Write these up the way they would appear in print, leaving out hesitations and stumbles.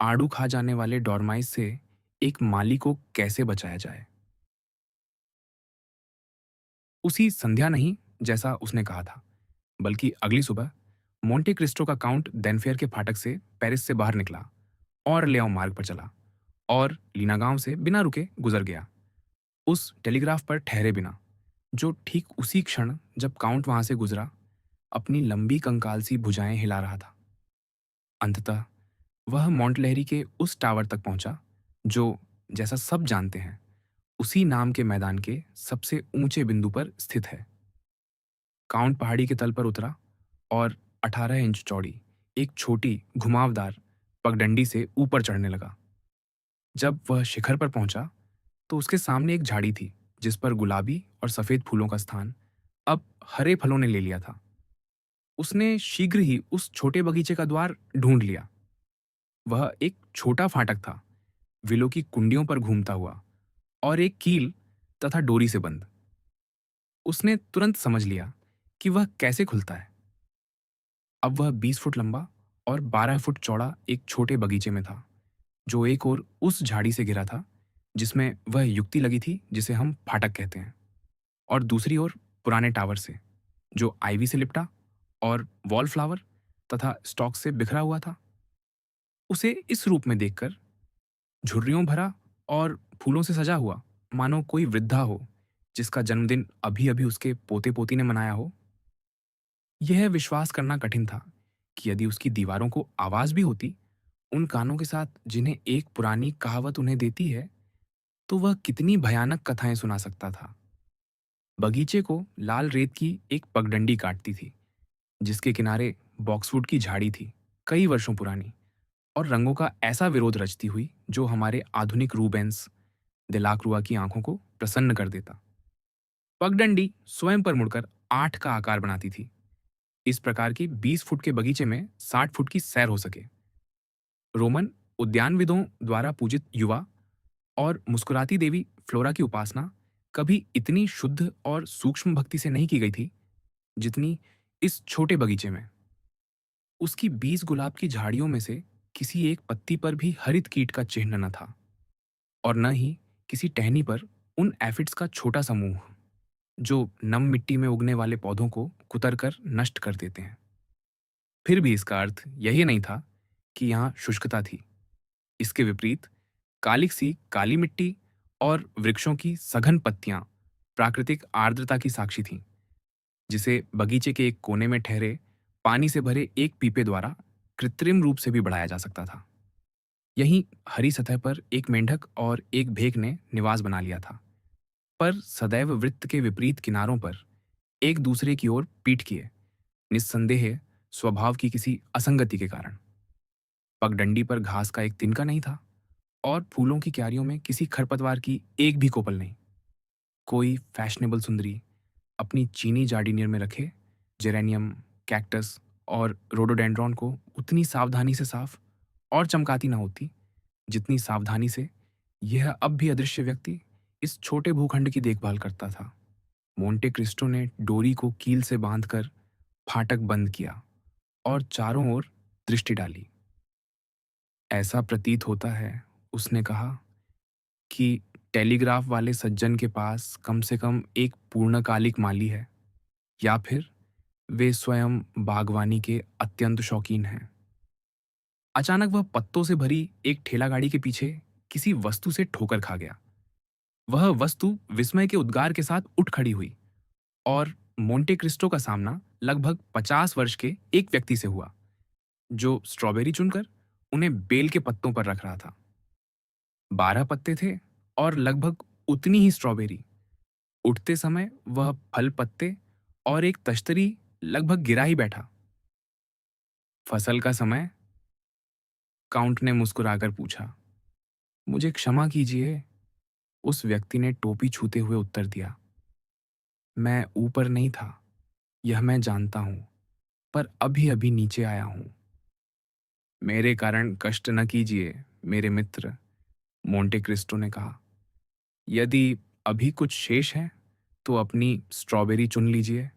आड़ू खा जाने वाले डॉर्माइस से एक माली को कैसे बचाया जाए। उसी संध्या नहीं, जैसा उसने कहा था, बल्कि अगली सुबह मोंटे क्रिस्टो का काउंट देनफेयर के फाटक से पेरिस से बाहर निकला और लेओ मार्ग पर चला और लीना गांव से बिना रुके गुजर गया, उस टेलीग्राफ पर ठहरे बिना, जो ठीक उसी क्षण जब काउंट वहां से गुजरा अपनी लंबी कंकाल सी भुजाएं हिला रहा था। अंततः वह मोंटलेहरी के उस टावर तक पहुंचा जो, जैसा सब जानते हैं, उसी नाम के मैदान के सबसे ऊंचे बिंदु पर स्थित है। काउंट पहाड़ी के तल पर उतरा और 18 इंच चौड़ी एक छोटी घुमावदार पगडंडी से ऊपर चढ़ने लगा। जब वह शिखर पर पहुंचा तो उसके सामने एक झाड़ी थी जिस पर गुलाबी और सफेद फूलों का स्थान अब हरे फलों ने ले लिया था। उसने शीघ्र ही उस छोटे बगीचे का द्वार ढूंढ लिया। वह एक छोटा फाटक था, विलों की कुंडियों पर घूमता हुआ और एक कील तथा डोरी से बंद। उसने तुरंत समझ लिया कि वह कैसे खुलता है। अब वह 20 फुट लंबा और 12 फुट चौड़ा एक छोटे बगीचे में था, जो एक ओर उस झाड़ी से घिरा था जिसमें वह युक्ति लगी थी जिसे हम फाटक कहते हैं, और दूसरी ओर पुराने टावर से, जो आइवी से लिपटा और वॉल फ्लावर तथा स्टॉक से बिखरा हुआ था। उसे इस रूप में देखकर, झुर्रियों भरा और फूलों से सजा हुआ, मानो कोई वृद्धा हो जिसका जन्मदिन अभी अभी उसके पोते पोती ने मनाया हो, यह विश्वास करना कठिन था कि यदि उसकी दीवारों को आवाज भी होती, उन कानों के साथ जिन्हें एक पुरानी कहावत उन्हें देती है, तो वह कितनी भयानक कथाएं सुना सकता था। बगीचे को लाल रेत की एक पगडंडी काटती थी जिसके किनारे बॉक्सवुड की झाड़ी थी, कई वर्षों पुरानी, और रंगों का ऐसा विरोध रचती हुई जो हमारे आधुनिक रूबेंस दिलाक्रुआ की आंखों को प्रसन्न कर देता। पगडंडी स्वयं पर मुड़कर 8 का आकार बनाती थी, इस प्रकार की 20 फुट के बगीचे में 60 फुट की सैर हो सके। रोमन उद्यानविदों द्वारा पूजित युवा और मुस्कुराती देवी फ्लोरा की उपासना कभी इतनी शुद्ध और सूक्ष्म भक्ति से नहीं की गई थी जितनी इस छोटे बगीचे में। उसकी 20 गुलाब की झाड़ियों में से किसी एक पत्ती पर भी हरित कीट का चिन्ह न था, और न ही किसी टहनी पर उन एफिड्स का छोटा समूह जो नम मिट्टी में उगने वाले पौधों को कुतरकर नष्ट कर देते हैं। फिर भी इसका अर्थ यही नहीं था कि यहाँ शुष्कता थी। इसके विपरीत कालिक सी काली मिट्टी और वृक्षों की सघन पत्तियां प्राकृतिक आर्द्रता की साक्षी थीं, जिसे बगीचे के एक कोने में ठहरे पानी से भरे एक पीपे द्वारा कृत्रिम रूप से भी बढ़ाया जा सकता था। यहीं हरी सतह पर एक मेंढक और एक भेक ने निवास बना लिया था, पर सदैव वृत्त के विपरीत किनारों पर, एक दूसरे की ओर पीठ किए, निस्संदेह स्वभाव की किसी असंगति के कारण। पगडंडी पर घास का एक तिनका नहीं था और फूलों की क्यारियों में किसी खरपतवार की एक भी कोपल नहीं। कोई फैशनेबल सुंदरी अपनी चीनी जार्डिनियर में रखे जेरेनियम, कैक्टस और रोडोडेंड्रॉन को उतनी सावधानी से साफ और चमकाती न होती जितनी सावधानी से यह अब भी अदृश्य व्यक्ति इस छोटे भूखंड की देखभाल करता था। मोंटे क्रिस्टो ने डोरी को कील से बांधकर फाटक बंद किया और चारों ओर दृष्टि डाली। ऐसा प्रतीत होता है, उसने कहा, कि टेलीग्राफ वाले सज्जन के पास कम से कम एक पूर्णकालिक माली है, या फिर वे स्वयं बागवानी के अत्यंत शौकीन हैं। अचानक वह पत्तों से भरी एक ठेला गाड़ी के पीछे किसी वस्तु से ठोकर खा गया। वह वस्तु विस्मय के उद्गार के साथ उठ खड़ी हुई और मोंटे क्रिस्टो का सामना लगभग 50 वर्ष के एक व्यक्ति से हुआ जो स्ट्रॉबेरी चुनकर उन्हें बेल के पत्तों पर रख रहा था। 12 पत्ते थे और लगभग उतनी ही स्ट्रॉबेरी। उठते समय वह फल, पत्ते और एक तश्तरी लगभग गिरा ही बैठा। फसल का समय? काउंट ने मुस्कुराकर पूछा। मुझे क्षमा कीजिए, उस व्यक्ति ने टोपी छूते हुए उत्तर दिया। मैं ऊपर नहीं था, यह मैं जानता हूं, पर अभी अभी नीचे आया हूं। मेरे कारण कष्ट न कीजिए, मेरे मित्र, मोंटे क्रिस्टो ने कहा। यदि अभी कुछ शेष है तो अपनी स्ट्रॉबेरी चुन लीजिए।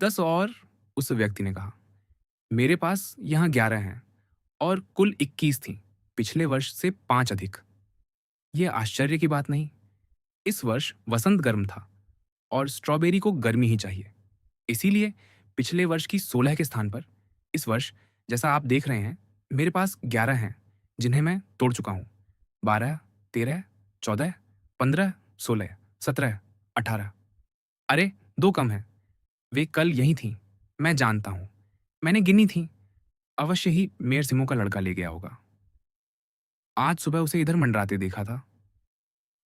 10 और, उस व्यक्ति ने कहा। मेरे पास यहाँ 11 हैं और कुल 21 थीं, पिछले वर्ष से 5 अधिक। ये आश्चर्य की बात नहीं। इस वर्ष वसंत गर्म था और स्ट्रॉबेरी को गर्मी ही चाहिए। इसीलिए पिछले वर्ष की 16 के स्थान पर इस वर्ष, जैसा आप देख रहे हैं, मेरे पास 11 हैं, जिन्हें मैं तोड़ चुका हूँ। 12, 13, 14, 15, 16, 17, 18। अरे, 2 कम हैं। वे कल यहीं थीं। मैं जानता हूँ। मैंने गिनी थीं। अवश्य ही मेयर सिमो का लड़का ले गया होगा। आज सुबह उसे इधर मंडराते देखा था।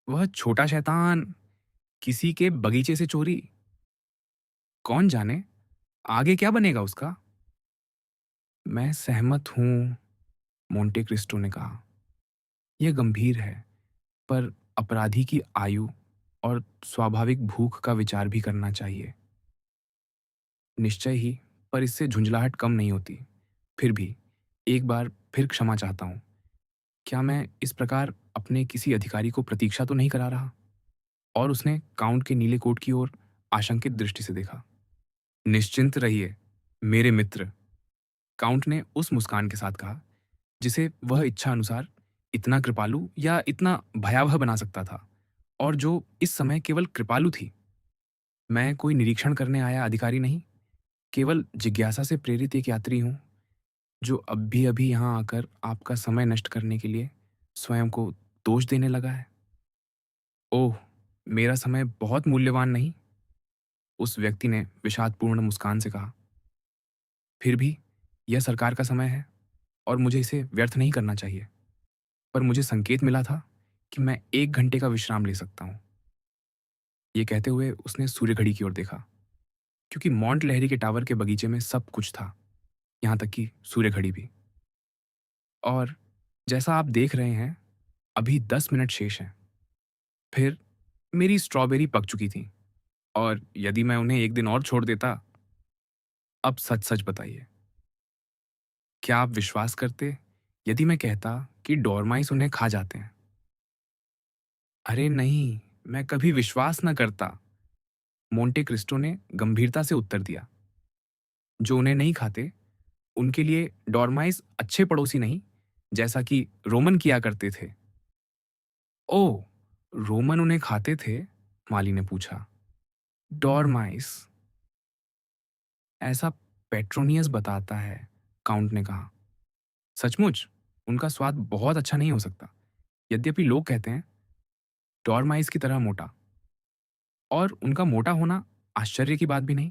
वह छोटा शैतान, किसी के बगीचे से चोरी। कौन जाने आगे क्या बनेगा उसका। मैं सहमत हूँ, मोंटे क्रिस्टो ने कहा। यह गंभीर है, पर अपराधी की आयु और स्वाभाविक भूख का विचार भी करना चाहिए। निश्चय ही, पर इससे झुंझलाहट कम नहीं होती। फिर भी एक बार फिर क्षमा चाहता हूँ। क्या मैं इस प्रकार अपने किसी अधिकारी को प्रतीक्षा तो नहीं करा रहा? और उसने काउंट के नीले कोट की ओर आशंकित दृष्टि से देखा। निश्चिंत रहिए, मेरे मित्र, काउंट ने उस मुस्कान के साथ कहा जिसे वह इच्छा अनुसार इतना कृपालु या इतना भयावह बना सकता था, और जो इस समय केवल कृपालु थी। मैं कोई निरीक्षण करने आया अधिकारी नहीं, केवल जिज्ञासा से प्रेरित एक यात्री हूँ, जो अभी-अभी यहाँ आकर आपका समय नष्ट करने के लिए स्वयं को दोष देने लगा है। ओह! मेरा समय बहुत मूल्यवान नहीं, उस व्यक्ति ने विषादपूर्ण मुस्कान से कहा। फिर भी यह सरकार का समय है और मुझे इसे व्यर्थ नहीं करना चाहिए। पर मुझे संकेत मिला था कि मैं 1 घंटे का विश्राम ले सकता हूँ। ये कहते हुए उसने सूर्य घड़ी की ओर देखा, क्योंकि मॉन्ट लहरी के टावर के बगीचे में सब कुछ था, यहाँ तक कि सूर्य घड़ी भी। और जैसा आप देख रहे हैं, अभी 10 मिनट शेष हैं। फिर मेरी स्ट्रॉबेरी पक चुकी थी, और यदि मैं उन्हें 1 दिन और छोड़ देता। अब सच-सच बताइए, क्या आप विश्वास करते यदि मैं कहता कि डॉर्माइस उन्हें खा जाते हैं? अरे नहीं, मैं कभी विश्वास न करता, मोंटे क्रिस्टो ने गंभीरता से उत्तर दिया। जो उन्हें नहीं खाते, उनके लिए डॉर्माइस अच्छे पड़ोसी नहीं, जैसा कि रोमन किया करते थे। ओह! रोमन उन्हें खाते थे? माली ने पूछा। डॉर्माइस, ऐसा पेट्रोनियस बताता है, काउंट ने कहा। सचमुच, उनका स्वाद बहुत अच्छा नहीं हो सकता। यद्यपि लोग कहते हैं, डॉर्माइस की तरह मोटा। और उनका मोटा होना आश्चर्य की बात भी नहीं,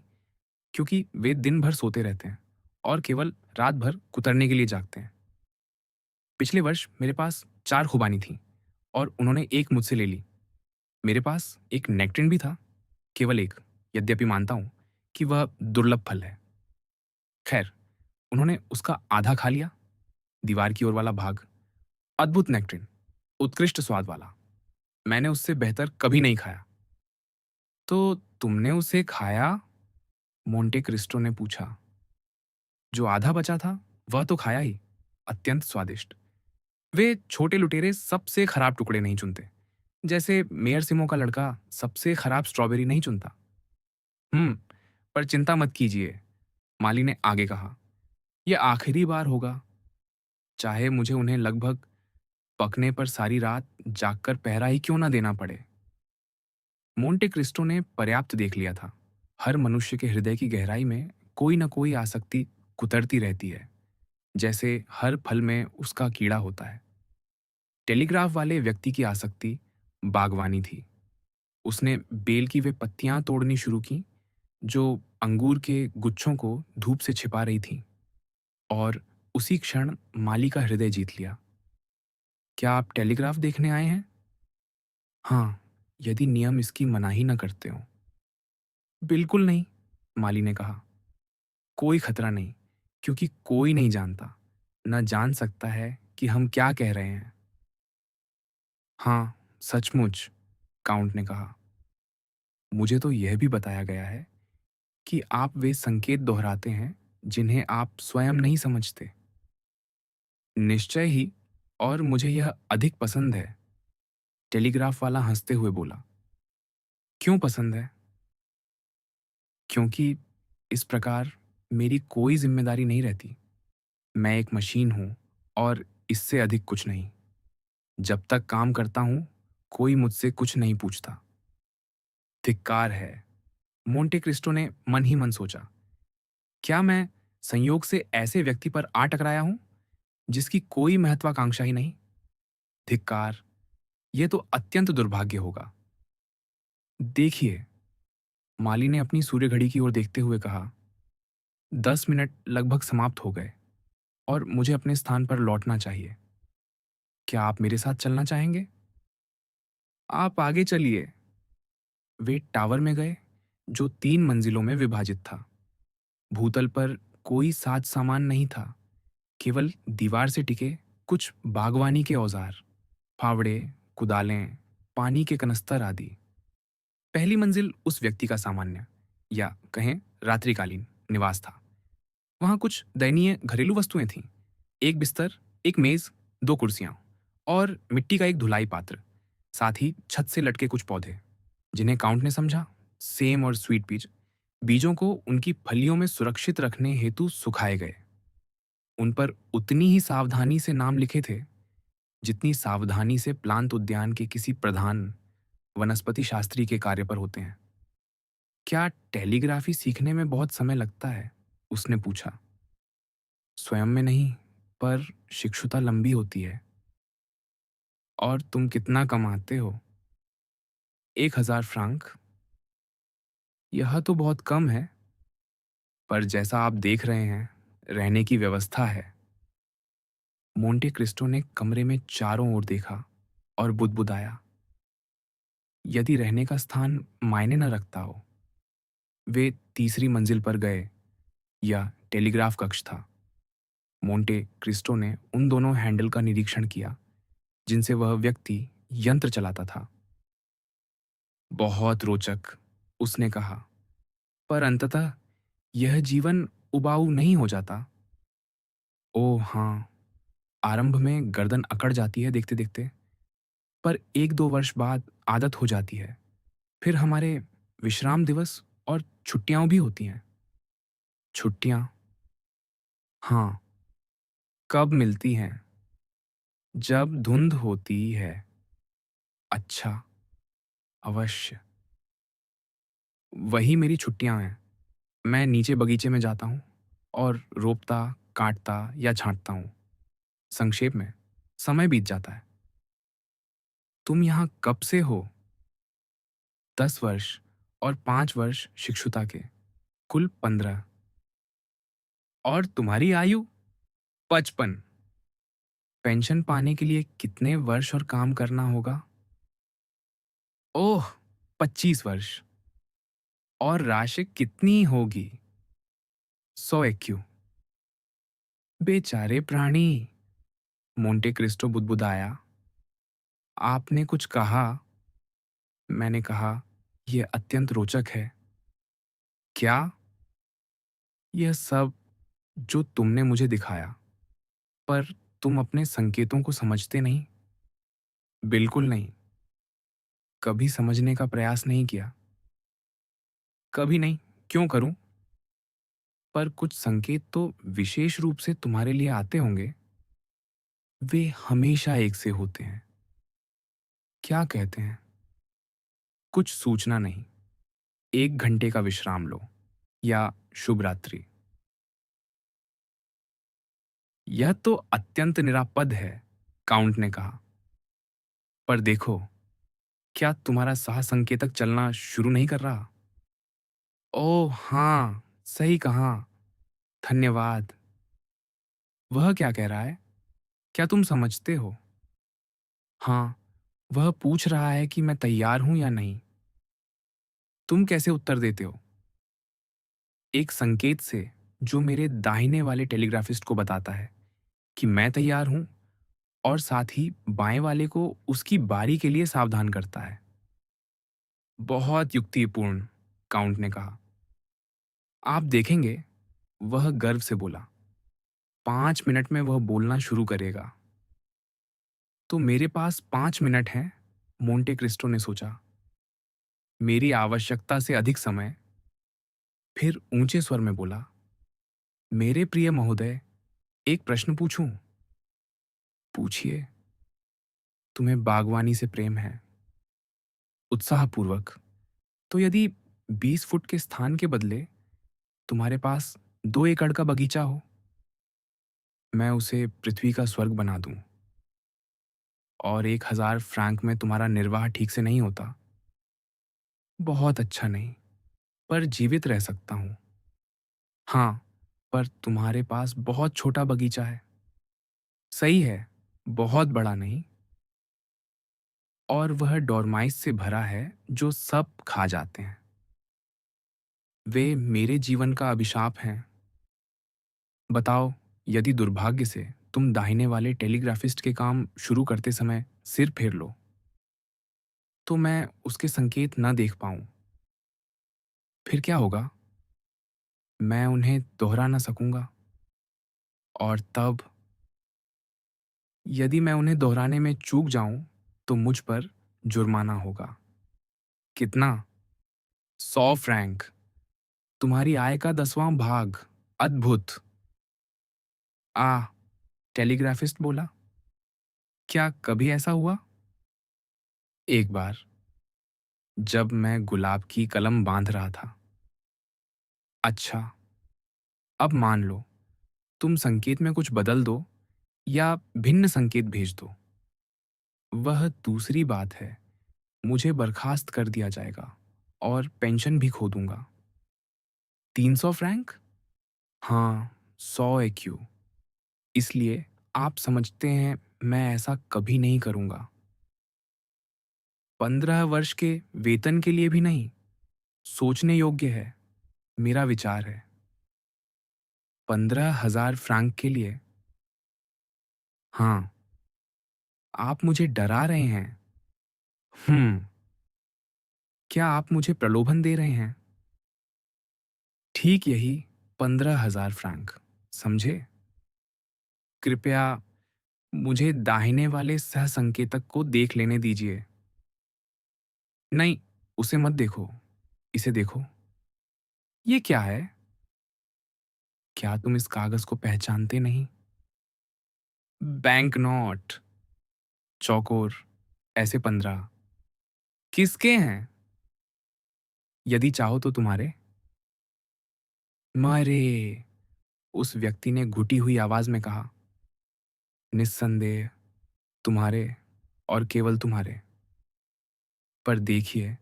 क्योंकि वे दिन भर सोते रहते हैं और केवल रात भर कुतरने के लिए जागते हैं। पिछले वर्ष मेरे पास 4 खुबानी थीं और उन्होंने एक मुझसे ले ली। मेरे पास एक नेक्ट्रिन भी था, केवल एक, यद्यपि मानता हूँ कि वह दुर्लभ फल है। खैर, उन्होंने उसका आधा खा लिया, दीवार की ओर वाला भाग। अद्भुत नेक्ट्रिन, उत्कृष्ट स्वाद वाला। मैंने उससे बेहतर कभी नहीं खाया। तो तुमने उसे खाया? मोंटे क्रिस्टो ने पूछा। जो आधा बचा था, वह तो खाया ही। अत्यंत स्वादिष्ट। वे छोटे लुटेरे सबसे खराब टुकड़े नहीं चुनते, जैसे मेयर सिमो का लड़का सबसे खराब स्ट्रॉबेरी नहीं चुनता। हम्म, पर चिंता मत कीजिए, माली ने आगे कहा। यह आखिरी बार होगा, चाहे मुझे उन्हें लगभग पकने पर सारी रात जागकर पहरा ही क्यों ना देना पड़े। मोंटे क्रिस्टो ने पर्याप्त देख लिया था। हर मनुष्य के हृदय की गहराई में कोई न कोई आसक्ति कुतरती रहती है, जैसे हर फल में उसका कीड़ा होता है। टेलीग्राफ वाले व्यक्ति की आसक्ति बागवानी थी। उसने बेल की वे पत्तियां तोड़नी शुरू की जो अंगूर के गुच्छों को धूप से छिपा रही थीं, और उसी क्षण माली का हृदय जीत लिया। क्या आप टेलीग्राफ देखने आए हैं? हाँ, यदि नियम इसकी मनाही न करते हो। बिल्कुल नहीं, माली ने कहा। कोई खतरा नहीं, क्योंकि कोई नहीं जानता, न जान सकता है कि हम क्या कह रहे हैं। हाँ, सचमुच, काउंट ने कहा। मुझे तो यह भी बताया गया है कि आप वे संकेत दोहराते हैं जिन्हें आप स्वयं नहीं समझते। निश्चय ही, और मुझे यह अधिक पसंद है, टेलीग्राफ वाला हंसते हुए बोला। क्यों पसंद है? क्योंकि इस प्रकार मेरी कोई जिम्मेदारी नहीं रहती। मैं एक मशीन हूँ और इससे अधिक कुछ नहीं। जब तक काम करता हूं, कोई मुझसे कुछ नहीं पूछता। धिक्कार है, मोंटे क्रिस्टो ने मन ही मन सोचा। क्या मैं संयोग से ऐसे व्यक्ति पर आ टकराया हूं जिसकी कोई महत्वाकांक्षा ही नहीं? धिक्कार, यह तो अत्यंत दुर्भाग्य होगा। देखिए, माली ने अपनी सूर्य घड़ी की ओर देखते हुए कहा, 10 मिनट लगभग समाप्त हो गए और मुझे अपने स्थान पर लौटना चाहिए। क्या आप मेरे साथ चलना चाहेंगे? आप आगे चलिए। वे टावर में गए, जो 3 मंजिलों में विभाजित था। भूतल पर कोई साज सामान नहीं था, केवल दीवार से टिके कुछ बागवानी के औजार, फावड़े, कुदालें, पानी के कनस्तर आदि। पहली मंजिल उस व्यक्ति का सामान्य, या कहें रात्रिकालीन निवास था। वहां कुछ दयनीय घरेलू वस्तुएं थीं। एक बिस्तर, एक मेज, 2 कुर्सियां और मिट्टी का एक धुलाई पात्र। साथ ही छत से लटके कुछ पौधे, जिन्हें काउंट ने समझा सेम और स्वीट पीच। बीजों को उनकी फलियों में सुरक्षित रखने हेतु सुखाए गए। उन पर उतनी ही सावधानी से नाम लिखे थे जितनी सावधानी से प्लांट उद्यान के किसी प्रधान वनस्पति शास्त्री के कार्य पर होते हैं। क्या टेलीग्राफी सीखने में बहुत समय लगता है? उसने पूछा। स्वयं में नहीं, पर शिक्षुता लंबी होती है। और तुम कितना कमाते हो? 1,000 फ्रांक। यह तो बहुत कम है, पर जैसा आप देख रहे हैं, रहने की व्यवस्था है। मोंटे क्रिस्टो ने कमरे में चारों ओर देखा और बुदबुदाया। यदि रहने का स्थान मायने न रखता हो। वे तीसरी मंजिल पर गए, या टेलीग्राफ कक्ष था। मोंटे क्रिस्टो ने उन दोनों हैंडल का निरीक्षण किया जिनसे वह व्यक्ति यंत्र चलाता था। बहुत रोचक, उसने कहा, पर अंततः यह जीवन उबाऊ नहीं हो जाता। ओह हाँ, आरंभ में गर्दन अकड़ जाती है देखते देखते, पर 1-2 वर्ष बाद आदत हो जाती है। फिर हमारे विश्राम दिवस और छुट्टियां भी होती हैं। छुट्टियां? हाँ। कब मिलती हैं? जब धुंध होती है। अच्छा, अवश्य। वही मेरी छुट्टियां हैं। मैं नीचे बगीचे में जाता हूँ और रोपता, काटता या छांटता हूँ। संक्षेप में, समय बीत जाता है। तुम यहाँ कब से हो? 10 वर्ष और 5 वर्ष शिक्षुता के, कुल 15। और तुम्हारी आयु? 55। पेंशन पाने के लिए कितने वर्ष और काम करना होगा? ओह, 25 वर्ष। और राशि कितनी होगी? 100 एक्यू। बेचारे प्राणी, मोंटे क्रिस्टो बुदबुदाया। आपने कुछ कहा? मैंने कहा, यह अत्यंत रोचक है। क्या? यह सब जो तुमने मुझे दिखाया, पर तुम अपने संकेतों को समझते नहीं। बिल्कुल नहीं। कभी समझने का प्रयास नहीं किया। कभी नहीं, क्यों करूं? पर कुछ संकेत तो विशेष रूप से तुम्हारे लिए आते होंगे। वे हमेशा एक से होते हैं। क्या कहते हैं? कुछ सूचना नहीं। 1 घंटे का विश्राम लो, या शुभ रात्रि। यह तो अत्यंत निरापद है, काउंट ने कहा। पर देखो, क्या तुम्हारा सह संकेतक चलना शुरू नहीं कर रहा? ओह हाँ, सही कहा। धन्यवाद। वह क्या कह रहा है? क्या तुम समझते हो? हाँ, वह पूछ रहा है कि मैं तैयार हूं या नहीं। तुम कैसे उत्तर देते हो? एक संकेत से, जो मेरे दाहिने वाले टेलीग्राफिस्ट को बताता है कि मैं तैयार हूं, और साथ ही बाएं वाले को उसकी बारी के लिए सावधान करता है। बहुत युक्तिपूर्ण, काउंट ने कहा। आप देखेंगे, वह गर्व से बोला। 5 मिनट में वह बोलना शुरू करेगा। तो मेरे पास 5 मिनट हैं, मोंटे क्रिस्टो ने सोचा। मेरी आवश्यकता से अधिक समय। फिर ऊंचे स्वर में बोला, मेरे प्रिय महोदय, एक प्रश्न पूछूं? पूछिए, तुम्हें बागवानी से प्रेम है? उत्साहपूर्वक। तो यदि 20 फुट के स्थान के बदले तुम्हारे पास 2 एकड़ का बगीचा हो, मैं उसे पृथ्वी का स्वर्ग बना दूं और 1000 फ्रैंक में तुम्हारा निर्वाह ठीक से नहीं होता। बहुत अच्छा नहीं, पर जीवित रह सकता हूं। हाँ, पर तुम्हारे पास बहुत छोटा बगीचा है। सही है, बहुत बड़ा नहीं, और वह डोरमाइस से भरा है जो सब खा जाते हैं। वे मेरे जीवन का अभिशाप हैं। बताओ, यदि दुर्भाग्य से तुम दाहिने वाले टेलीग्राफिस्ट के काम शुरू करते समय सिर फेर लो, तो मैं उसके संकेत न देख पाऊं। फिर क्या होगा? मैं उन्हें दोहरा न सकूंगा, और तब यदि मैं उन्हें दोहराने में चूक जाऊं, तो मुझ पर जुर्माना होगा। कितना? 100 फ्रैंक। तुम्हारी आय का 10वां भाग। अद्भुत। आ, टेलीग्राफिस्ट बोला। क्या कभी ऐसा हुआ? एक बार, जब मैं गुलाब की कलम बांध रहा था। अच्छा, अब मान लो तुम संकेत में कुछ बदल दो या भिन्न संकेत भेज दो। वह दूसरी बात है, मुझे बर्खास्त कर दिया जाएगा और पेंशन भी खो दूंगा। 300 फ्रैंक? हाँ, 100 एक्यू। इसलिए आप समझते हैं, मैं ऐसा कभी नहीं करूंगा। 15 वर्ष के वेतन के लिए भी नहीं। सोचने योग्य है, मेरा विचार है। 15,000 फ्रैंक के लिए? हाँ। आप मुझे डरा रहे हैं। हम्म। क्या आप मुझे प्रलोभन दे रहे हैं? ठीक यही, 15,000 फ्रैंक। समझे? कृपया मुझे दाहिने वाले सह संकेतक को देख लेने दीजिए। नहीं, उसे मत देखो, इसे देखो। ये क्या है? क्या तुम इस कागज को पहचानते नहीं? Bank note. चौकोर। ऐसे 15। किसके हैं? यदि चाहो तो तुम्हारे। मरे, उस व्यक्ति ने घुटी हुई आवाज में कहा। निस्संदेह तुम्हारे, और केवल तुम्हारे। पर देखिए,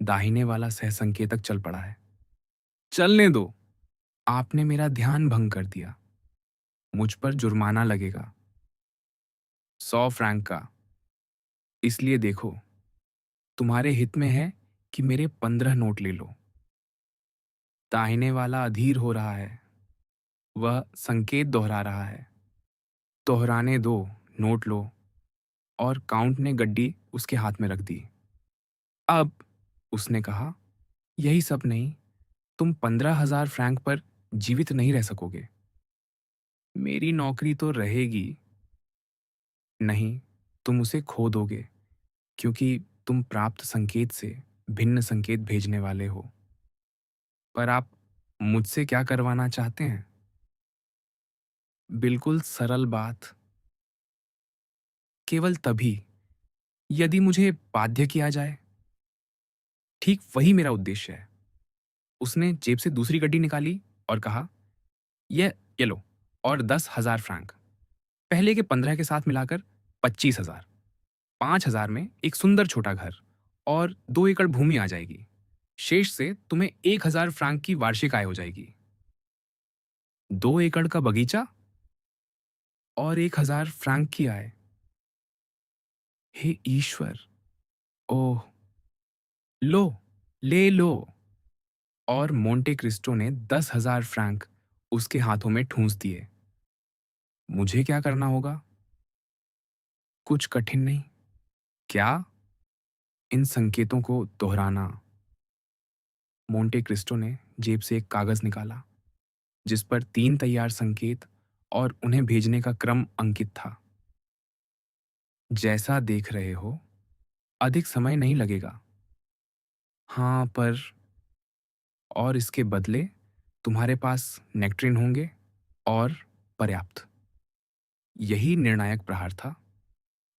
दाहिने वाला सहसंकेतक चल पड़ा है। चलने दो। आपने मेरा ध्यान भंग कर दिया। मुझ पर जुर्माना लगेगा, 100 फ्रैंक का। इसलिए देखो, तुम्हारे हित में है कि मेरे 15 नोट ले लो। दाहिने वाला अधीर हो रहा है, वह संकेत दोहरा रहा है। दोहराने दो, नोट लो। और काउंट ने गड्डी उसके हाथ में रख दी। अब, उसने कहा, यही सब नहीं, तुम 15,000 फ्रैंक पर जीवित नहीं रह सकोगे। मेरी नौकरी तो रहेगी। नहीं, तुम उसे खो दोगे, क्योंकि तुम प्राप्त संकेत से भिन्न संकेत भेजने वाले हो। पर आप मुझसे क्या करवाना चाहते हैं? बिल्कुल सरल बात। केवल तभी, यदि मुझे बाध्य किया जाए। ठीक वही मेरा उद्देश्य है। उसने जेब से दूसरी गड्डी निकाली और कहा, ये लो, और 10,000 फ्रैंक। पहले के 15 के साथ मिलाकर 25,000। 5,000 में एक सुंदर छोटा घर और 2 एकड़ भूमि आ जाएगी। शेष से तुम्हें 1,000 फ्रैंक की वार्षिक आय हो जाएगी। 2 एकड़ का बगीचा और 1,000 फ्रैंक की आय। हे ईश्वर! ओह! लो, ले लो। और मोंटे क्रिस्टो ने 10,000 फ्रैंक उसके हाथों में ठूंस दिए। मुझे क्या करना होगा? कुछ कठिन नहीं। क्या? इन संकेतों को दोहराना। मोंटे क्रिस्टो ने जेब से एक कागज निकाला, जिस पर 3 तैयार संकेत और उन्हें भेजने का क्रम अंकित था। जैसा देख रहे हो, अधिक समय नहीं लगेगा। हाँ, पर और इसके बदले तुम्हारे पास नेक्ट्रिन होंगे, और पर्याप्त। यही निर्णायक प्रहार था।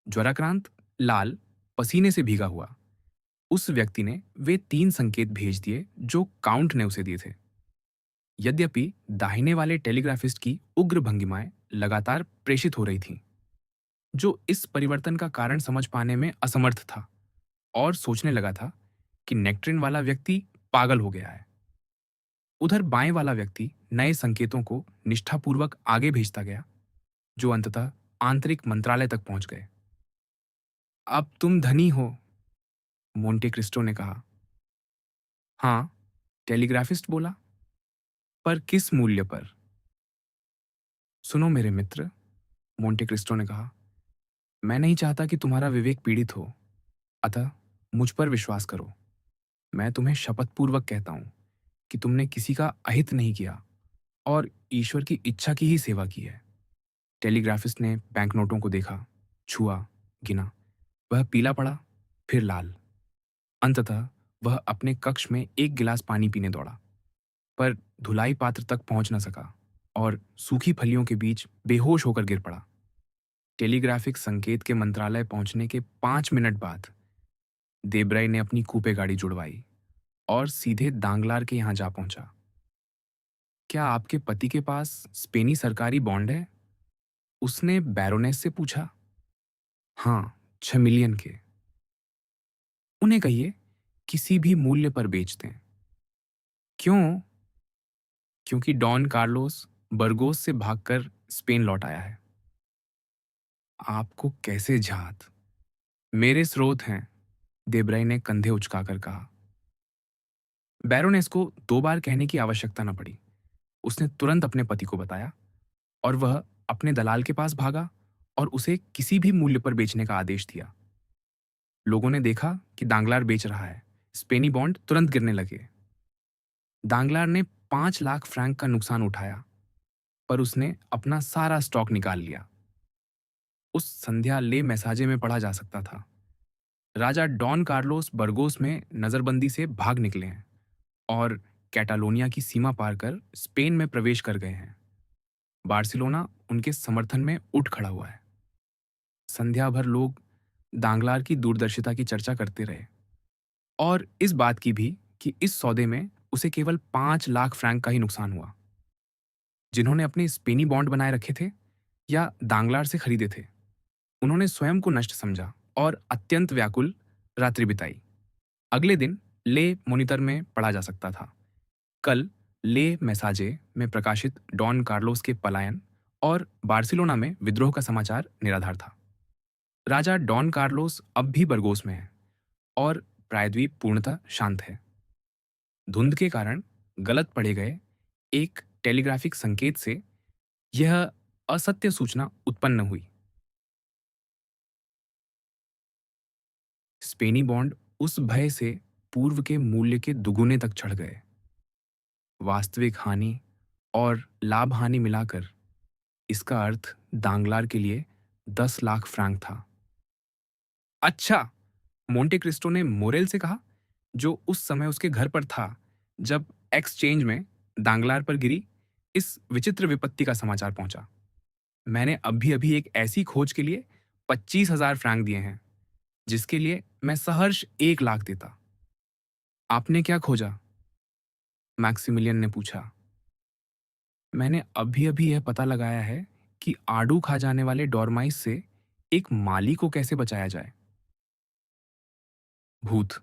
ज्वराक्रांत, लाल, पसीने से भीगा हुआ, उस व्यक्ति ने वे 3 संकेत भेज दिए जो काउंट ने उसे दिए थे। यद्यपि दाहिने वाले टेलीग्राफिस्ट की उग्र भंगिमाएं लगातार प्रेषित हो रही थीं, जो इस परिवर्तन का कारण समझ पाने में असमर्थ था और सोचने लगा था कि नेक्ट्रिन वाला व्यक्ति पागल हो गया है। उधर बाएं वाला व्यक्ति नए संकेतों को निष्ठापूर्वक आगे भेजता गया, जो अंततः आंतरिक मंत्रालय तक पहुंच गए। अब तुम धनी हो, मोंटे क्रिस्टो ने कहा। हाँ, टेलीग्राफिस्ट बोला, पर किस मूल्य पर? सुनो मेरे मित्र, मोंटे क्रिस्टो ने कहा, मैं नहीं चाहता कि तुम्हारा विवेक पीड़ित हो, अतः मुझ पर विश्वास करो। मैं तुम्हें शपथपूर्वक कहता हूं कि तुमने किसी का अहित नहीं किया और ईश्वर की इच्छा की ही सेवा की है। टेलीग्राफिस्ट ने बैंकनोटों को देखा, छुआ, गिना। वह पीला पड़ा, फिर लाल। अंततः वह अपने कक्ष में एक गिलास पानी पीने दौड़ा, पर धुलाई पात्र तक पहुंच न सका और सूखी फलियों के बीच बेहोश होकर गिर पड़ा। टेलीग्राफिक संकेत के मंत्रालय पहुंचने के 5 मिनट बाद देब्राई ने अपनी कूपे गाड़ी जुड़वाई और सीधे दांगलार के यहां जा पहुंचा। क्या आपके पति के पास स्पेनी सरकारी बॉन्ड है? उसने बैरोनेस से पूछा। हाँ, 6 मिलियन के। उन्हें कहिए किसी भी मूल्य पर बेच दें। क्यों? क्योंकि डॉन कार्लोस बर्गोस से भागकर स्पेन लौट आया है। आपको कैसे झात? मेरे स्रोत हैं, देब्राई ने कंधे उचकाकर कहा। बैरोनेस को 2 बार कहने की आवश्यकता न पड़ी। उसने तुरंत अपने पति को बताया और वह अपने दलाल के पास भागा और उसे किसी भी मूल्य पर बेचने का आदेश दिया। लोगों ने देखा कि दांगलार बेच रहा है। स्पेनी बॉन्ड तुरंत गिरने लगे। दांगलार ने 5 लाख फ्रैंक का नुकसान उठाया, पर उसने अपना सारा स्टॉक निकाल लिया। उस संध्या ले मैसाजे में पढ़ा जा सकता था, राजा डॉन कार्लोस बर्गोस में नजरबंदी से भाग निकले हैं और कैटालोनिया की सीमा पार कर स्पेन में प्रवेश कर गए हैं। बार्सिलोना उनके समर्थन में उठ खड़ा हुआ है। संध्या भर लोग दांगलार की दूरदर्शिता की चर्चा करते रहे और इस बात की भी कि इस सौदे में उसे केवल 5 लाख फ्रैंक का ही नुकसान हुआ। जिन्होंने अपने स्पेनी बॉन्ड बनाए रखे थे या दांगलार से खरीदे थे, उन्होंने स्वयं को नष्ट समझा और अत्यंत व्याकुल रात्रि बिताई। अगले दिन ले मोनिटर में पढ़ा जा सकता था। कल ले मैसाजे में प्रकाशित डॉन कार्लोस के पलायन और बार्सिलोना में विद्रोह का समाचार निराधार था। राजा डॉन कार्लोस अब भी बर्गोस में है और प्रायद्वीप पूर्णतः शांत है। धुंध के कारण गलत पढ़े गए एक टेलीग्राफिक संकेत से यह असत्य सूचना उत्पन्न हुई। स्पेनी बॉन्ड उस भय से पूर्व के मूल्य के दुगुने तक चढ़ गए। वास्तविक हानि और लाभ हानि मिलाकर इसका अर्थ दांगलार के लिए 10 लाख फ्रैंक था। अच्छा, मोंटे क्रिस्टो ने मोरेल से कहा, जो उस समय उसके घर पर था जब एक्सचेंज में दांगलार पर गिरी इस विचित्र विपत्ति का समाचार पहुंचा। मैंने अभी अभी एक ऐसी खोज के लिए 25,000 फ्रैंक दिए हैं जिसके लिए मैं सहर्ष 1 लाख देता। आपने क्या खोजा? मैक्सिमिलियन ने पूछा। मैंने अभी अभी यह पता लगाया है कि आड़ू खा जाने वाले डॉर्माइस से एक माली को कैसे बचाया जाए। भूत।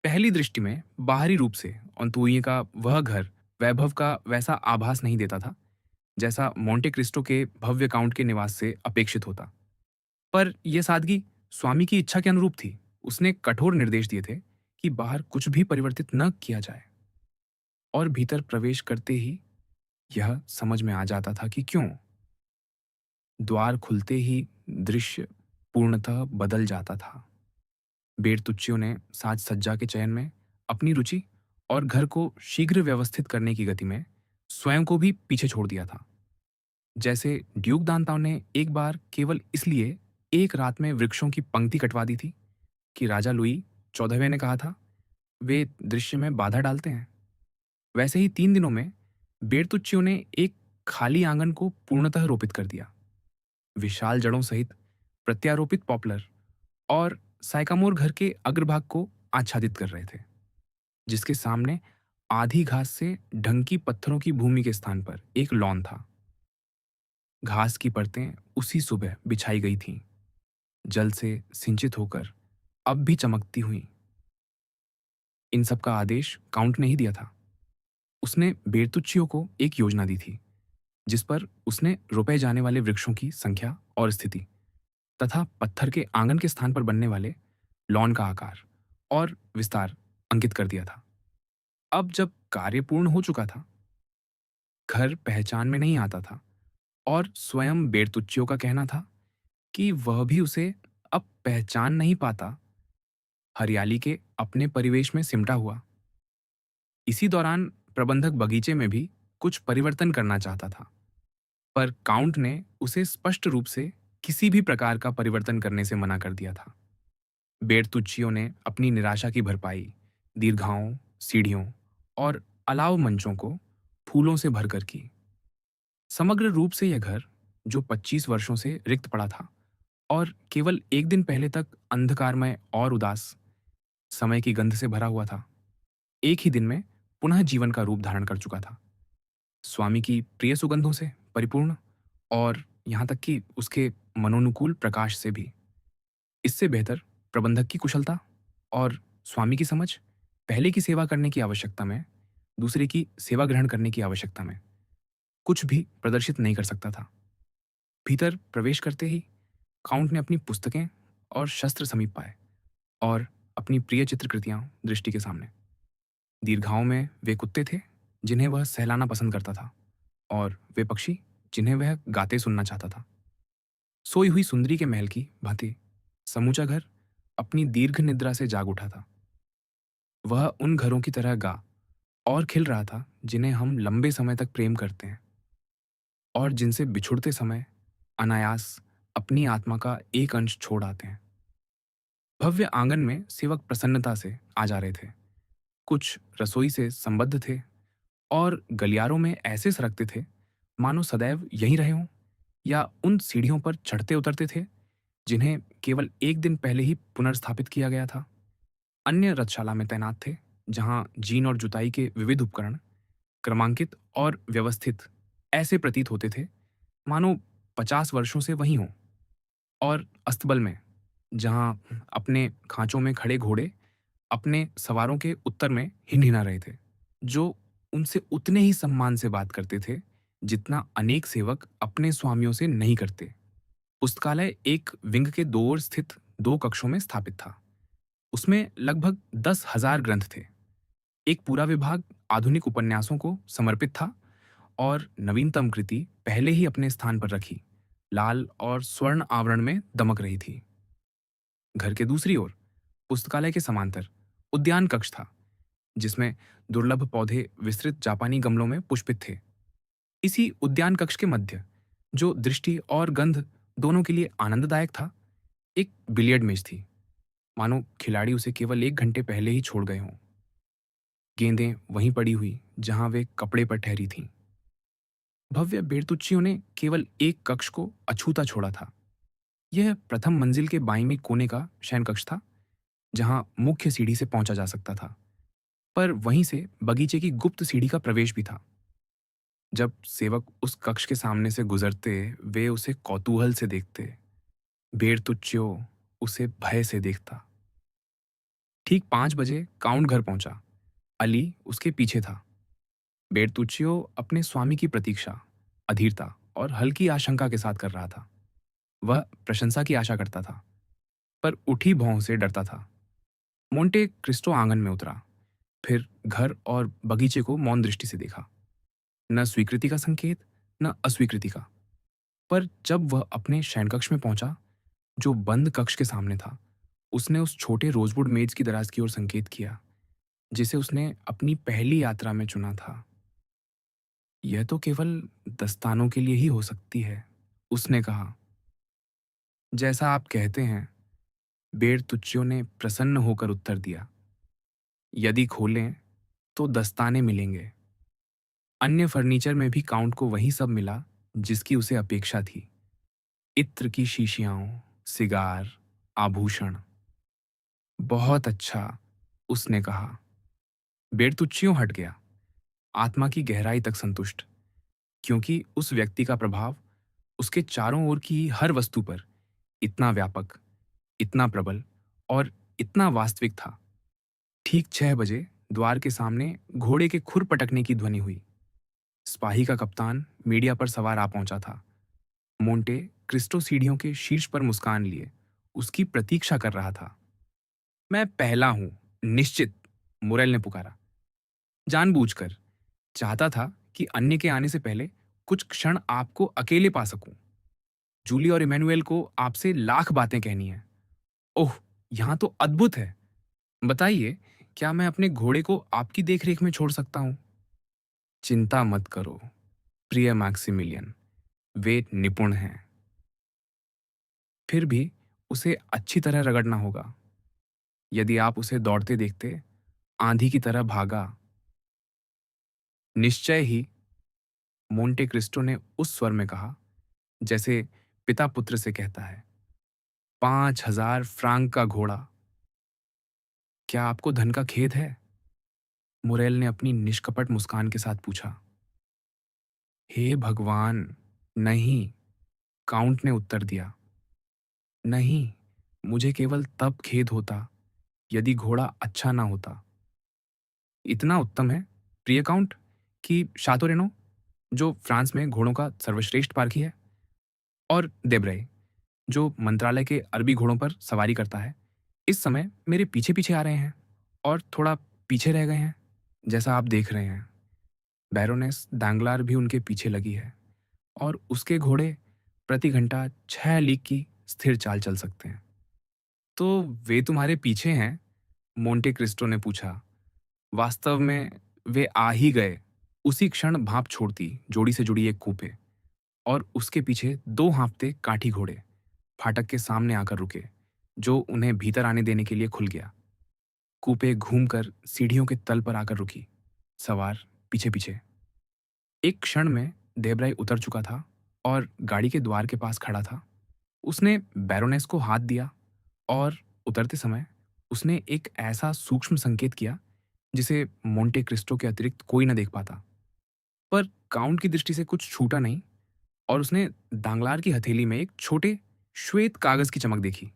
पहली दृष्टि में बाहरी रूप से अंतुई का वह घर वैभव का वैसा आभास नहीं देता था जैसा मोंटे क्रिस्टो के भव्य काउंट के निवास से अपेक्षित होता। पर यह सादगी स्वामी की इच्छा के अनुरूप थी। उसने कठोर निर्देश दिए थे कि बाहर कुछ भी परिवर्तित न किया जाए और भीतर प्रवेश करते ही यह समझ में आ जाता था कि क्यों। द्वार खुलते ही दृश्य पूर्णतः बदल जाता था। बेरतुच्चियों ने साज सज्जा के चयन में अपनी रुचि और घर को शीघ्र व्यवस्थित करने की गति में स्वयं को भी पीछे छोड़ दिया था। जैसे ड्यूक दांताओं ने एक बार केवल इसलिए एक रात में वृक्षों की पंक्ति कटवा दी थी कि राजा लुई 14वें ने कहा था, वे दृश्य में बाधा डालते हैं। वैसे ही 3 दिनों में बेरतुच्चियों ने एक खाली आंगन को पूर्णतः रोपित कर दिया। विशाल जड़ों सहित प्रत्यारोपित पॉपुलर और साइकामोर घर के अग्रभाग को आच्छादित कर रहे थे, जिसके सामने आधी घास से ढंकी पत्थरों की भूमि के स्थान पर एक लॉन था। घास की परतें उसी सुबह बिछाई गई थीं, जल से सिंचित होकर अब भी चमकती हुई। इन सब का आदेश काउंट ने ही दिया था। उसने बेर्तुच्चियो को एक योजना दी थी, जिस पर उसने रोपे जाने वाले वृक्षों की संख्या और स्थिति तथा पत्थर के आंगन के स्थान पर बनने वाले लॉन का आकार और विस्तार अंकित कर दिया था। अब जब कार्य पूर्ण हो चुका था, घर पहचान में नहीं आता था और स्वयं बेर्तुच्चियो का कहना था कि वह भी उसे अब पहचान नहीं पाता, हरियाली के अपने परिवेश में सिमटा हुआ। इसी दौरान प्रबंधक बगीचे में भी कुछ परिवर्तन करना चाहता था, पर काउंट ने उसे स्पष्ट रूप से किसी भी प्रकार का परिवर्तन करने से मना कर दिया था। बेर्तुच्चियो ने अपनी निराशा की भरपाई दीर्घाओं, सीढ़ियों और अलाव मंचों को फूलों से भरकर की। समग्र रूप से यह घर, जो 25 वर्षों से रिक्त पड़ा था और केवल एक दिन पहले तक अंधकारमय और उदास समय की गंध से भरा हुआ था, एक ही दिन में पुनः जीवन का रूप धारण कर चुका था। स्वामी की प्रिय सुगंधों से परिपूर्ण और यहाँ तक कि उसके मनोनुकूल प्रकाश से भी। इससे बेहतर प्रबंधक की कुशलता और स्वामी की समझ पहले की सेवा करने की आवश्यकता में, दूसरे की सेवा ग्रहण करने की आवश्यकता में कुछ भी प्रदर्शित नहीं कर सकता था। भीतर प्रवेश करते ही काउंट ने अपनी पुस्तकें और शस्त्र समीप पाए और अपनी प्रिय चित्रकृतियां दृष्टि के सामने। दीर्घाओं में वे कुत्ते थे जिन्हें वह सहलाना पसंद करता था और वे पक्षी जिन्हें वह गाते सुनना चाहता था। सोई हुई सुंदरी के महल की भांति समूचा घर अपनी दीर्घ निद्रा से जाग उठा था। वह उन घरों की तरह गा और खिल रहा था जिन्हें हम लंबे समय तक प्रेम करते हैं और जिनसे बिछुड़ते समय अनायास अपनी आत्मा का एक अंश छोड़ आते हैं। भव्य आंगन में सेवक प्रसन्नता से आ जा रहे थे, कुछ रसोई से संबद्ध थे और गलियारों में ऐसे सरकते थे मानो सदैव यहीं रहे हों या उन सीढ़ियों पर चढ़ते उतरते थे जिन्हें केवल एक दिन पहले ही पुनर्स्थापित किया गया था। अन्य रथशाला में तैनात थे, जहां जीन और जुताई के विविध उपकरण क्रमांकित और व्यवस्थित ऐसे प्रतीत होते थे मानो 50 वर्षों से वहीं हों। और अस्तबल में, जहां अपने खांचों में खड़े घोड़े अपने सवारों के उत्तर में हिनहिना रहे थे, जो उनसे उतने ही सम्मान से बात करते थे जितना अनेक सेवक अपने स्वामियों से नहीं करते। पुस्तकालय एक विंग के दो ओर स्थित दो कक्षों में स्थापित था। उसमें लगभग 10,000 ग्रंथ थे। एक पूरा विभाग आधुनिक उपन्यासों को समर्पित था और नवीनतम कृति पहले ही अपने स्थान पर रखी लाल और स्वर्ण आवरण में दमक रही थी। घर के दूसरी ओर पुस्तकालय के समांतर उद्यान कक्ष था, जिसमें दुर्लभ पौधे विस्तृत जापानी गमलों में पुष्पित थे। इसी उद्यान कक्ष के मध्य, जो दृष्टि और गंध दोनों के लिए आनंददायक था, एक बिलियर्ड मेज थी, मानो खिलाड़ी उसे केवल 1 घंटे पहले ही छोड़ गए हों। गेंदें वहीं पड़ी हुई जहां वे कपड़े पर ठहरी थीं। भव्य बेर्तुच्चियों ने केवल एक कक्ष को अछूता छोड़ा था। यह प्रथम मंजिल के बाईं कोने का शयन कक्ष था, जहां मुख्य सीढ़ी से पहुंचा जा सकता था, पर वहीं से बगीचे की गुप्त सीढ़ी का प्रवेश भी था। जब सेवक उस कक्ष के सामने से गुजरते, वे उसे कौतूहल से देखते। बेर्तुच्चियो उसे भय से देखता। ठीक 5 बजे काउंट घर पहुंचा। अली उसके पीछे था। बेर्तुच्चियो अपने स्वामी की प्रतीक्षा, अधीरता और हल्की आशंका के साथ कर रहा था। वह प्रशंसा की आशा करता था, पर उठी भौं से डरता था। मोंटे क्रिस्टो आंगन में उतरा, फिर घर और बगीचे को मौन दृष्टि से देखा। न स्वीकृति का संकेत, न अस्वीकृति का। पर जब वह अपने शयनकक्ष में पहुंचा, जो बंद कक्ष के सामने था, उसने उस छोटे रोजवुड मेज की दराज की ओर संकेत किया, जिसे उसने अपनी पहली यात्रा में चुना था। यह तो केवल दस्तानों के लिए ही हो सकती है, उसने कहा। जैसा आप कहते हैं, बेर्तुच्चियो ने प्रसन्न होकर उत्तर दिया। यदि खोलें तो दस्ताने मिलेंगे। अन्य फर्नीचर में भी काउंट को वही सब मिला जिसकी उसे अपेक्षा थी। इत्र की शीशियां, सिगार, आभूषण। बहुत अच्छा, उसने कहा। बेरतुच्चियों हट गया, आत्मा की गहराई तक संतुष्ट, क्योंकि उस व्यक्ति का प्रभाव उसके चारों ओर की हर वस्तु पर इतना व्यापक, इतना प्रबल और इतना वास्तविक था। ठीक 6 बजे द्वार के सामने घोड़े के खुर पटकने की ध्वनि हुई। सिपाही का कप्तान मीडिया पर सवार आ पहुंचा था। मोंटे क्रिस्टो सीढ़ियों के शीर्ष पर मुस्कान लिए उसकी प्रतीक्षा कर रहा था। मैं पहला हूं, निश्चित, मुरेल ने पुकारा। जानबूझकर चाहता था कि अन्य के आने से पहले कुछ क्षण आपको अकेले पा सकूं। जूली और इमैनुएल को आपसे लाख बातें कहनी है। ओह, यहां तो अद्भुत है। बताइए, क्या मैं अपने घोड़े को आपकी देखरेख में छोड़ सकता हूं? चिंता मत करो, प्रिय मैक्सिमिलियन, वे निपुण हैं। फिर भी उसे अच्छी तरह रगड़ना होगा। यदि आप उसे दौड़ते देखते, आंधी की तरह भागा। निश्चय ही, मोंटे क्रिस्टो ने उस स्वर में कहा जैसे पिता पुत्र से कहता है। 5,000 फ्रांक का घोड़ा। क्या आपको धन का खेद है? मुरेल ने अपनी निष्कपट मुस्कान के साथ पूछा। हे भगवान, नहीं, काउंट ने उत्तर दिया। नहीं, मुझे केवल तब खेद होता यदि घोड़ा अच्छा ना होता। इतना उत्तम है, प्रिय काउंट, कि शातो रेनो, जो फ्रांस में घोड़ों का सर्वश्रेष्ठ पारखी है, और देब्रे, जो मंत्रालय के अरबी घोड़ों पर सवारी करता है, इस समय मेरे पीछे पीछे आ रहे हैं और थोड़ा पीछे रह गए हैं, जैसा आप देख रहे हैं। बैरोनेस डांगलार भी उनके पीछे लगी है और उसके घोड़े प्रति घंटा 6 लीग की स्थिर चाल चल सकते हैं। तो वे तुम्हारे पीछे हैं? मोंटे क्रिस्टो ने पूछा। वास्तव में वे आ ही गए। उसी क्षण भाप छोड़ती जोड़ी से जुड़ी एक कूपे और उसके पीछे 2 हाँफते काठी घोड़े फाटक के सामने आकर रुके, जो उन्हें भीतर आने देने के लिए खुल गया। कूपे घूमकर सीढ़ियों के तल पर आकर रुकी, सवार पीछे पीछे। एक क्षण में देबराई उतर चुका था और गाड़ी के द्वार के पास खड़ा था। उसने बैरोनेस को हाथ दिया और उतरते समय उसने एक ऐसा सूक्ष्म संकेत किया जिसे मोंटे क्रिस्टो के अतिरिक्त कोई न देख पाता। पर काउंट की दृष्टि से कुछ छूटा नहीं और उसने दांगलार की हथेली में एक छोटे श्वेत कागज की चमक देखी,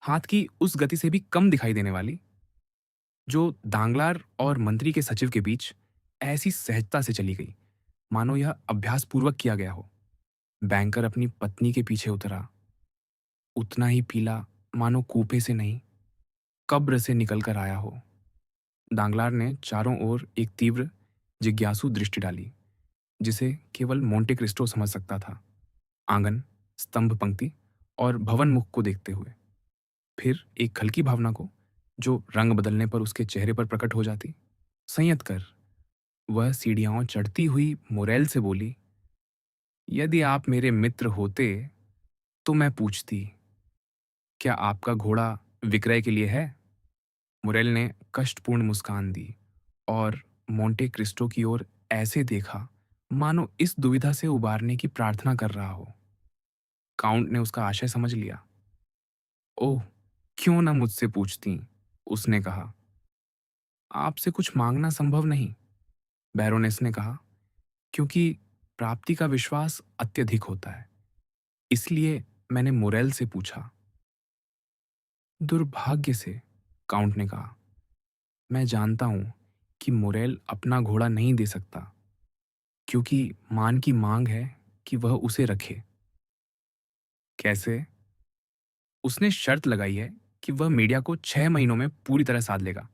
हाथ की उस गति से भी कम दिखाई देने वाली, जो दांगलार और मंत्री के सचिव के बीच ऐसी सहजता से चली गई मानो यह अभ्यासपूर्वक किया गया हो। बैंकर अपनी पत्नी के पीछे उतरा, उतना ही पीला मानो कूपे से नहीं, कब्र से निकल कर आया हो। दांगलार ने चारों ओर एक तीव्र जिज्ञासु दृष्टि डाली, जिसे केवल मोंटे क्रिस्टो समझ सकता था। आंगन, स्तंभ पंक्ति और भवन मुख को देखते हुए, फिर एक हल्की भावना को, जो रंग बदलने पर उसके चेहरे पर प्रकट हो जाती, संयत कर वह सीढ़ियां चढ़ती हुई मुरेल से बोली, यदि आप मेरे मित्र होते तो मैं पूछती, क्या आपका घोड़ा विक्रय के लिए है? मुरेल ने कष्टपूर्ण मुस्कान दी और मोंटे क्रिस्टो की ओर ऐसे देखा मानो इस दुविधा से उबारने की प्रार्थना कर रहा हो। काउंट ने उसका आशय समझ लिया। ओह, क्यों ना मुझसे पूछती, उसने कहा। आपसे कुछ मांगना संभव नहीं, बैरोनेस ने कहा, क्योंकि प्राप्ति का विश्वास अत्यधिक होता है। इसलिए मैंने मुरेल से पूछा। दुर्भाग्य से, काउंट ने कहा, मैं जानता हूं कि मुरेल अपना घोड़ा नहीं दे सकता, क्योंकि मान की मांग है कि वह उसे रखे। कैसे? उसने शर्त लगाई है कि वह मीडिया को 6 महीनों में पूरी तरह साध लेगा।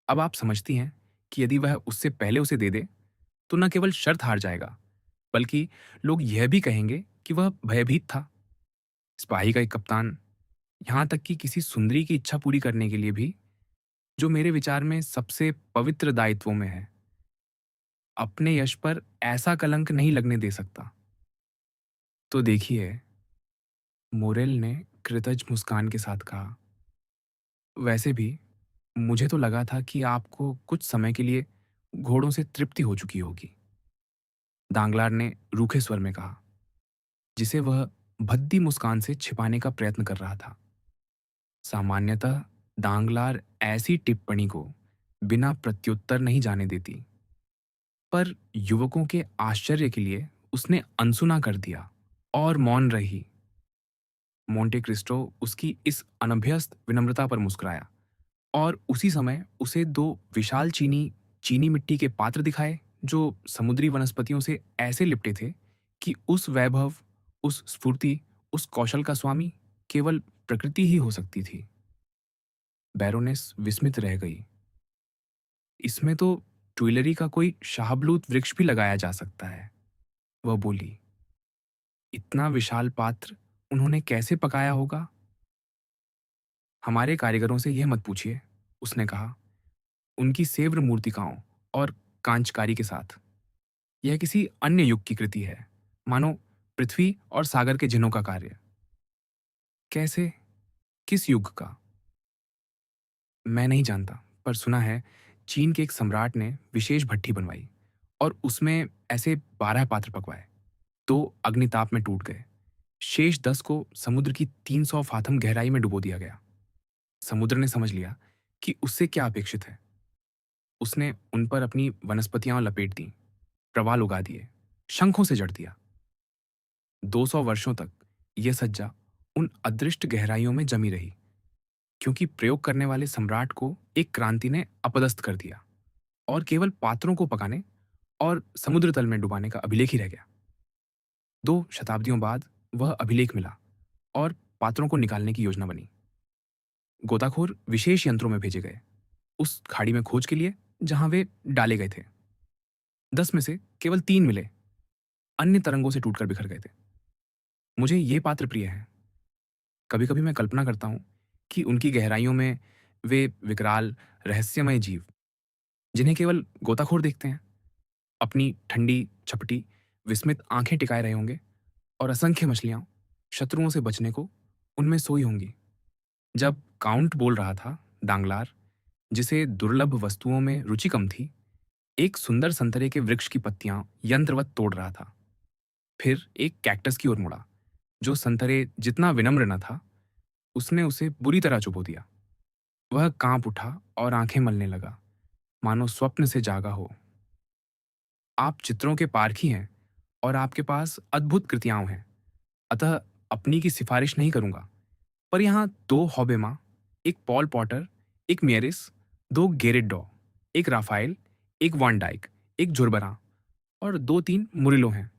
अब आप समझती हैं कि यदि वह उससे पहले उसे दे दे, तो न केवल शर्त हार जाएगा, बल्कि लोग यह भी कहेंगे कि वह भयभीत था। सिपाही का एक कप्तान, यहां तक कि किसी सुंदरी की इच्छा पूरी करने के लिए भी, जो मेरे विचार में सबसे पवित्र दायित्वों में है, अपने यश पर ऐसा कलंक नहीं लगने दे सकता। तो देखिए, मोरेल ने कृतज्ञ मुस्कान के साथ कहा, वैसे भी मुझे तो लगा था कि आपको कुछ समय के लिए घोड़ों से तृप्ति हो चुकी होगी। दांगलार ने रूखे स्वर में कहा, जिसे वह भद्दी मुस्कान से छिपाने का प्रयत्न कर रहा था। सामान्यतः दांगलार ऐसी टिप्पणी को बिना प्रत्युत्तर नहीं जाने देती, पर युवकों के आश्चर्य के लिए उसने अनसुना कर दिया और मौन रही। मोंटे क्रिस्टो उसकी इस अनभ्यस्त विनम्रता पर मुस्कुराया और उसी समय उसे दो विशाल चीनी मिट्टी के पात्र दिखाए, जो समुद्री वनस्पतियों से ऐसे लिपटे थे कि उस वैभव, उस स्फूर्ति, उस कौशल का स्वामी केवल प्रकृति ही हो सकती थी। बैरोनेस विस्मित रह गई। इसमें तो ट्यूइलरी का कोई शाहबलूत वृक्ष भी लगाया जा सकता है, वह बोली। इतना विशाल पात्र उन्होंने कैसे पकाया होगा? हमारे कारीगरों से यह मत पूछिए, उसने कहा, उनकी सेव्र मूर्तिकाओं और कांचकारी के साथ। यह किसी अन्य युग की कृति है, मानो पृथ्वी और सागर के जिन्हों का कार्य। कैसे? किस युग का? मैं नहीं जानता, पर सुना है चीन के एक सम्राट ने विशेष भट्ठी बनवाई और उसमें ऐसे 12 पात्र पकवाए। तो अग्निताप में टूट गए। शेष 10 को समुद्र की 300 फाथम गहराई में डुबो दिया गया। समुद्र ने समझ लिया कि उससे क्या अपेक्षित है। उसने उन पर अपनी वनस्पतियां लपेट दी, प्रवाल उगा दिए, शंखों से जड़ दिया। 200 वर्षों तक यह सज्जा उन अदृष्ट गहराइयों में जमी रही, क्योंकि प्रयोग करने वाले सम्राट को एक क्रांति ने अपदस्थ कर दिया और केवल पात्रों को पकाने और समुद्र तल में डुबाने का अभिलेख ही रह गया। 2 शताब्दियों बाद वह अभिलेख मिला और पात्रों को निकालने की योजना बनी। गोताखोर विशेष यंत्रों में भेजे गए उस खाड़ी में खोज के लिए जहां वे डाले गए थे। 10 में से केवल 3 मिले, अन्य तरंगों से टूटकर बिखर गए थे। मुझे ये पात्र प्रिय हैं। कभी कभी मैं कल्पना करता हूँ कि उनकी गहराइयों में वे विकराल रहस्यमय जीव, जिन्हें केवल गोताखोर देखते हैं, अपनी ठंडी छपटी विस्मित आंखें टिकाए रहे होंगे और असंख्य मछलियां शत्रुओं से बचने को उनमें सोई होंगी। जब काउंट बोल रहा था, दांगलार, जिसे दुर्लभ वस्तुओं में रुचि कम थी, एक सुंदर संतरे के वृक्ष की पत्तियां यंत्रवत तोड़ रहा था। फिर एक कैक्टस की ओर मुड़ा, जो संतरे जितना विनम्र न था। उसने उसे बुरी तरह चुभो दिया। वह कांप उठा और आंखें मलने लगा, मानो स्वप्न से जागा हो। आप चित्रों के पारखी हैं और आपके पास अद्भुत कृतियां हैं, अतः अपनी की सिफारिश नहीं करूंगा। पर यहाँ 2 हॉबेमा, एक पॉल पॉटर, एक मियरिस, 2 गेरिट डॉ, एक राफाइल, एक वान डाइक, एक जुर्बरा और 2-3 मुरिलो हैं,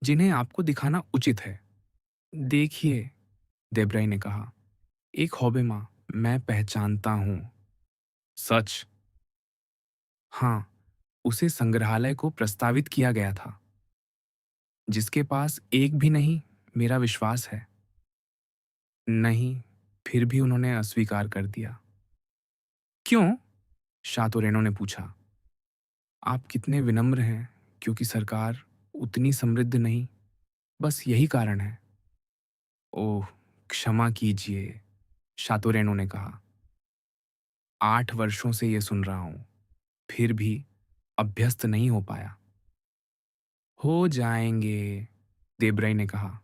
जिन्हें आपको दिखाना उचित है। देखिए, देब्राई ने कहा, एक हॉबेमा मैं पहचानता हूं। सच? हाँ, उसे संग्रहालय को प्रस्तावित किया गया था, जिसके पास एक भी नहीं, मेरा विश्वास है। नहीं, फिर भी उन्होंने अस्वीकार कर दिया। क्यों? शातोरेनो ने पूछा। आप कितने विनम्र हैं, क्योंकि सरकार उतनी समृद्ध नहीं, बस यही कारण है। ओह, क्षमा कीजिए, शातोरेनो ने कहा। 8 वर्षों से ये सुन रहा हूं, फिर भी अभ्यस्त नहीं हो पाया। हो जाएंगे, देब्रई ने कहा।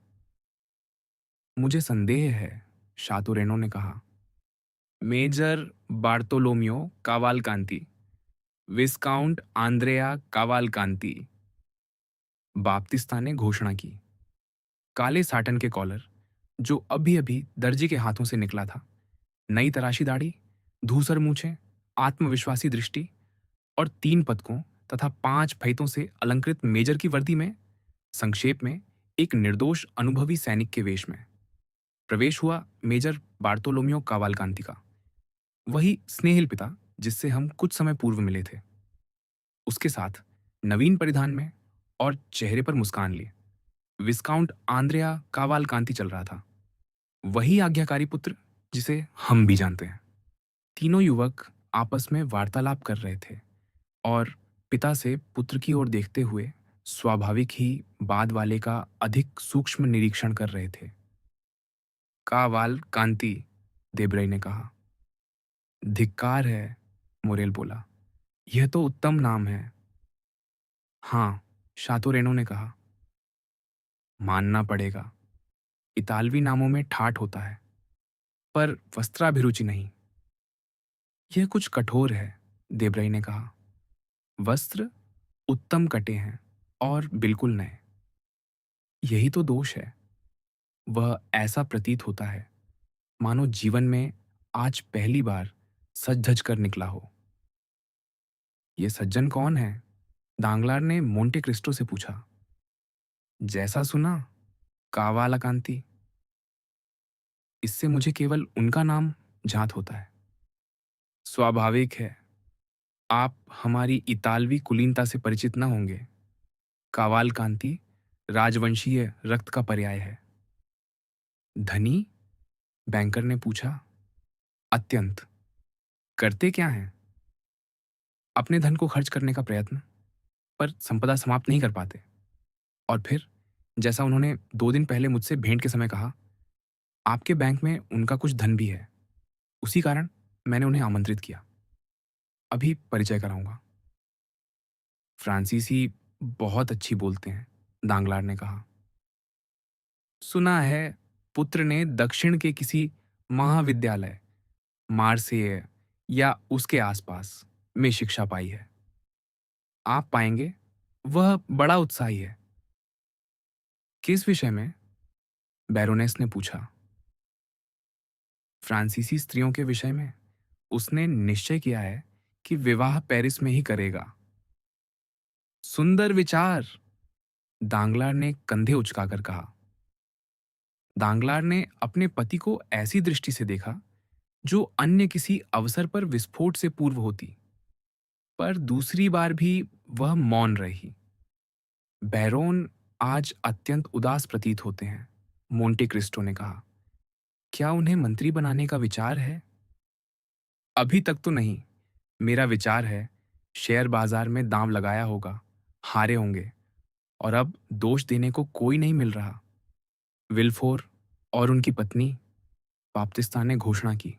मुझे संदेह है, शातोरेनो ने कहा। मेजर बार्तोलोमियो कावालकांति, विस्काउंट आंद्रेया कावालकांति, बाप्तिस्ता ने घोषणा की। काले साटन के कॉलर, जो अभी अभी दर्जी के हाथों से निकला था, नई तराशी दाढ़ी, धूसर मूछें, आत्मविश्वासी दृष्टि और 3 पदकों तथा 5 फैतों से अलंकृत मेजर की वर्दी में, संक्षेप में एक निर्दोष अनुभवी सैनिक के वेश में प्रवेश हुआ मेजर बार्तोलोमियो कावालकांति का, वही स्नेहिल पिता जिससे हम कुछ समय पूर्व मिले थे। उसके साथ नवीन परिधान में और चेहरे पर मुस्कान लिए विस्काउंट आंद्रेया कावालकांति चल रहा था, वही आज्ञाकारी पुत्र जिसे हम भी जानते हैं। तीनों युवक आपस में वार्तालाप कर रहे थे और पिता से पुत्र की ओर देखते हुए स्वाभाविक ही बाद वाले का अधिक सूक्ष्म निरीक्षण कर रहे थे। कावाल कांति, देब्रई ने कहा। धिक्कार है, मोरेल बोला। यह तो उत्तम नाम है। हाँ, शातो रेनो ने कहा। मानना पड़ेगा, इतालवी नामों में ठाठ होता है, पर वस्त्राभिरुचि नहीं। यह कुछ कठोर है, देब्रई ने कहा। वस्त्र उत्तम कटे हैं और बिल्कुल नए। यही तो दोष है। वह ऐसा प्रतीत होता है मानो जीवन में आज पहली बार सज धज कर निकला हो। ये सज्जन कौन है? दांगलार ने मोंटे क्रिस्टो से पूछा। जैसा सुना, कावालाकांति। इससे मुझे केवल उनका नाम ज्ञात होता है। स्वाभाविक है, आप हमारी इतालवी कुलीनता से परिचित न होंगे। कावालकांति राजवंशीय रक्त का पर्याय है। धनी? बैंकर ने पूछा। अत्यंत। करते क्या हैं? अपने धन को खर्च करने का प्रयत्न, पर संपदा समाप्त नहीं कर पाते। और फिर, जैसा उन्होंने 2 दिन पहले मुझसे भेंट के समय कहा, आपके बैंक में उनका कुछ धन भी है। उसी कारण मैंने उन्हें आमंत्रित किया। अभी परिचय कराऊंगा। फ्रांसीसी बहुत अच्छी बोलते हैं, दांगलार ने कहा। सुना है पुत्र ने दक्षिण के किसी महाविद्यालय, मार्सेय या उसके आसपास में शिक्षा पाई है। आप पाएंगे वह बड़ा उत्साही है। किस विषय में? बैरोनेस ने पूछा। फ्रांसीसी स्त्रियों के विषय में। उसने निश्चय किया है कि विवाह पेरिस में ही करेगा। सुंदर विचार, दांगलार ने कंधे उचकाकर कहा। दांगलार ने अपने पति को ऐसी दृष्टि से देखा जो अन्य किसी अवसर पर विस्फोट से पूर्व होती, पर दूसरी बार भी वह मौन रही। बैरोन आज अत्यंत उदास प्रतीत होते हैं, मोंटे क्रिस्टो ने कहा। क्या उन्हें मंत्री बनाने का विचार है? अभी तक तो नहीं। मेरा विचार है, शेयर बाजार में दांव लगाया होगा, हारे होंगे, और अब दोष देने को कोई नहीं मिल रहा। विल्फोर और उनकी पत्नी, बाप्तिस्ता ने घोषणा की।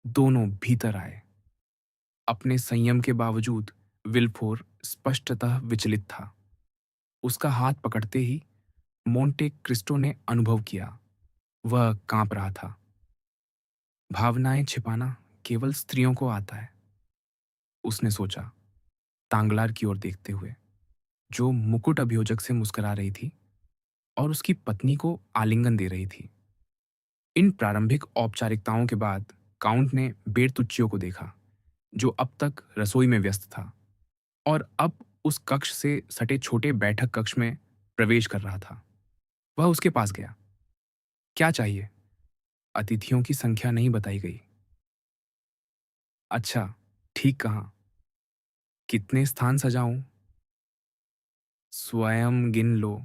दोनों भीतर आए। अपने संयम के बावजूद विल्फोर स्पष्टतः विचलित था। उसका हाथ पकड़ते ही मोंटे क्रिस्टो ने अनुभव किया, वह कांप रहा था। भावनाएं छिपाना केवल स्त्रियों को आता है, उसने सोचा, तांगलार की ओर देखते हुए, जो मुकुट अभियोजक से मुस्कुरा रही थी और उसकी पत्नी को आलिंगन दे रही थी। इन प्रारंभिक औपचारिकताओं के बाद काउंट ने बेरतुच्चियो को देखा, जो अब तक रसोई में व्यस्त था और अब उस कक्ष से सटे छोटे बैठक कक्ष में प्रवेश कर रहा था। वह उसके पास गया। क्या चाहिए? अतिथियों की संख्या नहीं बताई गई। अच्छा, ठीक कहा। कितने स्थान सजाऊं? स्वयं गिन लो।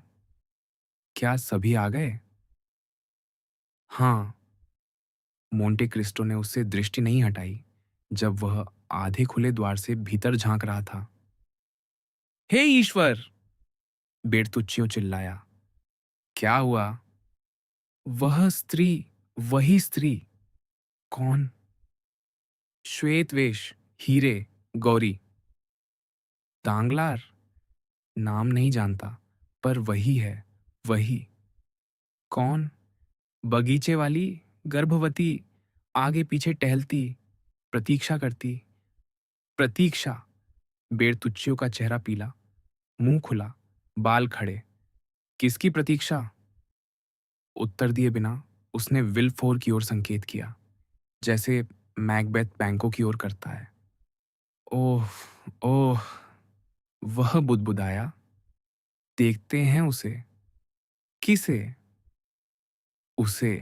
क्या सभी आ गए? हाँ। मोंटे क्रिस्टो ने उससे दृष्टि नहीं हटाई जब वह आधे खुले द्वार से भीतर झांक रहा था। हे ईश्वर! बेरतुच्चियो चिल्लाया। क्या हुआ? वह स्त्री, वही स्त्री। कौन? श्वेत वेश, हीरे, गौरी। दांगलार? नाम नहीं जानता, पर वही है, वही। कौन? बगीचे वाली, गर्भवती, आगे पीछे टहलती, प्रतीक्षा करती। प्रतीक्षा। बेरतुच्चियों का चेहरा पीला, मुंह खुला, बाल खड़े। किसकी प्रतीक्षा? उत्तर दिए बिना उसने विलफोर की ओर संकेत किया, जैसे मैकबेथ बैंकों की ओर करता है। ओह, ओह, वह बुदबुदाया। देखते हैं उसे। किसे? उसे।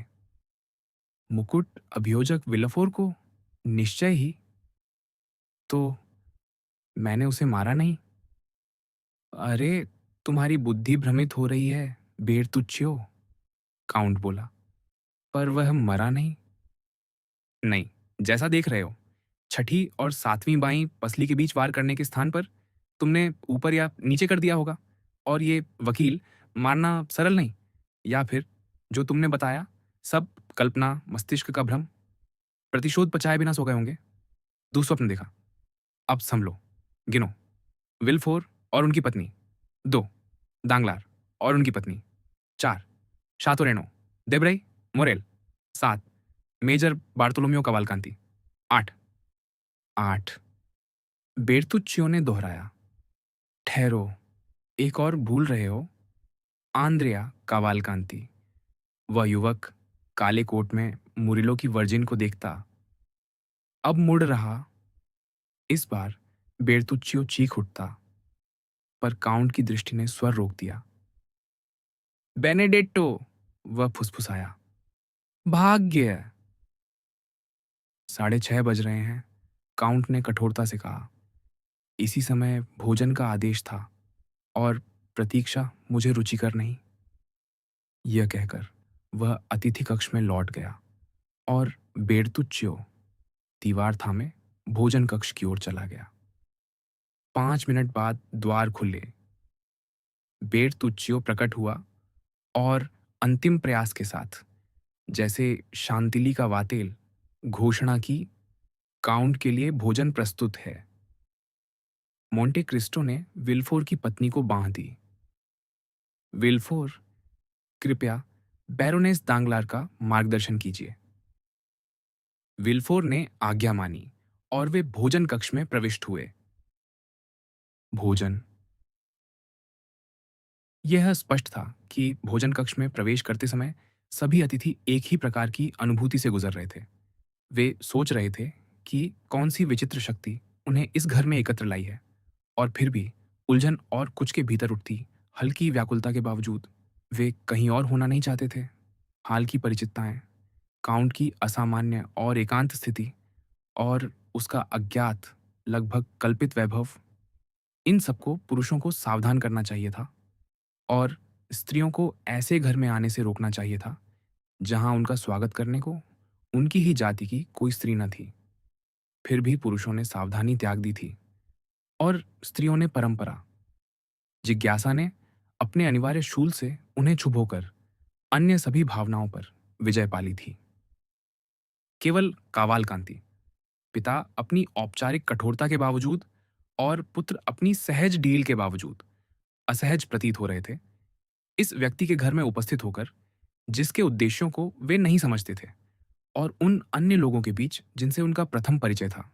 मुकुट अभियोजक विलफोर को? निश्चय ही। तो मैंने उसे मारा नहीं? अरे, तुम्हारी बुद्धि भ्रमित हो रही है, बेरतुच्चियो, काउंट बोला। पर वह मरा नहीं। नहीं, जैसा देख रहे हो, छठी और सातवीं बाई पसली के बीच वार करने के स्थान पर तुमने ऊपर या नीचे कर दिया होगा। और ये वकील, मारना सरल नहीं। या फिर जो तुमने बताया, सब कल्पना, मस्तिष्क का भ्रम। प्रतिशोध पचाए बिना सो गए होंगे। दुःस्वप्न देखा। अब संभलो, गिनो। विल्फोर और उनकी पत्नी 2, दांगलार और उनकी पत्नी 4, शातोरेनो, देब्रई, मोरेल 7, मेजर बार्तोलोम्यो कवालकांति 8। 8। बेर्तुच्चियो ने दोहराया। ठहरो, एक और भूल रहे हो, आंद्रिया कावालकांति। वह युवक काले कोट में मुरिलो की वर्जिन को देखता अब मुड़ रहा। इस बार बेर्तुच्चियो चीख उठता, पर काउंट की दृष्टि ने स्वर रोक दिया। बेनेडेट्टो, वह फुसफुसाया। भाग्य। 6:30 बज रहे हैं, काउंट ने कठोरता से कहा। इसी समय भोजन का आदेश था और प्रतीक्षा मुझे रुचिकर नहीं। यह कहकर वह अतिथि कक्ष में लौट गया और बेर्तुच्चियो दीवार थामे भोजन कक्ष की ओर चला गया। 5 मिनट बाद द्वार खुले। बेर्तुच्चियो प्रकट हुआ और अंतिम प्रयास के साथ, जैसे शांतिली का वातेल, घोषणा की, काउंट के लिए भोजन प्रस्तुत है। मोंटे क्रिस्टो ने विल्फोर की पत्नी को बांह दी। विल्फोर, कृपया बैरोनेस दांगलार का मार्गदर्शन कीजिए। विल्फोर ने आज्ञा मानी और वे भोजन कक्ष में प्रविष्ट हुए। भोजन। यह स्पष्ट था कि भोजन कक्ष में प्रवेश करते समय सभी अतिथि एक ही प्रकार की अनुभूति से गुजर रहे थे। वे सोच रहे थे कि कौन सी विचित्र शक्ति उन्हें इस घर में एकत्र लाई है, और फिर भी उलझन और कुछ के भीतर उठती हल्की व्याकुलता के बावजूद वे कहीं और होना नहीं चाहते थे। हाल की परिचितताएं, काउंट की असामान्य और एकांत स्थिति और उसका अज्ञात, लगभग कल्पित वैभव, इन सबको पुरुषों को सावधान करना चाहिए था और स्त्रियों को ऐसे घर में आने से रोकना चाहिए था जहां उनका स्वागत करने को उनकी ही जाति की कोई स्त्री न थी। फिर भी पुरुषों ने सावधानी त्याग दी थी और स्त्रियों ने परंपरा, जिज्ञासा ने अपने अनिवार्य शूल से उन्हें छुभोकर अन्य सभी भावनाओं पर विजय पाली थी। केवल कावालकांति, पिता अपनी औपचारिक कठोरता के बावजूद और पुत्र अपनी सहज ढील के बावजूद असहज प्रतीत हो रहे थे इस व्यक्ति के घर में उपस्थित होकर, जिसके उद्देश्यों को वे नहीं समझते थे, और उन अन्य लोगों के बीच जिनसे उनका प्रथम परिचय था।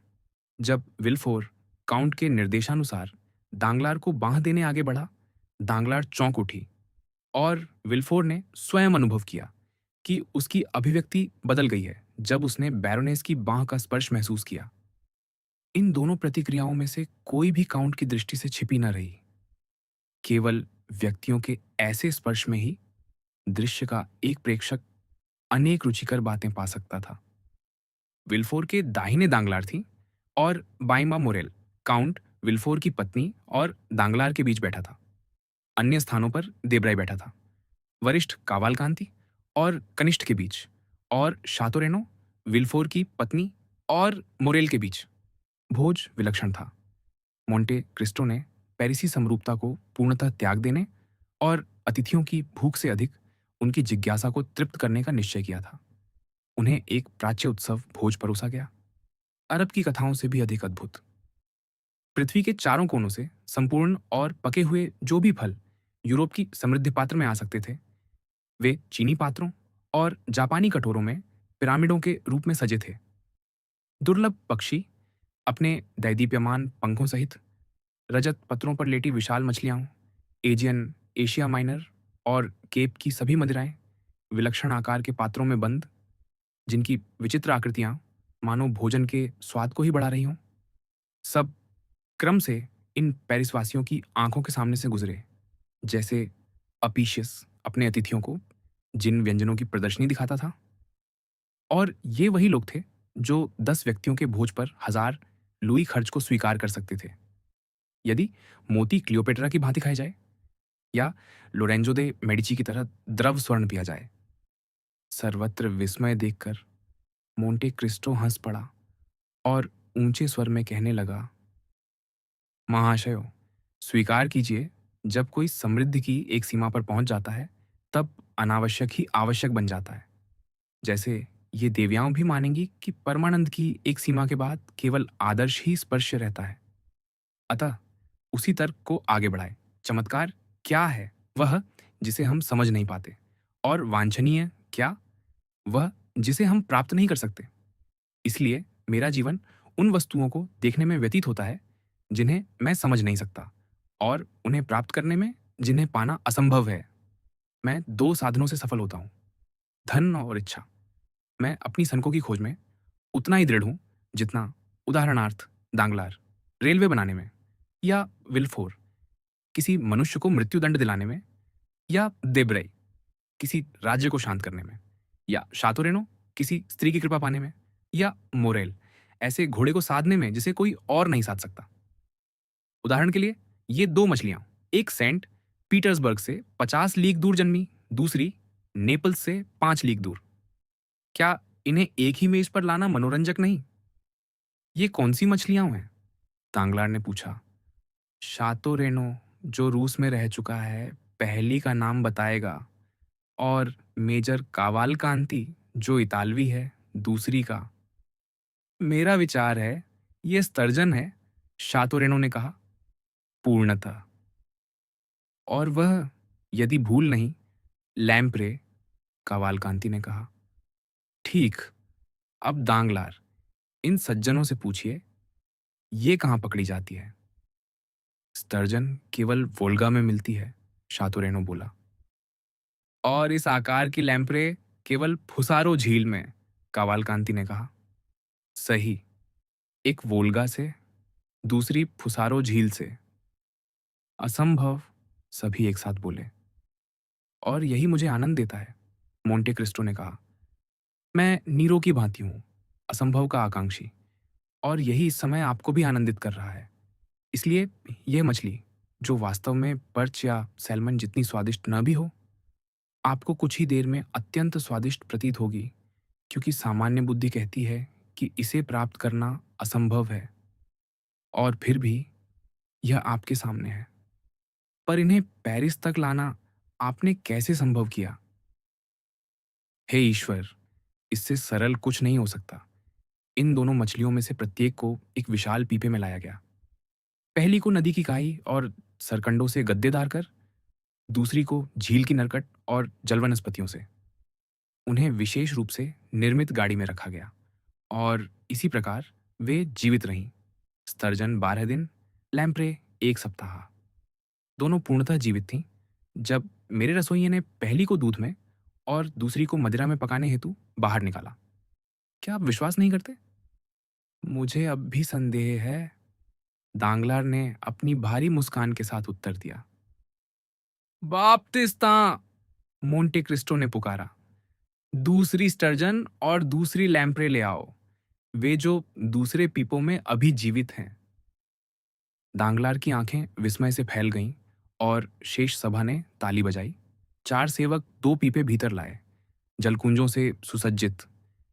जब विल्फोर काउंट के निर्देशानुसार दांगलार को बांह देने आगे बढ़ा, दांगलार चौंक उठी और विल्फोर ने स्वयं अनुभव किया कि उसकी अभिव्यक्ति बदल गई है जब उसने बैरोनेस की बांह का स्पर्श महसूस किया। इन दोनों प्रतिक्रियाओं में से कोई भी काउंट की दृष्टि से छिपी न रही। केवल व्यक्तियों के ऐसे स्पर्श में ही दृश्य का एक प्रेक्षक अनेक रुचिकर बातें पा सकता था। विल्फोर के दाहिने दांगलार थी और बाईं मां मोरेल, काउंट विल्फोर की पत्नी और दांगलार के बीच बैठा था। अन्य स्थानों पर देब्राई बैठा था, वरिष्ठ कावालकांति और कनिष्ठ के बीच, और शातोरेनो विल्फोर की पत्नी और मोरेल के बीच। भोज विलक्षण था। मोंटे क्रिस्टो ने पेरिसी समरूपता को पूर्णतः त्याग देने और अतिथियों की भूख से अधिक उनकी जिज्ञासा को तृप्त करने का निश्चय किया था। उन्हें एक प्राच्य उत्सव भोज परोसा गया, अरब की कथाओं से भी अधिक अद्भुत। पृथ्वी के चारों कोनों से संपूर्ण और पके हुए जो भी फल यूरोप की समृद्धि पात्र में आ सकते थे, वे चीनी पात्रों और जापानी कटोरों में पिरामिडों के रूप में सजे थे। दुर्लभ पक्षी अपने दैदीप्यमान पंखों सहित, रजत पत्रों पर लेटी विशाल मछलियां, एजियन, एशिया माइनर और केप की सभी मदिराएं, विलक्षण आकार के पात्रों में बंद, जिनकी विचित्र आकृतियां मानो भोजन के स्वाद को ही बढ़ा रही हों, सब क्रम से इन पेरिसवासियों की आंखों के सामने से गुजरे, जैसे अपीशियस अपने अतिथियों को जिन व्यंजनों की प्रदर्शनी दिखाता था। और ये वही लोग थे जो 10 व्यक्तियों के भोज पर 1000 लुई खर्च को स्वीकार कर सकते थे, यदि मोती क्लियोपेट्रा की भांति खाए जाए या लोरेंजो दे मेडिची की तरह द्रव स्वर्ण पिया जाए। सर्वत्र विस्मय देखकर मोंटे क्रिस्टो हंस पड़ा और ऊंचे स्वर में कहने लगा, महाशयो, स्वीकार कीजिए, जब कोई समृद्धि की एक सीमा पर पहुंच जाता है तब अनावश्यक ही आवश्यक बन जाता है। जैसे ये देवियाओं भी मानेंगी कि परमानंद की एक सीमा के बाद केवल आदर्श ही स्पर्श रहता है। अतः उसी तर्क को आगे बढ़ाए। चमत्कार क्या है? वह जिसे हम समझ नहीं पाते। और वांछनीय क्या? वह जिसे हम प्राप्त नहीं कर सकते। इसलिए मेरा जीवन उन वस्तुओं को देखने में व्यतीत होता है जिन्हें मैं समझ नहीं सकता, और उन्हें प्राप्त करने में जिन्हें पाना असंभव है। मैं दो साधनों से सफल होता हूँ, धन और इच्छा। मैं अपनी सनकों की खोज में उतना ही दृढ़ हूँ जितना, उदाहरणार्थ, दांगलार रेलवे बनाने में, या विल्फोर किसी मनुष्य को मृत्युदंड दिलाने में, या देब्रई किसी राज्य को शांत करने में, या शातोरेनो किसी स्त्री की कृपा पाने में, या मोरेल ऐसे घोड़े को साधने में जिसे कोई और नहीं साध सकता। उदाहरण के लिए, ये दो मछलियां, एक सेंट पीटर्सबर्ग से 50 लीग दूर जन्मी, दूसरी नेपल्स से 5 लीग दूर। क्या इन्हें एक ही मेज पर लाना मनोरंजक नहीं? ये कौन सी मछलियां हैं? तांगलार ने पूछा। शातो रेनो, जो रूस में रह चुका है, पहली का नाम बताएगा, और मेजर कावाल कांति, जो इतालवी है, दूसरी का। मेरा विचार है ये स्टर्जन है, शातो रेनो ने कहा, पूर्णतः। और वह, यदि भूल नहीं, लैम्प्रे, कावाल कांति ने कहा। ठीक। अब दांगलार, इन सज्जनों से पूछिए, ये कहाँ पकड़ी जाती है? स्टर्जन केवल वोल्गा में मिलती है, शातोरेनो बोला। और इस आकार की लैम्प्रे केवल फुसारो झील में, कावाल कांति ने कहा। सही। एक वोल्गा से, दूसरी फुसारो झील से। असंभव, सभी एक साथ बोले। और यही मुझे आनंद देता है, मोंटे क्रिस्टो ने कहा। मैं नीरो की भांति हूं, असंभव का आकांक्षी, और यही इस समय आपको भी आनंदित कर रहा है। इसलिए यह मछली, जो वास्तव में पर्च या सैल्मन जितनी स्वादिष्ट न भी हो, आपको कुछ ही देर में अत्यंत स्वादिष्ट प्रतीत होगी, क्योंकि सामान्य बुद्धि कहती है कि इसे प्राप्त करना असंभव है, और फिर भी यह आपके सामने है। पर इन्हें पेरिस तक लाना आपने कैसे संभव किया? हे ईश्वर, इससे सरल कुछ नहीं हो सकता। इन दोनों मछलियों में से प्रत्येक को एक विशाल पीपे में लाया गया। पहली को नदी की काई और सरकंडों से गद्देदार कर, दूसरी को झील की नरकट और जल वनस्पतियों से। उन्हें विशेष रूप से निर्मित गाड़ी में रखा गया, और इसी प्रकार वे जीवित रहीं। स्टर्जन 12 दिन, लैम्प्रे 1 सप्ताह। दोनों पूर्णतः जीवित थीं। जब मेरे रसोइये ने पहली को दूध में और दूसरी को मदिरा में पकाने हेतु बाहर निकाला। क्या आप विश्वास नहीं करते? मुझे अब भी संदेह है, दांगलार ने अपनी भारी मुस्कान के साथ उत्तर दिया। बाप्तिस्ता, मोंटे क्रिस्टो ने पुकारा। दूसरी स्टर्जन और दूसरी लैम्प्रे ले आओ, वे जो दूसरे पीपों में अभी जीवित हैं। दांगलार की आंखें विस्मय से फैल गईं, और शेष सभा ने ताली बजाई। 4 सेवक 2 पीपे भीतर लाए, जलकुंजों से सुसज्जित,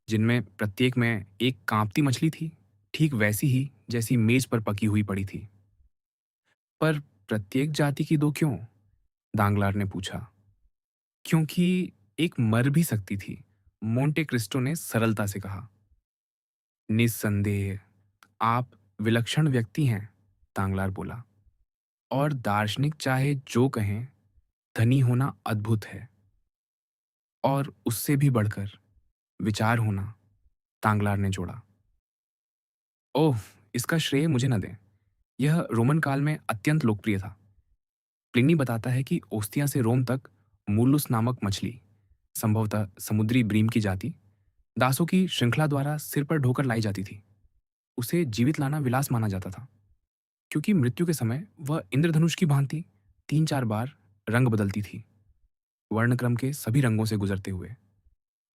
जिनमें प्रत्येक में एक कांपती मछली थी, ठीक वैसी ही जैसी मेज पर पकी हुई पड़ी थी। पर प्रत्येक जाति की 2 क्यों? दांगलार ने पूछा। क्योंकि एक मर भी सकती थी, मोंटे क्रिस्टो ने सरलता से कहा। निस्संदेह आप विलक्षण व्यक्ति हैं, दांगलार बोला, और दार्शनिक चाहे जो कहें, धनी होना अद्भुत है, और उससे भी बढ़कर विचार होना, तांगलार ने जोड़ा। ओह, इसका श्रेय मुझे न दें। यह रोमन काल में अत्यंत लोकप्रिय था। प्लिनी बताता है कि ओस्तिया से रोम तक मूलुस नामक मछली, संभवतः समुद्री ब्रीम की जाति, दासों की श्रृंखला द्वारा सिर पर ढोकर लाई जाती थी। उसे जीवित लाना विलास माना जाता था, क्योंकि मृत्यु के समय वह इंद्रधनुष की भांति 3-4 बार रंग बदलती थी, वर्णक्रम के सभी रंगों से गुजरते हुए।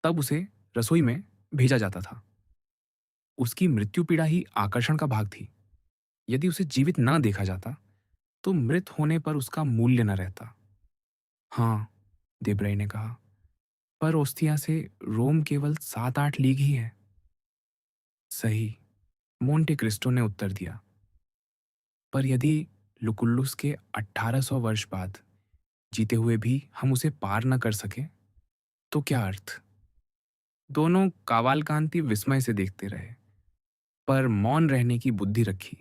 तब उसे रसोई में भेजा जाता था। उसकी मृत्यु पीड़ा ही आकर्षण का भाग थी। यदि उसे जीवित न देखा जाता, तो मृत होने पर उसका मूल्य न रहता। हाँ, देब्रई ने कहा, पर ओस्तिया से रोम केवल 7-8 लीग ही है। सही, मोंटे क्रिस्टो ने उत्तर दिया। पर यदि लुकुल्लुस के 1800 वर्ष बाद जीते हुए भी हम उसे पार न कर सके, तो क्या अर्थ? दोनों कावालकांति विस्मय से देखते रहे, पर मौन रहने की बुद्धि रखी।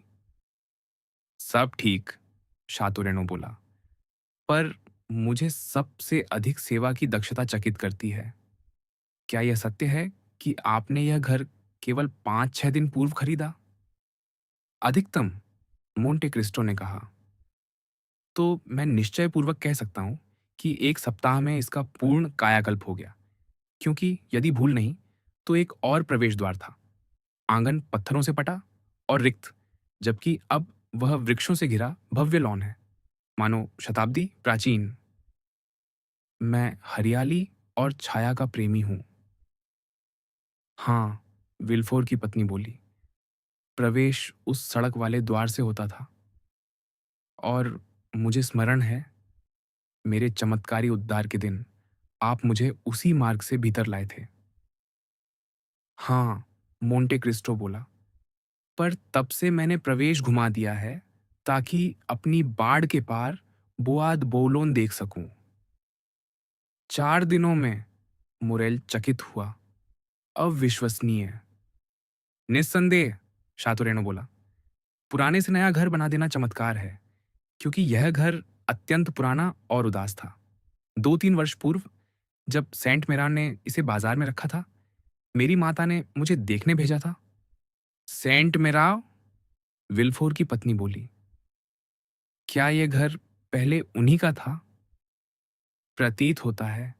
सब ठीक, शातुरेनो बोला। पर मुझे सबसे अधिक सेवा की दक्षता चकित करती है। क्या यह सत्य है कि आपने यह घर केवल 5-6 दिन पूर्व खरीदा? अधिकतम, मोंटे क्रिस्टो ने कहा। तो मैं निश्चयपूर्वक कह सकता हूँ कि 1 सप्ताह में इसका पूर्ण कायाकल्प हो गया, क्योंकि यदि भूल नहीं, तो एक और प्रवेश द्वार था। आंगन पत्थरों से पटा और रिक्त, जबकि अब वह वृक्षों से घिरा भव्य लॉन है, मानो शताब्दी प्राचीन। मैं हरियाली और छाया का प्रेमी हूँ। हाँ, विल्फोर की पत्नी बोली। प्रवेश उस सड़क वाले द्वार से होता था और मुझे स्मरण है, मेरे चमत्कारी उद्धार के दिन आप मुझे उसी मार्ग से भीतर लाए थे। हाँ, मोंटे क्रिस्टो बोला। पर तब से मैंने प्रवेश घुमा दिया है ताकि अपनी बाड़ के पार बुआद बोलोन देख सकूं। 4 दिनों में? मुरेल चकित हुआ। अविश्वसनीय। निस्संदेह, शातुरेनो बोला। पुराने से नया घर बना देना चमत्कार है, क्योंकि यह घर अत्यंत पुराना और उदास था। 2-3 वर्ष पूर्व, जब सेंट मेरान ने इसे बाजार में रखा था, मेरी माता ने मुझे देखने भेजा था। सेंट मेराव? विल्फोर की पत्नी बोली। क्या यह घर पहले उन्हीं का था? प्रतीत होता है,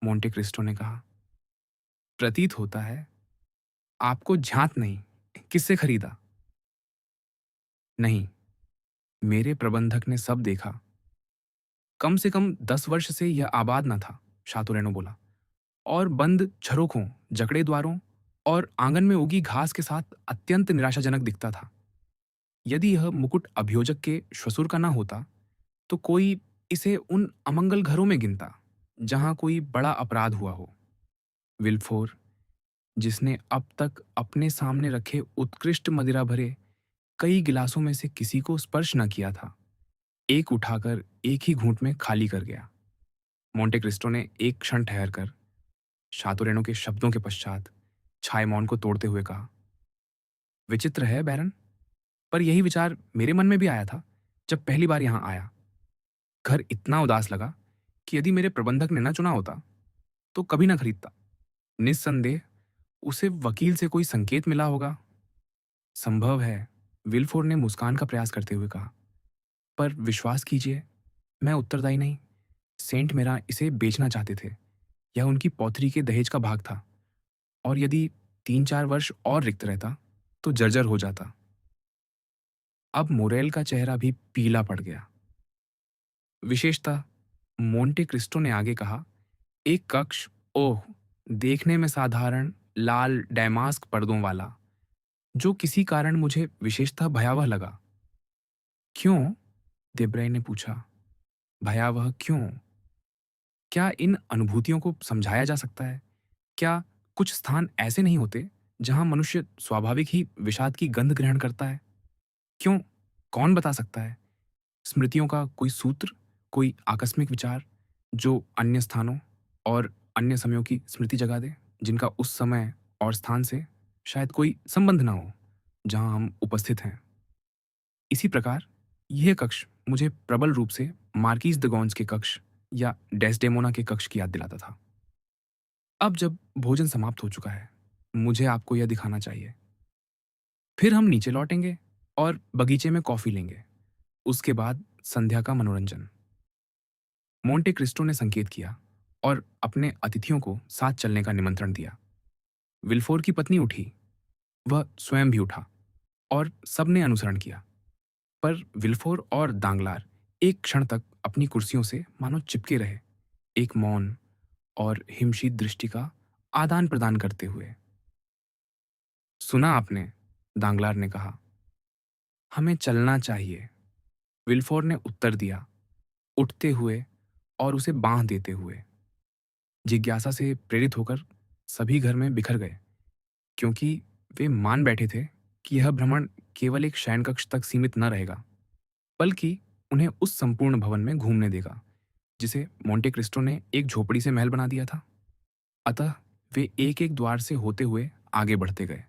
मोंटे क्रिस्टो ने कहा। प्रतीत होता है? आपको झांत नहीं। किससे खरीदा? नहीं, मेरे प्रबंधक ने सब देखा। कम से कम 10 वर्ष से यह आबाद न था, शातुरेनो बोला। और बंद झरोखों, जकड़े द्वारों और आंगन में उगी घास के साथ अत्यंत निराशाजनक दिखता था। यदि यह मुकुट अभियोजक के श्वशुर का ना होता, तो कोई इसे उन अमंगल घरों में गिनता जहां कोई बड़ा अपराध हुआ हो। विल्फोर, जिसने अब तक अपने सामने रखे उत्कृष्ट मदिरा भरे कई गिलासों में से किसी को स्पर्श न किया था, एक उठाकर एक ही घूंट में खाली कर गया। मोंटे क्रिस्टो ने एक क्षण ठहरकर शातुरेनो के शब्दों के पश्चात छाए मौन को तोड़ते हुए कहा, विचित्र है बैरन, पर यही विचार मेरे मन में भी आया था जब पहली बार यहां आया। घर इतना उदास लगा कि यदि मेरे प्रबंधक ने न चुना होता, तो कभी न खरीदता। निस्संदेह उसे वकील से कोई संकेत मिला होगा। संभव है, विल्फोर ने मुस्कान का प्रयास करते हुए कहा। पर विश्वास कीजिए, मैं उत्तरदायी नहीं। सेंट मेरा इसे बेचना चाहते थे। यह उनकी पौत्री के दहेज का भाग था, और यदि 3-4 वर्ष और रिक्त रहता, तो जर्जर हो जाता। अब मोरेल का चेहरा भी पीला पड़ गया। विशेषतः, मोंटे क्रिस्टो ने आगे कहा, एक कक्ष, ओह, देखने में साधारण लाल डैमास्क पर्दों वाला, जो किसी कारण मुझे विशेषतः भयावह लगा। क्यों? देब्रे ने पूछा। भयावह क्यों? क्या इन अनुभूतियों को समझाया जा सकता है? क्या कुछ स्थान ऐसे नहीं होते जहां मनुष्य स्वाभाविक ही विषाद की गंध ग्रहण करता है? क्यों? कौन बता सकता है? स्मृतियों का कोई सूत्र, कोई आकस्मिक विचार, जो अन्य स्थानों और अन्य समयों की स्मृति जगा दे, जिनका उस समय और स्थान से शायद कोई संबंध ना हो, जहां हम उपस्थित हैं। इसी प्रकार यह कक्ष मुझे प्रबल रूप से मार्कीज द गॉन्स के कक्ष या डेस्डेमोना के कक्ष की याद दिलाता था। अब जब भोजन समाप्त हो चुका है, मुझे आपको यह दिखाना चाहिए। फिर हम नीचे लौटेंगे और बगीचे में कॉफी लेंगे। उसके बाद संध्या का मनोरंजन। मोंटे क्रिस्टो ने संकेत किया और अपने अतिथियों को साथ चलने का निमंत्रण दिया। विल्फोर की पत्नी उठी। वह स्वयं भी उठा और सबने अनुसरण किया। पर विल्फोर और दांगलार एक क्षण तक अपनी कुर्सियों से मानो चिपके रहे, एक मौन और हिमशीत दृष्टि का आदान प्रदान करते हुए। सुना आपने? दांगलार ने कहा। हमें चलना चाहिए, विल्फोर ने उत्तर दिया, उठते हुए और उसे बांह देते हुए। जिज्ञासा से प्रेरित होकर सभी घर में बिखर गए, क्योंकि वे मान बैठे थे कि यह भ्रमण केवल एक शयनकक्ष तक सीमित न रहेगा, बल्कि उन्हें उस संपूर्ण भवन में घूमने देगा जिसे मोंटे क्रिस्टो ने एक झोपड़ी से महल बना दिया था। अतः वे एक एक द्वार से होते हुए आगे बढ़ते गए।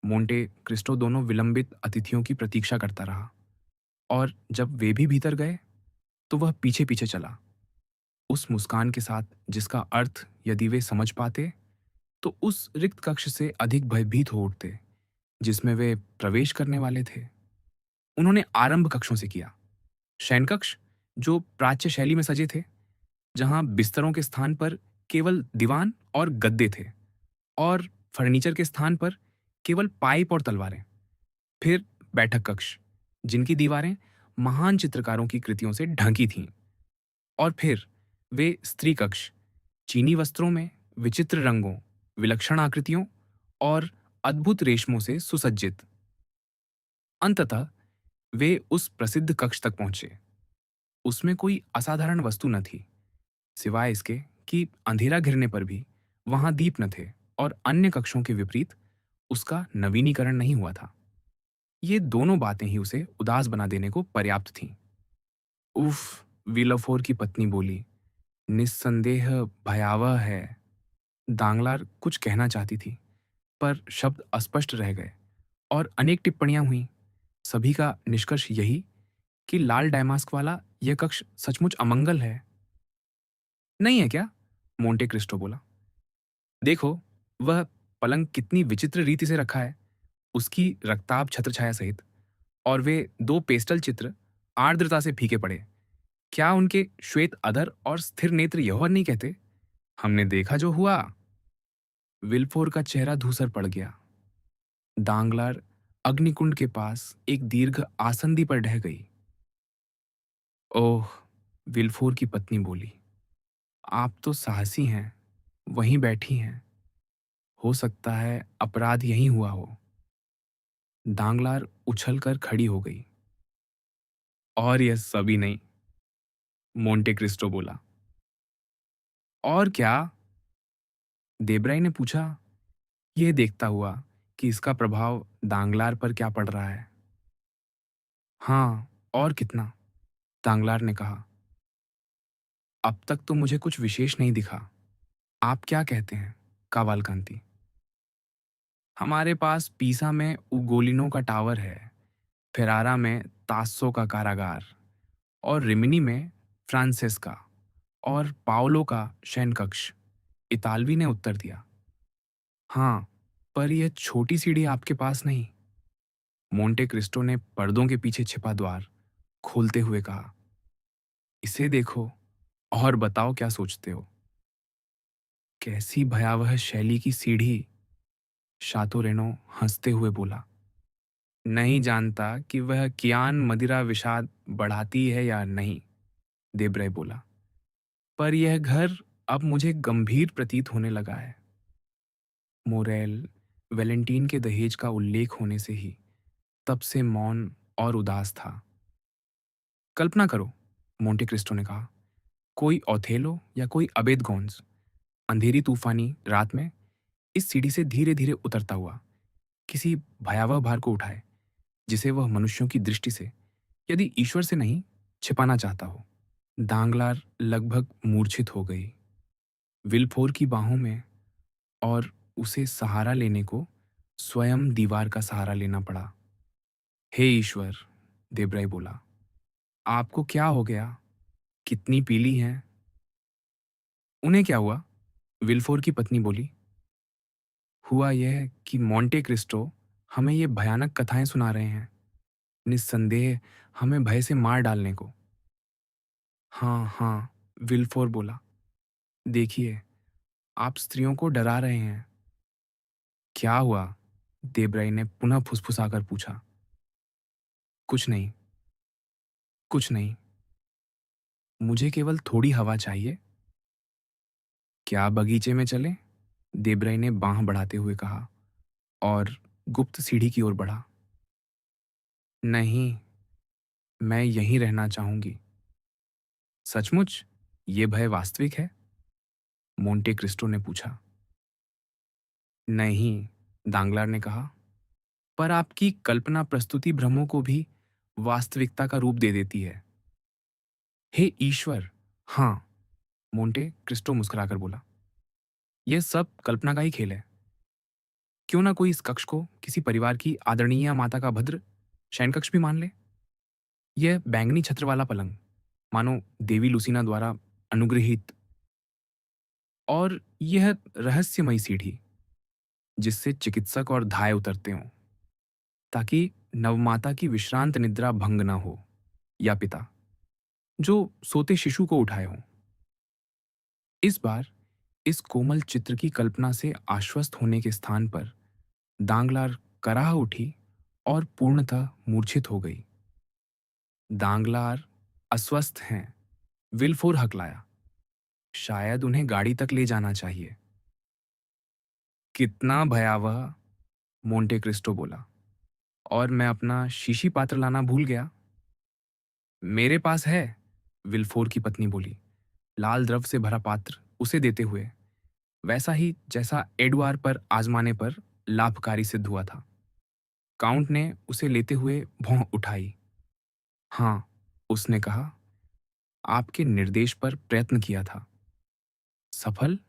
मोंटे क्रिस्टो दोनों विलंबित अतिथियों की प्रतीक्षा करता रहा। और जब वे भी भीतर गए, तो वह पीछे-पीछे चला, उस मुस्कान के साथ जिसका अर्थ यदि वे समझ पाते, तो उस रिक्त कक्ष से अधिक भयभीत हो उठते, जिसमें वे प्रवेश करने वाले थे। उन्होंने आरंभ कक्षों से किया। शयन कक्ष, जो प्राच्य शैली में सजे थे, जहां बिस्तरों के स्थान पर केवल दीवान और गद्दे थे और फर्नीचर के स्थान पर केवल पाइप और तलवारें। फिर बैठक कक्ष, जिनकी दीवारें महान चित्रकारों की कृतियों से ढकी थीं। और फिर वे स्त्री कक्ष, चीनी वस्त्रों में विचित्र रंगों, विलक्षण आकृतियों और अद्भुत रेशमों से सुसज्जित। अंततः वे उस प्रसिद्ध कक्ष तक पहुंचे। उसमें कोई असाधारण वस्तु न थी, सिवाय इसके कि अंधेरा घिरने पर भी वहां दीप न थे और अन्य कक्षों के विपरीत उसका नवीनीकरण नहीं हुआ था। ये दोनों बातें ही उसे उदास बना देने को पर्याप्त थीं। उफ! विलाफोर की पत्नी बोली, निस्संदेह भयावह है। दांगलार कुछ कहना चाहती थी, पर शब्द अस्पष्ट रह गए और अनेक टिप्पणियां हुईं। सभी का निष्कर्ष यही कि लाल डायमास्क वाला यह कक्ष सचमुच अमंगल है। नहीं है क्या? मोंटे क्रिस्टो बोला। देखो, वह पलंग कितनी विचित्र रीति से रखा है, उसकी रक्ताभ छत्रछाया सहित, और वे दो पेस्टल चित्र आर्द्रता से फीके पड़े। क्या उनके श्वेत अधर और स्थिर नेत्र यौवन नहीं कहते? हमने देखा जो हुआ। विल्फोर का चेहरा धूसर पड़ गया। दांगलार अग्निकुंड के पास एक दीर्घ आसंदी पर ढह गई। ओह! विल्फोर की पत्नी बोली, आप तो साहसी हैं, वहीं बैठी हैं। हो सकता है अपराध यहीं हुआ हो। दांगलार उछलकर खड़ी हो गई। और यह सभी नहीं, मोंटे क्रिस्टो बोला। और क्या? देब्राई ने पूछा, यह देखता हुआ कि इसका प्रभाव दांगलार पर क्या पड़ रहा है। हाँ, और कितना, दांगलार ने कहा। अब तक तो मुझे कुछ विशेष नहीं दिखा। आप क्या कहते हैं, कावालकांति? हमारे पास पीसा में उगोलिनो का टावर है, फेरारा में तास्सो का कारागार, और रिमिनी में फ्रांसेस्का और पाओलो का शयन कक्ष, इतालवी ने उत्तर दिया। हाँ, पर यह छोटी सीढ़ी आपके पास नहीं। मोंटे क्रिस्टो ने पर्दों के पीछे छिपा द्वार खोलते हुए कहा। इसे देखो और बताओ क्या सोचते हो। कैसी भयावह शैली की सीढ़ी, शातो रेनो हंसते हुए बोला। नहीं जानता कि वह कियान मदिरा विषाद बढ़ाती है या नहीं, देब्रे बोला। पर यह घर अब मुझे गंभीर प्रतीत होने लगा है। मोरेल वेलेंटीन के दहेज का उल्लेख होने से ही तब से मौन और उदास था। कल्पना करो, मोंटे क्रिस्टो ने कहा, कोई ओथेलो या कोई अबेद गोन्स अंधेरी तूफानी रात में इस सीढ़ी से धीरे धीरे उतरता हुआ किसी भयावह भार को उठाए, जिसे वह मनुष्यों की दृष्टि से, यदि ईश्वर से नहीं, छिपाना चाहता हो। दांगलार लगभग मूर्छित हो गई, विल्फोर की बाहों में, और उसे सहारा लेने को स्वयं दीवार का सहारा लेना पड़ा। हे ईश्वर, देब्राई बोला, आपको क्या हो गया? कितनी पीली हैं? उन्हें क्या हुआ? विल्फोर की पत्नी बोली। हुआ यह कि मोंटे क्रिस्टो हमें ये भयानक कथाएं सुना रहे हैं, निस्संदेह हमें भय से मार डालने को। हाँ हाँ, विल्फोर बोला। देखिए, आप स्त्रियों को डरा रहे हैं। क्या हुआ? देब्राई ने पुनः फुसफुसाकर पूछा। कुछ नहीं, कुछ नहीं, मुझे केवल थोड़ी हवा चाहिए। क्या बगीचे में चलें? देब्राई ने बांह बढ़ाते हुए कहा और गुप्त सीढ़ी की ओर बढ़ा। नहीं, मैं यहीं रहना चाहूंगी। सचमुच? ये भय वास्तविक है? मोंटे क्रिस्टो ने पूछा। नहीं, दांगलार ने कहा, पर आपकी कल्पना प्रस्तुति भ्रमों को भी वास्तविकता का रूप दे देती है। हे ईश्वर! हाँ, मोंटे क्रिस्टो मुस्कुराकर बोला। यह सब कल्पना का ही खेल है। क्यों ना कोई इस कक्ष को किसी परिवार की आदरणीय माता का भद्र शयन कक्ष भी मान ले? यह बैंगनी छत्र वाला पलंग मानो देवी लुसीना द्वारा अनुग्रहित, और यह रहस्यमयी सीढ़ी जिससे चिकित्सक और धाय उतरते हों ताकि नवमाता की विश्रांत निद्रा भंग न हो, या पिता जो सोते शिशु को उठाए हों। इस बार इस कोमल चित्र की कल्पना से आश्वस्त होने के स्थान पर दांगलार कराह उठी और पूर्णतः मूर्छित हो गई। दांगलार अस्वस्थ हैं, विल्फोर हकलाया। शायद उन्हें गाड़ी तक ले जाना चाहिए। कितना भयावह, मोंटे क्रिस्टो बोला। और मैं अपना शीशी पात्र लाना भूल गया। मेरे पास है, विल्फोर की पत्नी बोली, लाल द्रव से भरा पात्र उसे देते हुए, वैसा ही जैसा एडवार पर आजमाने पर लाभकारी सिद्ध हुआ था। काउंट ने उसे लेते हुए भौं उठाई। हाँ, उसने कहा, आपके निर्देश पर प्रयत्न किया था। सफल?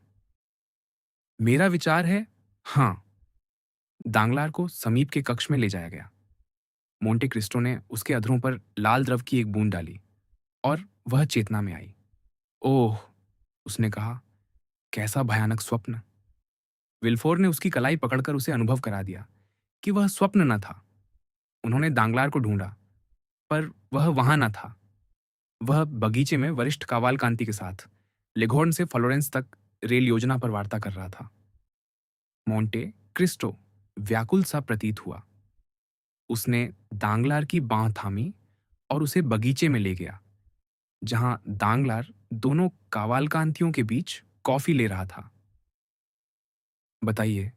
मेरा विचार है, हाँ। दांगलार को समीप के कक्ष में ले जाया गया। मोंटे क्रिस्टो ने उसके अधरों पर लाल द्रव की एक बूंद डाली और वह चेतना में आई। ओह, उसने कहा, कैसा भयानक स्वप्न। विल्फोर ने उसकी कलाई पकड़कर उसे अनुभव करा दिया कि वह स्वप्न न था। उन्होंने दांगलार को ढूंढा, पर वह वहां न था। वह बगीचे में वरिष्ठ कावाल कांति के साथ लिघोर्न से फ्लोरेंस तक रेल योजना पर वार्ता कर रहा था। मोंटे क्रिस्टो व्याकुल सा प्रतीत हुआ। उसने दांगलार की बांह थामी और उसे बगीचे में ले गया, जहां दांगलार दोनों कावालकांतियों के बीच कॉफी ले रहा था। बताइए,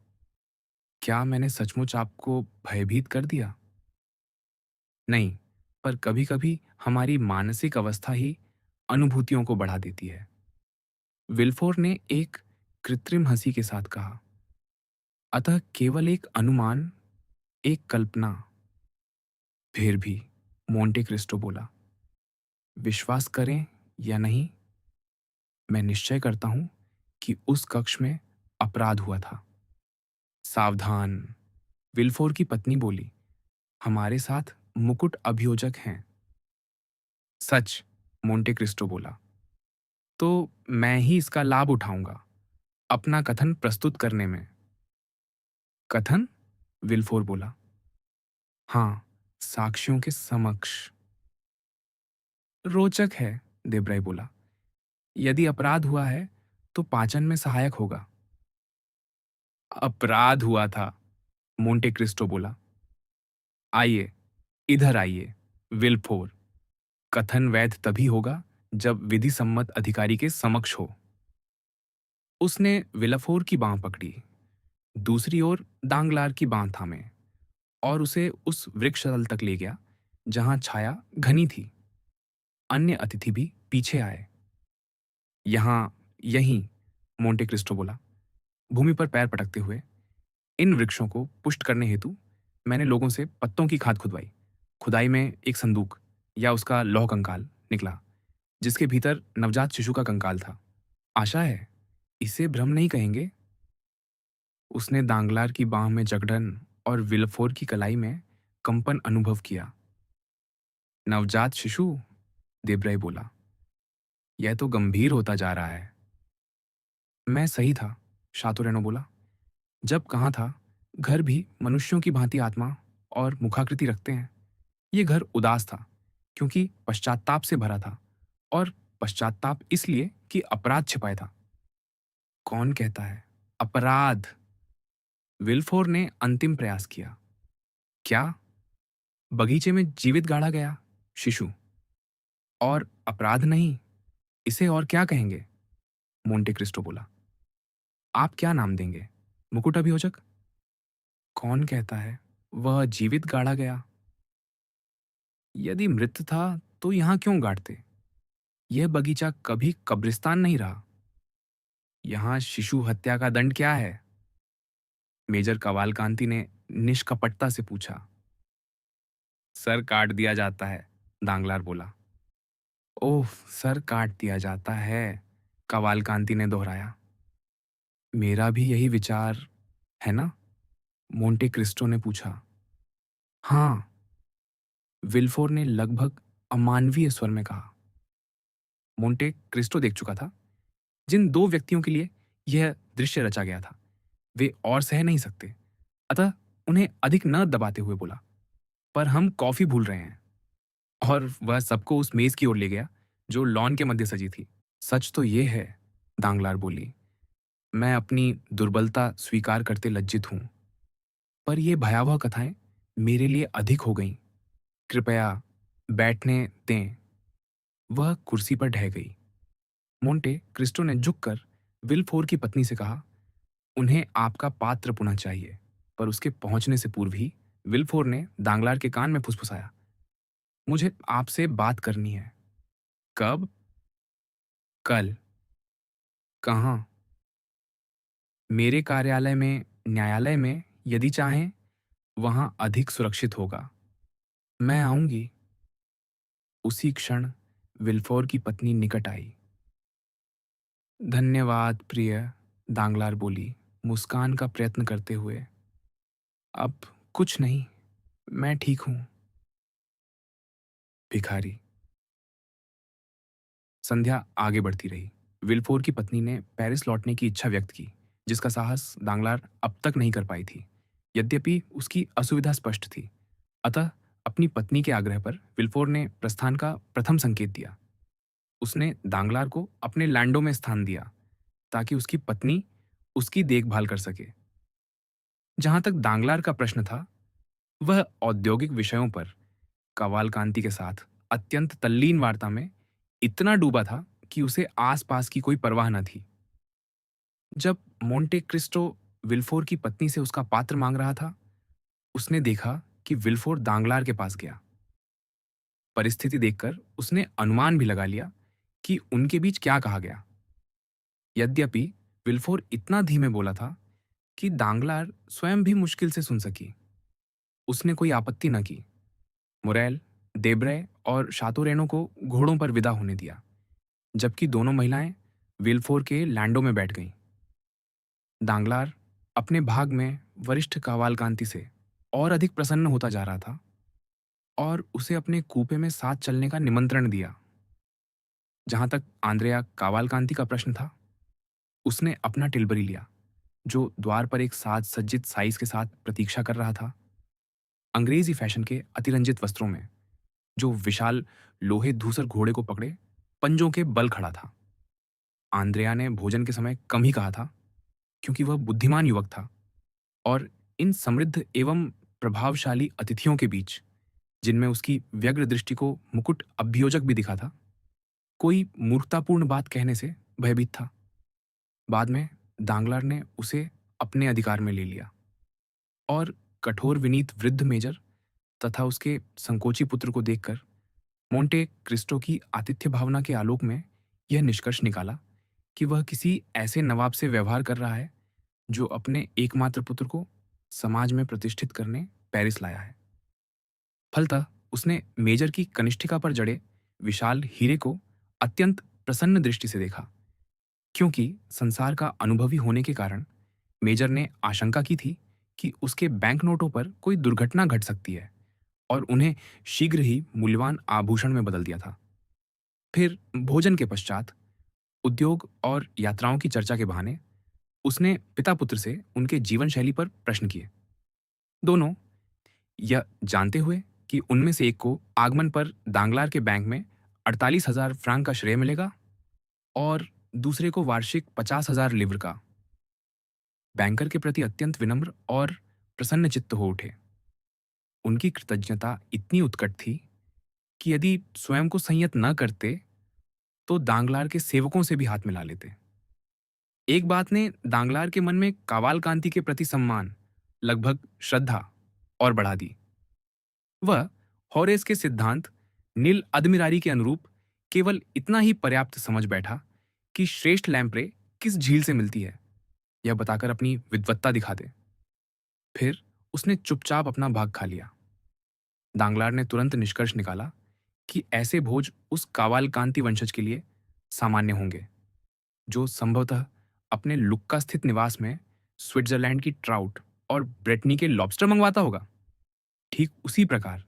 क्या मैंने सचमुच आपको भयभीत कर दिया? नहीं, पर कभी-कभी हमारी मानसिक अवस्था ही अनुभूतियों को बढ़ा देती है। विल्फोर ने एक कृत्रिम हंसी के साथ कहा। अतः केवल एक अनुमान, एक कल्पना। फिर भी, मोंटे क्रिस्टो बोला, विश्वास करें या नहीं, मैं निश्चय करता हूं कि उस कक्ष में अपराध हुआ था। सावधान, विल्फोर की पत्नी बोली, हमारे साथ मुकुट अभियोजक हैं। सच, मोंटे क्रिस्टो बोला। तो मैं ही इसका लाभ उठाऊंगा, अपना कथन प्रस्तुत करने में। कथन? विल्फोर बोला। हाँ, साक्ष्यों के समक्ष। रोचक है, देब्राई बोला। यदि अपराध हुआ है तो पाचन में सहायक होगा। अपराध हुआ था, मोंटे क्रिस्टो बोला। आइए, इधर आइए, विल्फोर। कथन वैध तभी होगा जब विधि सम्मत अधिकारी के समक्ष हो। उसने विलफोर की बांह पकड़ी, दूसरी ओर दांगलार की बांह थामे और उसे उस वृक्ष तल तक ले गया जहां छाया घनी थी। अन्य अतिथि भी पीछे आए। यहां, यहीं, मोंटे क्रिस्टो बोला, भूमि पर पैर पटकते हुए। इन वृक्षों को पुष्ट करने हेतु मैंने लोगों से पत्तों की खाद खुदवाई। खुदाई में एक संदूक या उसका लौह कंकाल निकला, जिसके भीतर नवजात शिशु का कंकाल था। आशा है, इसे भ्रम नहीं कहेंगे? उसने दांगलार की बांह में जकड़न और विलफोर की कलाई में कंपन अनुभव किया। नवजात शिशु, देब्रय बोला, यह तो गंभीर होता जा रहा है। मैं सही था, शातोरेनो बोला। जब कहाँ था, घर भी मनुष्यों की भांति आत्मा और मुखाकृति रखते हैं। ये घर उदास था क्योंकि पश्चाताप से भरा था, और पश्चाताप इसलिए कि अपराध छिपाया था। कौन कहता है अपराध? विल्फोर ने अंतिम प्रयास किया। क्या? बगीचे में जीवित गाड़ा गया शिशु, और अपराध नहीं, इसे और क्या कहेंगे? मोंटे क्रिस्टो बोला। आप क्या नाम देंगे? मुकुट अभियोजक? कौन कहता है वह जीवित गाड़ा गया? यदि मृत था तो यहां क्यों गाड़ते? यह बगीचा कभी कब्रिस्तान नहीं रहा। यहां शिशु हत्या का दंड क्या है? मेजर कवालकांति ने निष्कपटता से पूछा। सर काट दिया जाता है, दांगलार बोला। ओह, सर काट दिया जाता है, कवालकांति ने दोहराया। मेरा भी यही विचार है ना? मोंटे क्रिस्टो ने पूछा। हाँ, विल्फोर ने लगभग अमानवीय स्वर में कहा। मोंटे क्रिस्टो देख चुका था जिन दो व्यक्तियों के लिए यह दृश्य रचा गया था वे और सह नहीं सकते, अतः उन्हें अधिक न दबाते हुए बोला, पर हम कॉफी भूल रहे हैं। और वह सबको उस मेज की ओर ले गया जो लॉन के मध्य सजी थी। सच तो ये है, दांगलार बोली, मैं अपनी दुर्बलता स्वीकार करते लज्जित हूं, पर ये भयावह कथाएं मेरे लिए अधिक हो गईं। कृपया बैठने दें। वह कुर्सी पर ढह गई। मोंटे क्रिस्टो ने झुककर विलफोर की पत्नी से कहा, उन्हें आपका पात्र पुनः चाहिए। पर उसके पहुंचने से पूर्व ही विलफोर ने दांगलार के कान में फुसफुसाया, मुझे आपसे बात करनी है। कब? कल। कहाँ? मेरे कार्यालय में, न्यायालय में, यदि चाहें वहां अधिक सुरक्षित होगा। मैं आऊंगी। उसी क्षण विल्फोर की पत्नी निकट आई। धन्यवाद प्रिय, दांगलार बोली, मुस्कान का प्रयत्न करते हुए। अब कुछ नहीं, मैं ठीक हूं। भिखारी। संध्या आगे बढ़ती रही। विल्फोर की पत्नी ने पेरिस लौटने की इच्छा व्यक्त की, जिसका साहस दांगलार अब तक नहीं कर पाई थी। यद्यपि उसकी असुविधा स्पष्ट थी, अतः अपनी पत्नी के आग्रह पर विल्फोर ने प्रस्थान का प्रथम संकेत दिया। उसने दांगलार को अपने लैंडो में स्थान दिया ताकि उसकी पत्नी उसकी देखभाल कर सके। जहां तक दांगलार का प्रश्न था, वह औद्योगिक विषयों पर कवालकांति के साथ अत्यंत तल्लीन वार्ता में इतना डूबा था कि उसे आसपास की कोई परवाह न थी। जब मोंटे क्रिस्टो विल्फोर की पत्नी से उसका पात्र मांग रहा था, उसने देखा कि विल्फोर दांगलार के पास गया। परिस्थिति देखकर उसने अनुमान भी लगा लिया कि उनके बीच क्या कहा गया। यद्यपि विल्फोर इतना धीमे बोला था कि दांगलार स्वयं भी मुश्किल से सुन सकी। उसने कोई आपत्ति न की। मुरेल, देब्रे और शातोरेनो को घोड़ों पर विदा होने दिया, जबकि दोनों महिलाएं विल्फोर के लैंडो में बैठ गईं। दांगलार अपने भाग में वरिष्ठ कावालकांति से और अधिक प्रसन्न होता जा रहा था और उसे अपने कूपे में साथ चलने का निमंत्रण दिया। जहां तक आंद्रेया कावालकांति का प्रश्न था, उसने अपना टिलबरी लिया, जो द्वार पर एक साज सज्जित साइस के साथ प्रतीक्षा कर रहा था। अंग्रेजी फैशन के अतिरंजित वस्त्रों में, जो विशाल लोहे धूसर घोड़े को पकड़े पंजों के बल खड़ा था। आंद्रेया ने भोजन के समय कम ही कहा था, क्योंकि वह बुद्धिमान युवक था और इन समृद्ध एवं प्रभावशाली अतिथियों के बीच, जिनमें उसकी व्यग्र दृष्टि को मुकुट अभियोजक भी दिखा था, कोई मूर्खतापूर्ण बात कहने से भयभीत था। बाद में दांगलार ने उसे अपने अधिकार में ले लिया और कठोर विनीत वृद्ध मेजर तथा उसके संकोची पुत्र को देखकर मोंटे क्रिस्टो की आतिथ्य भावना के आलोक में यह निष्कर्ष निकाला कि वह किसी ऐसे नवाब से व्यवहार कर रहा है जो अपने एकमात्र पुत्र को समाज में प्रतिष्ठित करने पेरिस लाया है। फलतः उसने मेजर की कनिष्ठिका पर जड़े विशाल हीरे को अत्यंत प्रसन्न दृष्टि से देखा, क्योंकि संसार का अनुभवी होने के कारण मेजर ने आशंका की थी कि उसके बैंक नोटों पर कोई दुर्घटना घट सकती है और उन्हें शीघ्र ही मूल्यवान आभूषण में बदल दिया था। फिर भोजन के पश्चात उद्योग और यात्राओं की चर्चा के बहाने उसने पिता पुत्र से उनके जीवन शैली पर प्रश्न किए। दोनों यह जानते हुए कि उनमें से एक को आगमन पर दांगलार के बैंक में 48,000 फ्रांक का श्रेय मिलेगा और दूसरे को वार्षिक 50,000 लिव्र का, बैंकर के प्रति अत्यंत विनम्र और प्रसन्न चित्त हो उठे। उनकी कृतज्ञता इतनी उत्कट थी कि यदि स्वयं को संयत न करते तो दांगलार के सेवकों से भी हाथ मिला लेते। एक बात ने दांगलार के मन में कावाल कांति के प्रति सम्मान, लगभग श्रद्धा और बढ़ा दी। वह होरेस के सिद्धांत नील अदमिरारी के अनुरूप केवल इतना ही पर्याप्त समझ बैठा कि श्रेष्ठ लैंप्रे किस झील से मिलती है, यह बताकर अपनी विद्वत्ता दिखा दे। फिर उसने चुपचाप अपना भाग खा लिया। दांगलार ने तुरंत निष्कर्ष निकाला कि ऐसे भोज उस कावाल कांति वंशज के लिए सामान्य होंगे, जो संभवतः अपने लुक्का स्थित निवास में स्विट्जरलैंड की ट्राउट और ब्रेटनी के लॉबस्टर मंगवाता होगा। ठीक उसी प्रकार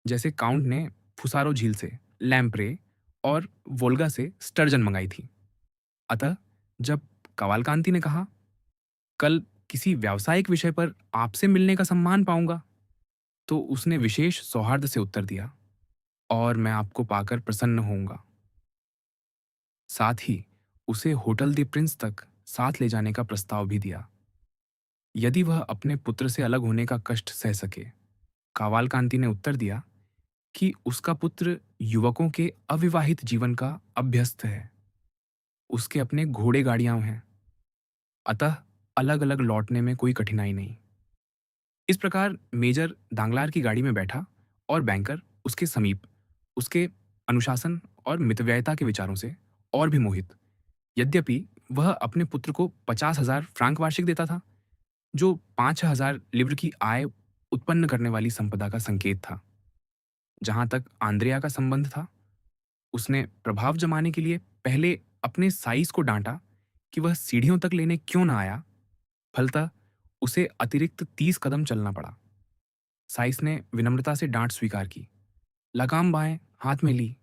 जैसे काउंट ने फुसारो झील से लैम्प्रे और वोल्गा से स्टर्जन मंगाई थी। अतः जब कवालकांति ने कहा, कल किसी व्यावसायिक विषय पर आपसे मिलने का सम्मान पाऊंगा, तो उसने विशेष सौहार्द से उत्तर दिया, और मैं आपको पाकर प्रसन्न होऊंगा। साथ ही उसे होटल दी प्रिंस तक साथ ले जाने का प्रस्ताव भी दिया, यदि वह अपने पुत्र से अलग होने का कष्ट सह सके। कावालकांति ने उत्तर दिया कि उसका पुत्र युवकों के अविवाहित जीवन का अभ्यस्त है। उसके अपने घोड़े गाड़ियां हैं, अतः अलग अलग लौटने में कोई कठिनाई नहीं। इस प्रकार मेजर दांगलार की गाड़ी में बैठा और बैंकर उसके समीप, उसके अनुशासन और मितव्ययिता के विचारों से और भी मोहित। यद्यपि वह अपने पुत्र को 50,000 फ्रांक वार्षिक देता था, जो 5,000 लिव्र की आय उत्पन्न करने वाली संपदा का संकेत था। जहां तक आंद्रिया का संबंध था, उसने प्रभाव जमाने के लिए पहले अपने साइस को डांटा कि वह सीढ़ियों तक लेने क्यों ना आया। फलतः उसे अतिरिक्त 30 कदम चलना पड़ा। साइस ने विनम्रता से डांट स्वीकार की, लगाम बाएं हाथ में ली,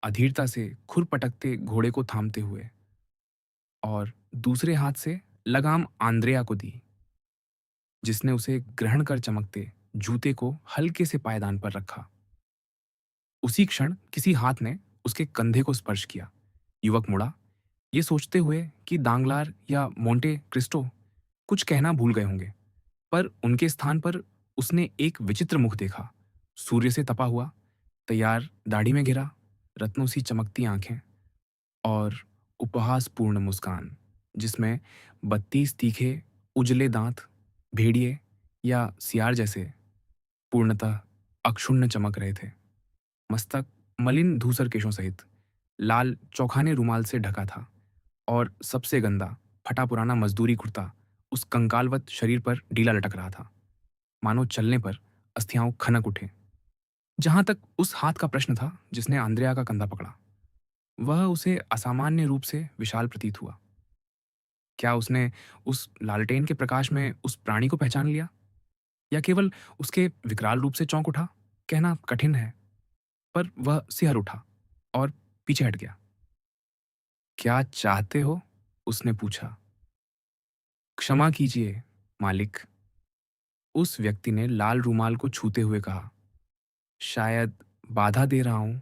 अधीरता से खुर पटकते घोड़े को थामते हुए, और दूसरे हाथ से लगाम आंद्रेया को दी, जिसने उसे ग्रहण कर चमकते जूते को हल्के से पायदान पर रखा। उसी क्षण किसी हाथ ने उसके कंधे को स्पर्श किया। युवक मुड़ा, ये सोचते हुए कि दांगलार या मोंटे क्रिस्टो कुछ कहना भूल गए होंगे, पर उनके स्थान पर उसने एक विचित्र मुख देखा, सूर्य से तपा हुआ, तैयार दाढ़ी में घिरा, रत्नों सी चमकती आंखें और उपहासपूर्ण मुस्कान, जिसमें 32 तीखे उजले दांत भेड़िए या सियार जैसे पूर्णतः अक्षुण्ण चमक रहे थे। मस्तक मलिन धूसर केशों सहित लाल चौखाने रुमाल से ढका था, और सबसे गंदा फटा पुराना मजदूरी कुर्ता उस कंकालवत शरीर पर ढीला लटक रहा था, मानो चलने पर अस्थियां खनक उठे। जहां तक उस हाथ का प्रश्न था जिसने आंद्रिया का कंधा पकड़ा, वह उसे असामान्य रूप से विशाल प्रतीत हुआ। क्या उसने उस लालटेन के प्रकाश में उस प्राणी को पहचान लिया, या केवल उसके विकराल रूप से चौंक उठा? कहना कठिन है, पर वह सिहर उठा और पीछे हट गया। क्या चाहते हो? उसने पूछा। क्षमा कीजिए, मालिक, उस व्यक्ति ने लाल रुमाल को छूते हुए कहा। शायद बाधा दे रहा हूं,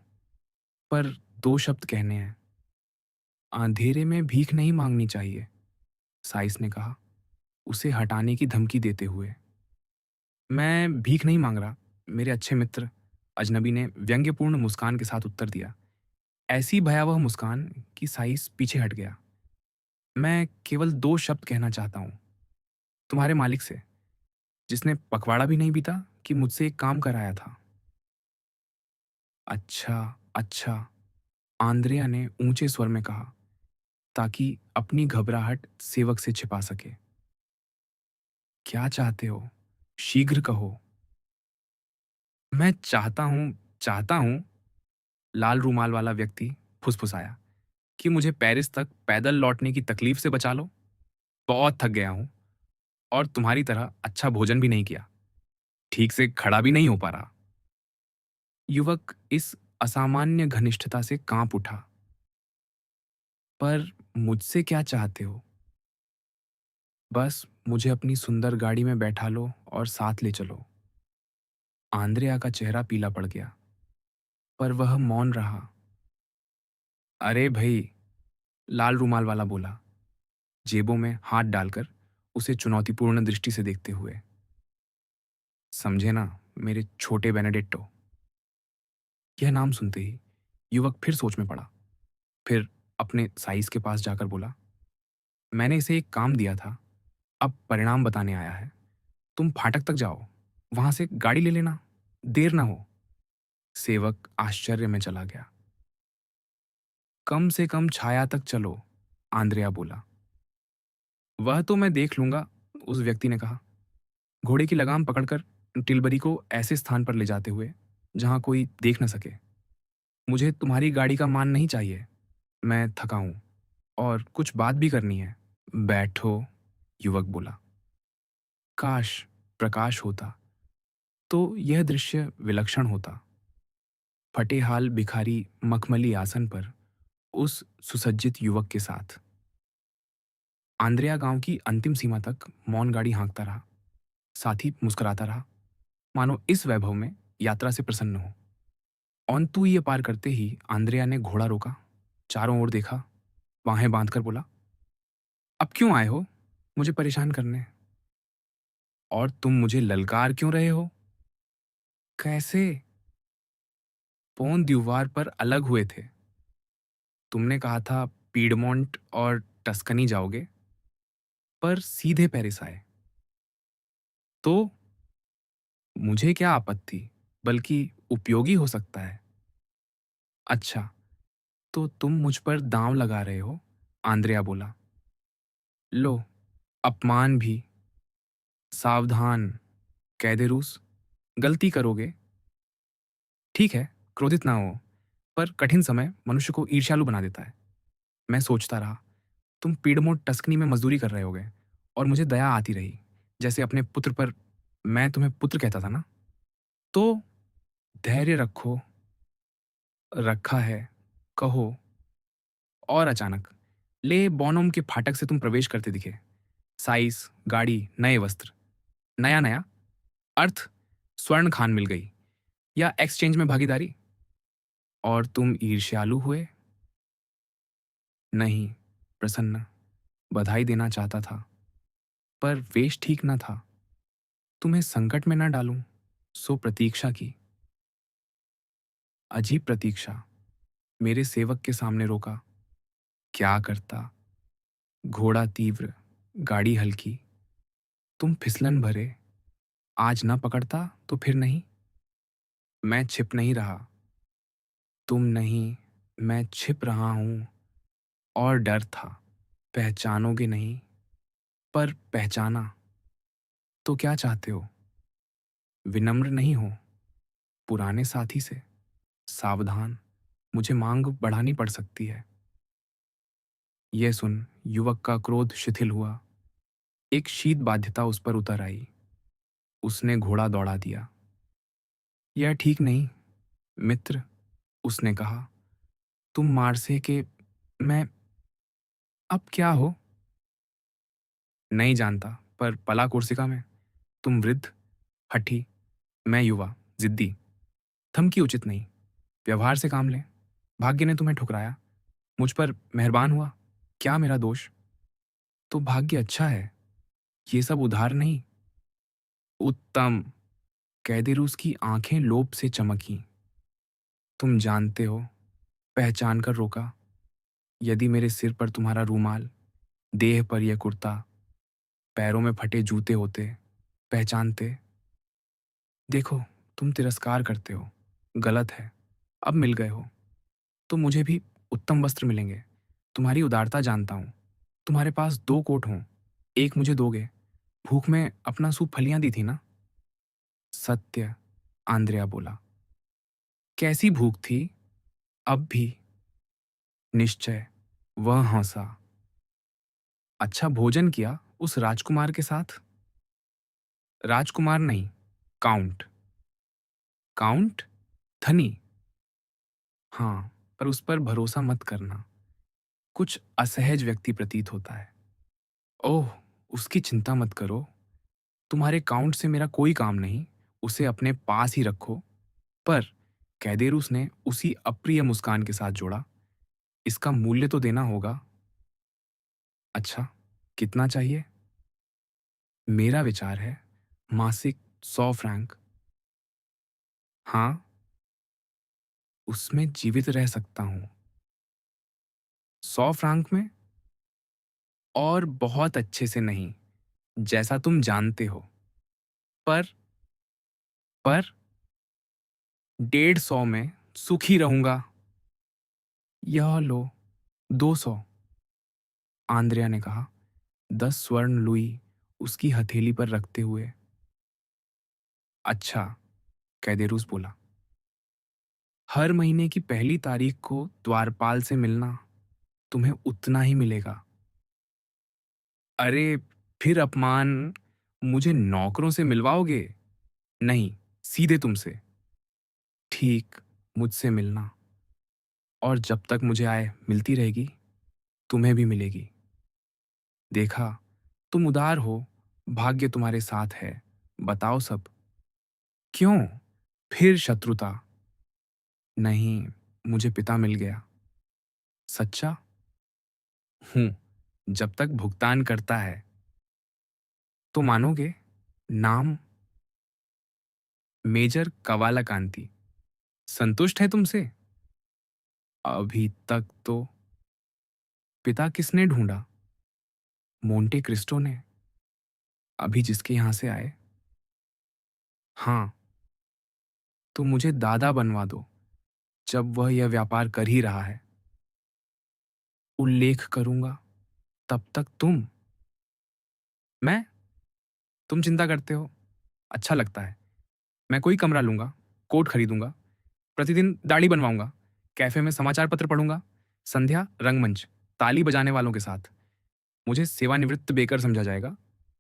पर 2 शब्द कहने हैं। अंधेरे में भीख नहीं मांगनी चाहिए, साइस ने कहा, उसे हटाने की धमकी देते हुए। मैं भीख नहीं मांग रहा, मेरे अच्छे मित्र, अजनबी ने व्यंग्यपूर्ण मुस्कान के साथ उत्तर दिया, ऐसी भयावह मुस्कान कि साइस पीछे हट गया। मैं केवल 2 शब्द कहना चाहता हूं, तुम्हारे मालिक से, जिसने पखवाड़ा भी नहीं बीता कि मुझसे एक काम कराया था। अच्छा, अच्छा, आंद्रेया ने ऊंचे स्वर में कहा, ताकि अपनी घबराहट सेवक से छिपा सके। क्या चाहते हो? शीघ्र कहो। मैं चाहता हूं, लाल रूमाल वाला व्यक्ति फुसफुसाया, कि मुझे पेरिस तक पैदल लौटने की तकलीफ से बचा लो। बहुत थक गया हूं, और तुम्हारी तरह अच्छा भोजन भी नहीं किया। ठीक से खड़ा भी नहीं हो पा रहा। युवक इस असामान्य घनिष्ठता से कांप उठा। पर मुझसे क्या चाहते हो? बस मुझे अपनी सुंदर गाड़ी में बैठा लो और साथ ले चलो। आंद्रेया का चेहरा पीला पड़ गया, पर वह मौन रहा। अरे भई, लाल रुमाल वाला बोला, जेबों में हाथ डालकर उसे चुनौतीपूर्ण दृष्टि से देखते हुए। समझे ना, मेरे छोटे बेनेडिक्टो। यह नाम सुनते ही युवक फिर सोच में पड़ा। फिर अपने साइस के पास जाकर बोला, मैंने इसे एक काम दिया था, अब परिणाम बताने आया है। तुम फाटक तक जाओ, वहां से गाड़ी ले लेना, देर ना हो। सेवक आश्चर्य में चला गया। कम से कम छाया तक चलो, आंद्रेया बोला। वह तो मैं देख लूंगा, उस व्यक्ति ने कहा, घोड़े की लगाम पकड़कर टिलबरी को ऐसे स्थान पर ले जाते हुए जहां कोई देख न सके। मुझे तुम्हारी गाड़ी का मान नहीं चाहिए, मैं थका हूं, और कुछ बात भी करनी है। बैठो, युवक बोला। काश प्रकाश होता, तो यह दृश्य विलक्षण होता। फटे हाल भिखारी मखमली आसन पर उस सुसज्जित युवक के साथ। आंद्रेया गांव की अंतिम सीमा तक मौन गाड़ी हाँकता रहा, साथ ही मुस्कुराता रहा, मानो इस वैभव में यात्रा से प्रसन्न हो। ऑन्तु ये पार करते ही आंद्रेया ने घोड़ा रोका, चारों ओर देखा, बाहें बांधकर बोला, अब क्यों आए हो मुझे परेशान करने? और तुम मुझे ललकार क्यों रहे हो? कैसे? पोन द्यूवार पर अलग हुए थे। तुमने कहा था पीडमोंट और टस्कनी जाओगे, पर सीधे पेरिस आए। तो मुझे क्या आपत्ति, बल्कि उपयोगी हो सकता है। अच्छा, तो तुम मुझ पर दांव लगा रहे हो? आंद्रेया बोला। लो, अपमान भी। सावधान, कैदे रूस, गलती करोगे। ठीक है, क्रोधित ना हो, पर कठिन समय मनुष्य को ईर्ष्यालु बना देता है। मैं सोचता रहा, तुम पीडमोंट टस्कनी में मजदूरी कर रहे होगे, और मुझे दया आती रही, जैसे अपने पुत्र पर। मैं तुम्हें पुत्र कहता था ना? तो धैर्य रखो। रखा है, कहो। और अचानक ले बोनोम के फाटक से तुम प्रवेश करते दिखे। साइस, गाड़ी, नए वस्त्र, नया नया अर्थ। स्वर्ण खान मिल गई, या एक्सचेंज में भागीदारी। और तुम ईर्ष्यालु हुए? नहीं, प्रसन्न। बधाई देना चाहता था, पर वेश ठीक न था। तुम्हें संकट में न डालूं, सो प्रतीक्षा की। अजीब प्रतीक्षा। मेरे सेवक के सामने रोका। क्या करता? घोड़ा तीव्र, गाड़ी हल्की। तुम फिसलन भरे। आज न पकड़ता तो फिर नहीं। मैं छिप नहीं रहा। तुम नहीं, मैं छिप रहा हूं। और डर था, पहचानोगे नहीं। पर पहचाना। तो क्या चाहते हो? विनम्र नहीं हो? पुराने साथी से सावधान, मुझे मांग बढ़ानी पड़ सकती है। यह सुन युवक का क्रोध शिथिल हुआ। एक शीत बाध्यता उस पर उतर आई। उसने घोड़ा दौड़ा दिया। यह ठीक नहीं, मित्र, उसने कहा। तुम मार्से के। मैं। अब क्या हो? नहीं जानता, पर पला कोर्सिका में। तुम वृद्ध, हठी, मैं युवा, जिद्दी। धमकी उचित नहीं। व्यवहार से काम लें। भाग्य ने तुम्हें ठुकराया, मुझ पर मेहरबान हुआ। क्या मेरा दोष? तो भाग्य अच्छा है, ये सब उधार नहीं। उत्तम। कैदेरूस की आंखें लोभ से चमकी। तुम जानते हो, पहचान कर रोका। यदि मेरे सिर पर तुम्हारा रूमाल, देह पर यह कुर्ता, पैरों में फटे जूते होते, पहचानते। देखो, तुम तिरस्कार करते हो। गलत है। अब मिल गए हो, तो मुझे भी उत्तम वस्त्र मिलेंगे। तुम्हारी उदारता जानता हूं। तुम्हारे पास 2 कोट हों, एक मुझे दोगे। भूख में अपना सूप फलियां दी थी ना? सत्य, आंद्रेया बोला। कैसी भूख थी? अब भी। निश्चय। वह हंसा। अच्छा भोजन किया उस राजकुमार के साथ? राजकुमार नहीं, काउंट। काउंट? धनी? हाँ, पर उस पर भरोसा मत करना। कुछ असहज व्यक्ति प्रतीत होता है। ओह, उसकी चिंता मत करो। तुम्हारे काउंट से मेरा कोई काम नहीं। उसे अपने पास ही रखो। पर कैदेरूस ने उसी अप्रिय मुस्कान के साथ जोड़ा, इसका मूल्य तो देना होगा। अच्छा, कितना चाहिए? मेरा विचार है, मासिक 100 फ्रैंक। हाँ, उसमें जीवित रह सकता हूं। 100 फ्रैंक में? और बहुत अच्छे से नहीं, जैसा तुम जानते हो। पर 150 में सुखी रहूंगा। यह लो, 200। आंद्रेया ने कहा, 10 स्वर्ण लुई उसकी हथेली पर रखते हुए। अच्छा, कैदेरूस बोला। हर महीने की पहली तारीख को द्वारपाल से मिलना। तुम्हें उतना ही मिलेगा। अरे, फिर अपमान। मुझे नौकरों से मिलवाओगे? नहीं, सीधे तुमसे। ठीक, मुझसे मिलना, और जब तक मुझे आय मिलती रहेगी, तुम्हें भी मिलेगी। देखा, तुम उदार हो, भाग्य तुम्हारे साथ है। बताओ सब। क्यों? फिर शत्रुता? नहीं, मुझे पिता मिल गया। सच्चा? हूँ, जब तक भुगतान करता है। तो मानोगे? नाम? मेजर कवालाकांति। संतुष्ट है तुमसे? अभी तक तो। पिता किसने ढूंढा? मोंटे क्रिस्टो ने। अभी जिसके यहां से आए? हाँ। तो मुझे दादा बनवा दो, जब वह यह व्यापार कर ही रहा है। उल्लेख करूंगा। तब तक तुम। मैं? तुम चिंता करते हो, अच्छा लगता है। मैं कोई कमरा लूंगा, कोट खरीदूंगा, प्रतिदिन दाढ़ी बनवाऊंगा, कैफे में समाचार पत्र पढ़ूंगा, संध्या रंगमंच, ताली बजाने वालों के साथ। मुझे सेवानिवृत्त बेकर समझा जाएगा।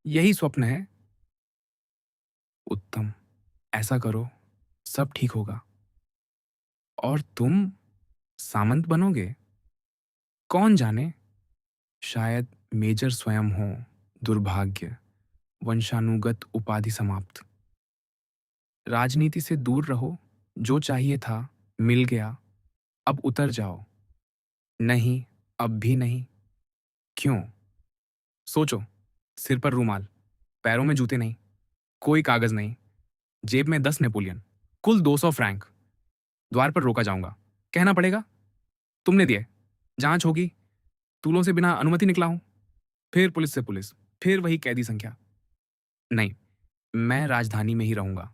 यही स्वप्न है। उत्तम, ऐसा करो, सब ठीक होगा। और तुम सामंत बनोगे? कौन जाने, शायद मेजर स्वयं हो। दुर्भाग्य, वंशानुगत उपाधि समाप्त। राजनीति से दूर रहो, जो चाहिए था मिल गया, अब उतर जाओ। नहीं, अब भी नहीं। क्यों? सोचो, सिर पर रूमाल, पैरों में जूते नहीं, कोई कागज नहीं, जेब में 10 नेपोलियन, कुल 200 फ्रैंक। द्वार पर रोका जाऊंगा, कहना पड़ेगा तुमने दिए, जांच होगी, तूलों से बिना अनुमति निकला हूं। फिर पुलिस से पुलिस, फिर वही कैदी संख्या। नहीं, मैं राजधानी में ही रहूंगा।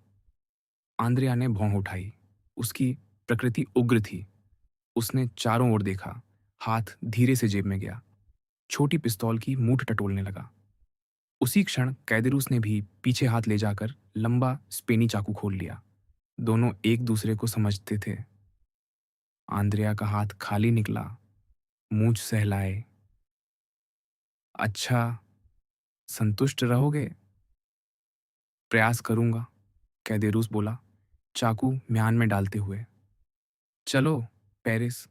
आंद्रिया ने भौं उठाई। उसकी प्रकृति उग्र थी। उसने चारों ओर देखा, हाथ धीरे से जेब में गया, छोटी पिस्तौल की मूठ टटोलने लगा। उसी क्षण कैदेरूस ने भी पीछे हाथ ले जाकर लंबा स्पेनी चाकू खोल लिया। दोनों एक दूसरे को समझते थे। आंद्रिया का हाथ खाली निकला, मूंछ सहलाए। अच्छा, संतुष्ट रहोगे? प्रयास करूंगा, कैदेरूस बोला, चाकू म्यान में डालते हुए। चलो, पेरिस,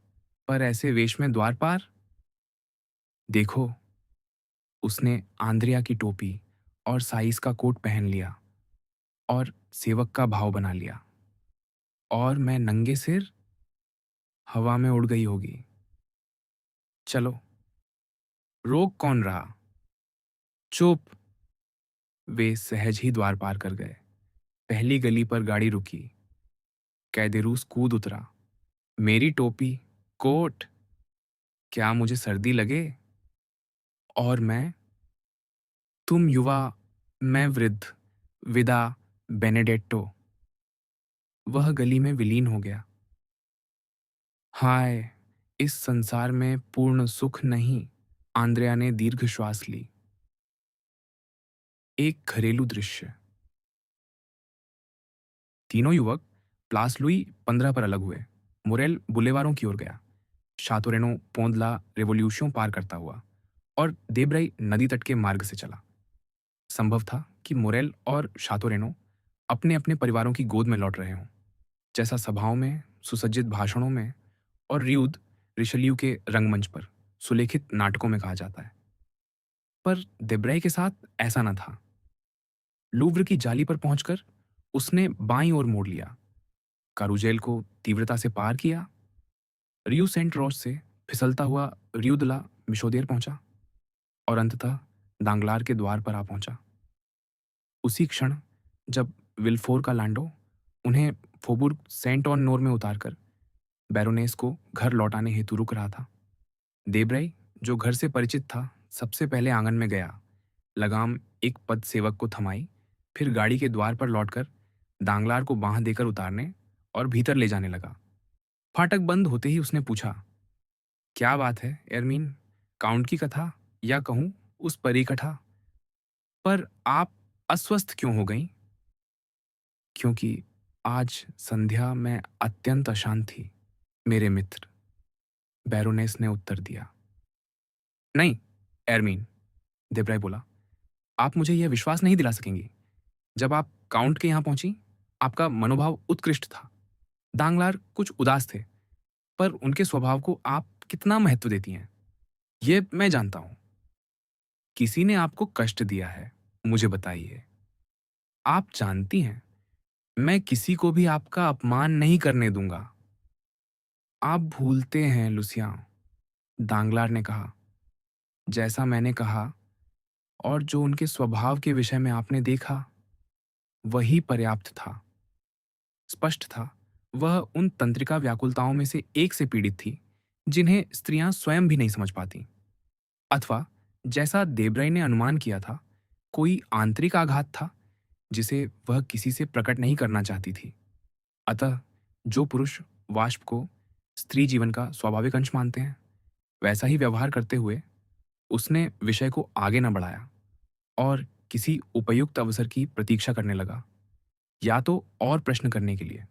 पर ऐसे वेश में द्वार पार? देखो। उसने आंद्रिया की टोपी और साइज का कोट पहन लिया और सेवक का भाव बना लिया। और मैं नंगे सिर? हवा में उड़ गई होगी। चलो। रोक कौन रहा? चुप। वे सहज ही द्वार पार कर गए। पहली गली पर गाड़ी रुकी। कैदेरूस कूद उतरा। मेरी टोपी, कोट। क्या मुझे सर्दी लगे? और मैं? तुम युवा, मैं वृद्ध। विदा, बेनेडेट्टो। वह गली में विलीन हो गया। हाय, इस संसार में पूर्ण सुख नहीं। आंद्रिया ने दीर्घ श्वास ली। एक घरेलू दृश्य। तीनों युवक प्लास लुई 15 पर अलग हुए। मुरेल बुलेवारों की ओर गया, शातोरेनो पोंदला रेवोल्यूशन पार करता हुआ, और देब्रई नदी तट के मार्ग से चला। संभव था कि मुरेल और शातोरेनो अपने अपने परिवारों की गोद में लौट रहे हों, जैसा सभाओं में, सुसज्जित भाषणों में और रियूद रिशलियू के रंगमंच पर सुलेखित नाटकों में कहा जाता है। पर देब्रई के साथ ऐसा न था। लूव्र की जाली पर पहुंचकर उसने बाईं ओर मोड़ लिया, कारूजेल को तीव्रता से पार किया, रियू सेंट रॉस से फिसलता हुआ रियू दला मिशोदेर पहुंचा और अंततः दांगलार के द्वार पर आ पहुंचा। उसी क्षण जब विल्फोर का लांडो उन्हें फोबुर्ग सेंट ऑन नोर में उतारकर बैरोनेस को घर लौटाने हेतु रुक रहा था। देब्रई, जो घर से परिचित था, सबसे पहले आंगन में गया, लगाम एक पद सेवक को थमाई, फिर गाड़ी के द्वार पर लौटकर दांगलार को बांह देकर उतारने और भीतर ले जाने लगा। फाटक बंद होते ही उसने पूछा, क्या बात है एरमीन? काउंट की कथा, या कहूं उस परी कथा? पर आप अस्वस्थ क्यों हो गईं? क्योंकि आज संध्या में अत्यंत अशांत थी, मेरे मित्र, बैरोनेस ने उत्तर दिया। नहीं, एरमीन, देब्राय बोला, आप मुझे यह विश्वास नहीं दिला सकेंगी। जब आप काउंट के यहां पहुंची, आपका मनोभाव उत्कृष्ट था। दांगलार कुछ उदास थे, पर उनके स्वभाव को आप कितना महत्व देती हैं, ये मैं जानता हूं। किसी ने आपको कष्ट दिया है, मुझे बताइए। आप जानती हैं, मैं किसी को भी आपका अपमान नहीं करने दूंगा। आप भूलते हैं, लुसिया, दांगलार ने कहा। जैसा मैंने कहा और जो उनके स्वभाव के विषय में आपने देखा, वही पर्याप्त था। स्पष्ट था, वह उन तंत्रिका व्याकुलताओं में से एक से पीड़ित थी, जिन्हें स्त्रियां स्वयं भी नहीं समझ पाती। अथवा जैसा देबराई ने अनुमान किया था, कोई आंतरिक आघात था जिसे वह किसी से प्रकट नहीं करना चाहती थी। अतः जो पुरुष वाष्प को स्त्री जीवन का स्वाभाविक अंश मानते हैं, वैसा ही व्यवहार करते हुए उसने विषय को आगे न बढ़ाया और किसी उपयुक्त अवसर की प्रतीक्षा करने लगा, या तो और प्रश्न करने के लिए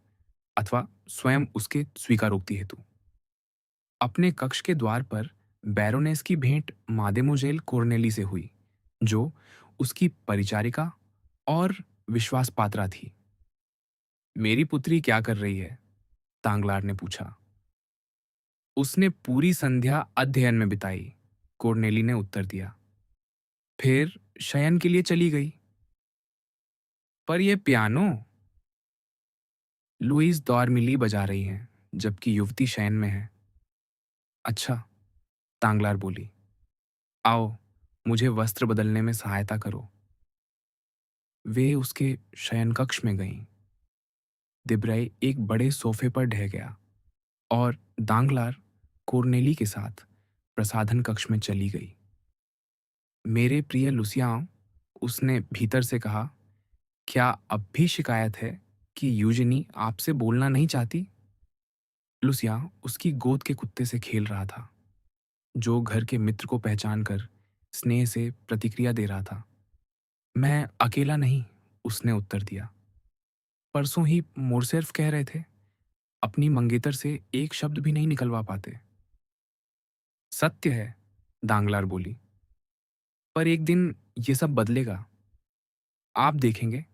अथवा स्वयं उसके स्वीकारोक्ति हेतु। अपने कक्ष के द्वार पर बैरोनेस की भेंट मादेमोजेल कोर्नेली से हुई, जो उसकी परिचारिका और विश्वास पात्रा थी। मेरी पुत्री क्या कर रही है? तांगलार ने पूछा। उसने पूरी संध्या अध्ययन में बिताई, कोर्नेली ने उत्तर दिया। फिर शयन के लिए चली गई। पर यह पियानो? लुईस दौर-मिली बजा रही हैं, जबकि युवती शयन में है। अच्छा, तांगलार बोली। आओ, मुझे वस्त्र बदलने में सहायता करो। वे उसके शयनकक्ष में गईं। दिब्राई एक बड़े सोफे पर ढह गया और दांगलार कोर्नेली के साथ प्रसाधन कक्ष में चली गई। मेरे प्रिय लुसियाओ, उसने भीतर से कहा, क्या अब भी शिकायत है कि यूजिनी आपसे बोलना नहीं चाहती? लुसिया उसकी गोद के कुत्ते से खेल रहा था, जो घर के मित्र को पहचान कर स्नेह से प्रतिक्रिया दे रहा था। मैं अकेला नहीं, उसने उत्तर दिया। परसों ही मोरसेर्फ कह रहे थे, अपनी मंगेतर से एक शब्द भी नहीं निकलवा पाते। सत्य है, दांगलार बोली, पर एक दिन ये सब बदलेगा। आप देखेंगे,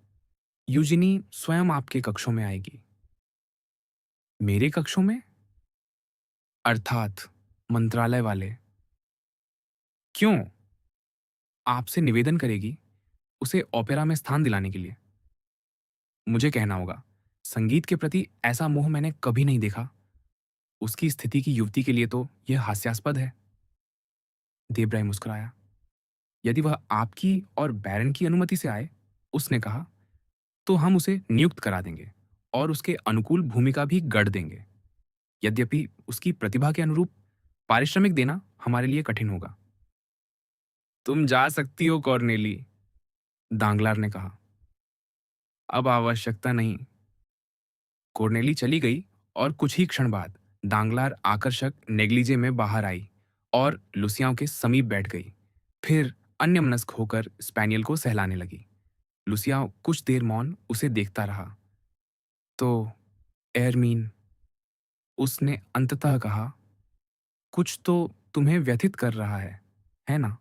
यूजिनी स्वयं आपके कक्षों में आएगी। मेरे कक्षों में? अर्थात मंत्रालय वाले। क्यों? आपसे निवेदन करेगी, उसे ओपेरा में स्थान दिलाने के लिए। मुझे कहना होगा, संगीत के प्रति ऐसा मोह मैंने कभी नहीं देखा। उसकी स्थिति की युवती के लिए तो यह हास्यास्पद है। देवराय मुस्कुराया। यदि वह आपकी और बैरन की अनुमति से आए, उसने कहा, तो हम उसे नियुक्त करा देंगे और उसके अनुकूल भूमिका भी गढ़ देंगे। यद्यपि उसकी प्रतिभा के अनुरूप पारिश्रमिक देना हमारे लिए कठिन होगा। तुम जा सकती हो, कॉर्नेली, दांगलार ने कहा। अब आवश्यकता नहीं। कॉर्नेली चली गई और कुछ ही क्षण बाद दांगलार आकर्षक नेग्लिजे में बाहर आई और लुसियाओं के समीप बैठ गई। फिर अन्यमनस्क होकर स्पैनियल को सहलाने लगी। लुसिया कुछ देर मौन उसे देखता रहा। तो एरमीन, उसने अंततः कहा, कुछ तो तुम्हें व्यथित कर रहा है ना?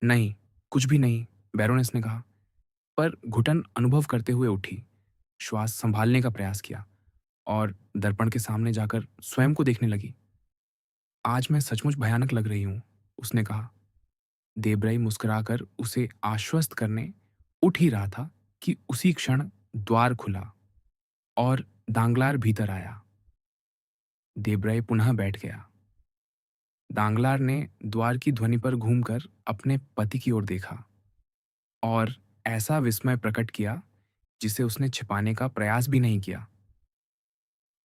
नहीं, कुछ भी नहीं, बैरोनेस ने कहा, पर घुटन अनुभव करते हुए उठी, श्वास संभालने का प्रयास किया और दर्पण के सामने जाकर स्वयं को देखने लगी। आज मैं सचमुच भयानक लग रही हूं, उसने कहा। देबराई मुस्कुराकर उसे आश्वस्त करने उठ ही रहा था कि उसी क्षण द्वार खुला और दांगलार भीतर आया। देबराई पुनः बैठ गया। दांगलार ने द्वार की ध्वनि पर घूमकर अपने पति की ओर देखा और ऐसा विस्मय प्रकट किया जिसे उसने छिपाने का प्रयास भी नहीं किया।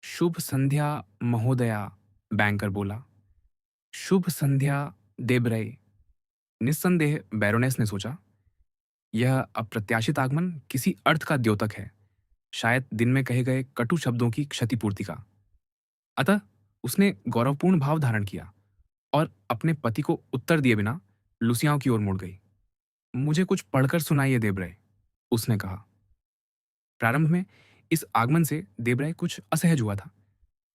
शुभ संध्या महोदया, बैंकर बोला। शुभ संध्या, देबराई। निस्संदेह, बैरोनेस ने सोचा, यह अप्रत्याशित आगमन किसी अर्थ का द्योतक है, शायद दिन में कहे गए कटु शब्दों की क्षतिपूर्ति का। अतः उसने गौरवपूर्ण भाव धारण किया और अपने पति को उत्तर दिए बिना लुसियाओं की ओर मुड़ गई। मुझे कुछ पढ़कर सुनाइए, देबराय, उसने कहा। प्रारंभ में इस आगमन से देबराय कुछ असहज हुआ था,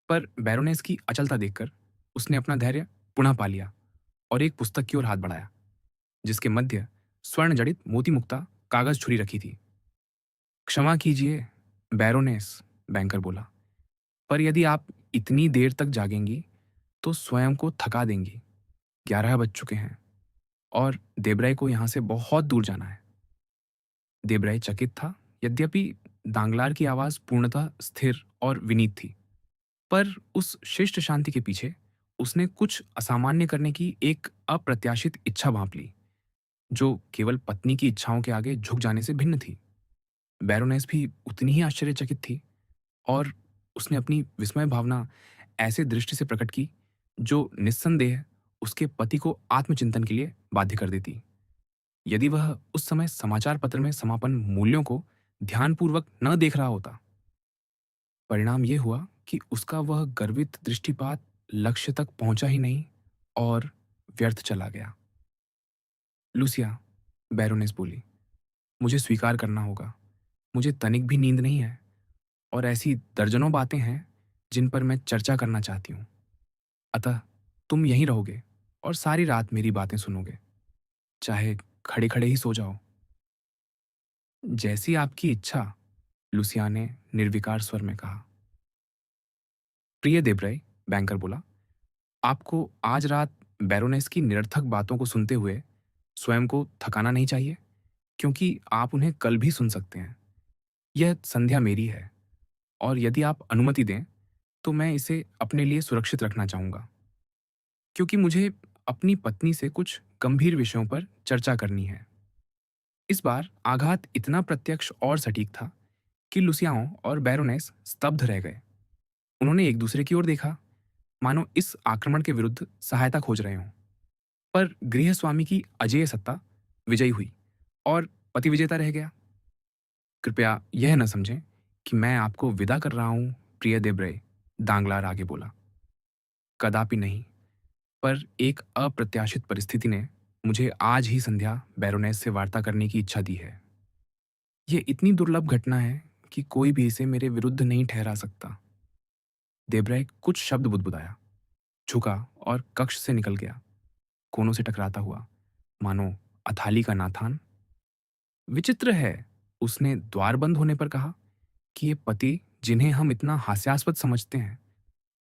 पर बैरोनेस की अचलता देखकर उसने अपना धैर्य पुनः पा लिया और एक पुस्तक की ओर हाथ बढ़ाया, जिसके मध्य स्वर्ण जड़ित मोती मुक्ता कागज छुरी रखी थी। क्षमा कीजिए, बैरोनेस, बैंकर बोला। पर यदि आप इतनी देर तक जागेंगी, तो स्वयं को थका देंगी। 11 बज चुके हैं और देबराय को यहाँ से बहुत दूर जाना है। देबराय चकित था, यद्यपि दांगलार की आवाज़ पूर्णतः स्थिर और विनीत थी। पर उस शिष्ट शांति के पीछे उसने कुछ असामान्य करने की एक अप्रत्याशित इच्छा भांप ली, जो केवल पत्नी की इच्छाओं के आगे झुक जाने से भिन्न थी। बैरोनेस भी उतनी ही आश्चर्यचकित थी और उसने अपनी विस्मय भावना ऐसे दृष्टि से प्रकट की, जो निस्संदेह उसके पति को आत्मचिंतन के लिए बाध्य कर देती। यदि वह उस समय समाचार पत्र में समापन मूल्यों को ध्यानपूर्वक न देख रहा होता, परिणाम यह हुआ कि उसका वह गर्वित दृष्टिपात लक्ष्य तक पहुंचा ही नहीं और व्यर्थ चला गया। लूसिया, बैरोनेस बोली, मुझे स्वीकार करना होगा, मुझे तनिक भी नींद नहीं है और ऐसी दर्जनों बातें हैं जिन पर मैं चर्चा करना चाहती हूँ। अतः तुम यहीं रहोगे और सारी रात मेरी बातें सुनोगे, चाहे खड़े खड़े ही सो जाओ। जैसी आपकी इच्छा, लुसिया ने निर्विकार स्वर में कहा। प्रिय देब्रय, बैंकर बोला, आपको आज रात बैरोनेस की निरर्थक बातों को सुनते हुए स्वयं को थकाना नहीं चाहिए, क्योंकि आप उन्हें कल भी सुन सकते हैं। यह संध्या मेरी है और यदि आप अनुमति दें तो मैं इसे अपने लिए सुरक्षित रखना चाहूंगा, क्योंकि मुझे अपनी पत्नी से कुछ गंभीर विषयों पर चर्चा करनी है। इस बार आघात इतना प्रत्यक्ष और सटीक था कि लुसियाओं और बैरोनेस स्तब्ध रह गए। उन्होंने एक दूसरे की ओर देखा, मानो इस आक्रमण के विरुद्ध सहायता खोज रहे हों। पर गृहस्वामी की अजेय सत्ता विजयी हुई और पति विजेता रह गया। कृपया यह न समझें कि मैं आपको विदा कर रहा हूं, प्रिय देब्रे, दांगलार आगे बोला। कदापि नहीं, पर एक अप्रत्याशित परिस्थिति ने मुझे आज ही संध्या बैरोनेस से वार्ता करने की इच्छा दी है। यह इतनी दुर्लभ घटना है कि कोई भी इसे मेरे विरुद्ध नहीं ठहरा सकता। देब्रे कुछ शब्द बुदबुदाया, झुका और कक्ष से निकल गया, कोनों से टकराता हुआ, मानो अथाली का नाथान। विचित्र है, उसने द्वार बंद होने पर कहा, कि ये पति जिन्हें हम इतना हास्यास्पद समझते हैं,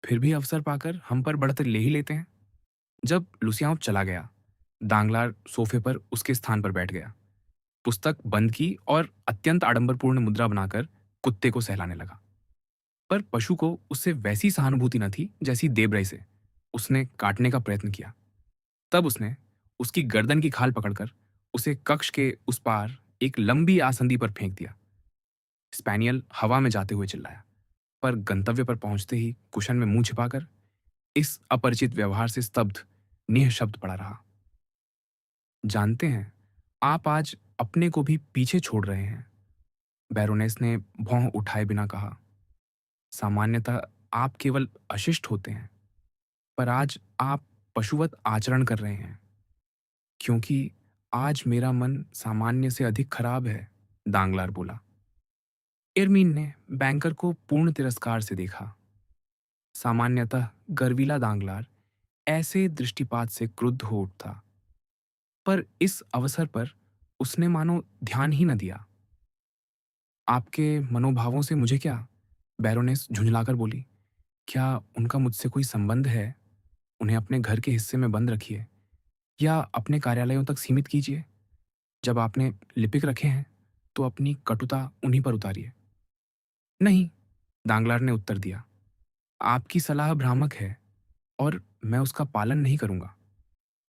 फिर भी अवसर पाकर हम पर बढ़त ले ही लेते हैं। जब लुसियाओं चला गया, दांगलार सोफे पर उसके स्थान पर बैठ गया, पुस्तक बंद की और अत्यंत आडंबरपूर्ण मुद्रा बनाकर कुत्ते को सहलाने लगा। पर पशु को उससे वैसी सहानुभूति न थी जैसी देबरई से। उसने काटने का प्रयत्न किया। तब उसने उसकी गर्दन की खाल पकड़कर उसे कक्ष के उस पार एक लंबी आसंदी पर फेंक दिया। स्पैनियल हवा में जाते हुए चिल्लाया, पर गंतव्य पर पहुंचते ही कुशन में मुंह छिपाकर इस अपरिचित व्यवहार से स्तब्ध निःशब्द पड़ा रहा। जानते हैं, आप आज अपने को भी पीछे छोड़ रहे हैं, बैरोनेस ने भौं उठाए बिना कहा। सामान्यतः आप केवल अशिष्ट होते हैं, पर आज आप पशुवत आचरण कर रहे हैं, क्योंकि आज मेरा मन सामान्य से अधिक खराब है, दांगलार बोला। इरमीन ने बैंकर को पूर्ण तिरस्कार से देखा। सामान्यतः गर्वीला दांगलार ऐसे दृष्टिपात से क्रुद्ध हो उठता, पर इस अवसर पर उसने मानो ध्यान ही न दिया। आपके मनोभावों से मुझे क्या? बैरोनेस झुंझलाकर बोली। क्या उनका मुझसे कोई संबंध है? उन्हें अपने घर के हिस्से में बंद रखिए या अपने कार्यालयों तक सीमित कीजिए। जब आपने लिपिक रखे हैं तो अपनी कटुता उन्हीं पर उतारिए। नहीं, दांगलार ने उत्तर दिया, आपकी सलाह भ्रामक है और मैं उसका पालन नहीं करूंगा।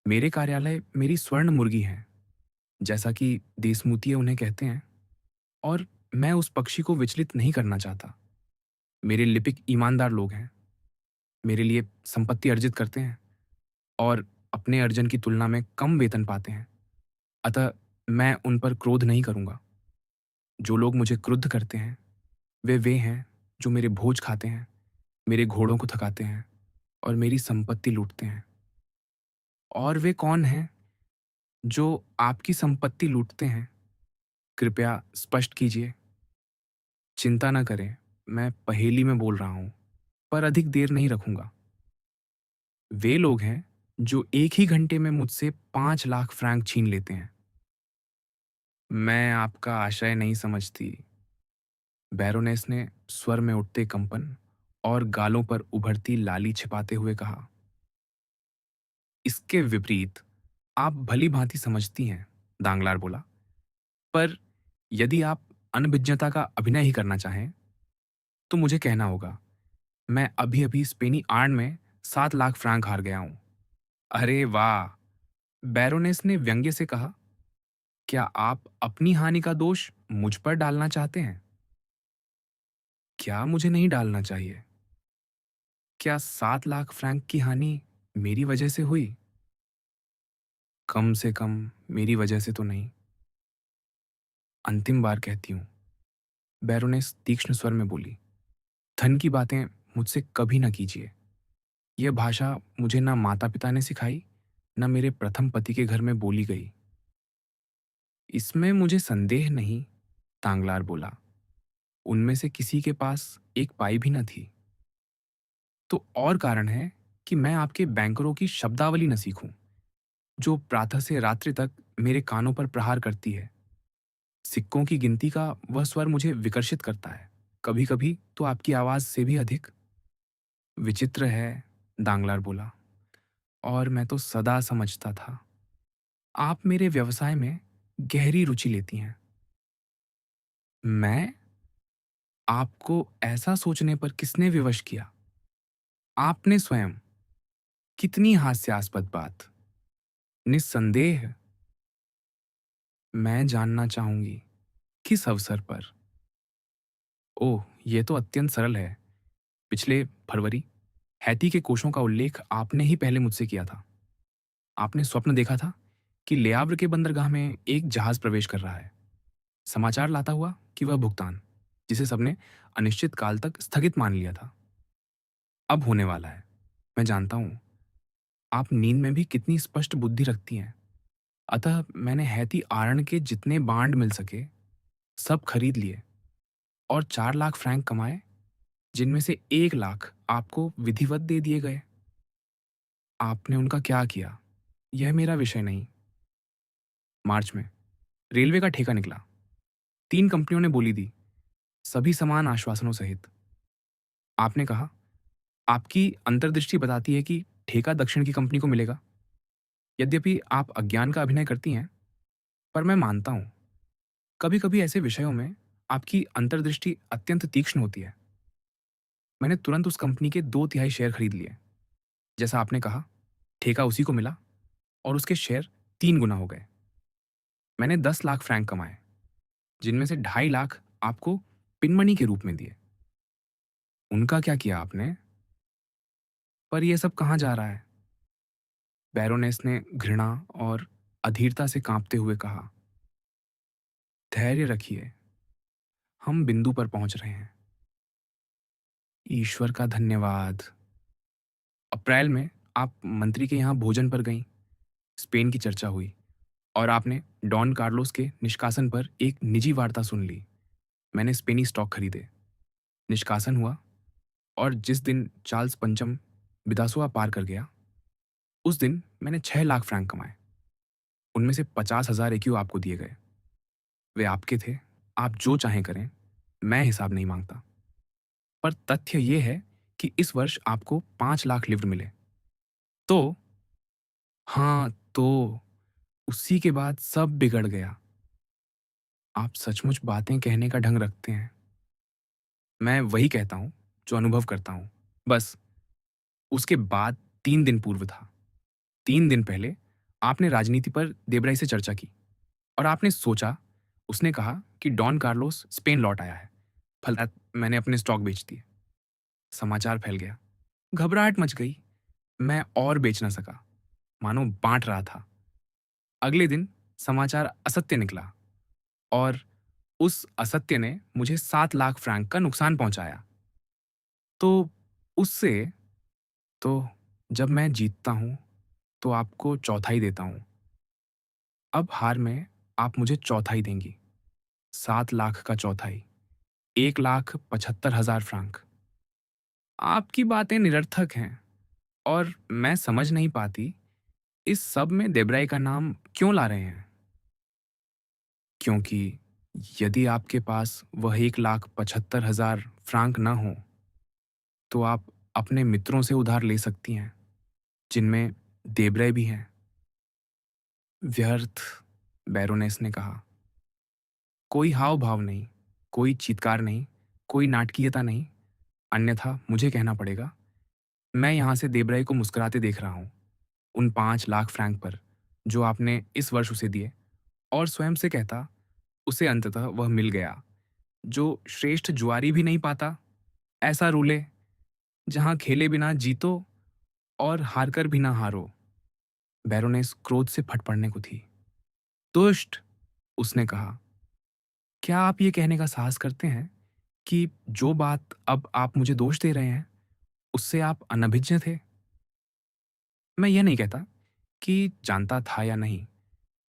मेरे कार्यालय मेरी स्वर्ण मुर्गी हैं, जैसा कि देशमुतिये उन्हें कहते हैं, और मैं उस पक्षी को विचलित नहीं करना चाहता। मेरे लिपिक ईमानदार लोग हैं, मेरे लिए संपत्ति अर्जित करते हैं और अपने अर्जन की तुलना में कम वेतन पाते हैं। अतः मैं उन पर क्रोध नहीं करूंगा। जो लोग मुझे क्रुद्ध करते हैं वे हैं जो मेरे भोज खाते हैं, मेरे घोड़ों को थकाते हैं और मेरी संपत्ति लूटते हैं। और वे कौन हैं जो आपकी संपत्ति लूटते हैं? कृपया स्पष्ट कीजिए। चिंता न करें, मैं पहेली में बोल रहा हूं, पर अधिक देर नहीं रखूंगा। वे लोग हैं जो एक ही घंटे में मुझसे 5 लाख फ्रैंक छीन लेते हैं। मैं आपका आशय नहीं समझती, बैरोनेस ने स्वर में उठते कंपन और गालों पर उभरती लाली छिपाते हुए कहा, इसके विपरीत आप भली भांति समझती हैं, दांगलार बोला। पर यदि आप अनभिज्ञता का अभिनय ही करना चाहें, तो मुझे कहना होगा, मैं अभी-अभी स्पेनी आड़ में 7 लाख फ्रैंक हार गया हूं। अरे वाह! बैरोनेस ने व्यंग्य से कहा, क्या आप अपनी हानि का दोष मुझ पर डालना चाहते हैं? क्या मुझे नहीं डालना चाहिए? क्या 7 लाख फ्रैंक की हानि मेरी वजह से हुई? कम से कम मेरी वजह से तो नहीं। अंतिम बार कहती हूँ, बैरोनेस तीक्ष्ण स्वर में बोली। धन की बातें मुझसे कभी ना कीजिए। यह भाषा मुझे ना माता-पिता ने सिखाई, ना मेरे प्रथम पति के घर में बोली गई। इसमें मुझे संदेह नहीं, तांगलार बोला। उनमें से किसी के पास एक पाई भी न थी। तो और कारण है कि मैं आपके बैंकरों की शब्दावली न सीखूं, जो प्रातः से रात्रि तक मेरे कानों पर प्रहार करती है। सिक्कों की गिनती का वह स्वर मुझे विकर्षित करता है, कभी-कभी तो आपकी आवाज से भी अधिक। विचित्र है, दांगलार बोला, और मैं तो सदा समझता था। आप मेरे व्यवसाय में गहरी रुचि लेती हैं। मैं? आपको ऐसा सोचने पर किसने विवश किया? आपने स्वयं। कितनी हास्यास्पद बात। निस्संदेह मैं जानना चाहूंगी, किस अवसर पर? ओह, यह तो अत्यंत सरल है। पिछले फरवरी हैती के कोषों का उल्लेख आपने ही पहले मुझसे किया था। आपने स्वप्न देखा था कि लेआव्र के बंदरगाह में एक जहाज प्रवेश कर रहा है, समाचार लाता हुआ कि वह भुगतान, जिसे सबने अनिश्चित काल तक स्थगित मान लिया था, अब होने वाला है। मैं जानता हूं आप नींद में भी कितनी स्पष्ट बुद्धि रखती हैं। अतः मैंने हैती आरण के जितने बांड मिल सके सब खरीद लिए और 4 लाख फ्रैंक कमाए, जिनमें से 1 लाख आपको विधिवत दे दिए गए। आपने उनका क्या किया, यह मेरा विषय नहीं। मार्च में रेलवे का ठेका निकला। 3 कंपनियों ने बोली दी, सभी समान आश्वासनों सहित। आपने कहा, आपकी अंतर्दृष्टि बताती है कि ठेका दक्षिण की कंपनी को मिलेगा। यद्यपि आप अज्ञान का अभिनय करती हैं, पर मैं मानता हूं, कभी कभी ऐसे विषयों में आपकी अंतर्दृष्टि अत्यंत तीक्ष्ण होती है। मैंने तुरंत उस कंपनी के 2/3 शेयर खरीद लिए। जैसा आपने कहा, ठेका उसी को मिला और उसके शेयर 3 गुना हो गए। मैंने 10 लाख फ्रैंक कमाए, जिनमें से 2.5 लाख आपको पिनमनी के रूप में दिए। उनका क्या किया आपने? पर यह सब कहाँ जा रहा है? बैरोनेस ने घृणा और अधीरता से कांपते हुए कहा, धैर्य रखिए, हम बिंदु पर पहुंच रहे हैं। ईश्वर का धन्यवाद। अप्रैल में आप मंत्री के यहाँ भोजन पर गईं। स्पेन की चर्चा हुई और आपने डॉन कार्लोस के निष्कासन पर एक निजी वार्ता सुन ली। मैंने स्पेनी स्टॉक खरीदे। निष्कासन हुआ और जिस दिन चार्ल्स पंचम बिदासोआ पार कर गया, उस दिन मैंने 6 लाख फ्रैंक कमाए। उनमें से 50,000 एक्यू आपको दिए गए। वे आपके थे, आप जो चाहें करें, मैं हिसाब नहीं मांगता। पर तथ्य यह है कि इस वर्ष आपको 5 लाख लिव्र मिले। तो हाँ, तो उसी के बाद सब बिगड़ गया। आप सचमुच बातें कहने का ढंग रखते हैं। मैं वही कहता हूं जो अनुभव करता हूं। बस उसके बाद 3 दिन पूर्व था। 3 दिन पहले आपने राजनीति पर देबराई से चर्चा की और आपने सोचा, उसने कहा कि डॉन कार्लोस स्पेन लौट आया है। फलत मैंने अपने स्टॉक बेच दिए। समाचार फैल गया। घबराहट मच गई। मैं और बेच ना सका, मानो बांट रहा था। अगले दिन समाचार असत्य निकला और उस असत्य ने मुझे 7 लाख फ्रैंक का नुकसान पहुंचाया। तो उससे तो जब मैं जीतता हूं तो आपको चौथाई देता हूं। अब हार में आप मुझे चौथाई देंगी। 7 लाख का चौथाई, 1,75,000 फ्रैंक। आपकी बातें निरर्थक हैं और मैं समझ नहीं पाती इस सब में देब्राई का नाम क्यों ला रहे हैं। क्योंकि यदि आपके पास वह 1,75,000 फ्रैंक न हो, तो आप अपने मित्रों से उधार ले सकती हैं, जिनमें देब्रे भी हैं। व्यर्थ, बैरोनेस ने कहा। कोई हाव-भाव नहीं, कोई चीत्कार नहीं, कोई नाटकीयता नहीं, अन्यथा मुझे कहना पड़ेगा, मैं यहाँ से देब्रे को मुस्कुराते देख रहा हूँ, उन 5 लाख फ्रैंक पर, जो आपने इस वर्ष उसे दिए, और स्वयं से कहता, उसे अंततः वह मिल गया, जो श्रेष्ठ जुआरी भी नहीं पाता, ऐसा रूले, जहाँ खेले बिना जीतो और हारकर भी ना हारो। बैरोनेस क्रोध से फट पड़ने को थी। दुष्ट! उसने कहा, क्या आप ये कहने का साहस करते हैं कि जो बात अब आप मुझे दोष दे रहे हैं, उससे आप अनभिज्ञ थे? मैं ये नहीं कहता कि जानता था या नहीं,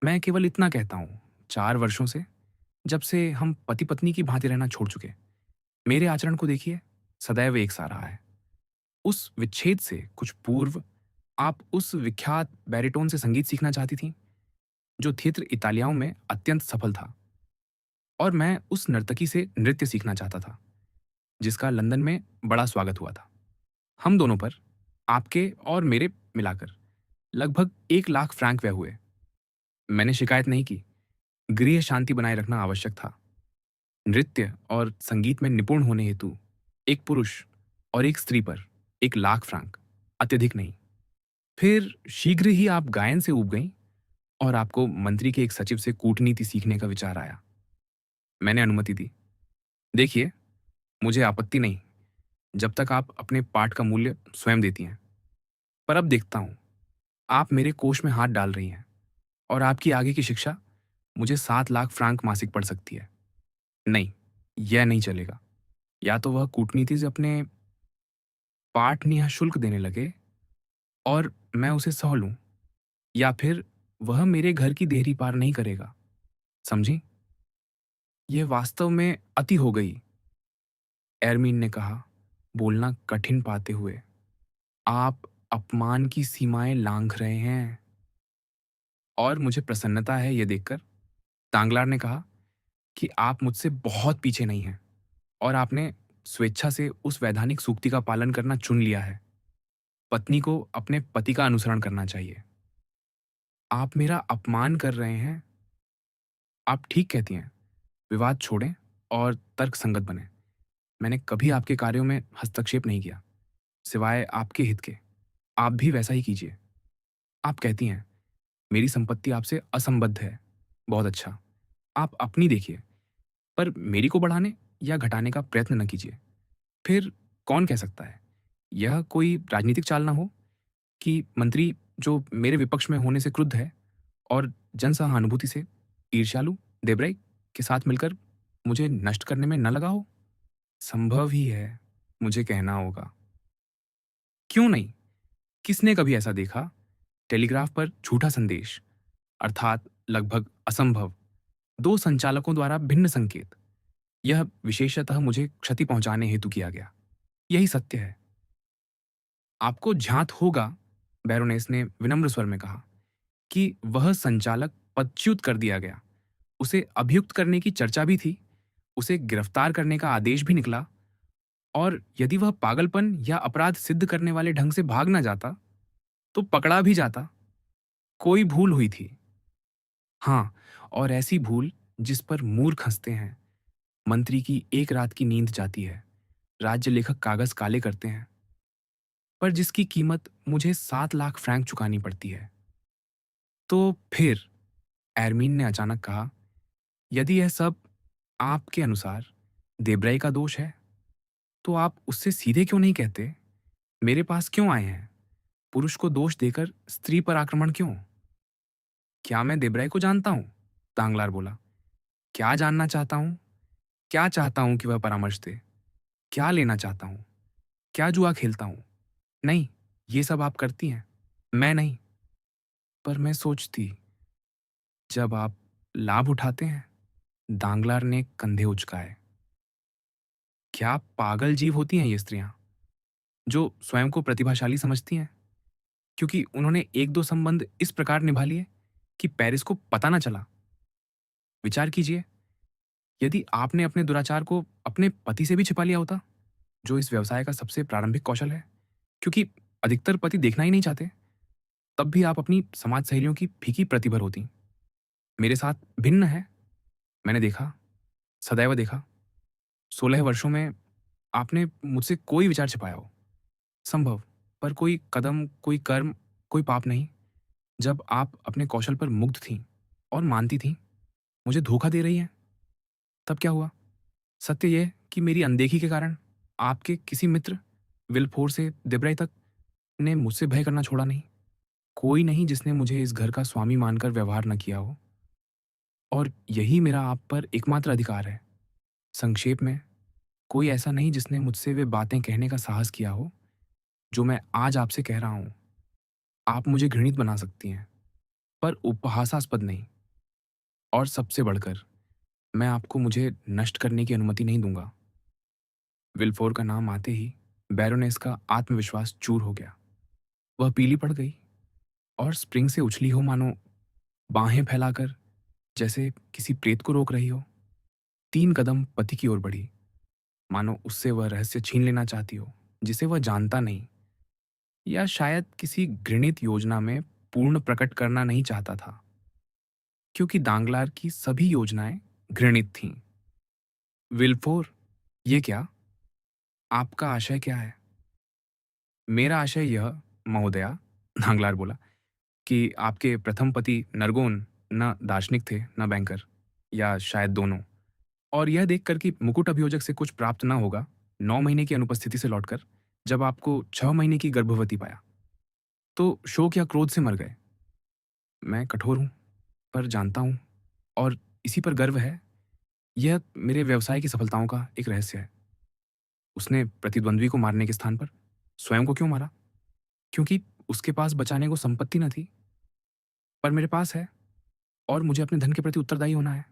मैं केवल इतना कहता हूँ, 4 वर्षों से, जब से हम पति-पत्नी की भांति रहना छोड़ चुके, मेरे आचरण को देखिए, सदैव एक सा रहा है। उस विच्छेद से कुछ पूर्व आप उस विख्यात बैरिटोन से संगीत सीखना चाहती थीं, जो थिएटर इतालियाओं में अत्यंत सफल था, और मैं उस नर्तकी से नृत्य सीखना चाहता था, जिसका लंदन में बड़ा स्वागत हुआ था। हम दोनों पर, आपके और मेरे मिलाकर, लगभग 1 लाख फ्रैंक व्यय हुए। मैंने शिकायत नहीं की। गृह शांति बनाए रखना आवश्यक था। नृत्य और संगीत में निपुण होने हेतु एक पुरुष और एक स्त्री पर 1 लाख फ्रैंक, अत्यधिक नहीं। फिर शीघ्र ही आप गायन से ऊब गईं और आपको मंत्री के एक सचिव से कूटनीति सीखने का विचार आया। मैंने अनुमति दी। देखिए, मुझे आपत्ति नहीं, जब तक आप अपने पाठ का मूल्य स्वयं देती हैं। पर अब देखता हूं, आप मेरे कोष में हाथ डाल रही हैं, और आपकी आगे की शिक्षा मुझे 7 लाख फ्रैंक मासिक पड़ सकती है। नहीं, यह नहीं चलेगा। या तो वह कूटनीति से अपने पाठ निः शुल्क देने लगे और मैं उसे सह लूं, या फिर वह मेरे घर की देहरी पार नहीं करेगा। समझी? यह वास्तव में अति हो गई, एरमीन ने कहा, बोलना कठिन पाते हुए। आप अपमान की सीमाएं लांघ रहे हैं। और मुझे प्रसन्नता है यह देखकर, दांगलार ने कहा, कि आप मुझसे बहुत पीछे नहीं हैं, और आपने स्वेच्छा से उस वैधानिक सूक्ति का पालन करना चुन लिया है। पत्नी को अपने पति का अनुसरण करना चाहिए। आप मेरा अपमान कर रहे हैं। आप ठीक कहती हैं। विवाद छोड़ें और तर्क संगत बने। मैंने कभी आपके कार्यों में हस्तक्षेप नहीं किया, सिवाय आपके हित के। आप भी वैसा ही कीजिए। आप कहती हैं, मेरी संपत्ति आपसे असंबद्ध है। बहुत अच्छा। आप अपनी देखिए, पर मेरी को बढ़ाने या घटाने का प्रयत्न न कीजिए। फिर कौन कह सकता है, यह कोई राजनीतिक चाल ना हो कि मंत्री, जो मेरे विपक्ष में होने से क्रुद्ध है और जनसहानुभूति से ईर्ष्यालु देब्रे के साथ मिलकर मुझे नष्ट करने में न लगा हो? संभव ही है, मुझे कहना होगा। क्यों नहीं? किसने कभी ऐसा देखा? टेलीग्राफ पर झूठा संदेश, अर्थात लगभग असंभव, 2 संचालकों द्वारा भिन्न संकेत, यह विशेषतः मुझे क्षति पहुंचाने हेतु किया गया। यही सत्य है। आपको ज्ञात होगा, बैरोनेस ने विनम्र स्वर में कहा, कि वह संचालक पदच्युत कर दिया गया। उसे अभियुक्त करने की चर्चा भी थी, उसे गिरफ्तार करने का आदेश भी निकला, और यदि वह पागलपन या अपराध सिद्ध करने वाले ढंग से भाग न जाता, तो पकड़ा भी जाता। कोई भूल हुई थी। हाँ, और ऐसी भूल जिस पर मूर्ख हंसते हैं। मंत्री की एक रात की नींद जाती है, राज्य लेखक कागज काले करते हैं, पर जिसकी कीमत मुझे 7 लाख फ्रैंक चुकानी पड़ती है। तो फिर, एरमीन ने अचानक कहा, यदि यह सब आपके अनुसार देब्रे का दोष है, तो आप उससे सीधे क्यों नहीं कहते? मेरे पास क्यों आए हैं? पुरुष को दोष देकर स्त्री पर आक्रमण क्यों? क्या मैं देब्रे को जानता हूं? दांगलार बोला। क्या जानना चाहता हूं? क्या चाहता हूं कि वह परामर्श दे? क्या लेना चाहता हूं? क्या जुआ खेलता हूं? नहीं, ये सब आप करती हैं, मैं नहीं। पर मैं सोचती, जब आप लाभ उठाते हैं। दांगलार ने कंधे उचकाए। क्या पागल जीव होती हैं ये स्त्रियां, जो स्वयं को प्रतिभाशाली समझती हैं, क्योंकि उन्होंने 1-2 संबंध इस प्रकार निभा लिए कि पेरिस को पता न चला। विचार कीजिए, यदि आपने अपने दुराचार को अपने पति से भी छिपा लिया होता, जो इस व्यवसाय का सबसे प्रारंभिक कौशल है, क्योंकि अधिकतर पति देखना ही नहीं चाहते। तब भी आप अपनी समाज सहेलियों की फीकी प्रतिभर होती। मेरे साथ भिन्न है। मैंने देखा, सदैव देखा, 16 वर्षों में आपने मुझसे कोई विचार छिपाया हो, संभव, पर कोई कदम, कोई कर्म, कोई पाप नहीं। जब आप अपने कौशल पर मुग्ध थीं और मानती थीं, मुझे धोखा दे रही हैं, तब क्या हुआ? सत्य यह कि मेरी अनदेखी के कारण आपके किसी मित्र, विल्फोर से देबराई तक, ने मुझसे भय करना छोड़ा नहीं। कोई नहीं जिसने मुझे इस घर का स्वामी मानकर व्यवहार न किया हो, और यही मेरा आप पर एकमात्र अधिकार है। संक्षेप में, कोई ऐसा नहीं जिसने मुझसे वे बातें कहने का साहस किया हो, जो मैं आज आपसे कह रहा हूँ। आप मुझे घृणित बना सकती हैं, पर उपहासास्पद नहीं। और सबसे बढ़कर, मैं आपको मुझे नष्ट करने की अनुमति नहीं दूंगा। विल्फोर का नाम आते ही बैरोनेस का आत्मविश्वास चूर हो गया। वह पीली पड़ गई और स्प्रिंग से उछली हो, मानो बाहें फैलाकर, जैसे किसी प्रेत को रोक रही हो। 3 कदम पति की ओर बढ़ी, मानो उससे वह रहस्य छीन लेना चाहती हो जिसे वह जानता नहीं, या शायद किसी घृणित योजना में पूर्ण प्रकट करना नहीं चाहता था, क्योंकि दांगलार की सभी योजनाएं घृणित थीं। विल्फोर, ये क्या? आपका आशय क्या है? मेरा आशय यह, महोदया, दांगलार बोला, कि आपके प्रथम पति नरगोन न दार्शनिक थे न बैंकर, या शायद दोनों। और यह देखकर कि मुकुट अभियोजक से कुछ प्राप्त न होगा, 9 महीने की अनुपस्थिति से लौटकर जब आपको 6 महीने की गर्भवती पाया, तो शोक या क्रोध से मर गए। मैं कठोर हूँ, पर जानता हूँ, और इसी पर गर्व है। यह मेरे व्यवसाय की सफलताओं का एक रहस्य है। उसने प्रतिद्वंद्वी को मारने के स्थान पर स्वयं को क्यों मारा? क्योंकि उसके पास बचाने को संपत्ति न थी, पर मेरे पास है, और मुझे अपने धन के प्रति उत्तरदायी होना है।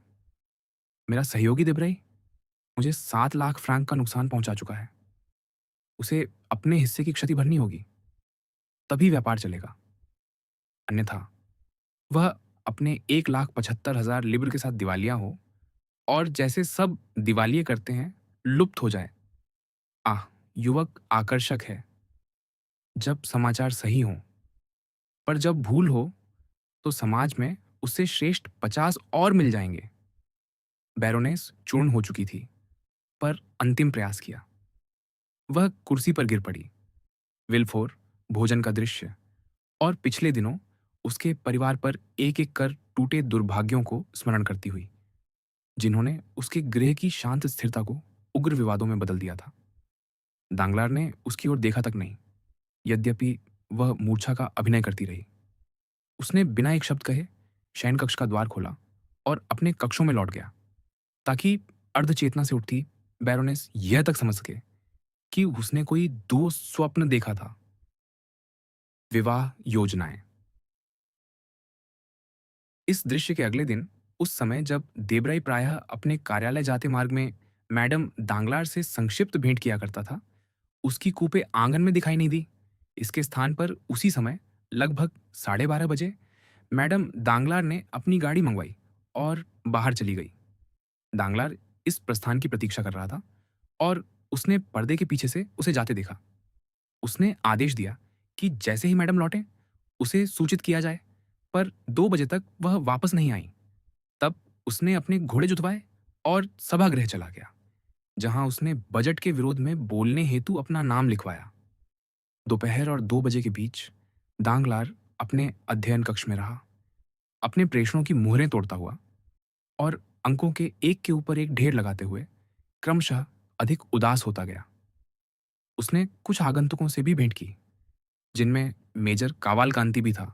मेरा सहयोगी देबरई मुझे 7 लाख फ्रैंक का नुकसान पहुंचा चुका है। उसे अपने हिस्से की क्षति भरनी होगी, तभी व्यापार चलेगा। अन्यथा वह अपने 1,75,000 लिब्र के साथ दिवालिया हो, और जैसे सब दिवालिये करते हैं, लुप्त हो जाए। आह! युवक आकर्षक है, जब समाचार सही हों, पर जब भूल हो, तो समाज में उससे श्रेष्ठ 50 और मिल जाएंगे। बैरोनेस चूर्ण हो चुकी थी, पर अंतिम प्रयास किया। वह कुर्सी पर गिर पड़ी। विल्फोर, भोजन का दृश्य, और पिछले दिनों उसके परिवार पर एक-एक कर टूटे दुर्भाग्यों को स्मरण करती हुई, जिन्होंने उसके गृह की शांत स्थिरता को उग्र विवादों में बदल दिया था। दांगलार ने उसकी ओर देखा तक नहीं, यद्यपि वह मूर्छा का अभिनय करती रही। उसने बिना एक शब्द कहे शयन कक्ष का द्वार खोला और अपने कक्षों में लौट गया, ताकि अर्धचेतना से उठती बैरोनेस यह तक समझ सके कि उसने कोई दुःस्वप्न देखा था। विवाह योजनाएं। इस दृश्य के अगले दिन, उस समय जब देबराई प्रायः अपने कार्यालय जाते मार्ग में मैडम दांगलार से संक्षिप्त भेंट किया करता था, उसकी कूपे आंगन में दिखाई नहीं दी। इसके स्थान पर उसी समय, लगभग 12:30 बजे, मैडम दांगलार ने अपनी गाड़ी मंगवाई और बाहर चली गई। दांगलार इस प्रस्थान की प्रतीक्षा कर रहा था, और उसने पर्दे के पीछे से उसे जाते देखा। उसने आदेश दिया कि जैसे ही मैडम लौटें, उसे सूचित किया जाए, पर 2 बजे तक वह वापस नहीं आई। तब उसने अपने घोड़े जुतवाए और सभागृह चला गया, जहां उसने बजट के विरोध में बोलने हेतु अपना नाम लिखवाया। दोपहर और 2 बजे के बीच दांगलार अपने अध्ययन कक्ष में रहा, अपने प्रेषणों की मुहरें तोड़ता हुआ और अंकों के एक के ऊपर एक ढेर लगाते हुए क्रमशः अधिक उदास होता गया। उसने कुछ आगंतुकों से भी भेंट की, जिनमें मेजर कावालकांति भी था,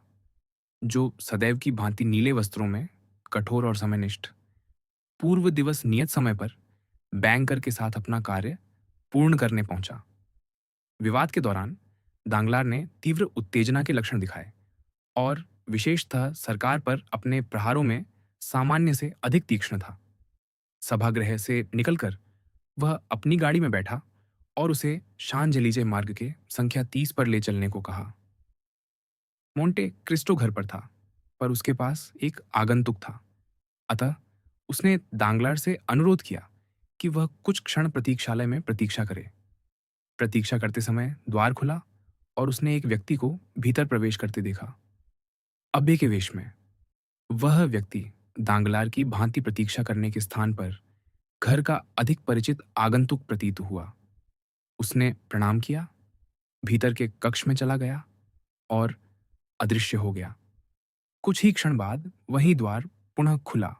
जो सदैव की भांति नीले वस्त्रों में, कठोर और समयनिष्ठ, पूर्व दिवस नियत समय पर बैंकर के साथ अपना कार्य पूर्ण करने पहुंचा। विवाद के दौरान दांगलार ने तीव्र उत्तेजना के लक्षण दिखाए, और विशेषतः सरकार पर अपने प्रहारों में सामान्य से अधिक तीक्ष्ण था। सभागृह से निकलकर वह अपनी गाड़ी में बैठा और उसे शांजलीजे मार्ग के संख्या 30 पर ले चलने को कहा। मोंटे क्रिस्टो घर पर था, पर उसके पास एक आगंतुक था। अतः उसने दांगलार से अनुरोध किया कि वह कुछ क्षण प्रतीक्षालय में प्रतीक्षा करे। प्रतीक्षा करते समय द्वार खुला और उसने एक व्यक्ति को भीतर प्रवेश करते देखा, अब्बे के वेश में। वह व्यक्ति दांगलार की भांति प्रतीक्षा करने के स्थान पर घर का अधिक परिचित आगंतुक प्रतीत हुआ। उसने प्रणाम किया, भीतर के कक्ष में चला गया और अदृश्य हो गया। कुछ ही क्षण बाद वही द्वार पुनः खुला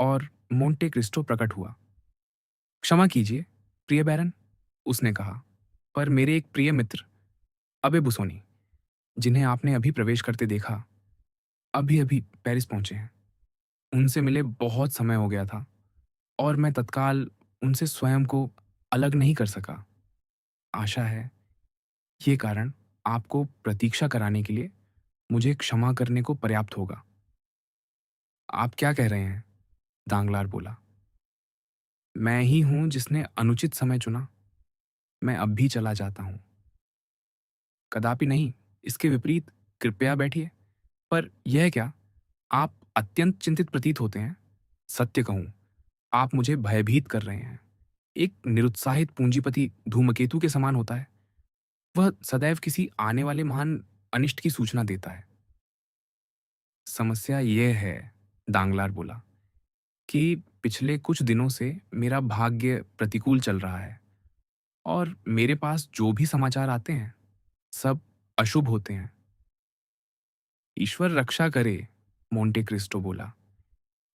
और मोंटे क्रिस्टो प्रकट हुआ। क्षमा कीजिए प्रिय बैरन, उसने कहा, पर मेरे एक प्रिय मित्र अबे बुसोनी, जिन्हें आपने अभी प्रवेश करते देखा, अभी अभी पेरिस पहुंचे हैं। उनसे मिले बहुत समय हो गया था और मैं तत्काल उनसे स्वयं को अलग नहीं कर सका। आशा है ये कारण आपको प्रतीक्षा कराने के लिए मुझे क्षमा करने को पर्याप्त होगा। आप क्या कह रहे हैं? दांगलार बोला। मैं ही हूं जिसने अनुचित समय चुना। मैं अब भी चला जाता हूं। कदापि नहीं, इसके विपरीत। कृपया बैठिए। पर यह क्या, आप अत्यंत चिंतित प्रतीत होते हैं। सत्य कहूं, आप मुझे भयभीत कर रहे हैं। एक निरुत्साहित पूंजीपति धूमकेतु के समान होता है। वह सदैव किसी आने वाले महान अनिष्ट की सूचना देता है। समस्या यह है, दांगलार बोला, कि पिछले कुछ दिनों से मेरा भाग्य प्रतिकूल चल रहा है और मेरे पास जो भी समाचार आते हैं सब अशुभ होते हैं। ईश्वर रक्षा करे, मोंटे क्रिस्टो बोला।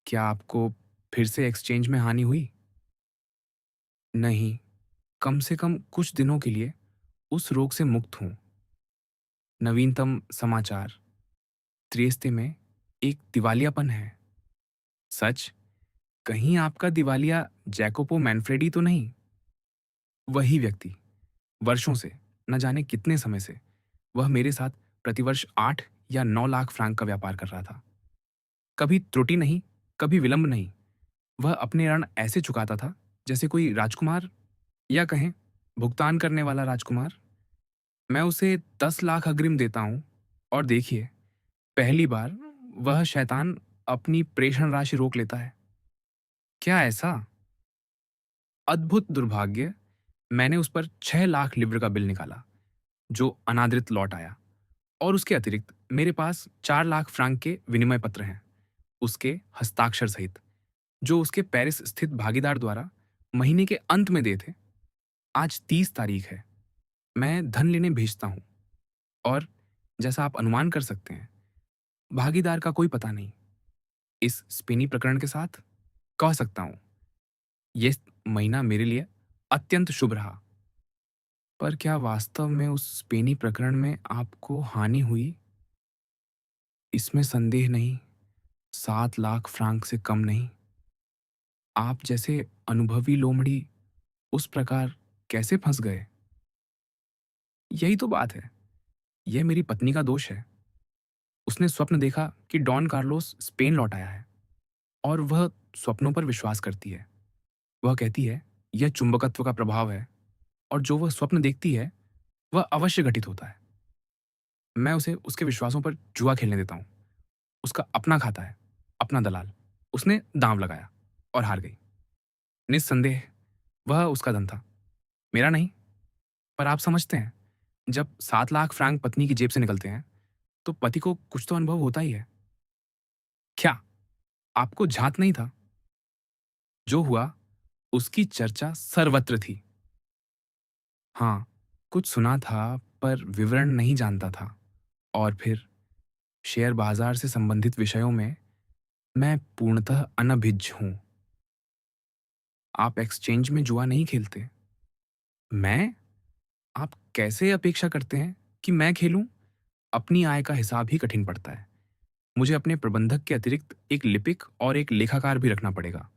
क्या आपको फिर से एक्सचेंज में हानि हुई? नहीं, कम से कम कुछ दिनों के लिए उस रोग से मुक्त हूं। नवीनतम समाचार, त्रिएस्ते में एक दिवालियापन है। सच? कहीं आपका दिवालिया जैकोपो मैनफ्रेडी तो नहीं? वही व्यक्ति। वर्षों से, न जाने कितने समय से, वह मेरे साथ प्रतिवर्ष 8 या 9 लाख फ्रैंक का व्यापार कर रहा था। कभी त्रुटि नहीं, कभी विलंब नहीं। वह अपने ऋण ऐसे चुकाता था जैसे कोई राजकुमार, या कहें भुगतान करने वाला राजकुमार। मैं उसे 10 लाख अग्रिम देता हूं और देखिए, पहली बार वह शैतान अपनी प्रेषण राशि रोक लेता है। क्या ऐसा? अद्भुत दुर्भाग्य। मैंने उस पर 6 लाख लिब्र का बिल निकाला, जो अनादृत लौट आया, और उसके अतिरिक्त मेरे पास 4 लाख फ्रैंक के विनिमय पत्र हैं, उसके हस्ताक्षर सहित, जो उसके पेरिस स्थित भागीदार द्वारा महीने के अंत में दिए थे। आज 30 तारीख है। मैं धन लेने भेजता हूं और जैसा आप अनुमान कर सकते हैं, भागीदार का कोई पता नहीं। इस स्पेनी प्रकरण के साथ कह सकता हूं, यह महीना मेरे लिए अत्यंत शुभ रहा। पर क्या वास्तव में उस स्पेनी प्रकरण में आपको हानि हुई? इसमें संदेह नहीं। 7 लाख फ्रांक से कम नहीं। आप जैसे अनुभवी लोमड़ी उस प्रकार कैसे फंस गए? यही तो बात है। यह मेरी पत्नी का दोष है। उसने स्वप्न देखा कि डॉन कार्लोस स्पेन लौट आया है और वह स्वप्नों पर विश्वास करती है। वह कहती है यह चुंबकत्व का प्रभाव है और जो वह स्वप्न देखती है वह अवश्य घटित होता है। मैं उसे उसके विश्वासों पर जुआ खेलने देता हूं। उसका अपना खाता है, अपना दलाल। उसने दांव लगाया और हार गई। निस्संदेह वह उसका धन था, मेरा नहीं। पर आप समझते हैं, जब 7 लाख फ्रैंक पत्नी की जेब से निकलते हैं तो पति को कुछ तो अनुभव होता ही है। क्या आपको झात नहीं था? जो हुआ उसकी चर्चा सर्वत्र थी। हाँ, कुछ सुना था पर विवरण नहीं जानता था। और फिर शेयर बाजार से संबंधित विषयों में मैं पूर्णतः अनभिज्ञ हूं। आप एक्सचेंज में जुआ नहीं खेलते। मैं? आप कैसे अपेक्षा करते हैं कि मैं खेलूं? अपनी आय का हिसाब ही कठिन पड़ता है। मुझे अपने प्रबंधक के अतिरिक्त एक लिपिक और एक लेखाकार भी रखना पड़ेगा।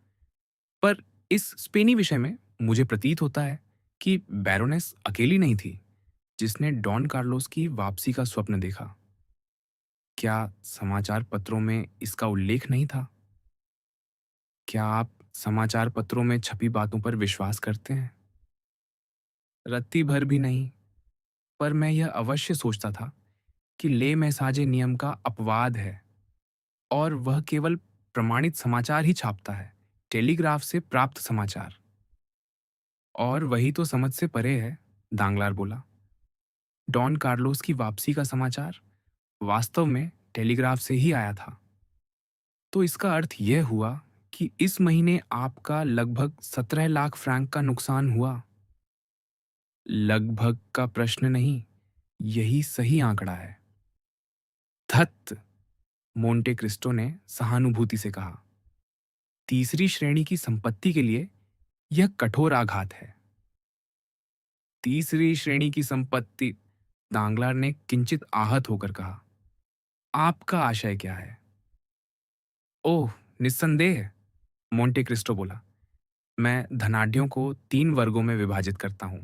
पर इस स्पेनी विषय में मुझे प्रतीत होता है कि बैरोनेस अकेली नहीं थी जिसने डॉन कार्लोस की वापसी का स्वप्न देखा। क्या समाचार पत्रों में इसका उल्लेख नहीं था? क्या आप समाचार पत्रों में छपी बातों पर विश्वास करते हैं? रत्ती भर भी नहीं। पर मैं यह अवश्य सोचता था कि ले मैसाजे नियम का अपवाद है और वह केवल प्रमाणित समाचार ही छापता है, टेलीग्राफ से प्राप्त समाचार। और वही तो समझ से परे है। दांगलार बोला। डॉन कार्लोस की वापसी का समाचार वास्तव में टेलीग्राफ से ही आया था। तो इसका अर्थ यह हुआ कि इस महीने आपका लगभग 17 लाख फ्रैंक का नुकसान हुआ। लगभग का प्रश्न नहीं, यही सही आंकड़ा है। धत! मोंटे क्रिस्टो ने सहानुभूति से कहा। तीसरी श्रेणी की संपत्ति के लिए यह कठोर आघात है। तीसरी श्रेणी की संपत्ति, दांगलार ने किंचित आहत होकर कहा। आपका आशय क्या है? ओह, निस्संदेह, मोंटे क्रिस्टो बोला। मैं धनाढ्यों को 3 वर्गों में विभाजित करता हूं।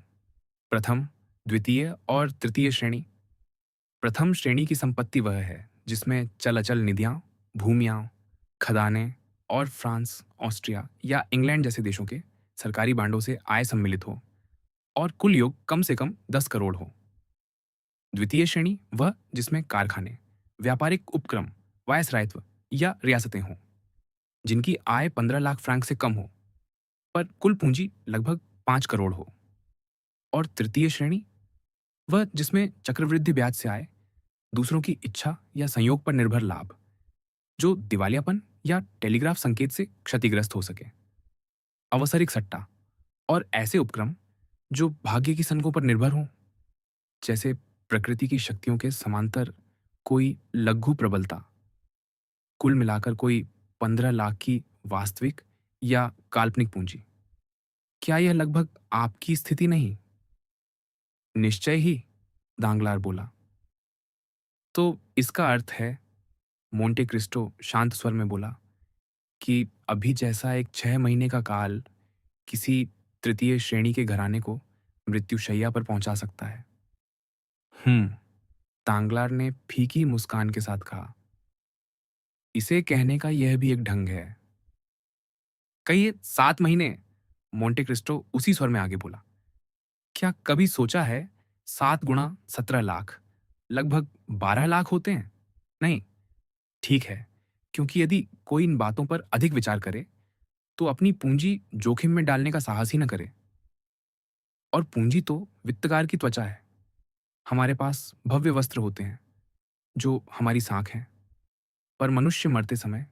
प्रथम, द्वितीय और तृतीय श्रेणी। प्रथम श्रेणी की संपत्ति वह है जिसमें चल अचल निधियां, भूमियां, खदानें और फ्रांस, ऑस्ट्रिया या इंग्लैंड जैसे देशों के सरकारी बांडों से आय सम्मिलित हो और कुल योग कम से कम 10 करोड़ हो। द्वितीय श्रेणी वह जिसमें कारखाने, व्यापारिक उपक्रम, वायसरायत्व या रियासतें हों, जिनकी आय 15 लाख फ्रैंक से कम हो, पर कुल पूंजी लगभग 5 करोड़ हो। और तृतीय श्रेणी वह जिसमें चक्रवृद्धि ब्याज से आय, दूसरों की इच्छा या संयोग पर निर्भर लाभ, जो दिवालियापन या टेलीग्राफ संकेत से क्षतिग्रस्त हो सके। अवसरिक सट्टा और ऐसे उपक्रम जो भाग्य की सनकों पर निर्भर हों, जैसे प्रकृति की शक्तियों के समांतर कोई लघु प्रबलता। कुल मिलाकर कोई 15 लाख की वास्तविक या काल्पनिक पूंजी। क्या यह लगभग आपकी स्थिति नहीं? निश्चय ही, दांगलार बोला। तो इसका अर्थ है, मोंटे क्रिस्टो शांत स्वर में बोला, कि अभी जैसा एक 6 महीने का काल किसी तृतीय श्रेणी के घराने को मृत्युशैया पर पहुंचा सकता है। हम्म, तांगलार ने फीकी मुस्कान के साथ कहा। इसे कहने का यह भी एक ढंग है। कहिए 7 महीने, मोंटे क्रिस्टो उसी स्वर में आगे बोला। क्या कभी सोचा है 7 गुणा 17 लाख लगभग 12 लाख होते हैं? नहीं, ठीक है, क्योंकि यदि कोई इन बातों पर अधिक विचार करे तो अपनी पूंजी जोखिम में डालने का साहस ही न करे। और पूंजी तो वित्तकार की त्वचा है। हमारे पास भव्य वस्त्र होते हैं जो हमारी साख हैं, पर मनुष्य मरते समय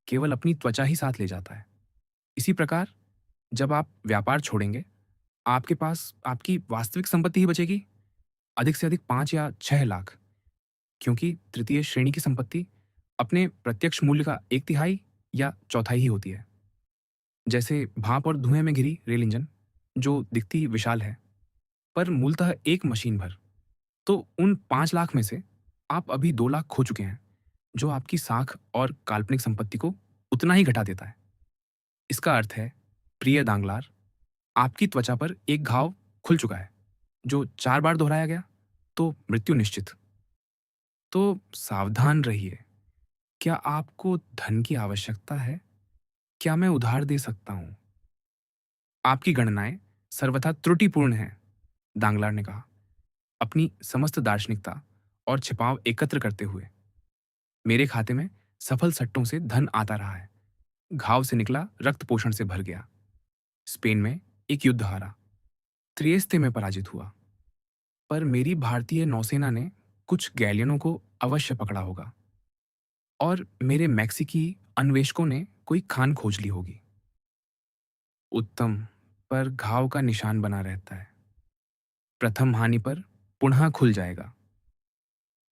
केवल अपनी त्वचा ही साथ ले जाता है। इसी प्रकार जब आप व्यापार छोड़ेंगे, आपके पास आपकी वास्तविक संपत्ति ही बचेगी, अधिक से अधिक 5 या 6 लाख, क्योंकि तृतीय श्रेणी की संपत्ति अपने प्रत्यक्ष मूल्य का 1/3 या चौथाई ही होती है। जैसे भाप और धुएं में घिरी रेल इंजन, जो दिखती विशाल है पर मूलतः एक मशीन भर। तो उन 5 लाख में से आप अभी 2 लाख खो चुके हैं, जो आपकी साख और काल्पनिक संपत्ति को उतना ही घटा देता है। इसका अर्थ है, प्रिय दांगलार, आपकी त्वचा पर एक घाव खुल चुका है, जो 4 बार दोहराया गया तो मृत्यु निश्चित। तो सावधान रहिए। क्या आपको धन की आवश्यकता है? क्या मैं उधार दे सकता हूं? आपकी गणनाएं सर्वथा त्रुटिपूर्ण हैं, दांगलार ने कहा, अपनी समस्त दार्शनिकता और छिपाव एकत्र करते हुए। मेरे खाते में सफल सट्टों से धन आता रहा है। घाव से निकला रक्त पोषण से भर गया। स्पेन में एक युद्ध हारा, त्रिएस्ते में पराजित हुआ, पर मेरी भारतीय नौसेना ने कुछ गैलियनों को अवश्य पकड़ा होगा और मेरे मैक्सिकी अन्वेषकों ने कोई खान खोज ली होगी। उत्तम, पर घाव का निशान बना रहता है। प्रथम हानि पर पुनः खुल जाएगा।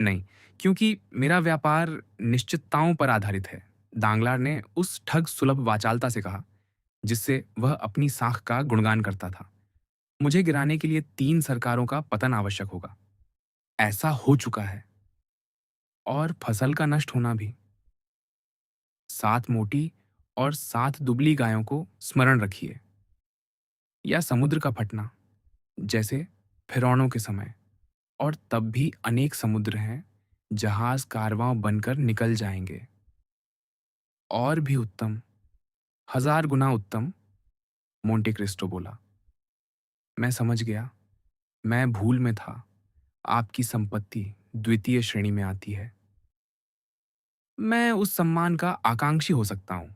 नहीं, क्योंकि मेरा व्यापार निश्चितताओं पर आधारित है, दांगलार ने उस ठग सुलभ वाचालता से कहा जिससे वह अपनी साख का गुणगान करता था। मुझे गिराने के लिए 3 सरकारों का पतन आवश्यक होगा। ऐसा हो चुका है। और फसल का नष्ट होना भी। 7 मोटी और 7 दुबली गायों को स्मरण रखिए। या समुद्र का फटना, जैसे फिरौनों के समय। और तब भी अनेक समुद्र हैं, जहाज कारवां बनकर निकल जाएंगे। और भी उत्तम, 1000 गुना उत्तम, मोंटे क्रिस्टो बोला। मैं समझ गया, मैं भूल में था। आपकी संपत्ति द्वितीय श्रेणी में आती है। मैं उस सम्मान का आकांक्षी हो सकता हूं,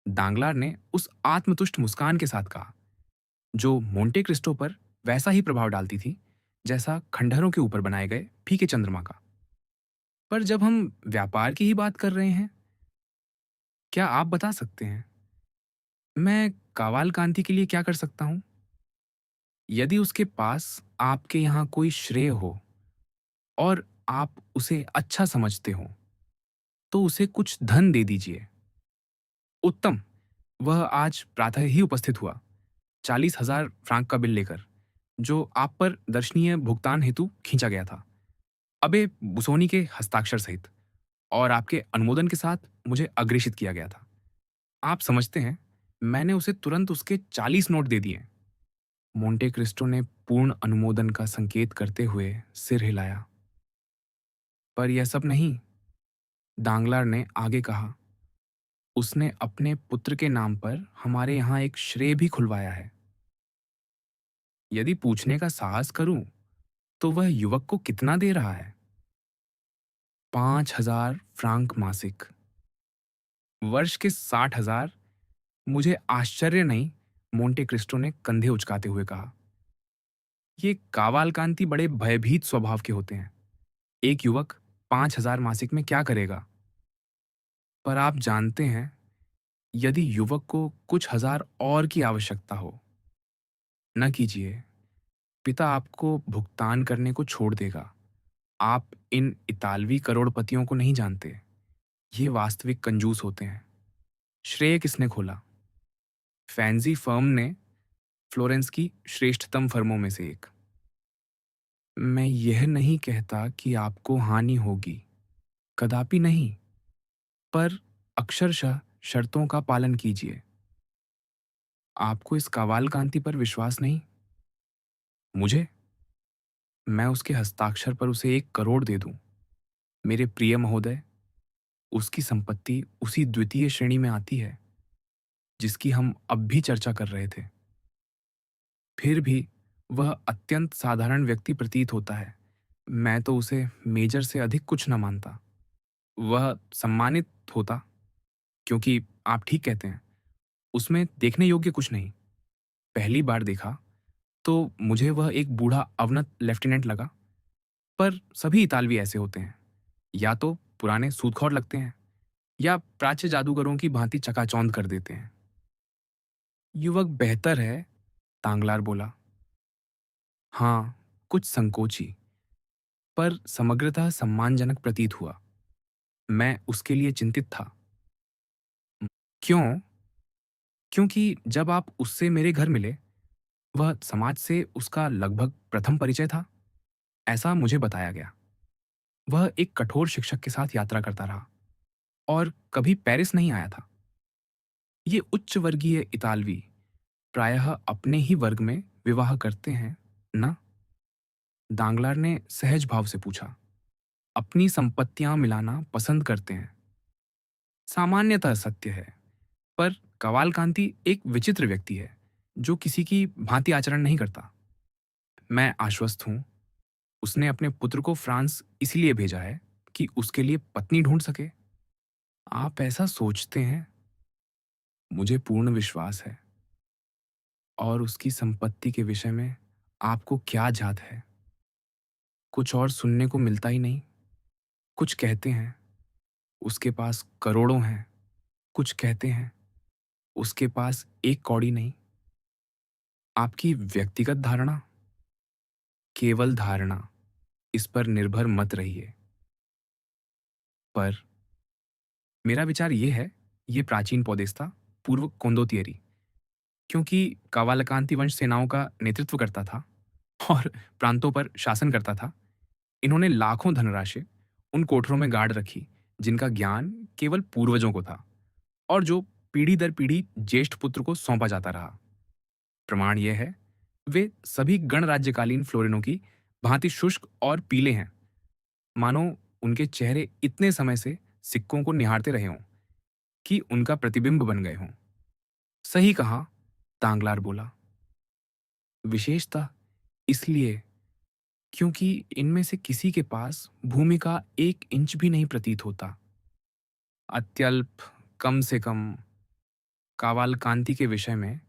दांगलार ने उस आत्मतुष्ट मुस्कान के साथ कहा जो मोंटे क्रिस्टो पर वैसा ही प्रभाव डालती थी जैसा खंडहरों के ऊपर बनाए गए फीके चंद्रमा का। पर जब हम व्यापार की ही बात कर रहे हैं, क्या आप बता सकते हैं मैं कावाल कांति के लिए क्या कर सकता हूँ? यदि उसके पास आपके यहाँ कोई श्रेय हो और आप उसे अच्छा समझते हो, तो उसे कुछ धन दे दीजिए। उत्तम। वह आज प्रातः ही उपस्थित हुआ, 40,000 फ्रांक का बिल लेकर, जो आप पर दर्शनीय भुगतान हेतु खींचा गया था, अबे बुसोनी के हस्ताक्षर सहित, और आपके अनुमोदन के साथ मुझे अग्रेषित किया गया था। आप समझते हैं, मैंने उसे तुरंत उसके 40 नोट दे दिए। मोंटे क्रिस्टो ने पूर्ण अनुमोदन का संकेत करते हुए सिर हिलाया। पर यह सब नहीं, दांगलार ने आगे कहा, उसने अपने पुत्र के नाम पर हमारे यहाँ एक श्रेय भी खुलवाया है। यदि पूछने का साहस करूं, तो वह युवक को कितना दे रहा है? 5,000 फ्रांक मासिक, वर्ष के 60,000। मुझे आश्चर्य नहीं, मोंटे क्रिस्टो ने कंधे उचकाते हुए कहा। ये कावालकांति बड़े भयभीत स्वभाव के होते हैं। एक युवक 5,000 मासिक में क्या करेगा? पर आप जानते हैं, यदि युवक को कुछ हजार और की आवश्यकता हो, न कीजिए। पिता आपको भुगतान करने को छोड़ देगा। आप इन इतालवी करोड़पतियों को नहीं जानते। ये वास्तविक कंजूस होते हैं। श्रेय किसने खोला? फैंसी फर्म ने, फ्लोरेंस की श्रेष्ठतम फर्मों में से एक। मैं यह नहीं कहता कि आपको हानि होगी, कदापि नहीं, पर अक्षरशः शर्तों का पालन कीजिए। आपको इस कवाल कांति पर विश्वास नहीं? मुझे? मैं उसके हस्ताक्षर पर उसे 1 करोड़ दे दूं। मेरे प्रिय महोदय, उसकी संपत्ति उसी द्वितीय श्रेणी में आती है जिसकी हम अब भी चर्चा कर रहे थे। फिर भी वह अत्यंत साधारण व्यक्ति प्रतीत होता है। मैं तो उसे मेजर से अधिक कुछ न मानता। वह सम्मानित होता, क्योंकि आप ठीक कहते हैं, उसमें देखने योग्य कुछ नहीं। पहली बार देखा तो मुझे वह एक बूढ़ा अवनत लेफ्टिनेंट लगा। पर सभी इतालवी ऐसे होते हैं, या तो पुराने सूदखोर लगते हैं या प्राच्य जादूगरों की भांति चकाचौंध कर देते हैं। युवक बेहतर है, तांगलार बोला। हाँ, कुछ संकोची, पर समग्रतः सम्मानजनक प्रतीत हुआ। मैं उसके लिए चिंतित था। क्यों? क्योंकि जब आप उससे मेरे घर मिले, वह समाज से उसका लगभग प्रथम परिचय था, ऐसा मुझे बताया गया। वह एक कठोर शिक्षक के साथ यात्रा करता रहा और कभी पेरिस नहीं आया था। ये उच्च वर्गीय इतालवी प्रायः अपने ही वर्ग में विवाह करते हैं ना? दांगलार ने सहज भाव से पूछा। अपनी संपत्तियां मिलाना पसंद करते हैं। सामान्यतः सत्य है, पर कवालकांति एक विचित्र व्यक्ति है जो किसी की भांति आचरण नहीं करता। मैं आश्वस्त हूं, उसने अपने पुत्र को फ्रांस इसलिए भेजा है कि उसके लिए पत्नी ढूंढ सके। आप ऐसा सोचते हैं? मुझे पूर्ण विश्वास है। और उसकी संपत्ति के विषय में आपको क्या जात है? कुछ और सुनने को मिलता ही नहीं। कुछ कहते हैं उसके पास करोड़ों हैं, कुछ कहते हैं उसके पास 1 कौड़ी नहीं। आपकी व्यक्तिगत धारणा? केवल धारणा, इस पर निर्भर मत रहिए। पर मेरा विचार ये है, ये प्राचीन पौदेस्ता पूर्व कोंदोतियरी, क्योंकि कावालकांति वंश सेनाओं का नेतृत्व करता था और प्रांतों पर शासन करता था। इन्होंने लाखों धनराशि उन कोठरों में गाड़ रखी जिनका ज्ञान केवल पूर्वजों को था और जो पीढ़ी दर पीढ़ी ज्येष्ठ पुत्र को सौंपा जाता रहा। प्रमाण यह है, वे सभी गणराज्यकालीन फ्लोरिनों की भांति शुष्क और पीले हैं, मानो उनके चेहरे इतने समय से सिक्कों को निहारते रहे हों कि उनका प्रतिबिंब बन गए हों। सही कहा, तांगलार बोला। विशेषतः इसलिए क्योंकि इनमें से किसी के पास भूमि का 1 इंच भी नहीं प्रतीत होता। अत्यल्प, कम से कम। कावालकांति के विषय में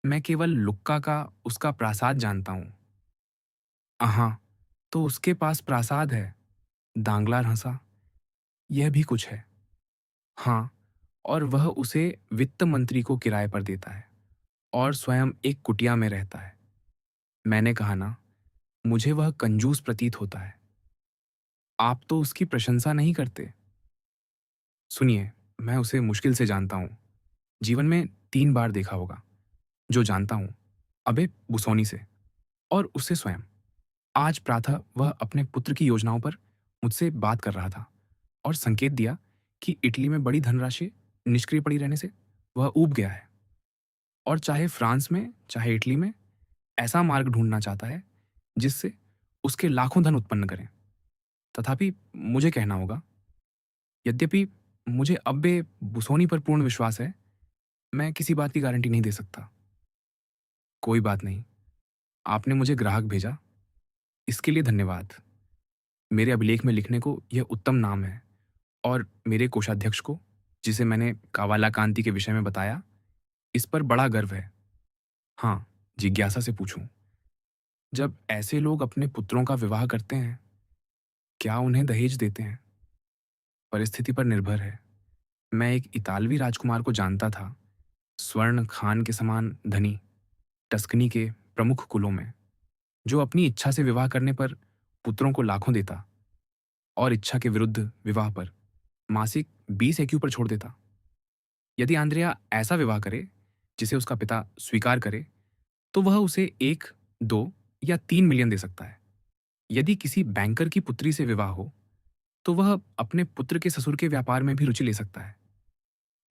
मैं केवल लुक्का का उसका प्रासाद जानता हूँ। हाँ, तो उसके पास प्रासाद है। दांगलार हंसा। यह भी कुछ है। हाँ, और वह उसे वित्त मंत्री को किराए पर देता है और स्वयं एक कुटिया में रहता है। मैंने कहा ना, मुझे वह कंजूस प्रतीत होता है। आप तो उसकी प्रशंसा नहीं करते। सुनिए, मैं उसे मुश्किल से जानता हूँ। जीवन में 3 बार देखा होगा। जो जानता हूँ, अबे बुसोनी से और उससे स्वयं। आज प्रातः वह अपने पुत्र की योजनाओं पर मुझसे बात कर रहा था और संकेत दिया कि इटली में बड़ी धनराशि निष्क्रिय पड़ी रहने से वह ऊब गया है और चाहे फ्रांस में, चाहे इटली में ऐसा मार्ग ढूंढना चाहता है जिससे उसके लाखों धन उत्पन्न करें। तथापि मुझे कहना होगा, यद्यपि मुझे अब भी बुसोनी पर पूर्ण विश्वास है, मैं किसी बात की गारंटी नहीं दे सकता। कोई बात नहीं, आपने मुझे ग्राहक भेजा, इसके लिए धन्यवाद। मेरे अभिलेख में लिखने को यह उत्तम नाम है और मेरे कोषाध्यक्ष को, जिसे मैंने कावाला कांति के विषय में बताया, इस पर बड़ा गर्व है। हाँ, जिज्ञासा से पूछूं, जब ऐसे लोग अपने पुत्रों का विवाह करते हैं, क्या उन्हें दहेज देते हैं? परिस्थिति पर निर्भर है। मैं एक इतालवी राजकुमार को जानता था, स्वर्ण खान के समान धनी, टस्कनी के प्रमुख कुलों में, जो अपनी इच्छा से विवाह करने पर पुत्रों को लाखों देता और इच्छा के विरुद्ध विवाह पर मासिक 20 एक्यू पर छोड़ देता। यदि आंद्रिया ऐसा विवाह करे जिसे उसका पिता स्वीकार करे, तो वह उसे 1, 2 या 3 मिलियन दे सकता है। यदि किसी बैंकर की पुत्री से विवाह हो, तो वह अपने पुत्र के ससुर के व्यापार में भी रुचि ले सकता है।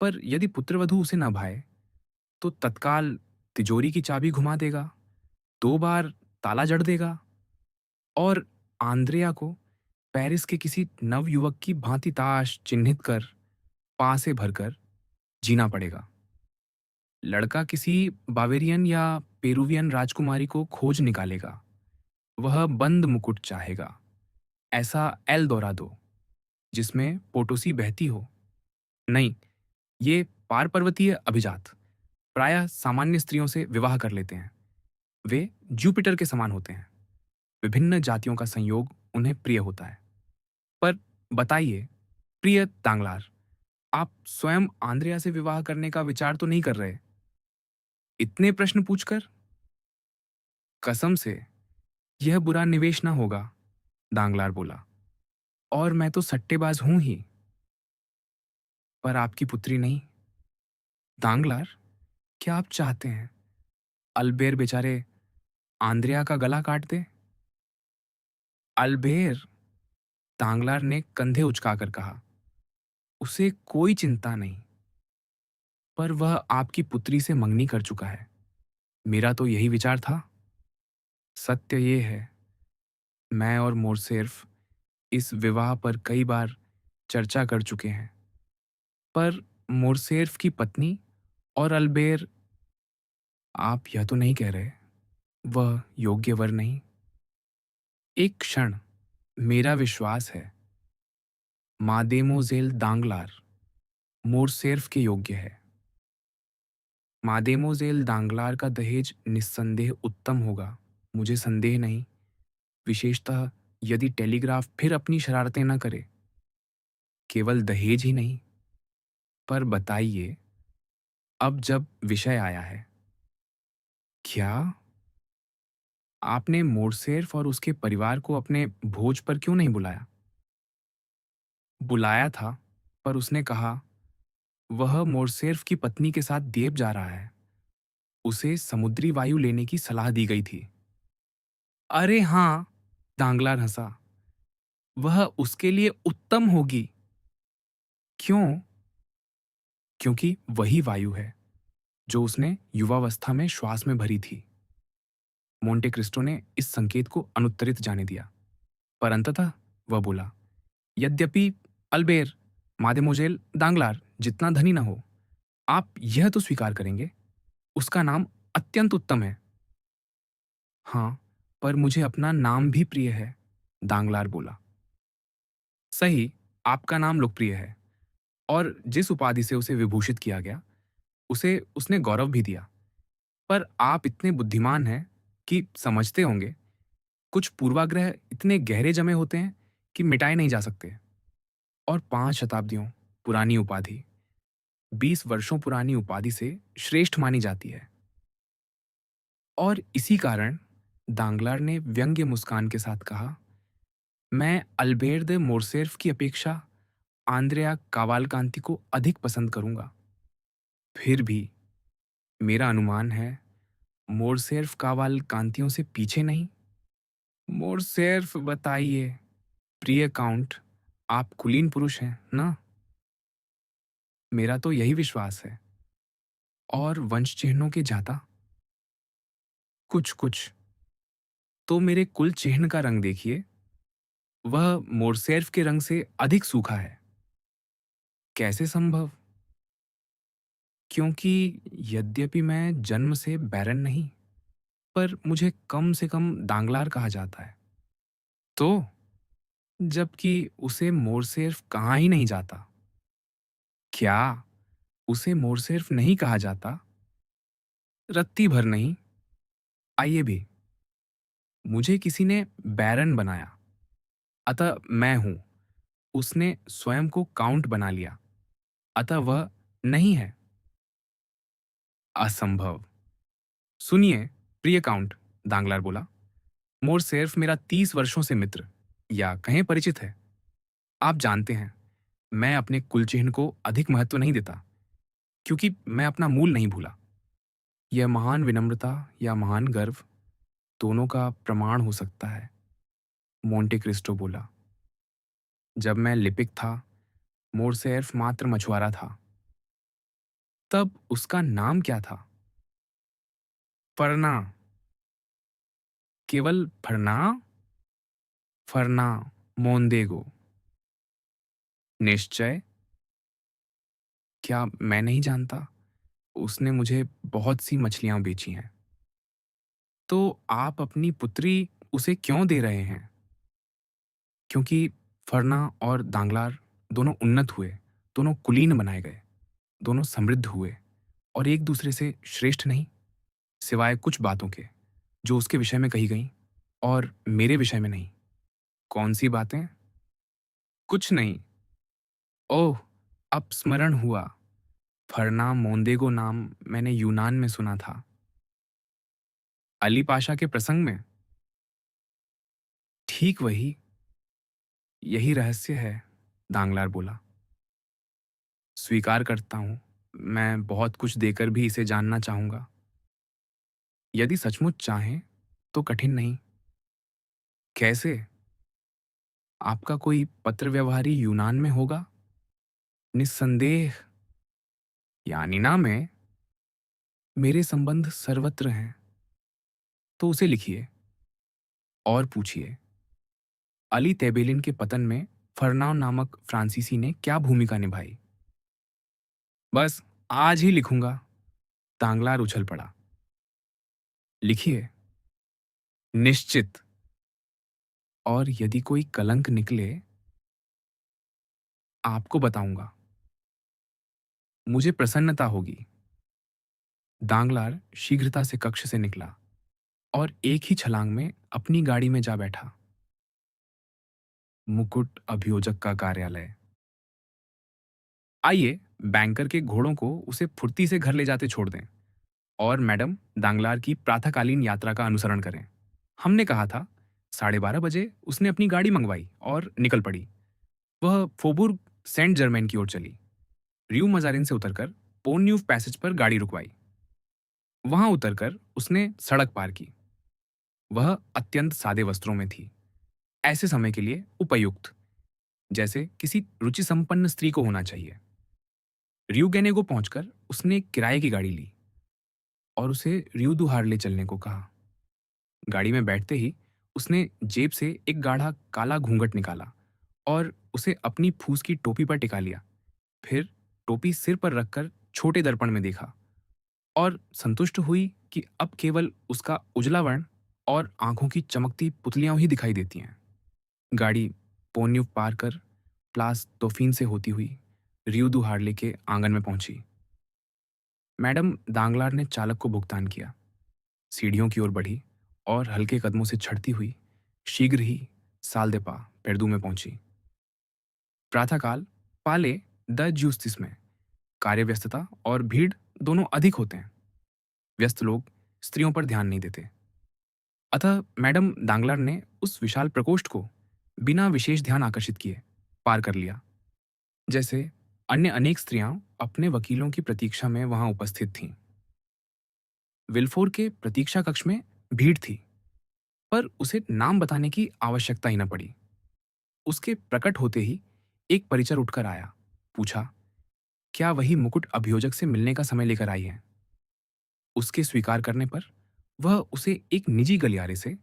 पर यदि पुत्रवधू उसे न भाए, तो तत्काल तिजोरी की चाबी घुमा देगा, 2 बार ताला जड़ देगा और आंद्रेया को पेरिस के किसी नवयुवक की भांति ताश चिन्हित कर, पासे भरकर जीना पड़ेगा। लड़का किसी बावेरियन या पेरुवियन राजकुमारी को खोज निकालेगा। वह बंद मुकुट चाहेगा, ऐसा एल दोरादो, जिसमें पोटोसी बहती हो। नहीं, ये पार पर्वतीय अभिजात प्रायः सामान्य स्त्रियों से विवाह कर लेते हैं। वे जुपिटर के समान होते हैं। विभिन्न जातियों का संयोग उन्हें प्रिय होता है। पर बताइए, प्रिय तांगलार, आप स्वयं आंद्रिया से विवाह करने का विचार तो नहीं कर रहे? इतने प्रश्न पूछकर? कसम से, यह बुरा निवेश ना होगा, दांगलार बोला। और मैं तो सट्टेबाज हूं ही। पर आपकी पुत्री नहीं। दांगलार, क्या आप चाहते हैं अल्बेर बेचारे आंद्रिया का गला काट दे? अल्बेर, दांगलार ने कंधे उचकाकर कहा, उसे कोई चिंता नहीं। पर वह आपकी पुत्री से मंगनी कर चुका है। मेरा तो यही विचार था। सत्य ये है, मैं और मोरसेर्फ इस विवाह पर कई बार चर्चा कर चुके हैं। पर मोरसेर्फ की पत्नी और अल्बेर, आप यह तो नहीं कह रहे वह योग्य वर नहीं? एक क्षण, मेरा विश्वास है मादेमोजेल दांगलार मोरसेर्फ के योग्य है। मादेमोजेल दांगलार का दहेज निस्संदेह उत्तम होगा, मुझे संदेह नहीं, विशेषतः यदि टेलीग्राफ फिर अपनी शरारतें न करे। केवल दहेज ही नहीं। पर बताइए, अब जब विषय आया है, क्या आपने मोरसेर्फ और उसके परिवार को अपने भोज पर क्यों नहीं बुलाया? बुलाया था, पर उसने कहा वह मोरसेर्फ की पत्नी के साथ द्वीप जा रहा है। उसे समुद्री वायु लेने की सलाह दी गई थी। अरे हाँ, दांगलार हंसा। वह उसके लिए उत्तम होगी। क्यों? क्योंकि वही वायु है जो उसने युवावस्था में श्वास में भरी थी। मोंटे क्रिस्टो ने इस संकेत को अनुत्तरित जाने दिया, पर अंततः वह बोला, यद्यपि अल्बेर मादेमोजेल दांगलार जितना धनी न हो, आप यह तो स्वीकार करेंगे, उसका नाम अत्यंत उत्तम है। हाँ, पर मुझे अपना नाम भी प्रिय है, दांगलार बोला। सही, आपका नाम लोकप्रिय है और जिस उपाधि से उसे विभूषित किया गया, उसे उसने गौरव भी दिया। पर आप इतने बुद्धिमान हैं कि समझते होंगे, कुछ पूर्वाग्रह इतने गहरे जमे होते हैं कि मिटाए नहीं जा सकते। और 5 शताब्दियों पुरानी उपाधि, 20 वर्षों पुरानी उपाधि से श्रेष्ठ मानी जाती है। और इसी कारण दांगलार ने व्यंग्य मुस्कान के साथ कहा, मैं अल्बेर दे मोर्सेर्फ की अपेक्षा आंद्रेया कावालकांति को अधिक पसंद करूंगा। फिर भी मेरा अनुमान है, मोर्सेर्फ कावालकांतियों से पीछे नहीं। मोर्सेर्फ बताइए, प्रिय काउंट, आप कुलीन पुरुष हैं ना? मेरा तो यही विश्वास है। और वंश चिन्हों के जाता? कुछ कुछ। तो मेरे कुल चिह्न का रंग देखिए, वह मोर्सेर्फ के रंग से अधिक सूखा है। कैसे संभव? क्योंकि यद्यपि मैं जन्म से बैरन नहीं, पर मुझे कम से कम दांगलार कहा जाता है। तो जबकि उसे मोर्सेर्फ कहा ही नहीं जाता। क्या उसे मोर्सेर्फ नहीं कहा जाता? रत्ती भर नहीं। आइए भी, मुझे किसी ने बैरन बनाया, अतः मैं हूं। उसने स्वयं को काउंट बना लिया, अतः वह नहीं है। असंभव। सुनिए, प्रिय काउंट, दांगलार बोला, मोर्सेर्फ मेरा 30 वर्षों से मित्र या कहें परिचित है। आप जानते हैं, मैं अपने कुलचिह्न को अधिक महत्व नहीं देता, क्योंकि मैं अपना मूल नहीं भूला। यह महान विनम्रता या महान गर्व दोनों का प्रमाण हो सकता है, मोंटे क्रिस्टो बोला। जब मैं लिपिक था, मोर्सेर्फ मात्र मछुआरा था। तब उसका नाम क्या था? फरना। केवल फरना? फरना मोंदेगो। निश्चय? क्या मैं नहीं जानता? उसने मुझे बहुत सी मछलियां बेची हैं। तो आप अपनी पुत्री उसे क्यों दे रहे हैं? क्योंकि फरना और दांगलार दोनों उन्नत हुए, दोनों कुलीन बनाए गए, दोनों समृद्ध हुए और एक दूसरे से श्रेष्ठ नहीं, सिवाय कुछ बातों के जो उसके विषय में कही गईं और मेरे विषय में नहीं। कौन सी बातें? कुछ नहीं। ओह, अब स्मरण हुआ। फरना मोंदेगो नाम मैंने यूनान में सुना था, अली पाशा के प्रसंग में। ठीक वही। यही रहस्य है, दांगलार बोला। स्वीकार करता हूं, मैं बहुत कुछ देकर भी इसे जानना चाहूंगा। यदि सचमुच चाहें तो कठिन नहीं। कैसे? आपका कोई पत्र व्यवहारी यूनान में होगा? निस्संदेह। यानीना में मेरे संबंध सर्वत्र हैं। तो उसे लिखिए और पूछिए, अली तैबेलिन के पतन में फरनाव नामक फ्रांसीसी ने क्या भूमिका निभाई। बस आज ही लिखूंगा। तांगलार उछल पड़ा। लिखिए। निश्चित। और यदि कोई कलंक निकले, आपको बताऊंगा। मुझे प्रसन्नता होगी। दांगलार शीघ्रता से कक्ष से निकला और एक ही छलांग में अपनी गाड़ी में जा बैठा। मुकुट अभियोजक का कार्यालय। आइए, बैंकर के घोड़ों को उसे फुर्ती से घर ले जाते छोड़ दें और मैडम दांगलार की प्रातःकालीन यात्रा का अनुसरण करें। हमने कहा था, 12:30 बजे उसने अपनी गाड़ी मंगवाई और निकल पड़ी। वह फोबुर्ग सेंट जर्मेन की ओर चली। रियू मजारिन से उतरकर पोन्यूव पैसेज पर गाड़ी रुकवाई। वहां उतरकर उसने सड़क पार की। वह अत्यंत सादे वस्त्रों में थी, ऐसे समय के लिए उपयुक्त, जैसे किसी रुचि संपन्न स्त्री को होना चाहिए। रियू गेनेगो पहुंचकर उसने किराए की गाड़ी ली और उसे रियू दुहार ले चलने को कहा। गाड़ी में बैठते ही उसने जेब से एक गाढ़ा काला घूंघट निकाला और उसे अपनी फूस की टोपी पर टिका लिया। फिर टोपी सिर पर रखकर छोटे दर्पण में देखा और संतुष्ट हुई कि अब केवल उसका उजला वर्ण और आंखों की चमकती पुतलियां ही दिखाई देती हैं। गाड़ी पोन्यूव पार कर प्लास तोफीन से होती हुई रियू दुहार्ले के आंगन में पहुंची। मैडम दांगलार ने चालक को भुगतान किया। सीढ़ियों की ओर बढ़ी और हल्के कदमों से चढ़ती हुई शीघ्र ही सालदेपा पेड़दू में पहुंची। प्रातःकाल पाले द ज्यूस्तिस में कार्य व्यस्तता और भीड़ दोनों अधिक होते हैं। व्यस्त लोग स्त्रियों पर ध्यान नहीं देते। अतः मैडम दांगलर ने उस विशाल प्रकोष्ठ को बिना विशेष ध्यान आकर्षित किए पार कर लिया, जैसे अन्य अनेक स्त्रियां अपने वकीलों की प्रतीक्षा में वहां उपस्थित थीं। विल्फोर के प्रतीक्षा कक्ष में भीड़ थी, पर उसे नाम बताने की आवश्यकता ही न पड़ी। उसके प्रकट होते ही एक परिचर उठकर आया, पूछा, क्या वही मुकुट अभियोजक से मिलने का समय लेकर आई है? उसके स्वीकार करने पर वह उसे एक निजी गलियारे से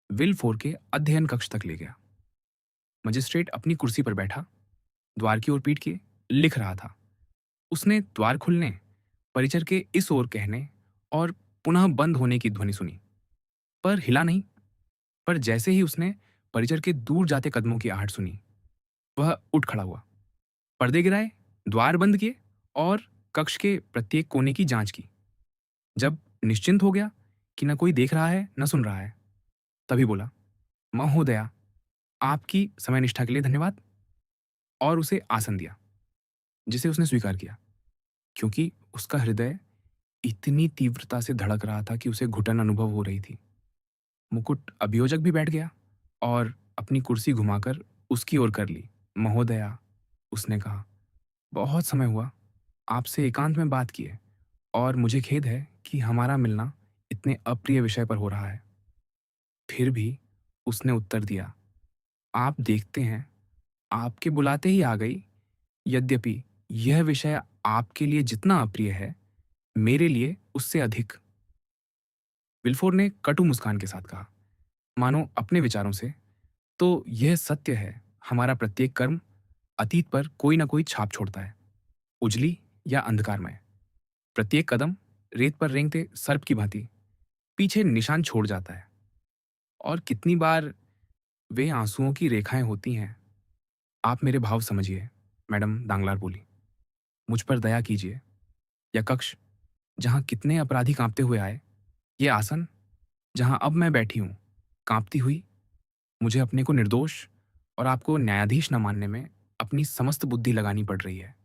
विलफोर के अध्ययन कक्ष तक ले गया। मजिस्ट्रेट अपनी कुर्सी पर बैठा, द्वार की ओर पीट के लिख रहा था। उसने द्वार खुलने, परिचर के इस ओर कहने और पुनः बंद होने की ध्वनि सुनी, पर हिला नहीं। पर जैसे ही उसने परिचर के दूर जाते कदमों की आहट सुनी, वह उठ खड़ा हुआ, पर्दे गिराए, द्वार बंद किए और कक्ष के प्रत्येक कोने की जांच की। जब निश्चिंत हो गया कि न कोई देख रहा है न सुन रहा है, तभी बोला, महोदया, आपकी समयनिष्ठा के लिए धन्यवाद, और उसे आसन दिया, जिसे उसने स्वीकार किया, क्योंकि उसका हृदय इतनी तीव्रता से धड़क रहा था कि उसे घुटन अनुभव हो रही थी। मुकुट अभियोजक भी बैठ गया और अपनी कुर्सी घुमाकर उसकी ओर कर ली। महोदया, उसने कहा, बहुत समय हुआ आपसे एकांत में बात किए, और मुझे खेद है कि हमारा मिलना इतने अप्रिय विषय पर हो रहा है। फिर भी उसने उत्तर दिया, आप देखते हैं, आपके बुलाते ही आ गई। यद्यपि यह विषय आपके लिए जितना अप्रिय है, मेरे लिए उससे अधिक। विल्फोर ने कटु मुस्कान के साथ कहा, मानो अपने विचारों से, तो यह सत्य है, हमारा प्रत्येक कर्म अतीत पर कोई ना कोई छाप छोड़ता है, उजली या अंधकारमय। प्रत्येक कदम रेत पर रेंगते सर्प की भांति पीछे निशान छोड़ जाता है, और कितनी बार वे आंसुओं की रेखाएं होती हैं। आप मेरे भाव समझिए, मैडम दांगलार बोली। मुझ पर दया कीजिए। यह कक्ष जहां कितने अपराधी कांपते हुए आए, ये आसन जहां अब मैं बैठी हूं कांपती हुई, मुझे अपने को निर्दोष और आपको न्यायाधीश न मानने में अपनी समस्त बुद्धि लगानी पड़ रही है।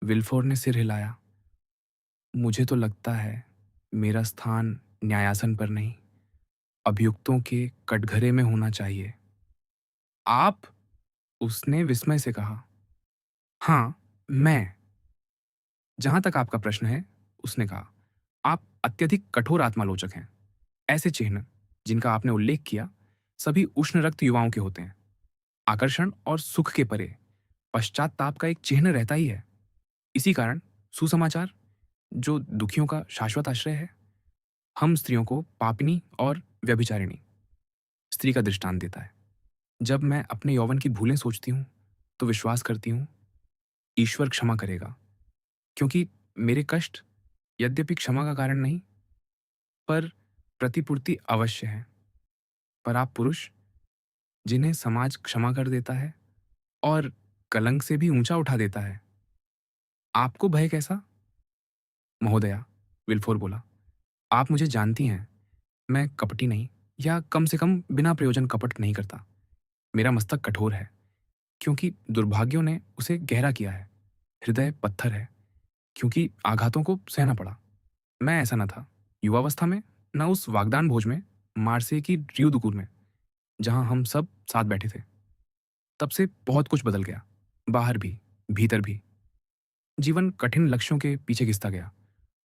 विल्फोर ने सिर हिलाया। मुझे तो लगता है मेरा स्थान न्यायासन पर नहीं, अभियुक्तों के कटघरे में होना चाहिए। आप? उसने विस्मय से कहा। हाँ, मैं। जहां तक आपका प्रश्न है, उसने कहा, आप अत्यधिक कठोर आत्मालोचक हैं। ऐसे चिन्ह जिनका आपने उल्लेख किया, सभी उष्ण रक्त युवाओं के होते हैं। आकर्षण और सुख के परे पश्चाताप का एक चिन्ह रहता ही है। इसी कारण सुसमाचार, जो दुखियों का शाश्वत आश्रय है, हम स्त्रियों को पापिनी और व्यभिचारिणी स्त्री का दृष्टांत देता है। जब मैं अपने यौवन की भूलें सोचती हूँ, तो विश्वास करती हूँ ईश्वर क्षमा करेगा, क्योंकि मेरे कष्ट यद्यपि क्षमा का कारण नहीं, पर प्रतिपूर्ति अवश्य है। पर आप पुरुष, जिन्हें समाज क्षमा कर देता है और कलंक से भी ऊंचा उठा देता है, आपको भय कैसा? महोदया, विल्फोर बोला, आप मुझे जानती हैं, मैं कपटी नहीं, या कम से कम बिना प्रयोजन कपट नहीं करता। मेरा मस्तक कठोर है, क्योंकि दुर्भाग्यों ने उसे गहरा किया है। हृदय पत्थर है, क्योंकि आघातों को सहना पड़ा। मैं ऐसा न था युवावस्था में, न उस वागदान भोज में, मार्से की ड्यूदुकुर में, जहां हम सब साथ बैठे थे। तब से बहुत कुछ बदल गया, बाहर भी, भीतर भी। जीवन कठिन लक्ष्यों के पीछे घिसता गया,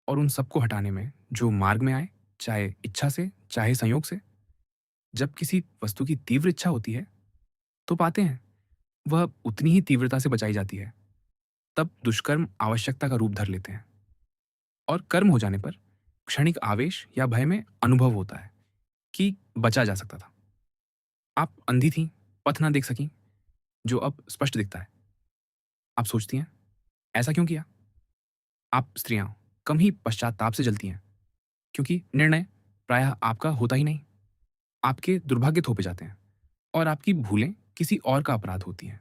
और उन सबको हटाने में जो मार्ग में आए, चाहे इच्छा से चाहे संयोग से, जब किसी वस्तु की तीव्र इच्छा होती है, तो पाते हैं वह उतनी ही तीव्रता से बचाई जाती है। तब दुष्कर्म आवश्यकता का रूप धर लेते हैं, और कर्म हो जाने पर क्षणिक आवेश या भय में अनुभव होता है कि बचा जा सकता था। आप अंधी थीं, पथ ना देख सकी, जो अब स्पष्ट दिखता है। आप सोचती हैं, ऐसा क्यों किया? आप स्त्रियां कम ही पश्चाताप से जलती हैं, क्योंकि निर्णय प्रायः आपका होता ही नहीं, आपके दुर्भाग्य थोपे जाते हैं, और आपकी भूलें किसी और का अपराध होती हैं।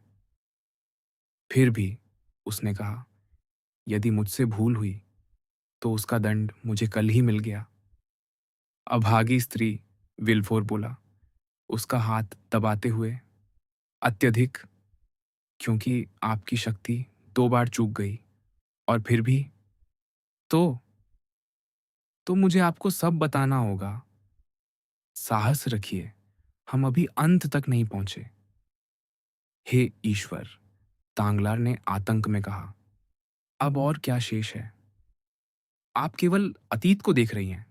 फिर भी उसने कहा, यदि मुझसे भूल हुई, तो उसका दंड मुझे कल ही मिल गया। अभागी स्त्री, विल्फोर बोला, उसका हाथ दबाते हुए। अत्यधिक, क्योंकि आपकी शक्ति 2 बार चूक गई, और फिर भी। तो तो मुझे आपको सब बताना होगा। साहस रखिए, हम अभी अंत तक नहीं पहुंचे। हे ईश्वर, तांगलार ने आतंक में कहा। अब और क्या शेष है? आप केवल अतीत को देख रही हैं,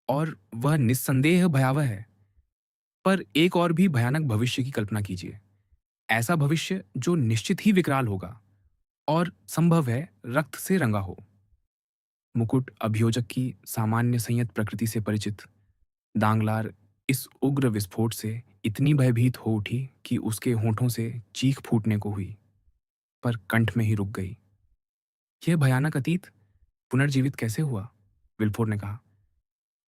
और वह निस्संदेह भयावह है। पर एक और भी भयानक भविष्य की कल्पना कीजिए। ऐसा भविष्य जो निश्चित ही विकराल होगा, और संभव है रक्त से रंगा हो। मुकुट अभियोजक की सामान्य संयत प्रकृति से परिचित दांगलार इस उग्र विस्फोट से इतनी भयभीत हो उठी कि उसके होठों से चीख फूटने को हुई, पर कंठ में ही रुक गई। यह भयानक अतीत पुनर्जीवित कैसे हुआ? विल्फोर ने कहा।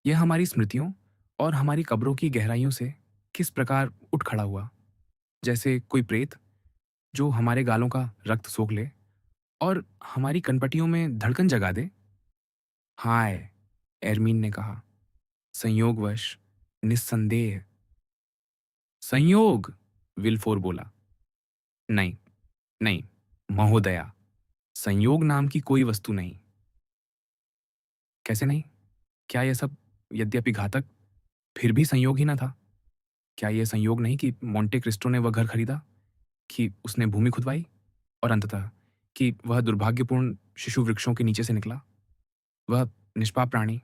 यह हमारी स्मृतियों और हमारी कब्रों की गहराइयों से किस प्रकार उठ खड़ा हुआ, जैसे कोई प्रेत जो हमारे गालों का रक्त सोख ले और हमारी कनपटियों में धड़कन जगा दे। हाय, एरमीन ने कहा, संयोगवश, निस्संदेह। संयोग, विल्फोर बोला। नहीं, नहीं, महोदया, संयोग नाम की कोई वस्तु नहीं। कैसे नहीं? क्या यह सब, यद्यपि घातक, फिर भी संयोग ही ना था? क्या यह संयोग नहीं कि मोंटे क्रिस्टो ने वह घर खरीदा, कि उसने भूमि खुदवाई, और अंततः कि वह दुर्भाग्यपूर्ण शिशु वृक्षों के नीचे से निकला, वह निष्पाप प्राणी,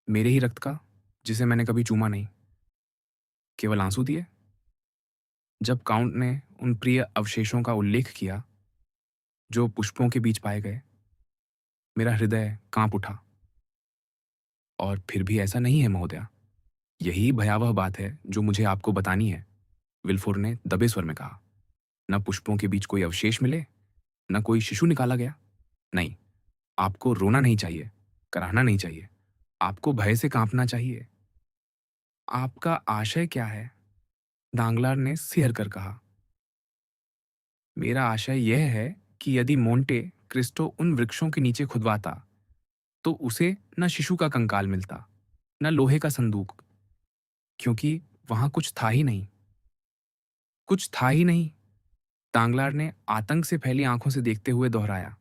मेरे ही रक्त का, जिसे मैंने कभी चूमा नहीं, केवल आंसू दिए? जब काउंट ने उन प्रिय अवशेषों का उल्लेख किया जो पुष्पों के बीच पाए गए, मेरा हृदय कांप उठा। और फिर भी ऐसा नहीं है महोदया, यही भयावह बात है जो मुझे आपको बतानी है, विल्फोर ने दबे स्वर में कहा। न पुष्पों के बीच कोई अवशेष मिले, न कोई शिशु निकाला गया। नहीं, आपको रोना नहीं चाहिए, कराहना नहीं चाहिए, आपको भय से कांपना चाहिए। आपका आशय क्या है? दांगलार ने सिहर कर कहा। मेरा आशय यह है कि यदि मोंटे क्रिस्टो उन वृक्षों के नीचे खुदवाता, तो उसे न शिशु का कंकाल मिलता, न लोहे का संदूक, क्योंकि वहां कुछ था ही नहीं। कुछ था ही नहीं, तांगलार ने आतंक से फैली आंखों से देखते हुए दोहराया।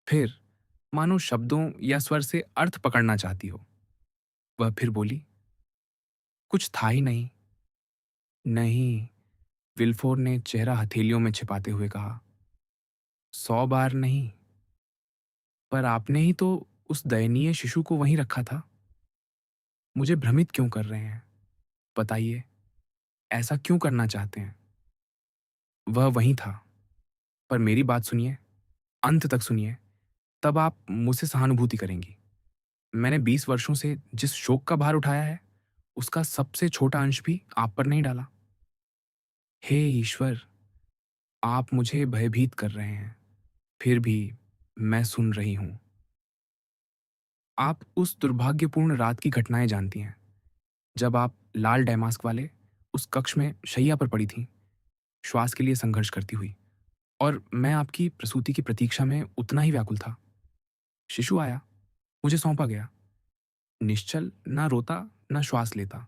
फिर, मानो शब्दों या स्वर से अर्थ पकड़ना चाहती हो, वह फिर बोली, कुछ था ही नहीं। नहीं, विल्फोर ने चेहरा हथेलियों में छिपाते हुए कहा। 100 बार नहीं, पर आपने ही तो उस दयनीय शिशु को वहीं रखा था। मुझे भ्रमित क्यों कर रहे हैं? बताइए, ऐसा क्यों करना चाहते हैं? वह वहीं था, पर मेरी बात सुनिए, अंत तक सुनिए, तब आप मुझसे सहानुभूति करेंगी। मैंने 20 वर्षों से जिस शोक का भार उठाया है, उसका सबसे छोटा अंश भी आप पर नहीं डाला। हे ईश्वर, आप मुझे भयभीत कर रहे हैं, फिर भी मैं सुन रही हूं। आप उस दुर्भाग्यपूर्ण रात की घटनाएं जानती हैं, जब आप लाल डैमास्क वाले उस कक्ष में शैया पर पड़ी थीं, श्वास के लिए संघर्ष करती हुई, और मैं आपकी प्रसूति की प्रतीक्षा में उतना ही व्याकुल था। शिशु आया, मुझे सौंपा गया, निश्चल, ना रोता, ना श्वास लेता।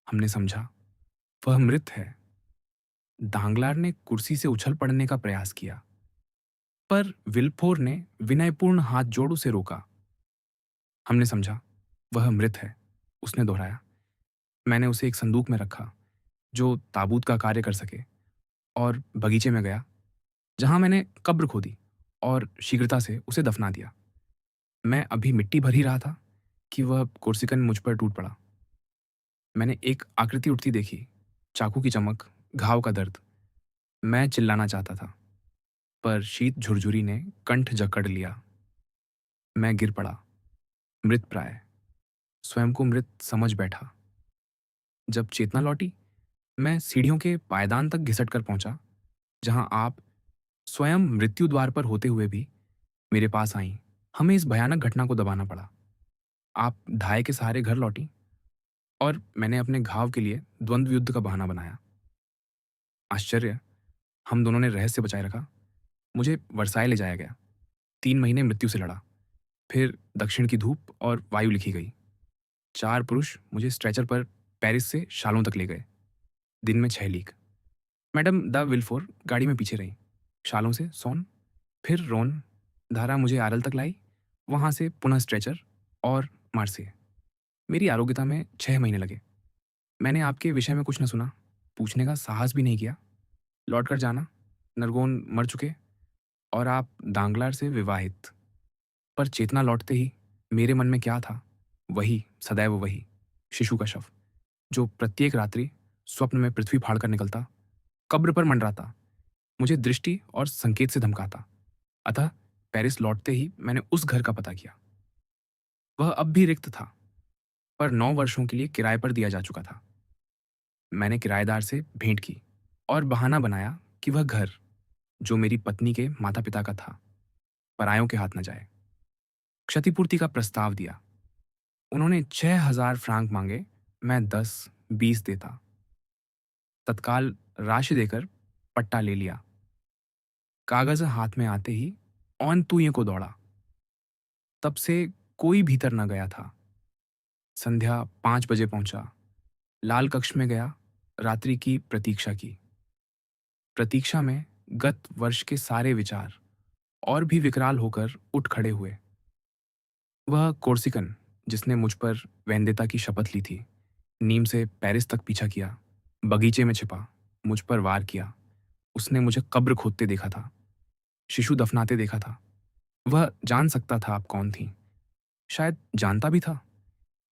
हमने समझा, वह मृत है। दांगलार ने कुर्सी से उछल पड़ने का प्रयास किया, पर विल्फोर ने विनयपूर्ण हाथ जोड़ उसे रोका। हमने समझा, वह मृत है, उसने दोहराया। मैंने उसे एक संदूक में रखा जो ताबूत का कार्य कर सके, और बगीचे में गया, जहां मैंने कब्र खोदी और शीघ्रता से उसे दफना दिया। मैं अभी मिट्टी भर ही रहा था कि वह कोर्सिकन मुझ पर टूट पड़ा। मैंने एक आकृति उठती देखी, चाकू की चमक, घाव का दर्द। मैं चिल्लाना चाहता था, पर शीत झुरझुरी ने कंठ जकड़ लिया। मैं गिर पड़ा, मृत प्राय, स्वयं को मृत समझ बैठा। जब चेतना लौटी, मैं सीढ़ियों के पायदान तक घिसट कर पहुंचा, जहां आप स्वयं मृत्यु द्वार पर होते हुए भी मेरे पास आईं। हमें इस भयानक घटना को दबाना पड़ा। आप धाय के सहारे घर लौटी, और मैंने अपने घाव के लिए द्वंद्व युद्ध का बहाना बनाया। आश्चर्य, हम दोनों ने रहस्य बचाए रखा। मुझे वर्साय ले जाया गया, 3 महीने मृत्यु से लड़ा, फिर दक्षिण की धूप और वायु लिखी गई। 4 पुरुष मुझे स्ट्रेचर पर पेरिस से शालों तक ले गए। दिन में 6 लीग। मैडम द विल्फोर गाड़ी में पीछे रहीं। शालों से सोन, फिर रोन धारा मुझे आरल तक लाई, वहाँ से पुनः स्ट्रेचर और मार्से। मेरी आरोग्यता में 6 महीने लगे। मैंने आपके विषय में कुछ न सुना, पूछने का साहस भी नहीं किया। लौट कर जाना, नरगोन मर चुके और आप दांगलार से विवाहित। पर चेतना लौटते ही मेरे मन में क्या था, वही, सदैव वही, शिशु का शव, जो प्रत्येक रात्रि स्वप्न में पृथ्वी फाड़कर निकलता, कब्र पर मंडराता, मुझे दृष्टि और संकेत से धमकाता। अतः पेरिस लौटते ही मैंने उस घर का पता किया। वह अब भी रिक्त था, पर 9 वर्षों के लिए किराए पर दिया जा चुका था। मैंने किराएदार से भेंट की और बहाना बनाया कि वह घर, जो मेरी पत्नी के माता पिता का था, परायों के हाथ न जाए। क्षतिपूर्ति का प्रस्ताव दिया। उन्होंने 6,000 फ्रांक मांगे, मैं 10-20 देता। तत्काल राशि देकर पट्टा ले लिया। कागज हाथ में आते ही औन तुये को दौड़ा। तब से कोई भीतर न गया था। संध्या 5 बजे पहुंचा। लाल कक्ष में गया, रात्रि की प्रतीक्षा की। प्रतीक्षा में गत वर्ष के सारे विचार और भी विकराल होकर उठ खड़े हुए। वह कोर्सिकन, जिसने मुझ पर वैंध्यता की शपथ ली थी, नीम से पेरिस तक पीछा किया, बगीचे में छिपा, मुझ पर वार किया। उसने मुझे कब्र खोदते देखा था, शिशु दफनाते देखा था। वह जान सकता था आप कौन थी, शायद जानता भी था।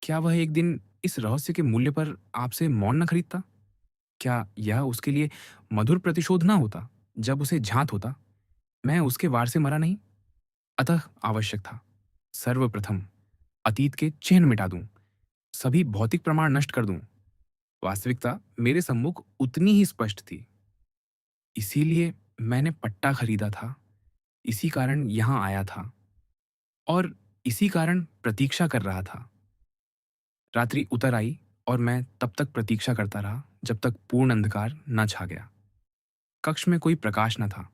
क्या वह एक दिन इस रहस्य के मूल्य पर आपसे मौन न खरीदता? क्या यह उसके लिए मधुर प्रतिशोध ना होता जब उसे झांत होता मैं उसके वार से मरा नहीं? अतः आवश्यक था, सर्वप्रथम अतीत के चिन्ह मिटा दूं, सभी भौतिक प्रमाण नष्ट कर दूं। वास्तविकता मेरे सम्मुख उतनी ही स्पष्ट थी। इसीलिए मैंने पट्टा खरीदा था, इसी कारण यहां आया था और इसी कारण प्रतीक्षा कर रहा था। रात्रि उतर आई और मैं तब तक प्रतीक्षा करता रहा जब तक पूर्ण अंधकार न छा गया। कक्ष में कोई प्रकाश न था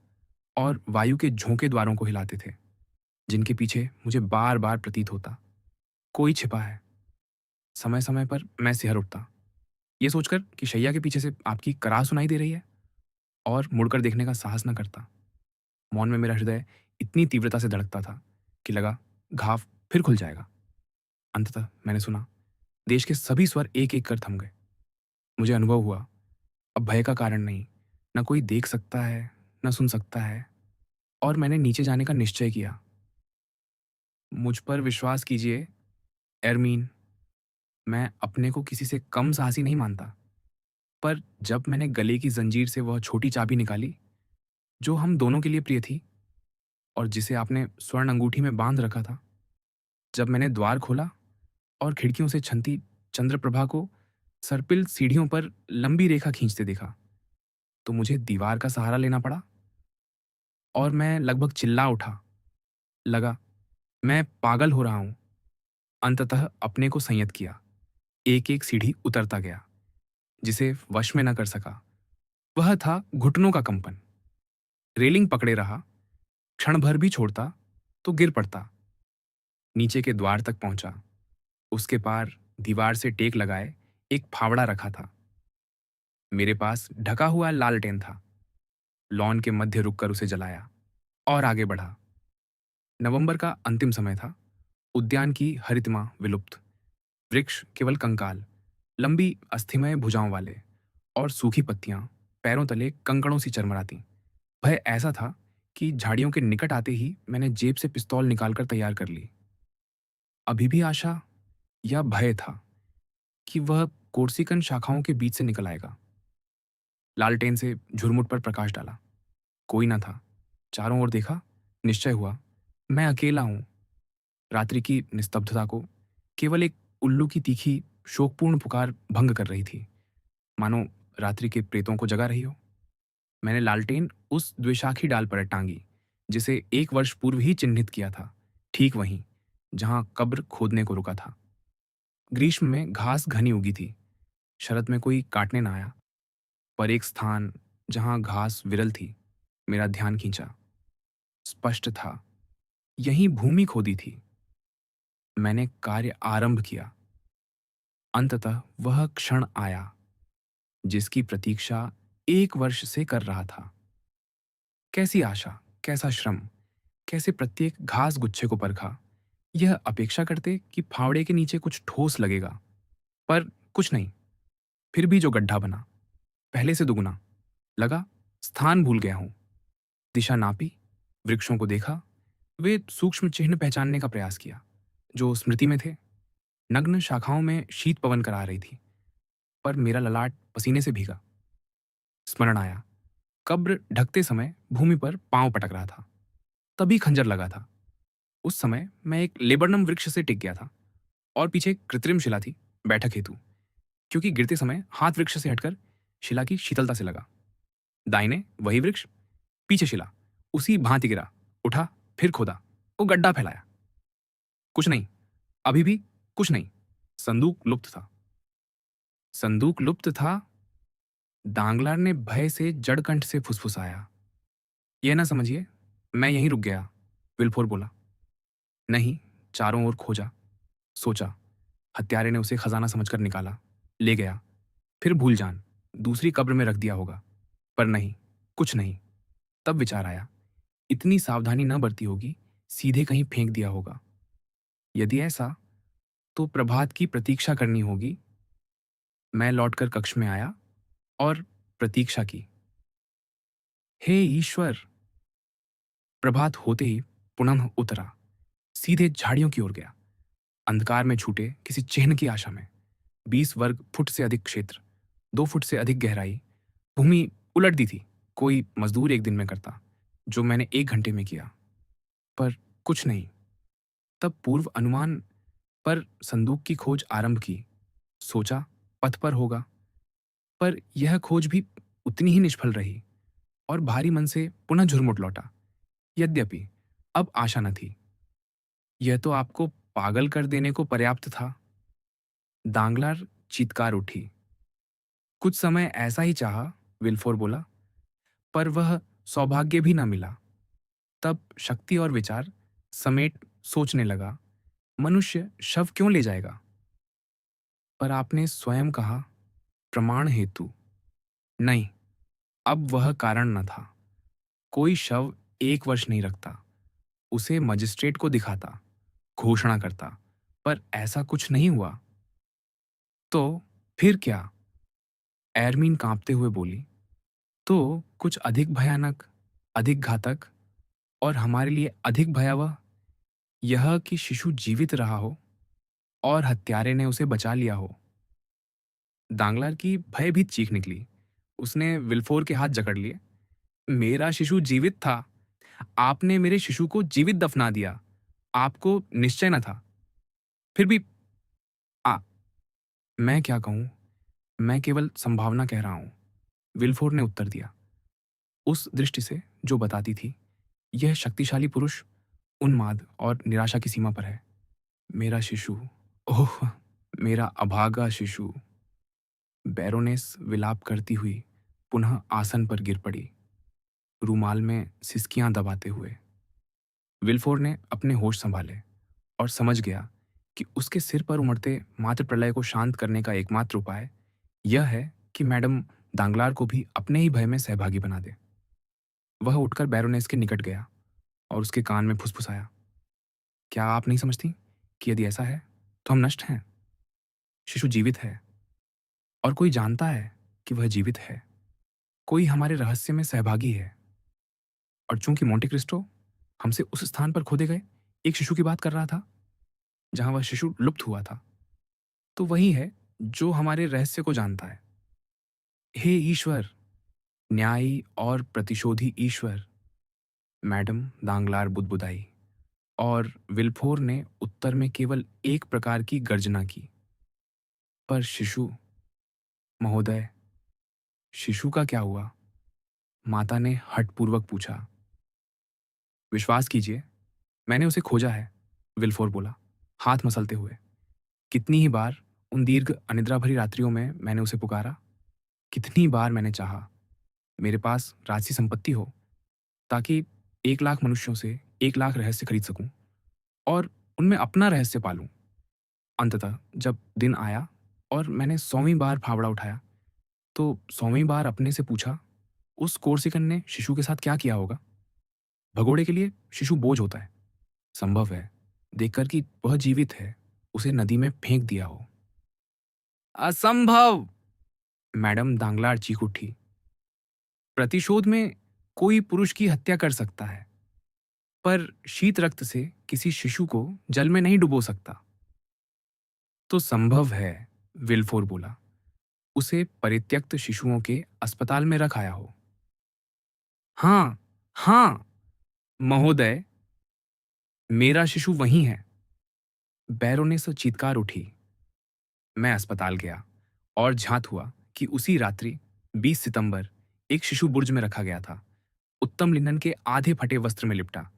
और वायु के झोंके द्वारों को हिलाते थे, जिनके पीछे मुझे बार बार प्रतीत होता, कोई छिपा है। समय समय पर मैं सिहर उठता, ये सोचकर कि शैया के पीछे से आपकी कराह सुनाई दे रही है, और मुड़कर देखने का साहस न करता। मौन में मेरा हृदय इतनी तीव्रता से धड़कता था कि लगा घाव फिर खुल जाएगा। अंततः मैंने सुना, देश के सभी स्वर एक एक कर थम गए। मुझे अनुभव हुआ, अब भय का कारण नहीं, न कोई देख सकता है, न सुन सकता है, और मैंने नीचे जाने का निश्चय किया। मुझ पर विश्वास कीजिए, एरमीन, मैं अपने को किसी से कम साहसी नहीं मानता, पर जब मैंने गले की जंजीर से वह छोटी चाबी निकाली, जो हम दोनों के लिए प्रिय थी और जिसे आपने स्वर्ण अंगूठी में बांध रखा था, जब मैंने द्वार खोला और खिड़कियों से छनती चंद्रप्रभा को सर्पिल सीढ़ियों पर लंबी रेखा खींचते देखा, तो मुझे दीवार का सहारा लेना पड़ा और मैं लगभग चिल्ला उठा। लगा मैं पागल हो रहा हूं। अंततः अपने को संयत किया, एक एक सीढ़ी उतरता गया। जिसे वश में न कर सका वह था घुटनों का कंपन। रेलिंग पकड़े रहा, क्षण भर भी छोड़ता तो गिर पड़ता। नीचे के द्वार तक पहुंचा। उसके पार दीवार से टेक लगाए एक फावड़ा रखा था। मेरे पास ढका हुआ लालटेन था। लॉन के मध्य रुककर उसे जलाया और आगे बढ़ा। नवंबर का अंतिम समय था। उद्यान की हरितमा विलुप्त, वृक्ष केवल कंकाल, लंबी अस्थिमय भुजाओं वाले, और सूखी पत्तियां पैरों तले कंकड़ों सी चरमराती। भय ऐसा था कि झाड़ियों के निकट आते ही मैंने जेब से पिस्तौल निकालकर तैयार कर ली। अभी भी आशा या भय था कि वह कोर्सिकन शाखाओं के बीच से निकल आएगा। लालटेन से झुरमुट पर प्रकाश डाला, कोई न था। चारों ओर देखा, निश्चय हुआ मैं अकेला हूं। रात्रि की निस्तब्धता को केवल एक उल्लू की तीखी शोकपूर्ण पुकार भंग कर रही थी, मानो रात्रि के प्रेतों को जगा रही हो। मैंने लालटेन उस द्विशाखी डाल पर टांगी जिसे 1 वर्ष पूर्व ही चिन्हित किया था, ठीक वहीं जहां कब्र खोदने को रुका था। ग्रीष्म में घास घनी उगी थी, शरद में कोई काटने न आया, पर एक स्थान जहां घास विरल थी मेरा ध्यान खींचा। स्पष्ट था, यहीं भूमि खोदी थी। मैंने कार्य आरंभ किया। अंततः वह क्षण आया जिसकी प्रतीक्षा 1 वर्ष से कर रहा था। कैसी आशा, कैसा श्रम, कैसे प्रत्येक घास गुच्छे को परखा, यह अपेक्षा करते कि फावड़े के नीचे कुछ ठोस लगेगा, पर कुछ नहीं। फिर भी जो गड्ढा बना, पहले से दुगुना लगा। स्थान भूल गया हूं। दिशा नापी, वृक्षों को देखा, वे सूक्ष्म चिन्ह पहचानने का प्रयास किया जो स्मृति में थे। नग्न शाखाओं में शीत पवन करा रही थी, पर मेरा ललाट पसीने से भीगा। स्मरण आया, कब्र ढकते समय भूमि पर पांव पटक रहा था, तभी खंजर लगा था। उस समय मैं एक लेबरनम वृक्ष से टिक गया था और पीछे कृत्रिम शिला थी बैठक हेतु, क्योंकि गिरते समय हाथ वृक्ष से हटकर शिला की शीतलता से लगा। दाहिने वही वृक्ष, पीछे शिला, उसी भांति गिरा, उठा, फिर खोदा, वो गड्ढा फैलाया। कुछ नहीं, अभी भी कुछ नहीं। संदूक लुप्त था। संदूक लुप्त था। दांगलार ने भय से जड़कंठ से फुसफुसाया। यह ना समझिए मैं यहीं रुक गया, विल्फोर बोला। नहीं, चारों ओर खोजा, सोचा। हत्यारे ने उसे खजाना समझकर निकाला, ले गया, फिर भूल जान दूसरी कब्र में रख दिया होगा। पर नहीं, कुछ नहीं। तब विचार आया, इतनी सावधानी न बरती होगी, सीधे कहीं फेंक दिया होगा। यदि ऐसा, तो प्रभात की प्रतीक्षा करनी होगी। मैं लौटकर कक्ष में आया और प्रतीक्षा की। हे ईश्वर! प्रभात होते ही पुनः उतरा, सीधे झाड़ियों की ओर गया, अंधकार में छूटे किसी चिन्ह की आशा में। 20 वर्ग फुट से अधिक क्षेत्र, 2 फुट से अधिक गहराई, भूमि उलट दी थी। कोई मजदूर एक दिन में करता, जो मैंने 1 घंटे में किया। पर कुछ नहीं। तब पूर्व अनुमान पर संदूक की खोज आरंभ की। सोचा पथ पर होगा, पर यह खोज भी उतनी ही निष्फल रही और भारी मन से पुनः झुरमुट लौटा। यद्यपि अब आशा न थी। यह तो आपको पागल कर देने को पर्याप्त था। दांगलार चीत्कार उठी। कुछ समय ऐसा ही चाहा, विल्फोर बोला, पर वह सौभाग्य भी न मिला। तब शक्ति और विचार समेट सोचने लगा, मनुष्य शव क्यों ले जाएगा? पर आपने स्वयं कहा, प्रमाण हेतु। नहीं, अब वह कारण न था। कोई शव 1 वर्ष नहीं रखता, उसे मजिस्ट्रेट को दिखाता, घोषणा करता, पर ऐसा कुछ नहीं हुआ। तो फिर क्या? एरमीन कांपते हुए बोली। तो कुछ अधिक भयानक, अधिक घातक और हमारे लिए अधिक भयावह, यह कि शिशु जीवित रहा हो और हत्यारे ने उसे बचा लिया हो। दांगलार की भयभीत चीख निकली। उसने विल्फोर के हाथ जकड़ लिए। मेरा शिशु जीवित था। आपने मेरे शिशु को जीवित दफना दिया। आपको निश्चय न था। फिर भी आ मैं क्या कहूं? मैं केवल संभावना कह रहा हूं, विल्फोर ने उत्तर दिया, उस दृष्टि से जो बताती थी यह शक्तिशाली पुरुष उन्माद और निराशा की सीमा पर है। मेरा शिशु, ओह, मेरा अभागा शिशु। बैरोनेस विलाप करती हुई पुनः आसन पर गिर पड़ी, रूमाल में सिसकियां दबाते हुए। विल्फोर ने अपने होश संभाले और समझ गया कि उसके सिर पर उमड़ते मातृ प्रलय को शांत करने का एकमात्र उपाय यह है कि मैडम दांगलार को भी अपने ही भय में सहभागी बना दे। वह उठकर बैरोनेस के निकट गया और उसके कान में फुसफुसाया, क्या आप नहीं समझती कि यदि ऐसा है तो हम नष्ट हैं? शिशु जीवित है और कोई जानता है कि वह जीवित है। कोई हमारे रहस्य में सहभागी है। और चूंकि मोंटे क्रिस्टो हमसे उस स्थान पर खोदे गए एक शिशु की बात कर रहा था जहां वह शिशु लुप्त हुआ था, तो वही है जो हमारे रहस्य को जानता है। हे ईश्वर, न्यायी और प्रतिशोधी ईश्वर! मैडम दांगलार बुदबुदाई और विल्फोर ने उत्तर में केवल एक प्रकार की गर्जना की। पर शिशु, महोदय, शिशु का क्या हुआ? माता ने हठपूर्वक पूछा। विश्वास कीजिए, मैंने उसे खोजा है, विल्फोर बोला, हाथ मसलते हुए। कितनी ही बार उन दीर्घ अनिद्रा भरी रात्रियों में मैंने उसे पुकारा। कितनी बार मैंने चाहा मेरे पास राशि संपत्ति हो, ताकि 1 लाख मनुष्यों से 1 लाख रहस्य खरीद सकूं और उनमें अपना रहस्य पालूं। अंततः जब दिन आया, और मैंने 100वीं बार फावड़ा उठाया, तो 100वीं बार अपने से पूछा, उस कोर्सिकन ने शिशु के साथ क्या किया होगा? भगोड़े के लिए शिशु बोझ होता है। संभव है, देखकर कि वह जीवित है, उसे नदी में फेंक दिया हो। असंभव! मैडम दांगलार चीख उठी। प्रतिशोध में कोई पुरुष की हत्या कर सकता है, पर शीत रक्त से किसी शिशु को जल में नहीं डुबो सकता। तो संभव है, विल्फोर बोला, उसे परित्यक्त शिशुओं के अस्पताल में रख आया हो। हाँ, हाँ, महोदय, मेरा शिशु वहीं है। बैरोनेस चीत्कार उठी। मैं अस्पताल गया और ज्ञात हुआ कि उसी रात्रि 20 सितंबर एक शिशु बुर्ज में रखा गया था, उत्तम लिनन के आधे फटे वस्त्र में लिपटा।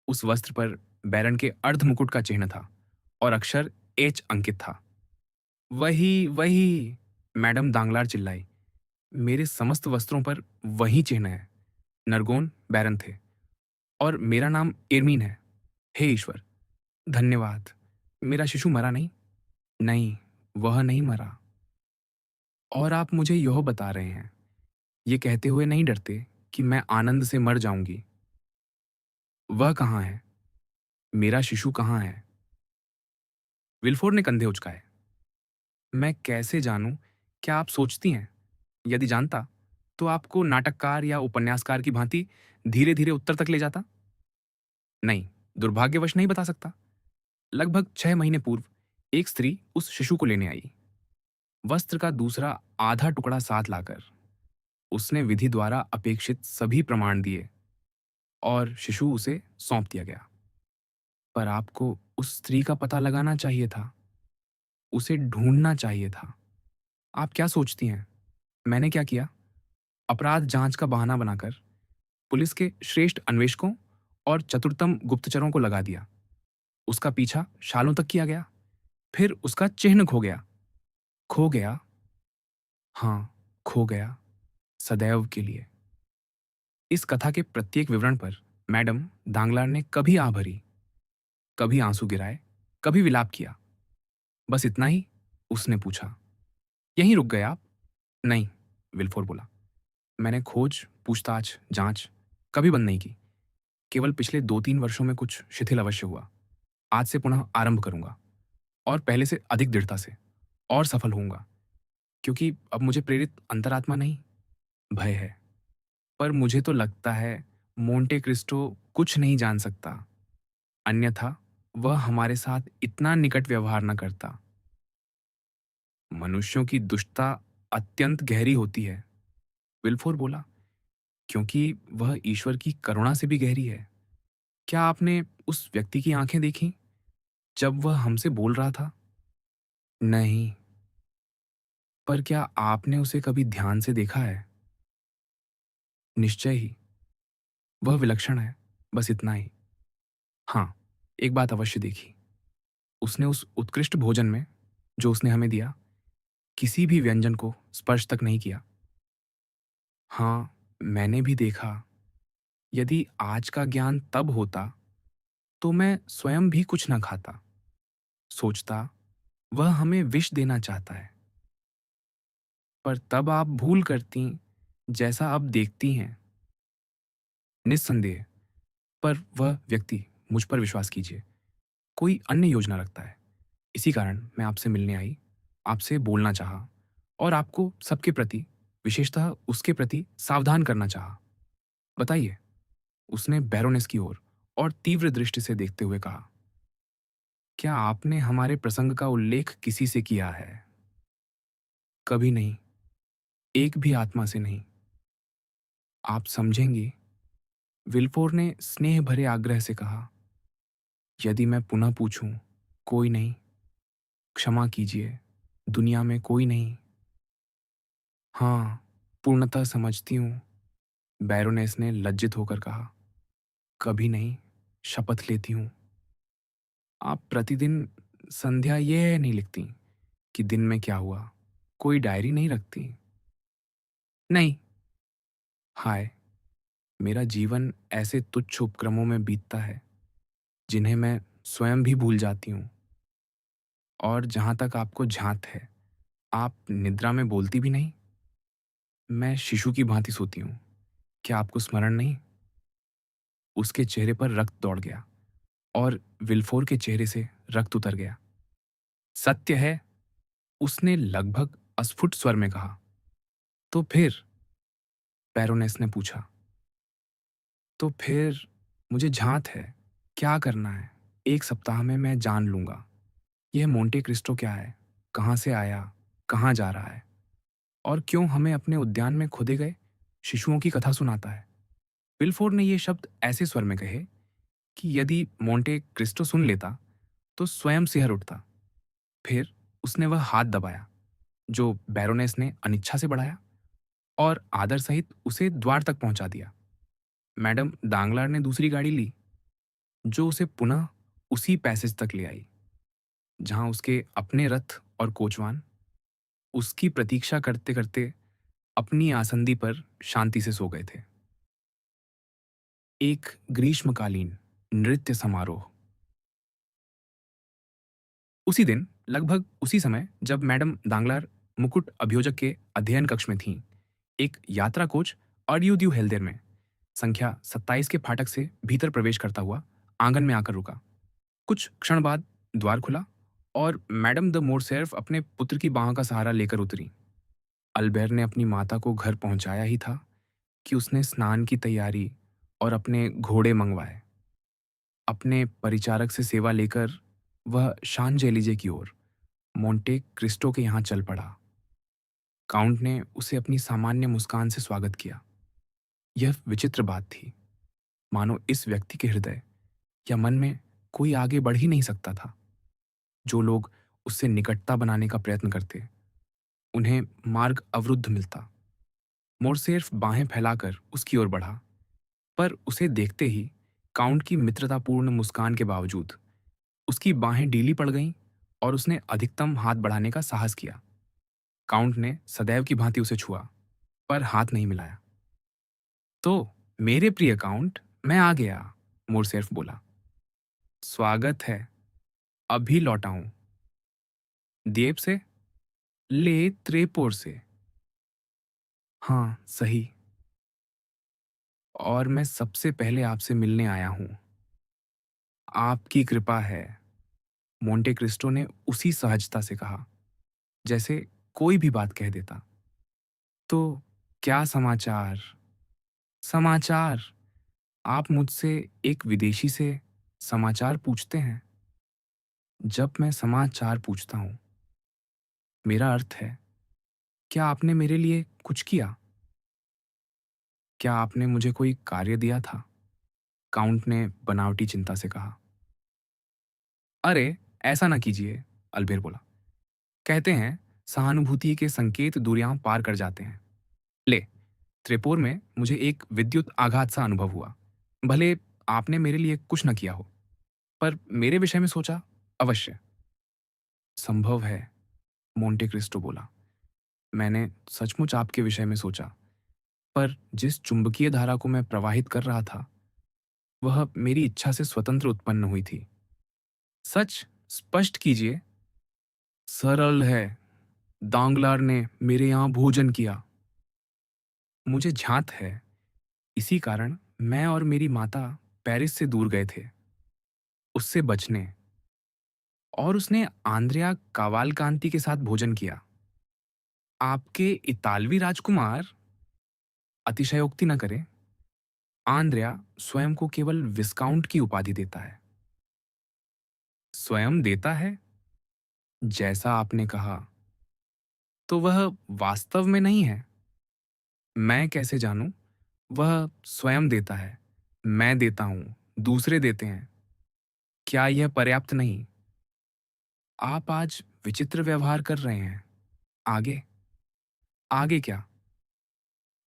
उस वस्त्र पर बैरन के अर्ध मुकुट का चिन्ह था और अक्षर एच अंकित था। वही वही, मैडम दांगलार चिल्लाई। मेरे समस्त वस्त्रों पर वही चिन्ह है। नरगोन बैरन थे और मेरा नाम एरमीन है। हे ईश्वर, धन्यवाद। मेरा शिशु मरा नहीं? नहीं, वह नहीं मरा। और आप मुझे यह बता रहे हैं, ये कहते हुए नहीं डरते कि मैं आनंद से मर जाऊंगी? वह कहाँ है? मेरा शिशु कहाँ है? विल्फोर ने कंधे उचकाए। मैं कैसे जानूं? क्या आप सोचती हैं? यदि जानता, तो आपको नाटककार या उपन्यासकार की भांति धीरे धीरे उत्तर तक ले जाता। नहीं, दुर्भाग्यवश नहीं बता सकता। लगभग 6 महीने पूर्व एक स्त्री उस शिशु को लेने आई, वस्त्र का दूसरा आधा टुकड़ा साथ लाकर। उसने विधि द्वारा अपेक्षित सभी प्रमाण दिए और शिशु उसे सौंप दिया गया। पर आपको उस स्त्री का पता लगाना चाहिए था, उसे ढूंढना चाहिए था। आप क्या सोचती हैं, मैंने क्या किया? अपराध जांच का बहाना बनाकर पुलिस के श्रेष्ठ अन्वेषकों और चतुरतम गुप्तचरों को लगा दिया। उसका पीछा सालों तक किया गया, फिर उसका चिन्ह खो गया। खो गया? हाँ, खो गया, सदैव के लिए। इस कथा के प्रत्येक विवरण पर मैडम दांगलार ने कभी आह भरी, कभी आंसू गिराए, कभी विलाप किया। बस इतना ही? उसने पूछा। यहीं रुक गए आप? नहीं, विल्फोर बोला। मैंने खोज, पूछताछ, जांच कभी बंद नहीं की। केवल पिछले 2-3 वर्षों में कुछ शिथिल अवश्य हुआ। आज से पुनः आरंभ करूंगा, और पहले से अधिक दृढ़ता से, और सफल होऊंगा, क्योंकि अब मुझे प्रेरित अंतरात्मा नहीं, भय है। पर मुझे तो लगता है मोंटे क्रिस्टो कुछ नहीं जान सकता, अन्यथा वह हमारे साथ इतना निकट व्यवहार न करता। मनुष्यों की दुष्टता अत्यंत गहरी होती है, विल्फोर बोला, क्योंकि वह ईश्वर की करुणा से भी गहरी है। क्या आपने उस व्यक्ति की आंखें देखी जब वह हमसे बोल रहा था? नहीं। पर क्या आपने उसे कभी ध्यान से देखा है? निश्चय ही। वह विलक्षण है, बस इतना ही। हाँ, एक बात अवश्य देखी, उसने उस उत्कृष्ट भोजन में, जो उसने हमें दिया, किसी भी व्यंजन को स्पर्श तक नहीं किया। हाँ, मैंने भी देखा। यदि आज का ज्ञान तब होता, तो मैं स्वयं भी कुछ न खाता। सोचता, वह हमें विष देना चाहता है। पर तब आप भूल करती, जैसा अब देखती हैं। निस्संदेह। पर वह व्यक्ति, मुझ पर विश्वास कीजिए, कोई अन्य योजना रखता है। इसी कारण मैं आपसे मिलने आई, आपसे बोलना चाहा, और आपको सबके प्रति, विशेषतः उसके प्रति सावधान करना चाहा। बताइए, उसने बैरोनेस की ओर और तीव्र दृष्टि से देखते हुए कहा। क्या आपने हमारे प्रसंग का उल्लेख किसी से किया है? कभी नहीं, एक भी आत्मा से नहीं। आप समझेंगी, विल्फोर ने स्नेह भरे आग्रह से कहा। यदि मैं पुनः पूछूं, कोई नहीं, क्षमा कीजिए, दुनिया में कोई नहीं। हाँ, पूर्णतः समझती हूँ, बैरोनेस ने लज्जित होकर कहा। कभी नहीं, शपथ लेती हूँ। आप प्रतिदिन संध्या ये नहीं लिखती कि दिन में क्या हुआ? कोई डायरी नहीं रखती? नहीं। हाय, मेरा जीवन ऐसे तुच्छ उपक्रमों में बीतता है, जिन्हें मैं स्वयं भी भूल जाती हूँ। और जहाँ तक आपको झांत है, आप निद्रा में बोलती भी नहीं? मैं शिशु की भांति सोती हूँ। क्या आपको स्मरण नहीं? उसके चेहरे पर रक्त दौड़ गया और विल्फोर के चेहरे से रक्त उतर गया। सत्य है, उसने लगभग अस्फुट स्वर में कहा। तो फिर? बैरोनेस ने पूछा। तो फिर मुझे झांत है। क्या करना है? 1 सप्ताह में मैं जान लूंगा। यह मोंटे क्रिस्टो क्या है? कहाँ से आया? कहाँ जा रहा है? और क्यों हमें अपने उद्यान में खोदे गए शिशुओं की कथा सुनाता है? विल्फोर ने ये शब्द ऐसे स्वर में कहे कि यदि मोंटे क्रिस्टो सुन लेता तो स्वयं सिहर उठता। फिर उसने वह हाथ दबाया जो बैरोनेस ने अनिच्छा से बढ़ाया और आदर सहित उसे द्वार तक पहुंचा दिया। मैडम दांगलार ने दूसरी गाड़ी ली जो उसे पुनः उसी पैसेज तक ले आई जहां उसके अपने रथ और कोचवान उसकी प्रतीक्षा करते करते अपनी आसंदी पर शांति से सो गए थे। एक ग्रीष्मकालीन नृत्य समारोह। उसी दिन लगभग उसी समय जब मैडम दांगलार मुकुट अभियोजक के अध्ययन कक्ष में थीं, एक यात्रा कोच अड्यूद्यू हेल्देर में संख्या 27 के फाटक से भीतर प्रवेश करता हुआ आंगन में आकर रुका। कुछ क्षण बाद द्वार खुला और मैडम द मोरसेर्फ अपने पुत्र की बाह का सहारा लेकर उतरी। अल्बेर ने अपनी माता को घर पहुंचाया ही था कि उसने स्नान की तैयारी और अपने घोड़े मंगवाए। अपने परिचारक से सेवा लेकर वह शांजेलीजे की ओर मोंटे क्रिस्टो के यहाँ चल पड़ा। काउंट ने उसे अपनी सामान्य मुस्कान से स्वागत किया। यह विचित्र बात थी, मानो इस व्यक्ति के हृदय या मन में कोई आगे बढ़ ही नहीं सकता था। जो लोग उससे निकटता बनाने का प्रयत्न करते, उन्हें मार्ग अवरुद्ध मिलता। मोरसेर्फ बाहें फैलाकर उसकी ओर बढ़ा, पर उसे देखते ही काउंट की मित्रतापूर्ण मुस्कान के बावजूद उसकी बाहें ढीली पड़ गईं और उसने अधिकतम हाथ बढ़ाने का साहस किया। काउंट ने सदैव की भांति उसे छुआ, पर हाथ नहीं मिलाया। तो मेरे प्रिय काउंट, मैं आ गया, मोरसेर्फ बोला। स्वागत है। अभी लौटा हूं। द्वीप से? ले त्रेपोर से। हाँ, सही। और मैं सबसे पहले आपसे मिलने आया हूं। आपकी कृपा है, मोंटे क्रिस्टो ने उसी सहजता से कहा जैसे कोई भी बात कह देता। तो क्या समाचार? समाचार? आप मुझसे एक विदेशी से समाचार पूछते हैं? जब मैं समाचार पूछता हूं, मेरा अर्थ है, क्या आपने मेरे लिए कुछ किया? क्या आपने मुझे कोई कार्य दिया था? काउंट ने बनावटी चिंता से कहा। अरे, ऐसा ना कीजिए, अल्बेर बोला। कहते हैं, सहानुभूति के संकेत दूरियां पार कर जाते हैं। ले, त्रिपुर में मुझे एक विद्युत आघात सा अनुभव हुआ। भले आपने मेरे लिए कुछ न किया हो, पर मेरे विषय में सोचा अवश्य। संभव है, मोंटे क्रिस्टो बोला। मैंने सचमुच आपके विषय में सोचा, पर जिस चुंबकीय धारा को मैं प्रवाहित कर रहा था, वह मेरी इच्छा से स्वतंत्र उत्पन्न हुई थी। सच स्पष्ट कीजिए। सरल है, दांगलार ने मेरे यहाँ भोजन किया। मुझे झांत है, इसी कारण मैं और मेरी माता पेरिस से दूर गए थे, उससे बचने। और उसने आंद्रिया कावालकांति के साथ भोजन किया। आपके इतालवी राजकुमार? अतिशयोक्ति न करें। आंद्रिया स्वयं को केवल विस्काउंट की उपाधि देता है। स्वयं देता है? जैसा आपने कहा। तो वह वास्तव में नहीं है? मैं कैसे जानूं? वह स्वयं देता है, मैं देता हूं, दूसरे देते हैं। क्या यह पर्याप्त नहीं? आप आज विचित्र व्यवहार कर रहे हैं। आगे? आगे क्या?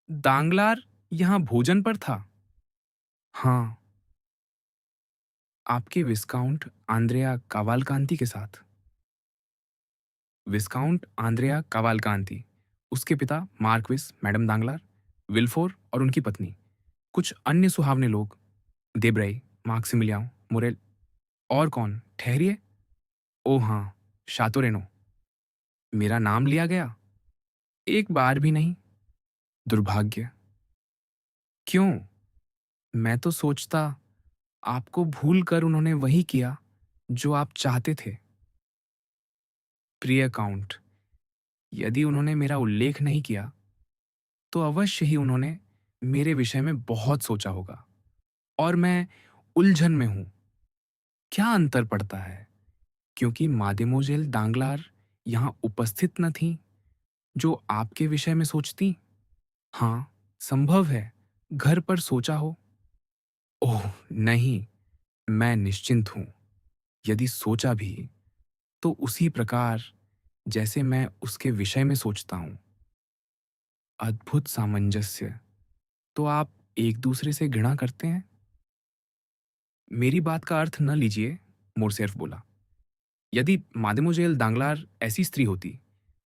दांगलार यहां भोजन पर था? हाँ। आपके विस्काउंट आंद्रेया कावालकांति के साथ। विस्काउंट आंद्रेया कावालकांति, उसके पिता मार्क्विस मैडम दांगलार, विल्फोर और उनकी पत्नी, कुछ अन्य सुहावने लोग, देब्रई, मार्क्सिमिलियाओ, मोरेल। और कौन? ठहरिए। ओ हाँ, शातोरेनो। मेरा नाम लिया गया? एक बार भी नहीं। दुर्भाग्य। क्यों? मैं तो सोचता आपको भूल कर उन्होंने वही किया जो आप चाहते थे। प्रिय काउंट, यदि उन्होंने मेरा उल्लेख नहीं किया तो अवश्य ही उन्होंने मेरे विषय में बहुत सोचा होगा और मैं उलझन में हूं। क्या अंतर पड़ता है क्योंकि मादेमोजेल दांगलार यहां उपस्थित न थी जो आपके विषय में सोचती? हाँ, संभव है घर पर सोचा हो। ओह नहीं, मैं निश्चिंत हूं। यदि सोचा भी तो उसी प्रकार जैसे मैं उसके विषय में सोचता हूं। अद्भुत सामंजस्य। तो आप एक दूसरे से घृणा करते हैं? मेरी बात का अर्थ न लीजिए, मोरसेर्फ बोला। यदि मादेमोजेल दांगलार ऐसी स्त्री होती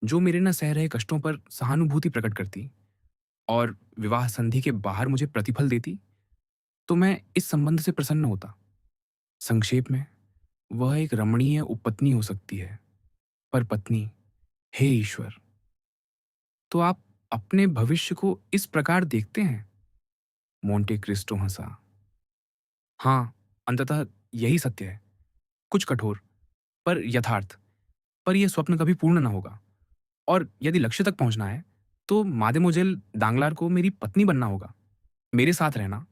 जो मेरे न सह रहे कष्टों पर सहानुभूति प्रकट करती और विवाह संधि के बाहर मुझे प्रतिफल देती तो मैं इस संबंध से प्रसन्न होता। संक्षेप में, वह एक रमणीय उपपत्नी हो सकती है, पर पत्नी, हे ईश्वर! तो आप अपने भविष्य को इस प्रकार देखते हैं? मोंटे क्रिस्टो हंसा। हाँ, अंततः यही सत्य है। कुछ कठोर, पर यथार्थ। पर यह स्वप्न कभी पूर्ण ना होगा। और यदि लक्ष्य तक पहुंचना है, तो मादेमोजेल दांगलार को मेरी पत्नी बनना होगा। मेरे साथ रहना,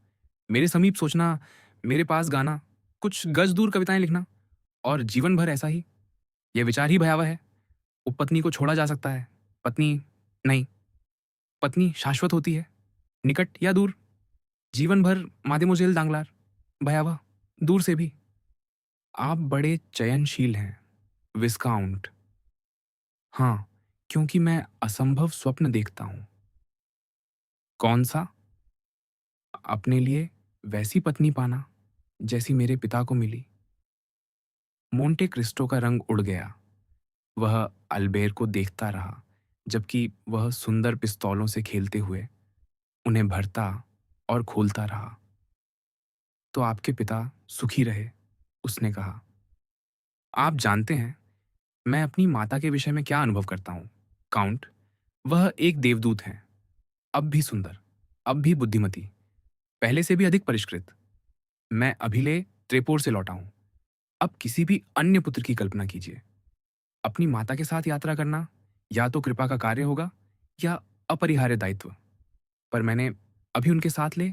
मेरे समीप सोचना, मेरे पास गाना, कुछ गज दूर कविताएं लिखना और जीवन भर ऐसा ही। यह विचार ही भयावह है। उपपत्नी को छोड़ा जा सकता है, पत्नी नहीं। पत्नी शाश्वत होती है, निकट या दूर। जीवन भर मादेमोजेल दांगलार, भयावह, दूर से भी। आप बड़े चयनशील हैं, विस्काउंट। हाँ, क्योंकि मैं असंभव स्वप्न देखता हूं। कौन सा? अपने लिए वैसी पत्नी पाना जैसी मेरे पिता को मिली। मोंटे क्रिस्टो का रंग उड़ गया। वह अल्बेर को देखता रहा जबकि वह सुंदर पिस्तौलों से खेलते हुए उन्हें भरता और खोलता रहा। तो आपके पिता सुखी रहे, उसने कहा। आप जानते हैं मैं अपनी माता के विषय में क्या अनुभव करता हूं, काउंट। वह एक देवदूत हैं, अब भी सुंदर, अब भी बुद्धिमती, पहले से भी अधिक परिष्कृत। मैं अभिले त्रेपोर से लौटा हूं। अब किसी भी अन्य पुत्र की कल्पना कीजिए। अपनी माता के साथ यात्रा करना या तो कृपा का कार्य होगा या अपरिहार्य दायित्व। पर मैंने अभी उनके साथ ले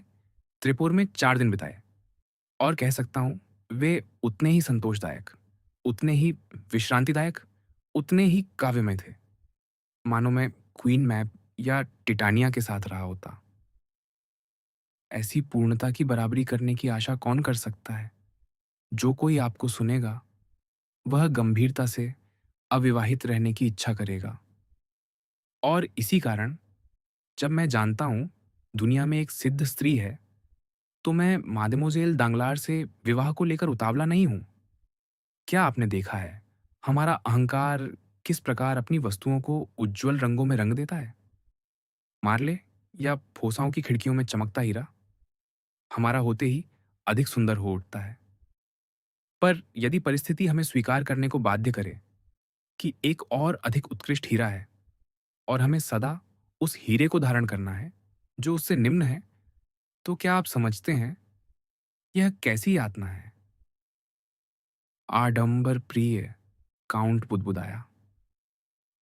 त्रिपुर में 4 दिन बिताए और कह सकता हूं वे उतने ही संतोषदायक, उतने ही विश्रांतिदायक, उतने ही काव्यमय थे मानो मैं क्वीन मैप या टिटानिया के साथ रहा होता। ऐसी पूर्णता की बराबरी करने की आशा कौन कर सकता है? जो कोई आपको सुनेगा वह गंभीरता से अविवाहित रहने की इच्छा करेगा। और इसी कारण जब मैं जानता हूं दुनिया में एक सिद्ध स्त्री है तो मैं मादेमोजेल दांगलार से विवाह को लेकर उतावला नहीं हूं। क्या आपने देखा है हमारा अहंकार किस प्रकार अपनी वस्तुओं को उज्जवल रंगों में रंग देता है? मार्ले या फोसाओं की खिड़कियों में चमकता हीरा हमारा होते ही अधिक सुंदर हो उठता है। पर यदि परिस्थिति हमें स्वीकार करने को बाध्य करे कि एक और अधिक उत्कृष्ट हीरा है और हमें सदा उस हीरे को धारण करना है जो उससे निम्न है, तो क्या आप समझते हैं यह कैसी यातना है? आडंबर प्रिय, काउंट बुदबुदाया।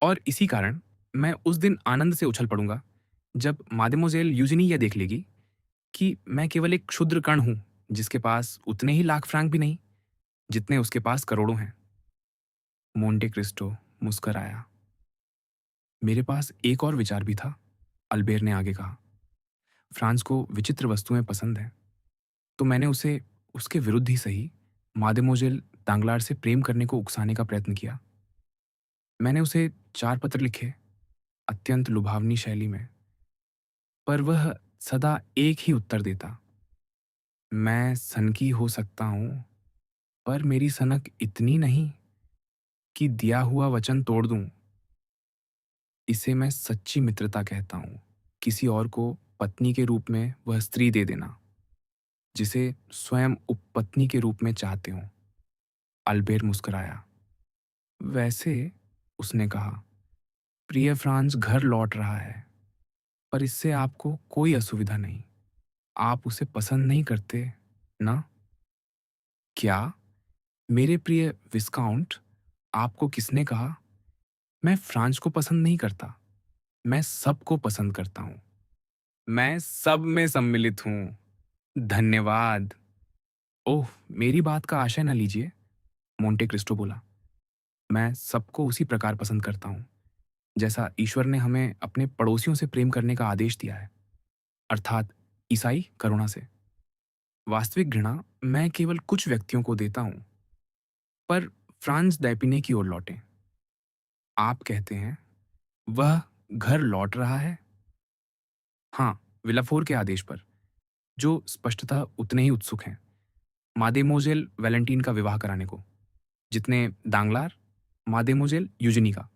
और इसी कारण मैं उस दिन आनंद से उछल पड़ूंगा जब मादेमोजेल यूजिनी यह देख लेगी कि मैं केवल एक क्षुद्र कण हूं जिसके पास उतने ही लाख फ्रैंक भी नहीं जितने उसके पास करोड़ों हैं। मोंटे क्रिस्टो मुस्कराया। मेरे पास एक और विचार भी था, अल्बेर ने आगे कहा। फ्रांस को विचित्र वस्तुएं पसंद हैं, तो मैंने उसे उसके विरुद्ध ही सही मादेमोजेल दांगलार से प्रेम करने को उकसाने का प्रयत्न किया। मैंने उसे 4 पत्र लिखे, अत्यंत लुभावनी शैली में, पर वह सदा एक ही उत्तर देता। मैं सनकी हो सकता हूं, पर मेरी सनक इतनी नहीं कि दिया हुआ वचन तोड़ दूं। इसे मैं सच्ची मित्रता कहता हूं। किसी और को पत्नी के रूप में वह स्त्री दे देना जिसे स्वयं उपपत्नी के रूप में चाहते हो। अल्बेर मुस्कुराया। वैसे, उसने कहा, प्रिय फ्रांस घर लौट रहा है, पर इससे आपको कोई असुविधा नहीं। आप उसे पसंद नहीं करते, ना? क्या? मेरे प्रिय विस्काउंट, आपको किसने कहा? मैं फ्रांस को पसंद नहीं करता, मैं सबको पसंद करता हूँ। मैं सब में सम्मिलित हूँ। धन्यवाद। ओह! मेरी बात का आशय न लीजिए, मोंटे क्रिस्टो बोला। मैं सबको उसी प्रकार पसंद करता हूँ, जैसा ईश्वर ने हमें अपने पड़ोसियों से प्रेम करने का आदेश दिया है, अर्थात ईसाई करुणा से। वास्तविक घृणा मैं केवल कुछ व्यक्तियों को देता हूँ। पर फ्रांस दैपिने की ओर लौटें। आप कहते हैं, वह घर लौट रहा है? हाँ, विलाफोर के आदेश पर, जो स्पष्टतः उतने ही उत्सुक हैं मादेमोजेल वैलेंटीन का विवाह कराने को, जितने दांगलार मादेमोजेल यूजिनी का।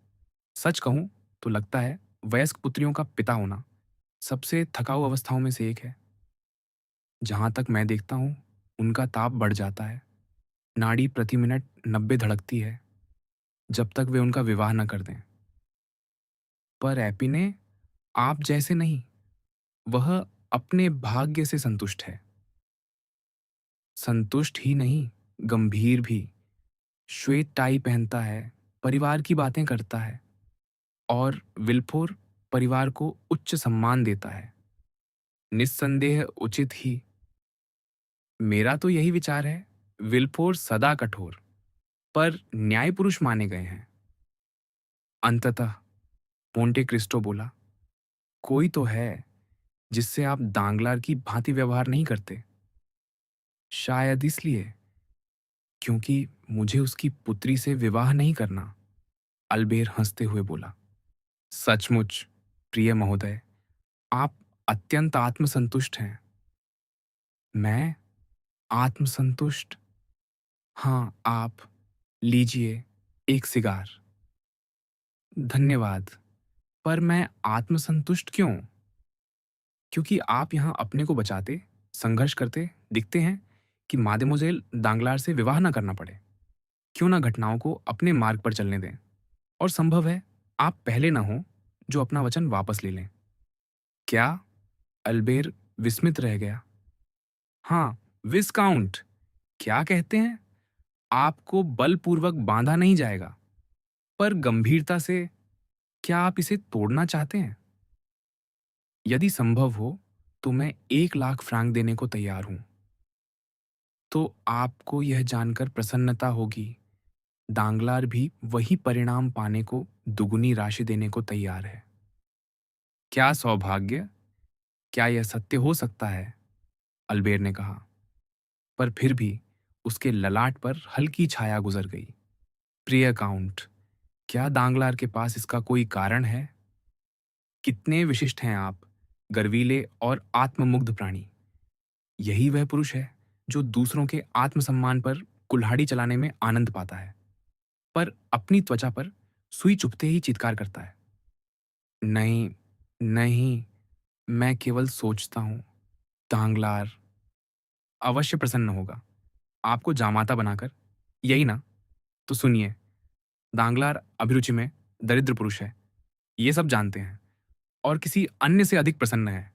सच कहूं तो लगता है वयस्क पुत्रियों का पिता होना सबसे थकाऊ अवस्थाओं में से एक है। जहां तक मैं देखता हूं, उनका ताप बढ़ जाता है, नाड़ी प्रति मिनट 90 धड़कती है, जब तक वे उनका विवाह न कर दें। पर एपिने, आप जैसे नहीं, वह अपने भाग्य से संतुष्ट है। संतुष्ट ही नहीं, गंभीर भी। श्वेत टाई पहनता है, परिवार की बातें करता है, और विल्फोर परिवार को उच्च सम्मान देता है। निस्संदेह उचित ही। मेरा तो यही विचार है। विल्फोर सदा कठोर, पर न्याय पुरुष माने गए हैं। अंततः मोंटे क्रिस्टो बोला, कोई तो है जिससे आप दांगलार की भांति व्यवहार नहीं करते। शायद इसलिए क्योंकि मुझे उसकी पुत्री से विवाह नहीं करना। अल्बेर हंसते हुए बोला, सचमुच प्रिय महोदय, आप अत्यंत आत्मसंतुष्ट हैं। मैं आत्मसंतुष्ट? हाँ, आप। लीजिए एक सिगार। धन्यवाद। पर मैं आत्मसंतुष्ट क्यों? क्योंकि आप यहाँ अपने को बचाते, संघर्ष करते दिखते हैं कि मादेमोजेल दांगलार से विवाह ना करना पड़े। क्यों ना घटनाओं को अपने मार्ग पर चलने दें, और संभव है आप पहले ना हो जो अपना वचन वापस ले लें। क्या? अल्बेर विस्मित रह गया। हाँ, विस्काउंट, क्या कहते हैं? आपको बलपूर्वक बांधा नहीं जाएगा, पर गंभीरता से। क्या आप इसे तोड़ना चाहते हैं? यदि संभव हो तो मैं 1 लाख फ्रैंक देने को तैयार हूं। तो आपको यह जानकर प्रसन्नता होगी, दांगलार भी वही परिणाम पाने को दुगुनी राशि देने को तैयार है। क्या सौभाग्य! क्या यह सत्य हो सकता है? अल्बेर ने कहा। पर फिर भी उसके ललाट पर हल्की छाया गुजर गई। प्रिय काउंट, क्या दांगलार के पास इसका कोई कारण है? कितने विशिष्ट हैं आप, गर्वीले और आत्ममुग्ध प्राणी। यही वह पुरुष है जो दूसरों के आत्मसम्मान पर कुल्हाड़ी चलाने में आनंद पाता है, पर अपनी त्वचा पर सुई चुभते ही चित्कार करता है। नहीं, नहीं, मैं केवल सोचता हूं। दांगलार अवश्य प्रसन्न होगा आपको जामाता बनाकर, यही ना? तो सुनिए, दांगलार अभिरुचि में दरिद्र पुरुष है, ये सब जानते हैं, और किसी अन्य से अधिक प्रसन्न है।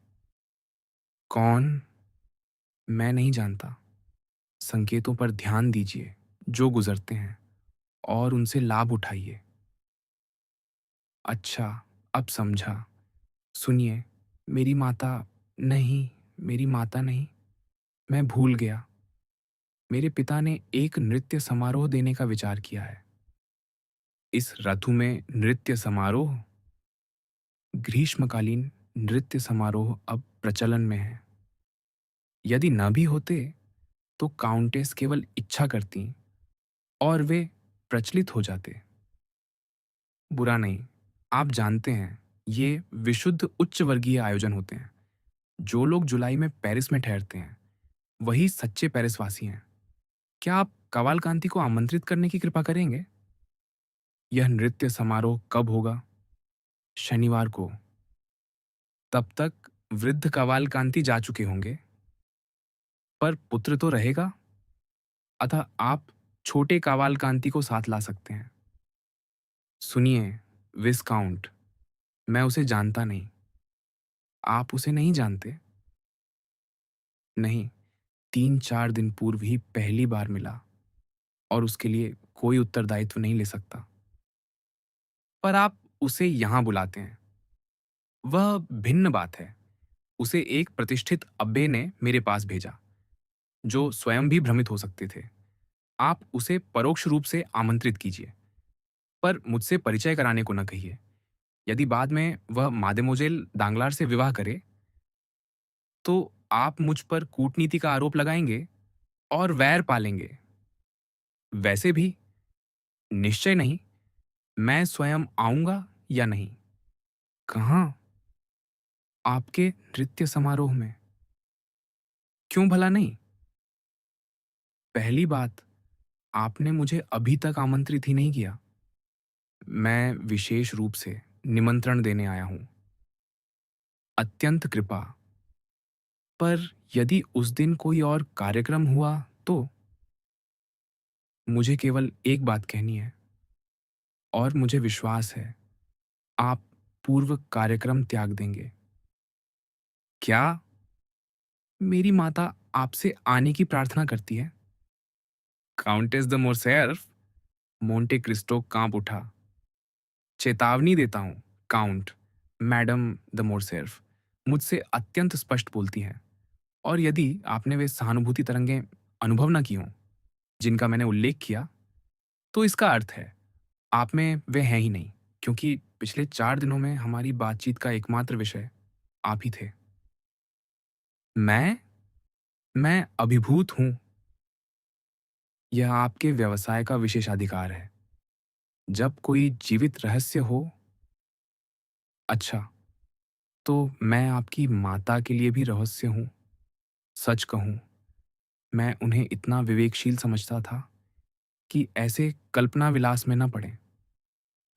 कौन? मैं नहीं जानता। संकेतों पर ध्यान दीजिए जो गुजरते हैं, और उनसे लाभ उठाइए। अच्छा, अब समझा। सुनिए, मेरी माता। नहीं, मेरी माता नहीं, मैं भूल गया। मेरे पिता ने एक नृत्य समारोह देने का विचार किया है। इस ऋतु में नृत्य समारोह? ग्रीष्मकालीन नृत्य समारोह अब प्रचलन में है। यदि न भी होते तो काउंटेस केवल इच्छा करती और वे प्रचलित हो जाते। बुरा नहीं, आप जानते हैं, ये विशुद्ध उच्च वर्गीय आयोजन होते हैं। जो लोग जुलाई में पेरिस में ठहरते हैं, वही सच्चे पेरिसवासी हैं। क्या आप कवालकांति को आमंत्रित करने की कृपा करेंगे? यह नृत्य समारोह कब होगा? शनिवार को। तब तक वृद्ध कवालकांति जा चुके होंगे। पर पुत्र तो रहेगा, अतः आप छोटे कवालकांति को साथ ला सकते हैं। सुनिए विस्काउंट, मैं उसे जानता नहीं। आप उसे नहीं जानते? नहीं, 3-4 दिन पूर्व ही पहली बार मिला और उसके लिए कोई उत्तरदायित्व नहीं ले सकता। पर आप उसे यहाँ बुलाते हैं, वह भिन्न बात है। उसे एक प्रतिष्ठित अब्बे ने मेरे पास भेजा, जो स्वयं भी भ्रमित हो सकते थे। आप उसे परोक्ष रूप से आमंत्रित कीजिए, पर मुझसे परिचय कराने को न कहिए। यदि बाद में वह मादेमोजेल दांगलार से विवाह करे, तो आप मुझ पर कूटनीति का आरोप लगाएंगे और वैर पालेंगे। वैसे भी निश्चय नहीं, मैं स्वयं आऊंगा या नहीं। कहाँ? आपके नृत्य समारोह में। क्यों भला नहीं? पहली बात, आपने मुझे अभी तक आमंत्रित ही नहीं किया। मैं विशेष रूप से निमंत्रण देने आया हूं। अत्यंत कृपा। पर यदि उस दिन कोई और कार्यक्रम हुआ तो? मुझे केवल एक बात कहनी है, और मुझे विश्वास है आप पूर्व कार्यक्रम त्याग देंगे। क्या? मेरी माता आपसे आने की प्रार्थना करती है। Countess de Morcerf. Monte Cristo कांप उठा। चेतावनी देता हूं, काउंट। मैडम द मोरसेर्फ मुझसे अत्यंत स्पष्ट बोलती हैं, और यदि आपने वे सहानुभूति तरंगें अनुभव न की हों जिनका मैंने उल्लेख किया, तो इसका अर्थ है आप में वे हैं ही नहीं, क्योंकि पिछले 4 दिनों में हमारी बातचीत का एकमात्र विषय आप ही थे। मैं अभिभूत हूं। यह आपके व्यवसाय का विशेषाधिकार है। जब कोई जीवित रहस्य हो। अच्छा, तो मैं आपकी माता के लिए भी रहस्य हूं। सच कहूं, मैं उन्हें इतना विवेकशील समझता था कि ऐसे कल्पना विलास में न पड़े।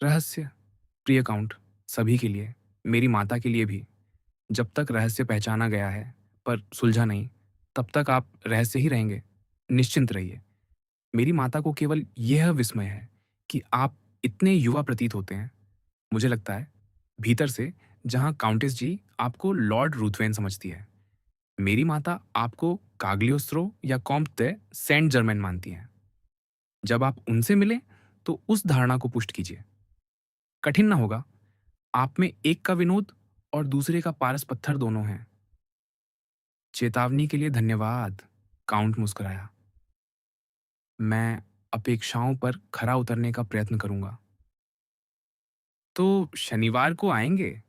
रहस्य, प्रिय काउंट, सभी के लिए, मेरी माता के लिए भी। जब तक रहस्य पहचाना गया है पर सुलझा नहीं, तब तक आप रहस्य ही रहेंगे। निश्चिंत रहिए। मेरी माता को केवल यह विस्मय है कि आप इतने युवा प्रतीत होते हैं। मुझे लगता है भीतर से, जहां काउंटेस जी आपको लॉर्ड रुथवेन समझती है, मेरी माता आपको काग्लियोस्त्रो या कॉम्ट दे सेंट जर्मेन मानती हैं। जब आप उनसे मिलें तो उस धारणा को पुष्ट कीजिए। कठिन ना होगा। आप में एक का विनोद और दूसरे का पारस पत्थर दोनों हैं। चेतावनी के लिए धन्यवाद। काउंट मुस्कुराया। मैं अपेक्षाओं पर खरा उतरने का प्रयत्न करूंगा। तो शनिवार को आएंगे,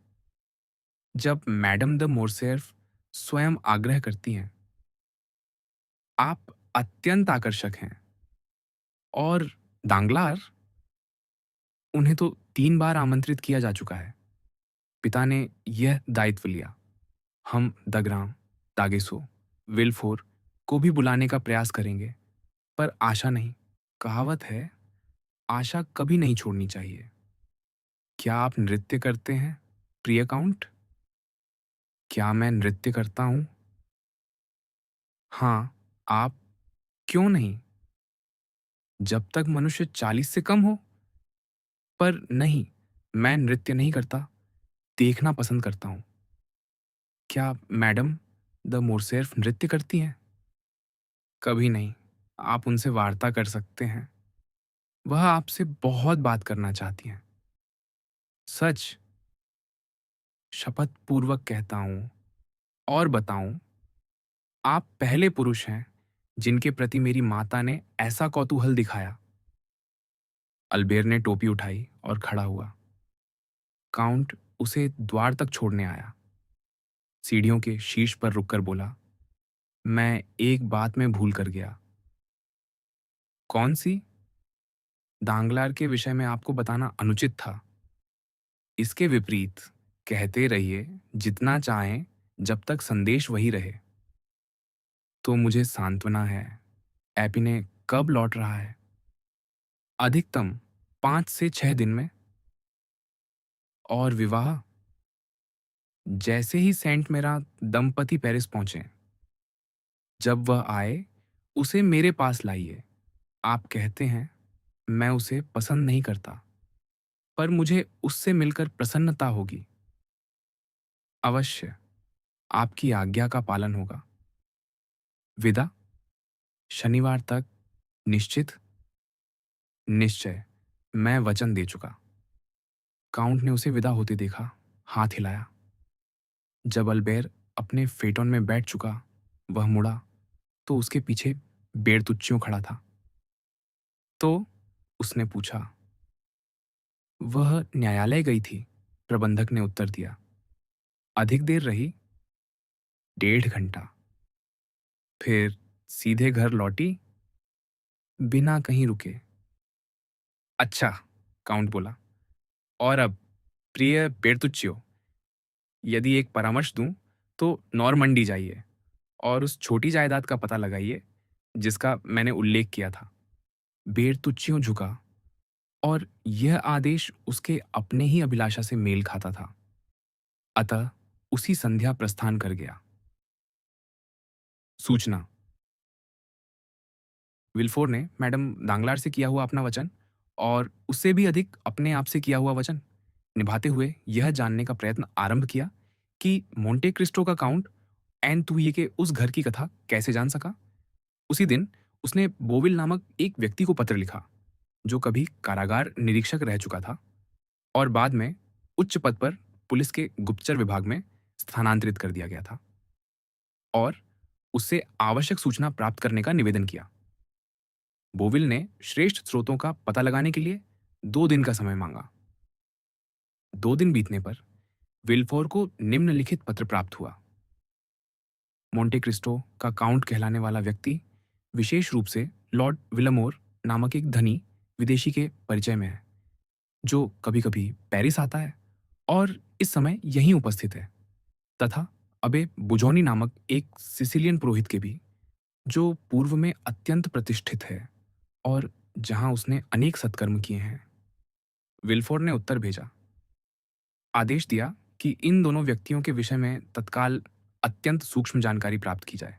जब मैडम द मोरसेर्फ स्वयं आग्रह करती हैं। आप अत्यंत आकर्षक हैं। और दांगलार, उन्हें तो 3 बार आमंत्रित किया जा चुका है। पिता ने यह दायित्व लिया। हम दग्राम, दागेसो, विल्फोर को भी बुलाने का प्रयास करेंगे, पर आशा नहीं। कहावत है, आशा कभी नहीं छोड़नी चाहिए। क्या आप नृत्य करते हैं, प्रिय काउंट? क्या मैं नृत्य करता हूं? हाँ, आप। क्यों नहीं? जब तक मनुष्य 40 से कम हो। पर नहीं, मैं नृत्य नहीं करता, देखना पसंद करता हूं। क्या मैडम द मोरसेर्फ नृत्य करती हैं? कभी नहीं। आप उनसे वार्ता कर सकते हैं। वह आपसे बहुत बात करना चाहती हैं। सच? शपथ पूर्वक कहता हूं, और बताऊं, आप पहले पुरुष हैं जिनके प्रति मेरी माता ने ऐसा कौतूहल दिखाया। अल्बेर ने टोपी उठाई और खड़ा हुआ। काउंट उसे द्वार तक छोड़ने आया। सीढ़ियों के शीर्ष पर रुककर बोला, मैं एक बात में भूल कर गया। कौन सी? दांगलार के विषय में आपको बताना अनुचित था। इसके विपरीत कहते रहिए जितना चाहें, जब तक संदेश वही रहे। तो मुझे सांत्वना है। एपिने कब लौट रहा है? अधिकतम 5 से 6 दिन में। और विवाह? जैसे ही सेंट मेरा दंपति पेरिस पहुंचे। जब वह आए, उसे मेरे पास लाइए। आप कहते हैं मैं उसे पसंद नहीं करता, पर मुझे उससे मिलकर प्रसन्नता होगी। अवश्य, आपकी आज्ञा का पालन होगा। विदा? शनिवार तक? निश्चित? निश्चय, मैं वचन दे चुका। काउंट ने उसे विदा होते देखा, हाथ हिलाया। जब अल्बेर अपने फेटोन में बैठ चुका, वह मुड़ा तो उसके पीछे बेरतुच्चियों खड़ा था। तो? उसने पूछा। वह न्यायालय गई थी, प्रबंधक ने उत्तर दिया। अधिक देर रही? 1.5 घंटा। फिर सीधे घर लौटी? बिना कहीं रुके। अच्छा, काउंट बोला। और अब, प्रिय बेरतुच्चियो, यदि एक परामर्श दूं, तो नॉर्मंडी जाइए और उस छोटी जायदाद का पता लगाइए जिसका मैंने उल्लेख किया था। बेरतुच्चियों झुका, और यह आदेश उसके अपने ही अभिलाषा से मेल खाता था। अतः उसी संध्या प्रस्थान कर गया। सूचना। विल्फोर ने मैडम दांगलार से किया हुआ अपना वचन, और उससे भी अधिक अपने आप से किया हुआ वचन, निभाते हुए यह जानने का प्रयत्न आरंभ किया कि मोंटे क्रिस्टो का काउंट एनतुये के उस घर की कथा कैसे जान सका। उसी दिन उसने बोविल नामक एक व्यक्ति को पत्र लिखा, जो कभी कारागार निरीक्षक रह चुका था और बाद में उच्च पद पर पुलिस के गुप्तचर विभाग में स्थानांतरित कर दिया गया था, और उससे आवश्यक सूचना प्राप्त करने का निवेदन किया। बोविल ने श्रेष्ठ स्रोतों का पता लगाने के लिए 2 दिन का समय मांगा। 2 दिन बीतने पर विल्फोर को निम्नलिखित पत्र प्राप्त हुआ। मोंटे क्रिस्टो का काउंट कहलाने वाला व्यक्ति विशेष रूप से लॉर्ड विलमोर नामक एक धनी विदेशी के परिचय में है, जो कभी कभी पेरिस आता है और इस समय यहीं उपस्थित है, तथा अबे बुजोनी नामक एक सिसिलियन पुरोहित के भी, जो पूर्व में अत्यंत प्रतिष्ठित है और जहां उसने अनेक सत्कर्म किए हैं। विल्फोर ने उत्तर भेजा, आदेश दिया कि इन दोनों व्यक्तियों के विषय में तत्काल अत्यंत सूक्ष्म जानकारी प्राप्त की जाए।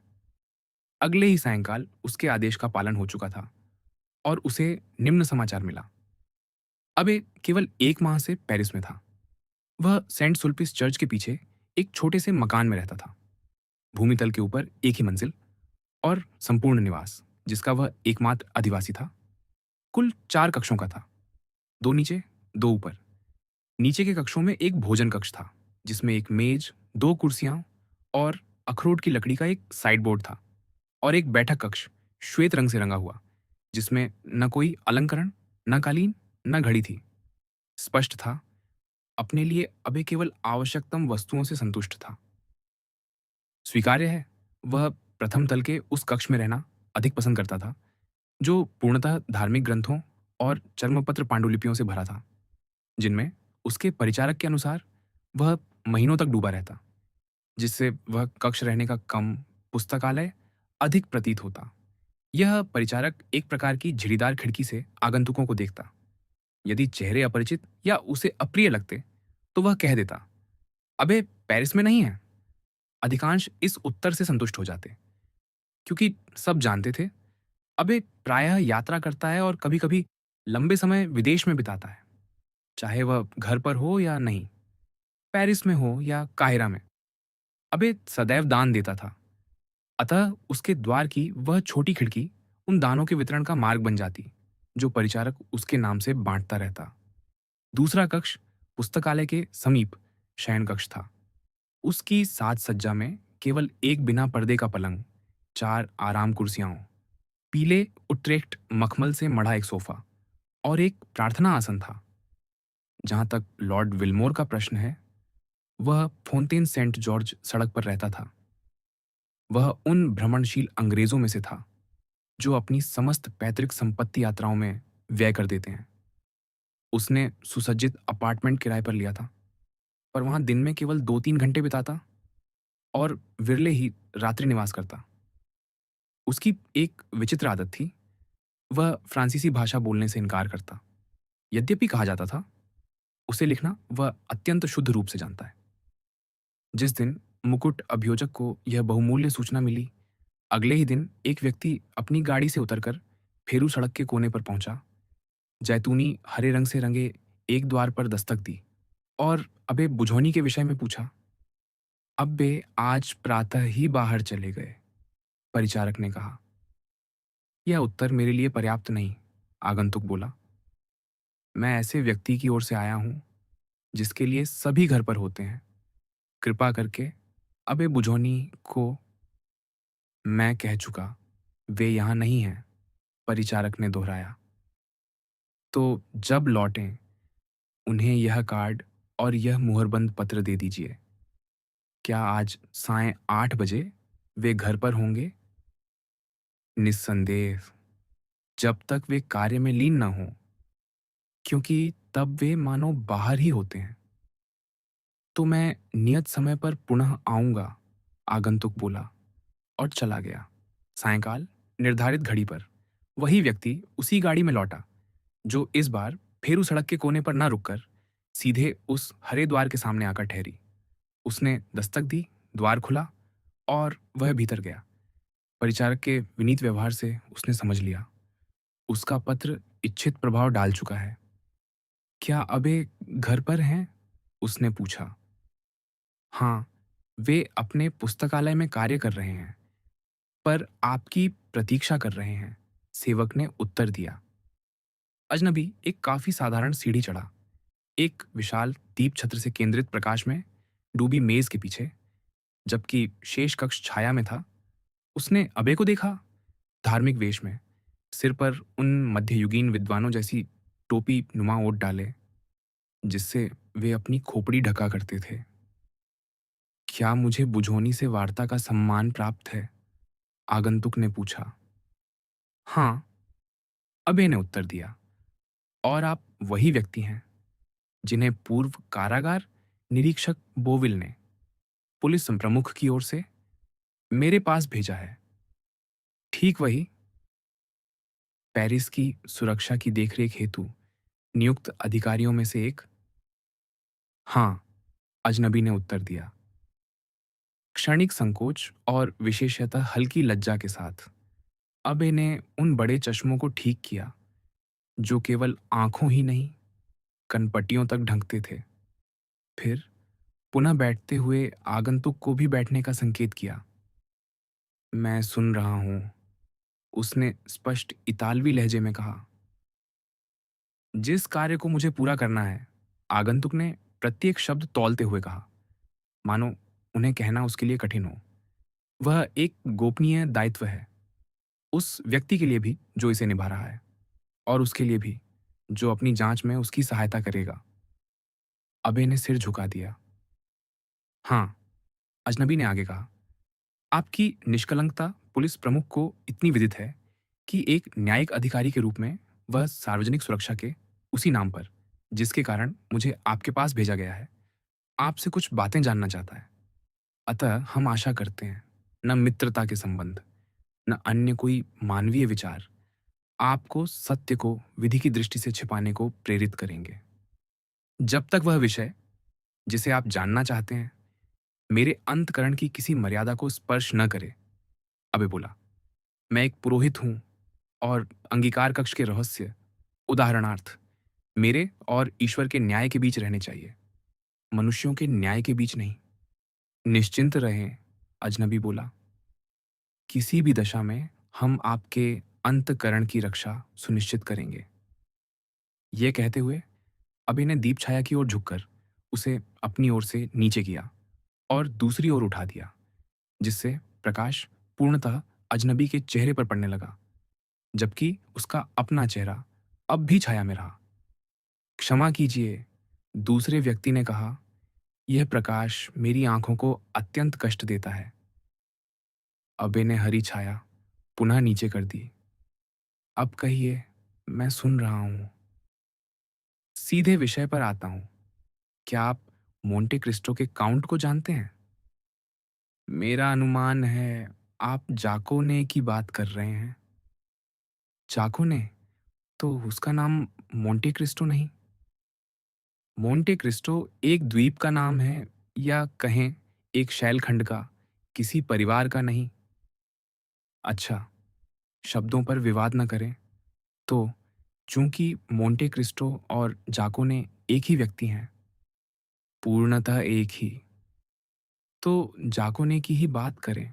अगले ही सायंकाल उसके आदेश का पालन हो चुका था और उसे निम्न समाचार मिला। अबे केवल 1 माह से पेरिस में था। वह सेंट सुल्पिस चर्च के पीछे एक छोटे से मकान में रहता था, भूमितल के ऊपर एक ही मंजिल और संपूर्ण निवास, जिसका वह एकमात्र अधिवासी था। कुल 4 कक्षों का था, 2 नीचे 2 ऊपर। नीचे के कक्षों में एक भोजन कक्ष था, जिसमें एक मेज, 2 कुर्सियां और अखरोट की लकड़ी का एक साइड बोर्ड था, और एक बैठक कक्ष श्वेत रंग से रंगा हुआ, जिसमें न कोई अलंकरण, न कालीन, न घड़ी थी। स्पष्ट था, अपने लिए अबे केवल आवश्यकतम वस्तुओं से संतुष्ट था। स्वीकार्य है, वह प्रथम तल के उस कक्ष में रहना अधिक पसंद करता था, जो पूर्णतः धार्मिक ग्रंथों और चर्मपत्र पांडुलिपियों से भरा था, जिनमें उसके परिचारक के अनुसार वह महीनों तक डूबा रहता, जिससे वह कक्ष रहने का कम, पुस्तकालय अधिक प्रतीत होता। यह परिचारक एक प्रकार की झिड़ीदार खिड़की से आगंतुकों को देखता। यदि चेहरे अपरिचित या उसे अप्रिय लगते, तो वह कह देता, अबे पेरिस में नहीं है। अधिकांश इस उत्तर से संतुष्ट हो जाते, क्योंकि सब जानते थे, अबे प्रायः यात्रा करता है और कभी कभी लंबे समय विदेश में बिताता है, चाहे वह घर पर हो या नहीं, पेरिस में हो या काहिरा में। अबे सदैव दान देता था, अतः उसके द्वार की वह छोटी खिड़की उन दानों के वितरण का मार्ग बन जाती, जो परिचारक उसके नाम से बांटता रहता। दूसरा कक्ष पुस्तकालय के समीप शयन कक्ष था। उसकी साज सज्जा में केवल एक बिना पर्दे का पलंग, 4 आराम कुर्सियां, पीले उत्रेक्ट मखमल से मढ़ा एक सोफा और एक प्रार्थना आसन था। जहां तक लॉर्ड विल्मोर का प्रश्न है, वह फोंटेन सेंट जॉर्ज सड़क पर रहता था। वह उन भ्रमणशील अंग्रेजों में से था, जो अपनी समस्त पैतृक संपत्ति यात्राओं में व्यय कर देते हैं। उसने सुसज्जित अपार्टमेंट किराए पर लिया था, पर वहां दिन में केवल 2-3 घंटे बिताता और विरले ही रात्रि निवास करता। उसकी एक विचित्र आदत थी, वह फ्रांसीसी भाषा बोलने से इनकार करता। यद्यपि कहा जाता था, उसे लिखना वह अत्यंत शुद्ध रूप से जानता है। जिस दिन मुकुट अभियोजक को यह बहुमूल्य सूचना मिली, अगले ही दिन एक व्यक्ति अपनी गाड़ी से उतरकर फेरू सड़क के कोने पर पहुंचा, जैतूनी हरे रंग से रंगे एक द्वार पर दस्तक दी और अबे बुझौनी के विषय में पूछा। अब वे आज प्रातः ही बाहर चले गए, परिचारक ने कहा। यह उत्तर मेरे लिए पर्याप्त नहीं, आगंतुक बोला। मैं ऐसे व्यक्ति की ओर से आया हूं जिसके लिए सभी घर पर होते हैं। कृपा करके अबे बुझौनी को। मैं कह चुका, वे यहां नहीं हैं, परिचारक ने दोहराया। तो जब लौटें उन्हें यह कार्ड और यह मुहरबंद पत्र दे दीजिए। क्या आज सायं 8 बजे वे घर पर होंगे? निस्संदेह, जब तक वे कार्य में लीन न हों, क्योंकि तब वे मानो बाहर ही होते हैं। तो मैं नियत समय पर पुनः आऊंगा, आगंतुक बोला और चला गया। सायंकाल निर्धारित घड़ी पर वही व्यक्ति उसी गाड़ी में लौटा जो इस बार फेरू सड़क के कोने पर न रुककर सीधे उस हरे द्वार के सामने आकर ठहरी। उसने दस्तक दी, द्वार खुला और वह भीतर गया। परिचारक के विनीत व्यवहार से उसने समझ लिया, उसका पत्र इच्छित प्रभाव डाल चुका है। क्या अबे घर पर हैं? उसने पूछा। हाँ, वे अपने पुस्तकालय में कार्य कर रहे हैं, पर आपकी प्रतीक्षा कर रहे हैं, सेवक ने उत्तर दिया। अजनबी एक काफी साधारण सीढ़ी चढ़ा। एक विशाल दीप छत्र से केंद्रित प्रकाश में डूबी मेज के पीछे, जबकि शेष कक्ष छाया में था, उसने अबे को देखा, धार्मिक वेश में, सिर पर उन मध्ययुगीन विद्वानों जैसी टोपी नुमा ओढ़ डाले जिससे वे अपनी खोपड़ी ढका करते थे। क्या मुझे बुझोनी से वार्ता का सम्मान प्राप्त है? आगंतुक ने पूछा। हाँ, अबे ने उत्तर दिया। और आप वही व्यक्ति हैं जिन्हें पूर्व कारागार निरीक्षक बोविल ने पुलिस प्रमुख की ओर से मेरे पास भेजा है। ठीक वही, पेरिस की सुरक्षा की देखरेख हेतु नियुक्त अधिकारियों में से एक। हाँ, अजनबी ने उत्तर दिया, क्षणिक संकोच और विशेषतः हल्की लज्जा के साथ। अबे ने उन बड़े चश्मों को ठीक किया जो केवल आंखों ही नहीं, कनपटियों तक ढंकते थे। फिर पुनः बैठते हुए आगंतुक को भी बैठने का संकेत किया। मैं सुन रहा हूं, उसने स्पष्ट इतालवी लहजे में कहा। जिस कार्य को मुझे पूरा करना है, आगंतुक ने प्रत्येक शब्द तौलते हुए कहा, मानो उन्हें कहना उसके लिए कठिन हो। वह एक गोपनीय दायित्व है, उस व्यक्ति के लिए भी जो इसे निभा रहा है, और उसके लिए भी जो अपनी जांच में उसकी सहायता करेगा। अबे ने सिर झुका दिया। हाँ, अजनबी ने आगे कहा, आपकी निष्कलंकता पुलिस प्रमुख को इतनी विदित है कि एक न्यायिक अधिकारी के रूप में वह सार्वजनिक सुरक्षा के उसी नाम पर, जिसके कारण मुझे आपके पास भेजा गया है, आपसे कुछ बातें जानना चाहता है। अतः हम आशा करते हैं, न मित्रता के संबंध, न अन्य कोई मानवीय विचार आपको सत्य को विधि की दृष्टि से छिपाने को प्रेरित करेंगे। जब तक वह विषय जिसे आप जानना चाहते हैं मेरे अंतकरण की किसी मर्यादा को स्पर्श न करे। अबे बोला, मैं एक पुरोहित हूं और अंगीकार कक्ष के रहस्य, उदाहरणार्थ, मेरे और ईश्वर के न्याय के बीच रहने चाहिए, मनुष्यों के न्याय के बीच नहीं। निश्चिंत रहें, अजनबी बोला, किसी भी दशा में हम आपके अंतकरण की रक्षा सुनिश्चित करेंगे। यह कहते हुए अबे ने दीप छाया की ओर झुककर उसे अपनी ओर से नीचे किया और दूसरी ओर उठा दिया, जिससे प्रकाश पूर्णतः अजनबी के चेहरे पर पड़ने लगा, जबकि उसका अपना चेहरा अब भी छाया में रहा। क्षमा कीजिए, दूसरे व्यक्ति ने कहा, यह प्रकाश मेरी आंखों को अत्यंत कष्ट देता है। अबे ने हरी छाया पुनः नीचे कर दी। अब कहिए, मैं सुन रहा हूं। सीधे विषय पर आता हूं। क्या आप मोंटे क्रिस्टो के काउंट को जानते हैं? मेरा अनुमान है आप जाकोने की बात कर रहे हैं। जाकोने? तो उसका नाम मोंटे क्रिस्टो नहीं? मोंटे क्रिस्टो एक द्वीप का नाम है, या कहें एक शैलखंड का, किसी परिवार का नहीं। अच्छा, शब्दों पर विवाद न करें। तो चूंकि मोंटे क्रिस्टो और जाकोने एक ही व्यक्ति हैं, पूर्णतः एक ही, तो जाकोने की ही बात करें।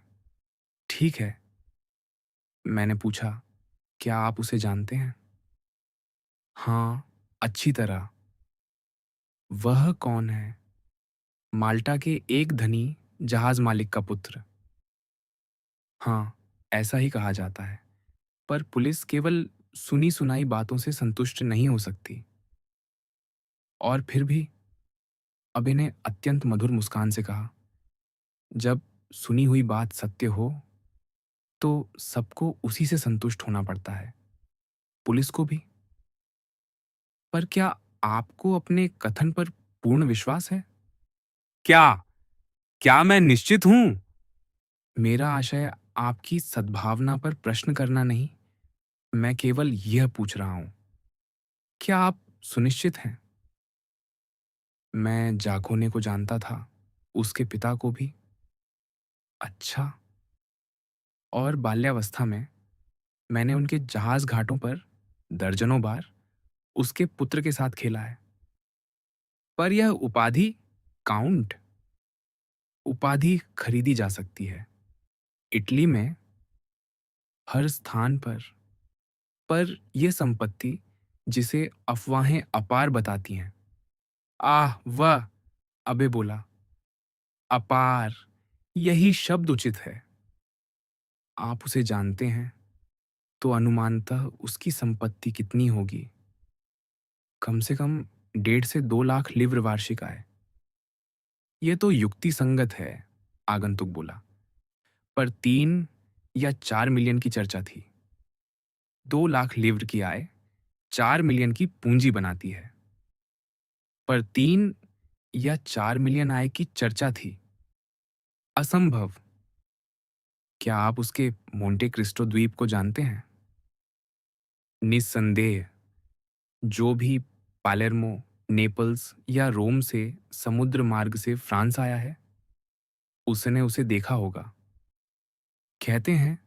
ठीक है, मैंने पूछा, क्या आप उसे जानते हैं? हाँ, अच्छी तरह। वह कौन है? माल्टा के एक धनी जहाज मालिक का पुत्र। हाँ, ऐसा ही कहा जाता है। पर पुलिस केवल सुनी सुनाई बातों से संतुष्ट नहीं हो सकती। और फिर भी, अबे ने अत्यंत मधुर मुस्कान से कहा, जब सुनी हुई बात सत्य हो तो सबको उसी से संतुष्ट होना पड़ता है, पुलिस को भी। पर क्या आपको अपने कथन पर पूर्ण विश्वास है? क्या? क्या मैं निश्चित हूं? मेरा आशय आपकी सद्भावना पर प्रश्न करना नहीं, मैं केवल यह पूछ रहा हूं, क्या आप सुनिश्चित हैं? मैं जाखोने को जानता था, उसके पिता को भी। अच्छा। और बाल्यावस्था में मैंने उनके जहाज घाटों पर दर्जनों बार उसके पुत्र के साथ खेला है। पर यह उपाधि, काउंट, उपाधि खरीदी जा सकती है इटली में हर स्थान पर यह संपत्ति जिसे अफवाहें अपार बताती हैं। आह वह, अबे बोला, अपार, यही शब्द उचित है। आप उसे जानते हैं तो अनुमानतः उसकी संपत्ति कितनी होगी? कम से कम 1.5 से 2 लाख लिव्र वार्षिक आय। ये तो युक्ति संगत है, आगंतुक बोला। पर 3 या 4 मिलियन की चर्चा थी। 2 लाख लिव्र की आय 4 मिलियन की पूंजी बनाती है। पर 3 या 4 मिलियन आय की चर्चा थी। असंभव। क्या आप उसके मोंटे क्रिस्टो द्वीप को जानते हैं? निस्संदेह। जो भी पालेर्मो, नेपल्स या रोम से समुद्र मार्ग से फ्रांस आया है, उसने उसे देखा होगा। कहते हैं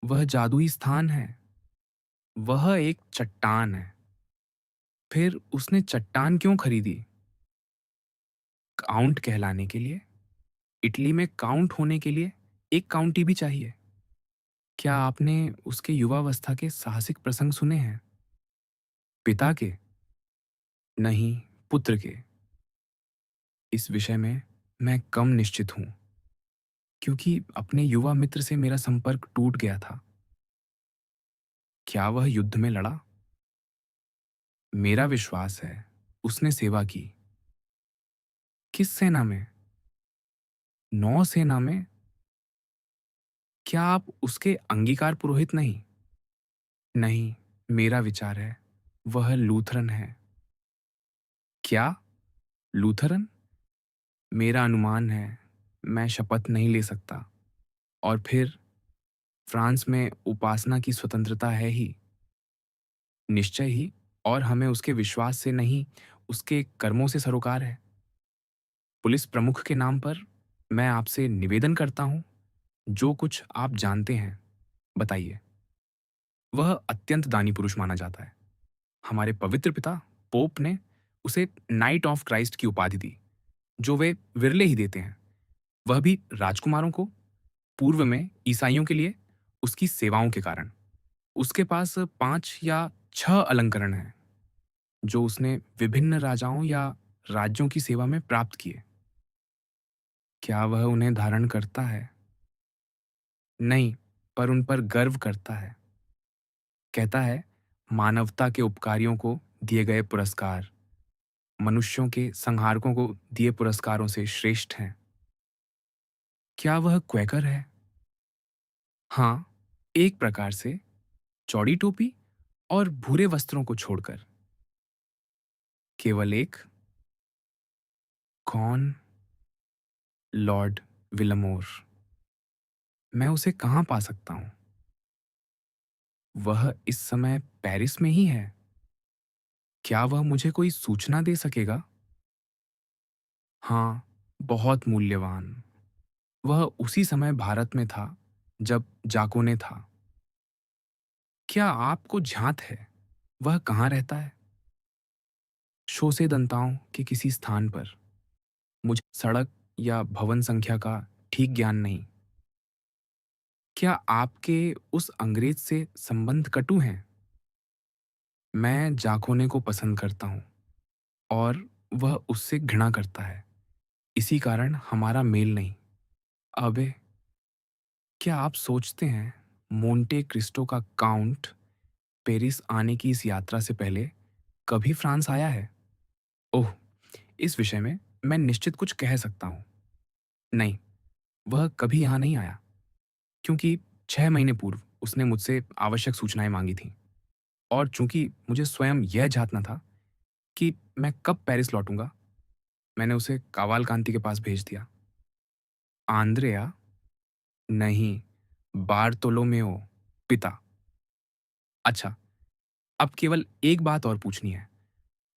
वह जादुई स्थान है। वह एक चट्टान है। फिर उसने चट्टान क्यों खरीदी? काउंट कहलाने के लिए। इटली में काउंट होने के लिए एक काउंटी भी चाहिए। क्या आपने उसके युवावस्था के साहसिक प्रसंग सुने हैं? पिता के? नहीं, पुत्र के। इस विषय में मैं कम निश्चित हूं, क्योंकि अपने युवा मित्र से मेरा संपर्क टूट गया था। क्या वह युद्ध में लड़ा? मेरा विश्वास है उसने सेवा की। किस सेना में? नौसेना में? क्या आप उसके अंगीकार पुरोहित नहीं? नहीं, मेरा विचार है वह लूथरन है। क्या? लूथरन? मेरा अनुमान है, मैं शपथ नहीं ले सकता। और फिर फ्रांस में उपासना की स्वतंत्रता है ही, निश्चय ही। और हमें उसके विश्वास से नहीं, उसके कर्मों से सरोकार है। पुलिस प्रमुख के नाम पर मैं आपसे निवेदन करता हूं, जो कुछ आप जानते हैं बताइए। वह अत्यंत दानी पुरुष माना जाता है। हमारे पवित्र पिता पोप ने उसे नाइट ऑफ क्राइस्ट की उपाधि दी, जो वे विरले ही देते हैं। वह भी राजकुमारों को, पूर्व में ईसाइयों के लिए उसकी सेवाओं के कारण। उसके पास 5 या 6 अलंकरण हैं, जो उसने विभिन्न राजाओं या राज्यों की सेवा में प्राप्त किए। क्या वह उन्हें धारण करता है? नहीं, पर उन पर गर्व करता है। कहता है मानवता के उपकारियों को दिए गए पुरस्कार मनुष्यों के संहारकों को दिए पुरस्कारों से श्रेष्ठ हैं। क्या वह क्वैकर है? हाँ, एक प्रकार से, चौड़ी टोपी और भूरे वस्त्रों को छोड़कर। केवल एक? कौन? Lord Wilmore. मैं उसे कहाँ पा सकता हूँ? वह इस समय पेरिस में ही है। क्या वह मुझे कोई सूचना दे सकेगा? हाँ, बहुत मूल्यवान। वह उसी समय भारत में था जब जाकोने था। क्या आपको झांत है वह कहाँ रहता है? शोसे दंताओं के किसी स्थान पर। मुझे सड़क या भवन संख्या का ठीक ज्ञान नहीं। क्या आपके उस अंग्रेज से संबंध कटु हैं? मैं जाखोने को पसंद करता हूँ और वह उससे घृणा करता है। इसी कारण हमारा मेल नहीं। अबे, क्या आप सोचते हैं मोंटे क्रिस्टो का काउंट पेरिस आने की इस यात्रा से पहले कभी फ्रांस आया है? ओह! इस विषय में मैं निश्चित कुछ कह सकता हूँ। नहीं, वह कभी यहाँ नहीं आया, क्योंकि 6 महीने पूर्व उसने मुझसे आवश्यक सूचनाएँ माँगी थीं और चूँकि मुझे स्वयं यह जाँचना था कि मैं कब पेरिस लौटूँगा, मैंने उसे कावालकांति के पास भेज दिया। आंद्रेया? नहीं, बार्तोलोमेओ, पिता। अच्छा, अब केवल एक बात और पूछनी है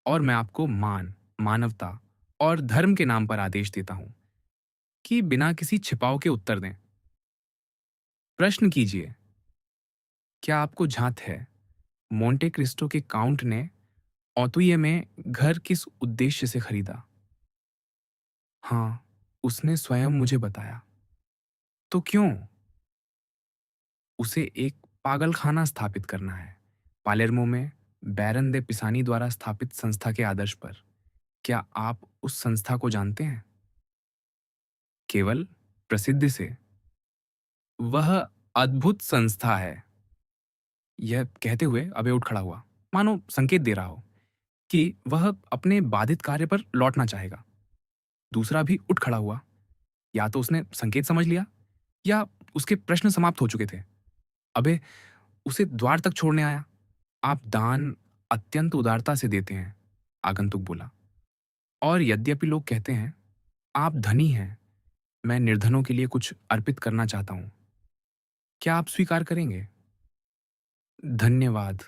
और मैं आपको मानवता और धर्म के नाम पर आदेश देता हूँ कि बिना किसी छिपाव के उत्तर दें। प्रश्न कीजिए। क्या आपको झांत है मोंटे क्रिस्टो के काउंट ने औतुये में घर किस उद्देश्य से खरीदा? हाँ, उसने स्वयं मुझे बताया। तो क्यों? उसे एक पागलखाना स्थापित करना है, पालेर्मो में बैरन दे पिसानी द्वारा स्थापित संस्था के आदर्श पर। क्या आप उस संस्था को जानते हैं? केवल प्रसिद्धि से। वह अद्भुत संस्था है। यह कहते हुए अबे उठ खड़ा हुआ, मानो संकेत दे रहा हो कि वह अपने बाधित कार्य पर लौटना चाहेगा। दूसरा भी उठ खड़ा हुआ। या तो उसने संकेत समझ लिया या उसके प्रश्न समाप्त हो चुके थे। अबे उसे द्वार तक छोड़ने आया। आप दान अत्यंत उदारता से देते हैं, आगंतुक बोला। और यद्यपि लोग कहते हैं आप धनी हैं, मैं निर्धनों के लिए कुछ अर्पित करना चाहता हूं। क्या आप स्वीकार करेंगे? धन्यवाद,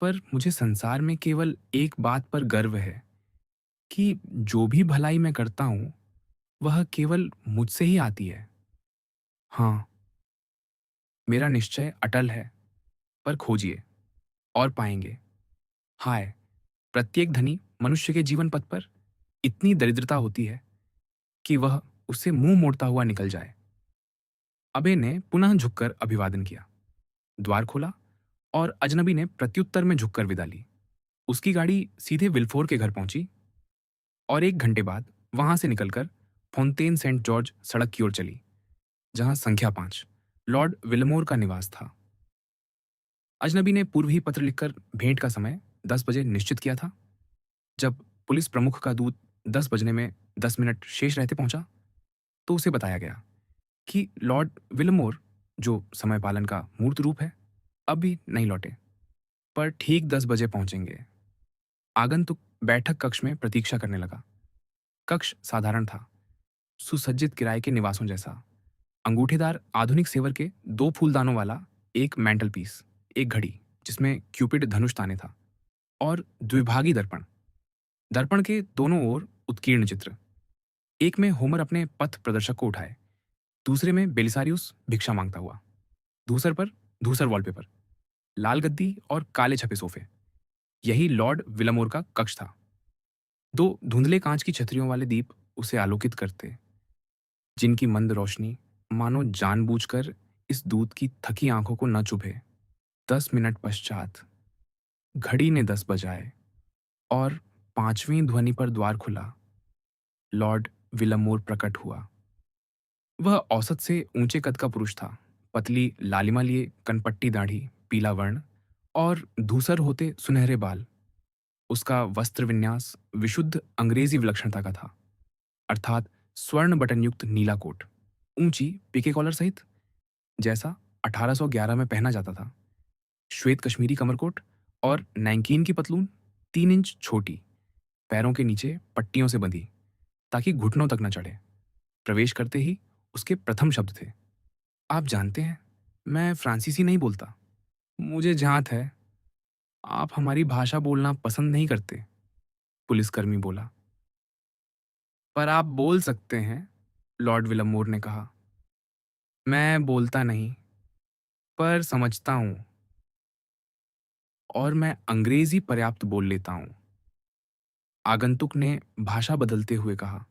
पर मुझे संसार में केवल एक बात पर गर्व है कि जो भी भलाई मैं करता हूं वह केवल मुझसे ही आती है। हाँ, मेरा निश्चय अटल है, पर खोजिए और पाएंगे। हाय, प्रत्येक धनी मनुष्य के जीवन पथ पर इतनी दरिद्रता होती है कि वह उससे मुंह मोड़ता हुआ निकल जाए। अबे ने पुनः झुककर अभिवादन किया, द्वार खोला और अजनबी ने प्रत्युत्तर में झुककर विदा ली। उसकी गाड़ी सीधे विल्फोर के घर पहुंची और 1 घंटे बाद वहां से निकलकर फोंटेन सेंट जॉर्ज सड़क की ओर चली, जहां संख्या 5 लॉर्ड विलमोर का निवास था। अजनबी ने पूर्व ही पत्र लिखकर भेंट का समय 10 बजे निश्चित किया था। जब पुलिस प्रमुख का दूत 10 बजने में 10 मिनट शेष रहते पहुंचा, तो उसे बताया गया कि लॉर्ड विलमोर, जो समय पालन का मूर्त रूप है, अब भी नहीं लौटे, पर ठीक 10 बजे पहुंचेंगे। आगंतुक बैठक कक्ष में प्रतीक्षा करने लगा। कक्ष साधारण था, सुसज्जित किराए के निवासों जैसा। अंगूठेदार आधुनिक सेवर के 2 फूलदानों वाला एक मैंटल पीस, एक घड़ी जिसमें क्यूपिड धनुष ताने था, और द्विभागी दर्पण। दर्पण के दोनों ओर उत्कीर्ण चित्र। एक में होमर अपने पथ प्रदर्शक को उठाए, दूसरे में बेलिसारियुस भिक्षा मांगता हुआ। धूसर पर धूसर वॉलपेपर, लाल गद्दी और काले छपे सोफे। यही लॉर्ड विलमोर का कक्ष था। 2 धुंधले कांच की छतरियों वाले दीप उसे आलोकित करते, जिनकी मंद रोशनी मानो जानबूझकर इस दूत की थकी आंखों को न चुभे। 10 मिनट पश्चात घड़ी ने 10 बजाए और 5वीं ध्वनि पर द्वार खुला। लॉर्ड विलमोर प्रकट हुआ। वह औसत से ऊंचे कद का पुरुष था, पतली लालिमा लिए कनपट्टी दाढ़ी, पीला वर्ण और धूसर होते सुनहरे बाल। उसका वस्त्र विन्यास विशुद्ध अंग्रेजी विलक्षणता का था, अर्थात स्वर्ण बटन युक्त नीला कोट, ऊंची पिके कॉलर सहित, जैसा 1811 में पहना जाता था। श्वेत कश्मीरी कमरकोट और नैंकीन की पतलून 3 इंच छोटी, पैरों के नीचे पट्टियों से बंधी ताकि घुटनों तक न चढ़े। प्रवेश करते ही उसके प्रथम शब्द थे, आप जानते हैं, मैं फ्रांसीसी नहीं बोलता। मुझे झांत है, आप हमारी भाषा बोलना पसंद नहीं करते, पुलिसकर्मी बोला। पर आप बोल सकते हैं, लॉर्ड विलमोर ने कहा। मैं बोलता नहीं, पर समझता हूं, और मैं अंग्रेजी पर्याप्त बोल लेता हूं। आगंतुक ने भाषा बदलते हुए कहा।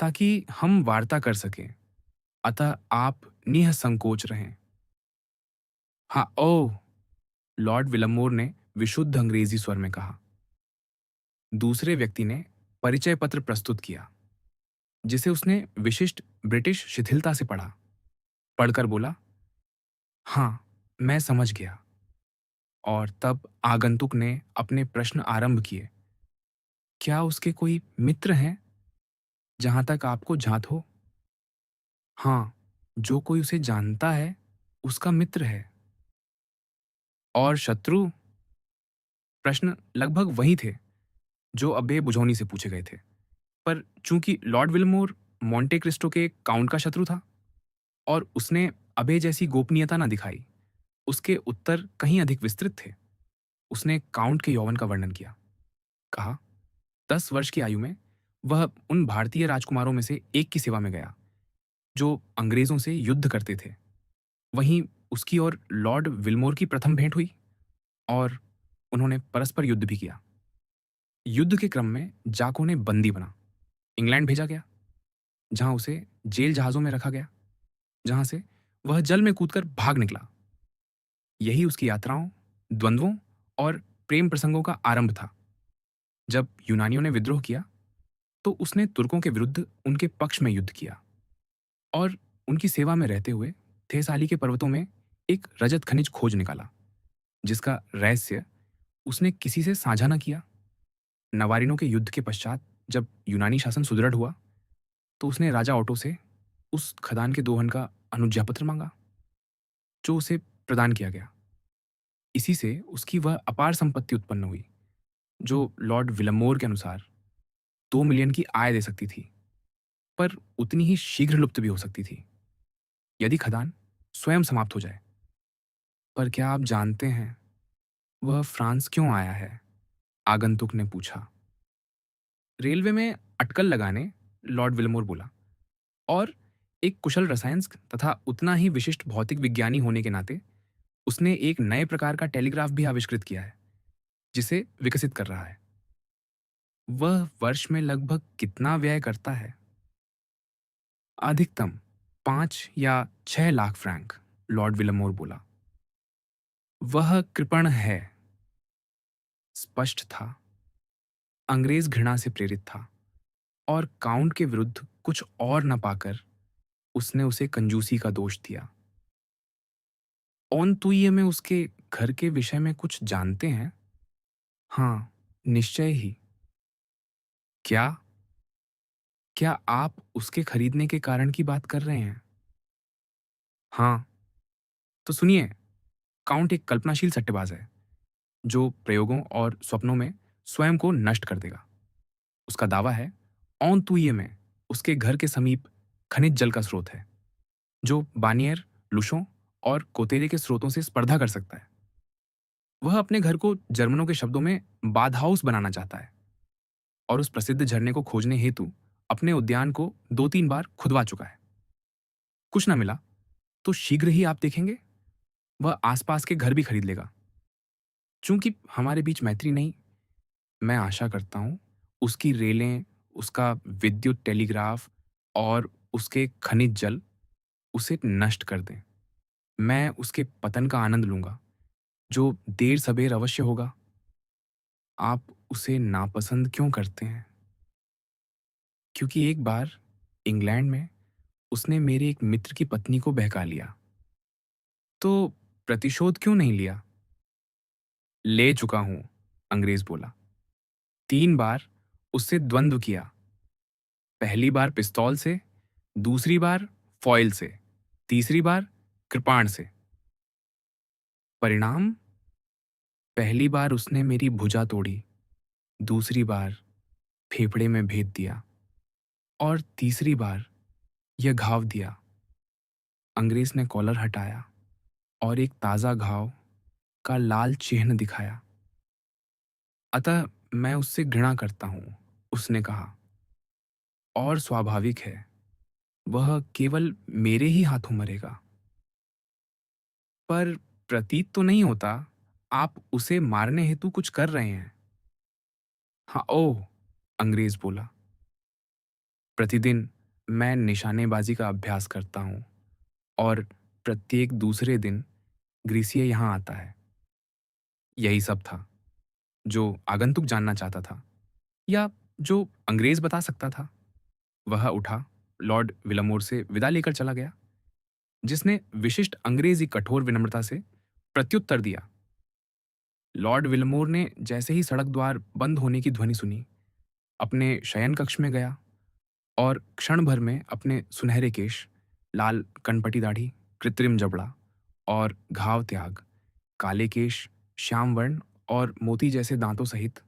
ताकि हम वार्ता कर सकें। अतः आप निःसंकोच रहें। हाँ, ओह! लॉर्ड विलमोर ने विशुद्ध अंग्रेजी स्वर में कहा। दूसरे व्यक्ति ने परिचय पत्र प्रस्तुत किया, जिसे उसने विशिष्ट ब्रिटिश शिथिलता से पढ़ा। पढ़कर बोला, हाँ, मैं समझ गया। और तब आगंतुक ने अपने प्रश्न आरंभ किए। क्या उसके कोई मित्र हैं, जहां तक आपको झात हो? हाँ, जो कोई उसे जानता है, उसका मित्र है। और शत्रु? प्रश्न लगभग वही थे जो अबे बुझौनी से पूछे गए थे। पर चूंकि लॉर्ड विलमोर मोंटे क्रिस्टो के काउंट का शत्रु था और उसने अबे जैसी गोपनीयता न दिखाई, उसके उत्तर कहीं अधिक विस्तृत थे। उसने काउंट के यौवन का वर्णन किया। कहा, 10 वर्ष की आयु में वह उन भारतीय राजकुमारों में से एक की सेवा में गया जो अंग्रेजों से युद्ध करते थे। वहीं उसकी और लॉर्ड विलमोर की प्रथम भेंट हुई और उन्होंने परस्पर युद्ध भी किया। युद्ध के क्रम में जाको ने बंदी बना इंग्लैंड भेजा गया, जहां उसे जेल जहाजों में रखा गया, जहां से वह जल में कूदकर भाग निकला। यही उसकी यात्राओं, द्वंद्वों और प्रेम प्रसंगों का आरंभ था। जब यूनानियों ने विद्रोह किया, तो उसने तुर्कों के विरुद्ध उनके पक्ष में युद्ध किया और उनकी सेवा में रहते हुए थेसाली के पर्वतों में एक रजत खनिज खोज निकाला, जिसका रहस्य उसने किसी से साझा न किया। नवारिनों के युद्ध के पश्चात जब यूनानी शासन सुदृढ़ हुआ, तो उसने राजा ऑटो से उस खदान के दोहन का अनुज्ञापत्र मांगा, जो उसे प्रदान किया गया। इसी से उसकी वह अपार संपत्ति उत्पन्न हुई, जो लॉर्ड विलमोर के अनुसार 2 मिलियन की आय दे सकती थी, पर उतनी ही शीघ्र लुप्त भी हो सकती थी, यदि खदान स्वयं समाप्त हो जाए। पर क्या आप जानते हैं वह फ्रांस क्यों आया है? आगंतुक ने पूछा। रेलवे में अटकल लगाने, लॉर्ड विलमोर बोला, और एक कुशल रसायन तथा उतना ही विशिष्ट भौतिक विज्ञानी होने के नाते उसने एक नए प्रकार का टेलीग्राफ भी आविष्कृत किया है, जिसे विकसित कर रहा है। वह वर्ष में लगभग कितना व्यय करता है? अधिकतम 5 या 6 लाख फ्रैंक, लॉर्ड विलमोर बोला। वह कृपण है। स्पष्ट था, अंग्रेज घृणा से प्रेरित था और काउंट के विरुद्ध कुछ और न पाकर उसने उसे कंजूसी का दोष दिया। ओनतुइये में उसके घर के विषय में कुछ जानते हैं? हाँ, निश्चय ही। क्या? क्या आप उसके खरीदने के कारण की बात कर रहे हैं? हाँ, तो सुनिए, काउंट एक कल्पनाशील सट्टेबाज है, जो प्रयोगों और स्वप्नों में स्वयं को नष्ट कर देगा। उसका दावा है, ओनतुइये में उसके घर के समीप खनिज जल का स्रोत है, जो बानियर, लुशों और कोतेरे के स्रोतों से स्पर्धा कर सकता है। वह अपने घर को जर्मनों के शब्दों में बाथ हाउस बनाना चाहता है और उस प्रसिद्ध झरने को खोजने हेतु अपने उद्यान को 2-3 बार खुदवा चुका है। कुछ न मिला तो शीघ्र ही आप देखेंगे वह आसपास के घर भी खरीद लेगा। चूंकि हमारे बीच मैत्री नहीं, मैं आशा करता हूं उसकी रेलें, उसका विद्युत टेलीग्राफ और उसके खनिज जल उसे नष्ट कर दें। मैं उसके पतन का आनंद लूंगा, जो देर सबेर अवश्य होगा। आप उसे नापसंद क्यों करते हैं? क्योंकि एक बार इंग्लैंड में उसने मेरे एक मित्र की पत्नी को बहका लिया। तो प्रतिशोध क्यों नहीं लिया? ले चुका हूं, अंग्रेज बोला। 3 बार उससे द्वंद्व किया। पहली बार पिस्तौल से, दूसरी बार फॉयल से, तीसरी बार कृपाण से। परिणाम? पहली बार उसने मेरी भुजा तोड़ी, दूसरी बार फेफड़े में भेद दिया और तीसरी बार यह घाव दिया। अंग्रेज ने कॉलर हटाया और एक ताजा घाव का लाल चिन्ह दिखाया। अतः मैं उससे घृणा करता हूं, उसने कहा, और स्वाभाविक है, वह केवल मेरे ही हाथों मरेगा। पर प्रतीत तो नहीं होता आप उसे मारने हेतु कुछ कर रहे हैं। हाँ, ओह! अंग्रेज बोला। प्रतिदिन मैं निशानेबाजी का अभ्यास करता हूँ और प्रत्येक दूसरे दिन ग्रीसिया यहाँ आता है। यही सब था जो आगंतुक जानना चाहता था या जो अंग्रेज बता सकता था। वह उठा, लॉर्ड विलमोर से विदा लेकर चला गया, जिसने विशिष्ट अंग्रेजी कठोर विनम्रता से प्रत्युत्तर दिया। लॉर्ड विलमोर ने जैसे ही सड़क द्वार बंद होने की ध्वनि सुनी, अपने शयन कक्ष में गया और क्षण भर में अपने सुनहरे केश, लाल कनपटी दाढ़ी, कृत्रिम जबड़ा और घाव त्याग, काले केश, श्याम वर्ण और मोती जैसे दांतों सहित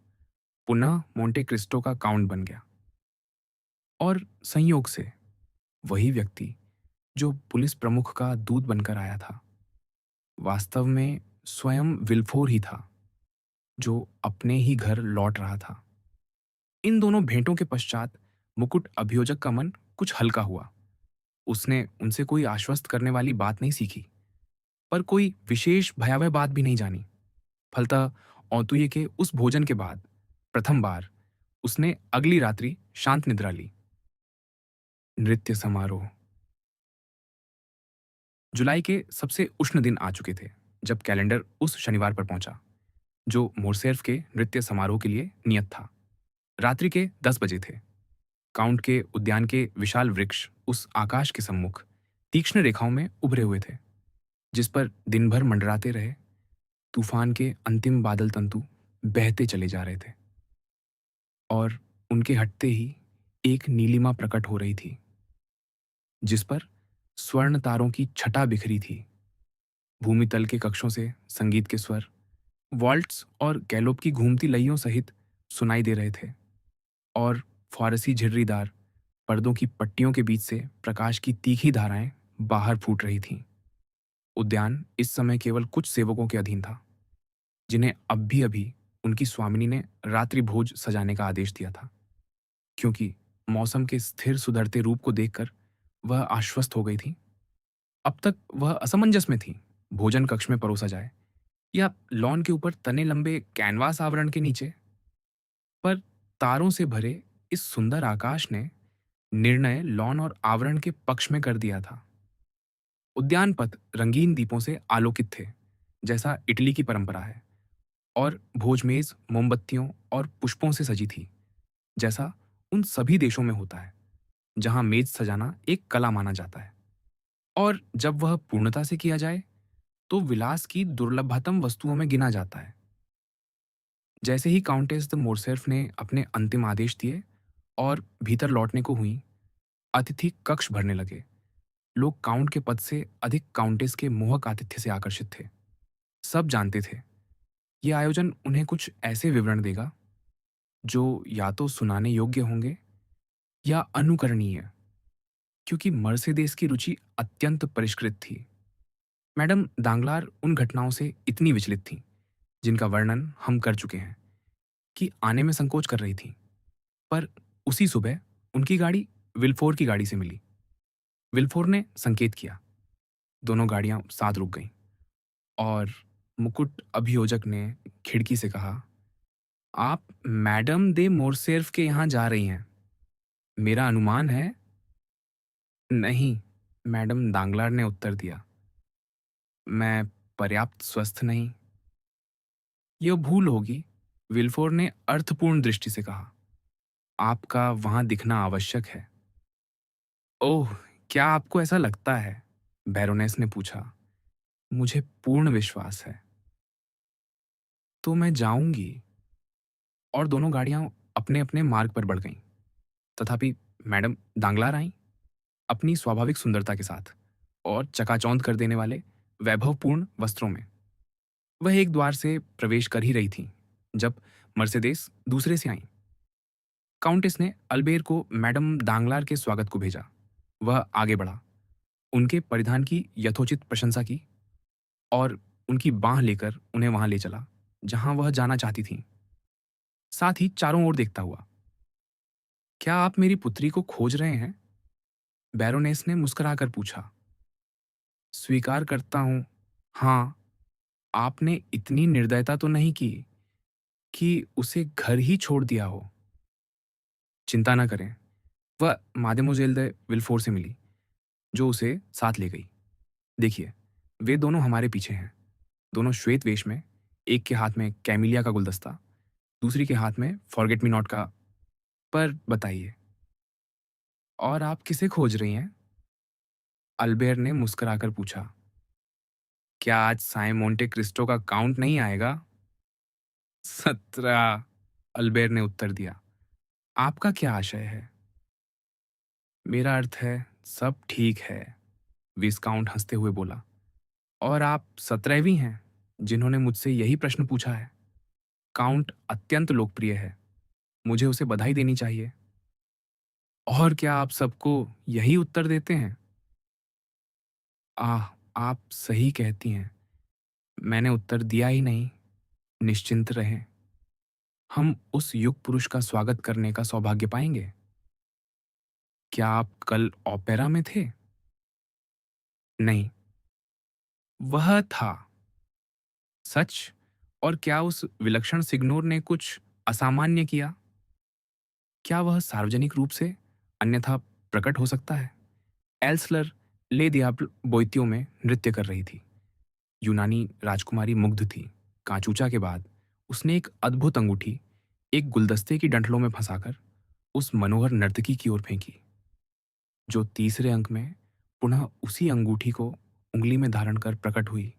पुनः मोंटे क्रिस्टो का काउंट बन गया। और संयोग से वही व्यक्ति जो पुलिस प्रमुख का दूत बनकर आया था, वास्तव में स्वयं विल्फोर ही था, जो अपने ही घर लौट रहा था। इन दोनों भेंटों के पश्चात मुकुट अभियोजक का मन कुछ हल्का हुआ। उसने उनसे कोई आश्वस्त करने वाली बात नहीं सीखी, पर कोई विशेष भयावह बात भी नहीं जानी। फलतः औतुये के उस भोजन के बाद प्रथम बार उसने अगली रात्रि शांत निद्रा ली। नृत्य समारोह। जुलाई के सबसे उष्ण दिन आ चुके थे जब कैलेंडर उस शनिवार पर पहुंचा जो मोरसेर्फ के नृत्य समारोह के लिए नियत था। रात्रि के 10 बजे थे। काउंट के उद्यान के विशाल वृक्ष उस आकाश के सम्मुख तीक्ष्ण रेखाओं में उभरे हुए थे, जिस पर दिन भर मंडराते रहे तूफान के अंतिम बादल तंतु बहते चले जा रहे थे। और उनके हटते ही एक नीलिमा प्रकट हो रही थी, जिस पर स्वर्ण तारों की छटा बिखरी थी। भूमितल के कक्षों से संगीत के स्वर वॉल्ट्स और गैलोप की घूमती लइयों सहित सुनाई दे रहे थे, और फारसी झिर्रीदार पर्दों की पट्टियों के बीच से प्रकाश की तीखी धाराएं बाहर फूट रही थीं। उद्यान इस समय केवल कुछ सेवकों के अधीन था, जिन्हें अब भी अभी उनकी स्वामिनी ने रात्रि भोज सजाने का आदेश दिया था, क्योंकि मौसम के स्थिर सुधरते रूप को देखकर वह आश्वस्त हो गई थी। अब तक वह असमंजस में थी, भोजन कक्ष में परोसा जाए या लॉन के ऊपर तने लंबे कैनवास आवरण के नीचे। पर तारों से भरे इस सुंदर आकाश ने निर्णय लॉन और आवरण के पक्ष में कर दिया था। उद्यान पथ रंगीन दीपों से आलोकित थे, जैसा इटली की परंपरा है, और भोजमेज मोमबत्तियों और पुष्पों से सजी थी, जैसा उन सभी देशों में होता है जहां मेज सजाना एक कला माना जाता है, और जब वह पूर्णता से किया जाए तो विलास की दुर्लभतम वस्तुओं में गिना जाता है। जैसे ही काउंटेस द मोरसेर्फ ने अपने अंतिम आदेश दिए और भीतर लौटने को हुई, अतिथि कक्ष भरने लगे। लोग काउंट के पद से अधिक काउंटेस के मोहक आतिथ्य से आकर्षित थे। सब जानते थे ये आयोजन उन्हें कुछ ऐसे विवरण देगा जो या तो सुनाने योग्य होंगे या अनुकरणीय, क्योंकि मर्सेदेस की रुचि अत्यंत परिष्कृत थी। मैडम दांगलार उन घटनाओं से इतनी विचलित थीं, जिनका वर्णन हम कर चुके हैं, कि आने में संकोच कर रही थीं। पर उसी सुबह उनकी गाड़ी विल्फोर की गाड़ी से मिली। विल्फोर ने संकेत किया। दोनों गाड़ियां साथ रुक गईं, और मुकुट अभियोजक ने खिड़की से कहा, आप मैडम दे मोरसेर्फ के यहाँ जा रही हैं। मेरा अनुमान है। नहीं, मैडम दांगलार ने उत्तर दिया, मैं पर्याप्त स्वस्थ नहीं। यह भूल होगी, विल्फोर ने अर्थपूर्ण दृष्टि से कहा। आपका वहां दिखना आवश्यक है। ओह, क्या आपको ऐसा लगता है? बैरोनेस ने पूछा। मुझे पूर्ण विश्वास है। तो मैं जाऊंगी। और दोनों गाड़ियां अपने अपने मार्ग पर बढ़ गईं। तथापि मैडम दांगलार आईं, अपनी स्वाभाविक सुंदरता के साथ और चकाचौंध कर देने वाले वैभवपूर्ण वस्त्रों में। वह एक द्वार से प्रवेश कर ही रही थीं जब मर्सेदेस दूसरे से आईं। काउंटेस ने अल्बेर को मैडम दांगलार के स्वागत को भेजा। वह आगे बढ़ा, उनके परिधान की यथोचित प्रशंसा की और उनकी बांह लेकर उन्हें वहां ले चला जहां वह जाना चाहती थीं। साथ ही चारों ओर देखता हुआ, क्या आप मेरी पुत्री को खोज रहे हैं? बैरोनेस ने मुस्कुराकर पूछा। स्वीकार करता हूं, हाँ। आपने इतनी निर्दयता तो नहीं की कि उसे घर ही छोड़ दिया हो। चिंता न करें, वह मादेमोजेल दे विल्फोर से मिली, जो उसे साथ ले गई। देखिए, वे दोनों हमारे पीछे हैं, दोनों श्वेत वेश में, एक के हाथ में कैमिलिया का गुलदस्ता, दूसरी के हाथ में फॉरगेट मी नॉट का। पर बताइए, और आप किसे खोज रही हैं? अल्बेर ने मुस्कुराकर पूछा। क्या आज साइं मोंटे क्रिस्टो का काउंट नहीं आएगा? 17, अल्बेर ने उत्तर दिया। आपका क्या आशय है? मेरा अर्थ है, सब ठीक है, विस्काउंट हंसते हुए बोला। और आप 17वीं हैं जिन्होंने मुझसे यही प्रश्न पूछा है। काउंट अत्यंत लोकप्रिय है, मुझे उसे बधाई देनी चाहिए। और क्या आप सबको यही उत्तर देते हैं? आह, आप सही कहती हैं, मैंने उत्तर दिया ही नहीं। निश्चिंत रहें, हम उस युग पुरुष का स्वागत करने का सौभाग्य पाएंगे। क्या आप कल ओपेरा में थे? नहीं, वह था। सच? और क्या उस विलक्षण सिग्नोर ने कुछ असामान्य किया? क्या वह सार्वजनिक रूप से अन्यथा प्रकट हो सकता है? एल्सलर ले दियाब्ल बोइतियों में नृत्य कर रही थी। यूनानी राजकुमारी मुग्ध थी। कांचूचा के बाद उसने एक अद्भुत अंगूठी एक गुलदस्ते की डंठलों में फंसाकर उस मनोहर नर्तकी की ओर फेंकी, जो तीसरे अंक में पुनः उसी अंगूठी को उंगली में धारण कर प्रकट हुई।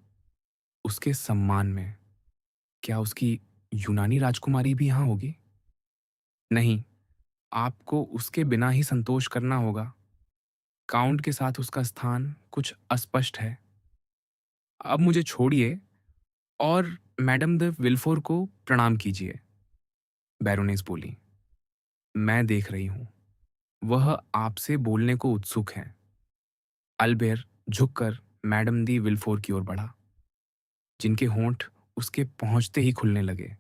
उसके सम्मान में। क्या उसकी यूनानी राजकुमारी भी यहाँ होगी? नहीं, आपको उसके बिना ही संतोष करना होगा। काउंट के साथ उसका स्थान कुछ अस्पष्ट है। अब मुझे छोड़िए और मैडम द विल्फोर को प्रणाम कीजिए, बैरोनेस बोली। मैं देख रही हूं, वह आपसे बोलने को उत्सुक हैं। अल्बेर झुककर मैडम दी विल्फोर की ओर बढ़ा, जिनके होंठ उसके पहुंचते ही खुलने लगे।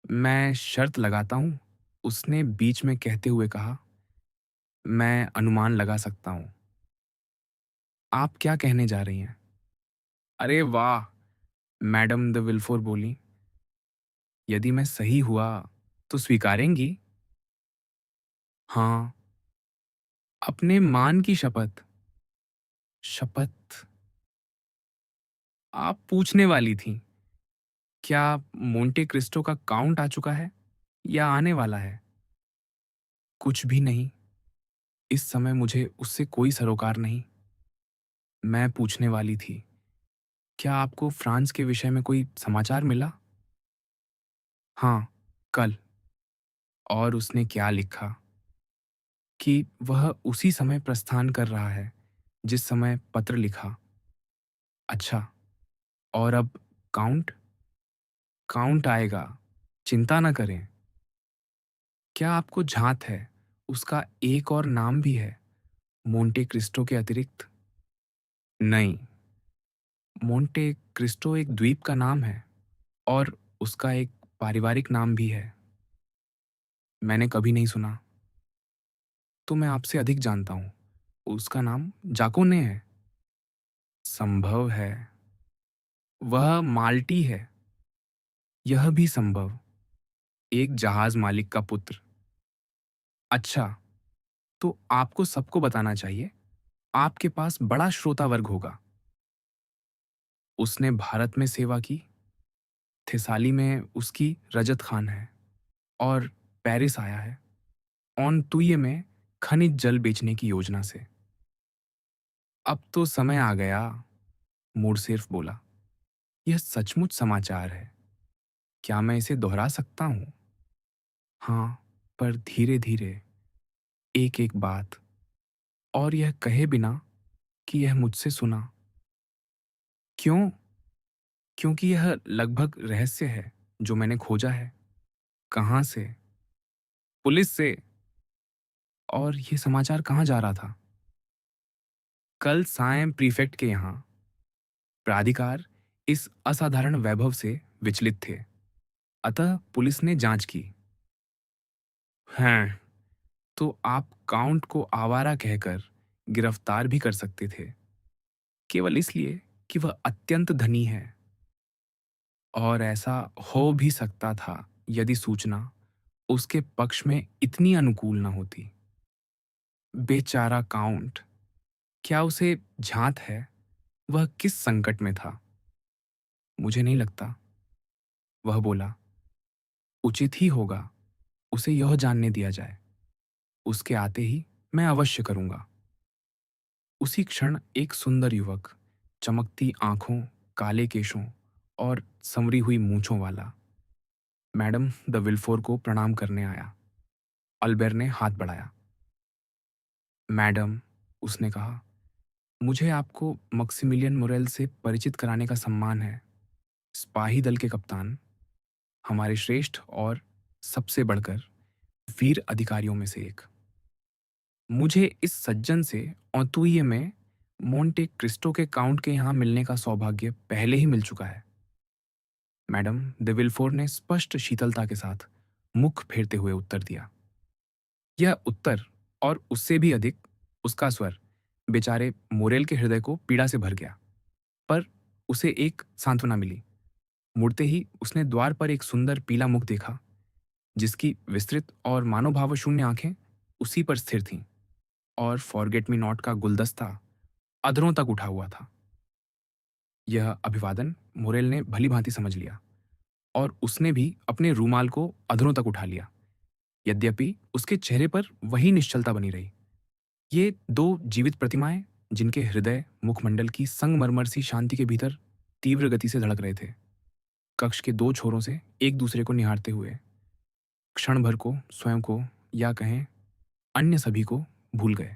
मैं शर्त लगाता हूं, उसने बीच में कहते हुए कहा। मैं अनुमान लगा सकता हूं। आप क्या कहने जा रही हैं? अरे वाह, मैडम द विल्फोर बोली। यदि मैं सही हुआ तो स्वीकारेंगी? हाँ, अपने मान की शपथ। शपथ? आप पूछने वाली थीं, क्या मोंटे क्रिस्टो का काउंट आ चुका है या आने वाला है? कुछ भी नहीं, इस समय मुझे उससे कोई सरोकार नहीं। मैं पूछने वाली थी, क्या आपको फ्रांस के विषय में कोई समाचार मिला? हाँ, कल। और उसने क्या लिखा? कि वह उसी समय प्रस्थान कर रहा है जिस समय पत्र लिखा। अच्छा, और अब काउंट? काउंट आएगा, चिंता न करें। क्या आपको झांत है, उसका एक और नाम भी है, मोंटे क्रिस्टो के अतिरिक्त? नहीं, मोंटे क्रिस्टो एक द्वीप का नाम है और उसका एक पारिवारिक नाम भी है। मैंने कभी नहीं सुना। तो मैं आपसे अधिक जानता हूँ। उसका नाम जाकोने है। संभव है। वह माल्टी है। यह भी संभव। एक जहाज मालिक का पुत्र। अच्छा, तो आपको सबको बताना चाहिए। आपके पास बड़ा श्रोता वर्ग होगा। उसने भारत में सेवा की, थेसाली में उसकी रजत खान है और पेरिस आया है, ऑनतुये में खनिज जल बेचने की योजना से। अब तो समय आ गया, मोरसेफ बोला। यह सचमुच समाचार है। क्या मैं इसे दोहरा सकता हूँ? हाँ, पर धीरे धीरे, एक एक बात, और यह कहे बिना कि यह मुझसे सुना। क्यों? क्योंकि यह लगभग रहस्य है जो मैंने खोजा है। कहाँ से? पुलिस से। और ये समाचार कहाँ जा रहा था? कल सायं प्रीफेक्ट के यहाँ। प्राधिकार इस असाधारण वैभव से विचलित थे, अतः पुलिस ने जांच की। हैं, तो आप काउंट को आवारा कहकर गिरफ्तार भी कर सकते थे, केवल इसलिए कि वह अत्यंत धनी है। और ऐसा हो भी सकता था यदि सूचना उसके पक्ष में इतनी अनुकूल न होती। बेचारा काउंट! क्या उसे झाँत है वह किस संकट में था? मुझे नहीं लगता। वह बोला, उचित ही होगा उसे यह जानने दिया जाए। उसके आते ही मैं अवश्य करूँगा। उसी क्षण एक सुंदर युवक, चमकती आँखों, काले केशों और संवरी हुई मूँछों वाला, मैडम द विल्फोर को प्रणाम करने आया। अल्बेर ने हाथ बढ़ाया। मैडम, उसने कहा, मुझे आपको मक्सिमिलियन मोरेल से परिचित कराने का सम्मान है। सिपाही दल के कप्तान, हमारे श्रेष्ठ और सबसे बढ़कर वीर अधिकारियों में से एक। मुझे इस सज्जन से औतुये में मोंटे क्रिस्टो के काउंट के यहाँ मिलने का सौभाग्य पहले ही मिल चुका है। मैडम de विल्फोर ने स्पष्ट शीतलता के साथ मुख फेरते हुए उत्तर दिया। यह उत्तर और उससे भी अधिक उसका स्वर बेचारे मोरेल के हृदय को पीड़ा से भर गया। पर उसे एक सांत्वना मिली। मुड़ते ही उसने द्वार पर एक सुंदर पीला मुख देखा, जिसकी विस्तृत और मानवभावशून्य आंखें उसी पर स्थिर थीं, और फॉरगेट मी नॉट का गुलदस्ता अधरों तक उठा हुआ था। यह अभिवादन मोरेल ने भली भांति समझ लिया, और उसने भी अपने रूमाल को अधरों तक उठा लिया। यद्यपि उसके चेहरे पर वही निश्चलता बनी रही। ये दो जीवित प्रतिमाएं, जिनके हृदय मुखमंडल की संगमरमर सी शांति के भीतर तीव्र गति से धड़क रहे थे, कक्ष के दो छोरों से एक दूसरे को निहारते हुए क्षण भर को स्वयं को, या कहें अन्य सभी को, भूल गए।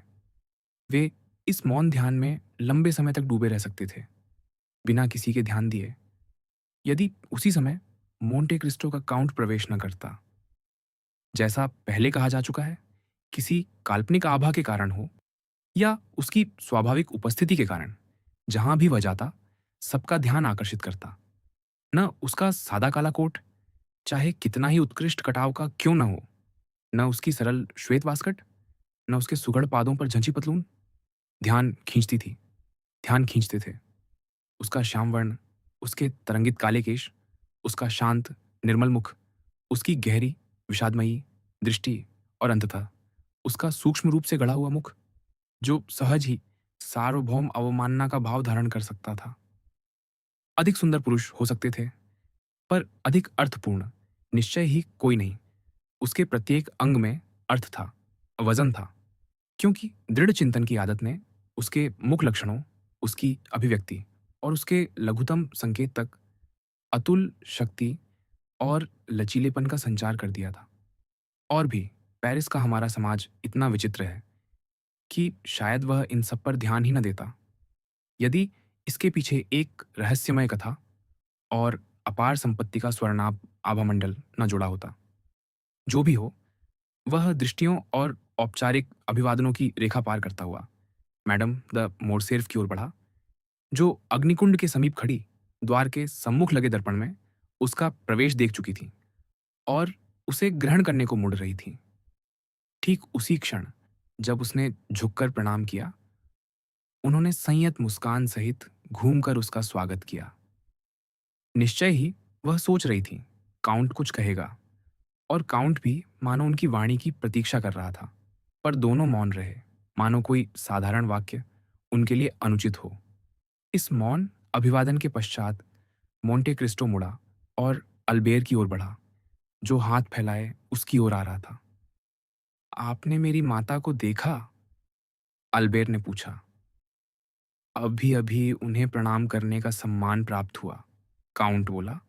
वे इस मौन ध्यान में लंबे समय तक डूबे रह सकते थे, बिना किसी के ध्यान दिए, यदि उसी समय मोंटे क्रिस्टो का काउंट प्रवेश न करता। जैसा पहले कहा जा चुका है, किसी काल्पनिक आभा के कारण हो या उसकी स्वाभाविक उपस्थिति के कारण, जहां भी वह जाता सबका ध्यान आकर्षित करता। न उसका सादा काला कोट, चाहे कितना ही उत्कृष्ट कटाव का क्यों न हो, न उसकी सरल श्वेत वास्कट, न उसके सुघड़ पादों पर झंझी पतलून, ध्यान खींचती थी, ध्यान खींचते थे। उसका श्याम वर्ण, उसके तरंगित काले केश, उसका शांत निर्मल मुख, उसकी गहरी विषादमयी दृष्टि, और अंततः उसका सूक्ष्म रूप से गढ़ा हुआ मुख, जो सहज ही सार्वभौम अवमानना का भाव धारण कर सकता था। अधिक सुंदर पुरुष हो सकते थे, पर अधिक अर्थपूर्ण निश्चय ही कोई नहीं। उसके प्रत्येक अंग में अर्थ था, वजन था, क्योंकि दृढ़ चिंतन की आदत ने उसके मुख लक्षणों, उसकी अभिव्यक्ति और उसके लघुतम संकेत तक अतुल शक्ति और लचीलेपन का संचार कर दिया था। और भी पेरिस का हमारा समाज इतना विचित्र है कि शायद वह इन सब पर ध्यान ही न देता, यदि इसके पीछे एक रहस्यमय कथा और अपार संपत्ति का स्वर्णाभ आभामंडल न जुड़ा होता। जो भी हो, वह दृष्टियों और औपचारिक अभिवादनों की रेखा पार करता हुआ मैडम द मोरसेर्फ की ओर बढ़ा, जो अग्निकुंड के समीप खड़ी द्वार के सम्मुख लगे दर्पण में उसका प्रवेश देख चुकी थी और उसे ग्रहण करने को मुड़ रही थी। ठीक उसी क्षण जब उसने झुककर प्रणाम किया, उन्होंने संयत मुस्कान सहित घूमकर उसका स्वागत किया। निश्चय ही वह सोच रही थी काउंट कुछ कहेगा, और काउंट भी मानो उनकी वाणी की प्रतीक्षा कर रहा था, पर दोनों मौन रहे, मानो कोई साधारण वाक्य उनके लिए अनुचित हो। इस मौन अभिवादन के पश्चात मोंटे क्रिस्टो मुड़ा और अल्बेर की ओर बढ़ा, जो हाथ फैलाए उसकी ओर आ रहा था। आपने मेरी माता को देखा? अल्बेर ने पूछा। अभी अभी उन्हें प्रणाम करने का सम्मान प्राप्त हुआ, काउंट बोला।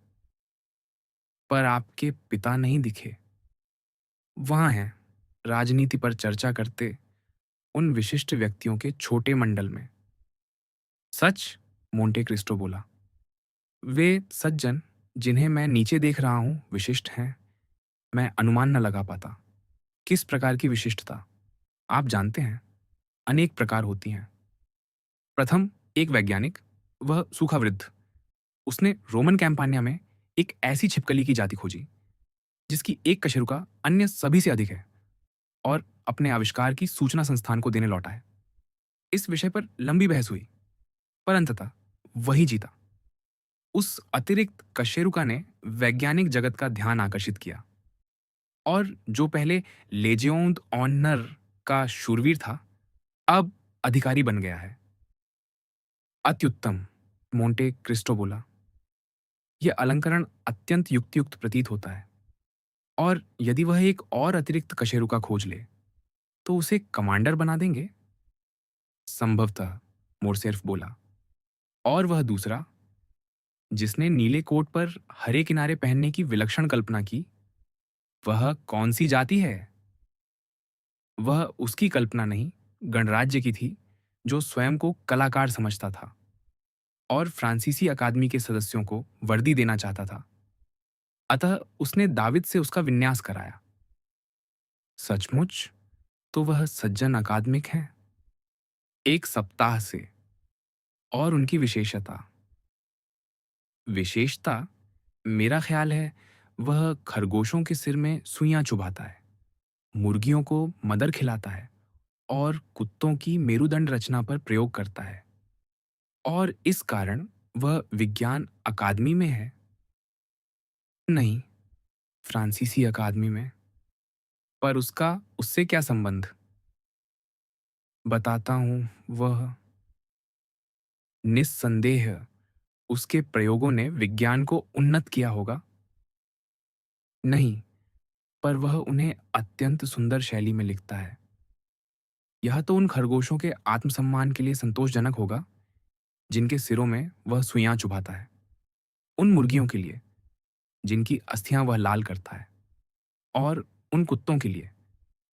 पर आपके पिता नहीं दिखे। वहां हैं, राजनीति पर चर्चा करते उन विशिष्ट व्यक्तियों के छोटे मंडल में। सच? मोंटे क्रिस्टो बोला। वे सज्जन जिन्हें मैं नीचे देख रहा हूं विशिष्ट हैं। मैं अनुमान न लगा पाता। किस प्रकार की विशिष्टता? आप जानते हैं, अनेक प्रकार होती हैं। प्रथम, एक वैज्ञानिक, वह सूखा वृद्ध, उसने रोमन कैंपानिया में एक ऐसी छिपकली की जाति खोजी जिसकी एक कशेरुका अन्य सभी से अधिक है, और अपने आविष्कार की सूचना संस्थान को देने लौटा है। इस विषय पर लंबी बहस हुई, पर अंततः वही जीता। उस अतिरिक्त कशेरुका ने वैज्ञानिक जगत का ध्यान आकर्षित किया, और जो पहले लेजियोन ऑनर का शूरवीर था, अब अधिकारी बन गया है। अत्युत्तम, मोंटे क्रिस्टो बोला। यह अलंकरण अत्यंत युक्तियुक्त प्रतीत होता है। और यदि वह एक और अतिरिक्त कशेरुका खोज ले तो उसे कमांडर बना देंगे। संभवतः, मोरसेर्फ बोला। और वह दूसरा, जिसने नीले कोट पर हरे किनारे पहनने की विलक्षण कल्पना की, वह कौन सी जाति है? वह उसकी कल्पना नहीं, गणराज्य की थी, जो स्वयं को कलाकार समझता था और फ्रांसीसी अकादमी के सदस्यों को वर्दी देना चाहता था। अतः उसने दाविद से उसका विन्यास कराया। सचमुच तो वह सज्जन अकादमिक हैं। एक सप्ताह से। और उनकी विशेषता, मेरा ख्याल है, वह खरगोशों के सिर में सुइयां चुभाता है, मुर्गियों को मदर खिलाता है और कुत्तों की मेरुदंड रचना पर प्रयोग करता है। और इस कारण वह विज्ञान अकादमी में है। नहीं, फ्रांसीसी अकादमी में। पर उसका उससे क्या संबंध? बताता हूं। वह निस्संदेह उसके प्रयोगों ने विज्ञान को उन्नत किया होगा। नहीं, पर वह उन्हें अत्यंत सुंदर शैली में लिखता है। यह तो उन खरगोशों के आत्मसम्मान के लिए संतोषजनक होगा जिनके सिरों में वह सुइयां चुभाता है, उन मुर्गियों के लिए जिनकी अस्थियां वह लाल करता है, और उन कुत्तों के लिए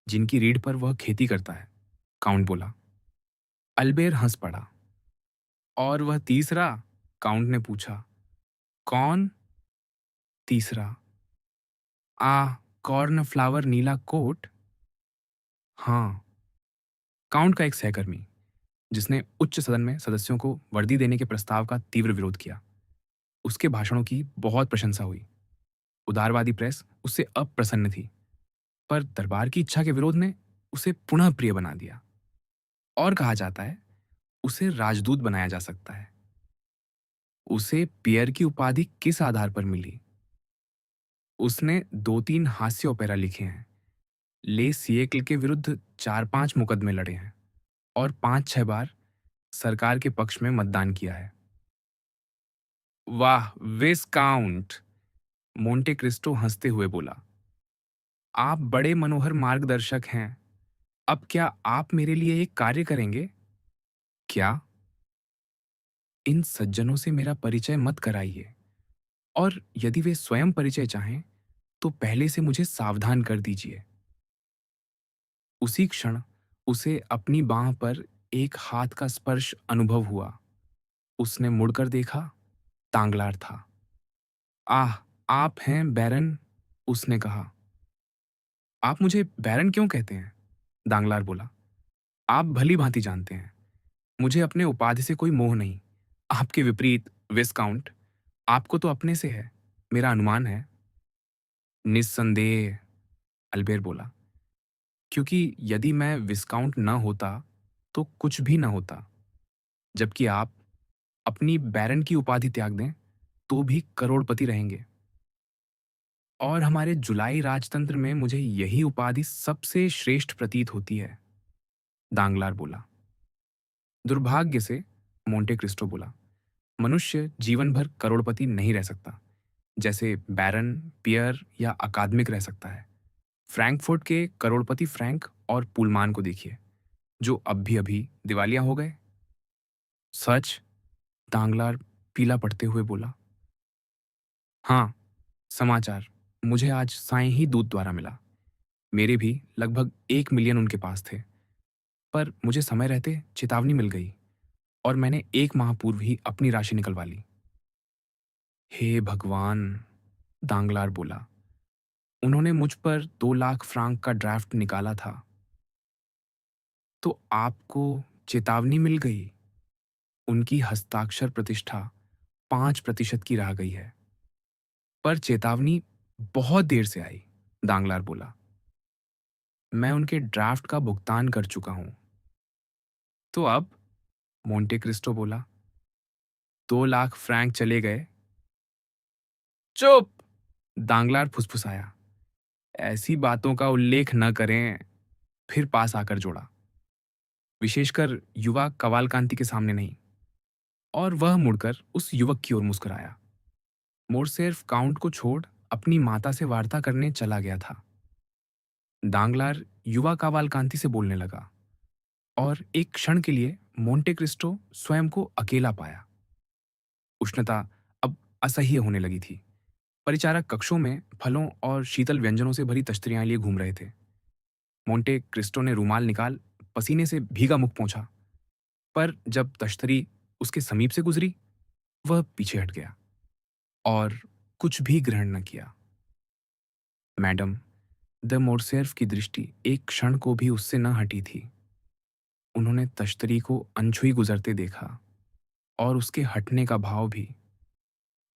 जिनकी रीढ़ पर वह खेती करता है। काउंट बोला। अल्बेर हंस पड़ा। और वह तीसरा? काउंट ने पूछा। कौन तीसरा? कॉर्नफ्लावर नीला कोट। हाँ, काउंट का एक सहकर्मी, जिसने उच्च सदन में सदस्यों को वर्दी देने के प्रस्ताव का तीव्र विरोध किया। उसके भाषणों की बहुत प्रशंसा हुई। उदारवादी प्रेस उससे अप्रसन्न थी, पर दरबार की इच्छा के विरोध ने उसे पुनः प्रिय बना दिया। और कहा जाता है, उसे राजदूत बनाया जा सकता है। उसे पियर की उपाधि किस आधार पर मिली? उसने 2-3 हास्य ओपेरा लिखे हैं, ले सिएक्ल के विरुद्ध 4-5 मुकदमे लड़े हैं और 5-6 बार सरकार के पक्ष में मतदान किया है। वाह, विस्काउंट! मोंटे क्रिस्टो हंसते हुए बोला। आप बड़े मनोहर मार्गदर्शक हैं। अब क्या आप मेरे लिए एक कार्य करेंगे? क्या? इन सज्जनों से मेरा परिचय मत कराइए, और यदि वे स्वयं परिचय चाहें तो पहले से मुझे सावधान कर दीजिए। उसी क्षण उसे अपनी बांह पर एक हाथ का स्पर्श अनुभव हुआ। उसने मुड़कर देखा। तांगलार था। आह, आप हैं बैरन? उसने कहा। आप मुझे बैरन क्यों कहते हैं? दांगलार बोला। आप भली भांति जानते हैं, मुझे अपने उपाधि से कोई मोह नहीं। आपके विपरीत, विस्काउंट, आपको तो अपने से है, मेरा अनुमान है। निस्संदेह, अल्बेर बोला, क्योंकि यदि मैं विस्काउंट न होता तो कुछ भी न होता, जबकि आप अपनी बैरन की उपाधि त्याग दें तो भी करोड़पति रहेंगे। और हमारे जुलाई राजतंत्र में मुझे यही उपाधि सबसे श्रेष्ठ प्रतीत होती है। दांगलार बोला। दुर्भाग्य से, मोंटे क्रिस्टो बोला, मनुष्य जीवन भर करोड़पति नहीं रह सकता, जैसे बैरन, पियर या अकादमिक रह सकता है। फ्रैंकफर्ट के करोड़पति फ्रैंक और पुलमान को देखिए, जो अब भी अभी दिवालिया हो गए। सच? दांगलार पीला पड़ते हुए बोला। हाँ, समाचार मुझे आज साएं ही दूत द्वारा मिला। मेरे भी लगभग 1 मिलियन उनके पास थे, पर मुझे समय रहते चेतावनी मिल गई और मैंने 1 माह पूर्व ही अपनी राशि निकलवा ली। हे भगवान! दांगलार बोला। उन्होंने मुझ पर 2 लाख फ्रांक का ड्राफ्ट निकाला था। तो आपको चेतावनी मिल गई? उनकी हस्ताक्षर प्रतिष्ठा 5% की रह गई है। पर चेतावनी बहुत देर से आई, दांगलार बोला। मैं उनके ड्राफ्ट का भुगतान कर चुका हूं। तो अब? मोंटे क्रिस्टो बोला। 2 लाख फ्रैंक चले गए। चुप! दांगलार फुसफुसाया। ऐसी बातों का उल्लेख न करें। फिर पास आकर जोड़ा। विशेषकर युवा कवालकांति के सामने नहीं। और वह मुड़कर उस युवक की ओर मुस्कुराया। मोरसेर्फ काउंट को छोड़ अपनी माता से वार्ता करने चला गया था। दांगलार युवा कावालकांति से बोलने लगा और एक क्षण के लिए मोंटे क्रिस्टो स्वयं को अकेला पाया। उष्णता अब असह्य होने लगी थी। परिचारक कक्षों में फलों और शीतल व्यंजनों से भरी तश्तरियां लिए घूम रहे थे। मोंटे क्रिस्टो ने रूमाल निकाल पसीने से भीगा मुख पोंछा, पर जब तश्तरी उसके समीप से गुजरी, वह पीछे हट गया और कुछ भी ग्रहण न किया। मैडम द मोरसेर्फ की दृष्टि एक क्षण को भी उससे न हटी थी। उन्होंने तश्तरी को अनछुई गुजरते देखा और उसके हटने का भाव भी।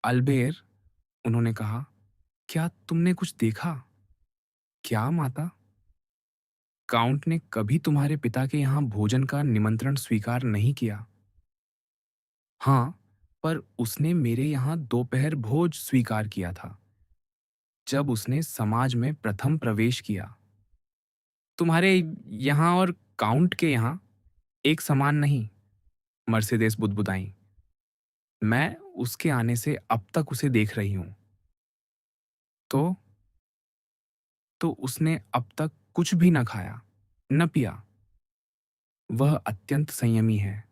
अल्बेर, उन्होंने कहा, क्या तुमने कुछ देखा? क्या माता? काउंट ने कभी तुम्हारे पिता के यहाँ भोजन का निमंत्रण स्वीकार नहीं किया। हाँ, पर उसने मेरे यहाँ दोपहर भोज स्वीकार किया था, जब उसने समाज में प्रथम प्रवेश किया। तुम्हारे यहाँ और काउंट के यहाँ एक समान नहीं, मर्सिडीज बुदबुदाई। मैं उसके आने से अब तक उसे देख रही हूं। तो उसने अब तक कुछ भी न खाया, न पिया। वह अत्यंत संयमी है।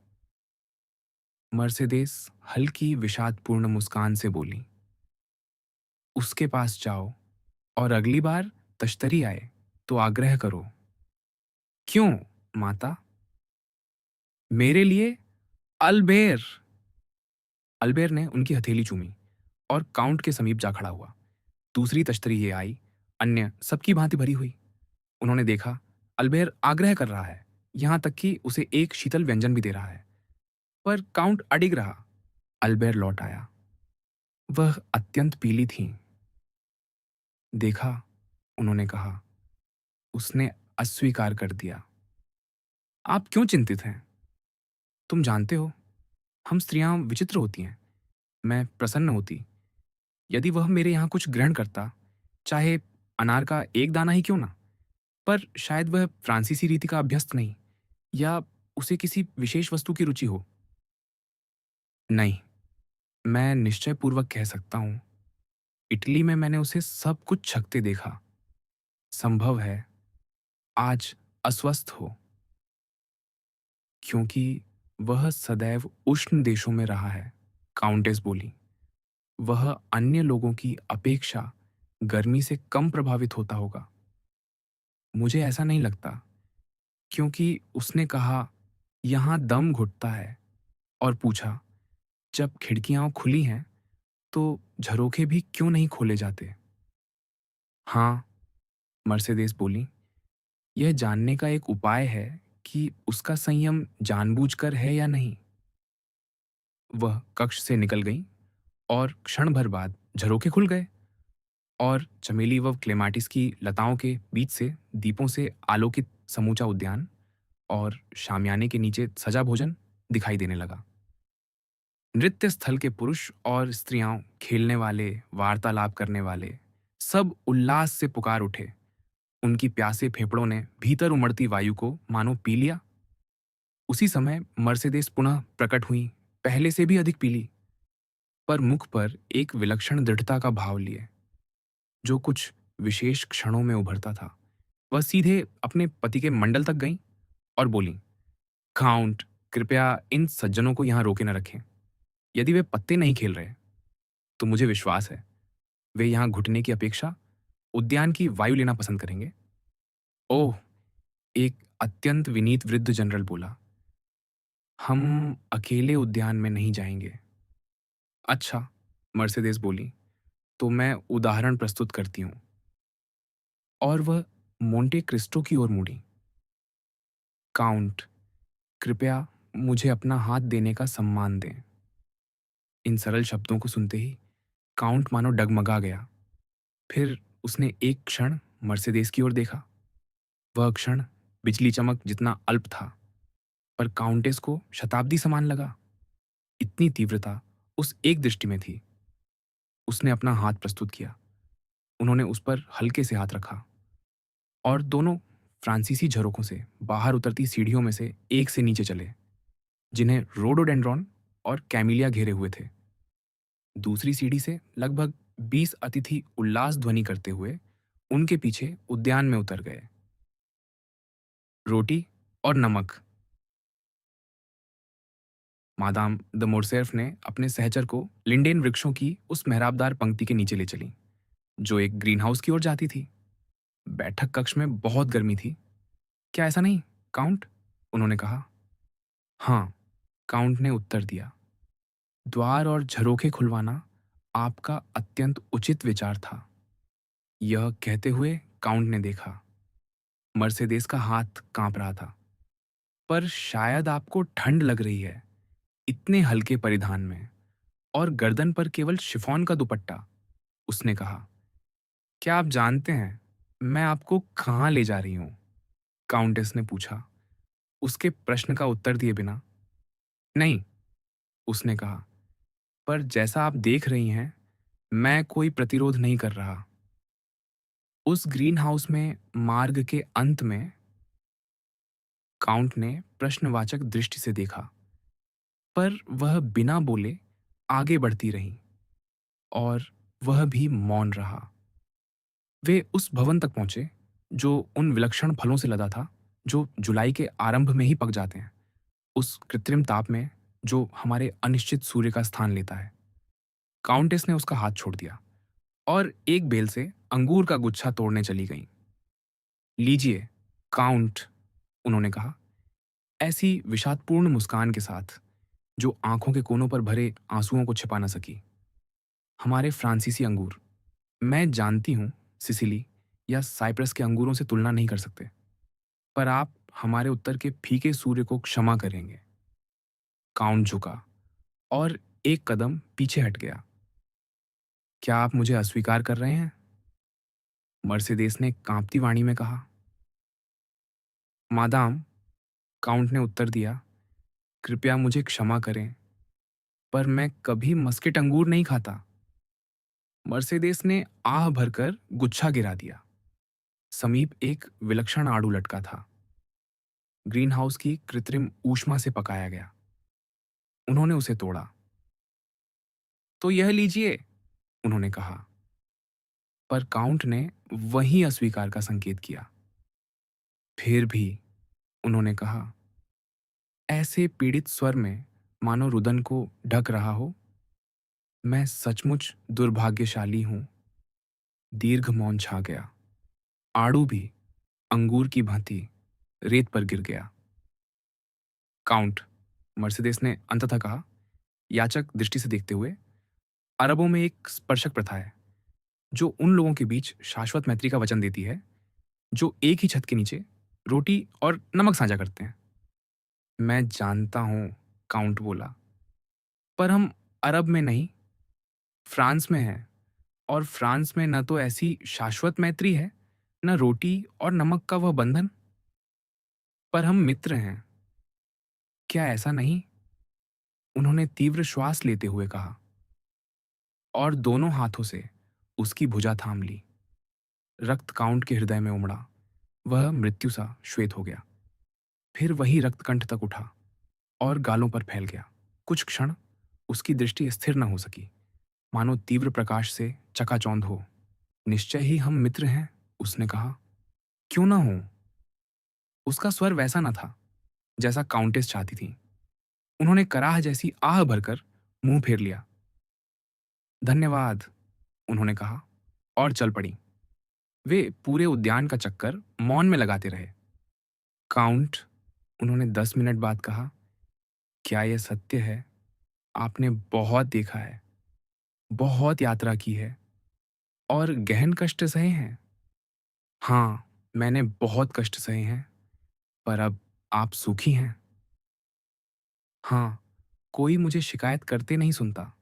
मर्सिडीज हल्की विषादपूर्ण मुस्कान से बोली। उसके पास जाओ और अगली बार तश्तरी आए तो आग्रह करो। क्यों, माता? मेरे लिए? अल्बेर! अल्बेर ने उनकी हथेली चूमी और काउंट के समीप जा खड़ा हुआ। दूसरी तश्तरी ये आई, अन्य सबकी भांति भरी हुई। उन्होंने देखा, अल्बेर आग्रह कर रहा है, यहां तक कि उसे एक शीतल व्यंजन भी दे रहा है, पर काउंट अडिग रहा। अल्बेर लौट आया। वह अत्यंत पीली थीं। देखा, उन्होंने कहा। उसने अस्वीकार कर दिया। आप क्यों चिंतित हैं? तुम जानते हो, हम स्त्रियां विचित्र होती हैं। मैं प्रसन्न होती यदि वह मेरे यहाँ कुछ ग्रहण करता, चाहे अनार का एक दाना ही क्यों ना। पर शायद वह फ्रांसीसी रीति का अभ्यस्त नहीं, या उसे किसी विशेष वस्तु की रुचि हो। नहीं, मैं निश्चयपूर्वक कह सकता हूं, इटली में मैंने उसे सब कुछ छकते देखा। संभव है आज अस्वस्थ हो, क्योंकि वह सदैव उष्ण देशों में रहा है। काउंटेस बोली। वह अन्य लोगों की अपेक्षा गर्मी से कम प्रभावित होता होगा। मुझे ऐसा नहीं लगता, क्योंकि उसने कहा, यहां दम घुटता है, और पूछा, जब खिड़कियां खुली हैं तो झरोखे भी क्यों नहीं खोले जाते? हाँ, मर्सिडीज बोली, यह जानने का एक उपाय है कि उसका संयम जानबूझकर है या नहीं। वह कक्ष से निकल गई और क्षण भर बाद झरोखे खुल गए और चमेली व क्लेमाटिस की लताओं के बीच से दीपों से आलोकित समूचा उद्यान और शामियाने के नीचे सजा भोजन दिखाई देने लगा। नृत्य स्थल के पुरुष और स्त्रियां, खेलने वाले, वार्तालाप करने वाले, सब उल्लास से पुकार उठे। उनकी प्यासे फेफड़ों ने भीतर उमड़ती वायु को मानो पी लिया। उसी समय मर्सिडीज पुनः प्रकट हुई, पहले से भी अधिक पीली, पर मुख पर एक विलक्षण दृढ़ता का भाव लिए, जो कुछ विशेष क्षणों में उभरता था। वह सीधे अपने पति के मंडल तक गईं और बोली, काउंट, कृपया इन सज्जनों को यहां रोके न रखें। यदि वे पत्ते नहीं खेल रहे, तो मुझे विश्वास है वे यहां घुटने की अपेक्षा उद्यान की वायु लेना पसंद करेंगे। ओह, एक अत्यंत विनीत वृद्ध जनरल बोला, हम अकेले उद्यान में नहीं जाएंगे। अच्छा, मर्सिडीज बोली, तो मैं उदाहरण प्रस्तुत करती हूं। और वह मोंटे क्रिस्टो की ओर मुड़ी। काउंट, कृपया मुझे अपना हाथ देने का सम्मान दें। इन सरल शब्दों को सुनते ही काउंट मानो डगमगा गया। फिर उसने एक क्षण मर्सिडीज की ओर देखा। वह क्षण बिजली चमक जितना अल्प था, पर काउंटेस को शताब्दी समान लगा। इतनी तीव्रता उस एक दृष्टि में थी। उसने अपना हाथ प्रस्तुत किया। उन्होंने उस पर हल्के से हाथ रखा और दोनों फ्रांसीसी झरोखों से बाहर उतरती सीढ़ियों में से एक से नीचे चले, जिन्हें रोडोडेंड्रॉन और कैमिलिया घेरे हुए थे। दूसरी सीढ़ी से लगभग 20 अतिथि उल्लास ध्वनि करते हुए उनके पीछे उद्यान में उतर गए। रोटी और नमक। मादाम द मोरसेफ ने अपने सहचर को लिंडेन वृक्षों की उस मेहराबदार पंक्ति के नीचे ले चली, जो एक ग्रीन हाउस की ओर जाती थी। बैठक कक्ष में बहुत गर्मी थी। क्या ऐसा नहीं, काउंट? उन्होंने कहा। हाँ, काउंट ने उत्तर दिया। द्वार और झरोखे खुलवाना आपका अत्यंत उचित विचार था। यह कहते हुए काउंट ने देखा। मर्सेदेस का हाथ कांप रहा था। पर शायद आपको ठंड लग रही है, इतने हल्के परिधान में, और गर्दन पर केवल शिफॉन का दुपट्टा, उसने कहा। क्या आप जानते हैं मैं आपको कहाँ ले जा रही हूँ? काउंटेस ने पूछा, उसके प्रश्न का उत्तर दिए बिना। नहीं, उसने कहा, पर जैसा आप देख रही हैं, मैं कोई प्रतिरोध नहीं कर रहा। उस ग्रीन हाउस में मार्ग के अंत में, काउंट ने प्रश्नवाचक दृष्टि से देखा, पर वह बिना बोले आगे बढ़ती रही, और वह भी मौन रहा। वे उस भवन तक पहुंचे जो उन विलक्षण फलों से लदा था जो जुलाई के आरंभ में ही पक जाते हैं, उस कृत्रिम ताप में जो हमारे अनिश्चित सूर्य का स्थान लेता है। काउंटेस ने उसका हाथ छोड़ दिया और एक बेल से अंगूर का गुच्छा तोड़ने चली गईं। लीजिए, काउंट, उन्होंने कहा, ऐसी विषादपूर्ण मुस्कान के साथ जो आंखों के कोनों पर भरे आंसुओं को छिपा न सकी। हमारे फ्रांसीसी अंगूर, मैं जानती हूं सिसिली या साइप्रस के अंगूरों से तुलना नहीं कर सकते, पर आप हमारे उत्तर के फीके सूर्य को क्षमा करेंगे। काउंट झुका और एक कदम पीछे हट गया। क्या आप मुझे अस्वीकार कर रहे हैं? मर्सिडेस ने कांपती वाणी में कहा। मादाम, काउंट ने उत्तर दिया, कृपया मुझे क्षमा करें, पर मैं कभी मस्केट अंगूर नहीं खाता। मर्सिडेस ने आह भरकर गुच्छा गिरा दिया। समीप एक विलक्षण आड़ू लटका था, ग्रीन हाउस की कृत्रिम ऊष्मा से पकाया गया। उन्होंने उसे तोड़ा। तो यह लीजिए, उन्होंने कहा, पर काउंट ने वहीं अस्वीकार का संकेत किया। फिर भी, उन्होंने कहा, ऐसे पीड़ित स्वर में मानो रुदन को ढक रहा हो। मैं सचमुच दुर्भाग्यशाली हूं। दीर्घ मौन छा गया। आड़ू भी अंगूर की भांति रेत पर गिर गया। काउंट, मर्सिडेस ने अंततः कहा, याचक दृष्टि से देखते हुए, अरबों में एक स्पर्शक प्रथा है जो उन लोगों के बीच शाश्वत मैत्री का वचन देती है जो एक ही छत के नीचे रोटी और नमक साझा करते हैं। मैं जानता हूं, काउंट बोला, पर हम अरब में नहीं, फ्रांस में हैं, और फ्रांस में न तो ऐसी शाश्वत मैत्री है, न रोटी और नमक का वह बंधन, पर हम मित्र हैं। क्या ऐसा नहीं? उन्होंने तीव्र श्वास लेते हुए कहा, और दोनों हाथों से उसकी भुजा थाम ली। रक्त काउंट के हृदय में उमड़ा। वह मृत्यु सा श्वेत हो गया, फिर वही रक्त कंठ तक उठा और गालों पर फैल गया। कुछ क्षण उसकी दृष्टि स्थिर न हो सकी, मानो तीव्र प्रकाश से चकाचौंध हो। निश्चय ही हम मित्र हैं, उसने कहा। क्यों ना हो? उसका स्वर वैसा न था जैसा काउंटेस चाहती थी। उन्होंने कराह जैसी आह भरकर मुंह फेर लिया। धन्यवाद, उन्होंने कहा, और चल पड़ी। वे पूरे उद्यान का चक्कर मौन में लगाते रहे। काउंट, उन्होंने 10 मिनट बाद कहा, क्या यह सत्य है? आपने बहुत देखा है, बहुत यात्रा की है, और गहन कष्ट सहे हैं। हाँ, मैंने बहुत कष्ट सहे हैं, पर अब आप सुखी हैं। हाँ, कोई मुझे शिकायत करते नहीं सुनता।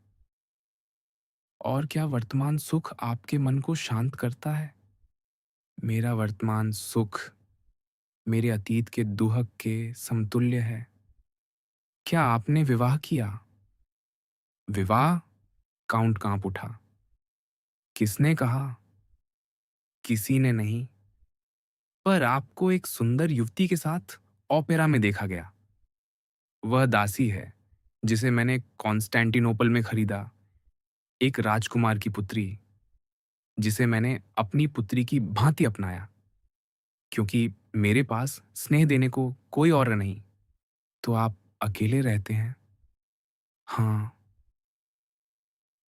और क्या वर्तमान सुख आपके मन को शांत करता है? मेरा वर्तमान सुख मेरे अतीत के दुहक के समतुल्य है। क्या आपने विवाह किया? विवाह? काउंट कांप उठा। किसने कहा? किसी ने नहीं, पर आपको एक सुंदर युवती के साथ ओपेरा में देखा गया। वह दासी है जिसे मैंने कॉन्स्टेंटिनोपल में खरीदा, एक राजकुमार की पुत्री जिसे मैंने अपनी पुत्री की भांति अपनाया, क्योंकि मेरे पास स्नेह देने को कोई और नहीं। तो आप अकेले रहते हैं? हाँ।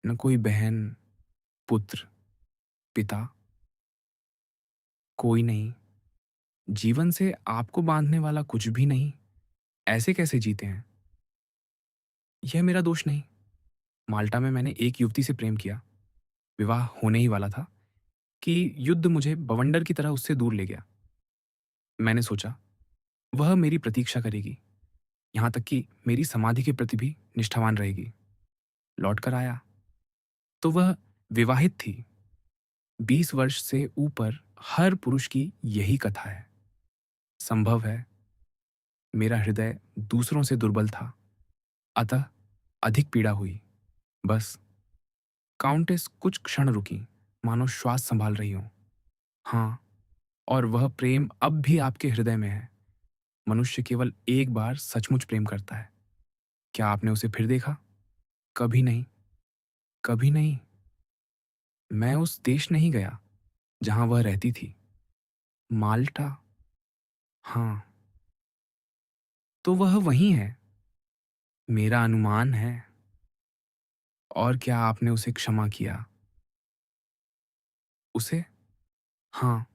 न कोई बहन, पुत्र, पिता? कोई नहीं। जीवन से आपको बांधने वाला कुछ भी नहीं। ऐसे कैसे जीते हैं? यह मेरा दोष नहीं। माल्टा में मैंने एक युवती से प्रेम किया। विवाह होने ही वाला था कि युद्ध मुझे बवंडर की तरह उससे दूर ले गया। मैंने सोचा वह मेरी प्रतीक्षा करेगी, यहाँ तक कि मेरी समाधि के प्रति भी निष्ठावान रहेगी। लौट कर आया तो वह विवाहित थी। 20 वर्ष से ऊपर हर पुरुष की यही कथा है। संभव है मेरा हृदय दूसरों से दुर्बल था, अतः अधिक पीड़ा हुई। बस। काउंटेस कुछ क्षण रुकी, मानो श्वास संभाल रही हो। हाँ, और वह प्रेम अब भी आपके हृदय में है। मनुष्य केवल एक बार सचमुच प्रेम करता है। क्या आपने उसे फिर देखा? कभी नहीं। कभी नहीं। मैं उस देश नहीं गया जहां वह रहती थी। माल्टा। हाँ। तो वह वहीं है। मेरा अनुमान है। और क्या आपने उसे क्षमा किया? उसे? हाँ।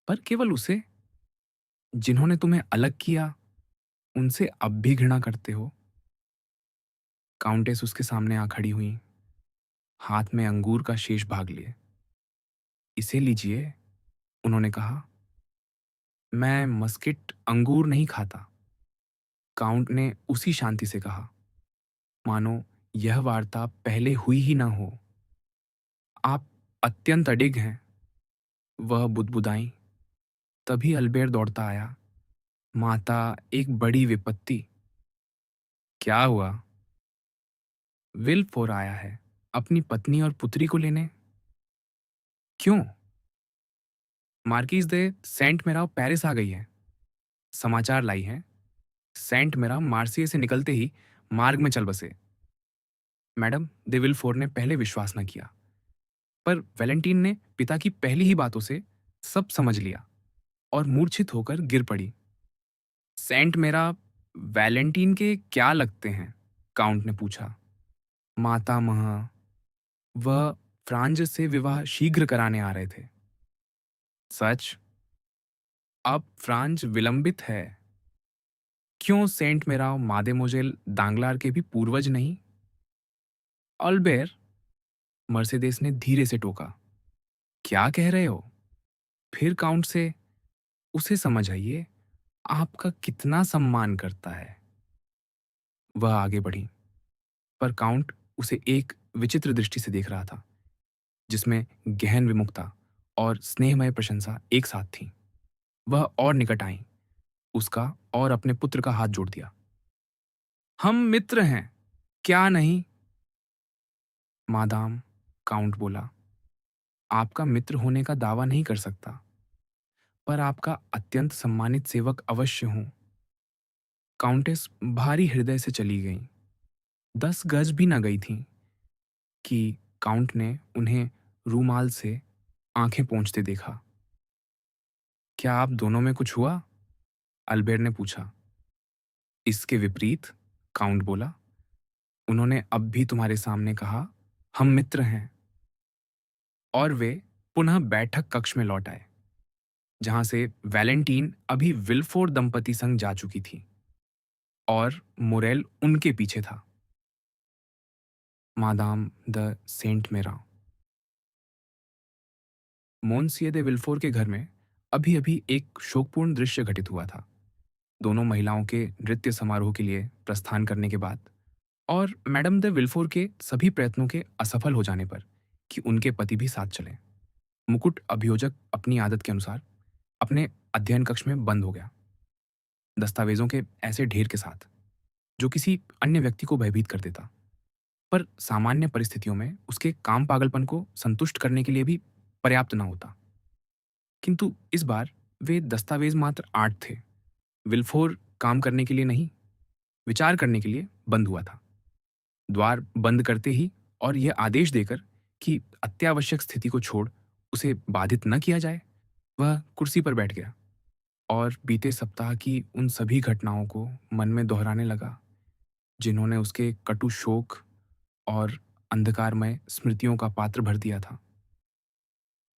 पर केवल उसे? जिन्होंने तुम्हें अलग किया उनसे अब भी घृणा करते हो? काउंटेस उसके सामने आ खड़ी हुई, हाथ में अंगूर का शेष भाग लिए। इसे लीजिए, उन्होंने कहा। मैं मस्किट अंगूर नहीं खाता। काउंट ने उसी शांति से कहा, मानो यह वार्ता पहले हुई ही ना हो। आप अत्यंत अडिग हैं। वह बुदबुदाई। तभी अल्बेर दौड़ता आया। माता, एक बड़ी विपत्ति। क्या हुआ? विल्फोर आया है अपनी पत्नी और पुत्री को लेने। क्यों? मार्किज दे सेंट मेराव पेरिस आ गई है। समाचार लाई है। सेंट मेरा मार्सिये से निकलते ही मार्ग में चल बसे। मैडम दे विल्फोर ने पहले विश्वास न किया, पर वैलेंटीन ने पिता की पहली ही बातों से सब समझ लिया और मूर्छित होकर गिर पड़ी। सेंट मेरा वैलेंटीन के क्या लगते हैं? काउंट ने पूछा। मातामह, वह फ्रांज से विवाह शीघ्र कराने आ रहे थे। सच? अब फ्रांज विलंबित है। क्यों सेंट मेरा मादेमोजेल दांगलार के भी पूर्वज नहीं? अल्बेर, मर्सेदेस ने धीरे से टोका। क्या कह रहे हो? फिर काउंट से, उसे समझ आइए, आपका कितना सम्मान करता है। वह आगे बढ़ी, पर काउंट उसे एक विचित्र दृष्टि से देख रहा था, जिसमें गहन विमुखता और स्नेहमय प्रशंसा एक साथ थी। वह और निकट आई, उसका और अपने पुत्र का हाथ जोड़ दिया। हम मित्र हैं, क्या नहीं? मादाम, काउंट बोला, आपका मित्र होने का दावा नहीं कर सकता, पर आपका अत्यंत सम्मानित सेवक अवश्य हूं। काउंटेस भारी हृदय से चली गई। 10 गज भी न गई थीं कि काउंट ने उन्हें रूमाल से आंखें पोंछते देखा। क्या आप दोनों में कुछ हुआ? अल्बेर ने पूछा। इसके विपरीत, काउंट बोला, उन्होंने अब भी तुम्हारे सामने कहा हम मित्र हैं। और वे पुनः बैठक कक्ष में लौट आए, जहां से वैलेंटीन अभी विल्फोर दंपति संग जा चुकी थी और मोरेल उनके पीछे था। मादाम द सेंट मेरा। मोन्सिए दे विल्फोर के घर में अभी अभी एक शोकपूर्ण दृश्य घटित हुआ था। दोनों महिलाओं के नृत्य समारोह के लिए प्रस्थान करने के बाद और मैडम द विल्फोर के सभी प्रयत्नों के असफल हो जाने पर कि उनके पति भी साथ चले, मुकुट अभियोजक अपनी आदत के अनुसार अपने अध्ययन कक्ष में बंद हो गया, दस्तावेजों के ऐसे ढेर के साथ जो किसी अन्य व्यक्ति को भयभीत कर देता, पर सामान्य परिस्थितियों में उसके काम पागलपन को संतुष्ट करने के लिए भी पर्याप्त न होता। किंतु इस बार वे दस्तावेज मात्र 8 थे। विल्फोर काम करने के लिए नहीं, विचार करने के लिए बंद हुआ था। द्वार बंद करते ही और यह आदेश देकर कि अत्यावश्यक स्थिति को छोड़ उसे बाधित न किया जाए, वह कुर्सी पर बैठ गया और बीते सप्ताह की उन सभी घटनाओं को मन में दोहराने लगा जिन्होंने उसके कटु शोक और अंधकारमय स्मृतियों का पात्र भर दिया था।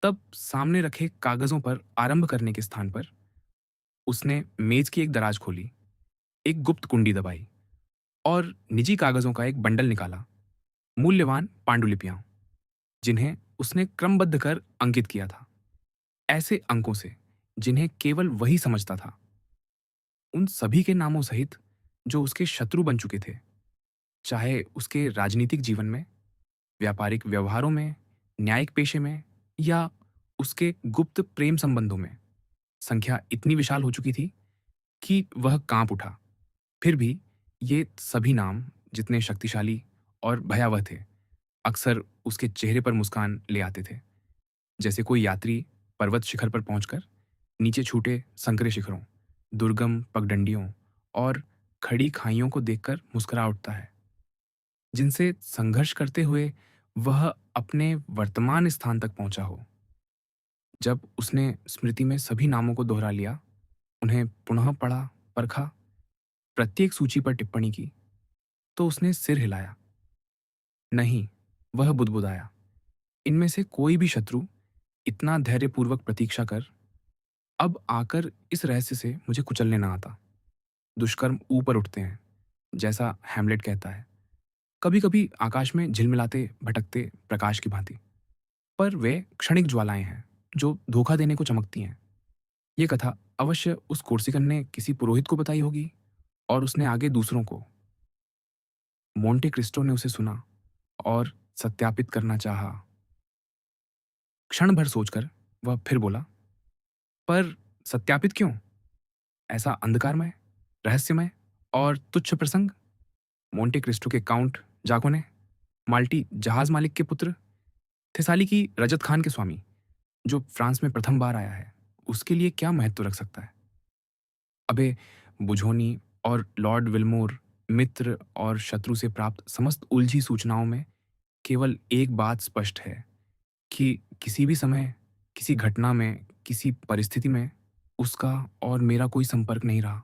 तब सामने रखे कागजों पर आरंभ करने के स्थान पर उसने मेज की एक दराज खोली, एक गुप्त कुंडी दबाई और निजी कागजों का एक बंडल निकाला। मूल्यवान पांडुलिपियां जिन्हें उसने क्रमबद्ध कर अंकित किया था, ऐसे अंकों से जिन्हें केवल वही समझता था। उन सभी के नामों सहित जो उसके शत्रु बन चुके थे, चाहे उसके राजनीतिक जीवन में, व्यापारिक व्यवहारों में, न्यायिक पेशे में या उसके गुप्त प्रेम संबंधों में। संख्या इतनी विशाल हो चुकी थी कि वह कांप उठा। फिर भी ये सभी नाम जितने शक्तिशाली और भयावह थे, अक्सर उसके चेहरे पर मुस्कान ले आते थे, जैसे कोई यात्री पर्वत शिखर पर पहुंचकर नीचे छूटे संकरे शिखरों, दुर्गम पगडंडियों और खड़ी खाइयों को देखकर मुस्कुरा उठता है, जिनसे संघर्ष करते हुए वह अपने वर्तमान स्थान तक पहुंचा हो। जब उसने स्मृति में सभी नामों को दोहरा लिया, उन्हें पुनः पढ़ा, परखा, प्रत्येक सूची पर टिप्पणी की, तो उसने सिर हिलाया। नहीं, वह बुदबुदाया, इनमें से कोई भी शत्रु इतना धैर्यपूर्वक प्रतीक्षा कर अब आकर इस रहस्य से मुझे कुचलने ना आता। दुष्कर्म ऊपर उठते हैं, जैसा हैमलेट कहता है, कभी कभी आकाश में झिलमिलाते भटकते प्रकाश की भांति। पर वे क्षणिक ज्वालाएं हैं जो धोखा देने को चमकती हैं। ये कथा अवश्य उस कोर्सिकन ने किसी पुरोहित को बताई होगी और उसने आगे दूसरों को। मोंटे क्रिस्टो ने उसे सुना और सत्यापित करना चाहा। क्षण भर सोचकर वह फिर बोला, पर सत्यापित क्यों? ऐसा अंधकारमय, रहस्यमय और तुच्छ प्रसंग? मोंटे क्रिस्टो के काउंट जाको ने, माल्टी जहाज मालिक के पुत्र, थेसाली की रजत खान के स्वामी, जो फ्रांस में प्रथम बार आया है, उसके लिए क्या महत्व रख सकता है? अबे बुझोनी और लॉर्ड विल्मोर, मित्र और शत्रु से प्राप्त समस्त उलझी सूचनाओं में केवल एक बात स्पष्ट है कि किसी भी समय, किसी घटना में, किसी परिस्थिति में उसका और मेरा कोई संपर्क नहीं रहा।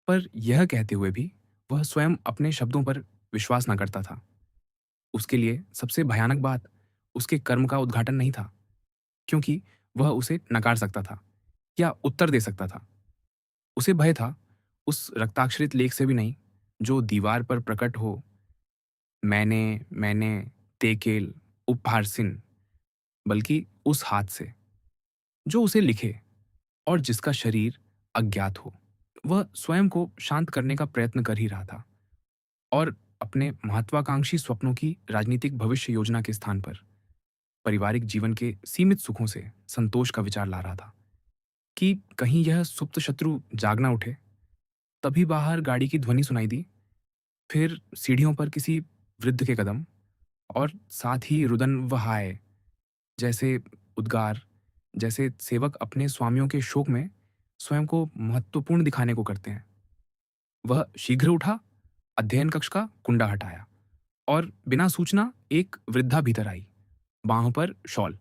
पर यह कहते हुए भी वह स्वयं अपने शब्दों पर विश्वास न करता था। उसके लिए सबसे भयानक बात उसके कर्म का उद्घाटन नहीं था, क्योंकि वह उसे नकार सकता था या उत्तर दे सकता था। उसे भय था उस रक्ताक्षरित लेख से भी नहीं, जो दीवार पर प्रकट हो, मैंने तेकेल उपहारसिन, बल्कि उस हाथ से जो उसे लिखे और जिसका शरीर अज्ञात हो। वह स्वयं को शांत करने का प्रयत्न कर ही रहा था और अपने महत्वाकांक्षी स्वप्नों की राजनीतिक भविष्य योजना के स्थान पर पारिवारिक जीवन के सीमित सुखों से संतोष का विचार ला रहा था कि कहीं यह सुप्त शत्रु जाग ना उठे। तभी बाहर गाड़ी की ध्वनि सुनाई दी, फिर सीढ़ियों पर किसी वृद्ध के कदम और साथ ही रुदन व हाय जैसे उद्गार, जैसे सेवक अपने स्वामियों के शोक में स्वयं को महत्वपूर्ण दिखाने को करते हैं। वह शीघ्र उठा, अध्ययन कक्ष का कुंडा हटाया और बिना सूचना एक वृद्धा भीतर आई, बाहों पर शॉल,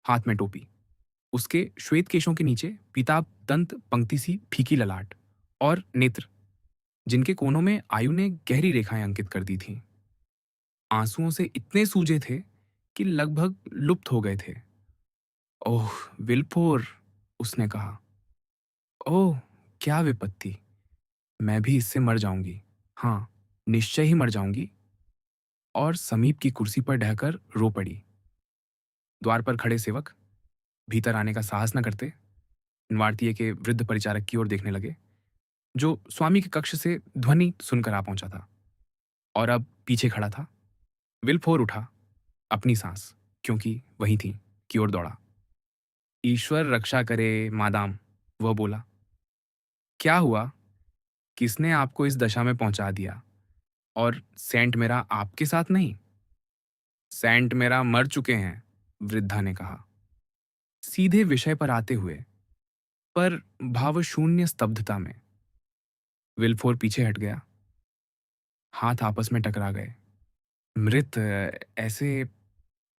हाथ में टोपी। उसके श्वेत केशों के नीचे पीताभ दंत पंक्ति सी फीकी ललाट और नेत्र, जिनके कोनों में आयु ने गहरी रेखाएं अंकित कर दी थीं। आंसुओं से इतने सूजे थे कि लगभग लुप्त हो गए थे। ओह विल्फोर, उसने कहा। ओह, क्या विपत्ति! मैं भी इससे मर जाऊंगी। हाँ, निश्चय ही मर जाऊंगी। और समीप की कुर्सी पर ढहकर रो पड़ी। द्वार पर खड़े सेवक भीतर आने का साहस न करते नवारतीय के वृद्ध परिचारक की ओर देखने लगे, जो स्वामी के कक्ष से ध्वनि सुनकर आ पहुंचा था और अब पीछे खड़ा था। विल्फोर उठा, अपनी सांस, क्योंकि वही थी, की ओर दौड़ा। ईश्वर रक्षा करे मादाम, वह बोला। क्या हुआ? किसने आपको इस दशा में पहुंचा दिया? और सेंट मेरा आपके साथ नहीं? सेंट मेरा मर चुके हैं, वृद्धा ने कहा। सीधे विषय पर आते हुए, पर भावशून्य स्तब्धता में, विल्फोर पीछे हट गया। हाथ आपस में टकरा गए। मृत ऐसे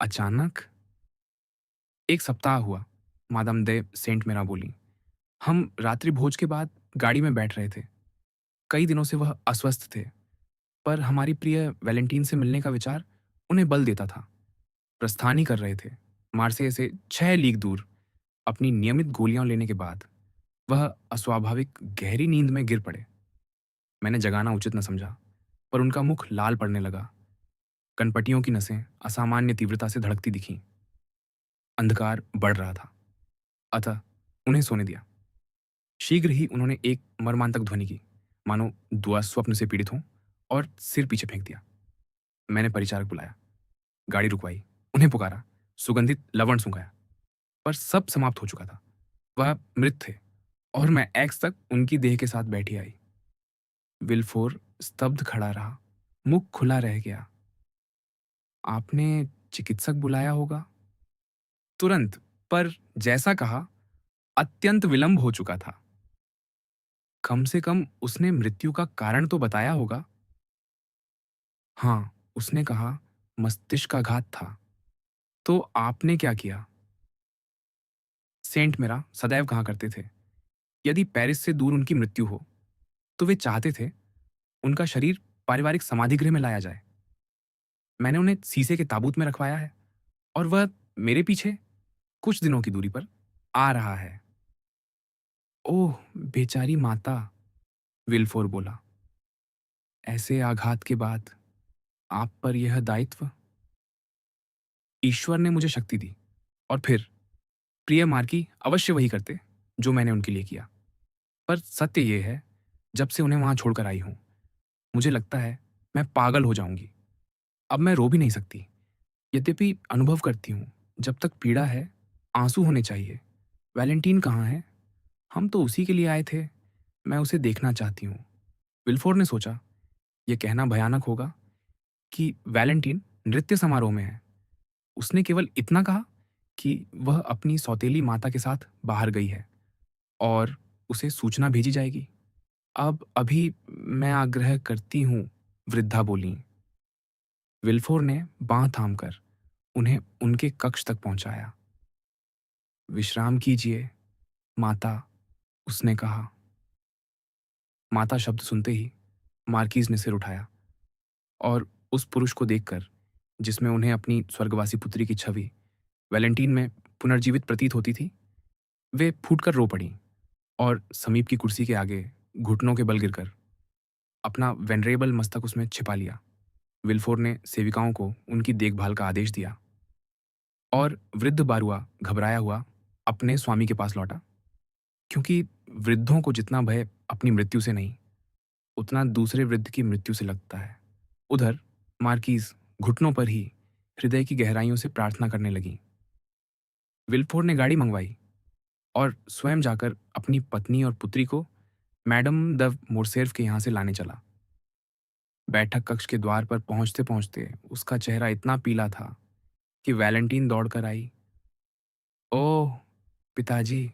अचानक? 1 सप्ताह हुआ, मादाम दे सेंट मेरा बोली। हम रात्रि भोज के बाद गाड़ी में बैठ रहे थे। कई दिनों से वह अस्वस्थ थे, पर हमारी प्रिय वैलेंटीन से मिलने का विचार उन्हें बल देता था। प्रस्थान ही कर रहे थे, मार्सेय से 6 लीग दूर। अपनी नियमित गोलियां लेने के बाद वह अस्वाभाविक गहरी नींद में गिर पड़े। मैंने जगाना उचित न समझा, पर उनका मुख लाल पड़ने लगा। कनपटियों की नसें असामान्य तीव्रता से धड़कती दिखीं। अंधकार बढ़ रहा था, अतः उन्हें सोने दिया। शीघ्र ही उन्होंने एक मर्मांतक ध्वनि की, मानो दुआ स्वप्न से पीड़ित हों, और सिर पीछे फेंक दिया। मैंने परिचारक बुलाया, गाड़ी रुकवाई, उन्हें पुकारा, सुगंधित लवण सूंघाया, पर सब समाप्त हो चुका था। वह मृत थे, और मैं एक्स तक उनकी देह के साथ बैठी आई। विल्फोर स्तब्ध खड़ा रहा, मुख खुला रह गया। आपने चिकित्सक बुलाया होगा? तुरंत, पर जैसा कहा, अत्यंत विलंब हो चुका था। कम से कम उसने मृत्यु का कारण तो बताया होगा। हाँ, उसने कहा मस्तिष्काघात था। तो आपने क्या किया? सेंट मेरा सदैव कहा करते थे, यदि पेरिस से दूर उनकी मृत्यु हो, तो वे चाहते थे उनका शरीर पारिवारिक समाधिगृह में लाया जाए। मैंने उन्हें शीशे के ताबूत में रखवाया है, और वह मेरे पीछे कुछ दिनों की दूरी पर आ रहा है। ओह, बेचारी माता, विल्फोर बोला। ऐसे आघात के बाद आप पर यह दायित्व? ईश्वर ने मुझे शक्ति दी, और फिर प्रिय मार्की अवश्य वही करते जो मैंने उनके लिए किया। पर सत्य यह है, जब से उन्हें वहां छोड़कर आई हूं, मुझे लगता है मैं पागल हो जाऊंगी। अब मैं रो भी नहीं सकती, यद्यपि अनुभव करती हूं, जब तक पीड़ा है, आंसू होने चाहिए। वैलेंटीन कहाँ है? हम तो उसी के लिए आए थे। मैं उसे देखना चाहती हूँ। विल्फोर ने सोचा, यह कहना भयानक होगा कि वैलेंटीन नृत्य समारोह में है। उसने केवल इतना कहा कि वह अपनी सौतेली माता के साथ बाहर गई है, और उसे सूचना भेजी जाएगी। अब अभी मैं आग्रह करती हूँ, वृद्धा बोली। विल्फोर ने बांह थामकर उन्हें उनके कक्ष तक पहुंचाया। विश्राम कीजिए, माता, उसने कहा। माता शब्द सुनते ही मार्कीज ने सिर उठाया, और उस पुरुष को देखकर, जिसमें उन्हें अपनी स्वर्गवासी पुत्री की छवि वैलेंटीन में पुनर्जीवित प्रतीत होती थी, वे फूटकर रो पड़ीं, और समीप की कुर्सी के आगे घुटनों के बल गिरकर अपना वेनरेबल मस्तक उसमें छिपा लिया। विल्फोर ने सेविकाओं को उनकी देखभाल का आदेश दिया, और वृद्ध बारुआ घबराया हुआ अपने स्वामी के पास लौटा, क्योंकि वृद्धों को जितना भय अपनी मृत्यु से नहीं, उतना दूसरे वृद्ध की मृत्यु से लगता है। उधर मार्कीज घुटनों पर ही हृदय की गहराइयों से प्रार्थना करने लगी। विल्फोर ने गाड़ी मंगवाई, और स्वयं जाकर अपनी पत्नी और पुत्री को मैडम द मोरसेर्फ के यहाँ से लाने चला। बैठक कक्ष के द्वार पर पहुंचते पहुंचते उसका चेहरा इतना पीला था कि वैलेंटीन दौड़कर आई। ओह, पिताजी,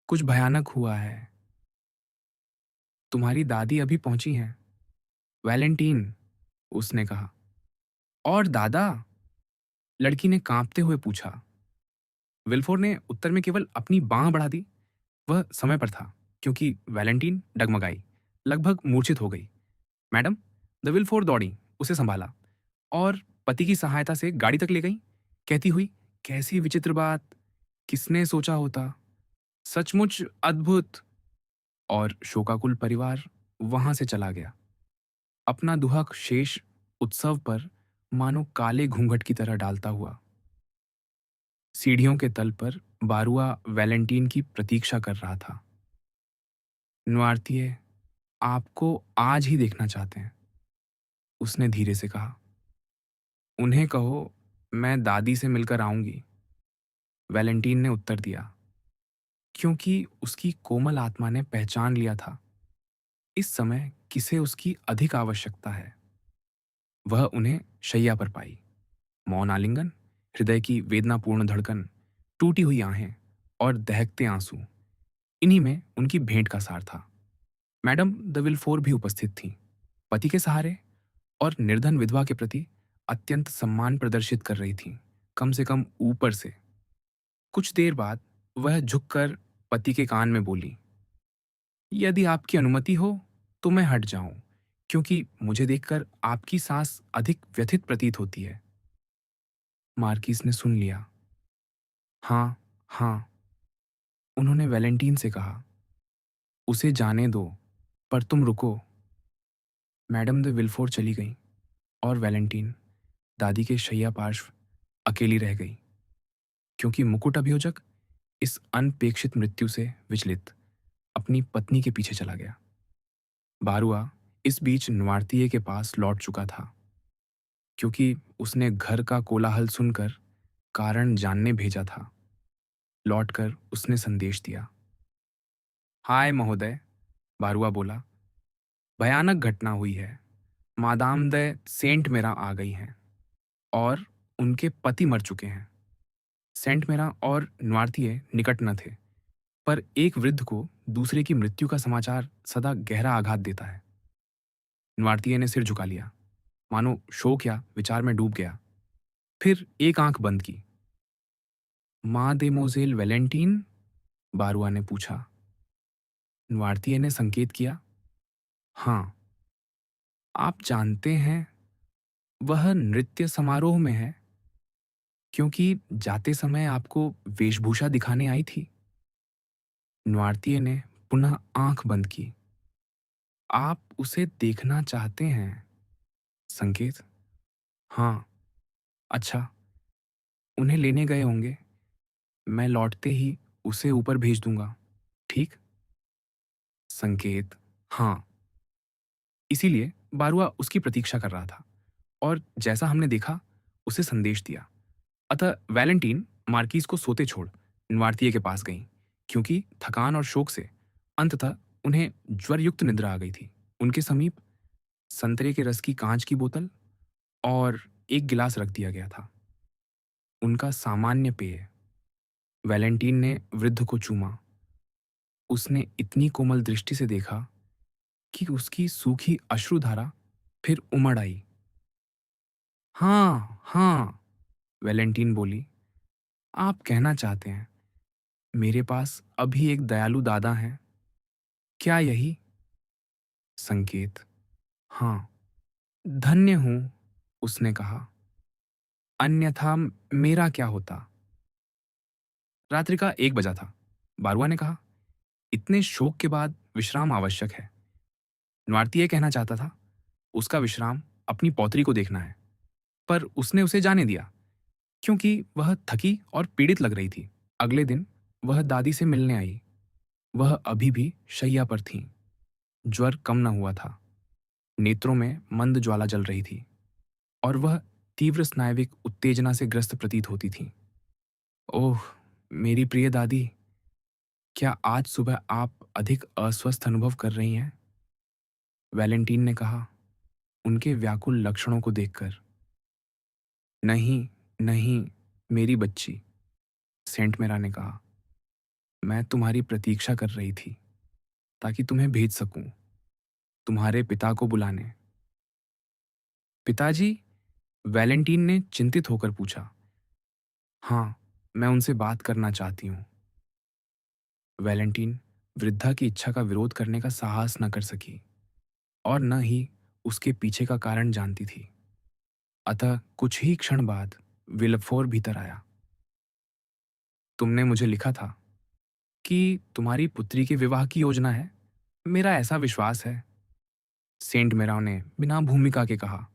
कुछ भयानक हुआ है। तुम्हारी दादी अभी पहुंची हैं। वैलेंटीन, उसने कहा। और दादा? लड़की ने कांपते हुए पूछा। विल्फोर ने उत्तर में केवल अपनी बांह बढ़ा दी। वह समय पर था, क्योंकि वैलेंटीन डगमगाई, लगभग मूर्छित हो गई। मैडम द विल्फोर दौड़ी, उसे संभाला, और पति की सहायता से गाड़ी तक ले गई, कहती हुई, कैसी विचित्र बात, किसने सोचा होता, सचमुच अद्भुत। और शोकाकुल परिवार वहां से चला गया, अपना दुहक शेष उत्सव पर मानो काले घूंघट की तरह डालता हुआ। सीढ़ियों के तल पर बारुआ वैलेंटीन की प्रतीक्षा कर रहा था। न्वार्तिये, आपको आज ही देखना चाहते हैं, उसने धीरे से कहा। उन्हें कहो मैं दादी से मिलकर आऊंगी, वैलेंटीन ने उत्तर दिया, क्योंकि उसकी कोमल आत्मा ने पहचान लिया था इस समय किसे उसकी अधिक आवश्यकता है। वह उन्हें शैया पर पाई। मौन आलिंगन, हृदय की वेदनापूर्ण धड़कन, टूटी हुई आहें और दहकते आंसू, इन्हीं में उनकी भेंट का सार था। मैडम द विलफोर भी उपस्थित थीं, पति के सहारे और निर्धन विधवा के प्रति अत्यंत सम्मान प्रदर्शित कर रही थीं, कम से कम ऊपर से। कुछ देर बाद वह झुककर पति के कान में बोली, यदि आपकी अनुमति हो तो मैं हट जाऊं, क्योंकि मुझे देखकर आपकी सांस अधिक व्यथित प्रतीत होती है। मार्किस ने सुन लिया। हाँ, हाँ, उन्होंने वैलेंटीन से कहा, उसे जाने दो, पर तुम रुको। मैडम द विल्फोर चली गईं और वैलेंटीन दादी के शैया पार्श्व अकेली रह गई, क्योंकि मुकुट अभियोजक इस अनपेक्षित मृत्यु से विचलित अपनी पत्नी के पीछे चला गया। बारुआ इस बीच न्वार्तिये के पास लौट चुका था, क्योंकि उसने घर का कोलाहल सुनकर कारण जानने भेजा था। लौटकर उसने संदेश दिया। हाय महोदय, बारुआ बोला, भयानक घटना हुई है। मादाम द सेंट मेरा आ गई हैं और उनके पति मर चुके हैं। सेंट मेरा और न्वार्तिये निकट न थे, पर एक वृद्ध को दूसरे की मृत्यु का समाचार सदा गहरा आघात देता है। न्वार्तिये ने सिर झुका लिया, मानो शोक या विचार में डूब गया। फिर एक आंख बंद की। माँ देमोजेल वैलेंटीन? बारुआ ने पूछा। न्वार्तिये ने संकेत किया। हाँ, आप जानते हैं, वह नृत्य समारोह में है, क्योंकि जाते समय आपको वेशभूषा दिखाने आई थी। न्वार्तिये ने पुनः आंख बंद की। आप उसे देखना चाहते हैं? संकेत। हाँ। अच्छा, उन्हें लेने गए होंगे। मैं लौटते ही उसे ऊपर भेज दूंगा, ठीक? संकेत। हाँ। इसीलिए बारुआ उसकी प्रतीक्षा कर रहा था, और जैसा हमने देखा, उसे संदेश दिया। अतः वैलेंटीन मार्कीज को सोते छोड़ न्वार्तिये के पास गईं, क्योंकि थकान और शोक से अंततः उन्हें ज्वरयुक्त निद्रा आ गई थी। उनके समीप संतरे के रस की कांच की बोतल और एक गिलास रख दिया गया था, उनका सामान्य पेय। वैलेंटीन ने वृद्ध को चूमा। उसने इतनी कोमल दृष्टि से देखा कि उसकी सूखी अश्रुधारा फिर उमड़ आई। हाँ, हाँ, वैलेंटीन बोली, आप कहना चाहते हैं, मेरे पास अभी एक दयालु दादा हैं, क्या यही? संकेत। हाँ, धन्य हूं, उसने कहा, अन्यथा मेरा क्या होता? रात्रि का 1 बजा था। बारुआ ने कहा, इतने शोक के बाद विश्राम आवश्यक है। न्वार्तिये कहना चाहता था, उसका विश्राम अपनी पौत्री को देखना है, पर उसने उसे जाने दिया, क्योंकि वह थकी और पीड़ित लग रही थी। अगले दिन वह दादी से मिलने आई। वह अभी भी शैया पर थीं। ज्वर कम न हुआ था। नेत्रों में मंद ज्वाला जल रही थी, और वह तीव्र स्नायविक उत्तेजना से ग्रस्त प्रतीत होती थीं। ओह, मेरी प्रिय दादी, क्या आज सुबह आप अधिक अस्वस्थ अनुभव कर रही हैं? वैलेंटीन ने कहा, उनके व्याकुल लक्षणों को देखकर। नहीं, नहीं, मेरी बच्ची, सेंट मेरा ने कहा, मैं तुम्हारी प्रतीक्षा कर रही थी, ताकि तुम्हें भेज सकूं, तुम्हारे पिता को बुलाने। पिताजी? वैलेंटीन ने चिंतित होकर पूछा। हाँ, मैं उनसे बात करना चाहती हूँ। वैलेंटीन वृद्धा की इच्छा का विरोध करने का साहस न कर सकी, और न ही उसके पीछे का कारण जानती थी। अतः कुछ ही क्षण बाद विलफोर भीतर आया। तुमने मुझे लिखा था कि तुम्हारी पुत्री के विवाह की योजना है। मेरा ऐसा विश्वास है, सेंट मेराव ने बिना भूमिका के कहा,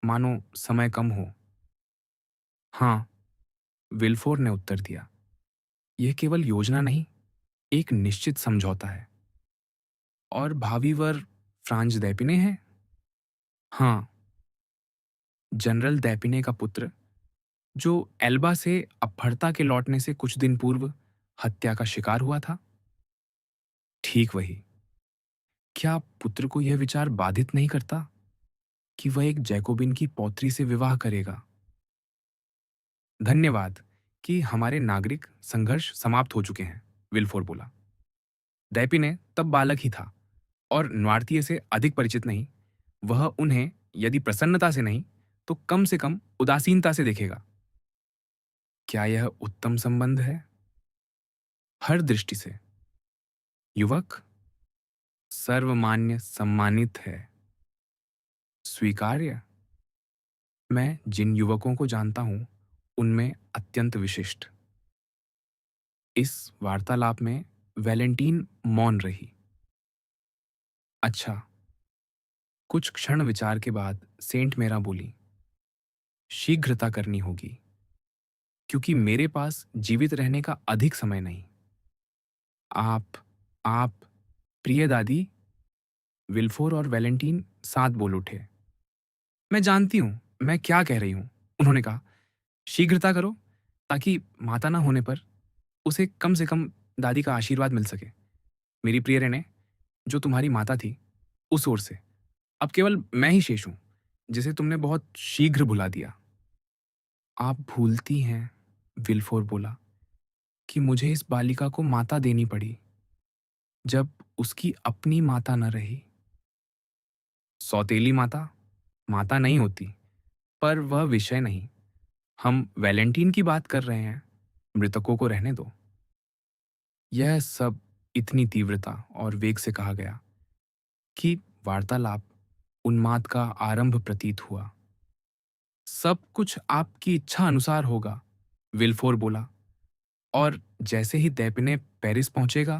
मानो समय कम हो। हाँ, विल्फोर ने उत्तर दिया, यह केवल योजना नहीं, एक निश्चित समझौता है। और भावी वर फ्रांज दैपिने है? हाँ, जनरल दैपिने का पुत्र, जो एल्बा से अपहरता के लौटने से कुछ दिन पूर्व हत्या का शिकार हुआ था। ठीक वही। क्या पुत्र को यह विचार बाधित नहीं करता कि वह एक जैकोबिन की पौत्री से विवाह करेगा? धन्यवाद कि हमारे नागरिक संघर्ष समाप्त हो चुके हैं, विल्फोर बोला। दैपिने तब बालक ही था और न्वार्तिये से अधिक परिचित नहीं। वह उन्हें यदि प्रसन्नता से नहीं, तो कम से कम उदासीनता से देखेगा। क्या यह उत्तम संबंध है? हर दृष्टि से। युवक सर्वमान्य सम्मानित है। स्वीकार्य। मैं जिन युवकों को जानता हूं, उनमें अत्यंत विशिष्ट। इस वार्तालाप में वैलेंटीन मौन रही। अच्छा। कुछ क्षण विचार के बाद सेंट मेरा बोली, शीघ्रता करनी होगी, क्योंकि मेरे पास जीवित रहने का अधिक समय नहीं। आप प्रिय दादी, विल्फोर और वैलेंटीन साथ बोल उठे। मैं जानती हूं मैं क्या कह रही हूं, उन्होंने कहा। शीघ्रता करो, ताकि माता ना होने पर उसे कम से कम दादी का आशीर्वाद मिल सके। मेरी प्रिय रेने, जो तुम्हारी माता थी, उस ओर से अब केवल मैं ही शेष हूं, जिसे तुमने बहुत शीघ्र भुला दिया। आप भूलती हैं, विल्फोर बोला, कि मुझे इस बालिका को माता देनी पड़ी, जब उसकी अपनी माता न रही। सौतेली माता माता नहीं होती, पर वह विषय नहीं। हम वैलेंटीन की बात कर रहे हैं, मृतकों को रहने दो। यह सब इतनी तीव्रता और वेग से कहा गया कि वार्तालाप उन्माद का आरंभ प्रतीत हुआ। सब कुछ आपकी इच्छा अनुसार होगा, विल्फोर बोला। और जैसे ही दैपिने पेरिस पहुंचेगा।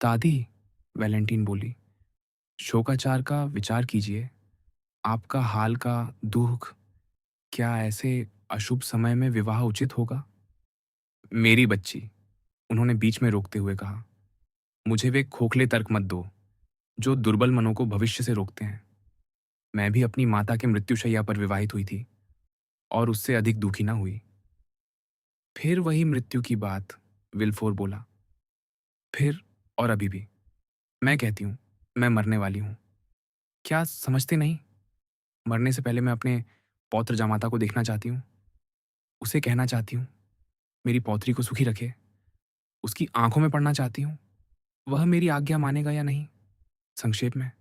दादी, वैलेंटीन बोली, शोकाचार का विचार कीजिए। आपका हाल का दुख, क्या ऐसे अशुभ समय में विवाह उचित होगा? मेरी बच्ची, उन्होंने बीच में रोकते हुए कहा, मुझे वे खोखले तर्क मत दो, जो दुर्बल मनों को भविष्य से रोकते हैं। मैं भी अपनी माता के मृत्युशैया पर विवाहित हुई थी, और उससे अधिक दुखी ना हुई। फिर वही मृत्यु की बात, विल्फोर बोला। फिर और अभी भी मैं कहती हूं, मैं मरने वाली हूं। क्या समझते नहीं? मरने से पहले मैं अपने पौत्र जामाता को देखना चाहती हूँ। उसे कहना चाहती हूँ, मेरी पौत्री को सुखी रखे। उसकी आंखों में पड़ना चाहती हूँ, वह मेरी आज्ञा मानेगा या नहीं। संक्षेप में,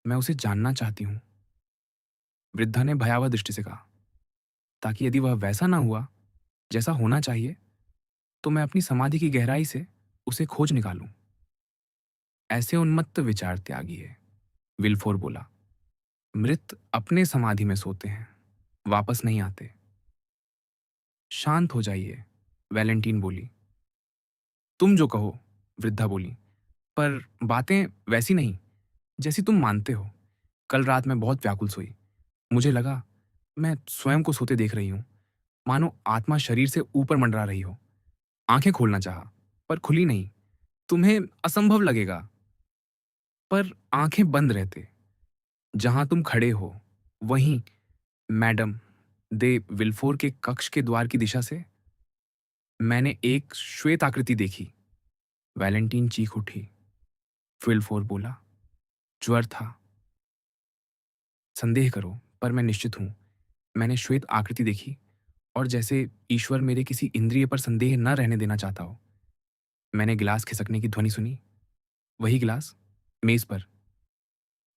मैं उसे जानना चाहती हूँ। वृद्धा ने भयावह दृष्टि से कहा, ताकि यदि वह वैसा ना हुआ जैसा होना चाहिए, तो मैं अपनी समाधि की गहराई से उसे खोज निकालूं। ऐसे उन्मत्त विचार त्यागिए, विल्फोर बोला। मृत अपने समाधि में सोते हैं, वापस नहीं आते। शांत हो जाइए, वैलेंटीन बोली। तुम जो कहो, वृद्धा बोली, पर बातें वैसी नहीं जैसी तुम मानते हो। कल रात मैं बहुत व्याकुल सोई। मुझे लगा मैं स्वयं को सोते देख रही हूं, मानो आत्मा शरीर से ऊपर मंडरा रही हो। आंखें खोलना चाहा, पर खुली नहीं। तुम्हें असंभव लगेगा, पर आंखें बंद रहते। जहां तुम खड़े हो, वहीं मैडम दे विल्फोर के कक्ष के द्वार की दिशा से मैंने एक श्वेत आकृति देखी। वैलेंटीन चीख उठी। विल्फोर बोला, ज्वर था। संदेह करो, पर मैं निश्चित हूं, मैंने श्वेत आकृति देखी, और जैसे ईश्वर मेरे किसी इंद्रिय पर संदेह न रहने देना चाहता हो। मैंने गिलास खिसकने की ध्वनि सुनी। वही गिलास मेज पर।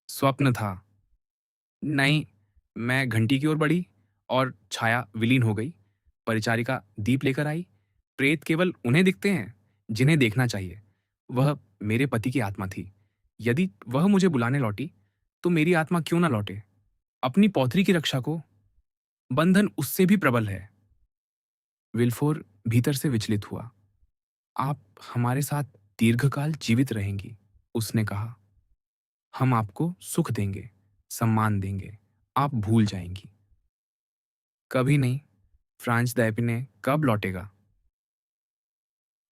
स्वप्न था। नहीं। मैं घंटी की ओर बढ़ी, और छाया विलीन हो गई। परिचारिका दीप लेकर आई। प्रेत केवल उन्हें दिखते हैं जिन्हें देखना चाहिए। वह मेरे पति की आत्मा थी। यदि वह मुझे बुलाने लौटी, तो मेरी आत्मा क्यों ना लौटे? अपनी पौत्री की रक्षा को बंधन उससे भी प्रबल है। विल्फोर भीतर से विचलित हुआ। आप हमारे साथ दीर्घकाल जीवित रहेंगी, उसने कहा। हम आपको सुख देंगे, सम्मान देंगे। आप भूल जाएंगी। कभी नहीं। फ्रांस दैपिने कब लौटेगा?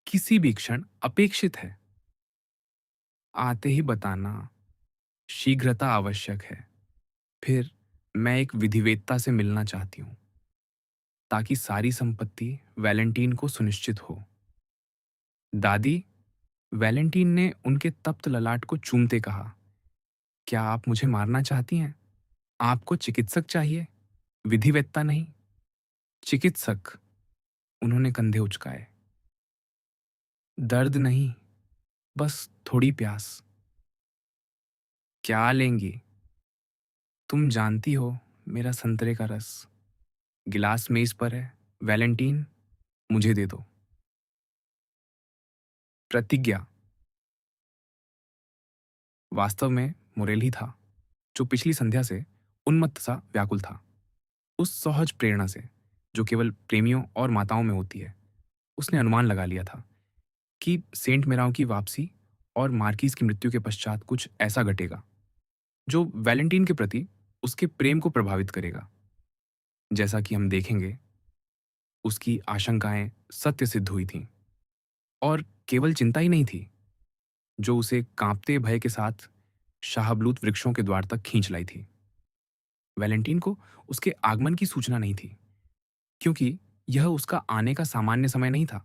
किसी भी क्षण अपेक्षित है। आते ही बताना। शीघ्रता आवश्यक है। फिर मैं एक विधिवेत्ता से मिलना चाहती हूं, ताकि सारी संपत्ति वैलेंटीन को सुनिश्चित हो। दादी, वैलेंटीन ने उनके तप्त ललाट को चूमते कहा, क्या आप मुझे मारना चाहती हैं? आपको चिकित्सक चाहिए, विधिवेत्ता नहीं। चिकित्सक। उन्होंने कंधे उचकाए। दर्द नहीं, बस थोड़ी प्यास। क्या लेंगी? तुम जानती हो, मेरा संतरे का रस। गिलास मेज पर है। वैलेंटीन, मुझे दे दो। प्रतिज्ञा। वास्तव में मुरेल ही था, जो पिछली संध्या से उन्मत्त सा व्याकुल था। उस सहज प्रेरणा से, जो केवल प्रेमियों और माताओं में होती है, उसने अनुमान लगा लिया था कि सेंट मेराव की वापसी और मार्किस की मृत्यु के पश्चात कुछ ऐसा घटेगा जो वैलेंटीन के प्रति उसके प्रेम को प्रभावित करेगा। जैसा कि हम देखेंगे, उसकी आशंकाएं सत्य सिद्ध हुई थीं, और केवल चिंता ही नहीं थी जो उसे कांपते भय के साथ शाहबलूत वृक्षों के द्वार तक खींच लाई थी। वैलेंटीन को उसके आगमन की सूचना नहीं थी, क्योंकि यह उसका आने का सामान्य समय नहीं था,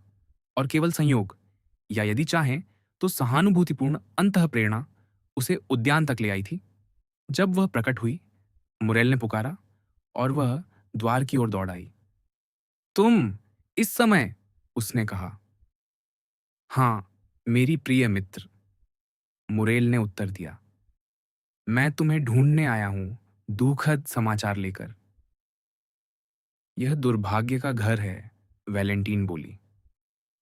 और केवल संयोग, या यदि चाहें तो सहानुभूतिपूर्ण अंतः प्रेरणा, उसे उद्यान तक ले आई थी। जब वह प्रकट हुई, मुरेल ने पुकारा, और वह द्वार की ओर दौड़ आई। तुम इस समय? उसने कहा। हाँ, मेरी प्रिय मित्र, मुरेल ने उत्तर दिया। मैं तुम्हें ढूंढने आया हूं, दुखद समाचार लेकर। यह दुर्भाग्य का घर है, वैलेंटीन बोली।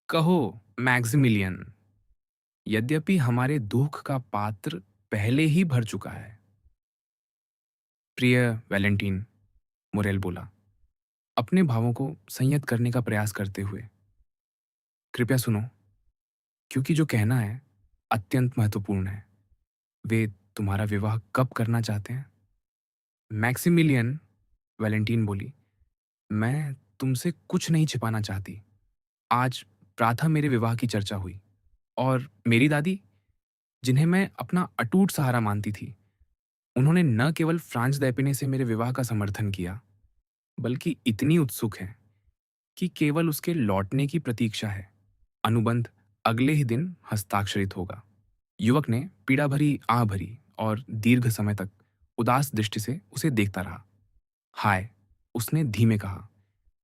कहो, मैक्सिमिलियन। यद्यपि हमारे दुख का पात्र पहले ही भर चुका है। प्रिय वैलेंटीन, मुरेल बोला, अपने भावों को संयत करने का प्रयास करते हुए। कृपया सुनो, क्योंकि जो कहना है अत्यंत महत्वपूर्ण है। वे तुम्हारा विवाह कब करना चाहते हैं? मैक्सिमिलियन, वैलेंटीन बोली, मैं तुमसे कुछ नहीं छिपाना चाहती। आज प्रातः मेरे विवाह की चर्चा हुई, और मेरी दादी, जिन्हें मैं अपना अटूट सहारा मानती थी, उन्होंने न केवल फ्रांस दैपिने से मेरे विवाह का समर्थन किया, बल्कि इतनी उत्सुक हैं कि केवल उसके लौटने की प्रतीक्षा है। अनुबंध अगले ही दिन हस्ताक्षरित होगा। युवक ने पीड़ा भरी आह भरी और दीर्घ समय तक उदास दृष्टि से उसे देखता रहा। हाय, उसने धीमे कहा,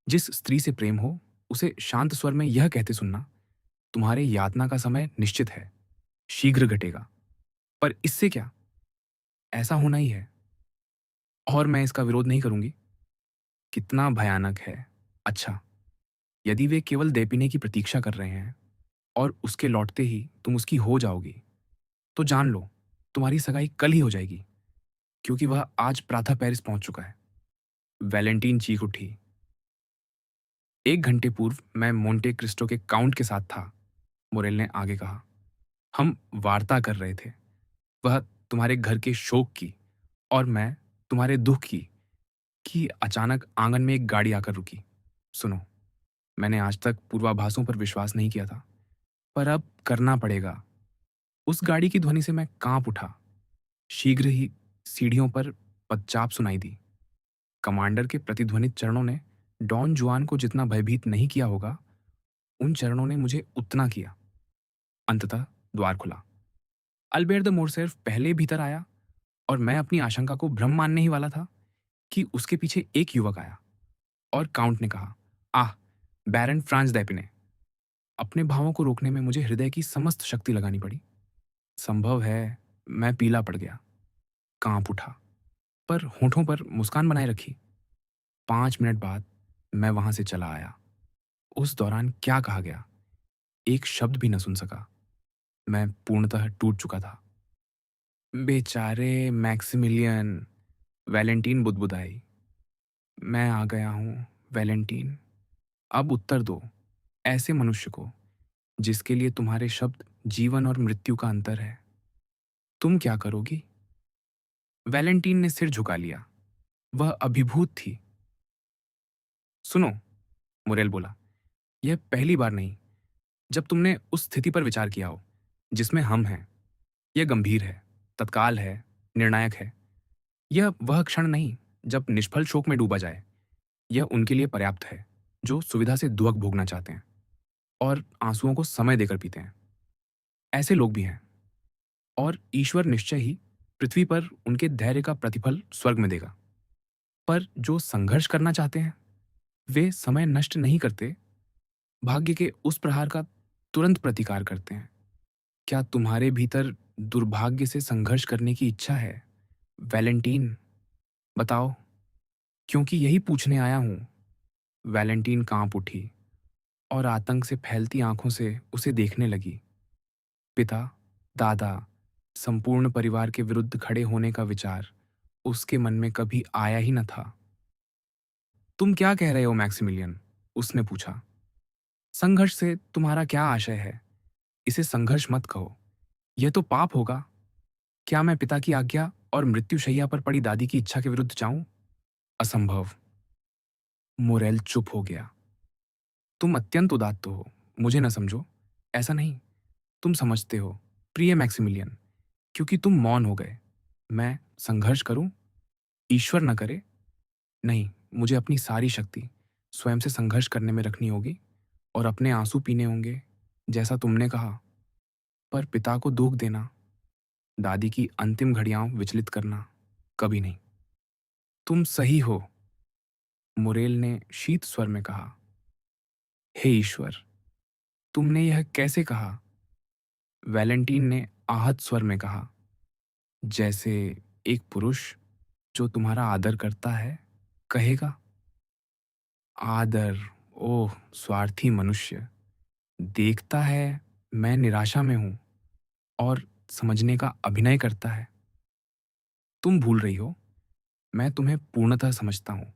जिस स्त्री से प्रेम हो, उसे शांत स्वर में यह कहते सुनना, तुम्हारे यातना का समय निश्चित है, शीघ्र घटेगा। पर इससे क्या, ऐसा होना ही है, और मैं इसका विरोध नहीं करूंगी। कितना भयानक है। अच्छा, यदि वे केवल देपिने की प्रतीक्षा कर रहे हैं और उसके लौटते ही तुम उसकी हो जाओगी, तो जान लो, तुम्हारी सगाई कल ही हो जाएगी, क्योंकि वह आज प्रातः पेरिस पहुंच चुका है। वैलेंटीन चीख उठी। 1 घंटे पूर्व मैं मोंटे क्रिस्टो के काउंट के साथ था, मुरेल ने आगे कहा। हम वार्ता कर रहे थे, वह तुम्हारे घर के शोक की, और मैं तुम्हारे दुख की, कि अचानक आंगन में एक गाड़ी आकर रुकी। सुनो, मैंने आज तक पूर्वाभासों पर विश्वास नहीं किया था, पर अब करना पड़ेगा। उस गाड़ी की ध्वनि से मैं कांप उठा। शीघ्र ही सीढ़ियों पर पदचाप सुनाई दी। कमांडर के प्रतिध्वनित चरणों ने डॉन जुआन को जितना भयभीत नहीं किया होगा, उन चरणों ने मुझे उतना किया। अंततः द्वार खुला। अल्बेर द मोरसेफ पहले भीतर आया, और मैं अपनी आशंका को भ्रम मानने ही वाला था कि उसके पीछे एक युवक आया, और काउंट ने कहा, आह, बैरन फ्रांस दैपिने। अपने भावों को रोकने में मुझे हृदय की समस्त शक्ति लगानी पड़ी। संभव है मैं पीला पड़ गया, कांप उठा, पर होठों पर मुस्कान बनाए रखी। 5 मिनट बाद मैं वहां से चला आया। उस दौरान क्या कहा गया, एक शब्द भी न सुन सका। मैं पूर्णतः टूट चुका था। बेचारे मैक्सिमिलियन, वैलेंटीन बुदबुदाई। मैं आ गया हूँ, वैलेंटीन। अब उत्तर दो ऐसे मनुष्य को जिसके लिए तुम्हारे शब्द जीवन और मृत्यु का अंतर है। तुम क्या करोगी? वैलेंटीन ने सिर झुका लिया। वह अभिभूत थी। सुनो, मुरेल बोला, यह पहली बार नहीं जब तुमने उस स्थिति पर विचार किया हो जिसमें हम हैं। यह गंभीर है, तत्काल है, निर्णायक है। यह वह क्षण नहीं जब निष्फल शोक में डूबा जाए। यह उनके लिए पर्याप्त है जो सुविधा से दुख भोगना चाहते हैं और आंसुओं को समय देकर पीते हैं। ऐसे लोग भी हैं, और ईश्वर निश्चय ही पृथ्वी पर उनके धैर्य का प्रतिफल स्वर्ग में देगा। पर जो संघर्ष करना चाहते हैं, वे समय नष्ट नहीं करते, भाग्य के उस प्रहार का तुरंत प्रतिकार करते हैं। क्या तुम्हारे भीतर दुर्भाग्य से संघर्ष करने की इच्छा है, वैलेंटीन? बताओ, क्योंकि यही पूछने आया हूं। वैलेंटीन कांप उठी और आतंक से फैलती आंखों से उसे देखने लगी। पिता, दादा, संपूर्ण परिवार के विरुद्ध खड़े होने का विचार उसके मन में कभी आया ही न था। तुम क्या कह रहे हो, मैक्सिमिलियन? उसने पूछा। संघर्ष से तुम्हारा क्या आशय है? इसे संघर्ष मत कहो, यह तो पाप होगा। क्या मैं पिता की आज्ञा और मृत्युशैया पर पड़ी दादी की इच्छा के विरुद्ध जाऊं? असंभव। मोरेल चुप हो गया। तुम अत्यंत उदात्त हो, मुझे न समझो। ऐसा नहीं, तुम समझते हो, प्रिय मैक्सिमिलियन, क्योंकि तुम मौन हो गए। मैं संघर्ष करूं? ईश्वर न करे। नहीं, मुझे अपनी सारी शक्ति स्वयं से संघर्ष करने में रखनी होगी और अपने आंसू पीने होंगे, जैसा तुमने कहा। पर पिता को दुख देना, दादी की अंतिम घड़ियां विचलित करना, कभी नहीं। तुम सही हो, मुरेल ने शीत स्वर में कहा। हे ईश्वर, तुमने यह कैसे कहा? वैलेंटीन ने आहत स्वर में कहा। जैसे एक पुरुष जो तुम्हारा आदर करता है कहेगा। आदर? ओह स्वार्थी मनुष्य! देखता है मैं निराशा में हूं और समझने का अभिनय करता है। तुम भूल रही हो, मैं तुम्हें पूर्णतः समझता हूं।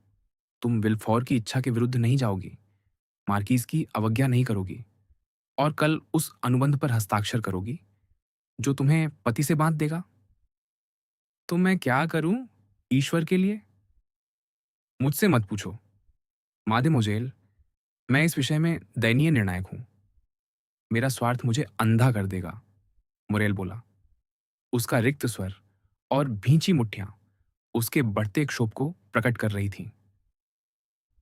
तुम विल्फोर की इच्छा के विरुद्ध नहीं जाओगी, मार्कीज की अवज्ञा नहीं करोगी और कल उस अनुबंध पर हस्ताक्षर करोगी जो तुम्हें पति से बांध देगा। तो मैं क्या करूं ईश्वर के लिए? मुझसे मत पूछो, मादेमोजेल। मैं इस विषय में दयनीय निर्णायक हूं। मेरा स्वार्थ मुझे अंधा कर देगा, मुरेल बोला। उसका रिक्त स्वर और भींची मुट्ठियां उसके बढ़ते क्षोभ को प्रकट कर रही थीं।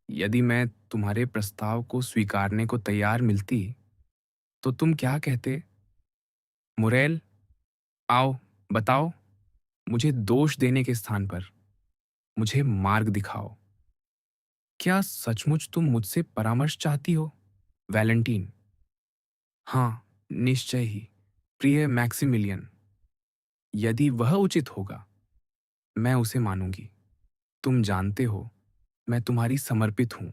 यदि मैं तुम्हारे प्रस्ताव को स्वीकारने को तैयार मिलती तो तुम क्या कहते? मुरेल, आओ, बताओ। मुझे दोष देने के स्थान पर मुझे मार्ग दिखाओ। क्या सचमुच तुम मुझसे परामर्श चाहती हो, वैलेंटीन? हाँ, निश्चय ही, प्रिय मैक्सिमिलियन। यदि वह उचित होगा, मैं उसे मानूंगी। तुम जानते हो, मैं तुम्हारी समर्पित हूं।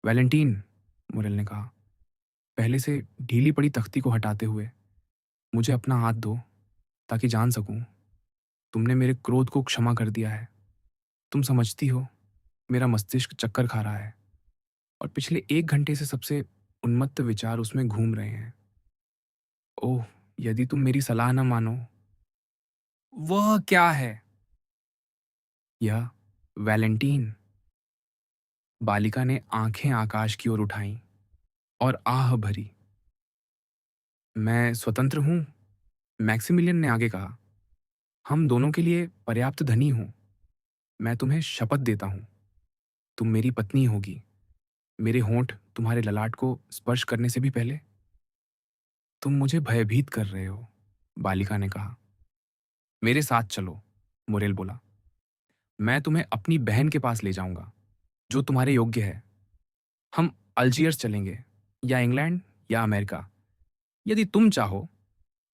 वैलेंटीन, मुरेल ने कहा, पहले से ढीली पड़ी तख्ती को हटाते हुए, मुझे अपना हाथ दो ताकि जान सकूं तुमने मेरे क्रोध को क्षमा कर दिया है। तुम समझती हो, मेरा मस्तिष्क चक्कर खा रहा है और पिछले 1 घंटे से सबसे उन्मत्त विचार उसमें घूम रहे हैं। ओह, यदि तुम मेरी सलाह न मानो। वह क्या है? यह, वैलेंटीन। बालिका ने आंखें आकाश की ओर उठाईं और आह भरी। मैं स्वतंत्र हूं, मैक्सिमिलियन ने आगे कहा। हम दोनों के लिए पर्याप्त धनी हूं। मैं तुम्हें शपथ देता हूं, तुम मेरी पत्नी होगी, मेरे होंठ तुम्हारे ललाट को स्पर्श करने से भी पहले। तुम मुझे भयभीत कर रहे हो, बालिका ने कहा। मेरे साथ चलो, मुरेल बोला। मैं तुम्हें अपनी बहन के पास ले जाऊंगा, जो तुम्हारे योग्य है। हम अल्जियर्स चलेंगे, या इंग्लैंड, या अमेरिका। यदि तुम चाहो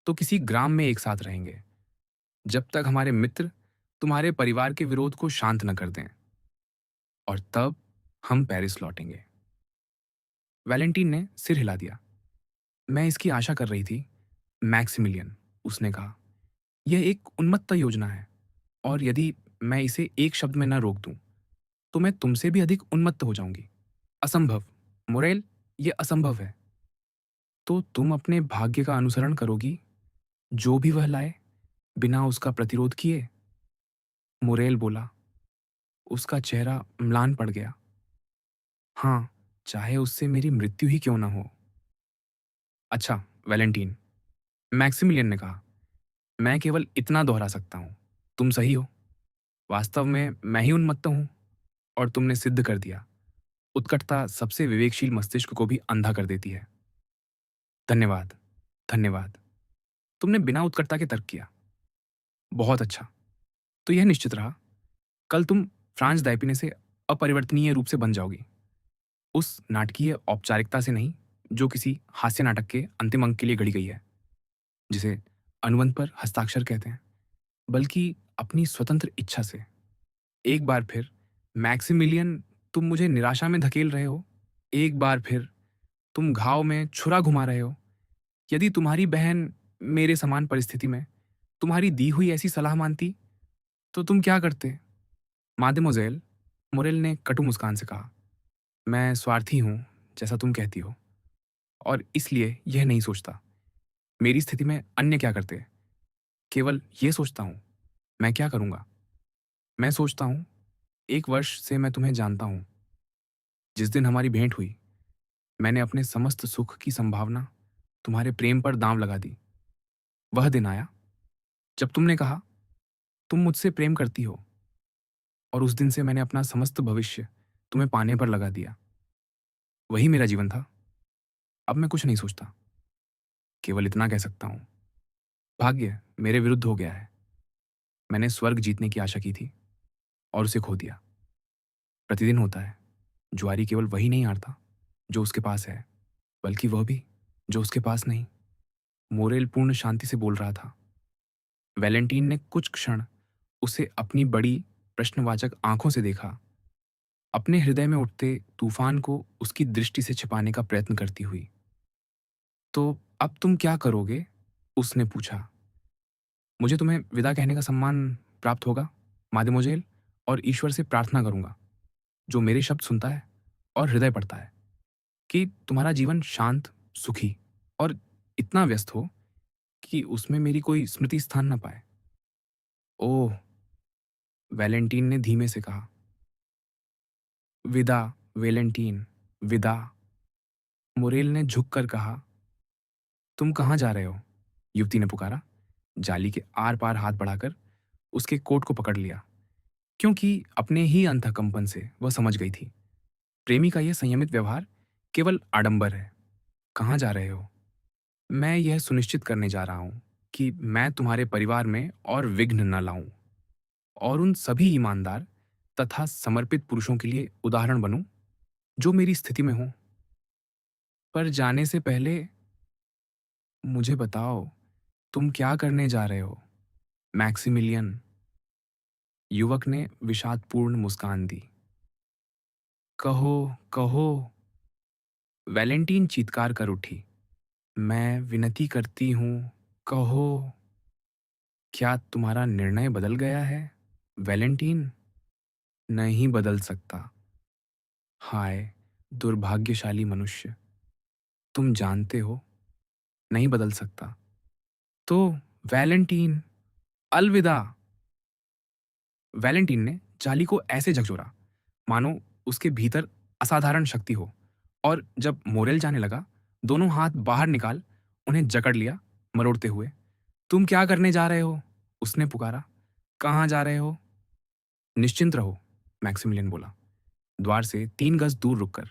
तो किसी ग्राम में एक साथ रहेंगे, जब तक हमारे मित्र तुम्हारे परिवार के विरोध को शांत न कर दें। और तब हम पेरिस लौटेंगे। वैलेंटीन ने सिर हिला दिया। मैं इसकी आशा कर रही थी, मैक्सिमिलियन, उसने कहा। यह एक उन्मत्त योजना है और यदि मैं इसे एक शब्द में न रोक दूं तो मैं तुमसे भी अधिक उन्मत्त हो जाऊंगी। असंभव, मुरेल, यह असंभव है। तो तुम अपने भाग्य का अनुसरण करोगी, जो भी वह लाए, बिना उसका प्रतिरोध किए? मुरेल बोला। उसका चेहरा म्लान पड़ गया। हाँ, चाहे उससे मेरी मृत्यु ही क्यों न हो। अच्छा, वैलेंटीन, मैक्सिमिलियन ने कहा, मैं केवल इतना दोहरा सकता हूं, तुम सही हो। वास्तव में मैं ही उन्मत्त हूं और तुमने सिद्ध कर दिया, उत्कटता सबसे विवेकशील मस्तिष्क को भी अंधा कर देती है। धन्यवाद, धन्यवाद। तुमने बिना उत्कटता के तर्क किया। बहुत अच्छा। तो यह निश्चित रहा, कल तुम फ्रांस दाइपिने से अपरिवर्तनीय रूप से बन जाओगी। उस नाटकीय औपचारिकता से नहीं, जो किसी हास्य नाटक के अंतिम अंक के लिए गढ़ी गई है, जिसे अनुबंध पर हस्ताक्षर कहते हैं, बल्कि अपनी स्वतंत्र इच्छा से। एक बार फिर, मैक्सिमिलियन, तुम मुझे निराशा में धकेल रहे हो। एक बार फिर, तुम घाव में छुरा घुमा रहे हो। यदि तुम्हारी बहन मेरे समान परिस्थिति में तुम्हारी दी हुई ऐसी सलाह मानती, तो तुम क्या करते? मादेमोज़ेल, मोरेल ने कटु मुस्कान से कहा, मैं स्वार्थी हूँ, जैसा तुम कहती हो, और इसलिए यह नहीं सोचता, मेरी स्थिति में अन्य क्या करते। केवल ये सोचता हूँ, मैं क्या करूँगा? मैं सोचता हूँ, 1 वर्ष से मैं तुम्हें जानता हूँ। जिस दिन हमारी भेंट हुई, मैंने अपने समस्त सुख की संभावना तुम्हारे प्रेम पर दाँव लगा दी। वह दिन आया, जब तुमने कहा, तुम मुझसे प्रेम करती हो, और उस दिन से मैंने अपना समस्त भविष्य तुम्हें पाने पर लगा दिया। वही मेरा जीवन था। अब मैं कुछ नहीं सोचता, केवल इतना कह सकता हूँ, भाग्य मेरे विरुद्ध हो गया है। मैंने स्वर्ग जीतने की आशा की थी और उसे खो दिया। प्रतिदिन होता है, जुआरी केवल वही नहीं हारता जो उसके पास है, बल्कि वह भी जो उसके पास नहीं। मोरेल पूर्ण शांति से बोल रहा था। वैलेंटीन ने कुछ क्षण उसे अपनी बड़ी प्रश्नवाचक आंखों से देखा, अपने हृदय में उठते तूफान को उसकी दृष्टि से छिपाने का प्रयत्न करती हुई। तो अब तुम क्या करोगे? उसने पूछा। मुझे तुम्हें विदा कहने का सम्मान प्राप्त होगा, मादेमोजेल, और ईश्वर से प्रार्थना करूंगा, जो मेरे शब्द सुनता है और हृदय पढ़ता है, कि तुम्हारा जीवन शांत, सुखी और इतना व्यस्त हो कि उसमें मेरी कोई स्मृति स्थान न पाए। ओह, वैलेंटीन ने धीमे से कहा। विदा, वैलेंटीन, विदा। मुरेल ने झुककर कहा। तुम कहाँ जा रहे हो? युवती ने पुकारा, जाली के आर पार हाथ बढ़ाकर उसके कोट को पकड़ लिया, क्योंकि अपने ही अंतःकंपन से वह समझ गई थी, प्रेमी का यह संयमित व्यवहार केवल आडंबर है। कहाँ जा रहे हो? मैं यह सुनिश्चित करने जा रहा हूँ कि मैं तुम्हारे परिवार में और विघ्न न लाऊं, और उन सभी ईमानदार तथा समर्पित पुरुषों के लिए उदाहरण बनूं जो मेरी स्थिति में हो। पर जाने से पहले मुझे बताओ, तुम क्या करने जा रहे हो, मैक्सिमिलियन? युवक ने विषादपूर्ण मुस्कान दी। कहो, कहो। वैलेंटीन चीत्कार कर उठी। मैं विनती करती हूँ, कहो। क्या तुम्हारा निर्णय बदल गया है, वैलेंटीन? नहीं बदल सकता। हाय, दुर्भाग्यशाली मनुष्य। तुम जानते हो, नहीं बदल सकता। तो वैलेंटीन, अलविदा। वैलेंटीन ने जाली को ऐसे झकझोरा, मानो उसके भीतर असाधारण शक्ति हो, और जब मोरेल जाने लगा, दोनों हाथ बाहर निकाल उन्हें जकड़ लिया, मरोड़ते हुए। तुम क्या करने जा रहे हो? उसने पुकारा। कहाँ जा रहे हो? निश्चिंत रहो, मैक्सिमिलियन बोला, द्वार से 3 गज दूर रुककर।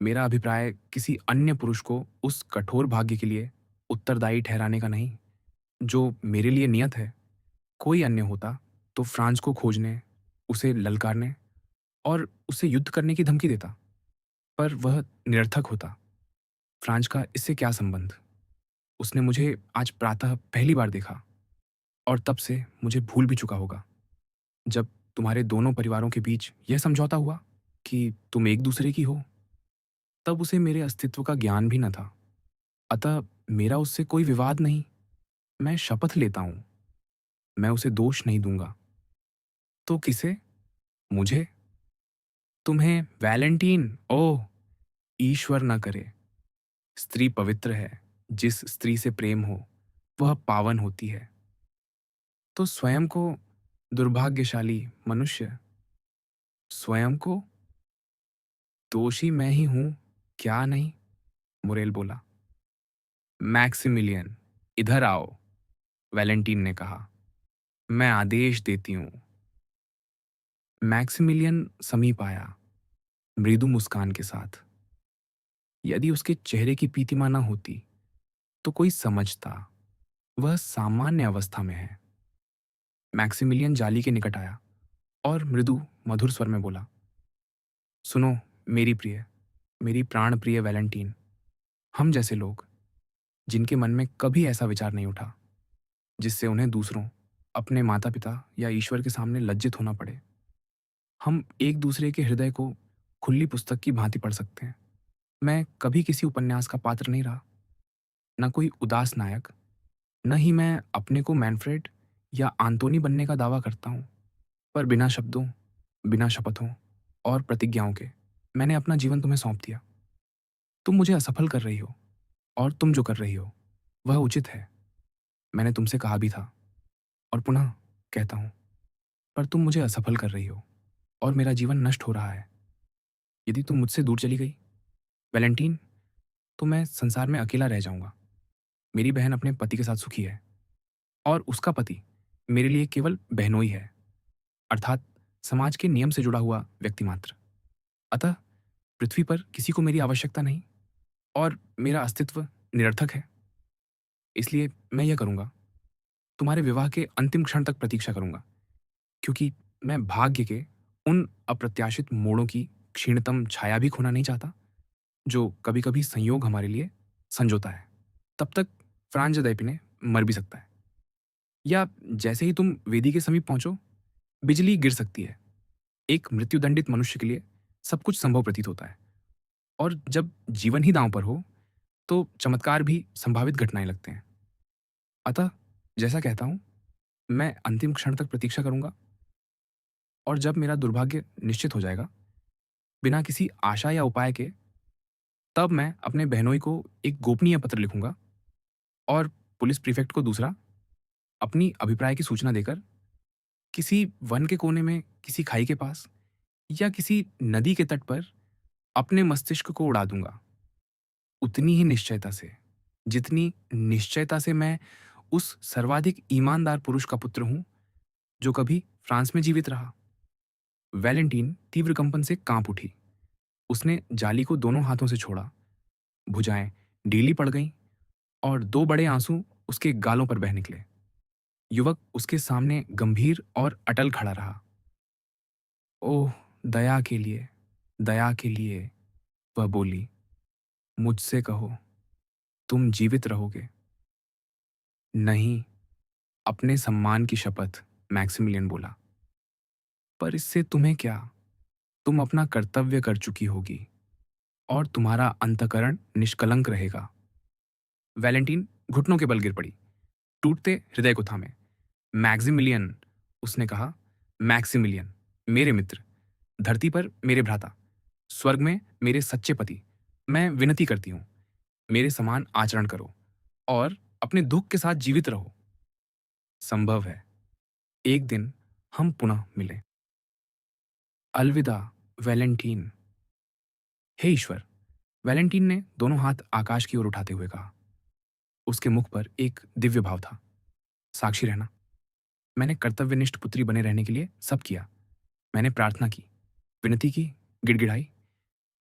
मेरा अभिप्राय किसी अन्य पुरुष को उस कठोर भाग्य के लिए उत्तरदायी ठहराने का नहीं, जो मेरे लिए नियत है। कोई अन्य होता तो फ्रांस को खोजने, उसे ललकारने और उससे युद्ध करने की धमकी देता, पर वह निरर्थक होता। फ्रांस का इससे क्या संबंध? उसने मुझे आज प्रातः पहली बार देखा, और तब से मुझे भूल भी चुका होगा। जब तुम्हारे दोनों परिवारों के बीच यह समझौता हुआ कि तुम एक दूसरे की हो, तब उसे मेरे अस्तित्व का ज्ञान भी न था। अतः मेरा उससे कोई विवाद नहीं। मैं शपथ लेता हूं, मैं उसे दोष नहीं दूंगा। तो किसे? मुझे? तुम्हें, वैलेंटीन? ओह, ईश्वर न करे। स्त्री पवित्र है। जिस स्त्री से प्रेम हो, वह पावन होती है। तो स्वयं को, दुर्भाग्यशाली मनुष्य, स्वयं को? दोषी मैं ही हूं, क्या नहीं? मुरेल बोला। मैक्सिमिलियन, इधर आओ, वैलेंटीन ने कहा। मैं आदेश देती हूं। मैक्सिमिलियन समीप आया, मृदु मुस्कान के साथ। यदि उसके चेहरे की पीतिमा न होती, तो कोई समझता वह सामान्य अवस्था में है। मैक्सिमिलियन जाली के निकट आया और मृदु मधुर स्वर में बोला, सुनो मेरी प्राण प्रिय वैलेंटीन, हम जैसे लोग, जिनके मन में कभी ऐसा विचार नहीं उठा, जिससे उन्हें दूसरों, अपने माता-पिता या ईश्वर के सामने लज्जित होना पड़े। हम एक-दूसरे के हृदय को खुली पुस्तक की भाँति पढ़ सकते हैं। मैं कभी किसी उपन्यास का पात्र नहीं रहा, न कोई उदास नायक, न ही मैं अपने को मैनफ्रेड या आंतोनी बनने का दावा करता हूँ। पर बिना शब्दों, बिना शपथों और प्रतिज्ञाओं के मैंने अपना जीवन तुम्हें सौंप दिया। तुम मुझे असफल कर रही हो और तुम जो कर रही हो, वह उचित है। मैंने तुमसे कहा भी था और पुनः कहता हूँ, पर तुम मुझे असफल कर रही हो और मेरा जीवन नष्ट हो रहा है। यदि तुम मुझसे दूर चली गई, वैलेंटीन, तो मैं संसार में अकेला रह जाऊँगा। मेरी बहन अपने पति के साथ सुखी है और उसका पति मेरे लिए केवल बहनोई है, अर्थात समाज के नियम से जुड़ा हुआ व्यक्ति मात्र। अतः पृथ्वी पर किसी को मेरी आवश्यकता नहीं और मेरा अस्तित्व निरर्थक है। इसलिए मैं यह करूँगा, तुम्हारे विवाह के अंतिम क्षण तक प्रतीक्षा करूँगा, क्योंकि मैं भाग्य के उन अप्रत्याशित मोड़ों की क्षीणतम छाया भी खोना नहीं चाहता, जो कभी-कभी संयोग हमारे लिए संजोता है। तब तक फ्रांज दैपिने मर भी सकता है। या जैसे ही तुम वेदी के समीप पहुँचो, बिजली गिर सकती है। एक मृत्युदंडित मनुष्य के लिए सब कुछ संभव प्रतीत होता है और जब जीवन ही दांव पर हो, तो चमत्कार भी संभावित घटनाएँ लगते हैं। अतः जैसा कहता हूँ, मैं अंतिम क्षण तक प्रतीक्षा करूँगा और जब मेरा दुर्भाग्य निश्चित हो जाएगा, बिना किसी आशा या उपाय के, तब मैं अपने बहनोई को एक गोपनीय पत्र लिखूँगा और पुलिस प्रीफेक्ट को दूसरा, अपनी अभिप्राय की सूचना देकर किसी वन के कोने में, किसी खाई के पास या किसी नदी के तट पर अपने मस्तिष्क को उड़ा दूँगा। उतनी ही निश्चयता से, जितनी निश्चयता से मैं उस सर्वाधिक ईमानदार पुरुष का पुत्र हूँ, जो कभी फ्रांस में जीवित रहा। वैलेंटीन तीव्र कंपन से काँप उठी। उसने जाली को दोनों हाथों से छोड़ा। भुजाएँ ढीली पड़ गईं और 2 बड़े आँसू उसके गालों पर बह निकले। युवक उसके सामने गंभीर और अटल खड़ा रहा। ओह! दया के लिए, वह बोली, मुझसे कहो, तुम जीवित रहोगे। नहीं, अपने सम्मान की शपथ, मैक्सिमिलियन बोला। पर इससे तुम्हें क्या? तुम अपना कर्तव्य कर चुकी होगी और तुम्हारा अंतःकरण निष्कलंक रहेगा। वैलेंटीन घुटनों के बल गिर पड़ी, टूटते हृदय को थामे। मैक्सिमिलियन, उसने कहा, मैक्सिमिलियन, मेरे मित्र, धरती पर मेरे भ्राता, स्वर्ग में मेरे सच्चे पति, मैं विनती करती हूँ, मेरे समान आचरण करो और अपने दुख के साथ जीवित रहो। संभव है, एक दिन हम पुनः मिलें। अलविदा, वैलेंटीन। हे ईश्वर! वैलेंटीन ने दोनों हाथ आकाश की ओर उठाते हुए कहा। उसके मुख पर एक दिव्य भाव था। साक्षी रहना, मैंने कर्तव्यनिष्ठ पुत्री बने रहने के लिए सब किया। मैंने प्रार्थना की, विनती की, गिड़गिड़ाई,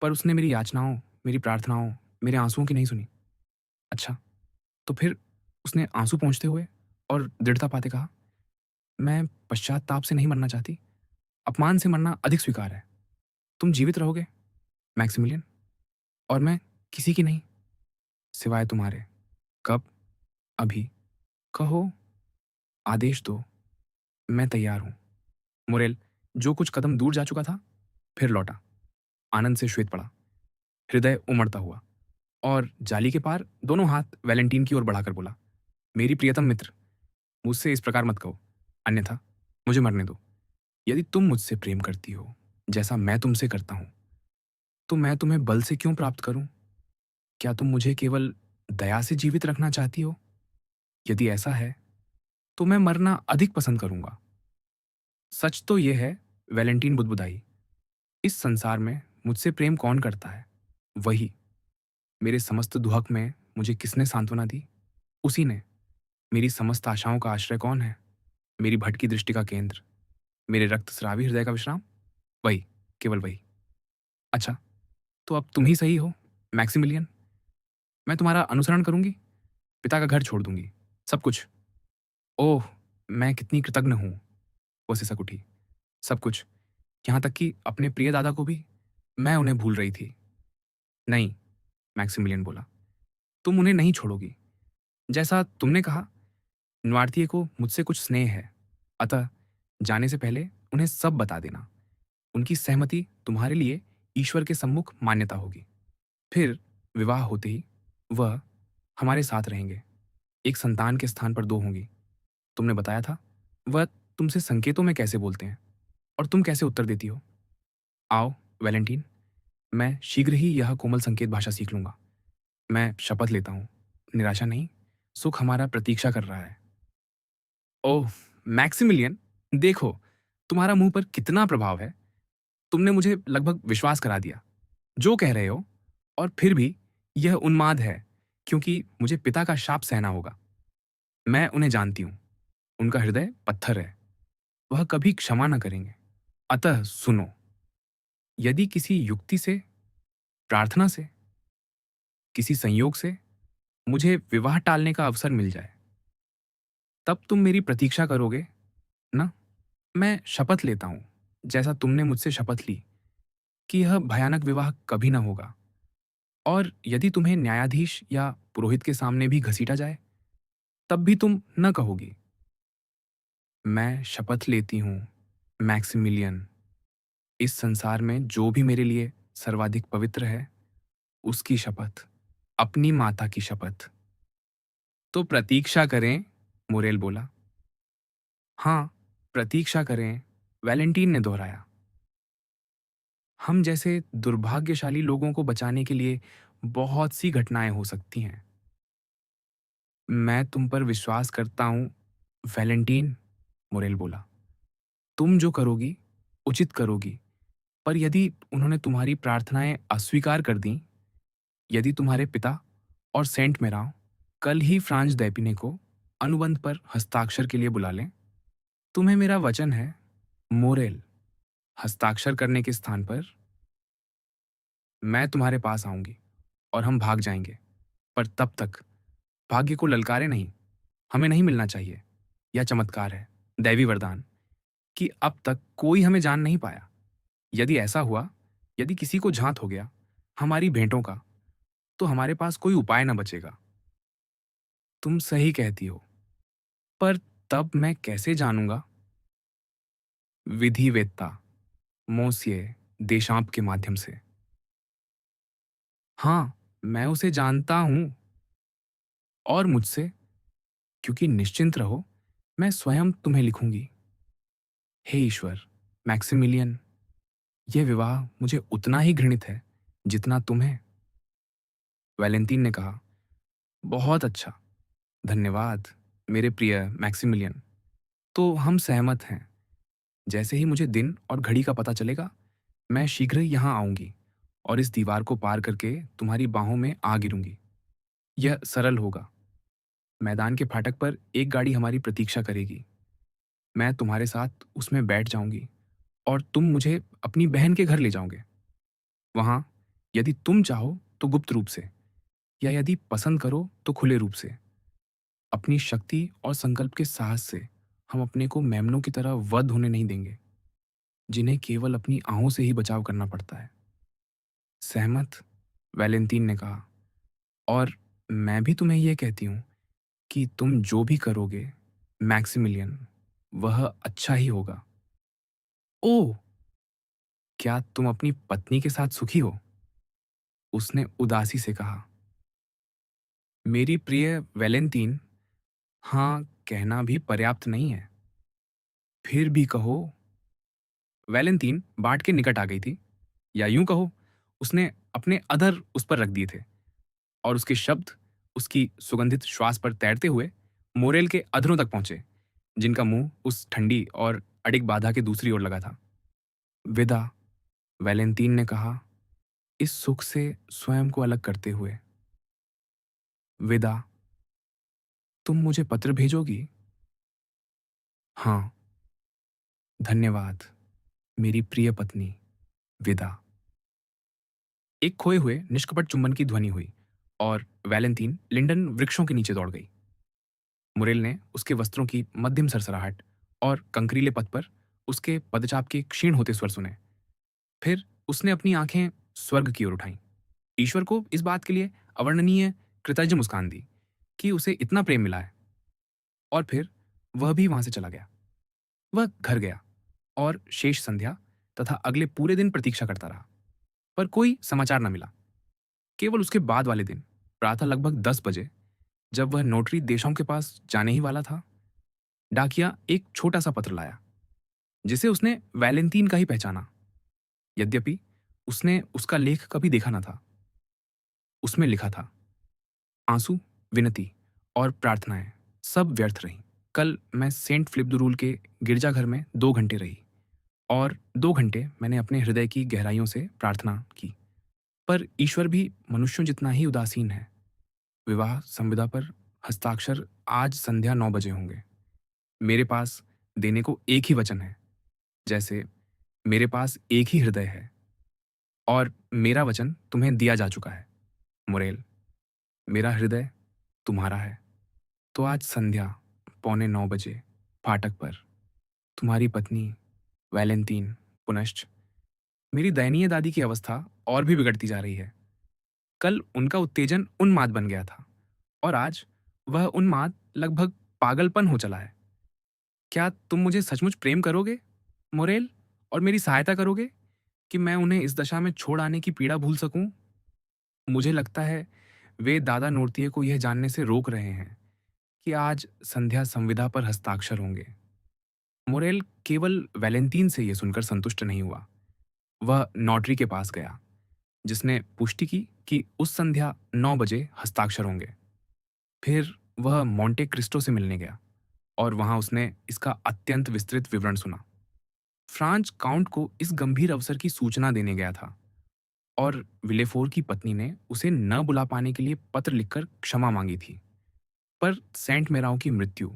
पर उसने मेरी याचनाओं, मेरी प्रार्थनाओं, मेरे आंसुओं की नहीं सुनी। अच्छा, तो फिर उसने आंसू पोंछते हुए और दृढ़ता पाते कहा, मैं पश्चाताप से नहीं मरना चाहती, अपमान से मरना अधिक स्वीकार है। तुम जीवित रहोगे, मैक्सिमिलियन, और मैं किसी की नहीं, सिवाय तुम्हारे। कब? अभी। कहो, आदेश दो, मैं तैयार हूँ। मुरेल, जो कुछ कदम दूर जा चुका था, फिर लौटा। आनंद से श्वेत पड़ा, हृदय उमड़ता हुआ, और जाली के पार दोनों हाथ वैलेंटीन की ओर बढ़ाकर बोला, मेरी प्रियतम मित्र, मुझसे इस प्रकार मत कहो, अन्यथा मुझे मरने दो। यदि तुम मुझसे प्रेम करती हो, जैसा मैं तुमसे करता हूँ, तो मैं तुम्हें बल से क्यों प्राप्त करूं? क्या तुम मुझे केवल दया से जीवित रखना चाहती हो? यदि ऐसा है, तो मैं मरना अधिक पसंद करूंगा। सच तो यह है, वैलेंटीन बुदबुदाई, इस संसार में मुझसे प्रेम कौन करता है? वही। मेरे समस्त दुहक में मुझे किसने सांत्वना दी? उसी ने। मेरी समस्त आशाओं का आश्रय कौन है? मेरी भटकी दृष्टि का केंद्र, मेरे रक्तस्रावी हृदय का विश्राम? वही, केवल वही। अच्छा, तो अब तुम ही सही हो, मैक्सिमिलियन। मैं तुम्हारा अनुसरण करूंगी, पिता का घर छोड़ दूंगी, सब कुछ। ओह! मैं कितनी कृतघ्न हूँ, वो सिसक उठी। सब कुछ, यहाँ तक कि अपने प्रिय दादा को भी मैं उन्हें भूल रही थी। नहीं, मैक्सिमिलियन बोला, तुम उन्हें नहीं छोड़ोगी। जैसा तुमने कहा, नवार्तिये को मुझसे कुछ स्नेह है। अतः जाने से पहले उन्हें सब बता देना। उनकी सहमति तुम्हारे लिए ईश्वर के सम्मुख मान्यता होगी। फिर विवाह होते ही वह हमारे साथ रहेंगे। एक संतान के स्थान पर दो होंगी। तुमने बताया था, वह तुमसे संकेतों में कैसे बोलते हैं और तुम कैसे उत्तर देती हो। आओ वैलेंटीन, मैं शीघ्र ही यह कोमल संकेत भाषा सीख लूंगा। मैं शपथ लेता हूँ, निराशा नहीं, सुख हमारा प्रतीक्षा कर रहा है। ओह मैक्सिमिलियन, देखो तुम्हारा मुंह पर कितना प्रभाव है। तुमने मुझे लगभग विश्वास करा दिया जो कह रहे हो, और फिर भी यह उन्माद है, क्योंकि मुझे पिता का शाप सहना होगा। मैं उन्हें जानती हूँ, उनका हृदय पत्थर है, वह कभी क्षमा न करेंगे। अतः सुनो, यदि किसी युक्ति से, प्रार्थना से, किसी संयोग से मुझे विवाह टालने का अवसर मिल जाए, तब तुम मेरी प्रतीक्षा करोगे ना। मैं शपथ लेता हूं, जैसा तुमने मुझसे शपथ ली, कि यह भयानक विवाह कभी ना होगा। और यदि तुम्हें न्यायाधीश या पुरोहित के सामने भी घसीटा जाए, तब भी तुम न कहोगी। मैं शपथ लेती हूं, मैक्सिमिलियन, इस संसार में जो भी मेरे लिए सर्वाधिक पवित्र है, उसकी शपथ, अपनी माता की शपथ। तो प्रतीक्षा करें, मोरेल बोला। हाँ, प्रतीक्षा करें, वैलेंटीन ने दोहराया। हम जैसे दुर्भाग्यशाली लोगों को बचाने के लिए बहुत सी घटनाएं हो सकती हैं। मैं तुम पर विश्वास करता हूं, वैलेंटीन, मोरेल बोला। तुम जो करोगी, उचित करोगी। पर यदि उन्होंने तुम्हारी प्रार्थनाएं अस्वीकार कर दी, यदि तुम्हारे पिता और सेंट मेराव कल ही फ्रांज दैपिने को अनुबंध पर हस्ताक्षर के लिए बुला लें, तुम्हें मेरा वचन है, मोरेल, हस्ताक्षर करने के स्थान पर मैं तुम्हारे पास आऊंगी और हम भाग जाएंगे। पर तब तक भाग्य को ललकारे नहीं। हमें नहीं मिलना चाहिए। यह चमत्कार है, दैवी वरदान, कि अब तक कोई हमें जान नहीं पाया। यदि ऐसा हुआ, यदि किसी को झांत हो गया हमारी भेंटों का, तो हमारे पास कोई उपाय न बचेगा। तुम सही कहती हो, पर तब मैं कैसे जानूंगा। विधिवेत्ता, मोसिए देशांप के माध्यम से। हाँ, मैं उसे जानता हूं, और मुझसे, क्योंकि निश्चिंत रहो, मैं स्वयं तुम्हें लिखूंगी। हे ईश्वर, मैक्सिमिलियन, यह विवाह मुझे उतना ही घृणित है जितना तुम्हें। वैलेंटीन ने कहा, बहुत अच्छा, धन्यवाद मेरे प्रिय मैक्सिमिलियन। तो हम सहमत हैं। जैसे ही मुझे दिन और घड़ी का पता चलेगा, मैं शीघ्र ही यहाँ आऊंगी और इस दीवार को पार करके तुम्हारी बाहों में आ गिरूंगी। यह सरल होगा। मैदान के फाटक पर एक गाड़ी हमारी प्रतीक्षा करेगी। मैं तुम्हारे साथ उसमें बैठ जाऊंगी और तुम मुझे अपनी बहन के घर ले जाओगे। वहां यदि तुम चाहो तो गुप्त रूप से, या यदि पसंद करो तो खुले रूप से, अपनी शक्ति और संकल्प के साहस से हम अपने को मेमनों की तरह वध होने नहीं देंगे, जिन्हें केवल अपनी आहों से ही बचाव करना पड़ता है। सहमत, वैलेंटीन ने कहा। और मैं भी तुम्हें यह कहती हूं कि तुम जो भी करोगे, मैक्सिमिलियन, वह अच्छा ही होगा। ओह, क्या तुम अपनी पत्नी के साथ सुखी हो। उसने उदासी से कहा। मेरी प्रिय वैलेंटीन, हाँ कहना भी पर्याप्त नहीं है। फिर भी कहो। वैलेंटीन बाट के निकट आ गई थी, या यूं कहो, उसने अपने अधर उस पर रख दिए थे, और उसके शब्द उसकी सुगंधित श्वास पर तैरते हुए मोरेल के अधरों तक पहुंचे, जिनका मुंह उस ठंडी और अडिग बाधा के दूसरी ओर लगा था। विदा, वैलेंटीन ने कहा, इस सुख से स्वयं को अलग करते हुए। विदा, तुम मुझे पत्र भेजोगी। हाँ, धन्यवाद मेरी प्रिय पत्नी। विदा। एक खोए हुए निष्कपट चुंबन की ध्वनि हुई, और वैलेंटीन लिंडन वृक्षों के नीचे दौड़ गई। मुरेल ने उसके वस्त्रों की मध्यम सरसराहट और कंकरीले पथ पर उसके पदचाप के क्षीण होते स्वर सुने। फिर उसने अपनी आंखें स्वर्ग की ओर उठाईं। ईश्वर को इस बात के लिए अवर्णनीय कृतज्ञ मुस्कान दी कि उसे इतना प्रेम मिला है। और फिर वह भी वहां से चला गया। वह घर गया और शेष संध्या तथा अगले पूरे दिन प्रतीक्षा करता रहा, पर कोई समाचार न मिला। केवल उसके बाद वाले दिन प्रातः लगभग 10 बजे, जब वह नोटरी देशों के पास जाने ही वाला था, डाकिया एक छोटा सा पत्र लाया, जिसे उसने वैलेंटीन का ही पहचाना। यद्यपि उसने उसका लेख कभी देखा न था। उसमें लिखा था, आंसू, विनती और प्रार्थनाएं सब व्यर्थ रहीं। कल मैं सेंट फिलिप द रूल के गिरजाघर में 2 घंटे रही, और 2 घंटे मैंने अपने हृदय की गहराइयों से प्रार्थना की। पर ईश्वर भी मनुष्यों जितना ही उदासीन है। विवाह संविदा पर हस्ताक्षर आज संध्या 9 बजे होंगे। मेरे पास देने को एक ही वचन है, जैसे मेरे पास एक ही हृदय है, और मेरा वचन तुम्हें दिया जा चुका है। मुरेल, मेरा हृदय तुम्हारा है। तो आज संध्या 8:45 फाटक पर तुम्हारी पत्नी वैलेंटीन। पुनश्च मेरी दयनीय दादी की अवस्था और भी बिगड़ती जा रही है। कल उनका उत्तेजन उन्माद बन गया था, और आज वह उन्माद लगभग पागलपन हो चला है। क्या तुम मुझे सचमुच प्रेम करोगे, मोरेल, और मेरी सहायता करोगे कि मैं उन्हें इस दशा में छोड़ आने की पीड़ा भूल सकूं? मुझे लगता है वे दादा नोर्तिये को यह जानने से रोक रहे हैं कि आज संध्या संविदा पर हस्ताक्षर होंगे। मोरेल केवल वैलेंटीन से यह सुनकर संतुष्ट नहीं हुआ। वह नॉटरी के पास गया, जिसने पुष्टि की कि उस संध्या 9 बजे हस्ताक्षर होंगे। फिर वह मोंटे क्रिस्टो से मिलने गया, और वहां उसने इसका अत्यंत विस्तृत विवरण सुना। फ्रांच काउंट को इस गंभीर अवसर की सूचना देने गया था, और विलेफोर की पत्नी ने उसे न बुला पाने के लिए पत्र लिखकर क्षमा मांगी थी। पर सेंट मेराओं की मृत्यु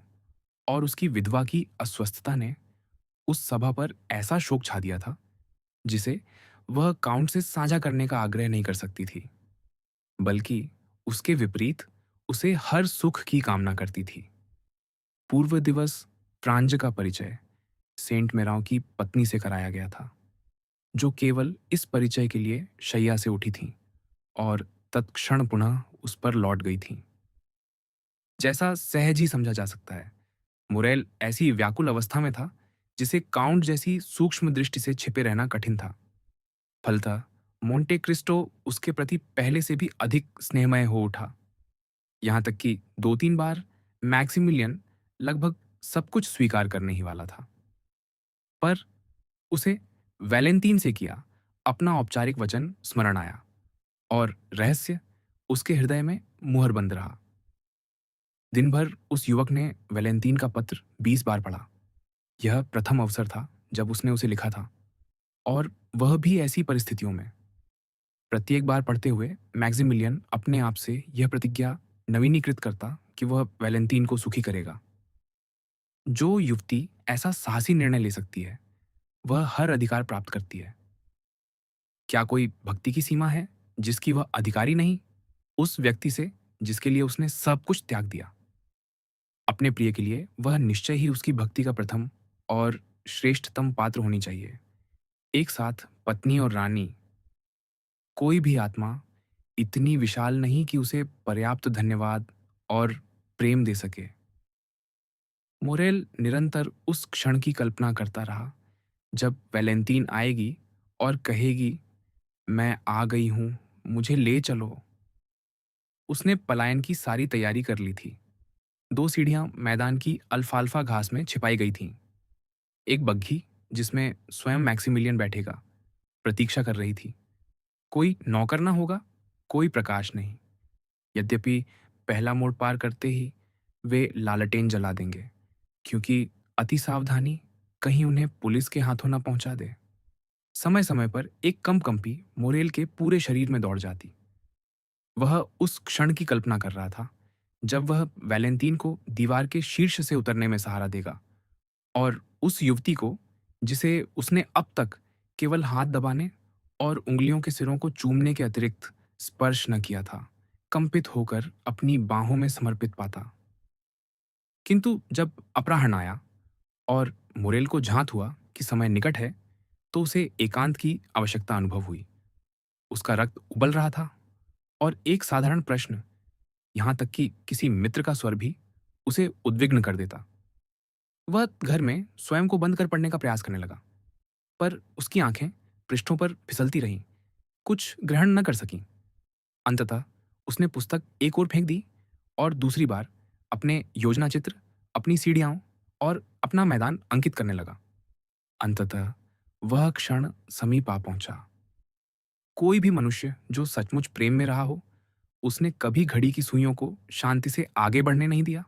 और उसकी विधवा की अस्वस्थता ने उस सभा पर ऐसा शोक छा दिया था, जिसे वह काउंट से साझा करने का आग्रह नहीं कर सकती थी, बल्कि उसके विपरीत उसे हर सुख की कामना करती थी। पूर्व दिवस फ्रांज का परिचय सेंट मेराओं की पत्नी से कराया गया था, जो केवल इस परिचय के लिए शैया से उठी थीं और तत्क्षण पुनः उस पर लौट गई थीं। जैसा सहज ही समझा जा सकता है, मुरेल ऐसी व्याकुल अवस्था में था जिसे काउंट जैसी सूक्ष्म दृष्टि से छिपे रहना कठिन था। फलतः मोंटे क्रिस्टो उसके प्रति पहले से भी अधिक स्नेहमय हो उठा। यहाँ तक कि 2-3 बार मैक्सिमिलियन लगभग सब कुछ स्वीकार करने ही वाला था, पर उसे वैलेंटीन से किया अपना औपचारिक वचन स्मरण आया, और रहस्य उसके हृदय में मुहरबंद रहा। दिन भर उस युवक ने वैलेंटीन का पत्र 20 बार पढ़ा। यह प्रथम अवसर था जब उसने उसे लिखा था, और वह भी ऐसी परिस्थितियों में। प्रत्येक बार पढ़ते हुए मैक्सिमिलियन अपने आप से यह प्रतिज्ञा नवीनीकृत करता कि वह वैलेंटीन को सुखी करेगा। जो युवती ऐसा साहसी निर्णय ले सकती है, वह हर अधिकार प्राप्त करती है। क्या कोई भक्ति की सीमा है जिसकी वह अधिकारी नहीं? उस व्यक्ति से जिसके लिए उसने सब कुछ त्याग दिया। अपने प्रिय के लिए वह निश्चय ही उसकी भक्ति का प्रथम और श्रेष्ठतम पात्र होनी चाहिए। एक साथ पत्नी और रानी। कोई भी आत्मा इतनी विशाल नहीं कि उसे पर्याप्त धन्यवाद और प्रेम दे सके। मोरेल निरंतर उस क्षण की कल्पना करता रहा जब वैलेंटीन आएगी और कहेगी, मैं आ गई हूं, मुझे ले चलो। उसने पलायन की सारी तैयारी कर ली थी। 2 सीढ़ियां मैदान की अल्फाल्फा घास में छिपाई गई थीं। एक बग्घी, जिसमें स्वयं मैक्सिमिलियन बैठेगा, प्रतीक्षा कर रही थी। कोई नौकर ना होगा, कोई प्रकाश नहीं। यद्यपि पहला मोड़ पार करते ही वे लालटेन जला देंगे, क्योंकि अति सावधानी कहीं उन्हें पुलिस के हाथों न पहुंचा दे। समय समय पर एक कंपकंपी मोरेल के पूरे शरीर में दौड़ जाती। वह उस क्षण की कल्पना कर रहा था जब वह वैलेंटीन को दीवार के शीर्ष से उतरने में सहारा देगा, और उस युवती को, जिसे उसने अब तक केवल हाथ दबाने और उंगलियों के सिरों को चूमने के अतिरिक्त स्पर्श न किया था, कंपित होकर अपनी बाहों में समर्पित पाता। किंतु जब अपराह्न आया और मुरेल को झांत हुआ कि समय निकट है, तो उसे एकांत की आवश्यकता अनुभव हुई। उसका रक्त उबल रहा था और एक साधारण प्रश्न, यहाँ तक कि किसी मित्र का स्वर भी उसे उद्विग्न कर देता। वह घर में स्वयं को बंद कर पढ़ने का प्रयास करने लगा, पर उसकी आंखें पृष्ठों पर फिसलती रहीं, कुछ ग्रहण न कर सकीं। अंततः उसने पुस्तक एक ओर फेंक दी और दूसरी बार अपने योजना चित्र, अपनी सीढ़ियाँ और अपना मैदान अंकित करने लगा। अंततः वह क्षण समीप आ पहुंचा। कोई भी मनुष्य जो सचमुच प्रेम में रहा हो, उसने कभी घड़ी की सुइयों को शांति से आगे बढ़ने नहीं दिया।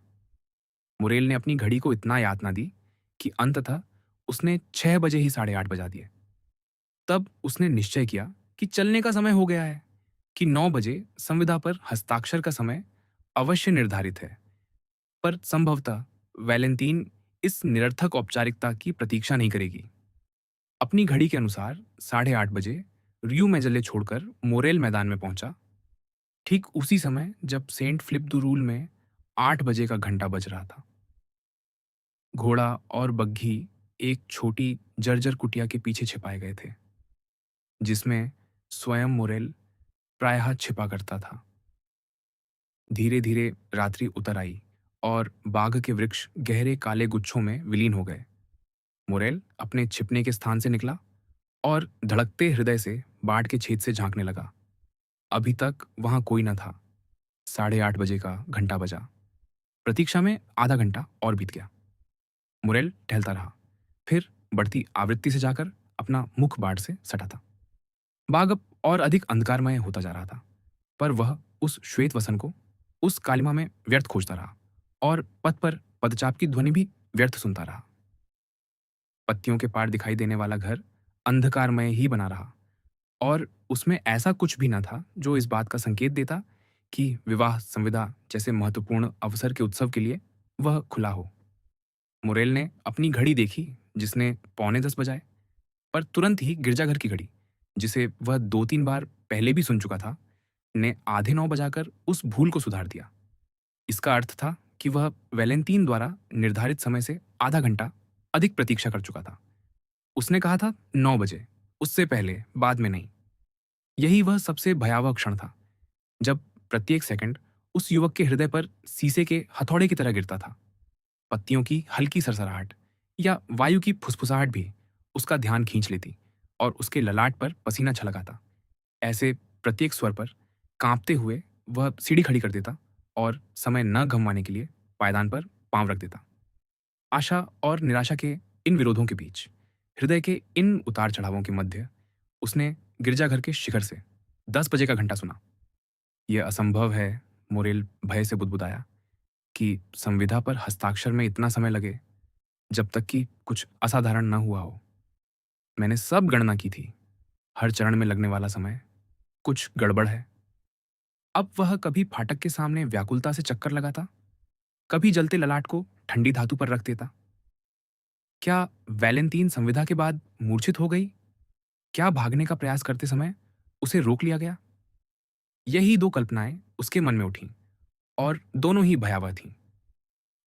मुरेल ने अपनी घड़ी को इतना यातना दी कि अंततः उसने 6 बजे ही 8:30 बजा दिए। तब उसने निश्चय किया कि चलने का समय हो गया है, कि 9 बजे संविदा पर हस्ताक्षर का समय अवश्य निर्धारित है। पर संभवतः वैलेंटीन इस निरर्थक औपचारिकता की प्रतीक्षा नहीं करेगी। अपनी घड़ी के अनुसार 8:30 बजे रियू मेजले छोड़कर मोरेल मैदान में पहुंचा, ठीक उसी समय जब सेंट फिलिप दु रूल में 8 बजे का घंटा बज रहा था। घोड़ा और बग्घी एक छोटी जर्जर कुटिया के पीछे छिपाए गए थे, जिसमें स्वयं मोरेल प्रायः छिपा करता था। धीरे धीरे रात्रि उतर आई और बाघ के वृक्ष गहरे काले गुच्छों में विलीन हो गए। मोरेल अपने छिपने के स्थान से निकला और धड़कते हृदय से बाढ़ के छेद से झांकने लगा। अभी तक वहां कोई न था। 8:30 बजे का घंटा बजा। प्रतीक्षा में आधा घंटा और बीत गया। मुरेल टहलता रहा, फिर बढ़ती आवृत्ति से जाकर अपना मुख बाढ़ से सटा था। बाग अब और अधिक अंधकारमय होता जा रहा था, पर वह उस श्वेत वसन को उस कालिमा में व्यर्थ खोजता रहा और पथ पर पदचाप की ध्वनि भी व्यर्थ सुनता रहा। पत्तियों के पार दिखाई देने वाला घर अंधकारमय ही बना रहा और उसमें ऐसा कुछ भी न था जो इस बात का संकेत देता कि विवाह संविदा जैसे महत्वपूर्ण अवसर के उत्सव के लिए वह खुला हो। मुरेल ने अपनी घड़ी देखी, जिसने 9:45 बजाए, पर तुरंत ही गिरजाघर की घड़ी, जिसे वह 2-3 बार पहले भी सुन चुका था, ने आधे 9 बजाकर उस भूल को सुधार दिया। इसका अर्थ था कि वह वैलेंटीन द्वारा निर्धारित समय से आधा घंटा अधिक प्रतीक्षा कर चुका था। उसने कहा था 9 बजे, उससे पहले, बाद में नहीं। यही वह सबसे भयावह क्षण था, जब प्रत्येक सेकंड उस युवक के हृदय पर शीशे के हथौड़े की तरह गिरता था। पत्तियों की हल्की सरसराहट या वायु की फुसफुसाहट भी उसका ध्यान खींच लेती और उसके ललाट पर पसीना छलकाता। ऐसे प्रत्येक स्वर पर कांपते हुए वह सीढ़ी खड़ी कर देता और समय न गंवाने के लिए पायदान पर पांव रख देता। आशा और निराशा के इन विरोधों के बीच, हृदय के इन उतार चढ़ावों के मध्य, उसने गिरजाघर के शिखर से 10 बजे का घंटा सुना। यह असंभव है, मोरेल भय से बुदबुदाया, कि संविदा पर हस्ताक्षर में इतना समय लगे जब तक कि कुछ असाधारण न हुआ हो। मैंने सब गणना की थी। हर चरण में लगने वाला समय, कुछ गड़बड़ है। अब वह कभी फाटक के सामने व्याकुलता से चक्कर लगाता, कभी जलते ललाट को ठंडी धातु पर रख देता। क्या वैलेंटीन संविदा के बाद मूर्छित हो गई? क्या भागने का प्रयास करते समय उसे रोक लिया गया? यही दो कल्पनाएं उसके मन में उठीं और दोनों ही भयावह थीं।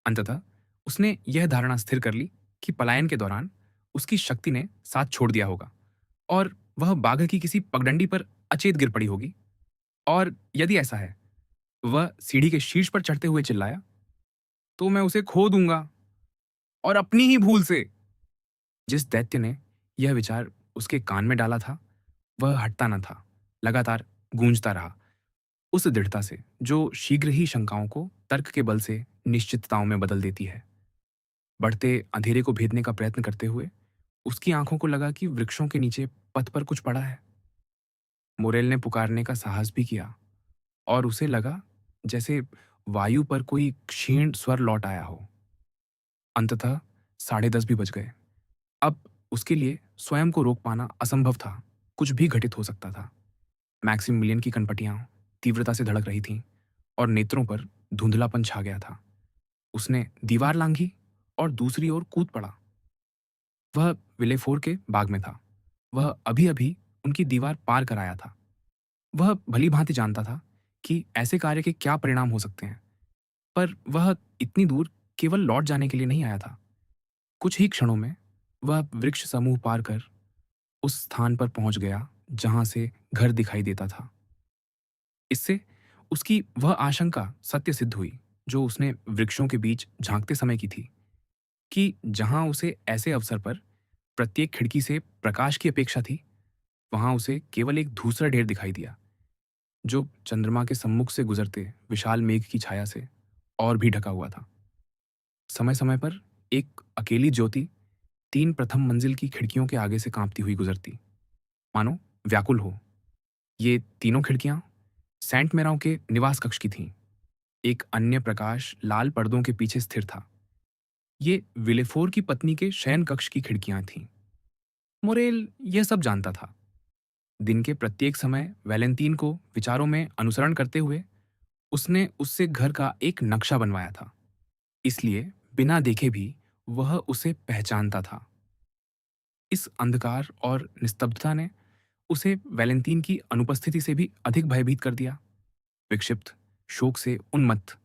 अंततः उसने यह धारणा स्थिर कर ली कि पलायन के दौरान उसकी शक्ति ने साथ छोड़ दिया होगा और वह बाघ की किसी पगडंडी पर अचेत गिर पड़ी होगी। और यदि ऐसा है, वह सीढ़ी के शीर्ष पर चढ़ते हुए चिल्लाया, तो मैं उसे खो दूंगा, और अपनी ही भूल से। जिस दैत्य ने यह विचार उसके कान में डाला था, वह हटता न था, लगातार गूंजता रहा, उस दृढ़ता से जो शीघ्र ही शंकाओं को तर्क के बल से निश्चितताओं में बदल देती है। बढ़ते अंधेरे को भेदने का प्रयत्न करते हुए उसकी आंखों को लगा कि वृक्षों के नीचे पथ पर कुछ पड़ा है। मोरेल ने पुकारने का साहस भी किया और उसे लगा जैसे वायु पर कोई क्षीण स्वर लौट आया हो। अंततः 10:30 भी बज गए। अब उसके लिए स्वयं को रोक पाना असंभव था। कुछ भी घटित हो सकता था। मैक्सिमिलियन की कनपटियां तीव्रता से धड़क रही थीं और नेत्रों पर धुंधलापन छा गया था। उसने दीवार लांघी और दूसरी ओर कूद पड़ा। वह विलेफोर के बाग में था। वह अभी अभी उनकी दीवार पार कर आया था। वह भली भांति जानता था कि ऐसे कार्य के क्या परिणाम हो सकते हैं, पर वह इतनी दूर केवल लौट जाने के लिए नहीं आया था। कुछ ही क्षणों में वह वृक्ष समूह पार कर उस स्थान पर पहुंच गया जहां से घर दिखाई देता था। इससे उसकी वह आशंका सत्य सिद्ध हुई जो उसने वृक्षों के बीच झांकते समय की थी, कि जहां उसे ऐसे अवसर पर प्रत्येक खिड़की से प्रकाश की अपेक्षा थी, वहां उसे केवल एक धूसरा ढेर दिखाई दिया जो चंद्रमा के सम्मुख से गुजरते विशाल मेघ की छाया से और भी ढका हुआ था। समय समय पर एक अकेली ज्योति तीन प्रथम मंजिल की खिड़कियों के आगे से कांपती हुई गुजरती, मानो व्याकुल हो। ये तीनों खिड़कियां सेंट मेराव के निवास कक्ष की थीं। एक अन्य प्रकाश लाल पर्दों के पीछे स्थिर था। ये विलेफोर की पत्नी के शयन कक्ष की खिड़कियां थीं। मोरेल यह सब जानता था। दिन के प्रत्येक समय वैलेंटीन को विचारों में अनुसरण करते हुए उसने उससे घर का एक नक्शा बनवाया था। इसलिए बिना देखे भी वह उसे पहचानता था। इस अंधकार और निस्तब्धता ने उसे वैलेंटीन की अनुपस्थिति से भी अधिक भयभीत कर दिया। विक्षिप्त, शोक से उन्मत्त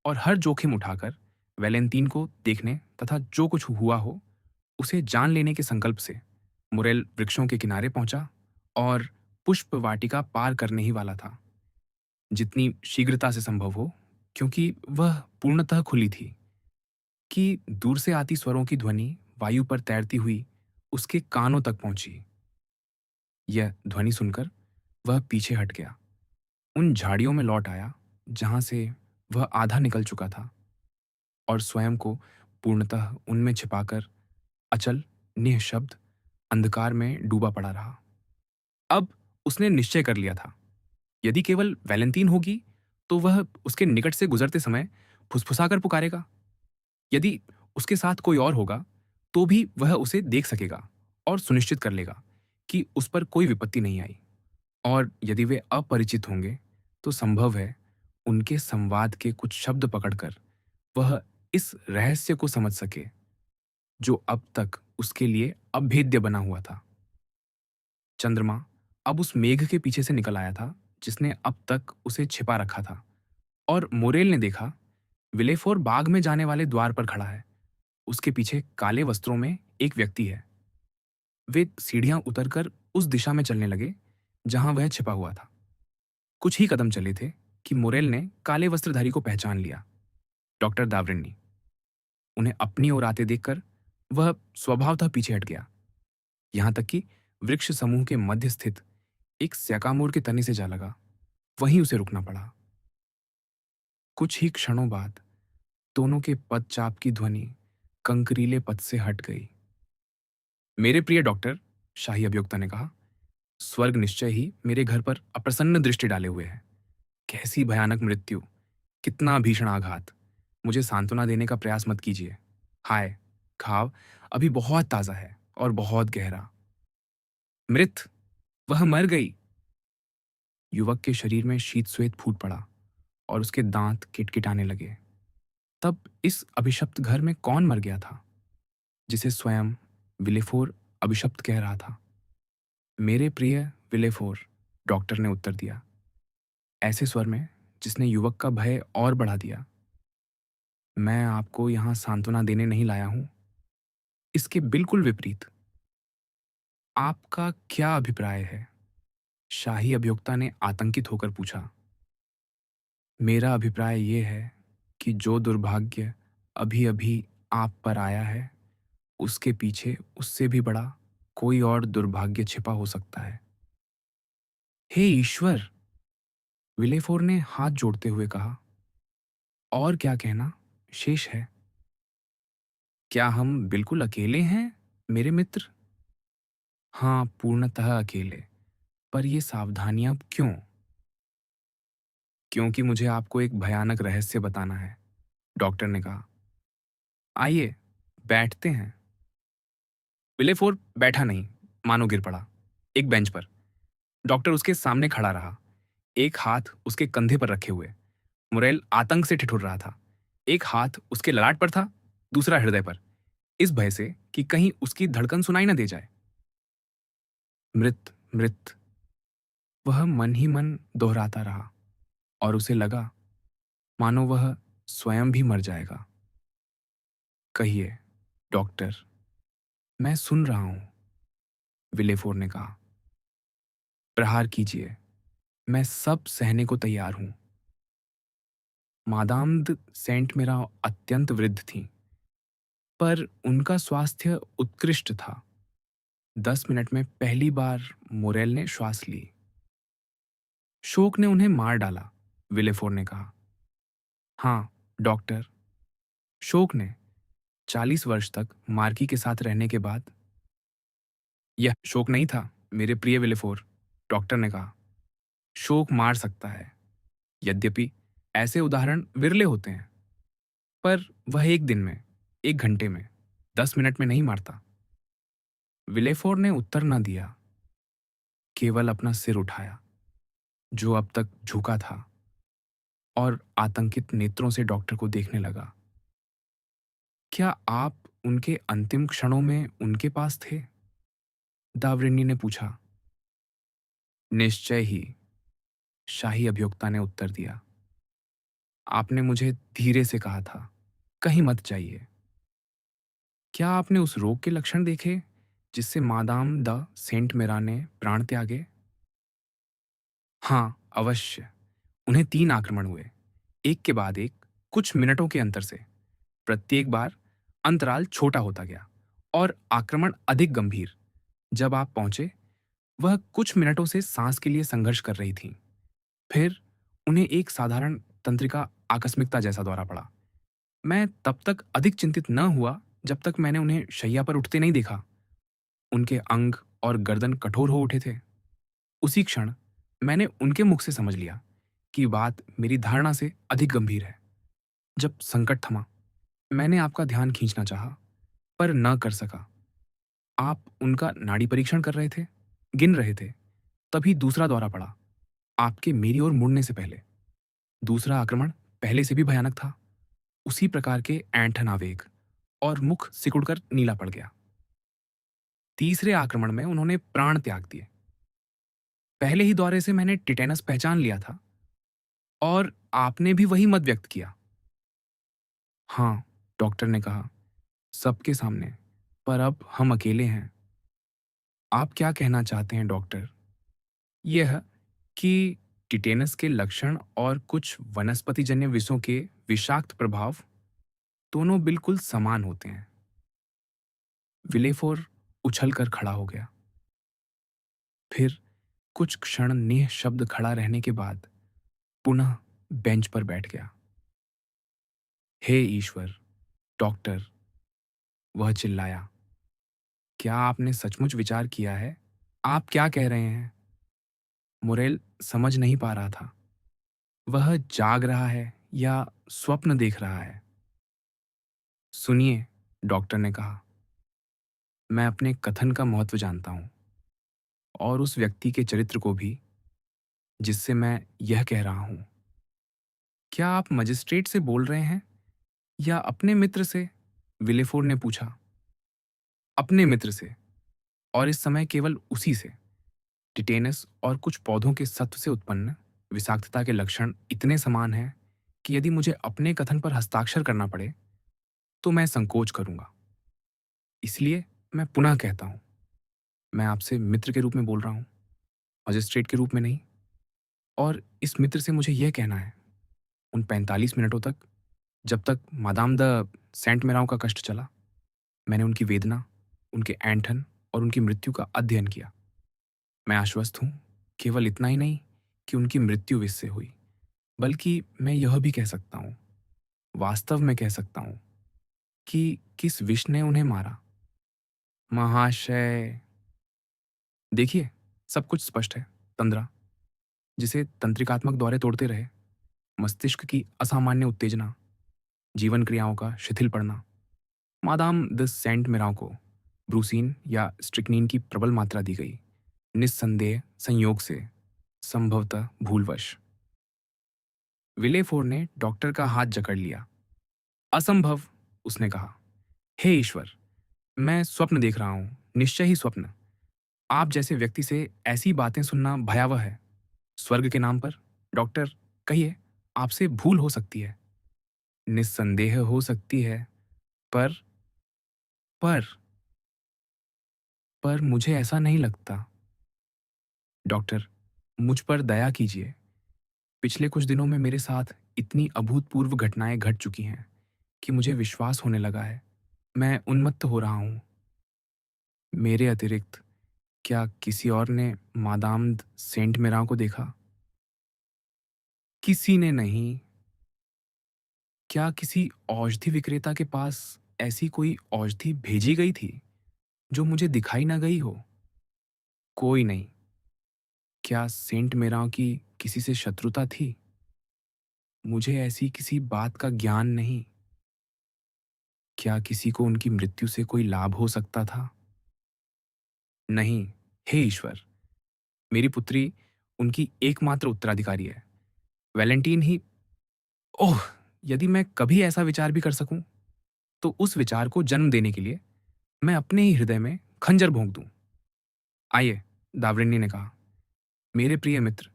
और हर जोखिम उठाकर वैलेंटीन को देखने तथा जो कुछ हुआ हो उसे जान लेने के संकल्प से मुरेल वृक्षों के किनारे पहुंचा और पुष्प वाटिका पार करने ही वाला था, जितनी शीघ्रता से संभव हो, क्योंकि वह पूर्णतः खुली थी, कि दूर से आती स्वरों की ध्वनि वायु पर तैरती हुई उसके कानों तक पहुंची। यह ध्वनि सुनकर वह पीछे हट गया, उन झाड़ियों में लौट आया जहां से वह आधा निकल चुका था, और स्वयं को पूर्णतः उनमें छिपाकर अचल, निःशब्द अंधकार में डूबा पड़ा रहा। अब उसने निश्चय कर लिया था, यदि केवल वैलेंटीन होगी तो वह उसके निकट से गुजरते समय फुसफुसाकर पुकारेगा। यदि उसके साथ कोई और होगा तो भी वह उसे देख सकेगा और सुनिश्चित कर लेगा कि उस पर कोई विपत्ति नहीं आई। और यदि वे अपरिचित होंगे तो संभव है उनके संवाद के कुछ शब्द पकड़कर वह इस रहस्य को समझ सके जो अब तक उसके लिए अभेद्य बना हुआ था। चंद्रमा अब उस मेघ के पीछे से निकल आया था जिसने अब तक उसे छिपा रखा था, और मोरेल ने देखा विलेफोर बाग में जाने वाले द्वार पर खड़ा है। उसके पीछे काले वस्त्रों में एक व्यक्ति है। वे सीढ़ियां उतरकर उस दिशा में चलने लगे जहां वह छिपा हुआ था। कुछ ही कदम चले थे कि मोरेल ने काले वस्त्रधारी को पहचान लिया, डॉक्टर दावरिनी। उन्हें अपनी ओर आते देखकर वह स्वभावतः पीछे हट गया, यहां तक कि वृक्ष समूह के मध्य स्थित एक स्याकामोर के तने से जा लगा। वहीं उसे रुकना पड़ा। कुछ ही क्षणों बाद दोनों के पदचाप की ध्वनि कंकरीले पद से हट गई। मेरे प्रिय डॉक्टर, शाही अभियोक्ता ने कहा, स्वर्ग निश्चय ही मेरे घर पर अप्रसन्न दृष्टि डाले हुए है। कैसी भयानक मृत्यु, कितना भीषण आघात। मुझे सांत्वना देने का प्रयास मत कीजिए। हाय, घाव अभी बहुत ताजा है और बहुत गहरा। मृत, वह मर गई। युवक के शरीर में शीत श्वेत फूट पड़ा और उसके दांत किटकिटाने लगे। तब इस अभिशप्त घर में कौन मर गया था जिसे स्वयं विलेफोर अभिशप्त कह रहा था? मेरे प्रिय विलेफोर, डॉक्टर ने उत्तर दिया, ऐसे स्वर में जिसने युवक का भय और बढ़ा दिया। मैं आपको यहां सांत्वना देने नहीं लाया हूं, इसके बिल्कुल विपरीत। आपका क्या अभिप्राय है? शाही अभियोक्ता ने आतंकित होकर पूछा। मेरा अभिप्राय यह है कि जो दुर्भाग्य अभी अभी आप पर आया है उसके पीछे उससे भी बड़ा कोई और दुर्भाग्य छिपा हो सकता है। हे ईश्वर! विलेफोर ने हाथ जोड़ते हुए कहा। और क्या कहना शेष है? क्या हम बिल्कुल अकेले हैं, मेरे मित्र? हाँ, पूर्णतः अकेले। पर ये सावधानियां क्यों? क्योंकि मुझे आपको एक भयानक रहस्य बताना है, डॉक्टर ने कहा। आइए, बैठते हैं। विलेफोर बैठा नहीं, मानो गिर पड़ा एक बेंच पर। डॉक्टर उसके सामने खड़ा रहा, एक हाथ उसके कंधे पर रखे हुए। मुरेल आतंक से ठिठुर रहा था। एक हाथ उसके ललाट पर था, दूसरा हृदय पर, इस भय से कि कहीं उसकी धड़कन सुनाई न दे जाए। मृत, मृत, वह मन ही मन दोहराता रहा, और उसे लगा मानो वह स्वयं भी मर जाएगा। कहिए, डॉक्टर, मैं सुन रहा हूं। विलेफोर ने कहा। प्रहार कीजिए, मैं सब सहने को तैयार हूं। मादाम द सेंट मेरा अत्यंत वृद्ध थीं, पर उनका स्वास्थ्य उत्कृष्ट था। 10 मिनट में पहली बार मोरेल ने श्वास ली। शोक ने उन्हें मार डाला, विलेफोर ने कहा। हाँ, डॉक्टर। शोक ने 40 वर्ष तक मार्की के साथ रहने के बाद। यह शोक नहीं था, मेरे प्रिय विलेफोर, डॉक्टर ने कहा। शोक मार सकता है, यद्यपि ऐसे उदाहरण विरले होते हैं, पर वह एक दिन में, 1 घंटे में, 10 मिनट में नहीं मारता। विलेफोर ने उत्तर न दिया, केवल अपना सिर उठाया, जो अब तक झुका था, और आतंकित नेत्रों से डॉक्टर को देखने लगा। क्या आप उनके अंतिम क्षणों में उनके पास थे? दावरिनी ने पूछा। निश्चय ही, शाही अभियोक्ता ने उत्तर दिया। आपने मुझे धीरे से कहा था, कहीं मत जाइए। क्या आपने उस रोग के लक्षण देखे जिससे मादाम द सेंट मेरा ने प्राण त्यागे? हाँ, अवश्य। उन्हें 3 आक्रमण हुए, एक के बाद एक, कुछ मिनटों के अंतर से। प्रत्येक बार अंतराल छोटा होता गया और आक्रमण अधिक गंभीर। जब आप पहुंचे, वह कुछ मिनटों से सांस के लिए संघर्ष कर रही थीं। फिर उन्हें एक साधारण तंत्रिका आकस्मिकता जैसा दौरा पड़ा। मैं तब तक अधिक चिंतित न हुआ जब तक मैंने उन्हें शैया पर उठते नहीं देखा। उनके अंग और गर्दन कठोर हो उठे थे। उसी क्षण मैंने उनके मुख से समझ लिया कि बात मेरी धारणा से अधिक गंभीर है। जब संकट थमा, मैंने आपका ध्यान खींचना चाहा, पर न कर सका। आप उनका नाड़ी परीक्षण कर रहे थे, गिन रहे थे। तभी दूसरा दौरा पड़ा, आपके मेरी ओर मुड़ने से पहले। दूसरा आक्रमण पहले से भी भयानक था, उसी प्रकार के ऐंठन आवेग, और मुख सिकुड़कर नीला पड़ गया। तीसरे आक्रमण में उन्होंने प्राण त्याग दिए। पहले ही दौरे से मैंने टिटेनस पहचान लिया था, और आपने भी वही मत व्यक्त किया। हाँ, डॉक्टर ने कहा, सबके सामने, पर अब हम अकेले हैं। आप क्या कहना चाहते हैं, डॉक्टर? यह कि टिटेनस के लक्षण और कुछ वनस्पतिजन्य विषों के विषाक्त प्रभाव दोनों बिल्कुल समान होते हैं। विलेफोर उछलकर खड़ा हो गया। फिर कुछ क्षण निःशब्द खड़ा रहने के बाद पुनः बेंच पर बैठ गया। हे ईश्वर, डॉक्टर, वह चिल्लाया, क्या आपने सचमुच विचार किया है? आप क्या कह रहे हैं? मुरेल समझ नहीं पा रहा था, वह जाग रहा है या स्वप्न देख रहा है। सुनिए, डॉक्टर ने कहा, मैं अपने कथन का महत्व जानता हूं, और उस व्यक्ति के चरित्र को भी, जिससे मैं यह कह रहा हूं। क्या आप मजिस्ट्रेट से बोल रहे हैं या अपने मित्र से? विलेफोर ने पूछा। अपने मित्र से, और इस समय केवल उसी से। टिटेनस और कुछ पौधों के सत्व से उत्पन्न विषाक्तता के लक्षण इतने समान हैं कि यदि मुझे अपने कथन पर हस्ताक्षर करना पड़े तो मैं संकोच करूंगा। इसलिए मैं पुनः कहता हूं, मैं आपसे मित्र के रूप में बोल रहा हूं, मजिस्ट्रेट के रूप में नहीं। और इस मित्र से मुझे यह कहना है, उन 45 मिनटों तक, जब तक मादाम द सेंट मेराव का कष्ट चला, मैंने उनकी वेदना, उनके ऐंठन और उनकी मृत्यु का अध्ययन किया। मैं आश्वस्त हूं, केवल इतना ही नहीं कि उनकी मृत्यु विष से हुई, बल्कि मैं यह भी कह सकता हूं, वास्तव में कह सकता हूं, कि किस विष ने उन्हें मारा। महाशय, देखिए, सब कुछ स्पष्ट है। तंद्रा, जिसे तंत्रिकात्मक दौरे तोड़ते रहे, मस्तिष्क की असामान्य उत्तेजना, जीवन क्रियाओं का शिथिल पड़ना। मादाम द सेंट मिराव को ब्रूसीन या स्ट्रिक्नीन की प्रबल मात्रा दी गई, निस्संदेह संयोग से, संभवतः भूलवश। विलेफोर ने डॉक्टर का हाथ जकड़ लिया। असंभव, उसने कहा। हे ईश्वर, मैं स्वप्न देख रहा हूं, निश्चय ही स्वप्न। आप जैसे व्यक्ति से ऐसी बातें सुनना भयावह है। स्वर्ग के नाम पर, डॉक्टर, कहिए, आपसे भूल हो सकती है। निस्संदेह हो सकती है, पर पर पर मुझे ऐसा नहीं लगता। डॉक्टर, मुझ पर दया कीजिए। पिछले कुछ दिनों में मेरे साथ इतनी अभूतपूर्व घटनाएं घट चुकी हैं कि मुझे विश्वास होने लगा है। मैं उन्मत्त हो रहा हूँ। मेरे अतिरिक्त क्या किसी और ने मादाम सेंट मेरां को देखा? किसी ने नहीं। क्या किसी औषधि विक्रेता के पास ऐसी कोई औषधि भेजी गई थी जो मुझे दिखाई ना गई हो? कोई नहीं। क्या सेंट मेरां की किसी से शत्रुता थी? मुझे ऐसी किसी बात का ज्ञान नहीं। क्या किसी को उनकी मृत्यु से कोई लाभ हो सकता था? नहीं। हे ईश्वर, मेरी पुत्री उनकी एकमात्र उत्तराधिकारी है। वैलेंटीन ही। ओह! यदि मैं कभी ऐसा विचार भी कर सकूं, तो उस विचार को जन्म देने के लिए मैं अपने ही हृदय में खंजर भोंक दूं। आइए, दावरिन्नी ने कहा। मेरे प्रिय मित्र,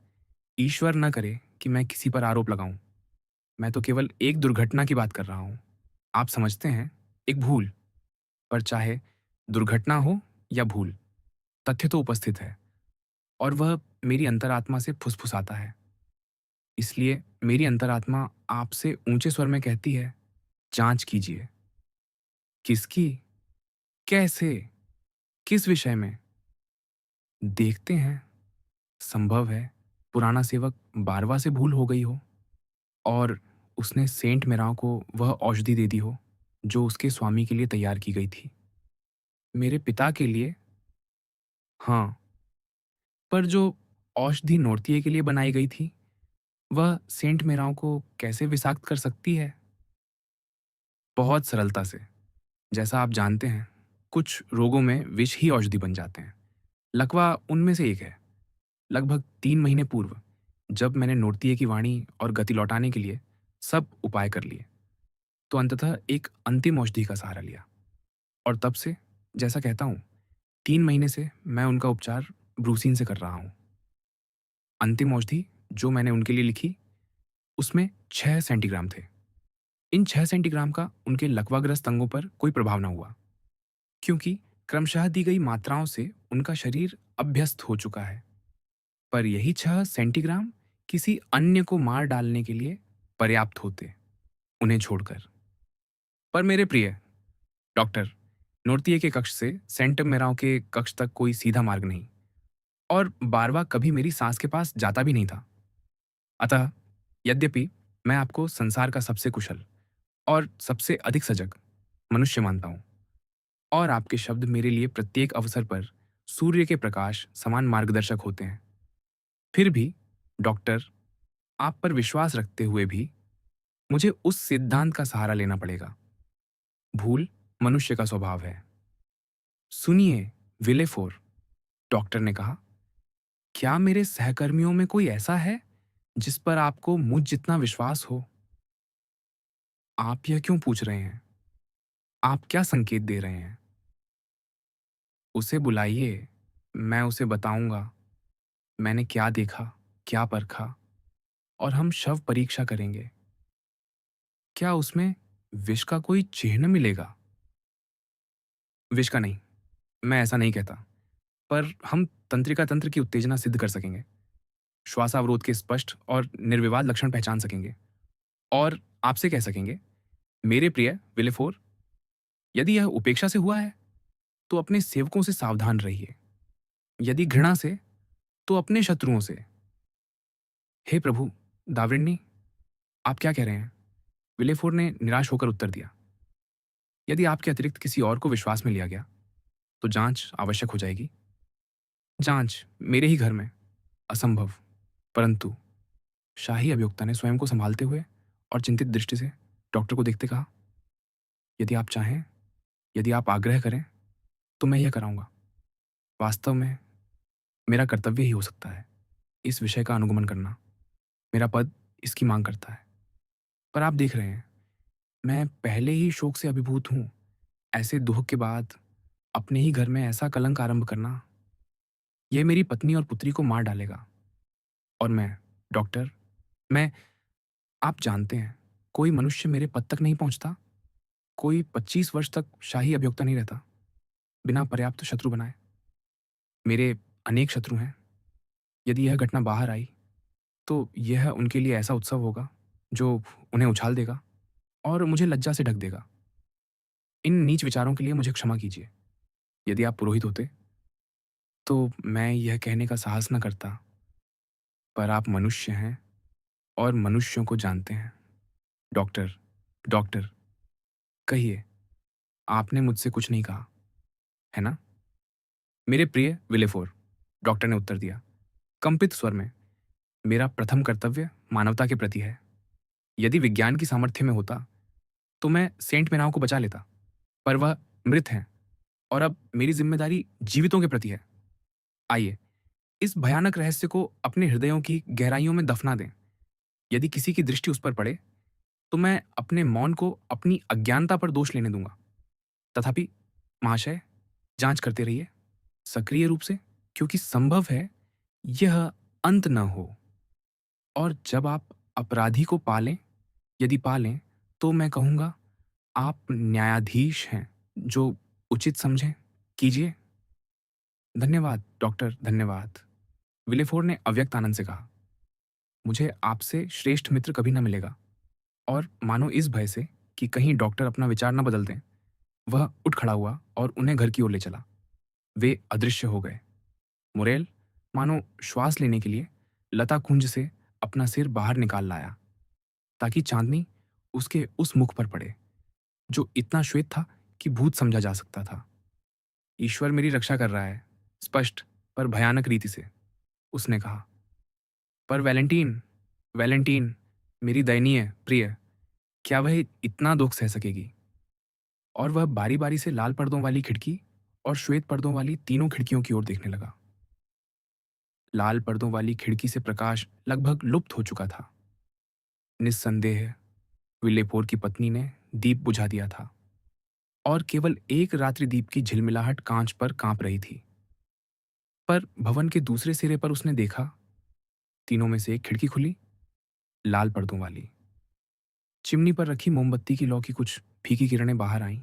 ईश्वर न करे कि मैं किसी पर आरोप लगाऊं। मैं तो केवल एक दुर्घटना की बात कर रहा हूं। आप समझते हैं, एक भूल। पर चाहे दुर्घटना हो या भूल, तथ्य तो उपस्थित है और वह मेरी अंतरात्मा से फुसफुसाता है। इसलिए मेरी अंतरात्मा आपसे ऊंचे स्वर में कहती है, जांच कीजिए। किसकी? कैसे? किस विषय में? देखते हैं। संभव है पुराना सेवक बारवा से भूल हो गई हो और उसने सेंट मेरां को वह औषधि दे दी हो जो उसके स्वामी के लिए तैयार की गई थी। मेरे पिता के लिए? हाँ। पर जो औषधि नोर्तिये के लिए बनाई गई थी, वह सेंट मेरां को कैसे विषाक्त कर सकती है? बहुत सरलता से। जैसा आप जानते हैं, कुछ रोगों में विष ही औषधि बन जाते हैं। लकवा उनमें से एक है। लगभग 3 महीने पूर्व, जब मैंने नोर्तिये की वाणी और गति लौटाने के लिए सब उपाय कर लिए, तो अंततः एक अंतिम औषधि का सहारा लिया। और तब से, जैसा कहता हूँ, 3 महीने से मैं उनका उपचार ब्रूसीन से कर रहा हूँ। अंतिम औषधि जो मैंने उनके लिए लिखी, उसमें 6 सेंटीग्राम थे। इन 6 सेंटीग्राम का उनके लकवाग्रस्त अंगों पर कोई प्रभाव न हुआ, क्योंकि क्रमशः दी गई मात्राओं से उनका शरीर अभ्यस्त हो चुका है। पर यही 6 सेंटीग्राम किसी अन्य को मार डालने के लिए पर्याप्त होते, उन्हें छोड़कर। पर मेरे प्रिय डॉक्टर, नोर्तिये के कक्ष से सेंट मेराव के कक्ष तक कोई सीधा मार्ग नहीं, और बारवा कभी मेरी सास के पास जाता भी नहीं था। अतः यद्यपि मैं आपको संसार का सबसे कुशल और सबसे अधिक सजग मनुष्य मानता हूं, और आपके शब्द मेरे लिए प्रत्येक अवसर पर सूर्य के प्रकाश समान मार्गदर्शक होते हैं, फिर भी डॉक्टर, आप पर विश्वास रखते हुए भी मुझे उस सिद्धांत का सहारा लेना पड़ेगा। भूल मनुष्य का स्वभाव है। सुनिए विलेफोर, डॉक्टर ने कहा, क्या मेरे सहकर्मियों में कोई ऐसा है जिस पर आपको मुझ जितना विश्वास हो? आप यह क्यों पूछ रहे हैं? आप क्या संकेत दे रहे हैं? उसे बुलाइए, मैं उसे बताऊंगा मैंने क्या देखा, क्या परखा, और हम शव परीक्षा करेंगे। क्या उसमें विष का कोई चिन्ह मिलेगा? विष का नहीं, मैं ऐसा नहीं कहता, पर हम तंत्रिका तंत्र की उत्तेजना सिद्ध कर सकेंगे, श्वासावरोध के स्पष्ट और निर्विवाद लक्षण पहचान सकेंगे, और आपसे कह सकेंगे, मेरे प्रिय विलेफोर, यदि यह उपेक्षा से हुआ है तो अपने सेवकों से सावधान रहिए, यदि घृणा से तो अपने शत्रुओं से। हे प्रभु, दावरिन्नी, आप क्या कह रहे हैं? विलेफोर ने निराश होकर उत्तर दिया, यदि आपके अतिरिक्त किसी और को विश्वास में लिया गया तो जांच आवश्यक हो जाएगी। जांच मेरे ही घर में? असंभव। परंतु शाही अभियोक्ता ने स्वयं को संभालते हुए और चिंतित दृष्टि से डॉक्टर को देखते कहा, यदि आप चाहें, यदि आप आग्रह करें, तो मैं यह कराऊंगा। वास्तव में मेरा कर्तव्य ही हो सकता है इस विषय का अनुगमन करना। मेरा पद इसकी मांग करता है। पर आप देख रहे हैं, मैं पहले ही शोक से अभिभूत हूं। ऐसे दुख के बाद अपने ही घर में ऐसा कलंक आरंभ करना, यह मेरी पत्नी और पुत्री को मार डालेगा। और मैं, डॉक्टर, मैं, आप जानते हैं, कोई मनुष्य मेरे पद तक नहीं पहुंचता, कोई 25 वर्ष तक शाही अभियोक्ता नहीं रहता बिना पर्याप्त शत्रु बनाए। मेरे अनेक शत्रु हैं। यदि यह घटना बाहर आई, तो यह उनके लिए ऐसा उत्सव होगा, जो उन्हें उछाल देगा और मुझे लज्जा से ढक देगा। इन नीच विचारों के लिए मुझे क्षमा कीजिए। यदि आप पुरोहित होते, तो मैं यह कहने का साहस न करता, पर आप मनुष्य हैं और मनुष्यों को जानते हैं। डॉक्टर, डॉक्टर, कहिए, आपने मुझसे कुछ नहीं कहा, है ना? मेरे प्रिय विलेफोर, डॉक्टर ने उत्तर दिया, कंपित स्वर में। मेरा प्रथम कर्तव्य मानवता के प्रति है। यदि विज्ञान की सामर्थ्य में होता, तो मैं सेंट मेनाऊ को बचा लेता, पर वह मृत हैं और अब मेरी जिम्मेदारी जीवितों के प्रति है। आइए, इस भयानक रहस्य को अपने हृदयों की गहराइयों में दफना दें। यदि किसी की दृष्टि उस पर पड़े, तो मैं अपने मौन को अपनी अज्ञानता पर दोष लेने दूंगा। तथापि महाशय, जांच करते रहिए, सक्रिय रूप से, क्योंकि संभव है यह अंत न हो। और जब आप अपराधी को पालें, यदि पालें, तो मैं कहूँगा, आप न्यायाधीश हैं, जो उचित समझें, कीजिए। धन्यवाद डॉक्टर, धन्यवाद। विलेफोर ने अव्यक्त आनंद से कहा, मुझे आपसे श्रेष्ठ मित्र कभी न मिलेगा। और मानो इस भय से कि कहीं डॉक्टर अपना विचार न बदल दें, वह उठ खड़ा हुआ और उन्हें घर की ओर ले चला। वे अदृश्य हो गए। मुरेल मानो श्वास लेने के लिए लता कुंज से अपना सिर बाहर निकाल लाया, ताकि चांदनी उसके उस मुख पर पड़े, जो इतना श्वेत था कि भूत समझा जा सकता था। ईश्वर मेरी रक्षा कर रहा है, स्पष्ट पर भयानक रीति से, उसने कहा। पर वैलेंटीन, वैलेंटीन, मेरी दयनीय प्रिय, क्या वह इतना दुख सह सकेगी? और वह बारी बारी से लाल पर्दों वाली खिड़की और श्वेत पर्दों वाली तीनों खिड़कियों की ओर देखने लगा। लाल पर्दों वाली खिड़की से प्रकाश लगभग लुप्त हो चुका था। निस्संदेह विल्लेपोर की पत्नी ने दीप बुझा दिया था और केवल एक रात्रि दीप की झिलमिलाहट कांच पर कांप रही थी। पर भवन के दूसरे सिरे पर उसने देखा, तीनों में से एक खिड़की खुली, लाल पर्दों वाली। चिमनी पर रखी मोमबत्ती की लौ की कुछ फीकी किरणें बाहर आईं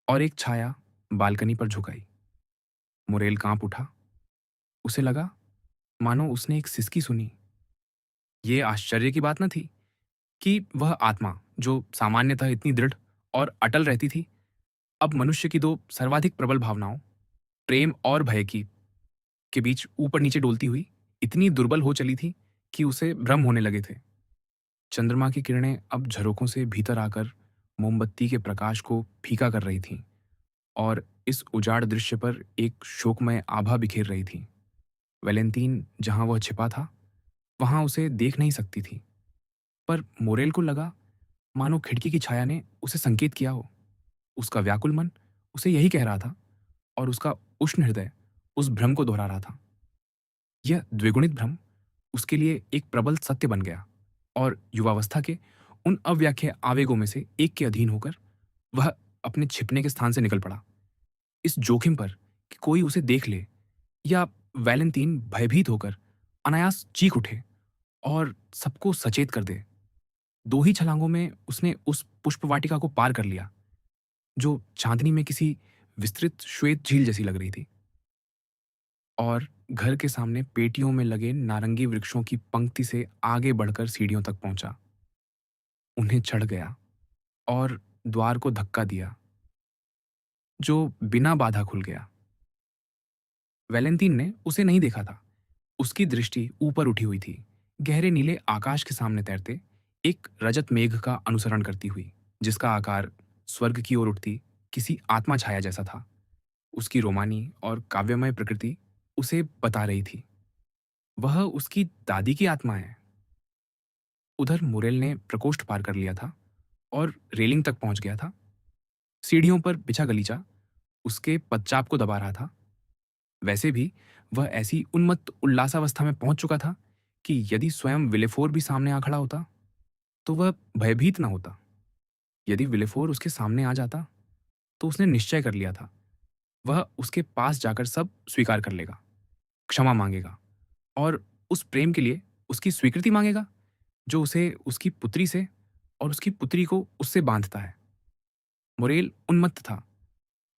और एक छाया बालकनी पर झुक आई। मुरेल कांप उठा। उसे लगा मानो उसने एक सिसकी सुनी। ये आश्चर्य की बात न थी कि वह आत्मा, जो सामान्यतः इतनी दृढ़ और अटल रहती थी, अब मनुष्य की दो सर्वाधिक प्रबल भावनाओं, प्रेम और भय की के बीच ऊपर नीचे डोलती हुई इतनी दुर्बल हो चली थी कि उसे भ्रम होने लगे थे। चंद्रमा की किरणें अब झरोकों से भीतर आकर मोमबत्ती के प्रकाश को फीका कर रही थीं और इस उजाड़ दृश्य पर एक शोकमय आभा बिखेर रही थी। वैलेंटीन जहां वह छिपा था, वहां उसे देख नहीं सकती थी, पर मोरेल को लगा मानो खिड़की की छाया ने उसे संकेत किया हो। उसका व्याकुल मन उसे यही कह रहा था और उसका उष्ण हृदय उस भ्रम को दोहरा रहा था। यह द्विगुणित भ्रम उसके लिए एक प्रबल सत्य बन गया और युवावस्था के उन अव्याख्या आवेगों में से एक के अधीन होकर वह अपने छिपने के स्थान से निकल पड़ा, इस जोखिम पर कि कोई उसे देख ले या वैलेंटीन भयभीत होकर अनायास चीख उठे और सबको सचेत कर दे। दो ही छलांगों में उसने उस पुष्पवाटिका को पार कर लिया, जो चांदनी में किसी विस्तृत श्वेत झील जैसी लग रही थी, और घर के सामने पेटियों में लगे नारंगी वृक्षों की पंक्ति से आगे बढ़कर सीढ़ियों तक पहुंचा। उन्हें चढ़ गया और द्वार को धक्का दिया, जो बिना बाधा खुल गया। वैलेंटीन ने उसे नहीं देखा था। उसकी दृष्टि ऊपर उठी हुई थी, गहरे नीले आकाश के सामने तैरते एक रजत मेघ का अनुसरण करती हुई, जिसका आकार स्वर्ग की ओर उठती किसी आत्मा छाया जैसा था। उसकी रोमानी और काव्यमय प्रकृति उसे बता रही थी, वह उसकी दादी की आत्मा है। उधर मुरेल ने प्रकोष्ठ पार कर लिया था और रेलिंग तक पहुंच गया था। सीढ़ियों पर बिछा गलीचा उसके पदचाप को दबा रहा था। वैसे भी वह ऐसी उन्मत्त उल्लासावस्था में पहुंच चुका था कि यदि स्वयं विलेफोर भी सामने आ खड़ा होता, तो वह भयभीत न होता। यदि विलेफोर उसके सामने आ जाता, तो उसने निश्चय कर लिया था, वह उसके पास जाकर सब स्वीकार कर लेगा, क्षमा मांगेगा और उस प्रेम के लिए उसकी स्वीकृति मांगेगा, जो उसे उसकी पुत्री से और उसकी पुत्री को उससे बांधता है। मुरेल उन्मत्त था।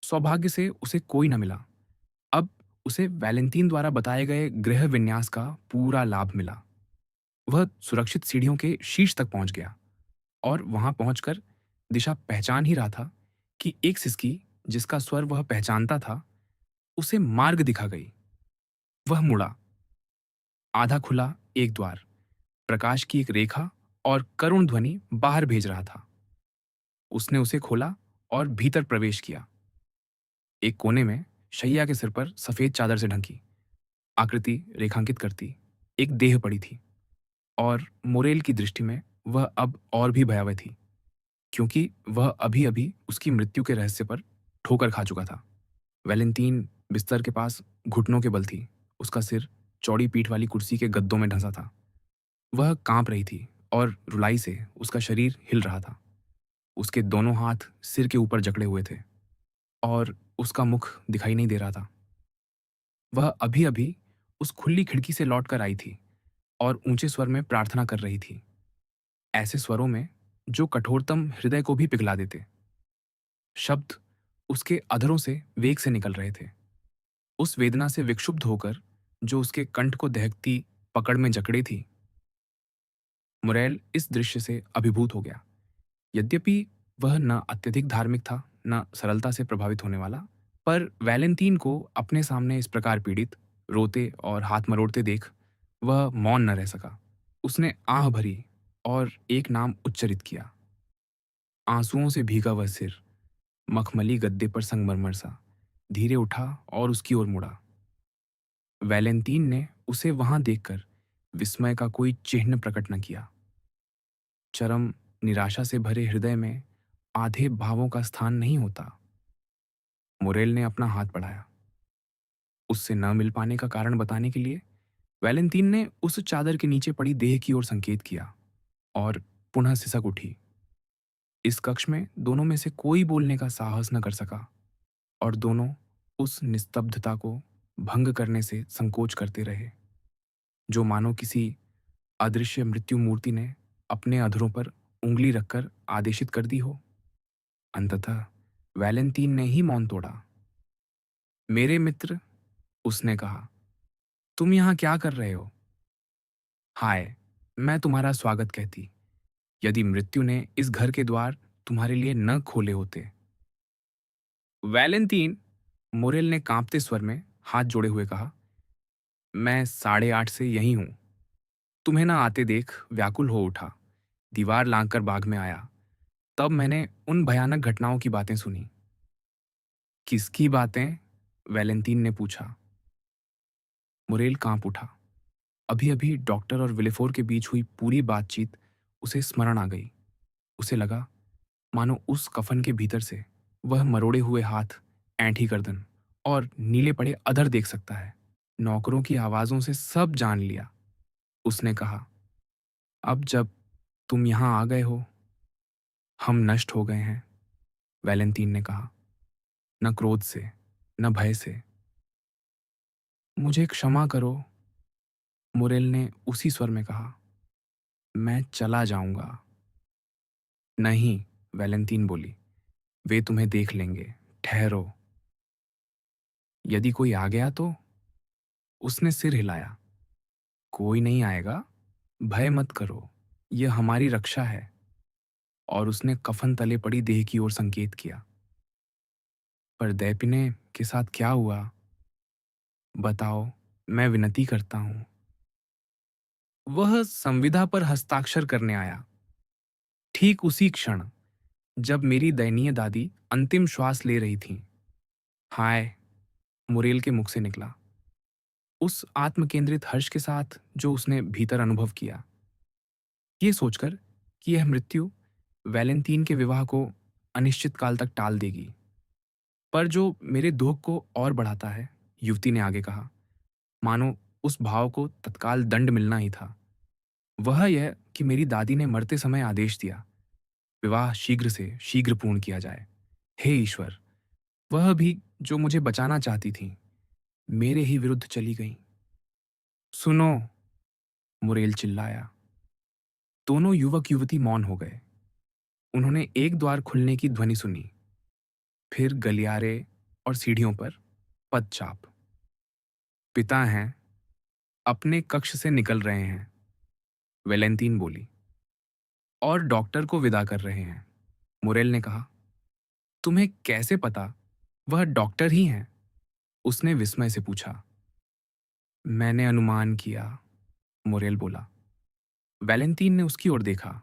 सौभाग्य से उसे कोई न मिला। अब उसे वैलेंटीन द्वारा बताए गए गृह विन्यास का पूरा लाभ मिला। वह सुरक्षित सीढ़ियों के शीर्ष तक पहुंच गया और वहां पहुंचकर दिशा पहचान ही रहा था कि एक सिसकी, जिसका स्वर वह पहचानता था, उसे मार्ग दिखा गई। वह मुड़ा। आधा खुला एक द्वार, प्रकाश की एक रेखा और करुण ध्वनि बाहर भेज रहा था। उसने उसे खोला और भीतर प्रवेश किया। एक कोने में शैया के सिर पर सफेद चादर से ढकी, आकृति रेखांकित करती एक देह पड़ी थी, और मोरेल की दृष्टि में वह अब और भी भयावह थी, क्योंकि वह अभी अभी उसकी मृत्यु के रहस्य पर ठोकर खा चुका था। वैलेंटीन बिस्तर के पास घुटनों के बल थी। उसका सिर चौड़ी पीठ वाली कुर्सी के गद्दों में ढंसा था। वह कांप रही थी और रुलाई से उसका शरीर हिल रहा था। उसके दोनों हाथ सिर के ऊपर जकड़े हुए थे और उसका मुख दिखाई नहीं दे रहा था। वह अभी अभी उस खुली खिड़की से लौटकर आई थी और ऊंचे स्वर में प्रार्थना कर रही थी, ऐसे स्वरों में जो कठोरतम हृदय को भी पिघला देते। शब्द उसके अधरों से वेग से निकल रहे थे, उस वेदना से विक्षुब्ध होकर जो उसके कंठ को दहकती पकड़ में जकड़े थी। मुरैल इस दृश्य से अभिभूत हो गया। यद्यपि वह न अत्यधिक धार्मिक था, न सरलता से प्रभावित होने वाला, पर वैलेंटीन को अपने सामने इस प्रकार पीड़ित, रोते और हाथ मरोड़ते देख वह मौन न रह सका। उसने आह भरी और एक नाम उच्चरित किया। आंसुओं से भीगा वह सिर, मखमली गद्दे पर संगमरमर सा, धीरे उठा और उसकी ओर मुड़ा। वैलेंटीन ने उसे वहां देखकर विस्मय का कोई चिन्ह प्रकट न किया। चरम निराशा से भरे हृदय में आधे भावों का स्थान नहीं होता। मुरेल ने अपना हाथ बढ़ाया। उससे न मिल पाने का कारण बताने के लिए वैलेंटीन ने उस चादर के नीचे पड़ी देह की ओर संकेत किया और पुनः सिसक उठी। इस कक्ष में दोनों में से कोई बोलने का साहस न कर सका और दोनों उस निस्तब्धता को भंग करने से संकोच करते रहे, जो मानो किसी अदृश्य मृत्यु मूर्ति ने अपने अधरों पर उंगली रखकर आदेशित कर दी हो। अंततः वैलेंटीन ने ही मौन तोड़ा। मेरे मित्र, उसने कहा, तुम यहां क्या कर रहे हो? हाय, मैं तुम्हारा स्वागत कहती, यदि मृत्यु ने इस घर के द्वार तुम्हारे लिए न खोले होते। वैलेंटीन, मोरेल ने कांपते स्वर में हाथ जोड़े हुए कहा, मैं 8:30 से यही हूं। तुम्हें ना आते देख व्याकुल हो उठा, दीवार लांघकर बाग में आया। तब मैंने उन भयानक घटनाओं की बातें सुनी। किसकी बातें? वैलेंटीन ने पूछा। मुरेल कांप उठा। अभी अभी डॉक्टर और विलेफोर के बीच हुई पूरी बातचीत उसे स्मरण आ गई। उसे लगा मानो उस कफन के भीतर से वह मरोड़े हुए हाथ, ऐंठी गर्दन और नीले पड़े अधर देख सकता है। नौकरों की आवाजों से सब जान लिया। उसने कहा, अब जब तुम यहां आ गए हो, हम नष्ट हो गए हैं। वैलेंटीन ने कहा, न क्रोध से, न भय से। मुझे क्षमा करो, मुरेल ने उसी स्वर में कहा। मैं चला जाऊंगा। नहीं, वैलेंटीन बोली, वे तुम्हें देख लेंगे। ठहरो। यदि कोई आ गया तो? उसने सिर हिलाया। कोई नहीं आएगा, भय मत करो, यह हमारी रक्षा है। और उसने कफन तले पड़ी देह की ओर संकेत किया। पर दैपिने के साथ क्या हुआ? बताओ, मैं विनती करता हूं। वह संविदा पर हस्ताक्षर करने आया। ठीक उसी क्षण जब मेरी दयनीय दादी अंतिम श्वास ले रही थी। हाय, मुरेल के मुख से निकला, उस आत्मकेंद्रित हर्ष के साथ जो उसने भीतर अनुभव किया। ये सोचकर कि यह मृत्यु वैलेंटीन के विवाह को अनिश्चित काल तक टाल देगी, पर जो मेरे दुख को और बढ़ाता है, युवती ने आगे कहा, मानो उस भाव को तत्काल दंड मिलना ही था, वह यह कि मेरी दादी ने मरते समय आदेश दिया, विवाह शीघ्र से शीघ्र पूर्ण किया जाए। हे ईश्वर, वह भी जो मुझे बचाना चाहती थी, मेरे ही विरुद्ध चली गई। सुनो, मुरेल चिल्लाया। दोनों युवक युवती मौन हो गए। उन्होंने एक द्वार खुलने की ध्वनि सुनी, फिर गलियारे और सीढ़ियों पर पदचाप। पिता हैं, अपने कक्ष से निकल रहे हैं, वेलेंतीन बोली। और डॉक्टर को विदा कर रहे हैं, मुरेल ने कहा। तुम्हें कैसे पता वह डॉक्टर ही हैं? उसने विस्मय से पूछा। मैंने अनुमान किया, मुरेल बोला। वैलेंटीन ने उसकी ओर देखा।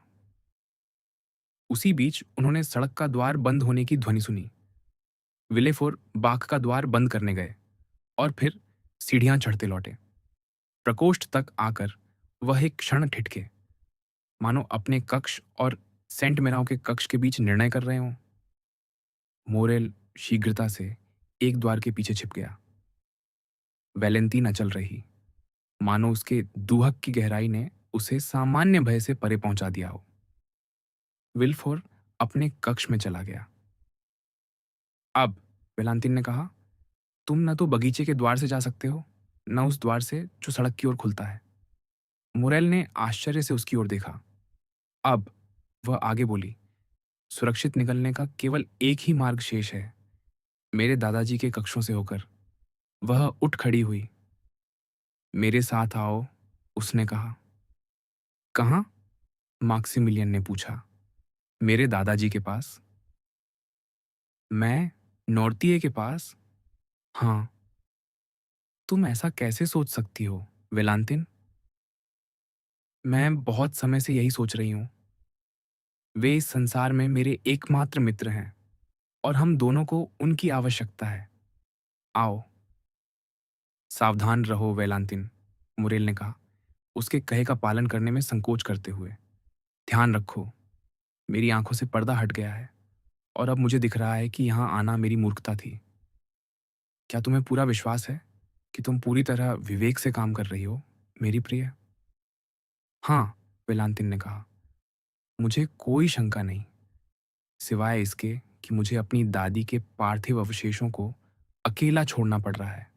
उसी बीच उन्होंने सड़क का द्वार बंद होने की ध्वनि सुनी। विलेफोर बाग का द्वार बंद करने गए और फिर सीढ़ियां चढ़ते लौटे। प्रकोष्ठ तक आकर वह एक क्षण ठिठके, मानो अपने कक्ष और सेंट मेराव के कक्ष के बीच निर्णय कर रहे हों। मोरेल शीघ्रता से एक द्वार के पीछे छिप गया। वैलेंटीन अचल रही, मानो उसके दुहक की गहराई ने उसे सामान्य भय से परे पहुंचा दिया हो। विल्फोर अपने कक्ष में चला गया। अब, वेलांतिन ने कहा, तुम न तो बगीचे के द्वार से जा सकते हो, न उस द्वार से जो सड़क की ओर खुलता है। मुरेल ने आश्चर्य से उसकी ओर देखा। अब वह आगे बोली, सुरक्षित निकलने का केवल एक ही मार्ग शेष है, मेरे दादाजी के कक्षों से होकर। वह उठ खड़ी हुई। मेरे साथ आओ, उसने कहा। कहाँ? मैक्सिमिलियन ने पूछा। मेरे दादाजी के पास। मैं? नॉर्तिये के पास? हाँ। तुम ऐसा कैसे सोच सकती हो, वेलांतिन? मैं बहुत समय से यही सोच रही हूं। वे इस संसार में मेरे एकमात्र मित्र हैं और हम दोनों को उनकी आवश्यकता है। आओ। सावधान रहो, वेलांतिन, मुरेल ने कहा, उसके कहे का पालन करने में संकोच करते हुए। ध्यान रखो, मेरी आंखों से पर्दा हट गया है और अब मुझे दिख रहा है कि यहां आना मेरी मूर्खता थी। क्या तुम्हें पूरा विश्वास है कि तुम पूरी तरह विवेक से काम कर रही हो, मेरी प्रिय? हाँ, वेलांतिन ने कहा, मुझे कोई शंका नहीं, सिवाय इसके कि मुझे अपनी दादी के पार्थिव अवशेषों को अकेला छोड़ना पड़ रहा है,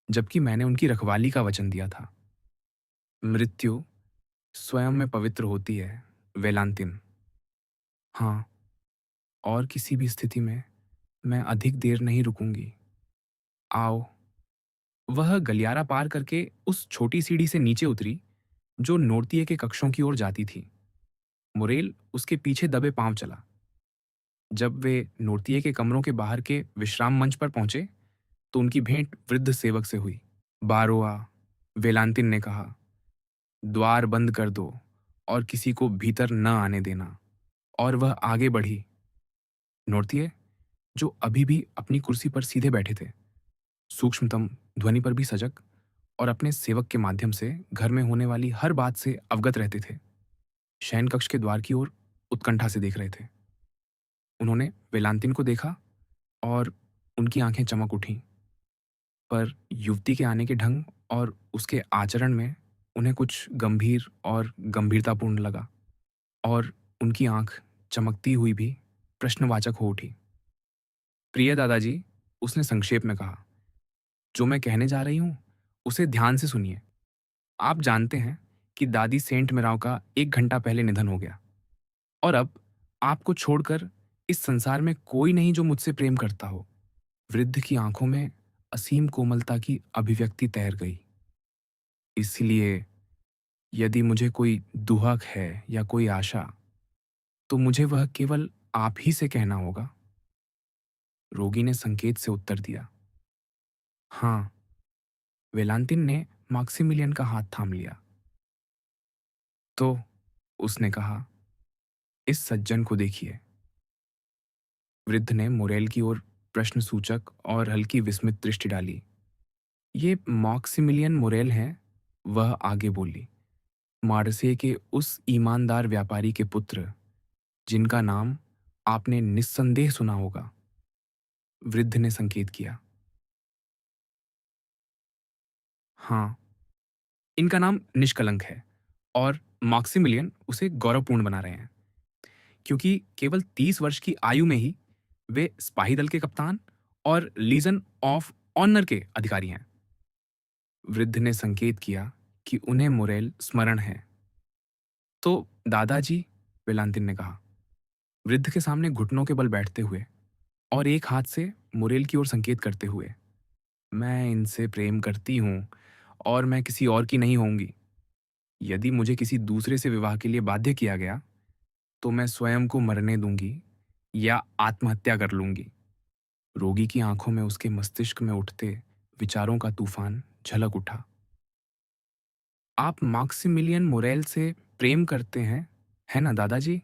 जबकि मैंने उनकी रखवाली का वचन दिया था। मृत्यु स्वयं में पवित्र होती है, वेलांतिन। हाँ, और किसी भी स्थिति में मैं अधिक देर नहीं रुकूंगी। आओ। वह गलियारा पार करके उस छोटी सीढ़ी से नीचे उतरी जो नोर्तिये के कक्षों की ओर जाती थी। मुरेल उसके पीछे दबे पांव चला। जब वे नोर्तिये के कमरों के बाहर के विश्राम मंच पर पहुंचे तो उनकी भेंट वृद्ध सेवक से हुई। बारोआ, वेलांतिन ने कहा, द्वार बंद कर दो और किसी को भीतर न आने देना। और वह आगे बढ़ी। नोर्तिये, जो अभी भी अपनी कुर्सी पर सीधे बैठे थे, सूक्ष्मतम ध्वनि पर भी सजग और अपने सेवक के माध्यम से घर में होने वाली हर बात से अवगत रहते थे, शयन कक्ष के द्वार की ओर उत्कंठा से देख रहे थे। उन्होंने वेलांतिन को देखा और उनकी आंखें चमक उठीं, पर युवती के आने के ढंग और उसके आचरण में उन्हें कुछ गंभीर और गंभीरतापूर्ण लगा और उनकी आंख चमकती हुई भी प्रश्नवाचक हो उठी। प्रिय दादाजी, उसने संक्षेप में कहा, जो मैं कहने जा रही हूं उसे ध्यान से सुनिए। आप जानते हैं कि दादी सेंट मेराव का 1 घंटा पहले निधन हो गया और अब आपको छोड़कर इस संसार में कोई नहीं जो मुझसे प्रेम करता हो। वृद्ध की आंखों में असीम कोमलता की अभिव्यक्ति तैर गई। इसलिए यदि मुझे कोई दुहक है या कोई आशा, तो मुझे वह केवल आप ही से कहना होगा। रोगी ने संकेत से उत्तर दिया। हाँ। वेलांतिन ने मैक्सिमिलियन का हाथ थाम लिया। तो उसने कहा, इस सज्जन को देखिए। वृद्ध ने मुरेल की ओर प्रश्नसूचक और हल्की विस्मित दृष्टि डाली। ये मैक्सिमिलियन मुरेल हैं, वह आगे बोली, मार्से के उस ईमानदार व्यापारी के पुत्र जिनका नाम आपने निस्संदेह सुना होगा। वृद्ध ने संकेत किया। हाँ, इनका नाम निष्कलंक है और मैक्सिमिलियन उसे गौरवपूर्ण बना रहे हैं, क्योंकि केवल 30 वर्ष की आयु में ही वे सिपाही दल के कप्तान और लीजन ऑफ ऑनर के अधिकारी हैं। वृद्ध ने संकेत किया कि उन्हें मुरेल स्मरण है। तो दादाजी, वेलांतिन ने कहा, वृद्ध के सामने घुटनों के बल बैठते हुए और एक हाथ से मुरेल की ओर संकेत करते हुए, मैं इनसे प्रेम करती हूँ और मैं किसी और की नहीं होंगी। यदि मुझे किसी दूसरे से विवाह के लिए बाध्य किया गया, तो मैं स्वयं को मरने दूँगी या आत्महत्या कर लूँगी। रोगी की आँखों में उसके मस्तिष्क में उठते विचारों का तूफ़ान झलक उठा। आप मैक्सिमिलियन मोरेल से प्रेम करते हैं, है ना दादाजी?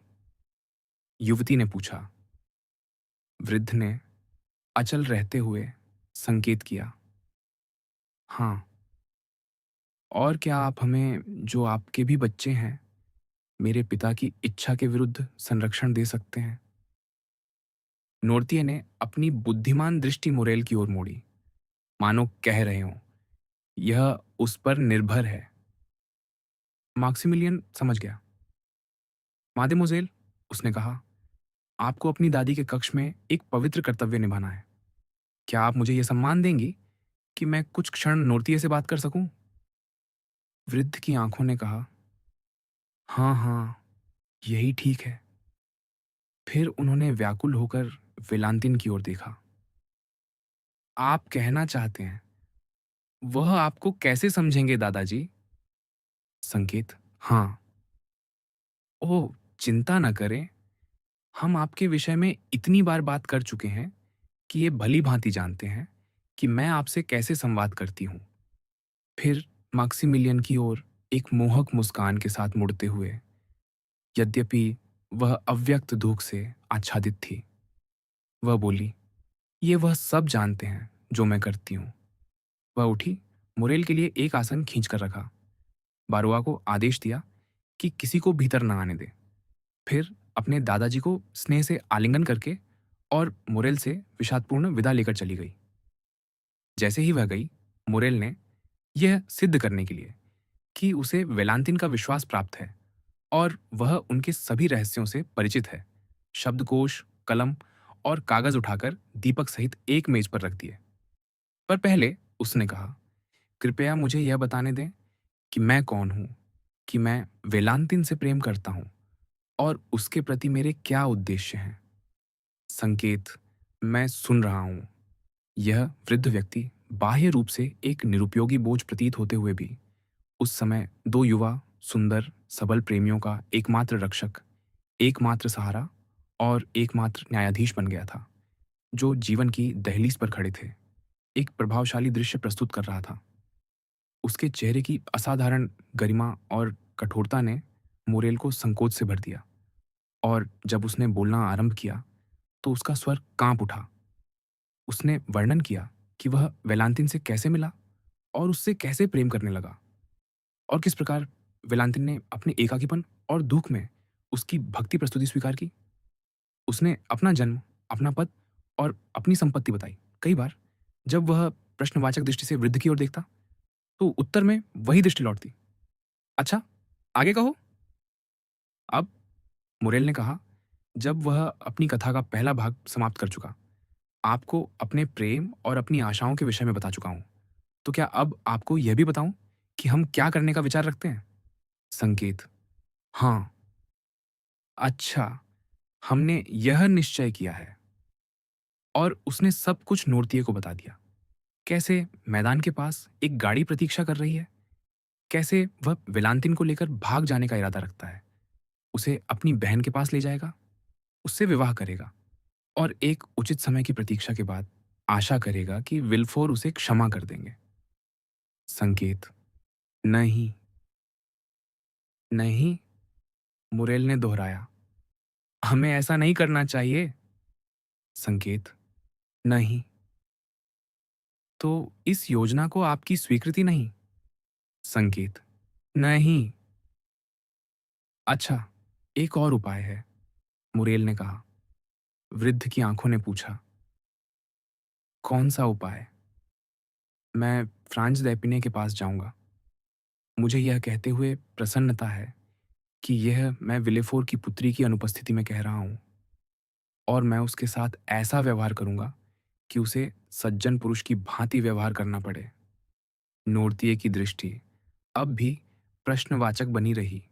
युवती ने पूछा। वृद्ध ने अचल रहते हुए संकेत किया। हाँ, और क्या आप हमें, जो आपके भी बच्चे हैं, मेरे पिता की इच्छा के विरुद्ध संरक्षण दे सकते हैं? नोर्तिये ने अपनी बुद्धिमान दृष्टि मोरेल की ओर मोड़ी, मानो कह रहे हों, यह उस पर निर्भर है। मैक्सिमिलियन समझ गया। मादेमोजेल, उसने कहा, आपको अपनी दादी के कक्ष में एक पवित्र कर्तव्य निभाना है। क्या आप मुझे यह सम्मान देंगी कि मैं कुछ क्षण नोर्तिये से बात कर सकूं? वृद्ध की आंखों ने कहा, हाँ हाँ, यही ठीक है। फिर उन्होंने व्याकुल होकर वेलांतिन की ओर देखा। आप कहना चाहते हैं, वह आपको कैसे समझेंगे दादाजी? संकेत, हाँ। ओह, चिंता न करें। हम आपके विषय में इतनी बार बात कर चुके हैं कि ये भली भांति जानते हैं कि मैं आपसे कैसे संवाद करती हूँ। फिर मैक्सिमिलियन की ओर एक मोहक मुस्कान के साथ मुड़ते हुए, यद्यपि वह अव्यक्त दुख से आच्छादित थी, वह बोली, ये वह सब जानते हैं जो मैं करती हूँ। वह उठी, मुरेल के लिए एक आसन खींच कर रखा, बारुआ को आदेश दिया कि किसी को भीतर न आने दे। फिर अपने दादाजी को स्नेह से आलिंगन करके और मुरेल से विषादपूर्ण विदा लेकर चली गई। जैसे ही वह गई, मुरेल ने, यह सिद्ध करने के लिए कि उसे वेलांतिन का विश्वास प्राप्त है और वह उनके सभी रहस्यों से परिचित है, शब्दकोश, कलम और कागज उठाकर दीपक सहित एक मेज पर रख दिए। पर पहले उसने कहा, कृपया मुझे यह बताने दें कि मैं कौन हूं, कि मैं वेलांतिन से प्रेम करता हूं और उसके प्रति मेरे क्या उद्देश्य हैं। संकेत, मैं सुन रहा हूं। यह वृद्ध व्यक्ति बाह्य रूप से एक निरुपयोगी बोझ प्रतीत होते हुए भी उस समय दो युवा, सुंदर, सबल प्रेमियों का एकमात्र रक्षक, एकमात्र सहारा और एकमात्र न्यायाधीश बन गया था, जो जीवन की दहलीज पर खड़े थे। एक प्रभावशाली दृश्य प्रस्तुत कर रहा था। उसके चेहरे की असाधारण गरिमा और कठोरता ने मोरेल को संकोच से भर दिया, और जब उसने बोलना आरंभ किया तो उसका स्वर कांप उठा। उसने वर्णन किया कि वह वेलांतिन से कैसे मिला और उससे कैसे प्रेम करने लगा, और किस प्रकार वेलांतिन ने अपने एकाकीपन और दुख में उसकी भक्ति प्रस्तुति स्वीकार की। उसने अपना जन्म, अपना पद और अपनी संपत्ति बताई। कई बार जब वह प्रश्नवाचक दृष्टि से वृद्ध की ओर देखता, तो उत्तर में वही दृष्टि लौटती। अच्छा, आगे कहो। अब मुरेल ने कहा, जब वह अपनी कथा का पहला भाग समाप्त कर चुका, आपको अपने प्रेम और अपनी आशाओं के विषय में बता चुका हूं, तो क्या अब आपको यह भी बताऊं कि हम क्या करने का विचार रखते हैं? संकेत, हाँ। अच्छा, हमने यह निश्चय किया है। और उसने सब कुछ नोरतिये को बता दिया। कैसे मैदान के पास एक गाड़ी प्रतीक्षा कर रही है, कैसे वह वेलांतिन को लेकर भाग जाने का इरादा रखता है, उसे अपनी बहन के पास ले जाएगा, उससे विवाह करेगा और एक उचित समय की प्रतीक्षा के बाद आशा करेगा कि विल्फोर उसे क्षमा कर देंगे। संकेत, नहीं, नहीं, मुरेल ने दोहराया, हमें ऐसा नहीं करना चाहिए। संकेत, नहीं, तो इस योजना को आपकी स्वीकृति नहीं? संकेत, नहीं। अच्छा, एक और उपाय है, मुरेल ने कहा। वृद्ध की आंखों ने पूछा, कौन सा उपाय? मैं फ्रांज दैपिने के पास जाऊंगा। मुझे यह कहते हुए प्रसन्नता है कि यह मैं विलेफोर की पुत्री की अनुपस्थिति में कह रहा हूं, और मैं उसके साथ ऐसा व्यवहार करूंगा कि उसे सज्जन पुरुष की भांति व्यवहार करना पड़े। नोरतिये की दृष्टि अब भी प्रश्नवाचक बनी रही।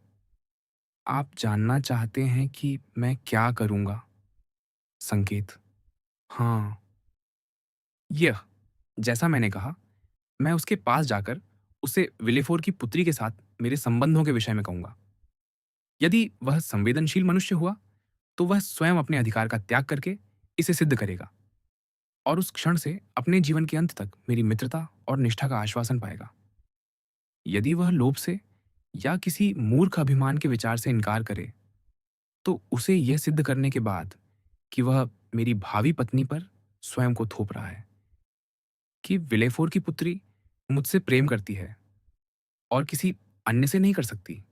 आप जानना चाहते हैं कि मैं क्या करूंगा? संकेत, हाँ। यह जैसा मैंने कहा, मैं उसके पास जाकर उसे विलेफोर की पुत्री के साथ मेरे संबंधों के विषय में कहूंगा। यदि वह संवेदनशील मनुष्य हुआ, तो वह स्वयं अपने अधिकार का त्याग करके इसे सिद्ध करेगा और उस क्षण से अपने जीवन के अंत तक मेरी मित्रता और निष्ठा का आश्वासन पाएगा। यदि वह लोभ से या किसी मूर्ख अभिमान के विचार से इनकार करे, तो उसे यह सिद्ध करने के बाद कि वह मेरी भावी पत्नी पर स्वयं को थोप रहा है, कि विलेफोर की पुत्री मुझसे प्रेम करती है और किसी अन्य से नहीं कर सकती,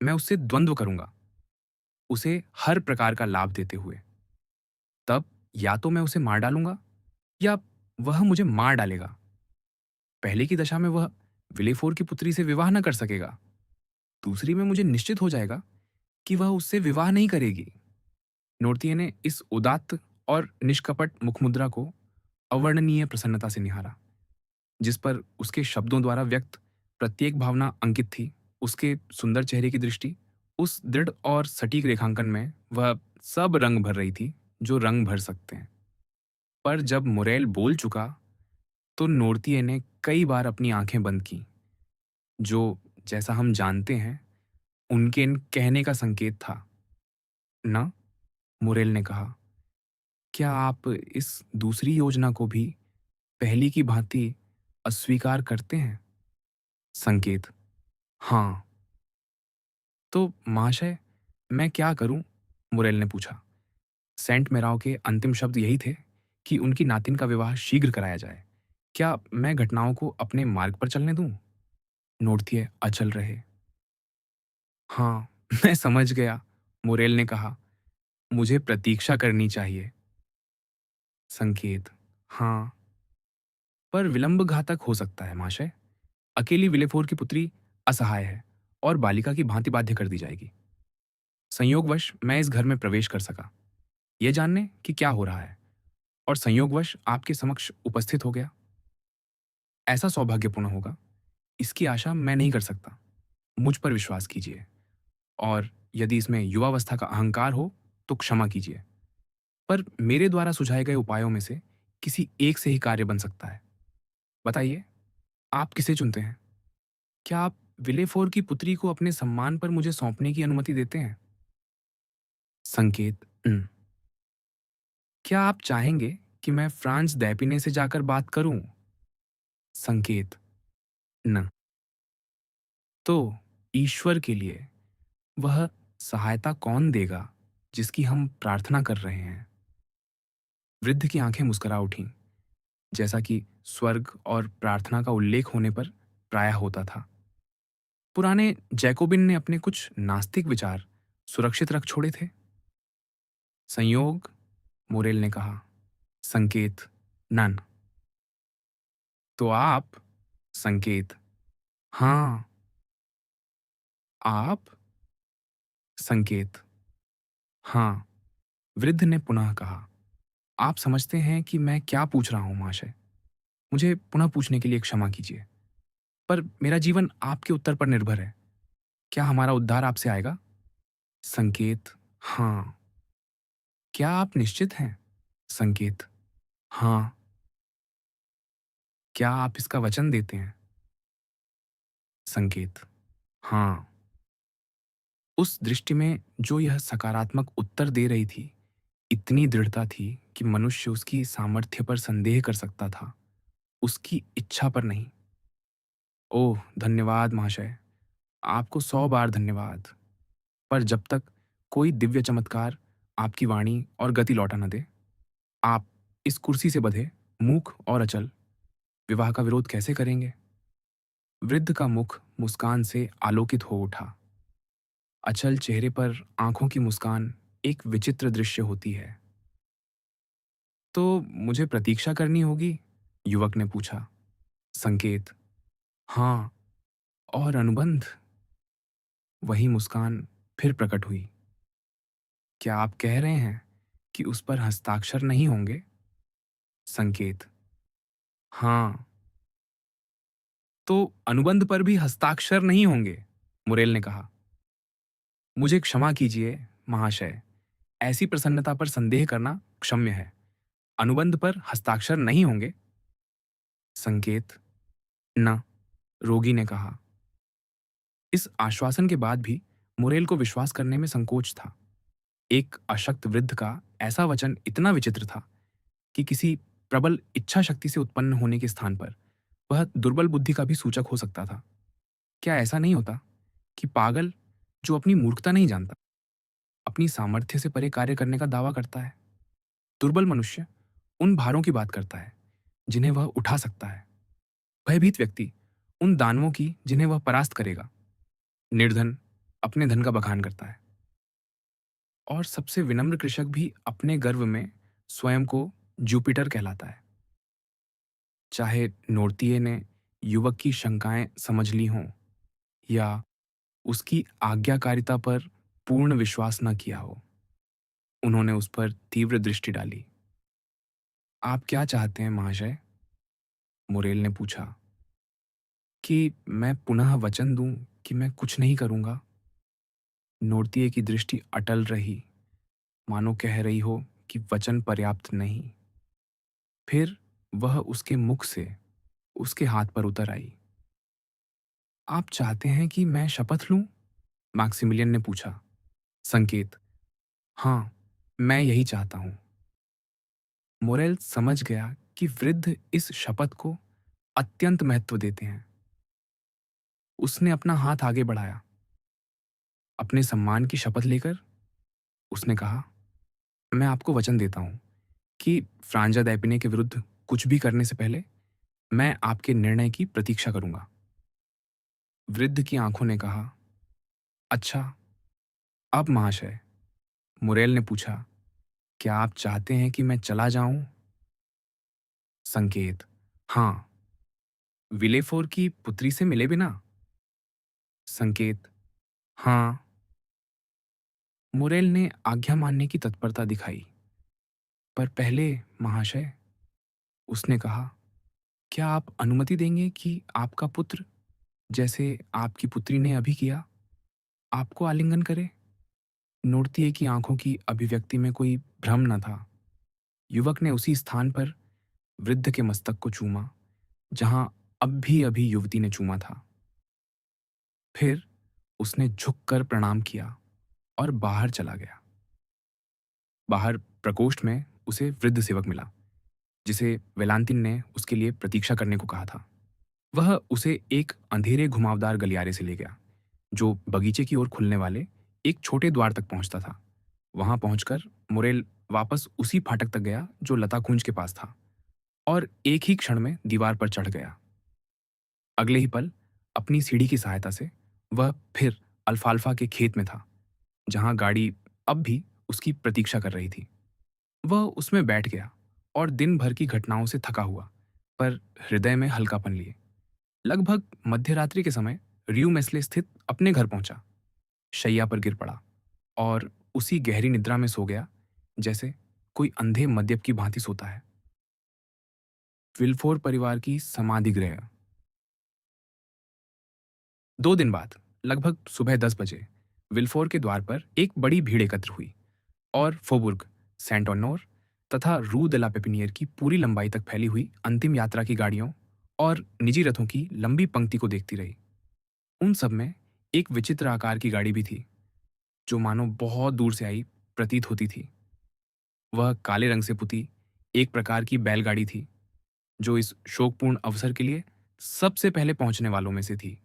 मैं उससे द्वंद्व करूंगा, उसे हर प्रकार का लाभ देते हुए। तब या तो मैं उसे मार डालूंगा या वह मुझे मार डालेगा। पहले की दशा में वह विलेफोर की पुत्री से विवाह न कर सकेगा, दूसरी में मुझे निश्चित हो जाएगा कि वह उससे विवाह नहीं करेगी। नोर्तिये ने इस उदात्त और निष्कपट मुखमुद्रा को अवर्णनीय प्रसन्नता से निहारा, जिस पर उसके शब्दों द्वारा व्यक्त प्रत्येक भावना अंकित थी। उसके सुंदर चेहरे की दृष्टि, उस दृढ़ और सटीक रेखांकन में वह सब रंग भर रही थी जो रंग भर सकते हैं। पर जब मुरेल बोल चुका, तो नोर्तिये ने कई बार अपनी आंखें बंद की, जो, जैसा हम जानते हैं, उनके इन कहने का संकेत था। ना, मुरेल ने कहा, क्या आप इस दूसरी योजना को भी पहली की भांति अस्वीकार करते हैं? संकेत, हाँ। तो महाशय, मैं क्या करूं? मुरेल ने पूछा। सेंट मेराव के अंतिम शब्द यही थे कि उनकी नातिन का विवाह शीघ्र कराया जाए। क्या मैं घटनाओं को अपने मार्ग पर चलने दूं? नोर्तिये अचल रहे। हाँ, मैं समझ गया, मुरेल ने कहा। मुझे प्रतीक्षा करनी चाहिए। संकेत, हाँ। पर विलंब घातक हो सकता है महाशय। अकेली विलेफोर की पुत्री असहाय है और बालिका की भांति बाध्य कर दी जाएगी। संयोगवश मैं इस घर में प्रवेश कर सका, ये जानने कि क्या हो रहा है, और संयोगवश आपके समक्ष उपस्थित हो गया। ऐसा सौभाग्यपूर्ण होगा, इसकी आशा मैं नहीं कर सकता। मुझ पर विश्वास कीजिए, और यदि इसमें युवावस्था का अहंकार हो तो क्षमा कीजिए। पर मेरे द्वारा सुझाए गए उपायों में से किसी एक से ही कार्य बन सकता है। बताइए, आप किसे चुनते हैं? क्या आप विलेफोर की पुत्री को अपने सम्मान पर मुझे सौंपने की अनुमति देते हैं? संकेत, क्या आप चाहेंगे कि मैं फ्रांस दैपिने से जाकर बात करूं? संकेत, न। तो ईश्वर के लिए वह सहायता कौन देगा जिसकी हम प्रार्थना कर रहे हैं? वृद्ध की आंखें मुस्कुरा उठीं, जैसा कि स्वर्ग और प्रार्थना का उल्लेख होने पर प्रायः होता था। पुराने जैकोबिन ने अपने कुछ नास्तिक विचार सुरक्षित रख छोड़े थे। संयोग, मोरेल ने कहा। संकेत, नन। तो आप? संकेत, हाँ। आप? संकेत, हाँ। वृद्ध ने पुनः कहा, आप समझते हैं कि मैं क्या पूछ रहा हूं महाशय। मुझे पुनः पूछने के लिए क्षमा कीजिए, पर मेरा जीवन आपके उत्तर पर निर्भर है। क्या हमारा उद्धार आपसे आएगा? संकेत, हाँ। क्या आप निश्चित हैं? संकेत, हाँ। क्या आप इसका वचन देते हैं? संकेत, हाँ। उस दृष्टि में जो यह सकारात्मक उत्तर दे रही थी, इतनी दृढ़ता थी कि मनुष्य उसकी सामर्थ्य पर संदेह कर सकता था, उसकी इच्छा पर नहीं। ओह, धन्यवाद महाशय, आपको 100 बार धन्यवाद। पर जब तक कोई दिव्य चमत्कार आपकी वाणी और गति लौटा न दे, आप इस कुर्सी से बंधे, मूक और अचल, विवाह का विरोध कैसे करेंगे? वृद्ध का मुख मुस्कान से आलोकित हो उठा। अचल चेहरे पर आंखों की मुस्कान एक विचित्र दृश्य होती है। तो मुझे प्रतीक्षा करनी होगी? युवक ने पूछा। संकेत, हाँ। और अनुबंध? वही मुस्कान फिर प्रकट हुई। क्या आप कह रहे हैं कि उस पर हस्ताक्षर नहीं होंगे? संकेत, हाँ। तो अनुबंध पर भी हस्ताक्षर नहीं होंगे? मुरेल ने कहा। मुझे क्षमा कीजिए महाशय, ऐसी प्रसन्नता पर संदेह करना क्षम्य है। अनुबंध पर हस्ताक्षर नहीं होंगे? संकेत, न, रोगी ने कहा। इस आश्वासन के बाद भी मुरेल को विश्वास करने में संकोच था। एक अशक्त वृद्ध का ऐसा वचन इतना विचित्र था कि किसी प्रबल इच्छा शक्ति से उत्पन्न होने के स्थान पर वह दुर्बल बुद्धि का भी सूचक हो सकता था। क्या ऐसा नहीं होता कि पागल जो अपनी मूर्खता नहीं जानता, अपनी सामर्थ्य से परे कार्य करने का दावा करता है? दुर्बल मनुष्य उन भारों की बात करता है जिन्हें वह उठा सकता है। भयभीत व्यक्ति उन दानवों की जिन्हें वह परास्त करेगा। निर्धन अपने धन का बखान करता है। और सबसे विनम्र कृषक भी अपने गर्व में स्वयं को जुपिटर कहलाता है। चाहे नोर्तिये ने युवक की शंकाएं समझ ली हों या उसकी आज्ञाकारिता पर पूर्ण विश्वास न किया हो, उन्होंने उस पर तीव्र दृष्टि डाली। आप क्या चाहते हैं महाशय? मुरेल ने पूछा। कि मैं पुनः वचन दूं कि मैं कुछ नहीं करूंगा। नोर्तिये की दृष्टि अटल रही, मानो कह रही हो कि वचन पर्याप्त नहीं। फिर वह उसके मुख से उसके हाथ पर उतर आई। आप चाहते हैं कि मैं शपथ लूं? मैक्सिमिलियन ने पूछा। संकेत, हाँ, मैं यही चाहता हूं। मोरेल समझ गया कि वृद्ध इस शपथ को अत्यंत महत्व देते हैं। उसने अपना हाथ आगे बढ़ाया। अपने सम्मान की शपथ लेकर उसने कहा, मैं आपको वचन देता हूं कि फ्रांजा दैपिने के विरुद्ध कुछ भी करने से पहले मैं आपके निर्णय की प्रतीक्षा करूंगा। वृद्ध की आंखों ने कहा, अच्छा, अब महाशय? मुरेल ने पूछा, क्या आप चाहते हैं कि मैं चला जाऊं? संकेत, हाँ। विलेफोर की पुत्री से मिले बिना? संकेत, हाँ। मुरेल ने आज्ञा मानने की तत्परता दिखाई। पर पहले महाशय, उसने कहा, क्या आप अनुमति देंगे कि आपका पुत्र, जैसे आपकी पुत्री ने अभी किया, आपको आलिंगन करे? नोर्तिये की आंखों की अभिव्यक्ति में कोई भ्रम न था। युवक ने उसी स्थान पर वृद्ध के मस्तक को चूमा जहां अब भी अभी युवती ने चूमा था। फिर उसने झुककर प्रणाम किया और बाहर चला गया। बाहर प्रकोष्ठ में उसे वृद्ध सेवक मिला, जिसे वेलांतिन ने उसके लिए प्रतीक्षा करने को कहा था। वह उसे एक अंधेरे घुमावदार गलियारे से ले गया, जो बगीचे की ओर खुलने वाले एक छोटे द्वार तक पहुंचता था। वहां पहुंचकर मुरेल वापस उसी फाटक तक गया जो लता कुंज के पास था, और एक ही क्षण में दीवार पर चढ़ गया। अगले ही पल अपनी सीढ़ी की सहायता से वह फिर अल्फाल्फा के खेत में था, जहां गाड़ी अब भी उसकी प्रतीक्षा कर रही थी। वह उसमें बैठ गया और दिन भर की घटनाओं से थका हुआ, पर हृदय में हल्कापन लिए, लगभग मध्यरात्रि के समय रियू मेस्ले स्थित अपने घर पहुंचा। शैया पर गिर पड़ा और उसी गहरी निद्रा में सो गया जैसे कोई अंधे मद्यप की भांति सोता है। विल्फोर परिवार की समाधि गृह। 2 दिन बाद लगभग सुबह 10 बजे विल्फोर के द्वार पर एक बड़ी भीड़ एकत्र हुई और फोबुर्ग, सेंट ऑनोर तथा रू de la पेपिनियर की पूरी लंबाई तक फैली हुई अंतिम यात्रा की गाड़ियों और निजी रथों की लंबी पंक्ति को देखती रही। उन सब में एक विचित्र आकार की गाड़ी भी थी, जो मानो बहुत दूर से आई प्रतीत होती थी। वह काले रंग से पुती एक प्रकार की बैलगाड़ी थी, जो इस शोकपूर्ण अवसर के लिए सबसे पहले पहुंचने वालों में से थी।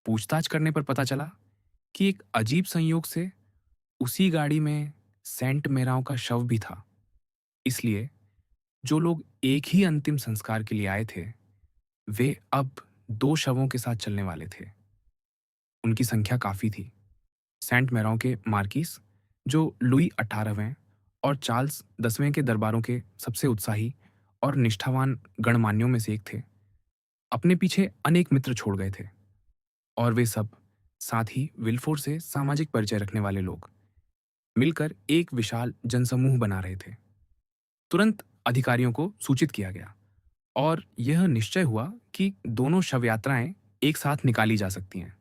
पूछताछ करने पर पता चला कि एक अजीब संयोग से उसी गाड़ी में सेंट मेराव का शव भी था। इसलिए जो लोग एक ही अंतिम संस्कार के लिए आए थे, वे अब 2 शवों के साथ चलने वाले थे। उनकी संख्या काफी थी। सेंट मेराव के मार्किस, जो लुई 18वें और चार्ल्स 10वें के दरबारों के सबसे उत्साही और निष्ठावान गणमान्यों में से एक थे, अपने पीछे अनेक मित्र छोड़ गए थे। और वे सब साथ ही विल्फोर से सामाजिक परिचय रखने वाले लोग मिलकर एक विशाल जनसमूह बना रहे थे। तुरंत अधिकारियों को सूचित किया गया और यह निश्चय हुआ कि दोनों शव यात्राएं एक साथ निकाली जा सकती हैं।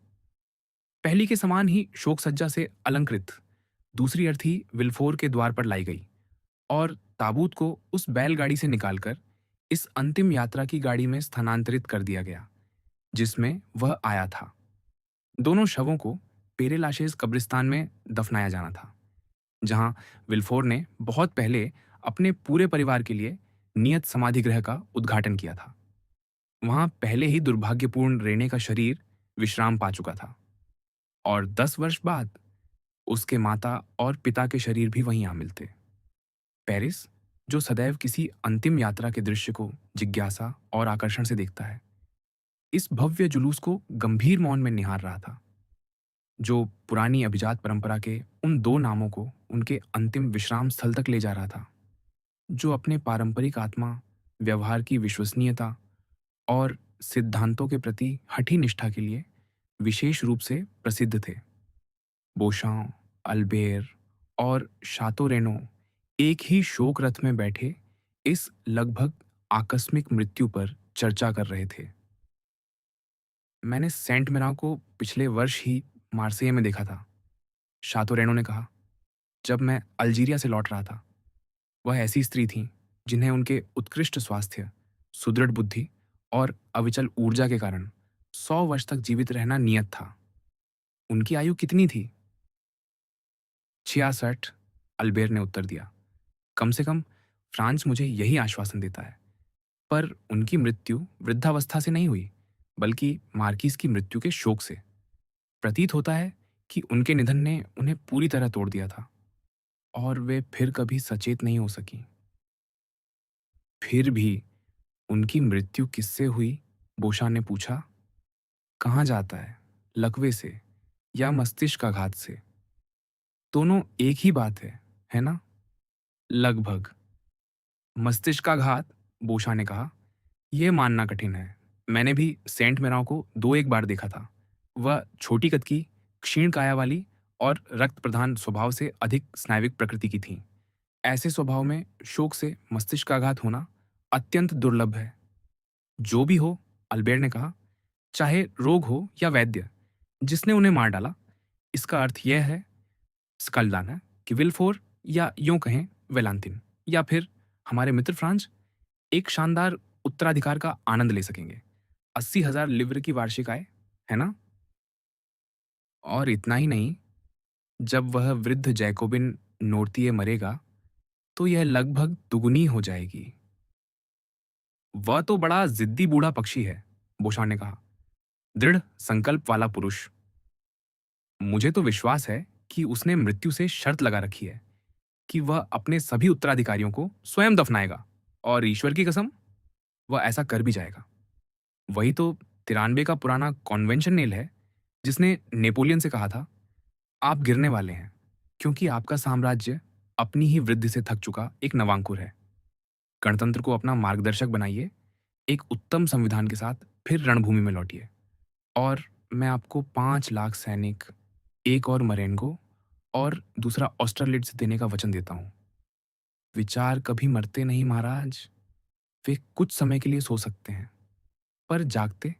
पहली के समान ही शोक सज्जा से अलंकृत दूसरी अर्थी विल्फोर के द्वार पर लाई गई और ताबूत को उस बैलगाड़ी से निकालकर इस अंतिम यात्रा की गाड़ी में स्थानांतरित कर दिया गया, जिसमें वह आया था। दोनों शवों को पेरे लाशेज कब्रिस्तान में दफनाया जाना था, जहां विल्फोर ने बहुत पहले अपने पूरे परिवार के लिए नियत समाधि गृह का उद्घाटन किया था। वहां पहले ही दुर्भाग्यपूर्ण रेने का शरीर विश्राम पा चुका था, और 10 वर्ष बाद उसके माता और पिता के शरीर भी वहीं आ मिलते। पेरिस, जो सदैव किसी अंतिम यात्रा के दृश्य को जिज्ञासा और आकर्षण से देखता है, इस भव्य जुलूस को गंभीर मौन में निहार रहा था, जो पुरानी अभिजात परंपरा के उन दो नामों को उनके अंतिम विश्राम स्थल तक ले जा रहा था, जो अपने पारंपरिक आत्मा, व्यवहार की विश्वसनीयता और सिद्धांतों के प्रति हठी निष्ठा के लिए विशेष रूप से प्रसिद्ध थे। बोशां, अल्बेर और शातो रेनो एक ही शोक रथ में बैठे इस लगभग आकस्मिक मृत्यु पर चर्चा कर रहे थे। मैंने सेंट मिराव को पिछले वर्ष ही मार्सेय में देखा था, शातो रेनो ने कहा, जब मैं अल्जीरिया से लौट रहा था। वह ऐसी स्त्री थीं जिन्हें उनके उत्कृष्ट स्वास्थ्य, सुदृढ़ बुद्धि और अविचल ऊर्जा के कारण 100 वर्ष तक जीवित रहना नियत था। उनकी आयु कितनी थी? 66, अल्बेर ने उत्तर दिया। कम से कम फ्रांस मुझे यही आश्वासन देता है। पर उनकी मृत्यु वृद्धावस्था से नहीं हुई, बल्कि मार्किस की मृत्यु के शोक से। प्रतीत होता है कि उनके निधन ने उन्हें पूरी तरह तोड़ दिया था, और वे फिर कभी सचेत नहीं हो सकी। फिर भी उनकी मृत्यु किससे हुई? बोशा ने पूछा। कहाँ जाता है, लकवे से या मस्तिष्काघात से? दोनों एक ही बात है ना? लगभग। मस्तिष्काघात, बोशा ने कहा, यह मानना कठिन है। मैंने भी सेंट मेराव को दो एक बार देखा था। वह छोटी कद की, क्षीण काया वाली और रक्त प्रधान स्वभाव से अधिक स्नायविक प्रकृति की थीं। ऐसे स्वभाव में शोक से मस्तिष्काघात होना अत्यंत दुर्लभ है। जो भी हो, अल्बेर ने कहा, चाहे रोग हो या वैद्य, जिसने उन्हें मार डाला, इसका अर्थ यह है, स्कलदान है, कि विल्फोर, या यूं कहें वेलांतिन, या फिर हमारे मित्र फ्रांज, एक शानदार उत्तराधिकार का आनंद ले सकेंगे। 80,000 लिव्र की वार्षिक आय, है ना? और इतना ही नहीं, जब वह वृद्ध जैकोबिन नोर्तिये मरेगा, तो यह लगभग दुगुनी हो जाएगी। वह तो बड़ा जिद्दी बूढ़ा पक्षी है, बोशान ने कहा। दृढ़ संकल्प वाला पुरुष। मुझे तो विश्वास है कि उसने मृत्यु से शर्त लगा रखी है कि वह अपने सभी उत्तराधिकारियों को स्वयं दफनाएगा, और ईश्वर की कसम, वह ऐसा कर भी जाएगा। वही तो 93 का पुराना कॉन्वेंशन नेल है, जिसने नेपोलियन से कहा था, आप गिरने वाले हैं, क्योंकि आपका साम्राज्य अपनी ही वृद्धि से थक चुका एक नवांकुर है। गणतंत्र को अपना मार्गदर्शक बनाइए, एक उत्तम संविधान के साथ फिर रणभूमि में लौटिए, और मैं आपको 5 लाख सैनिक, एक और मरेनगो और दूसरा ऑस्ट्रालिट्स देने का वचन देता हूँ। विचार कभी मरते नहीं महाराज। वे कुछ समय के लिए सो सकते हैं, पर जागते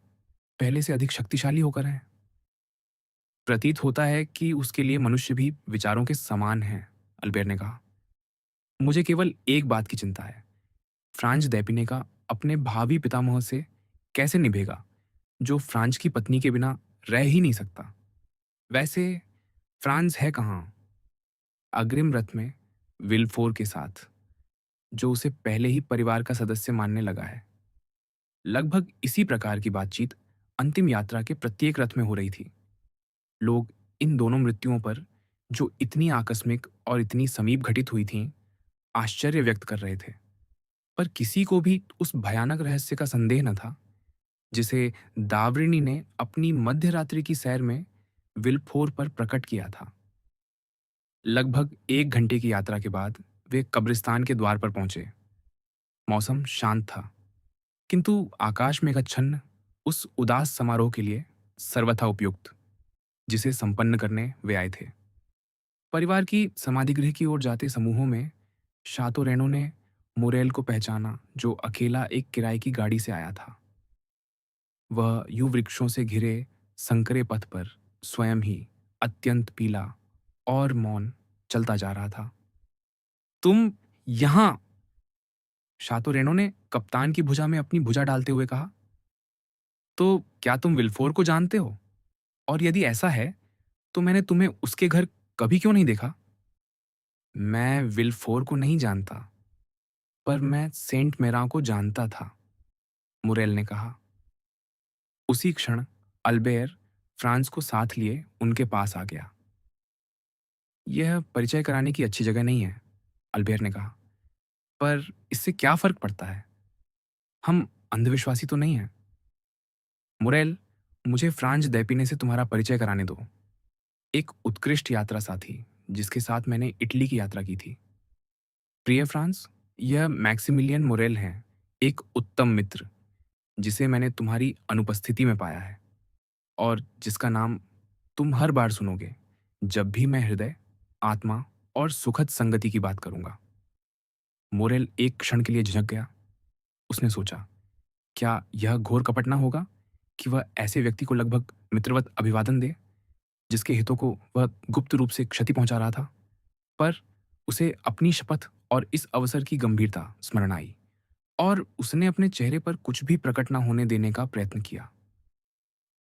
पहले से अधिक शक्तिशाली होकर हैं। प्रतीत होता है कि उसके लिए मनुष्य भी विचारों के समान हैं, अल्बेर ने कहा। मुझे केवल एक बात की चिंता है, फ्रांज दैपिने का अपने भावी पितामह से कैसे निभेगा, जो फ्रांज की पत्नी के बिना रह ही नहीं सकता। वैसे फ्रांज है कहाँ? अग्रिम रथ में विल्फोर के साथ, जो उसे पहले ही परिवार का सदस्य मानने लगा है। लगभग इसी प्रकार की बातचीत अंतिम यात्रा के प्रत्येक रथ में हो रही थी। लोग इन दोनों मृत्युओं पर, जो इतनी आकस्मिक और इतनी समीप घटित हुई थीं, आश्चर्य व्यक्त कर रहे थे। पर किसी को भी उस भयानक रहस्य का संदेह न था, जिसे दावरिनी ने अपनी मध्य रात्रि की सैर में विल्फोर पर प्रकट किया था। लगभग 1 घंटे की यात्रा के बाद वे कब्रिस्तान के द्वार पर पहुंचे। मौसम शांत था, किंतु आकाश में मेघाच्छन्न उस उदास समारोह के लिए सर्वथा उपयुक्त, जिसे संपन्न करने वे आए थे। परिवार की समाधिगृह की ओर जाते समूहों में शातो रेनो ने मोरेल को पहचाना, जो अकेला एक किराए की गाड़ी से आया था। वह युव वृक्षों से घिरे संकरे पथ पर स्वयं ही अत्यंत पीला और मौन चलता जा रहा था। तुम यहाँ! शातोरेनो ने कप्तान की भुजा में अपनी भुजा डालते हुए कहा। तो क्या तुम विल्फोर को जानते हो? और यदि ऐसा है, तो मैंने तुम्हें उसके घर कभी क्यों नहीं देखा? मैं विल्फोर को नहीं जानता, पर मैं सेंट मेरा को जानता था, मुरेल ने कहा। उसी क्षण अल्बेर फ्रांस को साथ लिए उनके पास आ गया। यह परिचय कराने की अच्छी जगह नहीं है, अल्बेर ने कहा, पर इससे क्या फर्क पड़ता है? हम अंधविश्वासी तो नहीं हैं। मुरेल, मुझे फ्रांज दैपिने से तुम्हारा परिचय कराने दो। एक उत्कृष्ट यात्रा साथी जिसके साथ मैंने इटली की यात्रा की थी। प्रिय फ्रांस, यह मैक्सिमिलियन मुरेल हैं, एक उत्तम मित्र जिसे मैंने तुम्हारी अनुपस्थिति में पाया है और जिसका नाम तुम हर बार सुनोगे जब भी मैं हृदय, आत्मा और सुखद संगति की बात करूंगा। मोरेल एक क्षण के लिए झिझक गया। उसने सोचा, क्या यह घोर कपट ना होगा कि वह ऐसे व्यक्ति को लगभग मित्रवत अभिवादन दे जिसके हितों को वह गुप्त रूप से क्षति पहुंचा रहा था? पर उसे अपनी शपथ और इस अवसर की गंभीरता स्मरण आई और उसने अपने चेहरे पर कुछ भी प्रकट न होने देने का प्रयत्न किया।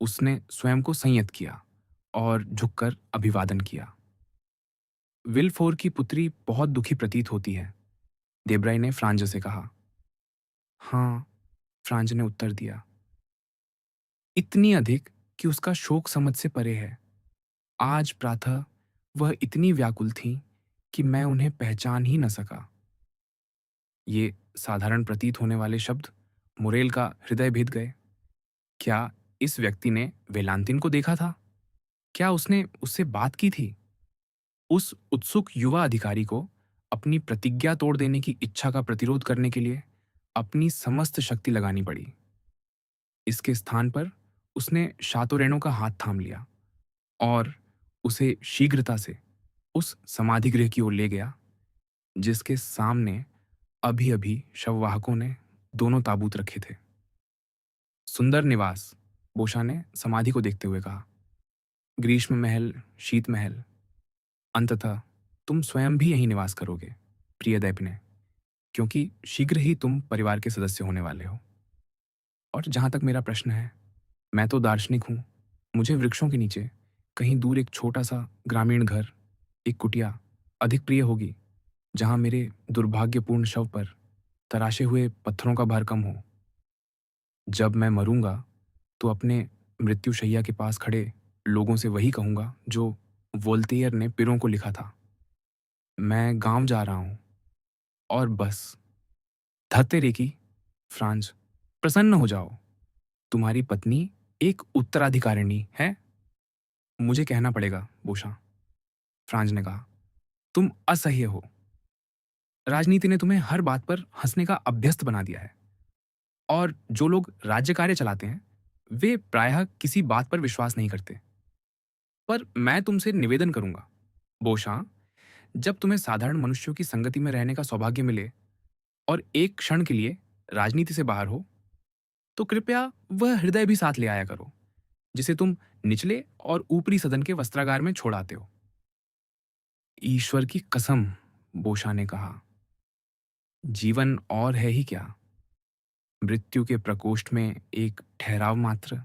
उसने स्वयं को संयत किया और झुककर अभिवादन किया। विलफोर की पुत्री बहुत दुखी प्रतीत होती है, देब्राई ने फ्रांज से कहा। हाँ, फ्रांज ने उत्तर दिया। इतनी अधिक कि उसका शोक समझ से परे है। आज प्रातः वह इतनी व्याकुल थीं कि मैं उन्हें पहचान ही न सका। ये साधारण प्रतीत होने वाले शब्द मुरेल का हृदय भेद गए। क्या इस व्यक्ति ने वेलांतिन को देखा था? क्या उसने उससे बात की थी? उस उत्सुक युवा अधिकारी को अपनी प्रतिज्ञा तोड़ देने की इच्छा का प्रतिरोध करने के लिए अपनी समस्त शक्ति लगानी पड़ी। इसके स्थान पर उसने शातोरेनो का हाथ थाम लिया और उसे शीघ्रता से उस समाधिगृह की ओर ले गया जिसके सामने अभी अभी शववाहकों ने दोनों ताबूत रखे थे। सुंदर निवास, बोशा ने समाधि को देखते हुए कहा। ग्रीष्म महल, शीत महल, अंततः तुम स्वयं भी यहीं निवास करोगे, प्रिय दैपने, क्योंकि शीघ्र ही तुम परिवार के सदस्य होने वाले हो। और जहां तक मेरा प्रश्न है, मैं तो दार्शनिक हूं। मुझे वृक्षों के नीचे कहीं दूर एक छोटा सा ग्रामीण घर, एक कुटिया अधिक प्रिय होगी जहां मेरे दुर्भाग्यपूर्ण शव पर तराशे हुए पत्थरों का भार कम हो। जब मैं मरूंगा तो अपने मृत्युशैया के पास खड़े लोगों से वही कहूंगा जो वोल्टेयर ने पिरों को लिखा था। मैं गांव जा रहा हूं और बस। धत्ते रेकी, फ्रांज, प्रसन्न हो जाओ। तुम्हारी पत्नी एक उत्तराधिकारिणी है। मुझे कहना पड़ेगा, बोशा, फ्रांज ने कहा। तुम असह्य हो। राजनीति ने तुम्हें हर बात पर हंसने का अभ्यस्त बना दिया है और जो लोग राज्य कार्य चलाते हैं वे प्रायः किसी बात पर विश्वास नहीं करते। पर मैं तुमसे निवेदन करूंगा, बोशा, जब तुम्हें साधारण मनुष्यों की संगति में रहने का सौभाग्य मिले और एक क्षण के लिए राजनीति से बाहर हो, तो कृपया वह हृदय भी साथ ले आया करो जिसे तुम निचले और ऊपरी सदन के वस्त्रागार में छोड़ आते हो। ईश्वर की कसम, बोशा ने कहा, जीवन और है ही क्या? मृत्यु के प्रकोष्ठ में एक ठहराव मात्र।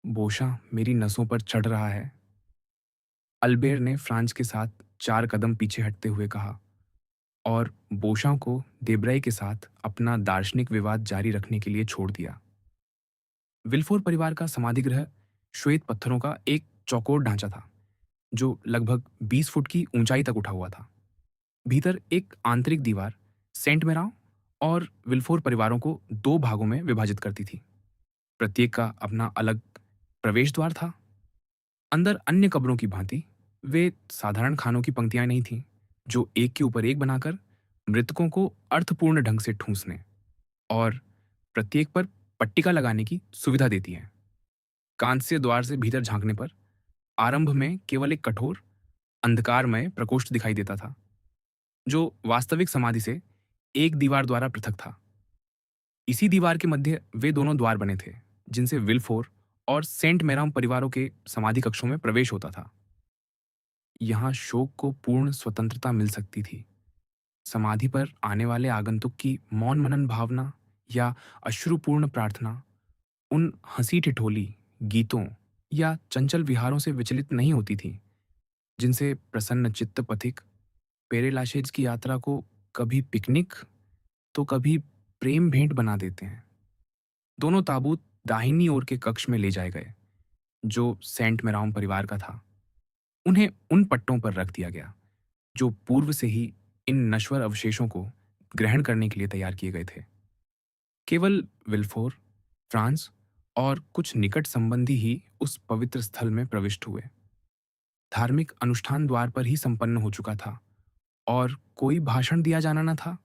बोशा मेरी नसों पर चढ़ रहा है, अल्बेर ने फ्रांस के साथ 4 कदम पीछे हटते हुए कहा और बोशा को देब्राई के साथ अपना दार्शनिक विवाद जारी रखने के लिए छोड़ दिया। विल्फोर परिवार का समाधिगृह श्वेत पत्थरों का एक चौकोर ढांचा था जो लगभग 20 फुट की ऊंचाई तक उठा हुआ था। भीतर एक आंतरिक दीवार सेंट मेराव और विल्फोर परिवारों को 2 भागों में विभाजित करती थी। प्रत्येक का अपना अलग प्रवेश द्वार था। अंदर अन्य कब्रों की भांति वे साधारण खानों की पंक्तियां नहीं थीं जो एक के ऊपर एक बनाकर मृतकों को अर्थपूर्ण ढंग से ठूंसने और प्रत्येक पर पट्टिका लगाने की सुविधा देती हैं। कांस्य द्वार से भीतर झांकने पर आरंभ में केवल एक कठोर अंधकारमय प्रकोष्ठ दिखाई देता था जो वास्तविक समाधि से एक दीवार द्वारा पृथक था। इसी दीवार के मध्य वे दोनों द्वार बने थे जिनसे विल्फोर और सेंट मेराम परिवारों के समाधि कक्षों में प्रवेश होता था। यहाँ शोक को पूर्ण स्वतंत्रता मिल सकती थी। समाधि पर आने वाले आगंतुक की मौन मनन भावना या अश्रुपूर्ण प्रार्थना उन हंसी ठिठोली गीतों या चंचल विहारों से विचलित नहीं होती थी, जिनसे प्रसन्न चित्त पथिक पेरेलाशेज की यात्रा को कभी पिकनिक तो कभी प्रेम भेंट बना देते हैं। दोनों ताबूत दाहिनी ओर के कक्ष में ले जाए गए, जो सेंट मेराउन परिवार का था। उन्हें उन पट्टों पर रख दिया गया जो पूर्व से ही इन नश्वर अवशेषों को ग्रहण करने के लिए तैयार किए गए थे। केवल विल्फोर, फ्रांस और कुछ निकट संबंधी ही उस पवित्र स्थल में प्रविष्ट हुए। धार्मिक अनुष्ठान द्वार पर ही संपन्न हो चुका था और कोई भाषण दिया जाना न था,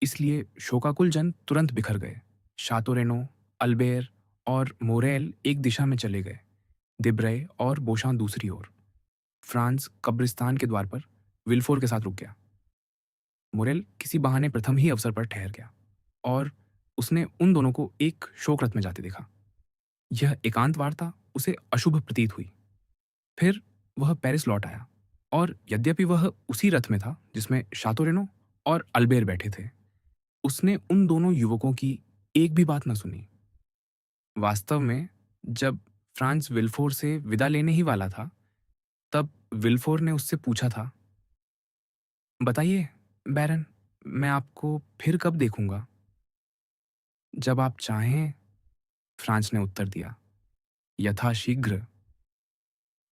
इसलिए शोकाकुल जन तुरंत बिखर गए। शातोरेनो, अल्बेर और मोरेल एक दिशा में चले गए, दिब्रे और बोशां दूसरी ओर। फ्रांस कब्रिस्तान के द्वार पर विल्फोर के साथ रुक गया। मोरेल किसी बहाने प्रथम ही अवसर पर ठहर गया और उसने उन दोनों को एक शोक रथ में जाते देखा। यह एकांत वार्ता उसे अशुभ प्रतीत हुई। फिर वह पेरिस लौट आया और यद्यपि वह उसी रथ में था जिसमें शातोरेनो और अल्बेर बैठे थे, उसने उन दोनों युवकों की एक भी बात न सुनी। वास्तव में जब फ्रांस विल्फोर से विदा लेने ही वाला था, तब विल्फोर ने उससे पूछा था, बताइए बैरन, मैं आपको फिर कब देखूंगा? जब आप चाहें, फ्रांस ने उत्तर दिया, यथाशीघ्र।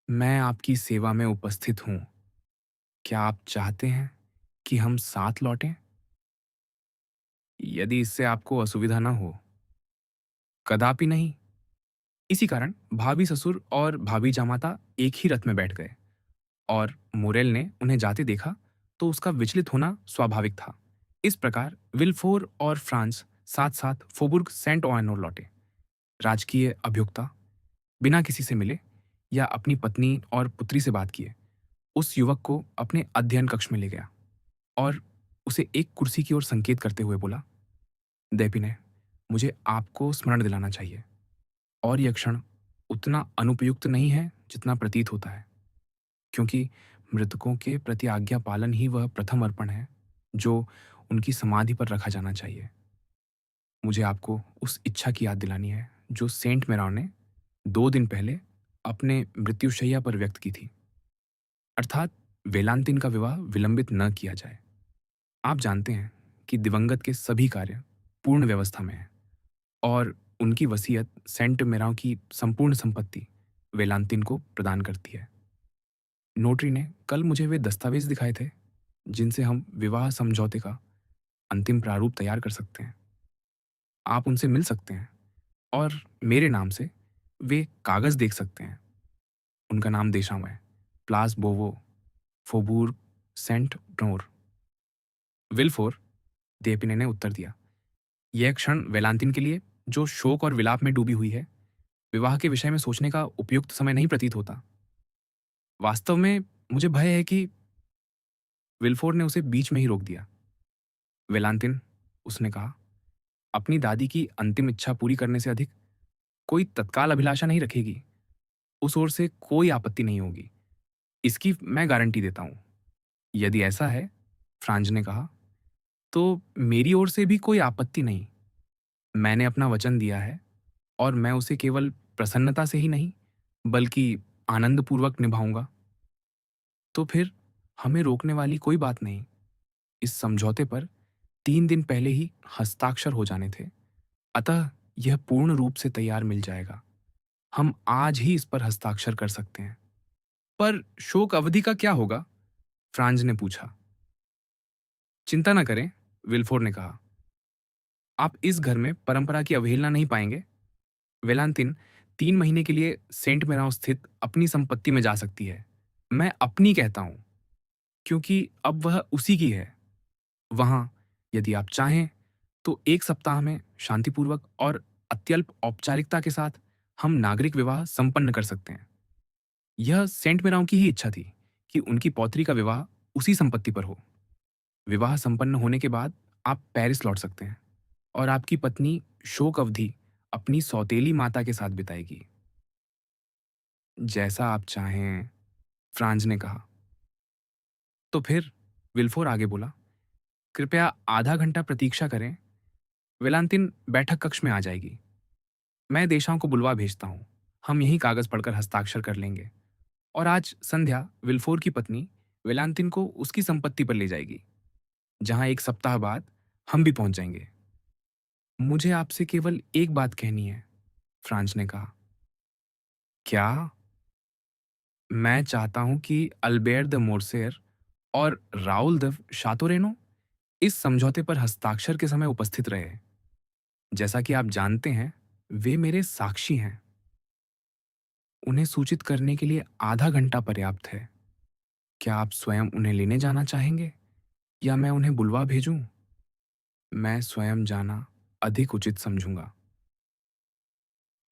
मैं आपकी सेवा में उपस्थित हूं। क्या आप चाहते हैं कि हम साथ लौटें? यदि इससे आपको असुविधा न हो। कदापि नहीं। इसी कारण भाभी ससुर और भाभी जामाता एक ही रथ में बैठ गए और मोरेल ने उन्हें जाते देखा तो उसका विचलित होना स्वाभाविक था। इस प्रकार विल्फोर और फ्रांस साथ साथ फोबुर्ग सेंट ओएनोर लौटे। राजकीय अभियुक्ता बिना किसी से मिले या अपनी पत्नी और पुत्री से बात किए उस युवक को अपने अध्ययन कक्ष में ले गया और उसे एक कुर्सी की ओर संकेत करते हुए बोला, देपिने, मुझे आपको स्मरण दिलाना चाहिए और यह क्षण उतना अनुपयुक्त नहीं है जितना प्रतीत होता है, क्योंकि मृतकों के प्रति आज्ञा पालन ही वह प्रथम अर्पण है जो उनकी समाधि पर रखा जाना चाहिए। मुझे आपको उस इच्छा की याद दिलानी है जो सेंट मेरान ने 2 दिन पहले अपने मृत्युशैया पर व्यक्त की थी, अर्थात वेलांतिन का विवाह विलंबित न किया जाए। आप जानते हैं कि दिवंगत के सभी कार्य पूर्ण व्यवस्था में हैं और उनकी वसीयत सेंट मेरान की संपूर्ण संपत्ति वेलांतिन को प्रदान करती है। नोटरी ने कल मुझे वे दस्तावेज दिखाए थे जिनसे हम विवाह समझौते का अंतिम प्रारूप तैयार कर सकते हैं। आप उनसे मिल सकते हैं और मेरे नाम से वे कागज देख सकते हैं। उनका नाम देशाम है, प्लास बोवो, फोबूर सेंट नोर। विल्फोर, देपिने ने उत्तर दिया, यह क्षण वेलांतिन के लिए जो शोक और विलाप में डूबी हुई है, विवाह के विषय में सोचने का उपयुक्त समय नहीं प्रतीत होता। वास्तव में मुझे भय है कि विल्फोर ने उसे बीच में ही रोक दिया। वेलांतिन, उसने कहा, अपनी दादी की अंतिम इच्छा पूरी करने से अधिक कोई तत्काल अभिलाषा नहीं रखेगी। उस ओर से कोई आपत्ति नहीं होगी, इसकी मैं गारंटी देता हूं। यदि ऐसा है, फ्रांज ने कहा, तो मेरी ओर से भी कोई आपत्ति नहीं। मैंने अपना वचन दिया है और मैं उसे केवल प्रसन्नता से ही नहीं बल्कि आनंदपूर्वक निभाऊंगा। तो फिर हमें रोकने वाली कोई बात नहीं। इस समझौते पर 3 दिन पहले ही हस्ताक्षर हो जाने थे, अतः यह पूर्ण रूप से तैयार मिल जाएगा। हम आज ही इस पर हस्ताक्षर कर सकते हैं। पर शोक अवधि का क्या होगा? फ्रांज ने पूछा। चिंता न करें, विल्फोर ने कहा, आप इस घर में परंपरा की अवहेलना नहीं पाएंगे। वेलांतिन 3 महीने के लिए सेंट मेराव स्थित अपनी संपत्ति में जा सकती है। मैं अपनी कहता हूं, क्योंकि अब वह उसी की है। वहां यदि आप चाहें तो 1 सप्ताह में शांतिपूर्वक और अत्यल्प औपचारिकता के साथ हम नागरिक विवाह संपन्न कर सकते हैं। यह सेंट मेराव की ही इच्छा थी कि उनकी पौत्री का विवाह उसी संपत्ति पर हो। विवाह संपन्न होने के बाद आप पेरिस लौट सकते हैं और आपकी पत्नी शोक अवधि अपनी सौतेली माता के साथ बिताएगी। जैसा आप चाहें, फ्रांज ने कहा। तो फिर विल्फोर आगे बोला, कृपया आधा घंटा प्रतीक्षा करें। वेलांतिन बैठक कक्ष में आ जाएगी। मैं देशाओं को बुलवा भेजता हूँ। हम यही कागज़ पढ़कर हस्ताक्षर कर लेंगे। और आज संध्या विल्फोर की पत्नी वेलांतिन को उसकी संपत्ति पर ले जाएगी, जहाँ एक सप्ताह बाद हम भी पहुँच जाएंगे। मुझे आपसे केवल एक बात कहनी है, फ्रांज ने कहा। क्या? मैं चाहता हूँ कि अल्बेर द मोरसेर और राउल द शातोरेनो इस समझौते पर हस्ताक्षर के समय उपस्थित रहे। जैसा कि आप जानते हैं, वे मेरे साक्षी हैं। उन्हें सूचित करने के लिए आधा घंटा पर्याप्त है। क्या आप स्वयं उन्हें लेने जाना चाहेंगे या मैं उन्हें बुलवा भेजूं? मैं स्वयं जाना अधिक उचित समझूंगा।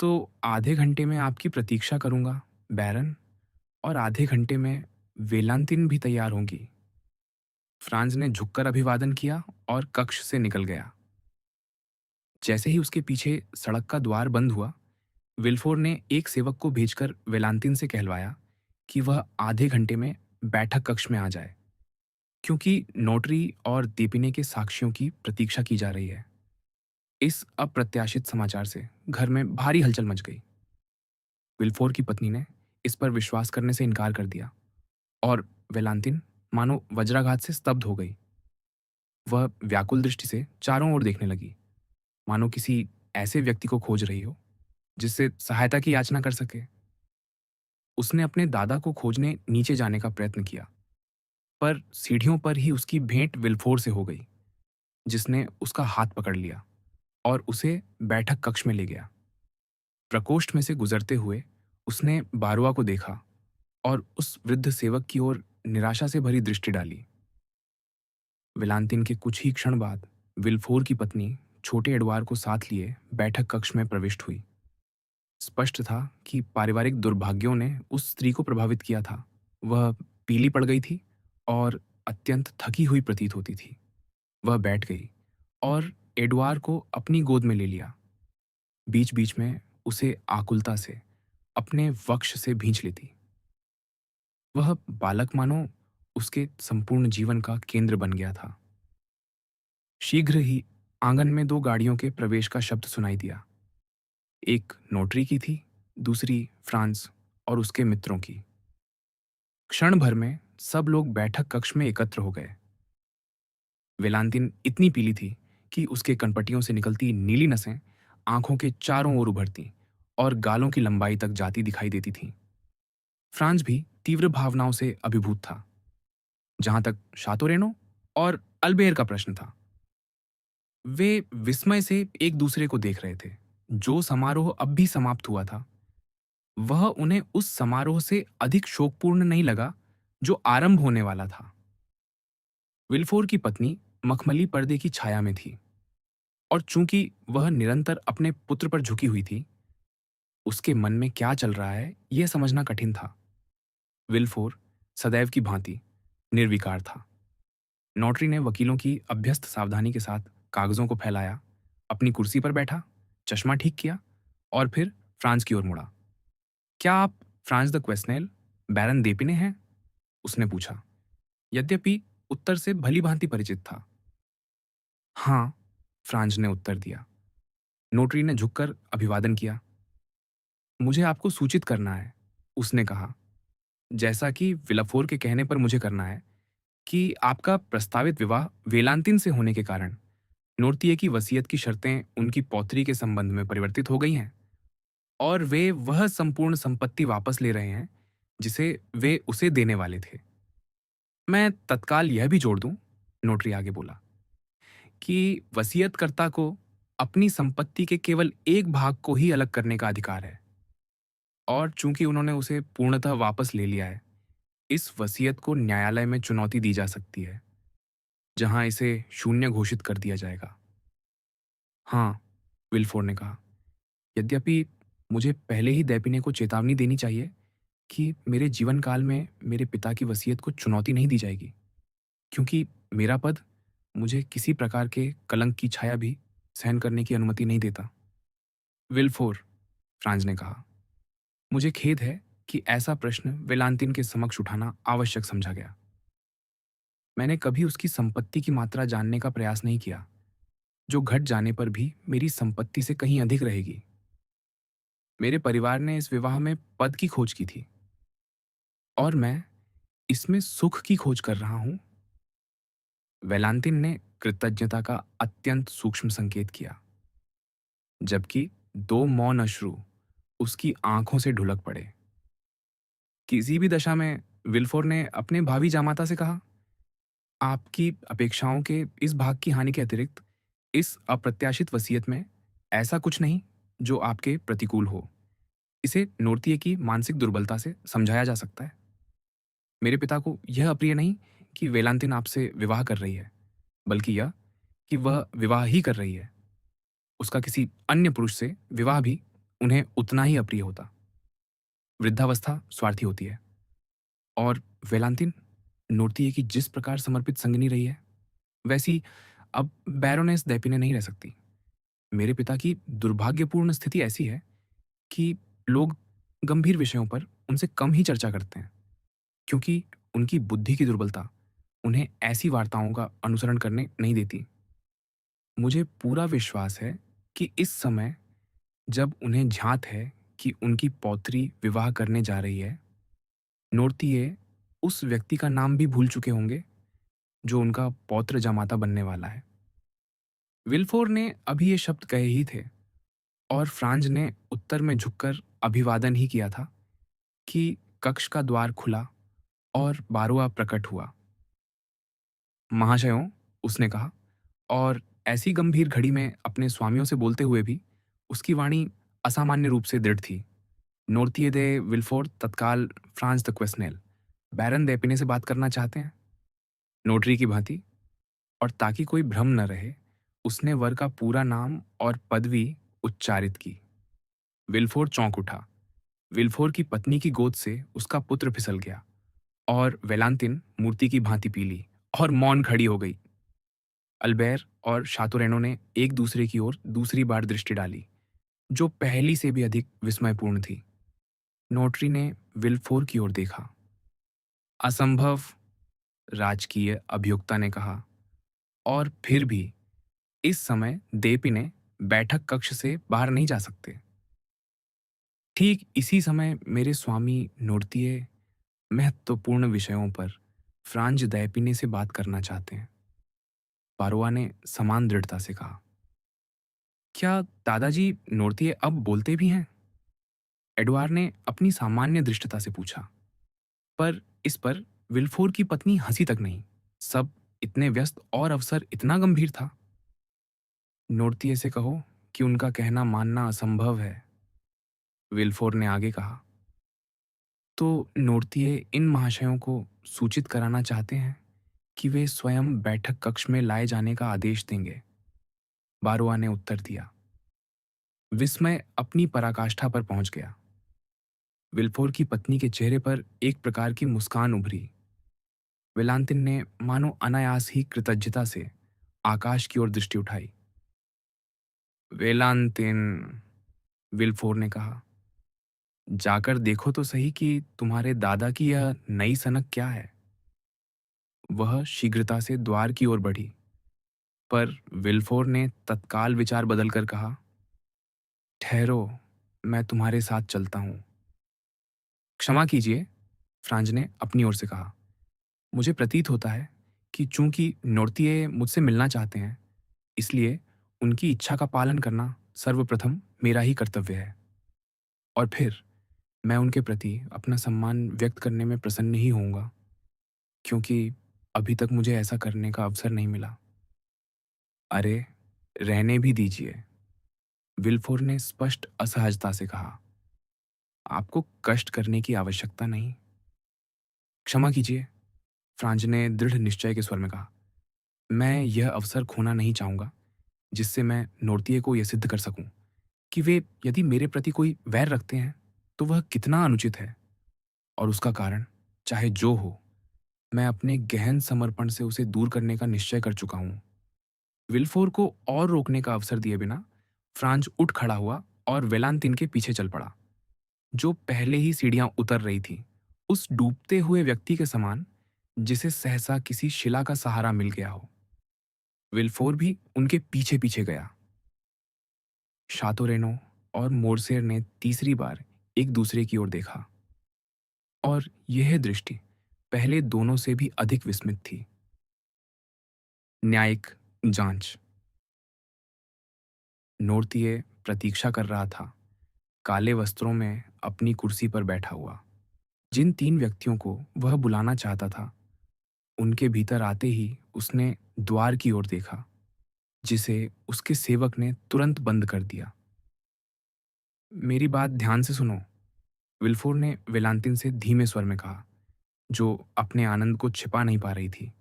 तो आधे घंटे में आपकी प्रतीक्षा करूंगा, बैरन, और आधे घंटे में वेलांतिन भी तैयार होंगी। फ्रांज ने झुककर अभिवादन किया और कक्ष से निकल गया। जैसे ही उसके पीछे सड़क का द्वार बंद हुआ, विल्फोर ने एक सेवक को भेजकर वेलांतिन से कहलवाया कि वह आधे घंटे में बैठक कक्ष में आ जाए, क्योंकि नोटरी और दीपिने के साक्ष्यों की प्रतीक्षा की जा रही है। इस अप्रत्याशित समाचार से घर में भारी हलचल मच गई। विल्फोर की पत्नी ने इस पर विश्वास करने से इनकार कर दिया और वेलांतिन मानो वज्राघात से स्तब्ध हो गई। वह व्याकुल दृष्टि से चारों ओर देखने लगी, मानो किसी ऐसे व्यक्ति को खोज रही हो जिससे सहायता की याचना कर सके। उसने अपने दादा को खोजने नीचे जाने का प्रयत्न किया, पर सीढ़ियों पर ही उसकी भेंट विल्फोर से हो गई, जिसने उसका हाथ पकड़ लिया और उसे बैठक कक्ष में ले गया। प्रकोष्ठ में से गुजरते हुए उसने बारुआ को देखा और उस वृद्ध सेवक की ओर निराशा से भरी दृष्टि डाली। वेलांतिन के कुछ ही क्षण बाद विल्फोर की पत्नी छोटे एडवार को साथ लिए बैठक कक्ष में प्रविष्ट हुई। स्पष्ट था कि पारिवारिक दुर्भाग्यों ने उस स्त्री को प्रभावित किया था। वह पीली पड़ गई थी और अत्यंत थकी हुई प्रतीत होती थी। वह बैठ गई और एडवार को अपनी गोद में ले लिया। बीच बीच में उसे आकुलता से अपने वक्ष से भींच लेती। वह बालक मानो उसके संपूर्ण जीवन का केंद्र बन गया था। शीघ्र ही आंगन में दो गाड़ियों के प्रवेश का शब्द सुनाई दिया। एक नोटरी की थी, दूसरी फ्रांस और उसके मित्रों की। क्षण भर में सब लोग बैठक कक्ष में एकत्र हो गए। वेलांतिन इतनी पीली थी कि उसके कनपटियों से निकलती नीली नसें आंखों के चारों ओर उभरती और गालों की लंबाई तक जाती दिखाई देती थीं। फ्रांस भी तीव्र भावनाओं से अभिभूत था। जहां तक शातोरेनो और अल्बेर का प्रश्न था, वे विस्मय से एक दूसरे को देख रहे थे। जो समारोह अब भी समाप्त हुआ था, वह उन्हें उस समारोह से अधिक शोकपूर्ण नहीं लगा जो आरंभ होने वाला था। विल्फोर की पत्नी मखमली पर्दे की छाया में थी और चूंकि वह निरंतर अपने पुत्र पर झुकी हुई थी, उसके मन में क्या चल रहा है यह समझना कठिन था। विल्फोर सदैव की भांति निर्विकार था। नोटरी ने वकीलों की अभ्यस्त सावधानी के साथ कागजों को फैलाया, अपनी कुर्सी पर बैठा, चश्मा ठीक किया और फिर फ्रांस की ओर मुड़ा। क्या आप फ्रांस द क्वेस्नेल, बैरन देपिने हैं? उसने पूछा, यद्यपि उत्तर से भली भांति परिचित था। हाँ, फ्रांस ने उत्तर दिया। नोटरी ने झुककर अभिवादन किया। मुझे आपको सूचित करना है, उसने कहा, जैसा कि विलाफोर के कहने पर मुझे करना है, कि आपका प्रस्तावित विवाह वेलांतिन से होने के कारण नोर्तिये की वसीयत की शर्तें उनकी पौत्री के संबंध में परिवर्तित हो गई हैं और वे वह संपूर्ण संपत्ति वापस ले रहे हैं जिसे वे उसे देने वाले थे। मैं तत्काल यह भी जोड़ दूं, नोटरी आगे बोला, कि वसीयतकर्ता को अपनी संपत्ति के केवल एक भाग को ही अलग करने का अधिकार है और चूंकि उन्होंने उसे पूर्णतः वापस ले लिया है, इस वसीयत को न्यायालय में चुनौती दी जा सकती है, जहां इसे शून्य घोषित कर दिया जाएगा। हाँ, विल्फोर ने कहा, यद्यपि मुझे पहले ही दैपिने को चेतावनी देनी चाहिए कि मेरे जीवन काल में मेरे पिता की वसीयत को चुनौती नहीं दी जाएगी, क्योंकि मेरा पद मुझे किसी प्रकार के कलंक की छाया भी सहन करने की अनुमति नहीं देता। विल्फोर, फ्रांज ने कहा, मुझे खेद है कि ऐसा प्रश्न वेलांतिन के समक्ष उठाना आवश्यक समझा गया। मैंने कभी उसकी संपत्ति की मात्रा जानने का प्रयास नहीं किया, जो घट जाने पर भी मेरी संपत्ति से कहीं अधिक रहेगी। मेरे परिवार ने इस विवाह में पद की खोज की थी और मैं इसमें सुख की खोज कर रहा हूँ। वेलांतिन ने कृतज्ञता का अत्यंत सूक्ष्म संकेत किया, जबकि दो मौन अश्रु उसकी आंखों से ढुलक पड़े। किसी भी दशा में विल्फोर ने अपने भावी जामाता से कहा, आपकी अपेक्षाओं के इस भाग की हानि के अतिरिक्त इस अप्रत्याशित वसीयत में ऐसा कुछ नहीं जो आपके प्रतिकूल हो। इसे नोर्तिये की मानसिक दुर्बलता से समझाया जा सकता है। मेरे पिता को यह अप्रिय नहीं कि वेलांतिन आपसे विवाह कर रही है, बल्कि यह कि वह विवाह ही कर रही है। उसका किसी अन्य पुरुष से विवाह भी उन्हें उतना ही अप्रिय होता। वृद्धावस्था स्वार्थी होती है और वेलांतिन नोर्तिये की जिस प्रकार समर्पित संगिनी रही है, वैसी अब बैरोनेस दैपिने नहीं रह सकती। मेरे पिता की दुर्भाग्यपूर्ण स्थिति ऐसी है कि लोग गंभीर विषयों पर उनसे कम ही चर्चा करते हैं, क्योंकि उनकी बुद्धि की दुर्बलता उन्हें ऐसी वार्ताओं का अनुसरण करने नहीं देती। मुझे पूरा विश्वास है कि इस समय, जब उन्हें झांत है कि उनकी पौत्री विवाह करने जा रही है, नोर्तिये उस व्यक्ति का नाम भी भूल चुके होंगे जो उनका पौत्र जामाता बनने वाला है। विल्फोर ने अभी ये शब्द कहे ही थे और फ्रांज ने उत्तर में झुककर अभिवादन ही किया था कि कक्ष का द्वार खुला और बारोआ प्रकट हुआ। महाशयों, उसने कहा, और ऐसी गंभीर घड़ी में अपने स्वामियों से बोलते हुए भी उसकी वाणी असामान्य रूप से दृढ़ थी। नोर्तिये दे विल्फोर तत्काल फ्रांस द क्वेस्नेल, बैरन देपिने से बात करना चाहते हैं। नोटरी की भांति, और ताकि कोई भ्रम न रहे, उसने वर का पूरा नाम और पदवी उच्चारित की। विल्फोर चौंक उठा। विल्फोर की पत्नी की गोद से उसका पुत्र फिसल गया और वेलांतिन मूर्ति की भांति पीली और मौन खड़ी हो गई। अल्बेर और शातुरेनो ने एक दूसरे की ओर दूसरी बार दृष्टि डाली, जो पहली से भी अधिक विस्मयपूर्ण थी। नोटरी ने विल्फोर की ओर देखा। असंभव, राजकीय अभियुक्ता ने कहा, और फिर भी इस समय देपिने बैठक कक्ष से बाहर नहीं जा सकते। ठीक इसी समय मेरे स्वामी नोर्तिये महत्वपूर्ण विषयों पर फ्रांज दैपिने से बात करना चाहते हैं। पारोआ ने समान दृढ़ता से कहा। क्या दादाजी नोर्तिये अब बोलते भी हैं? एडवार ने अपनी सामान्य दृष्टता से पूछा, पर इस पर विल्फोर की पत्नी हंसी तक नहीं। सब इतने व्यस्त और अवसर इतना गंभीर था। नोर्तिये से कहो कि उनका कहना मानना असंभव है, विल्फोर ने आगे कहा। तो नोर्तिये इन महाशयों को सूचित कराना चाहते हैं कि वे स्वयं बैठक कक्ष में लाए जाने का आदेश देंगे, बारोआ ने उत्तर दिया। विस्मय अपनी पराकाष्ठा पर पहुंच गया। विल्फोर की पत्नी के चेहरे पर एक प्रकार की मुस्कान उभरी। वेलांतिन ने मानो अनायास ही कृतज्ञता से आकाश की ओर दृष्टि उठाई। वेलांतिन, विल्फोर ने कहा, जाकर देखो तो सही कि तुम्हारे दादा की यह नई सनक क्या है। वह शीघ्रता से द्वार की ओर बढ़ी, पर विल्फोर ने तत्काल विचार बदलकर कहा, ठहरो, मैं तुम्हारे साथ चलता हूं। क्षमा कीजिए, फ्रांज ने अपनी ओर से कहा। मुझे प्रतीत होता है कि चूंकि नोर्तिये मुझसे मिलना चाहते हैं, इसलिए उनकी इच्छा का पालन करना सर्वप्रथम मेरा ही कर्तव्य है। और फिर मैं उनके प्रति अपना सम्मान व्यक्त करने में प्रसन्न ही होऊंगा, क्योंकि अभी तक मुझे ऐसा करने का अवसर नहीं मिला। अरे, रहने भी दीजिए, विल्फोर ने स्पष्ट असहजता से कहा। आपको कष्ट करने की आवश्यकता नहीं। क्षमा कीजिए, फ्रांज ने दृढ़ निश्चय के स्वर में कहा। मैं यह अवसर खोना नहीं चाहूंगा जिससे मैं नोर्तिये को यह सिद्ध कर सकूं कि वे यदि मेरे प्रति कोई वैर रखते हैं तो वह कितना अनुचित है, और उसका कारण चाहे जो हो, मैं अपने गहन समर्पण से उसे दूर करने का निश्चय कर चुका हूं। विल्फोर को और रोकने का अवसर दिए बिना फ्रांज उठ खड़ा हुआ और वेलांतिन के पीछे चल पड़ा, जो पहले ही सीढ़ियां उतर रही थी। उस डूबते हुए व्यक्ति के समान जिसे सहसा किसी शिला का सहारा मिल गया हो। विल्फोर भी उनके पीछे-पीछे गया। शातोरेनो और मोरसेर ने तीसरी बार एक दूसरे की ओर देखा और यह दृष्टि पहले दोनों से भी अधिक विस्मित थी। न्यायिक जांच। नोर्तिये प्रतीक्षा कर रहा था, काले वस्त्रों में अपनी कुर्सी पर बैठा हुआ। जिन 3 व्यक्तियों को वह बुलाना चाहता था, उनके भीतर आते ही उसने द्वार की ओर देखा, जिसे उसके सेवक ने तुरंत बंद कर दिया। मेरी बात ध्यान से सुनो, विल्फोर ने वेलांतिन से धीमे स्वर में कहा, जो अपने आनंद को छिपा नहीं पा रही थी।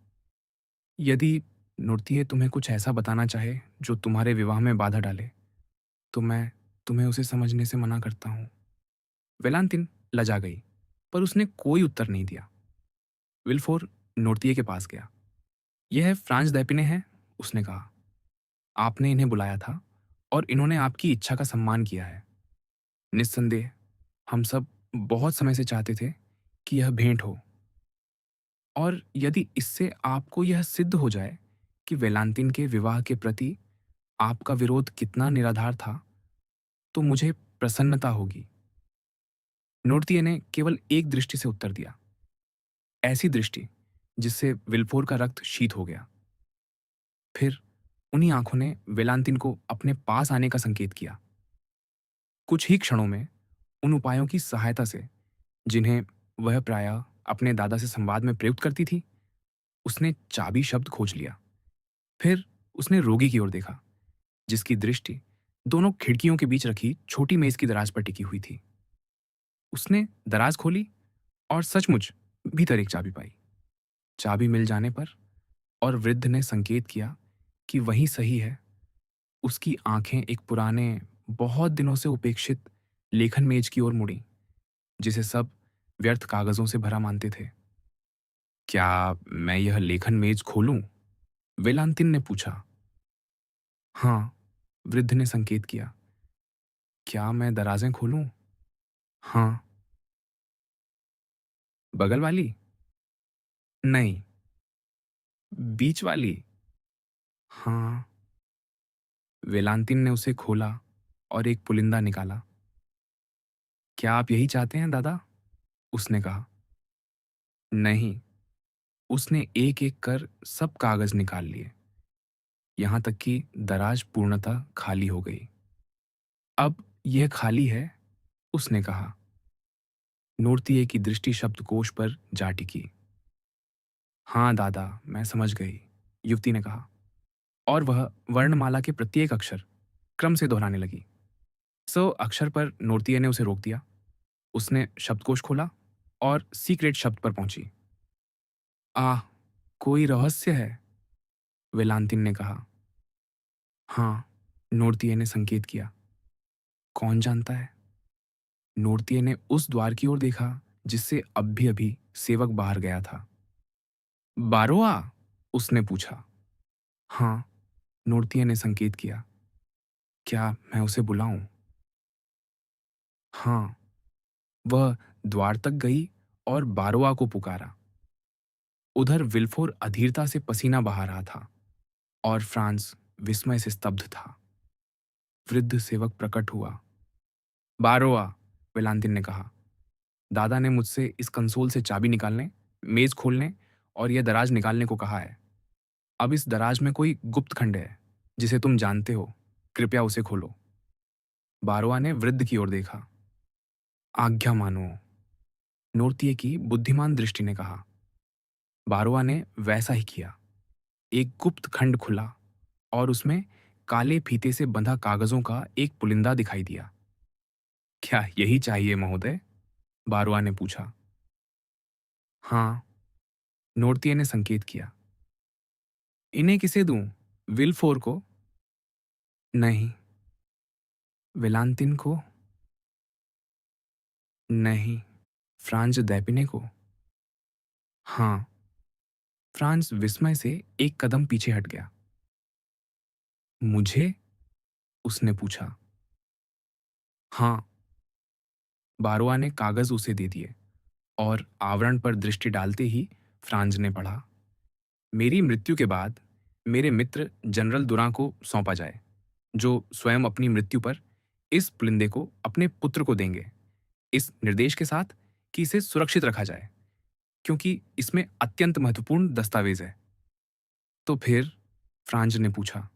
यदि नूर्तिये तुम्हें कुछ ऐसा बताना चाहे जो तुम्हारे विवाह में बाधा डाले, तो मैं तुम्हें उसे समझने से मना करता हूँ। वेलांतिन लजा गई, पर उसने कोई उत्तर नहीं दिया। विल्फोर नूर्तिये के पास गया। यह फ्रांस दैपिने है, उसने कहा। आपने इन्हें बुलाया था और इन्होंने आपकी इच्छा का सम्मान किया है। निस्संदेह हम सब बहुत समय से चाहते थे कि यह भेंट हो, और यदि इससे आपको यह सिद्ध हो जाए कि वेलांतिन के विवाह के प्रति आपका विरोध कितना निराधार था, तो मुझे प्रसन्नता होगी। नोर्तिये ने केवल एक दृष्टि से उत्तर दिया, ऐसी दृष्टि जिससे विल्फोर का रक्त शीत हो गया। फिर उन्हीं आंखों ने वेलांतिन को अपने पास आने का संकेत किया। कुछ ही क्षणों में उन उपायों की सहायता से, जिन्हें वह प्रायः अपने दादा से संवाद में प्रयुक्त करती थी, उसने चाबी शब्द खोज लिया। फिर उसने रोगी की ओर देखा, जिसकी दृष्टि दोनों खिड़कियों के बीच रखी छोटी मेज की दराज पर टिकी हुई थी। उसने दराज खोली और सचमुच भीतर एक चाबी पाई। चाबी मिल जाने पर और वृद्ध ने संकेत किया कि वही सही है, उसकी आंखें एक पुराने, बहुत दिनों से उपेक्षित लेखन मेज की ओर मुड़ी, जिसे सब व्यर्थ कागजों से भरा मानते थे। क्या मैं यह लेखन मेज खोलूं? वेलांतिन ने पूछा। हाँ, वृद्ध ने संकेत किया। क्या मैं दराजें खोलूं? हाँ। बगल वाली? नहीं। बीच वाली? हाँ। वेलांतिन ने उसे खोला और एक पुलिंदा निकाला। क्या आप यही चाहते हैं, दादा? उसने कहा। नहीं। उसने एक-एक कर सब कागज निकाल लिए, यहां तक कि दराज पूर्णतः खाली हो गई। अब यह खाली है, उसने कहा। नूर्तिये की दृष्टि शब्दकोश पर जा टिकी। हाँ दादा, मैं समझ गई, युवती ने कहा, और वह वर्णमाला के प्रत्येक अक्षर क्रम से दोहराने लगी। सो अक्षर पर नूर्तिये ने उसे रोक दिया। उसने शब्दकोश खोला और सीक्रेट शब्द पर पहुंची। आह, कोई रहस्य है? वेलांतिन ने कहा। हाँ, नूर्तिये ने संकेत किया। कौन जानता है? नूर्तिये ने उस द्वार की ओर देखा, जिससे अब भी अभी सेवक बाहर गया था। बारोआ? उसने पूछा। हाँ, नूर्तिये ने संकेत किया। क्या मैं उसे बुलाऊं? हाँ। वह द्वार तक गई और बारोआ को पुकारा। उधर विल्फोर अधीरता से पसीना बहा रहा था और फ्रांस विस्मय से स्तब्ध था। वृद्ध सेवक प्रकट हुआ। बारोआ, वेलांतिन ने कहा, दादा ने मुझसे इस कंसोल से चाबी निकालने, मेज खोलने और यह दराज निकालने को कहा है। अब इस दराज में कोई गुप्त खंड है, जिसे तुम जानते हो। कृपया उसे खोलो। बारोआ ने वृद्ध की ओर देखा। आज्ञा मानो, नोर्तिये की बुद्धिमान दृष्टि ने कहा। बारोआ ने वैसा ही किया। एक गुप्त खंड खुला और उसमें काले फीते से बंधा कागजों का एक पुलिंदा दिखाई दिया। क्या यही चाहिए महोदय? बारोआ ने पूछा। हाँ, नोर्तिये ने संकेत किया। इन्हें किसे दूं? विल्फोर को? नहीं। वेलांतिन को? नहीं। फ्रांज दैपिने को? हाँ। फ्रांस विस्मय से एक कदम पीछे हट गया। मुझे? उसने पूछा। हाँ। बारोआ ने कागज उसे दे दिए और आवरण पर दृष्टि डालते ही फ्रांज ने पढ़ा, मेरी मृत्यु के बाद मेरे मित्र जनरल दुरां को सौंपा जाए, जो स्वयं अपनी मृत्यु पर इस पुलिंदे को अपने पुत्र को देंगे, इस निर्देश के साथ कि इसे सुरक्षित रखा जाए, क्योंकि इसमें अत्यंत महत्वपूर्ण दस्तावेज है। तो फिर फ्रांज ने पूछा,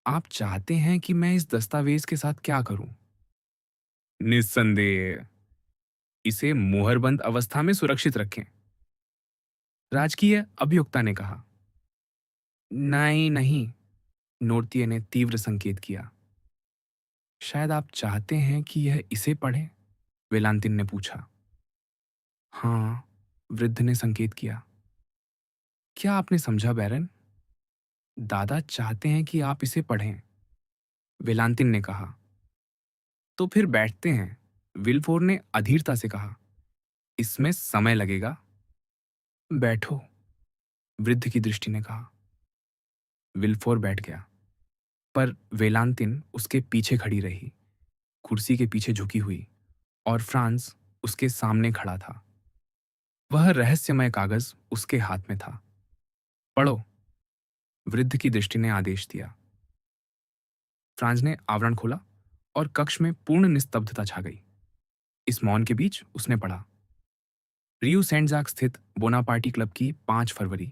आप चाहते हैं कि मैं इस दस्तावेज के साथ क्या करूं? निस्संदेह, इसे मुहरबंद अवस्था में सुरक्षित रखें, राजकीय अभियोक्ता ने कहा। नहीं नहीं, नोर्तिये ने तीव्र संकेत किया। शायद आप चाहते हैं कि यह इसे पढ़े? वेलांतिन ने पूछा। हाँ, वृद्ध ने संकेत किया। क्या आपने समझा बैरन? दादा चाहते हैं कि आप इसे पढ़ें, वेलांतिन ने कहा। तो फिर बैठते हैं, विल्फोर ने अधीरता से कहा। इसमें समय लगेगा। बैठो, वृद्ध की दृष्टि ने कहा। विल्फोर बैठ गया, पर वेलांतिन उसके पीछे खड़ी रही, कुर्सी के पीछे झुकी हुई, और फ्रांस उसके सामने खड़ा था। वह रहस्यमय कागज उसके हाथ में था। पढ़ो, वृद्ध की दृष्टि ने आदेश दिया। फ्रांस ने आवरण खोला और कक्ष में पूर्ण निस्तब्धता छा गई। इस मौन के बीच उसने पढ़ा, रियू सेंट जाक स्थित बोनापार्टी क्लब की 5 फरवरी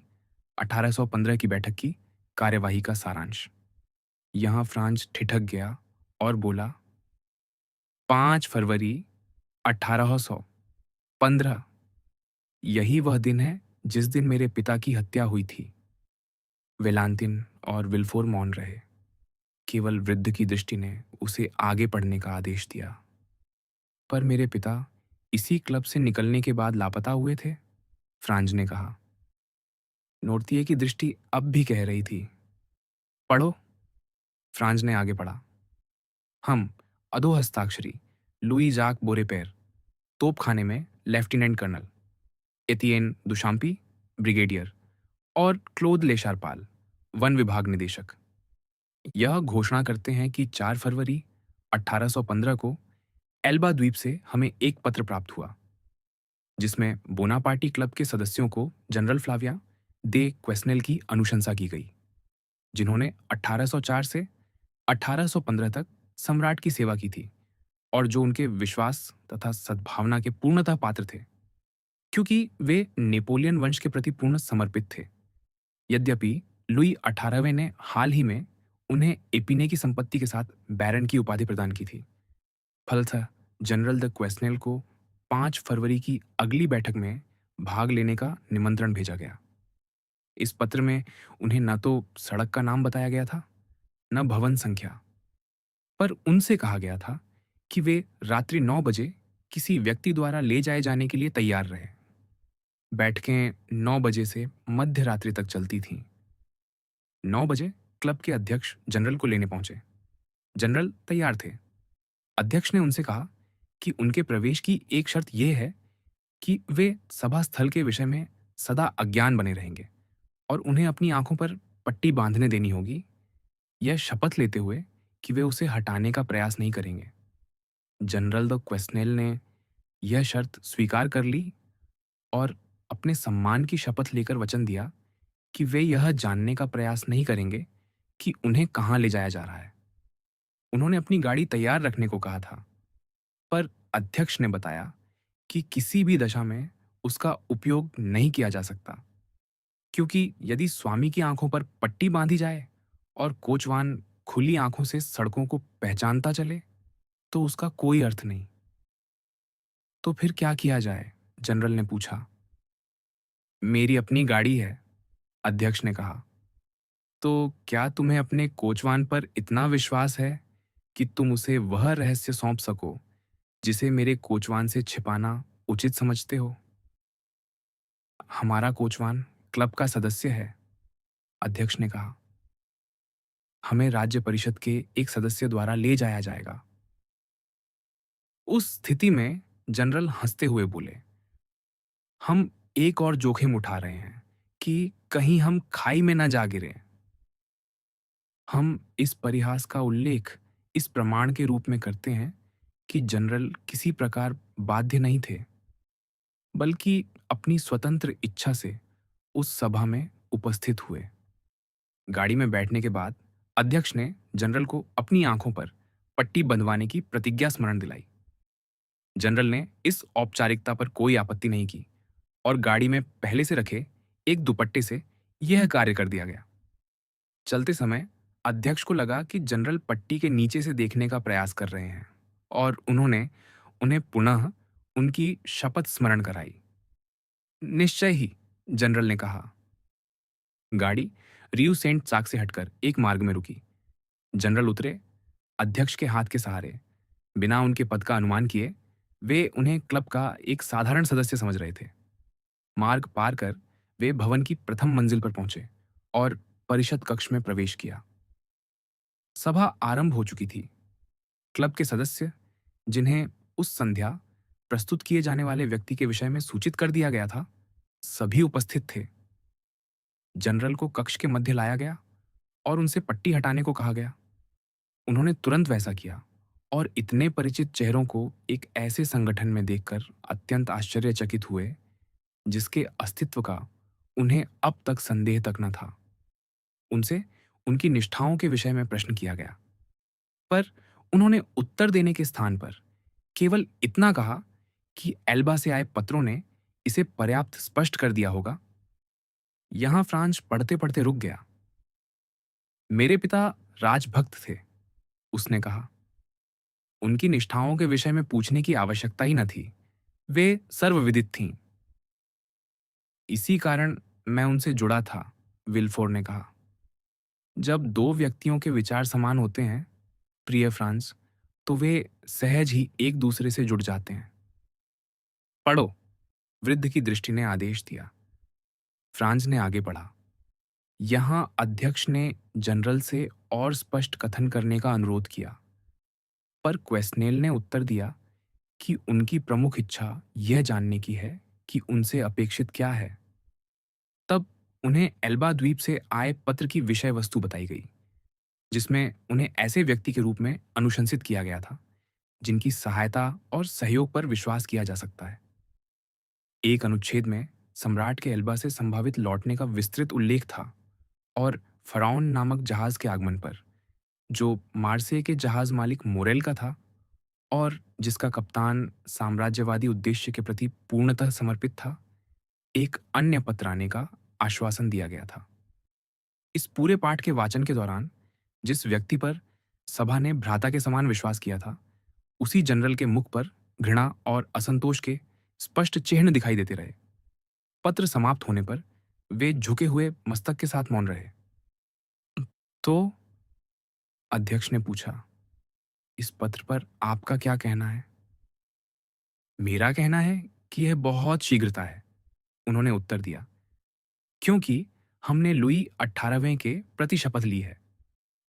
1815 की बैठक की कार्यवाही का सारांश। यहां फ्रांस ठिठक गया और बोला, 5 फरवरी 1815, यही वह दिन है जिस दिन मेरे पिता की हत्या हुई थी। वेलांतिन और विल्फोर मौन रहे। केवल वृद्ध की दृष्टि ने उसे आगे पढ़ने का आदेश दिया। पर मेरे पिता इसी क्लब से निकलने के बाद लापता हुए थे, फ्रांज ने कहा। नोर्तिये की दृष्टि अब भी कह रही थी। पढ़ो, फ्रांज ने आगे पढ़ा। हम अधोहस्ताक्षरी लुई जाक बोरेपेर, तोपखाने में लेफ्टिनेंट कर्नल, एतियेन दुशाम्पी ब्रिगेडियर और क्लोद लेशारपाल वन विभाग निदेशक, यह घोषणा करते हैं कि 4 फरवरी 1815 को एल्बा द्वीप से हमें एक पत्र प्राप्त हुआ, जिसमें बोनापार्टी क्लब के सदस्यों को जनरल फ्लाविया दे क्वेस्नेल की अनुशंसा की गई, जिन्होंने 1804 से 1815 तक सम्राट की सेवा की थी और जो उनके विश्वास तथा सद्भावना के पूर्णतः पात्र थे, क्योंकि वे नेपोलियन वंश के प्रति पूर्ण समर्पित थे। यद्यपि लुई 18वें ने हाल ही में उन्हें एपिने की संपत्ति के साथ बैरन की उपाधि प्रदान की थी। फलतः जनरल द क्वेस्नेल को 5 फरवरी की अगली बैठक में भाग लेने का निमंत्रण भेजा गया। इस पत्र में उन्हें न तो सड़क का नाम बताया गया था, न भवन संख्या, पर उनसे कहा गया था कि वे रात्रि 9 बजे किसी व्यक्ति द्वारा ले जाए जाने के लिए तैयार रहे। बैठकें 9 बजे से मध्य रात्रि तक चलती थीं। 9 बजे क्लब के अध्यक्ष जनरल को लेने पहुंचे। जनरल तैयार थे। अध्यक्ष ने उनसे कहा कि उनके प्रवेश की एक शर्त यह है कि वे सभा स्थल के विषय में सदा अज्ञान बने रहेंगे और उन्हें अपनी आंखों पर पट्टी बांधने देनी होगी, यह शपथ लेते हुए कि वे उसे हटाने का प्रयास नहीं करेंगे। जनरल द क्वेस्नेल ने यह शर्त स्वीकार कर ली और अपने सम्मान की शपथ लेकर वचन दिया कि वे यह जानने का प्रयास नहीं करेंगे कि उन्हें कहाँ ले जाया जा रहा है। उन्होंने अपनी गाड़ी तैयार रखने को कहा था, पर अध्यक्ष ने बताया कि किसी भी दशा में उसका उपयोग नहीं किया जा सकता, क्योंकि यदि स्वामी की आंखों पर पट्टी बांधी जाए और कोचवान खुली आंखों से सड़कों को पहचानता चले, तो उसका कोई अर्थ नहीं। तो फिर क्या किया जाए? जनरल ने पूछा। मेरी अपनी गाड़ी है, अध्यक्ष ने कहा। तो क्या तुम्हें अपने कोचवान पर इतना विश्वास है कि तुम उसे वह रहस्य सौंप सको जिसे मेरे कोचवान से छिपाना उचित समझते हो? हमारा कोचवान क्लब का सदस्य है, अध्यक्ष ने कहा। हमें राज्य परिषद के एक सदस्य द्वारा ले जाया जाएगा। उस स्थिति में जनरल हंसते हुए बोले, हम एक और जोखिम उठा रहे हैं कि कहीं हम खाई में न जा गिरे। हम इस परिहास का उल्लेख इस प्रमाण के रूप में करते हैं कि जनरल किसी प्रकार बाध्य नहीं थे, बल्कि अपनी स्वतंत्र इच्छा से उस सभा में उपस्थित हुए। गाड़ी में बैठने के बाद अध्यक्ष ने जनरल को अपनी आंखों पर पट्टी बंधवाने की प्रतिज्ञा स्मरण दिलाई। जनरल ने इस औपचारिकता पर कोई आपत्ति नहीं की और गाड़ी में पहले से रखे एक दुपट्टे से यह कार्य कर दिया गया। चलते समय अध्यक्ष को लगा कि जनरल पट्टी के नीचे से देखने का प्रयास कर रहे हैं और उन्होंने उन्हें पुनः उनकी शपथ स्मरण कराई। निश्चय ही, जनरल ने कहा। गाड़ी रियू सेंट चाक से हटकर एक मार्ग में रुकी। जनरल उतरे। अध्यक्ष के हाथ के सहारे, बिना उनके पद का अनुमान किए, वे उन्हें क्लब का एक साधारण सदस्य समझ रहे थे। मार्ग पार कर वे भवन की प्रथम मंजिल पर पहुंचे और परिषद कक्ष में प्रवेश किया। सभा आरंभ हो चुकी थी। क्लब के सदस्य, जिन्हें उस संध्या प्रस्तुत किए जाने वाले व्यक्ति के विषय में सूचित कर दिया गया था, सभी उपस्थित थे। जनरल को कक्ष के मध्य लाया गया और उनसे पट्टी हटाने को कहा गया। उन्होंने तुरंत वैसा किया और इतने परिचित चेहरों को एक ऐसे संगठन में देखकर अत्यंत आश्चर्यचकित हुए जिसके अस्तित्व का उन्हें अब तक संदेह तक न था। उनसे उनकी निष्ठाओं के विषय में प्रश्न किया गया, पर उन्होंने उत्तर देने के स्थान पर केवल इतना कहा कि एल्बा से आए पत्रों ने इसे पर्याप्त स्पष्ट कर दिया होगा। यहां फ्रांस पढ़ते पढ़ते रुक गया। मेरे पिता राजभक्त थे, उसने कहा। उनकी निष्ठाओं के विषय में पूछने की आवश्यकता ही न थी, वे सर्वविदित थीं। इसी कारण मैं उनसे जुड़ा था, विल्फोर ने कहा। जब दो व्यक्तियों के विचार समान होते हैं, प्रिय फ्रांस, तो वे सहज ही एक दूसरे से जुड़ जाते हैं। पढ़ो, वृद्ध की दृष्टि ने आदेश दिया। फ्रांस ने आगे पढ़ा। यहां अध्यक्ष ने जनरल से और स्पष्ट कथन करने का अनुरोध किया, पर क्वेस्नेल ने उत्तर दिया कि उनकी प्रमुख इच्छा यह जानने की है कि उनसे अपेक्षित क्या है। तब उन्हें एल्बा द्वीप से आए पत्र की विषय वस्तु बताई गई, जिसमें उन्हें ऐसे व्यक्ति के रूप में अनुशंसित किया गया था जिनकी सहायता और सहयोग पर विश्वास किया जा सकता है। एक अनुच्छेद में सम्राट के एल्बा से संभावित लौटने का विस्तृत उल्लेख था और फराउन नामक जहाज के आगमन पर, जो मार्से के जहाज मालिक मोरेल का था और जिसका कप्तान साम्राज्यवादी उद्देश्य के प्रति पूर्णतः समर्पित था, एक अन्य पत्र आने का आश्वासन दिया गया था। इस पूरे पाठ के वाचन के दौरान जिस व्यक्ति पर सभा ने भ्राता के समान विश्वास किया था, उसी जनरल के मुख पर घृणा और असंतोष के स्पष्ट चिन्ह दिखाई देते रहे। पत्र समाप्त होने पर वे झुके हुए मस्तक के साथ मौन रहे। तो अध्यक्ष ने पूछा, इस पत्र पर आपका क्या कहना है? मेरा कहना है कि यह बहुत शीघ्रता है, उन्होंने उत्तर दिया, क्योंकि हमने लुई 18वें के प्रति शपथ ली है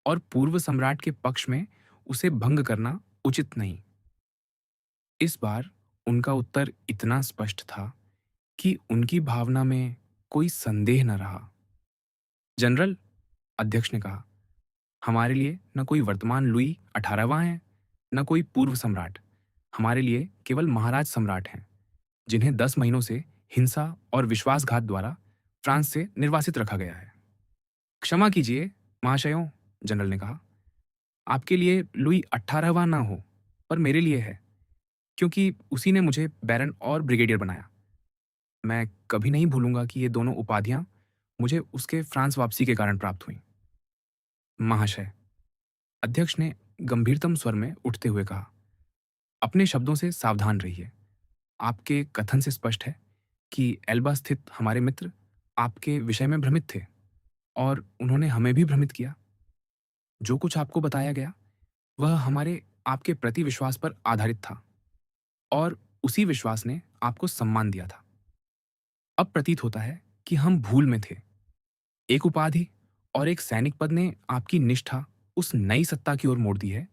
और पूर्व सम्राट के पक्ष में उसे भंग करना उचित नहीं। इस बार उनका उत्तर इतना स्पष्ट था कि उनकी भावना में कोई संदेह न रहा। जनरल, अध्यक्ष ने कहा, हमारे लिए न कोई वर्तमान लुई 18वां है, न कोई पूर्व सम्राट। हमारे लिए केवल महाराज सम्राट हैं, जिन्हें 10 महीनों से हिंसा और विश्वासघात द्वारा फ्रांस से निर्वासित रखा गया है। क्षमा कीजिए महाशयों, जनरल ने कहा, आपके लिए लुई 18वां ना हो, पर मेरे लिए है, क्योंकि उसी ने मुझे बैरन और ब्रिगेडियर बनाया। मैं कभी नहीं भूलूंगा कि ये दोनों उपाधियां मुझे उसके फ्रांस वापसी के कारण प्राप्त हुईं। महाशय, अध्यक्ष ने गंभीरतम स्वर में उठते हुए कहा, अपने शब्दों से सावधान रहिए। आपके कथन से स्पष्ट है कि एल्बा स्थित हमारे मित्र आपके विषय में भ्रमित थे और उन्होंने हमें भी भ्रमित किया। जो कुछ आपको बताया गया वह हमारे आपके प्रति विश्वास पर आधारित था और उसी विश्वास ने आपको सम्मान दिया था। अब प्रतीत होता है कि हम भूल में थे। एक उपाधि और एक सैनिक पद ने आपकी निष्ठा उस नई सत्ता की ओर मोड़ दी है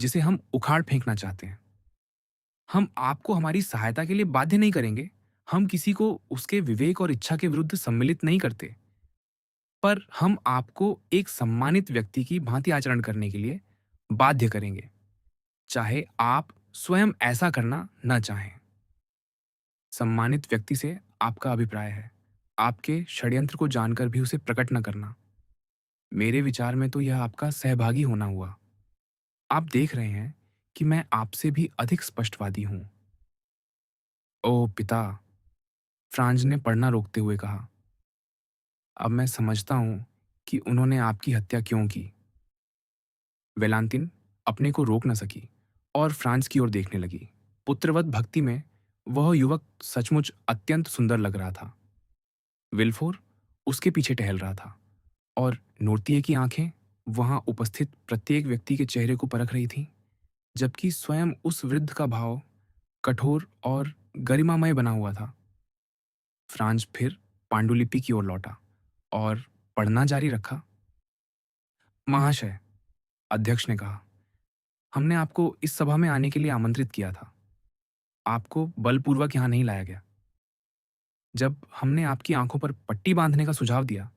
जिसे हम उखाड़ फेंकना चाहते हैं। हम आपको हमारी सहायता के लिए बाध्य नहीं करेंगे। हम किसी को उसके विवेक और इच्छा के विरुद्ध सम्मिलित नहीं करते, पर हम आपको एक सम्मानित व्यक्ति की भांति आचरण करने के लिए बाध्य करेंगे, चाहे आप स्वयं ऐसा करना न चाहें। सम्मानित व्यक्ति से आपका अभिप्राय है, आपके षड्यंत्र को जानकर भी उसे प्रकट न करना। मेरे विचार में तो यह आपका सहभागी होना हुआ। आप देख रहे हैं कि मैं आपसे भी अधिक स्पष्टवादी हूं। ओह पिता, फ्रांज ने पढ़ना रोकते हुए कहा, अब मैं समझता हूं कि उन्होंने आपकी हत्या क्यों की। वेलांतिन अपने को रोक न सकी और फ्रांस की ओर देखने लगी। पुत्रवत भक्ति में वह युवक सचमुच अत्यंत सुंदर लग रहा था। विल्फोर उसके पीछे टहल रहा था और नोर्तिये की आंखें वहां उपस्थित प्रत्येक व्यक्ति के चेहरे को परख रही थीं, जबकि स्वयं उस वृद्ध का भाव कठोर और गरिमामय बना हुआ था। फ्रांज फिर पांडुलिपि की ओर लौटा और पढ़ना जारी रखा। महाशय, अध्यक्ष ने कहा, हमने आपको इस सभा में आने के लिए आमंत्रित किया था। आपको बलपूर्वक यहां नहीं लाया गया। जब हमने आपकी आंखों पर पट्टी बांधने का सुझाव दिया,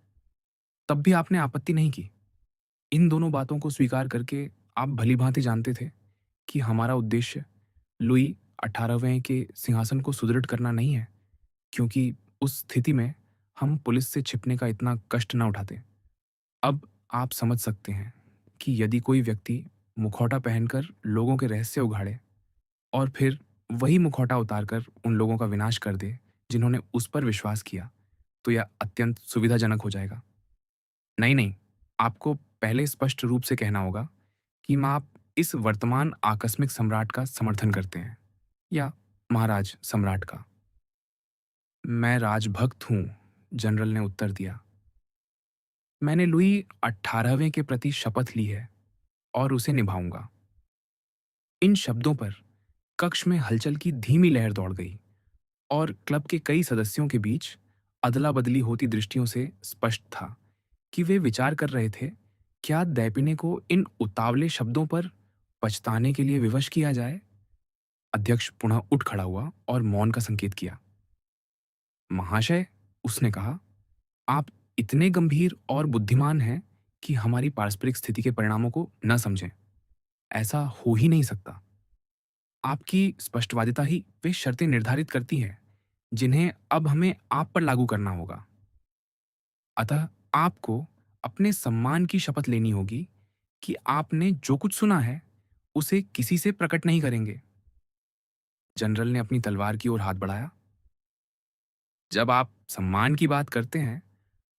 तब भी आपने आपत्ति नहीं की। इन दोनों बातों को स्वीकार करके आप भलीभांति जानते थे कि हमारा उद्देश्य लुई 18वें के सिंहासन को सुदृढ़ करना नहीं है, क्योंकि उस स्थिति में हम पुलिस से छिपने का इतना कष्ट न उठाते। अब आप समझ सकते हैं कि यदि कोई व्यक्ति मुखौटा पहनकर लोगों के रहस्य उघाड़े और फिर वही मुखौटा उतारकर उन लोगों का विनाश कर दे जिन्होंने उस पर विश्वास किया, तो यह अत्यंत सुविधाजनक हो जाएगा। नहीं नहीं, आपको पहले स्पष्ट रूप से कहना होगा कि आप इस वर्तमान आकस्मिक सम्राट का समर्थन करते हैं या महाराज सम्राट का। मैं राजभक्त हूं, जनरल ने उत्तर दिया। मैंने लुई 18वें के प्रति शपथ ली है और उसे निभाऊंगा। इन शब्दों पर कक्ष में हलचल की धीमी लहर दौड़ गई और क्लब के कई सदस्यों के बीच अदला बदली होती दृष्टियों से स्पष्ट था कि वे विचार कर रहे थे, क्या दैपिने को इन उतावले शब्दों पर पछताने के लिए विवश किया जाए। अध्यक्ष पुनः उठ खड़ा हुआ और मौन का संकेत किया। महाशय, उसने कहा, आप इतने गंभीर और बुद्धिमान हैं कि हमारी पारस्परिक स्थिति के परिणामों को न समझें। ऐसा हो ही नहीं सकता। आपकी स्पष्टवादिता ही वे शर्तें निर्धारित करती है जिन्हें अब हमें आप पर लागू करना होगा। अतः आपको अपने सम्मान की शपथ लेनी होगी कि आपने जो कुछ सुना है उसे किसी से प्रकट नहीं करेंगे। जनरल ने अपनी तलवार की ओर हाथ बढ़ाया। जब आप सम्मान की बात करते हैं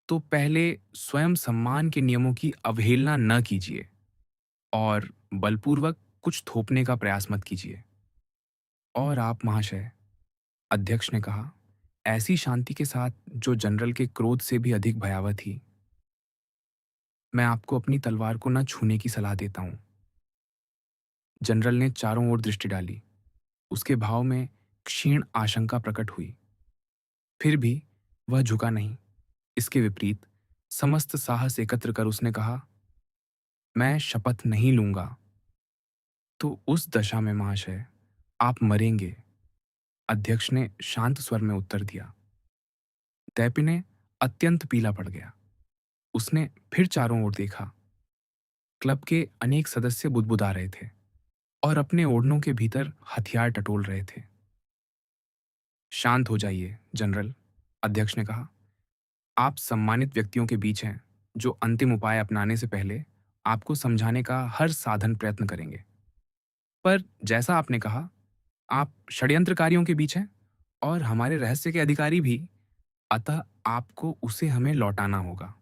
तो पहले स्वयं सम्मान के नियमों की अवहेलना न कीजिए और बलपूर्वक कुछ थोपने का प्रयास मत कीजिए। और आप महाशय, अध्यक्ष ने कहा, ऐसी शांति के साथ जो जनरल के क्रोध से भी अधिक भयावह थी, मैं आपको अपनी तलवार को न छूने की सलाह देता हूं। जनरल ने चारों ओर दृष्टि डाली। उसके भाव में क्षीण आशंका प्रकट हुई। फिर भी वह झुका नहीं। इसके विपरीत समस्त साहस एकत्र कर उसने कहा, मैं शपथ नहीं लूंगा। तो उस दशा में महाशय आप मरेंगे। अध्यक्ष ने शांत स्वर में उत्तर दिया। दैपिने अत्यंत पीला पड़ गया। उसने फिर चारों ओर देखा। क्लब के अनेक सदस्य बुदबुदा रहे थे और अपने ओढ़नों के भीतर हथियार टटोल रहे थे। शांत हो जाइए जनरल, अध्यक्ष ने कहा। आप सम्मानित व्यक्तियों के बीच हैं जो अंतिम उपाय अपनाने से पहले आपको समझाने का हर साधन प्रयत्न करेंगे। पर जैसा आपने कहा, आप षड्यंत्रकारियों के बीच हैं और हमारे रहस्य के अधिकारी भी, अतः आपको उसे हमें लौटाना होगा।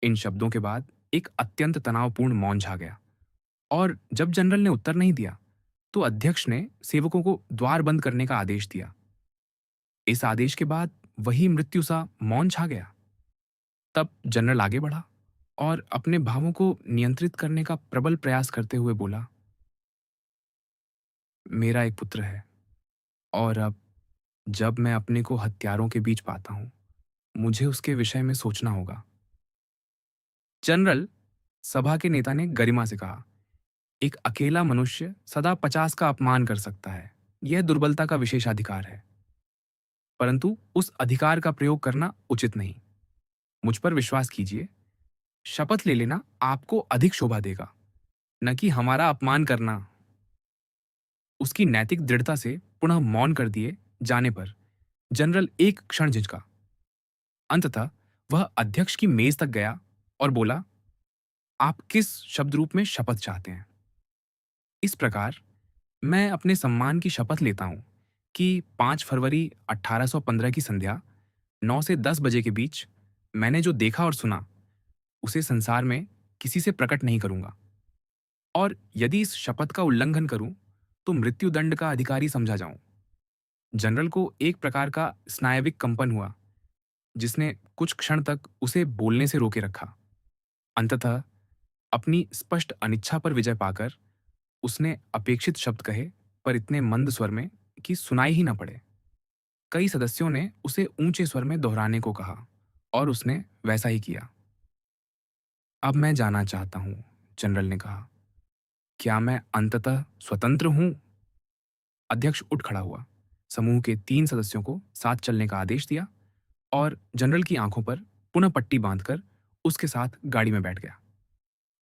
इन शब्दों के बाद एक अत्यंत तनावपूर्ण मौन छा गया और जब जनरल ने उत्तर नहीं दिया तो अध्यक्ष ने सेवकों को द्वार बंद करने का आदेश दिया। इस आदेश के बाद वही मृत्यु सा मौन छा गया। तब जनरल आगे बढ़ा और अपने भावों को नियंत्रित करने का प्रबल प्रयास करते हुए बोला, मेरा एक पुत्र है और अब जब मैं अपने को हत्यारों के बीच पाता हूं, मुझे उसके विषय में सोचना होगा। जनरल, सभा के नेता ने गरिमा से कहा, एक अकेला मनुष्य सदा 50 का अपमान कर सकता है। यह दुर्बलता का विशेषाधिकार है, परंतु उस अधिकार का प्रयोग करना उचित नहीं। मुझ पर विश्वास कीजिए, शपथ ले लेना आपको अधिक शोभा देगा, न कि हमारा अपमान करना। उसकी नैतिक दृढ़ता से पुनः मौन कर दिए जाने पर जनरल एक क्षण झिझका। अंततः वह अध्यक्ष की मेज तक गया और बोला, आप किस शब्द रूप में शपथ चाहते हैं? इस प्रकार मैं अपने सम्मान की शपथ लेता हूं कि 5 फरवरी 1815 की संध्या 9 से 10 बजे के बीच मैंने जो देखा और सुना उसे संसार में किसी से प्रकट नहीं करूंगा, और यदि इस शपथ का उल्लंघन करूं तो मृत्युदंड का अधिकारी समझा जाऊं। जनरल को एक प्रकार का स्नायविक कंपन हुआ जिसने कुछ क्षण तक उसे बोलने से रोके रखा। अंततः अपनी स्पष्ट अनिच्छा पर विजय पाकर उसने अपेक्षित शब्द कहे, पर इतने मंद स्वर में कि सुनाई ही न पड़े। कई सदस्यों ने उसे ऊंचे स्वर में दोहराने को कहा और उसने वैसा ही किया। अब मैं जाना चाहता हूं, जनरल ने कहा। क्या मैं अंततः स्वतंत्र हूं? अध्यक्ष उठ खड़ा हुआ, समूह के 3 सदस्यों को साथ चलने का आदेश दिया और जनरल की आंखों पर पुनः पट्टी बांधकर उसके साथ गाड़ी में बैठ गया।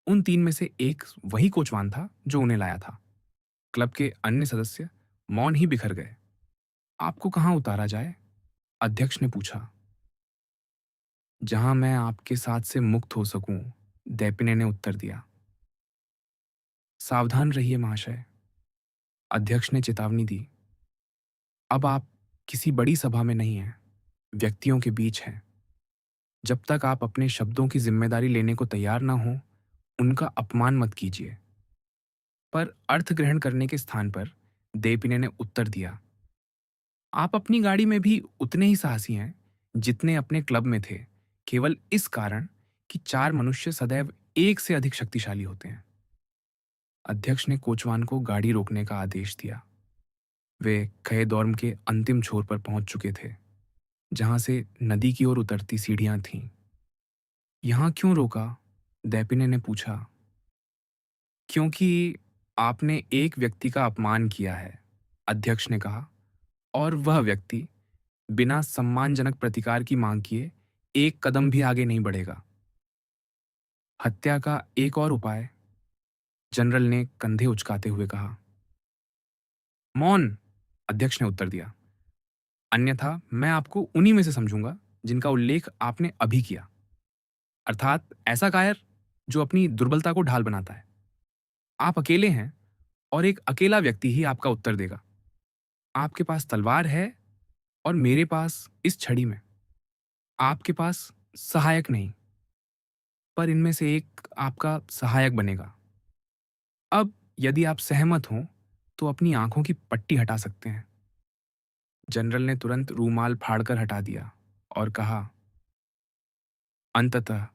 उन 3 में से एक वही कोचवान था जो उन्हें लाया था। क्लब के अन्य सदस्य मौन ही बिखर गए। आपको कहाँ उतारा जाए? अध्यक्ष ने पूछा। जहां मैं आपके साथ से मुक्त हो सकूं, दैपिने ने उत्तर दिया। सावधान रहिए महाशय, अध्यक्ष ने चेतावनी दी। अब आप किसी बड़ी सभा में नहीं हैं, व्यक्तियों के बीच हैं। जब तक आप अपने शब्दों की जिम्मेदारी लेने को तैयार ना हो, उनका अपमान मत कीजिए। पर अर्थ ग्रहण करने के स्थान पर देपिने ने उत्तर दिया, आप अपनी गाड़ी में भी उतने ही साहसी हैं जितने अपने क्लब में थे, केवल इस कारण कि 4 मनुष्य सदैव एक से अधिक शक्तिशाली होते हैं। अध्यक्ष ने कोचवान को गाड़ी रोकने का आदेश दिया। वे खये दौर्म के अंतिम छोर पर पहुंच चुके थे, जहां से नदी की ओर उतरती सीढ़ियां थीं। यहां क्यों रोका? दैपिने ने पूछा। क्योंकि आपने एक व्यक्ति का अपमान किया है, अध्यक्ष ने कहा, और वह व्यक्ति बिना सम्मानजनक प्रतिकार की मांग किए एक कदम भी आगे नहीं बढ़ेगा। हत्या का एक और उपाय, जनरल ने कंधे उचकाते हुए कहा। मौन, अध्यक्ष ने उत्तर दिया। अन्यथा मैं आपको उन्हीं में से समझूंगा जिनका उल्लेख आपने अभी किया, अर्थात ऐसा कायर जो अपनी दुर्बलता को ढाल बनाता है। आप अकेले हैं और एक अकेला व्यक्ति ही आपका उत्तर देगा। आपके पास तलवार है और मेरे पास इस छड़ी में। आपके पास सहायक नहीं, पर इनमें से एक आपका सहायक बनेगा। अब यदि आप सहमत हों तो अपनी आंखों की पट्टी हटा सकते हैं। जनरल ने तुरंत रूमाल फाड़कर हटा दिया और कहा, अंततः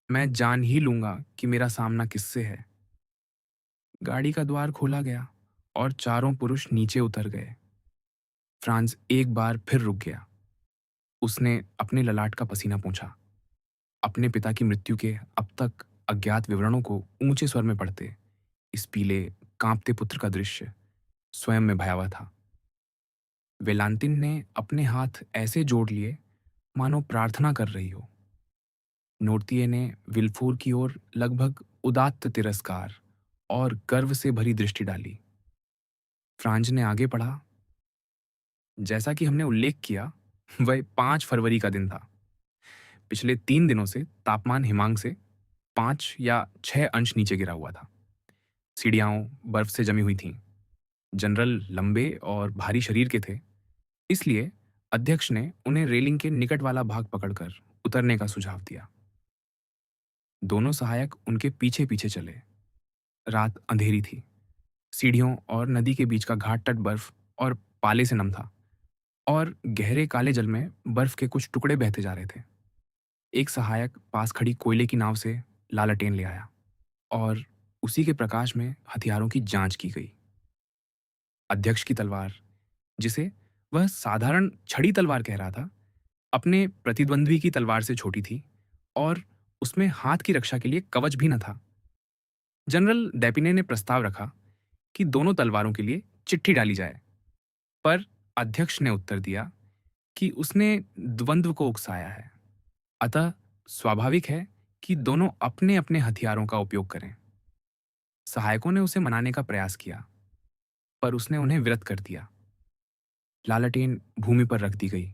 मैं जान ही लूंगा कि मेरा सामना किससे है। गाड़ी का द्वार खोला गया और चारों पुरुष नीचे उतर गए। फ्रांस एक बार फिर रुक गया। उसने अपने ललाट का पसीना पोंछा, अपने पिता की मृत्यु के अब तक अज्ञात विवरणों को ऊंचे स्वर में पढ़ते। इस पीले, कांपते पुत्र का दृश्य स्वयं में भयावह था। वेलांतिन ने अपने हाथ ऐसे जोड़ लिए मानो प्रार्थना कर रही हो। नोर्तिये ने विल्फोर की ओर लगभग उदात्त तिरस्कार और गर्व से भरी दृष्टि डाली। फ्रांज ने आगे पढ़ा, जैसा कि हमने उल्लेख किया, वह 5 फरवरी का दिन था। पिछले 3 दिनों से तापमान हिमांक से 5 या 6 अंश नीचे गिरा हुआ था। सीढ़ियाँ बर्फ से जमी हुई थीं। जनरल लंबे और भारी शरीर के थे, इसलिए अध्यक्ष ने उन्हें रेलिंग के निकट वाला भाग पकड़कर उतरने का सुझाव दिया। दोनों सहायक उनके पीछे पीछे चले। रात अंधेरी थी। सीढ़ियों और नदी के बीच का घाट तट बर्फ और पाले से नम था, और गहरे काले जल में बर्फ के कुछ टुकड़े बहते जा रहे थे। एक सहायक पास खड़ी कोयले की नाव से लालटेन ले आया और उसी के प्रकाश में हथियारों की जांच की गई। अध्यक्ष की तलवार, जिसे वह साधारण छड़ी तलवार कह रहा था, अपने प्रतिद्वंद्वी की तलवार से छोटी थी और उसमें हाथ की रक्षा के लिए कवच भी न था। जनरल डेपिने ने प्रस्ताव रखा कि दोनों तलवारों के लिए चिट्ठी डाली जाए, पर अध्यक्ष ने उत्तर दिया कि उसने द्वंद्व को उकसाया है, अतः स्वाभाविक है कि दोनों अपने अपने हथियारों का उपयोग करें। सहायकों ने उसे मनाने का प्रयास किया, पर उसने उन्हें विरत कर दिया। लालटेन भूमि पर रख दी गई।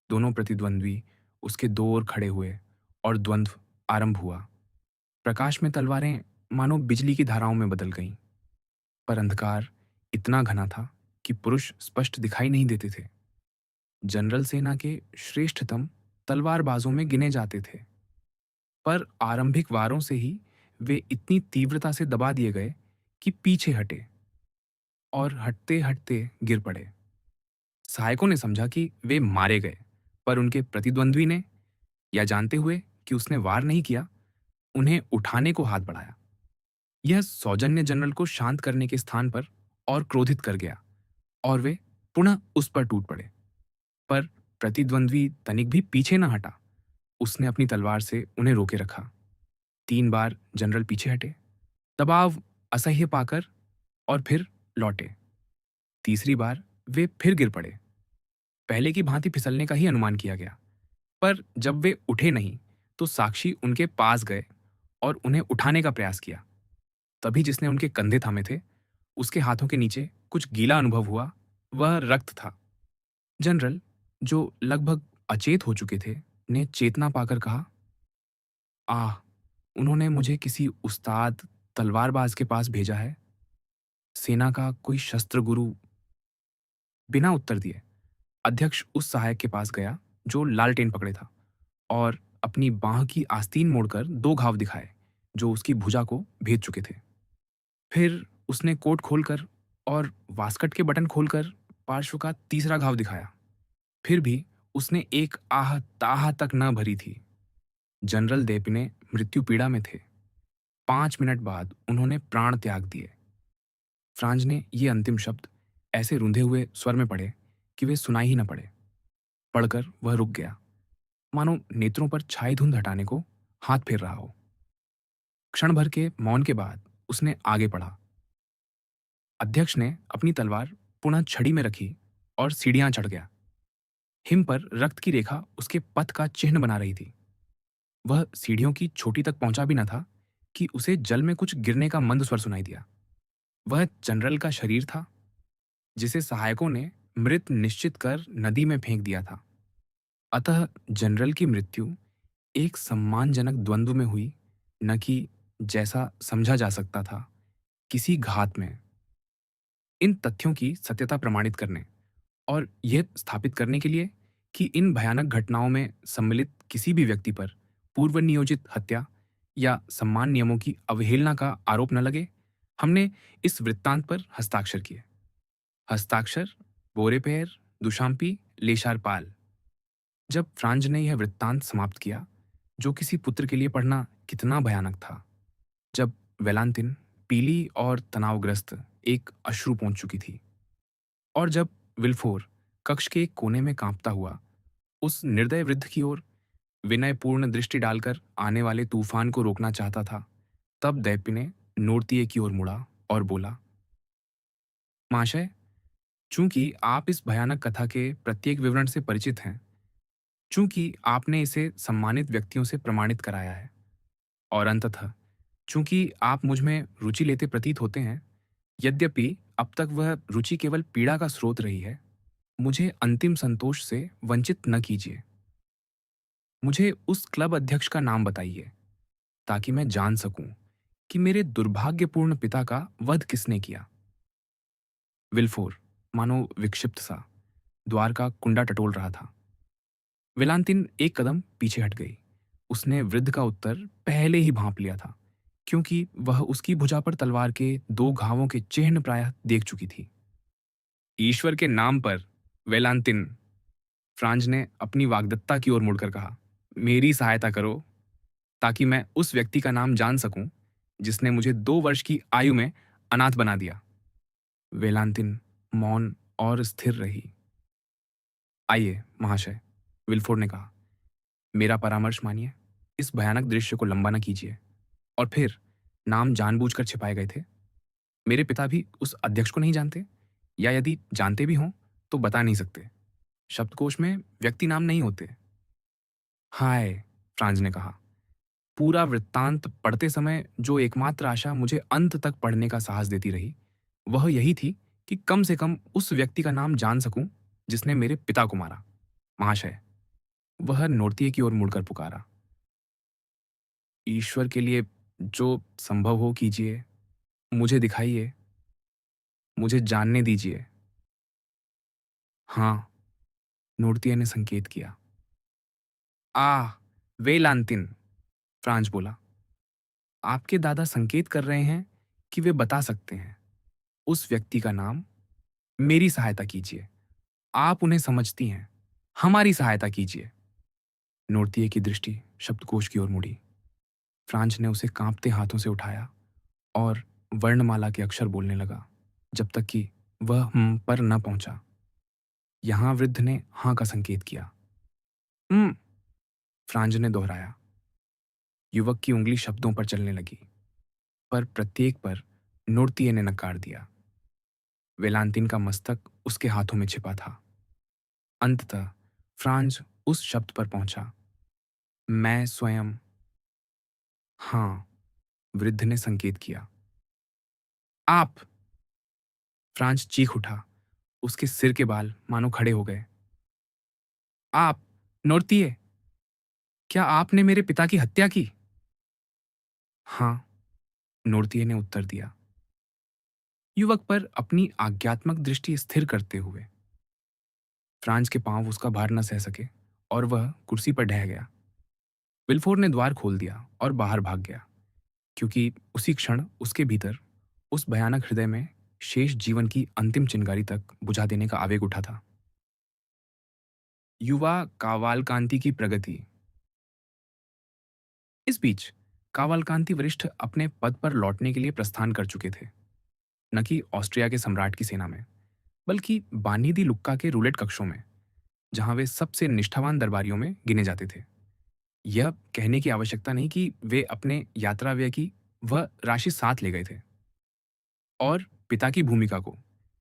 दोनों प्रतिद्वंद्वी उसके दो ओर खड़े हुए और द्वंद्व आरंभ हुआ। प्रकाश में तलवारें मानो बिजली की धाराओं में बदल गईं, पर अंधकार इतना घना था कि पुरुष स्पष्ट दिखाई नहीं देते थे। जनरल सेना के श्रेष्ठतम तलवारबाजों में गिने जाते थे, पर आरंभिक वारों से ही वे इतनी तीव्रता से दबा दिए गए कि पीछे हटे और हटते हटते गिर पड़े। सहायकों ने समझा कि वे मारे गए, पर उनके प्रतिद्वंद्वी ने, या जानते हुए कि उसने वार नहीं किया, उन्हें उठाने को हाथ बढ़ाया। यह सौजन्य जनरल को शांत करने के स्थान पर और क्रोधित कर गया और वे पुनः उस पर टूट पड़े। पर प्रतिद्वंद्वी तनिक भी पीछे न हटा। उसने अपनी तलवार से उन्हें रोके रखा। 3 बार जनरल पीछे हटे, दबाव असह्य पाकर, और फिर लौटे। तीसरी बार वे फिर गिर पड़े। पहले की भांति फिसलने का ही अनुमान किया गया, पर जब वे उठे नहीं तो साक्षी उनके पास गए और उन्हें उठाने का प्रयास किया। तभी जिसने उनके कंधे थामे थे, उसके हाथों के नीचे कुछ गीला अनुभव हुआ। वह रक्त था। जनरल, जो लगभग अचेत हो चुके थे, ने चेतना पाकर कहा, आह, उन्होंने मुझे किसी उस्ताद तलवारबाज के पास भेजा है, सेना का कोई शस्त्र गुरु। बिना उत्तर दिए अध्यक्ष उस सहायक के पास गया जो लालटेन पकड़े था, और अपनी बांह की आस्तीन मोड़कर 2 घाव दिखाए जो उसकी भुजा को भेद चुके थे। फिर उसने कोट खोलकर और वास्कट के बटन खोलकर पार्श्व का तीसरा घाव दिखाया। फिर भी उसने एक आह ताह तक न भरी थी। जनरल देपिने मृत्यु पीड़ा में थे। 5 मिनट बाद उन्होंने प्राण त्याग दिए। फ्रांज ने ये अंतिम शब्द ऐसे रूंधे हुए स्वर में पढ़े कि वे सुनाई ही न पड़े। पढ़कर वह रुक गया, मानो नेत्रों पर छाई धुंध हटाने को हाथ फेर रहा हो। क्षण भर के मौन के बाद उसने आगे पढ़ा। अध्यक्ष ने अपनी तलवार पुनः छड़ी में रखी और सीढ़ियां चढ़ गया। हिम पर रक्त की रेखा उसके पथ का चिन्ह बना रही थी। वह सीढ़ियों की चोटी तक पहुंचा भी न था कि उसे जल में कुछ गिरने का मंद स्वर सुनाई दिया। वह जनरल का शरीर था, जिसे सहायकों ने मृत निश्चित कर नदी में फेंक दिया था। अतः जनरल की मृत्यु एक सम्मानजनक द्वंद्व में हुई, न कि, जैसा समझा जा सकता था, किसी घात में। इन तथ्यों की सत्यता प्रमाणित करने और यह स्थापित करने के लिए कि इन भयानक घटनाओं में सम्मिलित किसी भी व्यक्ति पर पूर्व नियोजित हत्या या सम्मान नियमों की अवहेलना का आरोप न लगे, हमने इस वृत्तांत पर हस्ताक्षर किए। हस्ताक्षर बोरेपेयर दुशाम्पी लेशारपाल। जब फ्रांज ने यह वृत्तांत समाप्त किया, जो किसी पुत्र के लिए पढ़ना कितना भयानक था, जब वेलांतिन पीली और तनावग्रस्त एक अश्रु पहुंच चुकी थी, और जब विल्फोर कक्ष के एक कोने में कांपता हुआ उस निर्दय वृद्ध की ओर विनयपूर्ण दृष्टि डालकर आने वाले तूफान को रोकना चाहता था, तब दैपिने नोरतिये की ओर मुड़ा और बोला, महाशय, चूंकि आप इस भयानक कथा के प्रत्येक विवरण से परिचित हैं, चूंकि आपने इसे सम्मानित व्यक्तियों से प्रमाणित कराया है, और अंततः चूंकि आप मुझ में रुचि लेते प्रतीत होते हैं, यद्यपि अब तक वह रुचि केवल पीड़ा का स्रोत रही है, मुझे अंतिम संतोष से वंचित न कीजिए। मुझे उस क्लब अध्यक्ष का नाम बताइए, ताकि मैं जान सकूं कि मेरे दुर्भाग्यपूर्ण पिता का वध किसने किया। विल्फोर मानो विक्षिप्त सा द्वार का कुंडा टटोल रहा था। वेलांतिन एक कदम पीछे हट गई। उसने वृद्ध का उत्तर पहले ही भांप लिया था, क्योंकि वह उसकी भुजा पर तलवार के 2 घावों के चिन्ह प्रायः देख चुकी थी। ईश्वर के नाम पर, वेलांतिन, फ्रांज ने अपनी वाग्दत्ता की ओर मुड़कर कहा, मेरी सहायता करो, ताकि मैं उस व्यक्ति का नाम जान सकूं जिसने मुझे 2 वर्ष की आयु में अनाथ बना दिया। वेलांतिन मौन और स्थिर रही। आइए महाशय, विल्फोर ने कहा, मेरा परामर्श मानिए, इस भयानक दृश्य को लंबा न कीजिए। और फिर, नाम जानबूझकर छिपाए गए थे। मेरे पिता भी उस अध्यक्ष को नहीं जानते, या यदि जानते भी हों तो बता नहीं सकते। शब्दकोश में व्यक्ति नाम नहीं होते। हाय, फ्रांज ने कहा, पूरा वृत्तांत पढ़ते समय जो एकमात्र आशा मुझे अंत तक पढ़ने का साहस देती रही, वह यही थी कि कम से कम उस व्यक्ति का नाम जान सकूं जिसने मेरे पिता को मारा। महाशय, वह नोर्तिये की ओर मुड़कर पुकारा। ईश्वर के लिए जो संभव हो कीजिए, मुझे दिखाइए, मुझे जानने दीजिए। हाँ, नोर्तिये ने संकेत किया। आह, वेलांतिन, फ्रांज बोला। आपके दादा संकेत कर रहे हैं कि वे बता सकते हैं। उस व्यक्ति का नाम। मेरी सहायता कीजिए। आप उन्हें समझती हैं। हमारी सहायता कीजिए। नोर्तिये की दृष्टि शब्दकोश की ओर मुड़ी। फ्रांज ने उसे कांपते हाथों से उठाया और वर्णमाला के अक्षर बोलने लगा, जब तक कि वह पर न पहुंचा। यहां वृद्ध ने हां का संकेत किया। फ्रांज ने दोहराया। युवक की उंगली शब्दों पर चलने लगी, पर प्रत्येक पर नोर्तिये ने नकार दिया। वेलांतिन का मस्तक उसके हाथों में छिपा था। अंततः फ्रांज उस शब्द पर पहुंचा। मैं स्वयं। हाँ, वृद्ध ने संकेत किया। आप। फ्रांज चीख उठा। उसके सिर के बाल मानो खड़े हो गए। आप, नोर्तिये, क्या आपने मेरे पिता की हत्या की? हाँ, नोर्तिये ने उत्तर दिया, युवक पर अपनी आज्ञात्मक दृष्टि स्थिर करते हुए। फ्रांज के पांव उसका भार न सह सके और वह कुर्सी पर ढह गया। विल्फोर ने द्वार खोल दिया और बाहर भाग गया, क्योंकि उसी क्षण उसके भीतर उस भयानक हृदय में शेष जीवन की अंतिम चिंगारी तक बुझा देने का आवेग उठा था। युवा कावालकांति की प्रगति। इस बीच कावालकांति वरिष्ठ अपने पद पर लौटने के लिए प्रस्थान कर चुके थे, न कि ऑस्ट्रिया के सम्राट की सेना में, बल्कि बानी दी लुक्का के रूलेट कक्षों में, जहां वे सबसे निष्ठावान दरबारियों में गिने जाते थे। यह कहने की आवश्यकता नहीं कि वे अपने यात्रा व्यय की वह राशि साथ ले गए थे, और पिता की भूमिका को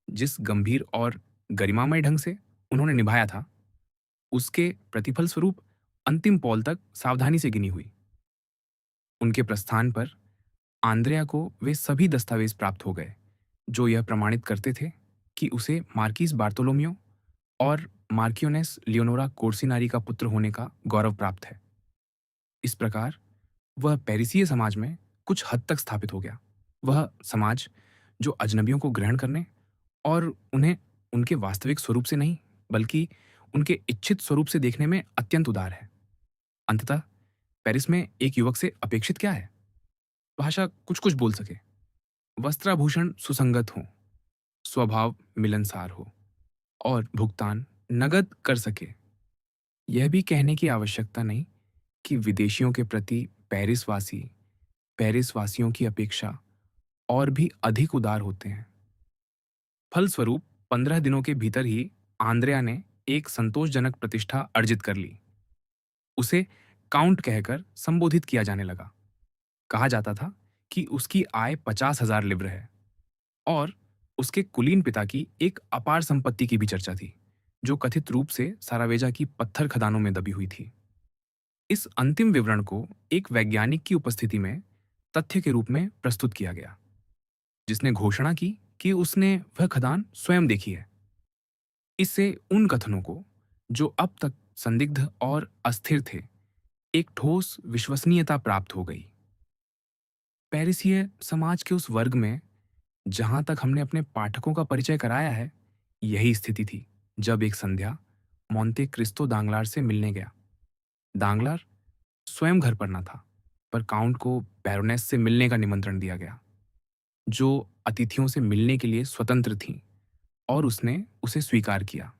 जिस गंभीर और गरिमामय ढंग से उन्होंने निभाया था, उसके प्रतिफल स्वरूप अंतिम पौल तक सावधानी से गिनी हुई। उनके प्रस्थान पर आंद्रेया को वे सभी दस्तावेज प्राप्त हो गए जो यह प्रमाणित करते थे कि उसे मार्किस बार्तोलोमियो और मार्कियोनेस लियोनोरा कोर्सिनारी का पुत्र होने का गौरव प्राप्त है। इस प्रकार वह पेरिसीय समाज में कुछ हद तक स्थापित हो गया। वह समाज जो अजनबियों को ग्रहण करने और उन्हें उनके वास्तविक स्वरूप से नहीं, बल्कि उनके इच्छित स्वरूप से देखने में अत्यंत उदार है। अंततः पेरिस में एक युवक से अपेक्षित क्या है? भाषा कुछ कुछ बोल सके, वस्त्राभूषण सुसंगत हो, स्वभाव मिलनसार हो और भुगतान नगद कर सके। यह भी कहने की आवश्यकता नहीं कि विदेशियों के प्रति पेरिस वासियों की अपेक्षा और भी अधिक उदार होते हैं। फलस्वरूप 15 दिनों के भीतर ही आंद्रेया ने एक संतोषजनक प्रतिष्ठा अर्जित कर ली। उसे काउंट कहकर संबोधित किया जाने लगा। कहा जाता था कि उसकी आय 50,000 लिब्र है, और उसके कुलीन पिता की एक अपार संपत्ति की भी चर्चा थी, जो कथित रूप से सारावेजा की पत्थर खदानों में दबी हुई थी। इस अंतिम विवरण को एक वैज्ञानिक की उपस्थिति में तथ्य के रूप में प्रस्तुत किया गया, जिसने घोषणा की कि उसने वह खदान स्वयं देखी है। इससे उन कथनों को, जो अब तक संदिग्ध और अस्थिर थे, एक ठोस विश्वसनीयता प्राप्त हो गई। पेरिसीय समाज के उस वर्ग में, जहां तक हमने अपने पाठकों का परिचय कराया है, यही स्थिति थी जब एक संध्या मोंते क्रिस्तो दांगलार से मिलने गया। दांगलार स्वयं घर पर न था, पर काउंट को बैरोनेस से मिलने का निमंत्रण दिया गया, जो अतिथियों से मिलने के लिए स्वतंत्र थीं, और उसने उसे स्वीकार किया।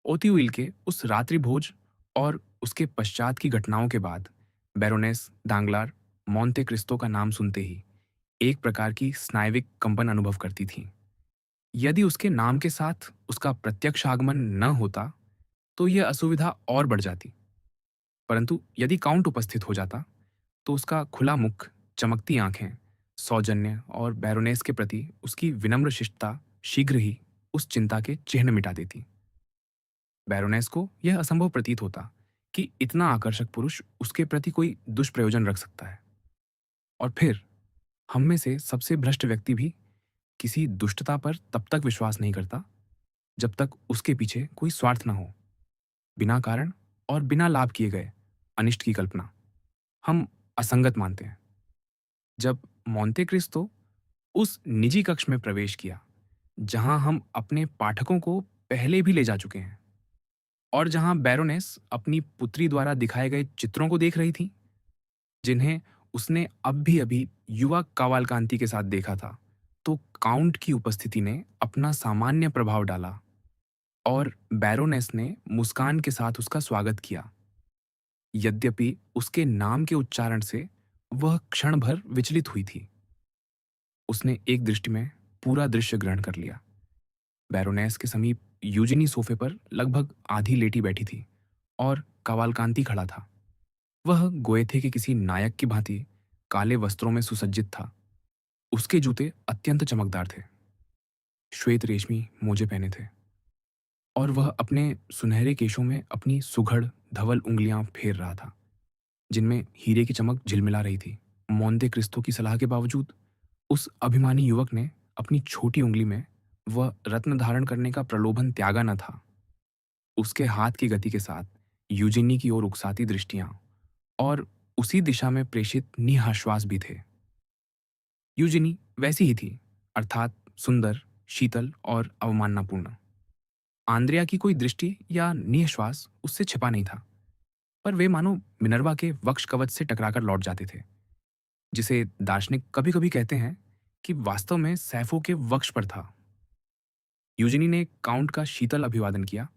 ओतिउइल के उस रात्रि भोज और उसके पश्चात की घटनाओं के बाद बैरोनेस दांगलार मोंते क्रिस्तो का नाम सुनते ही एक प्रकार की स्नायविक कंपन अनुभव करती थीं। यदि उसके नाम के साथ उसका प्रत्यक्ष आगमन न होता तो यह असुविधा और बढ़ जाती, परंतु यदि काउंट उपस्थित हो जाता तो उसका खुला मुख, चमकती आंखें, सौजन्य और बैरोनेस के प्रति उसकी विनम्र शिष्टता शीघ्र ही उस चिंता के चिन्ह मिटा देती। बैरोनेस को यह असंभव प्रतीत होता कि इतना आकर्षक पुरुष उसके प्रति कोई दुष्प्रयोजन रख सकता है। और फिर हम में से सबसे भ्रष्ट व्यक्ति भी किसी दुष्टता पर तब तक विश्वास नहीं करता जब तक उसके पीछे कोई स्वार्थ ना हो। बिना कारण और बिना लाभ किए गए अनिष्ट की कल्पना हम असंगत मानते हैं। जब मोंते क्रिस्तो उस निजी कक्ष में प्रवेश किया, जहां हम अपने पाठकों को पहले भी ले जा चुके हैं और जहां बैरोनेस अपनी पुत्री द्वारा दिखाए गए चित्रों को देख रही थी, जिन्हें उसने अब भी अभी युवा कावालकांति के साथ देखा था, तो काउंट की उपस्थिति ने अपना सामान्य प्रभाव डाला और बैरोनेस ने मुस्कान के साथ उसका स्वागत किया। यद्यपि उसके नाम के उच्चारण से वह क्षण भर विचलित हुई थी, उसने एक दृष्टि में पूरा दृश्य ग्रहण कर लिया। बैरोनेस के समीप यूजिनी सोफे पर लगभग आधी लेटी बैठी थी और कवालकांति खड़ा था। वह गोएथे के किसी नायक की भांति काले वस्त्रों में सुसज्जित था। उसके जूते अत्यंत चमकदार थे, श्वेत रेशमी मोजे पहने थे और वह अपने सुनहरे केशों में अपनी सुघड़ धवल उंगलियां फेर रहा था, जिनमें हीरे की चमक झिलमिला रही थी। मोंते क्रिस्तो की सलाह के बावजूद उस अभिमानी युवक ने अपनी छोटी उंगली में वह रत्न धारण करने का प्रलोभन त्यागा न था। उसके हाथ की गति के साथ यूजिनी की ओर उकसाती दृष्टियां और उसी दिशा में प्रेषित निहाश्वास भी थे। यूजिनी वैसी ही थी, अर्थात सुंदर, शीतल और अवमाननापूर्ण। आंद्रिया की कोई दृष्टि या निःश्वास उससे छिपा नहीं था, पर वे मानो मिनर्वा के वक्ष कवच से टकराकर लौट जाते थे, जिसे दार्शनिक कभी कभी कहते हैं कि वास्तव में सैफो के वक्ष पर था। यूजिनी ने काउंट का शीतल अभिवादन किया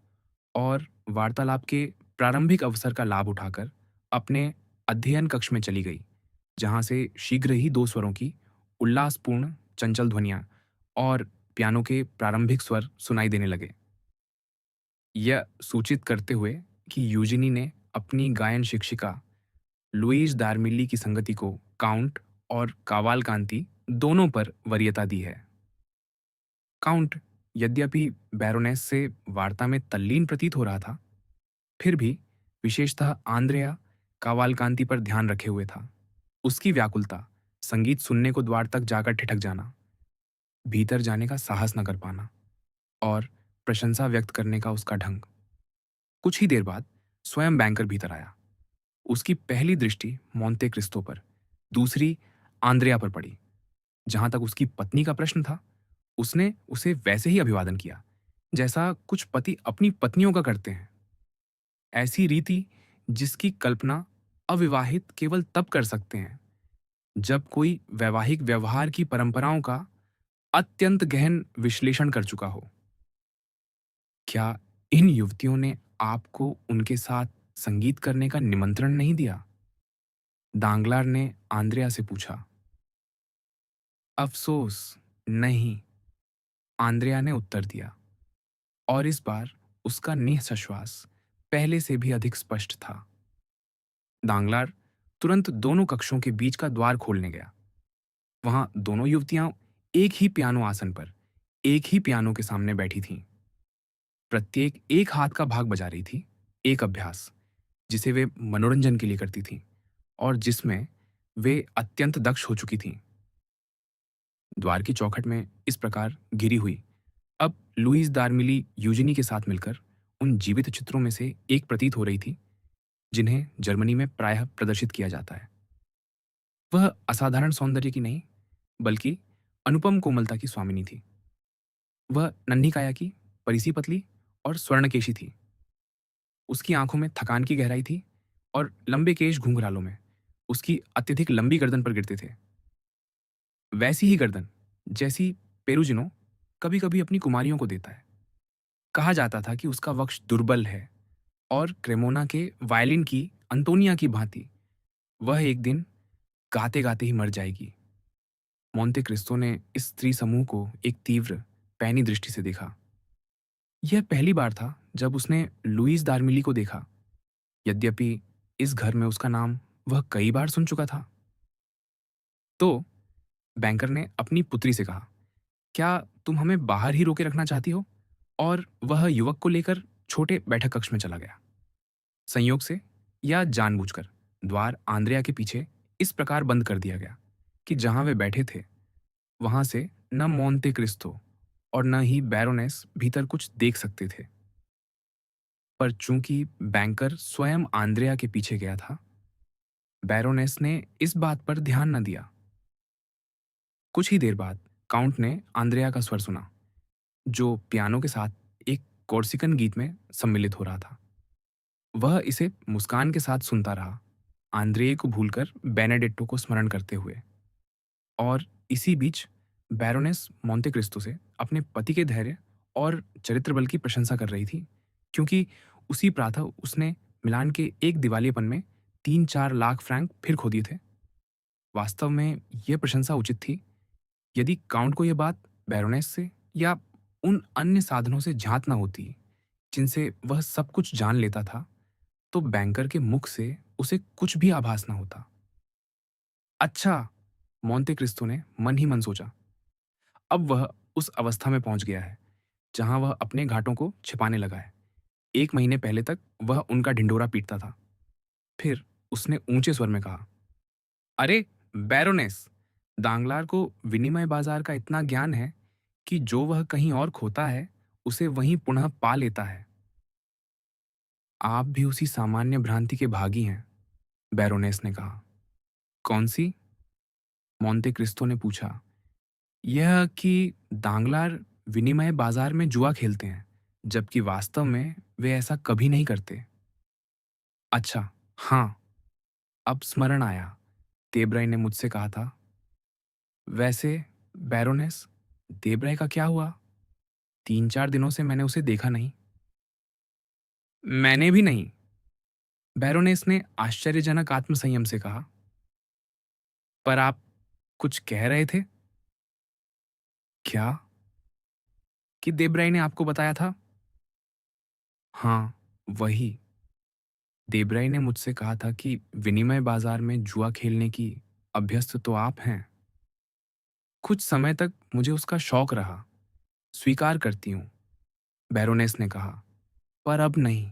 और वार्तालाप के प्रारंभिक अवसर का लाभ उठाकर अपने अध्ययन कक्ष में चली गई, जहां से शीघ्र ही दो स्वरों की उल्लासपूर्ण चंचल ध्वनियां और पियानो के प्रारंभिक स्वर सुनाई देने लगे, यह सूचित करते हुए कि यूजिनी ने अपनी गायन शिक्षिका लुईज दार्मिल्ली की संगति को काउंट और कावालकांति दोनों पर वरीयता दी है। काउंट यद्यपि बैरोनेस से वार्ता में तल्लीन प्रतीत हो रहा था, फिर भी विशेषतः आंद्रेया कावालकांति पर ध्यान रखे हुए था। उसकी व्याकुलता, संगीत सुनने को द्वार तक जाकर ठिठक जाना, भीतर जाने का साहस न कर पाना और प्रशंसा व्यक्त करने का उसका ढंग। कुछ ही देर बाद स्वयं बैंकर भीतर आया। उसकी पहली दृष्टि मोंते क्रिस्तो पर, दूसरी आंद्रेया पर पड़ी। जहां तक उसकी पत्नी का प्रश्न था, उसने उसे वैसे ही अभिवादन किया जैसा कुछ पति अपनी पत्नियों का करते हैं। ऐसी रीति जिसकी कल्पना अविवाहित केवल तब कर सकते हैं जब कोई वैवाहिक व्यवहार की परंपराओं का अत्यंत गहन विश्लेषण कर चुका हो। क्या इन युवतियों ने आपको उनके साथ संगीत करने का निमंत्रण नहीं दिया? दांगलार ने आंद्रेया से पूछा। अफसोस, नहीं, आंद्रेया ने उत्तर दिया और इस बार उसका निःश्वास पहले से भी अधिक स्पष्ट था। दांगलार तुरंत दोनों कक्षों के बीच का द्वार खोलने गया। वहां दोनों युवतियां एक ही पियानो आसन पर, एक ही पियानो के सामने बैठी थीं। प्रत्येक एक हाथ का भाग बजा रही थी, एक अभ्यास जिसे वे मनोरंजन के लिए करती थीं और जिसमें वे अत्यंत दक्ष हो चुकी थीं। द्वार की चौखट में इस प्रकार घिरी हुई अब लुईस दार्मिली यूजिनी के साथ मिलकर उन जीवित चित्रों में से एक प्रतीत हो रही थी, जिन्हें जर्मनी में प्रायः प्रदर्शित किया जाता है। वह असाधारण सौंदर्य की नहीं, बल्कि अनुपम कोमलता की स्वामिनी थी। वह नन्ही काया की, परिसी पतली और स्वर्णकेशी थी। उसकी आंखों में थकान की गहराई थी और लंबे केश घुंघरालों में उसकी अत्यधिक लंबी गर्दन पर गिरते थे। वैसी ही गर्दन जैसी पेरुजिनो कभी कभी अपनी कुमारियों को देता है। कहा जाता था कि उसका वक्ष दुर्बल है और क्रेमोना के वायलिन की अंतोनिया की भांति वह एक दिन गाते गाते ही मर जाएगी। मोंते क्रिस्तो ने इस स्त्री समूह को एक तीव्र पैनी दृष्टि से देखा। यह पहली बार था जब उसने लुईस दार्मिली को देखा, यद्यपि इस घर में उसका नाम वह कई बार सुन चुका था। तो बैंकर ने अपनी पुत्री से कहा, क्या तुम हमें बाहर ही रोके रखना चाहती हो? और वह युवक को लेकर छोटे बैठक कक्ष में चला गया। संयोग से या जानबूझकर द्वार आंद्रेया के पीछे इस प्रकार बंद कर दिया गया कि जहां वे बैठे थे वहां से न मोंते क्रिस्तो और न ही बैरोनेस भीतर कुछ देख सकते थे। पर चूंकि बैंकर स्वयं आंद्रेया के पीछे गया था, बैरोनेस ने इस बात पर ध्यान न दिया। कुछ ही देर बाद काउंट ने आंद्रेया का स्वर सुना, जो पियानो के साथ एक कोर्सिकन गीत में सम्मिलित हो रहा था। वह इसे मुस्कान के साथ सुनता रहा, आंद्रेय को भूलकर बेनेडिक्टो को स्मरण करते हुए। और इसी बीच बैरोनेस मोंटे क्रिस्टो से अपने पति के धैर्य और चरित्र बल की प्रशंसा कर रही थी, क्योंकि उसी प्रातः उसने मिलान के एक दिवालियेपन में 3-4 लाख फ्रैंक फिर खो दिए थे। वास्तव में यह प्रशंसा उचित थी, यदि काउंट को यह बात बैरोनेस से या उन अन्य साधनों से झांत न होती जिनसे वह सब कुछ जान लेता था, तो बैंकर के मुख से उसे कुछ भी आभास न होता। अच्छा, मोंटे क्रिस्टो ने मन ही मन सोचा, अब वह उस अवस्था में पहुंच गया है जहां वह अपने घाटों को छिपाने लगा है। 1 महीने पहले तक वह उनका ढिंढोरा पीटता था। फिर उसने ऊंचे स्वर में कहा, अरे बैरोनेस, दांगलार को विनिमय बाजार का इतना ज्ञान है कि जो वह कहीं और खोता है, उसे वहीं पुनः पा लेता है। आप भी उसी सामान्य भ्रांति के भागी हैं, बैरोनेस ने कहा। कौन सी? मोंटे क्रिस्टो ने पूछा। यह कि दांगलार विनिमय बाजार में जुआ खेलते हैं, जबकि वास्तव में वे ऐसा कभी नहीं करते। अच्छा, हाँ, अब स्मरण आया, देबराय ने मुझसे कहा था। वैसे बैरोनेस, देबराय का क्या हुआ? 3-4 दिनों से मैंने उसे देखा नहीं। मैंने भी नहीं, बैरोनेस ने आश्चर्यजनक आत्मसंयम से कहा। पर आप कुछ कह रहे थे? क्या? कि देबराय ने आपको बताया था? हाँ, वही। देबराय ने मुझसे कहा था कि विनिमय बाजार में जुआ खेलने की अभ्यस्त तो आप हैं। कुछ समय तक मुझे उसका शौक रहा, स्वीकार करती हूँ, बैरोनेस ने कहा, पर अब नहीं।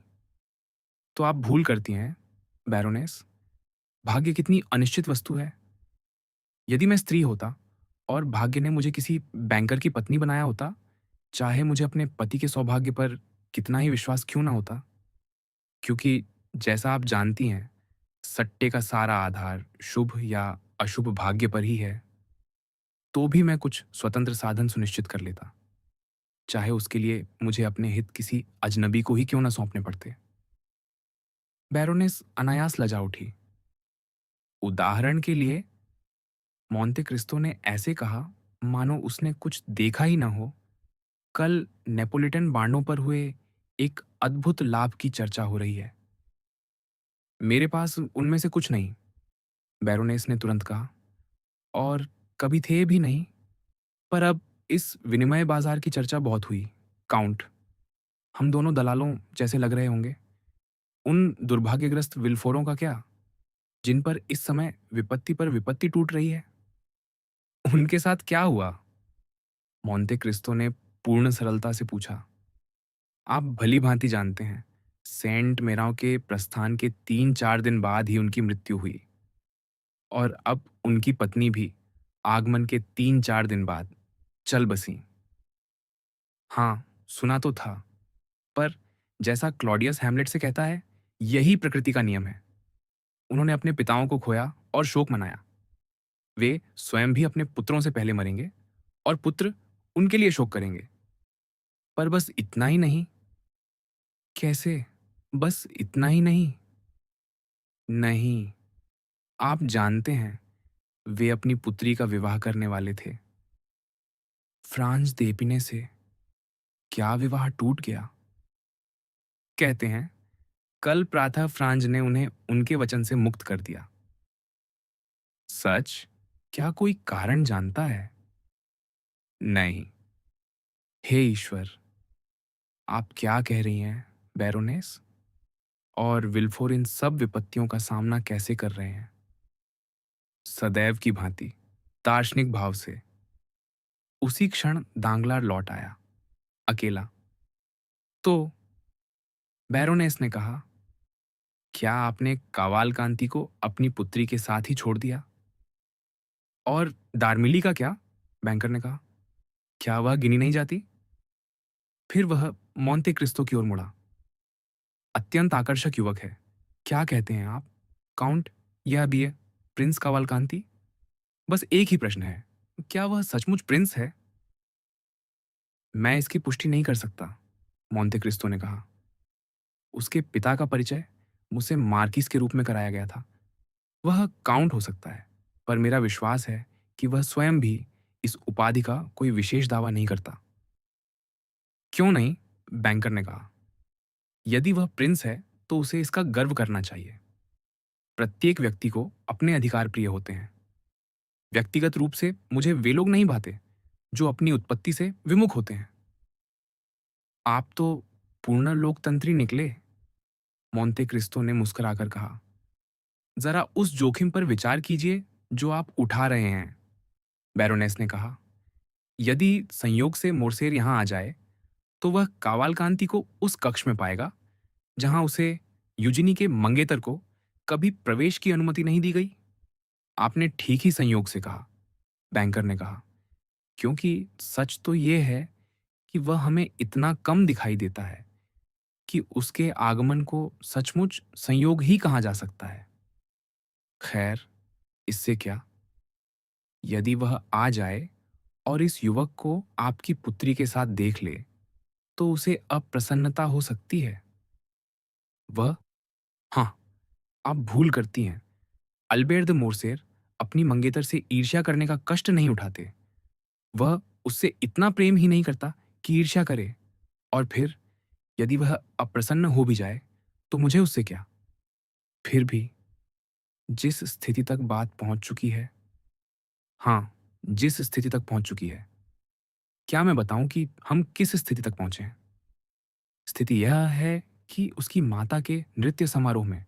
तो आप भूल करती हैं, बैरोनेस, भाग्य कितनी अनिश्चित वस्तु है। यदि मैं स्त्री होता और भाग्य ने मुझे किसी बैंकर की पत्नी बनाया होता, चाहे मुझे अपने पति के सौभाग्य पर कितना ही विश्वास क्यों ना होता, क्योंकि जैसा आप जानती हैं, सट्टे का सारा आधार शुभ या अशुभ भाग्य पर ही है। तो भी मैं कुछ स्वतंत्र साधन सुनिश्चित कर लेता, चाहे उसके लिए मुझे अपने हित किसी अजनबी को ही क्यों ना सौंपने पड़ते। बैरोनेस अनायास लजा उठी। उदाहरण के लिए, मोंटे क्रिस्टो ने ऐसे कहा मानो उसने कुछ देखा ही ना हो। कल नेपोलिटन बांडों पर हुए एक अद्भुत लाभ की चर्चा हो रही है। मेरे पास उनमें से कुछ नहीं, बैरोनेस ने तुरंत कहा, और कभी थे भी नहीं। पर अब इस विनिमय बाजार की चर्चा बहुत हुई, काउंट। हम दोनों दलालों जैसे लग रहे होंगे। उन दुर्भाग्यग्रस्त विल्फोरों का क्या, जिन पर इस समय विपत्ति पर विपत्ति टूट रही है? उनके साथ क्या हुआ? मोंटे क्रिस्टो ने पूर्ण सरलता से पूछा। आप भली भांति जानते हैं, सेंट मेराव के प्रस्थान के 3-4 दिन बाद ही उनकी मृत्यु हुई, और अब उनकी पत्नी भी आगमन के 3-4 दिन बाद चल बसी। हाँ, सुना तो था, पर जैसा क्लॉडियस हैमलेट से कहता है, यही प्रकृति का नियम है। उन्होंने अपने पिताओं को खोया और शोक मनाया। वे स्वयं भी अपने पुत्रों से पहले मरेंगे, और पुत्र उनके लिए शोक करेंगे। पर बस इतना ही नहीं। कैसे? बस इतना ही नहीं? नहीं, आप जानते हैं, वे अपनी पुत्री का विवाह करने वाले थे। फ्रांज देपिने से। क्या विवाह टूट गया? कहते हैं, कल प्रातः फ्रांज ने उन्हें उनके वचन से मुक्त कर दिया। सच? क्या कोई कारण जानता है? नहीं। हे ईश्वर, आप क्या कह रही हैं, बैरोनेस? और विल्फोर इन सब विपत्तियों का सामना कैसे कर रहे हैं? सदैव की भांति, दार्शनिक भाव से। उसी क्षण दांगलार लौट आया, अकेला। तो बैरोनेस ने कहा, क्या आपने कावालकांति को अपनी पुत्री के साथ ही छोड़ दिया? और दार्मिली का क्या? बैंकर ने कहा, क्या वह गिनी नहीं जाती? फिर वह मोंटे क्रिस्टो की ओर मुड़ा। अत्यंत आकर्षक युवक है। क्या कहते हैं आप? काउंट या अभी है प्रिंस कावालकांति? बस एक ही प्रश्न है, क्या वह सचमुच प्रिंस है? मैं इसकी पुष्टि नहीं कर सकता, मोंटे क्रिस्टो ने कहा। उसके पिता का परिचय मुझसे मार्किस के रूप में कराया गया था। वह काउंट हो सकता है, पर मेरा विश्वास है कि वह स्वयं भी इस उपाधि का कोई विशेष दावा नहीं करता। क्यों नहीं? बैंकर ने कहा। यदि वह प्रिंस है तो उसे इसका गर्व करना चाहिए। प्रत्येक व्यक्ति को अपने अधिकार प्रिय होते हैं। व्यक्तिगत रूप से मुझे वे लोग नहीं भाते जो अपनी उत्पत्ति से विमुख होते हैं। आप तो पूर्ण लोकतंत्री निकले, मोंटे क्रिस्टो ने मुस्कुराकर कहा। जरा उस जोखिम पर विचार कीजिए जो आप उठा रहे हैं, बैरोनेस ने कहा। यदि संयोग से मोर्सेर यहां आ जाए तो वह कावालकांति को उस कक्ष में पाएगा जहां उसे यूजिनी के मंगेतर को कभी प्रवेश की अनुमति नहीं दी गई। आपने ठीक ही संयोग से कहा, बैंकर ने कहा, क्योंकि सच तो यह है कि वह हमें इतना कम दिखाई देता है कि उसके आगमन को सचमुच संयोग ही कहा जा सकता है। खैर, इससे क्या? यदि वह आ जाए और इस युवक को आपकी पुत्री के साथ देख ले तो उसे अप्रसन्नता हो सकती है। वह, हाँ, आप भूल करती हैं। अल्बेर द मोरसेर अपनी मंगेतर से ईर्ष्या करने का कष्ट नहीं उठाते। वह उससे इतना प्रेम ही नहीं करता कि ईर्ष्या करे। और फिर यदि वह अप्रसन्न हो भी जाए तो मुझे उससे क्या? फिर भी जिस स्थिति तक बात पहुंच चुकी है, हाँ, जिस स्थिति तक पहुंच चुकी है, क्या मैं बताऊं कि हम किस स्थिति तक पहुंचे हैं? स्थिति यह है कि उसकी माता के नृत्य समारोह में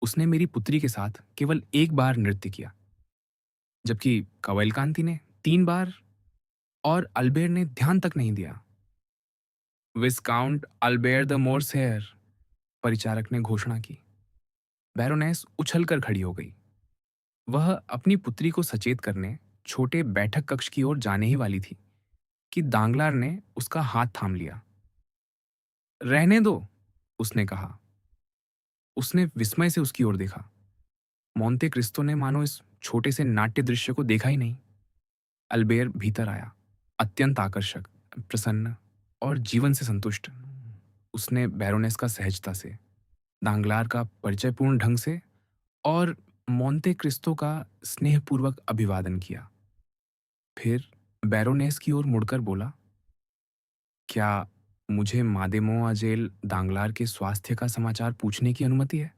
उसने मेरी पुत्री के साथ केवल एक बार नृत्य किया, जबकि कवलकांति ने 3 बार और अल्बेर ने ध्यान तक नहीं दिया। विस्काउंट अल्बेर द मोर्सेयर, परिचारक ने घोषणा की। बैरोनेस उछलकर खड़ी हो गई। वह अपनी पुत्री को सचेत करने छोटे बैठक कक्ष की ओर जाने ही वाली थी कि दांगलार ने उसका हाथ थाम लिया। रहने दो, उसने कहा। उसने विस्मय से उसकी ओर देखा। मोंटे क्रिस्टो ने मानो इस छोटे से नाट्य दृश्य को देखा ही नहीं। अल्बेर भीतर आया, अत्यंत आकर्षक, प्रसन्न और जीवन से संतुष्ट। उसने बैरोनेस का सहजता से, दांगलार का परिचयपूर्ण ढंग से और मोंटे क्रिस्टो का स्नेहपूर्वक अभिवादन किया। फिर बैरोनेस की ओर मुड़कर बोला, क्या मुझे मादेमोआ जेल दांगलार के स्वास्थ्य का समाचार पूछने की अनुमति है?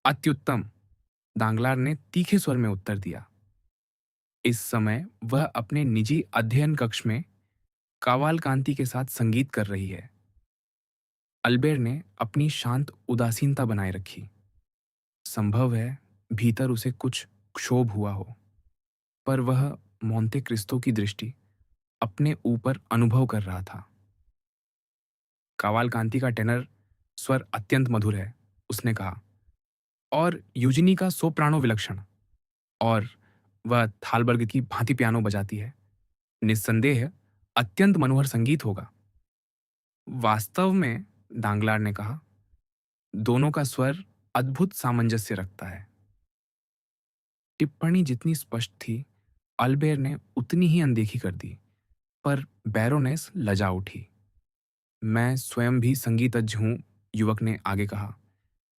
अत्युत्तम, दांगलार ने तीखे स्वर में उत्तर दिया। इस समय वह अपने निजी अध्ययन कक्ष में कावालकांति के साथ संगीत कर रही है। अल्बेर ने अपनी शांत उदासीनता बनाए रखी। संभव है भीतर उसे कुछ क्षोभ हुआ हो, पर वह मोंटे क्रिस्टो की दृष्टि अपने ऊपर अनुभव कर रहा था। कावालकांति का टेनर स्वर अत्यंत मधुर है, उसने कहा, और यूजिनी का सोप्रानो विलक्षण, और वह थालबर्ग की भांति पियानो बजाती है। निस्संदेह अत्यंत मनोहर संगीत होगा। वास्तव में, दांगलार ने कहा, दोनों का स्वर अद्भुत सामंजस्य रखता है। टिप्पणी जितनी स्पष्ट थी, अल्बेर ने उतनी ही अनदेखी कर दी, पर बैरोनेस लजा उठी। मैं स्वयं भी संगीतज्ञ हूं, युवक ने आगे कहा।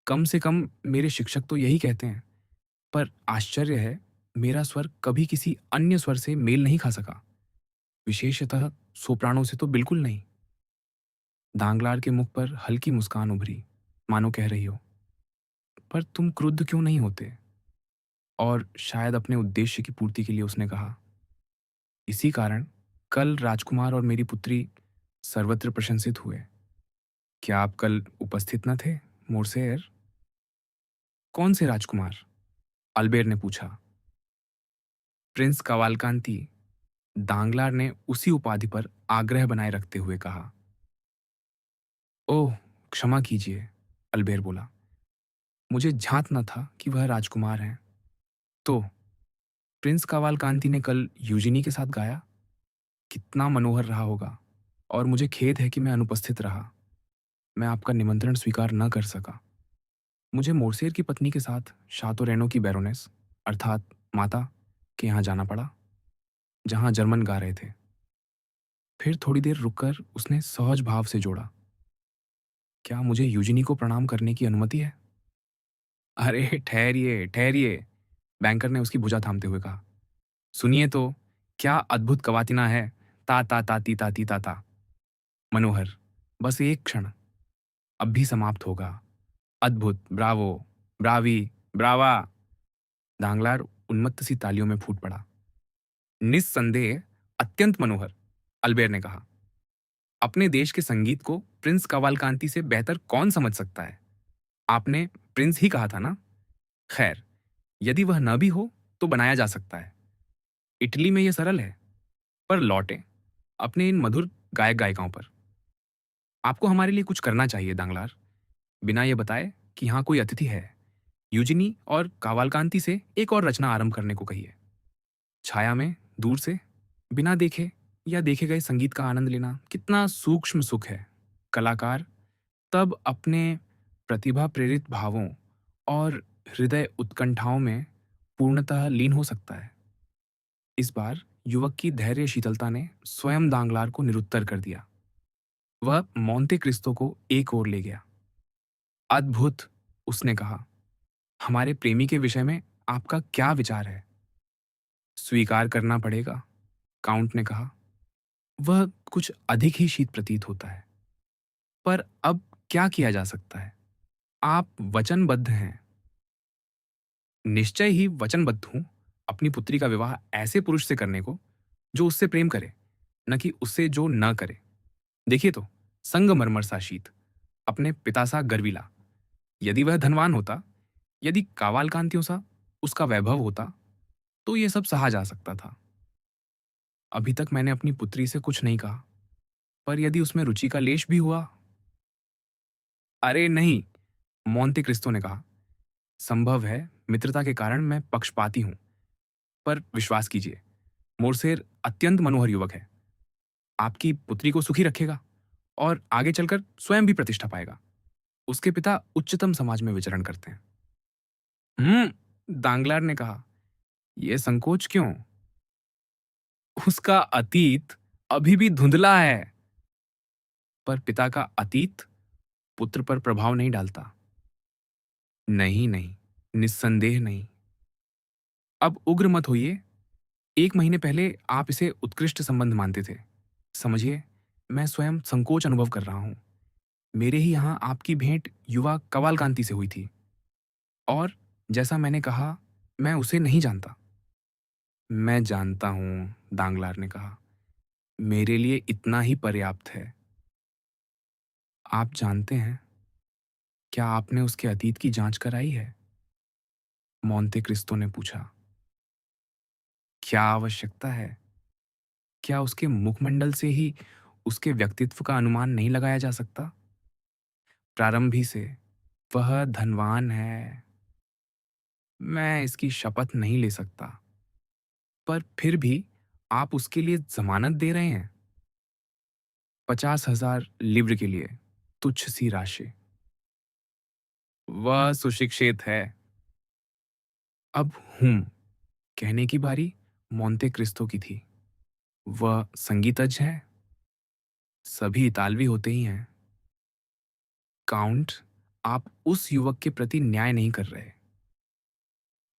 कम से कम मेरे शिक्षक तो यही कहते हैं, पर आश्चर्य है, मेरा स्वर कभी किसी अन्य स्वर से मेल नहीं खा सका, विशेषतः सोप्रानो से तो बिल्कुल नहीं। दांगलार के मुख पर हल्की मुस्कान उभरी, मानो कह रही हो, पर तुम क्रुद्ध क्यों नहीं होते? और शायद अपने उद्देश्य की पूर्ति के लिए उसने कहा, इसी कारण कल राजकुमार और मेरी पुत्री सर्वत्र प्रशंसित हुए। क्या आप कल उपस्थित न थे, मोर्सेयर? कौन से राजकुमार? अल्बेर ने पूछा। प्रिंस कवालकांति, दांगलार ने उसी उपाधि पर आग्रह बनाए रखते हुए कहा। ओह, क्षमा कीजिए, अल्बेर बोला। मुझे झांत न था कि वह राजकुमार हैं। तो प्रिंस कवालकांति ने कल यूजिनी के साथ गाया? कितना मनोहर रहा होगा। और मुझे खेद है कि मैं अनुपस्थित रहा। मैं आपका निमंत्रण स्वीकार न कर सका। मुझे मोर्सेर की पत्नी के साथ शातो रेनो की बैरोनेस अर्थात माता के यहाँ जाना पड़ा, जहाँ जर्मन गा रहे थे। फिर थोड़ी देर रुककर उसने सहज भाव से जोड़ा, क्या मुझे यूजिनी को प्रणाम करने की अनुमति है? अरे ठहरिए ठहरिए, बैंकर ने उसकी भुजा थामते हुए कहा। सुनिए तो, क्या अद्भुत कवातिना है। ता ता ताती ताती ताता। मनोहर, बस एक क्षण, अब भी समाप्त होगा। अद्भुत, ब्रावो, ब्रावी, ब्रावा। दांगलार उन्मत्त सी तालियों में फूट पड़ा। निस्संदेह अत्यंत मनोहर, अल्बेर ने कहा। अपने देश के संगीत को प्रिंस कवालकांति से बेहतर कौन समझ सकता है? आपने प्रिंस ही कहा था ना? खैर, यदि वह न भी हो तो बनाया जा सकता है। इटली में यह सरल है। पर लौटें अपने इन मधुर गायक गायिकाओं पर। आपको हमारे लिए कुछ करना चाहिए दांगलार। बिना ये बताए कि यहाँ कोई अतिथि है, यूजिनी और कावालकांति से एक और रचना आरंभ करने को कहिए। छाया में, दूर से, बिना देखे या देखे गए संगीत का आनंद लेना कितना सूक्ष्म सुख है। कलाकार तब अपने प्रतिभा प्रेरित भावों और हृदय उत्कंठाओं में पूर्णतः लीन हो सकता है। इस बार युवक की धैर्य शीतलता ने स्वयं दांगलार को निरुत्तर कर दिया। वह मोंते क्रिस्तो को एक ओर ले गया। अद्भुत, उसने कहा। हमारे प्रेमी के विषय में आपका क्या विचार है? स्वीकार करना पड़ेगा, काउंट ने कहा। वह कुछ अधिक ही शीत प्रतीत होता है। पर अब क्या किया जा सकता है? आप वचनबद्ध हैं। निश्चय ही वचनबद्ध हूं अपनी पुत्री का विवाह ऐसे पुरुष से करने को जो उससे प्रेम करे, न कि उससे जो न करे। देखिए तो, संगमरमर सा शीत, अपने पिता सा गर्वीला। यदि वह धनवान होता, यदि कावालकांतियों सा उसका वैभव होता, तो ये सब सहा जा सकता था। अभी तक मैंने अपनी पुत्री से कुछ नहीं कहा, पर यदि उसमें रुचि का लेश भी हुआ। अरे नहीं, मोंते क्रिस्तो ने कहा। संभव है मित्रता के कारण मैं पक्षपाती हूं, पर विश्वास कीजिए, मोर्सेर अत्यंत मनोहर युवक है। आपकी पुत्री को सुखी रखेगा और आगे चलकर स्वयं भी प्रतिष्ठा पाएगा। उसके पिता उच्चतम समाज में विचरण करते हैं। दांगलार ने कहा। यह संकोच क्यों? उसका अतीत अभी भी धुंधला है। पर पिता का अतीत पुत्र पर प्रभाव नहीं डालता। नहीं नहीं, निस्संदेह नहीं। अब उग्र मत होइए। 1 महीने पहले आप इसे उत्कृष्ट संबंध मानते थे। समझिए, मैं स्वयं संकोच अनुभव कर रहा हूं। मेरे ही यहां आपकी भेंट युवा कवालकांति से हुई थी, और जैसा मैंने कहा, मैं उसे नहीं जानता। मैं जानता हूं, दांगलार ने कहा। मेरे लिए इतना ही पर्याप्त है। आप जानते हैं, क्या आपने उसके अतीत की जांच कराई है? मोंते क्रिस्तो ने पूछा। क्या आवश्यकता है? क्या उसके मुखमंडल से ही उसके व्यक्तित्व का अनुमान नहीं लगाया जा सकता? प्रारंभ ही से वह धनवान है। मैं इसकी शपथ नहीं ले सकता, पर फिर भी आप उसके लिए जमानत दे रहे हैं। 50,000 लिब्र के लिए तुच्छ सी राशि। वह सुशिक्षित है। अब कहने की बारी मोंते क्रिस्तो की थी। वह संगीतज्ञ है। सभी इतालवी होते ही हैं। काउंट, आप उस युवक के प्रति न्याय नहीं कर रहे।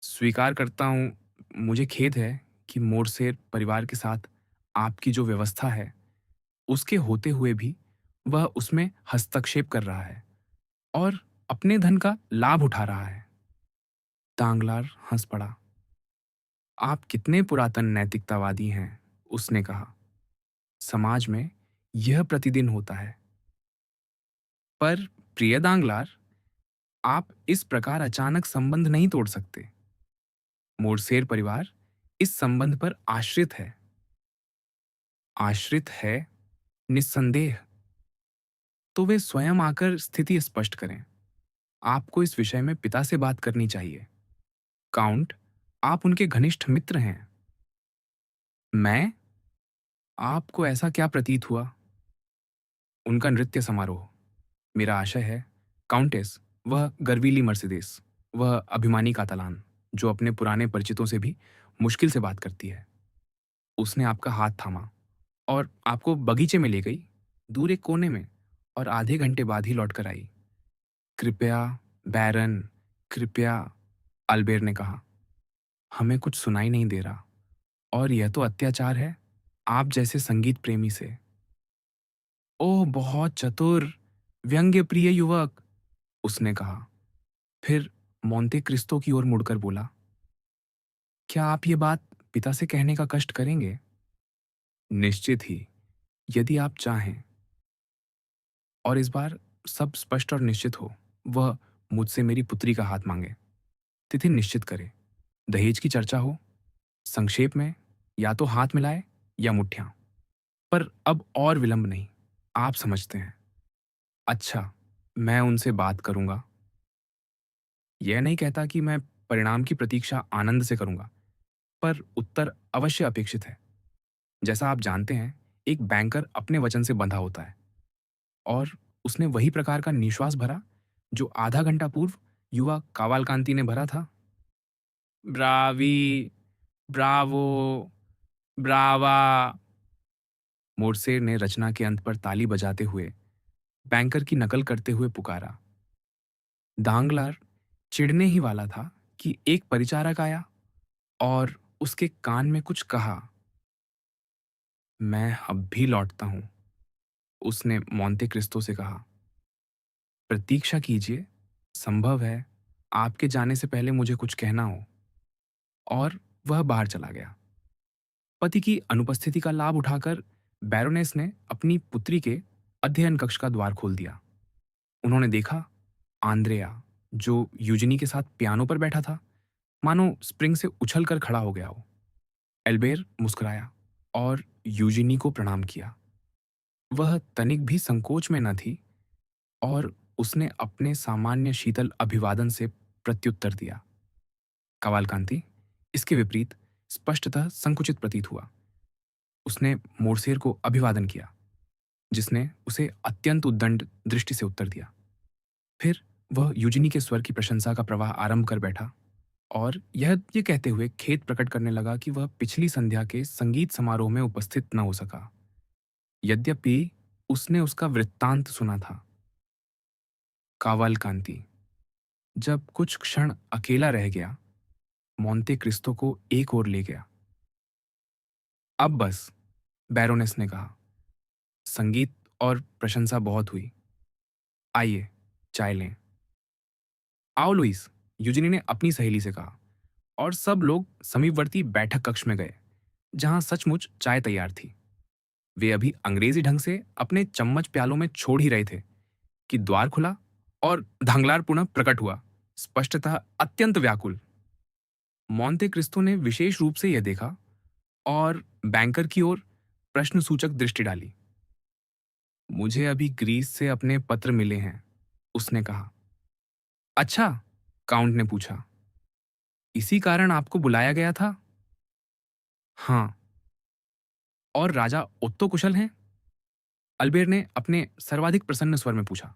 स्वीकार करता हूं, मुझे खेद है कि मोरसेर परिवार के साथ आपकी जो व्यवस्था है, उसके होते हुए भी वह उसमें हस्तक्षेप कर रहा है और अपने धन का लाभ उठा रहा है। तांगलार हंस पड़ा। आप कितने पुरातन नैतिकतावादी हैं, उसने कहा। समाज में यह प्रतिदिन होता है। पर प्रिय दांगलार, आप इस प्रकार अचानक संबंध नहीं तोड़ सकते। मोरसेर परिवार इस संबंध पर आश्रित है। आश्रित है, निस्संदेह। तो वे स्वयं आकर स्थिति स्पष्ट करें। आपको इस विषय में पिता से बात करनी चाहिए। काउंट, आप उनके घनिष्ठ मित्र हैं। मैं? आपको ऐसा क्या प्रतीत हुआ? उनका नृत्य समारोह। मेरा आशय है, काउंटेस, वह गर्वीली मर्सिडीज, वह अभिमानी कातालान, जो अपने पुराने परिचितों से भी मुश्किल से बात करती है। उसने आपका हाथ थामा और आपको बगीचे में ले गई, दूर एक कोने में, और आधे घंटे बाद ही लौट कर आई। कृपया, बैरन, कृपया, अल्बेर ने कहा। हमें कुछ सुनाई नहीं दे रहा, और यह तो अत्याचार है, आप जैसे संगीत प्रेमी से। ओह, बहुत चतुर, व्यंग्य प्रिय युवक, उसने कहा। फिर मोंते क्रिस्तो की ओर मुड़कर बोला, क्या आप ये बात पिता से कहने का कष्ट करेंगे? निश्चित ही, यदि आप चाहें। और इस बार सब स्पष्ट और निश्चित हो। वह मुझसे मेरी पुत्री का हाथ मांगे, तिथि निश्चित करे, दहेज की चर्चा हो, संक्षेप में, या तो हाथ मिलाए या मुठ्ठियां। पर अब और विलंब नहीं, आप समझते हैं। अच्छा, मैं उनसे बात करूंगा। यह नहीं कहता कि मैं परिणाम की प्रतीक्षा आनंद से करूंगा, पर उत्तर अवश्य अपेक्षित है। जैसा आप जानते हैं, एक बैंकर अपने वचन से बंधा होता है, और उसने वही प्रकार का निश्वास भरा जो आधा घंटा पूर्व युवा कावालकांति ने भरा था। Brahui, Bravo, Brava. मोर्सेर ने रचना के अंत पर ताली बजाते हुए बैंकर की नकल करते हुए पुकारा। दांगलार चिढ़ने ही वाला था कि एक परिचारक आया और उसके कान में कुछ कहा। मैं अब भी लौटता हूं, उसने मोंते क्रिस्तो से कहा। प्रतीक्षा कीजिए, संभव है आपके जाने से पहले मुझे कुछ कहना हो। और वह बाहर चला गया। पति की अनुपस्थिति का लाभ उठाकर बैरोनेस ने अपनी पुत्री के अध्ययन कक्ष का द्वार खोल दिया। उन्होंने देखा, आंद्रेया, जो यूजिनी के साथ पियानो पर बैठा था, मानो स्प्रिंग से उछल कर खड़ा हो गया हो। एल्बेर मुस्कुराया और यूजिनी को प्रणाम किया। वह तनिक भी संकोच में न थी, और उसने अपने सामान्य शीतल अभिवादन से प्रत्युत्तर दिया। कवालकांति, इसके विपरीत, स्पष्टतः संकुचित प्रतीत हुआ। उसने मोरसेर को अभिवादन किया, जिसने उसे अत्यंत उद्दंड दृष्टि से उत्तर दिया। फिर वह यूजिनी के स्वर की प्रशंसा का प्रवाह आरंभ कर बैठा, और ये कहते हुए खेद प्रकट करने लगा कि वह पिछली संध्या के संगीत समारोह में उपस्थित न हो सका, यद्यपि उसने उसका वृत्तांत सुना था। कावालकांति जब कुछ क्षण अकेला रह गया, मोंते क्रिस्तो को एक ओर ले गया। अब बस, बैरोनेस ने कहा, संगीत और प्रशंसा बहुत हुई। आइए, चाय लें। आओ लुइस, यूजिनी ने अपनी सहेली से कहा, और सब लोग समीपवर्ती बैठक कक्ष में गए, जहां सचमुच चाय तैयार थी। वे अभी अंग्रेजी ढंग से अपने चम्मच प्यालों में छोड़ ही रहे थे कि द्वार खुला और धांगलार पुनः प्रकट हुआ, स्पष्टतः अत्यंत व्याकुल। मोंते क्रिस्तो ने विशेष रूप से यह देखा और बैंकर की ओर प्रश्नसूचक दृष्टि डाली। मुझे अभी ग्रीस से अपने पत्र मिले हैं, उसने कहा। अच्छा, काउंट ने पूछा। इसी कारण आपको बुलाया गया था? हाँ। और राजा ओत्तो कुशल हैं? अल्बेर ने अपने सर्वाधिक प्रसन्न स्वर में पूछा।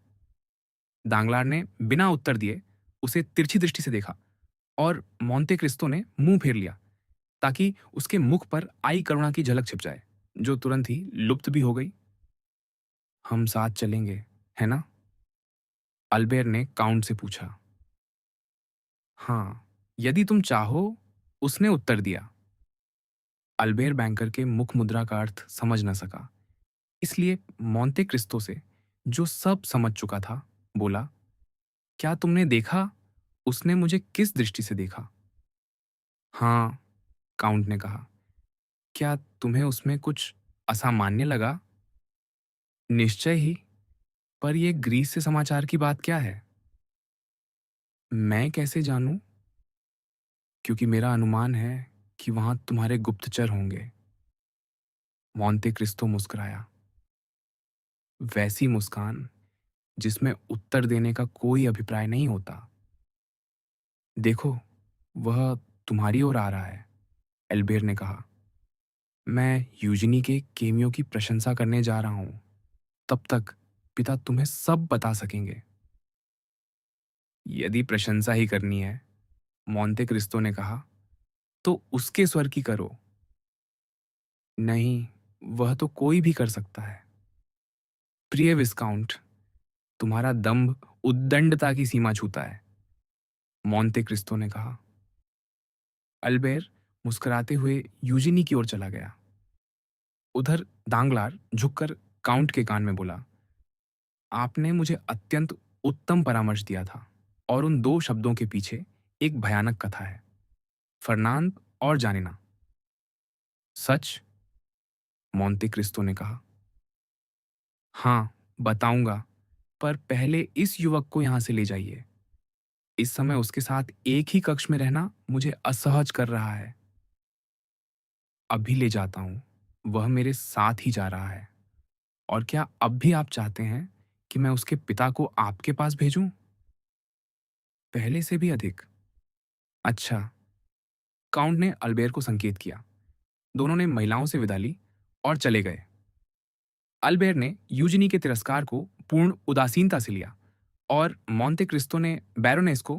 दांगलार ने बिना उत्तर दिए उसे तिरछी दृष्टि से देखा, और मोंते क्रिस्तो ने मुंह फेर लिया, ताकि उसके मुख पर आई करुणा की झलक छिप जाए, जो तुरंत ही लुप्त भी हो गई। हम साथ चलेंगे, है ना? अल्बेर ने काउंट से पूछा। हाँ, यदि तुम चाहो, उसने उत्तर दिया। अल्बेर बैंकर के मुख मुद्रा का अर्थ समझ न सका, इसलिए मोंते क्रिस्तो से, जो सब समझ चुका था, बोला, क्या तुमने देखा उसने मुझे किस दृष्टि से देखा? हाँ, काउंट ने कहा। क्या तुम्हें उसमें कुछ असामान्य लगा? निश्चय ही, पर यह ग्रीस से समाचार की बात क्या है? मैं कैसे जानूं? क्योंकि मेरा अनुमान है कि वहां तुम्हारे गुप्तचर होंगे। मोंते क्रिस्तो मुस्कुराया, वैसी मुस्कान जिसमें उत्तर देने का कोई अभिप्राय नहीं होता। देखो, वह तुम्हारी ओर आ रहा है, एल्बेर ने कहा। मैं यूजिनी के केमियो की प्रशंसा करने जा रहा हूं। तब तक पिता तुम्हें सब बता सकेंगे। यदि प्रशंसा ही करनी है, मोंटे क्रिस्टो ने कहा, तो उसके स्वर की करो। नहीं, वह तो कोई भी कर सकता है। प्रिय विस्काउंट, तुम्हारा दंभ उद्दंडता की सीमा छूता है, मोंटे क्रिस्टो ने कहा। अल्बेर मुस्कुराते हुए यूजिनी की ओर चला गया। उधर दांगलार झुककर काउंट के कान में बोला, आपने मुझे अत्यंत उत्तम परामर्श दिया था, और उन दो शब्दों के पीछे एक भयानक कथा है, फर्नांद और जानिना। सच? मोंटे क्रिस्टो ने कहा। हाँ, बताऊंगा, पर पहले इस युवक को यहां से ले जाइए। इस समय उसके साथ एक ही कक्ष में रहना मुझे असहज कर रहा है। अभी ले जाता हूं, वह मेरे साथ ही जा रहा है। और क्या अब भी आप चाहते हैं कि मैं उसके पिता को आपके पास भेजूं? पहले से भी अधिक। अच्छा। काउंट ने अल्बेर को संकेत किया। दोनों ने महिलाओं से विदा ली और चले गए। अल्बेर ने यूजिनी के तिरस्कार को पूर्ण उदासीनता से लिया, और मोंटे क्रिस्टो ने बैरोनेस को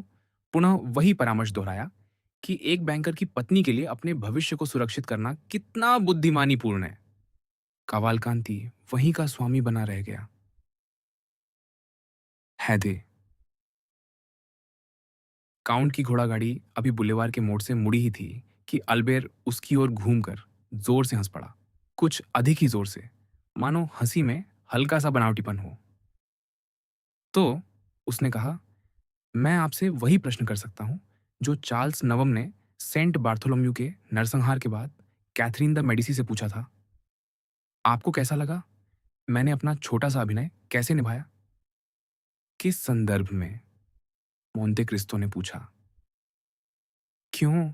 पुनः वही परामर्श दोहराया कि एक बैंकर की पत्नी के लिए अपने भविष्य को सुरक्षित करना कितना बुद्धिमानीपूर्ण है। कावालकांति वहीं का स्वामी बना रह गया। हैदे। काउंट की घोड़ागाड़ी अभी बुलेवार के मोड़ से मुड़ी ही थी कि अल्बेर उसकी ओर घूमकर जोर से हंस पड़ा, कुछ अधिक ही जोर से, मानो हंसी में हल्का सा बनावटीपन हो। तो उसने कहा, मैं आपसे वही प्रश्न कर सकता हूं जो चार्ल्स नवम ने सेंट बार्थोलोम्यू के नरसंहार के बाद कैथरीन द मेडिसी से पूछा था। आपको कैसा लगा? मैंने अपना छोटा सा अभिनय कैसे निभाया? किस संदर्भ में? मोंटे क्रिस्टो ने पूछा। क्यों?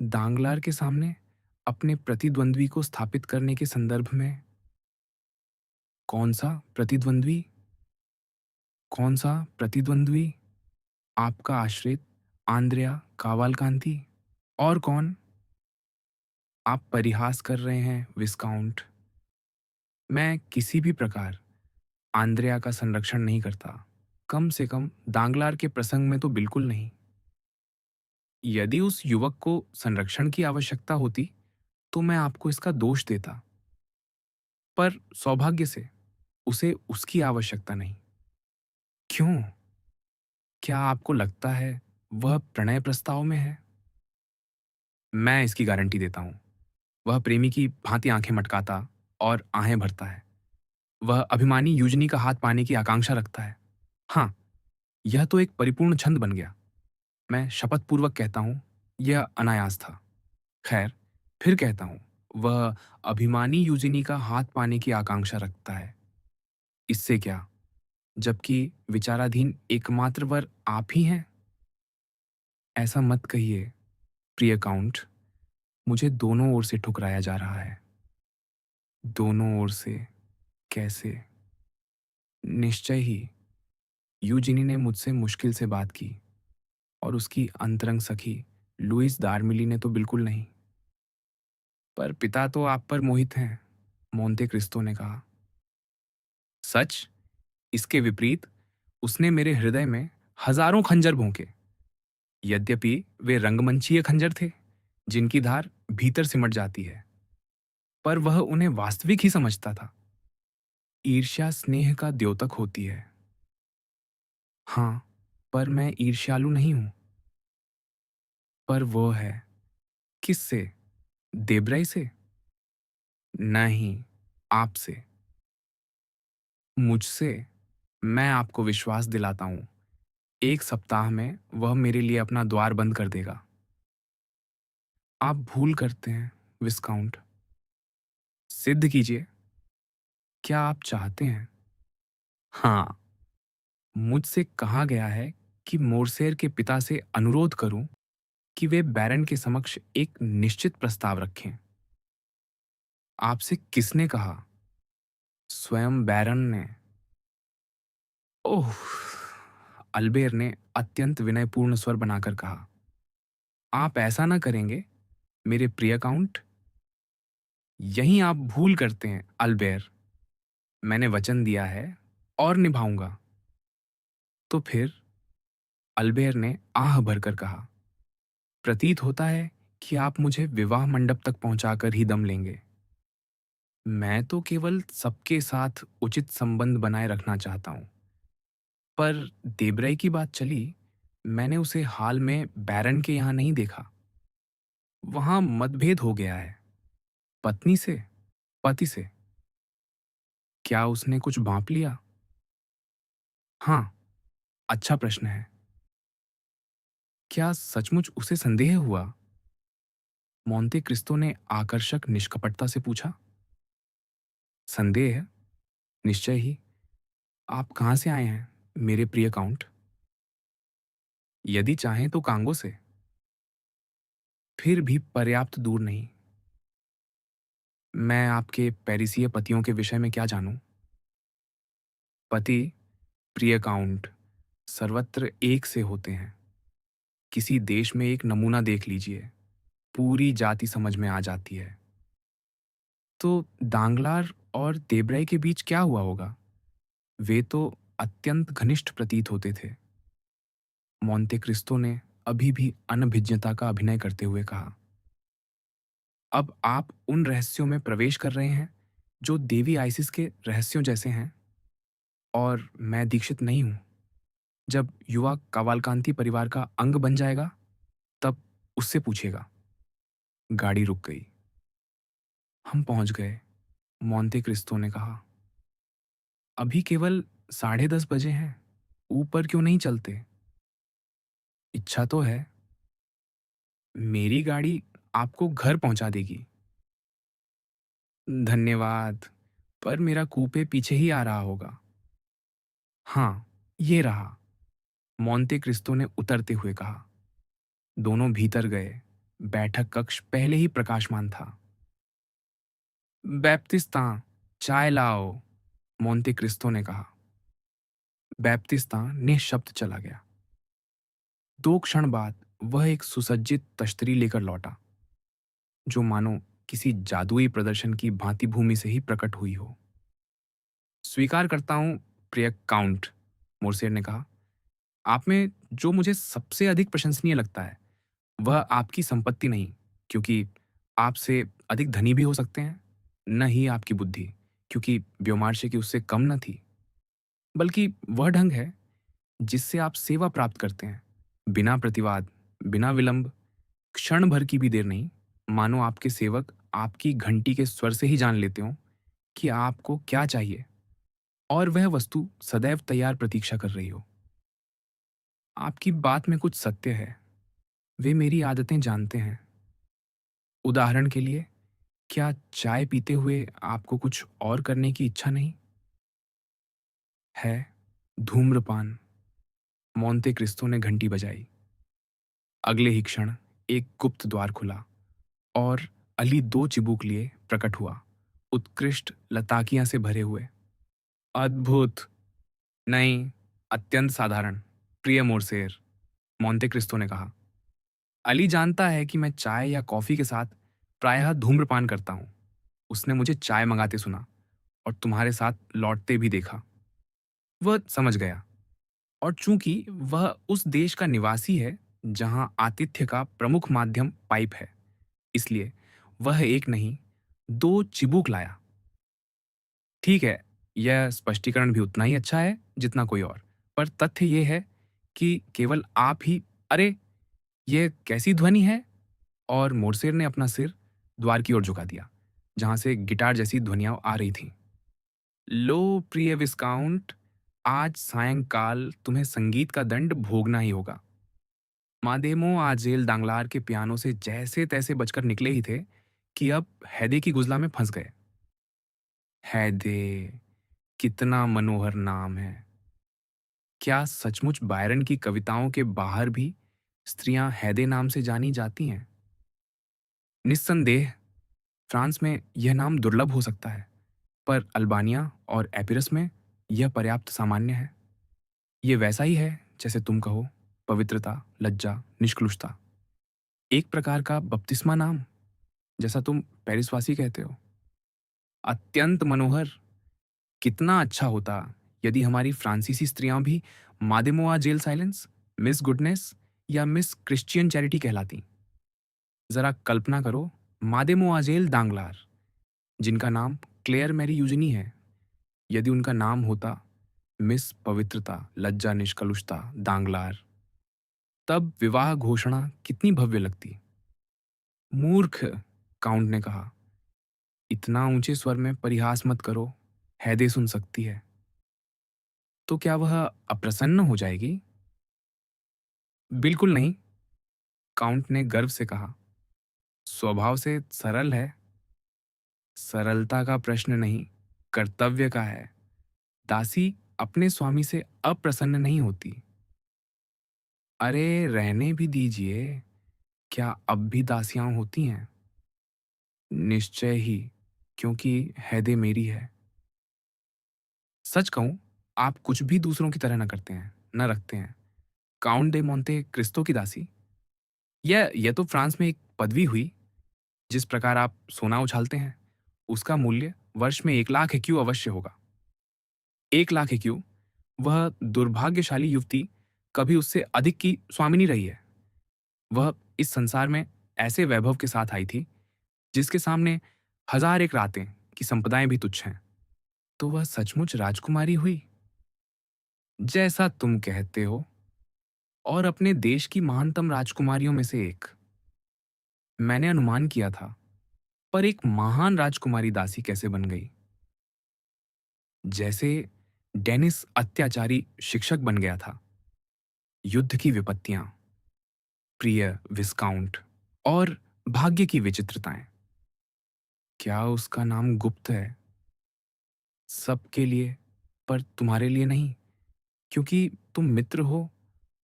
दांगलार के सामने अपने प्रतिद्वंद्वी को स्थापित करने के संदर्भ में? कौन सा प्रतिद्वंद्वी? कौन सा प्रतिद्वंद्वी? आपका आश्रित आंद्रेया कावालकांति। और कौन? आप परिहास कर रहे हैं विस्काउंट। मैं किसी भी प्रकार आंद्रेया का संरक्षण नहीं करता, कम से कम दांगलार के प्रसंग में तो बिल्कुल नहीं। यदि उस युवक को संरक्षण की आवश्यकता होती तो मैं आपको इसका दोष देता, पर सौभाग्य से उसे उसकी आवश्यकता नहीं। क्यों? क्या आपको लगता है वह प्रणय प्रस्ताव में है? मैं इसकी गारंटी देता हूं। वह प्रेमी की भांति आंखें मटकाता और आहें भरता है। वह अभिमानी यूजनी का हाथ पाने की आकांक्षा रखता है। हाँ, यह तो एक परिपूर्ण छंद बन गया। मैं शपथपूर्वक कहता हूं, यह अनायास था। खैर, फिर कहता हूं, वह अभिमानी यूजिनी का हाथ पाने की आकांक्षा रखता है। इससे क्या, जबकि विचाराधीन एकमात्र वर आप ही हैं? ऐसा मत कहिए, प्रिय काउंट। मुझे दोनों ओर से ठुकराया जा रहा है। दोनों ओर से? कैसे? निश्चय ही। यूजिनी ने मुझसे मुश्किल से बात की, और उसकी अंतरंग सखी लुइस दार्मिली ने तो बिल्कुल नहीं। पर पिता तो आप पर मोहित हैं, मोंटे क्रिस्टो ने कहा। सच? इसके विपरीत उसने मेरे हृदय में हजारों खंजर भोंके। यद्यपि वे रंगमंचीय खंजर थे, जिनकी धार भीतर सिमट जाती है, पर वह उन्हें वास्तविक ही समझता था। ईर्ष्या स्नेह का द्योतक होती है। हाँ, पर मैं ईर्ष्यालु नहीं हूं। पर वो है। किससे? देबराई से? नहीं, आपसे। मुझसे? मैं आपको विश्वास दिलाता हूं, एक सप्ताह में वह मेरे लिए अपना द्वार बंद कर देगा। आप भूल करते हैं विस्काउंट। सिद्ध कीजिए। क्या आप चाहते हैं? हाँ, मुझसे कहा गया है कि मोरसेर के पिता से अनुरोध करूं कि वे बैरन के समक्ष एक निश्चित प्रस्ताव रखें। आपसे किसने कहा? स्वयं बैरन ने। ओह! अल्बेर ने अत्यंत विनयपूर्ण स्वर बनाकर कहा। आप ऐसा ना करेंगे, मेरे प्रिय काउंट? यहीं आप भूल करते हैं, अल्बेर। मैंने वचन दिया है और निभाऊंगा। तो फिर अल्बेर ने आह भरकर कहा, प्रतीत होता है कि आप मुझे विवाह मंडप तक पहुंचाकर ही दम लेंगे। मैं तो केवल सबके साथ उचित संबंध बनाए रखना चाहता हूं। पर देबरई की बात चली, मैंने उसे हाल में बैरन के यहां नहीं देखा। वहां मतभेद हो गया है। पत्नी से, पति से। क्या उसने कुछ भांप लिया? हाँ, अच्छा प्रश्न है। क्या सचमुच उसे संदेह हुआ? मोंते क्रिस्तो ने आकर्षक निष्कपटता से पूछा। संदेह? निश्चय ही। आप कहाँ से आए हैं, मेरे प्रिय काउंट? यदि चाहें तो कांगो से। फिर भी पर्याप्त दूर नहीं। मैं आपके पेरिसीय पतियों के विषय में क्या जानूं? पति, प्रिय काउंट, सर्वत्र एक से होते हैं। किसी देश में एक नमूना देख लीजिए, पूरी जाति समझ में आ जाती है। तो दांगलार और देब्रय के बीच क्या हुआ होगा? वे तो अत्यंत घनिष्ठ प्रतीत होते थे। मोंते क्रिस्तो ने अभी भी अनभिज्ञता का अभिनय करते हुए कहा। अब आप उन रहस्यों में प्रवेश कर रहे हैं जो देवी आइसिस के रहस्यों जैसे हैं। और मैं दीक्षित नहीं हूं। जब युवा कावालकांति परिवार का अंग बन जाएगा, तब उससे पूछेगा। गाड़ी रुक गई। हम पहुंच गए, मोंते क्रिस्तो ने कहा। अभी केवल 10:30 बजे हैं। ऊपर क्यों नहीं चलते? इच्छा तो है। मेरी गाड़ी आपको घर पहुंचा देगी। धन्यवाद। पर मेरा कूपे पीछे ही आ रहा होगा। हाँ, ये रहा। मोंते क्रिस्तो ने उतरते हुए कहा। दोनों भीतर गए। बैठक कक्ष पहले ही प्रकाशमान था। बैप्तिस्ता, चाय लाओ, मोंते क्रिस्तो ने कहा। बैप्तिस्ता निःशब्द चला गया। 2 क्षण बाद वह एक सुसज्जित तश्तरी लेकर लौटा, जो मानो किसी जादुई प्रदर्शन की भांति भूमि से ही प्रकट हुई हो। स्वीकार करता हूं, प्रिय काउंट, मोर्सेर ने कहा। आप में जो मुझे सबसे अधिक प्रशंसनीय लगता है, वह आपकी संपत्ति नहीं, क्योंकि आपसे अधिक धनी भी हो सकते हैं, न ही आपकी बुद्धि, क्योंकि व्योमार्श की उससे कम न थी, बल्कि वह ढंग है जिससे आप सेवा प्राप्त करते हैं, बिना प्रतिवाद, बिना विलंब, क्षण भर की भी देर नहीं। मानो आपके सेवक आपकी घंटी के स्वर से ही जान लेते हो कि आपको क्या चाहिए, और वह वस्तु सदैव तैयार प्रतीक्षा कर रही हो। आपकी बात में कुछ सत्य है। वे मेरी आदतें जानते हैं। उदाहरण के लिए, क्या चाय पीते हुए आपको कुछ और करने की इच्छा नहीं है? धूम्रपान। मोंते क्रिस्तो ने घंटी बजाई। अगले ही क्षण एक गुप्त द्वार खुला और अली 2 चिबूक लिए प्रकट हुआ, उत्कृष्ट लताकियां से भरे हुए। अद्भुत। नहीं, अत्यंत साधारण, प्रिय मोरसेर, मोंते क्रिस्तो ने कहा। अली जानता है कि मैं चाय या कॉफी के साथ प्रायः धूम्रपान करता हूं। उसने मुझे चाय मंगाते सुना और तुम्हारे साथ लौटते भी देखा। वह समझ गया। और चूंकि वह उस देश का निवासी है जहां आतिथ्य का प्रमुख माध्यम पाइप है, इसलिए वह एक नहीं, 2 चिबूक लाया। ठीक है, यह स्पष्टीकरण भी उतना ही अच्छा है जितना कोई और। पर तथ्य यह है कि केवल आप ही। अरे, यह कैसी ध्वनि है? और मोरसेर ने अपना सिर द्वार की ओर झुका दिया, जहां से गिटार जैसी ध्वनियां आ रही थीं। लो प्रिय विस्काउंट, आज सायंकाल तुम्हें संगीत का दंड भोगना ही होगा। मादेमो आजेल दांगलार के पियानो से जैसे तैसे बचकर निकले ही थे कि अब हैदे की गुजला में फंस गए। हैदे, कितना मनोहर नाम है। क्या सचमुच बायरन की कविताओं के बाहर भी स्त्रियां हैदे नाम से जानी जाती हैं? निस्संदेह फ्रांस में यह नाम दुर्लभ हो सकता है, पर अल्बानिया और एपिरस में यह पर्याप्त सामान्य है। ये वैसा ही है जैसे तुम कहो, पवित्रता, लज्जा, निष्कलुषता। एक प्रकार का बपतिस्मा नाम, जैसा तुम पेरिसवासी कहते हो। अत्यंत मनोहर। कितना अच्छा होता यदि हमारी फ्रांसीसी स्त्रियां भी मादेमोआ जेल साइलेंस, मिस गुडनेस या मिस क्रिश्चियन चैरिटी कहलाती। जरा कल्पना करो, मादेमोआ जेल दांगलार, जिनका नाम क्लेयर मैरी यूजनी है, यदि उनका नाम होता मिस पवित्रता, लज्जा, निष्कलुषता, दांगलार, तब विवाह घोषणा कितनी भव्य लगती। मूर्ख, काउंट ने कहा, इतना ऊंचे स्वर में परिहास मत करो, हैदे सुन सकती है। तो क्या वह अप्रसन्न हो जाएगी? बिल्कुल नहीं, काउंट ने गर्व से कहा, स्वभाव से सरल है। सरलता का प्रश्न नहीं, कर्तव्य का है। दासी अपने स्वामी से अप्रसन्न नहीं होती। अरे रहने भी दीजिए, क्या अब भी दासियां होती हैं? निश्चय ही, क्योंकि हैदे मेरी है। सच कहूं, आप कुछ भी दूसरों की तरह न करते हैं, न रखते हैं। काउंट दे मोंते क्रिस्तो की दासी, यह तो फ्रांस में एक पदवी हुई। जिस प्रकार आप सोना उछालते हैं, उसका मूल्य वर्ष में 1 लाख एक्यू अवश्य होगा। 1 लाख एक्यू। वह दुर्भाग्यशाली युवती कभी उससे अधिक की स्वामिनी रही है। वह इस संसार में ऐसे वैभव के साथ आई थी जिसके सामने हजार एक रातें की संपदाएं भी तुच्छ हैं। तो वह सचमुच राजकुमारी हुई, जैसा तुम कहते हो, और अपने देश की महानतम राजकुमारियों में से एक। मैंने अनुमान किया था, पर एक महान राजकुमारी दासी कैसे बन गई? जैसे डेनिस अत्याचारी शिक्षक बन गया था। युद्ध की विपत्तियां, प्रिय विस्काउंट, और भाग्य की विचित्रताएं। क्या उसका नाम गुप्त है? सबके लिए, पर तुम्हारे लिए नहीं, क्योंकि तुम मित्र हो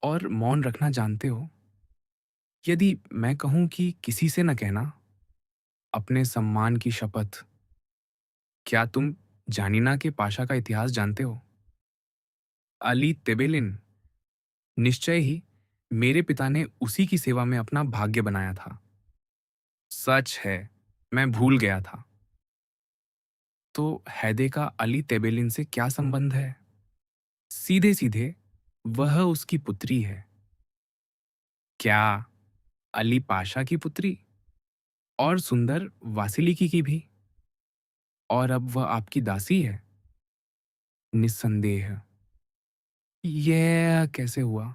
और मौन रखना जानते हो। यदि मैं कहूं कि किसी से न कहना, अपने सम्मान की शपथ। क्या तुम जानिना के पाशा का इतिहास जानते हो? अली तेबेलिन, निश्चय ही, मेरे पिता ने उसी की सेवा में अपना भाग्य बनाया था। सच है, मैं भूल गया था। तो हैदे का अली तेबेलिन से क्या संबंध है? सीधे सीधे, वह उसकी पुत्री है। क्या अली पाशा की पुत्री? और सुंदर वासिलिकी की भी। और अब वह आपकी दासी है? निस्संदेह। यह कैसे हुआ?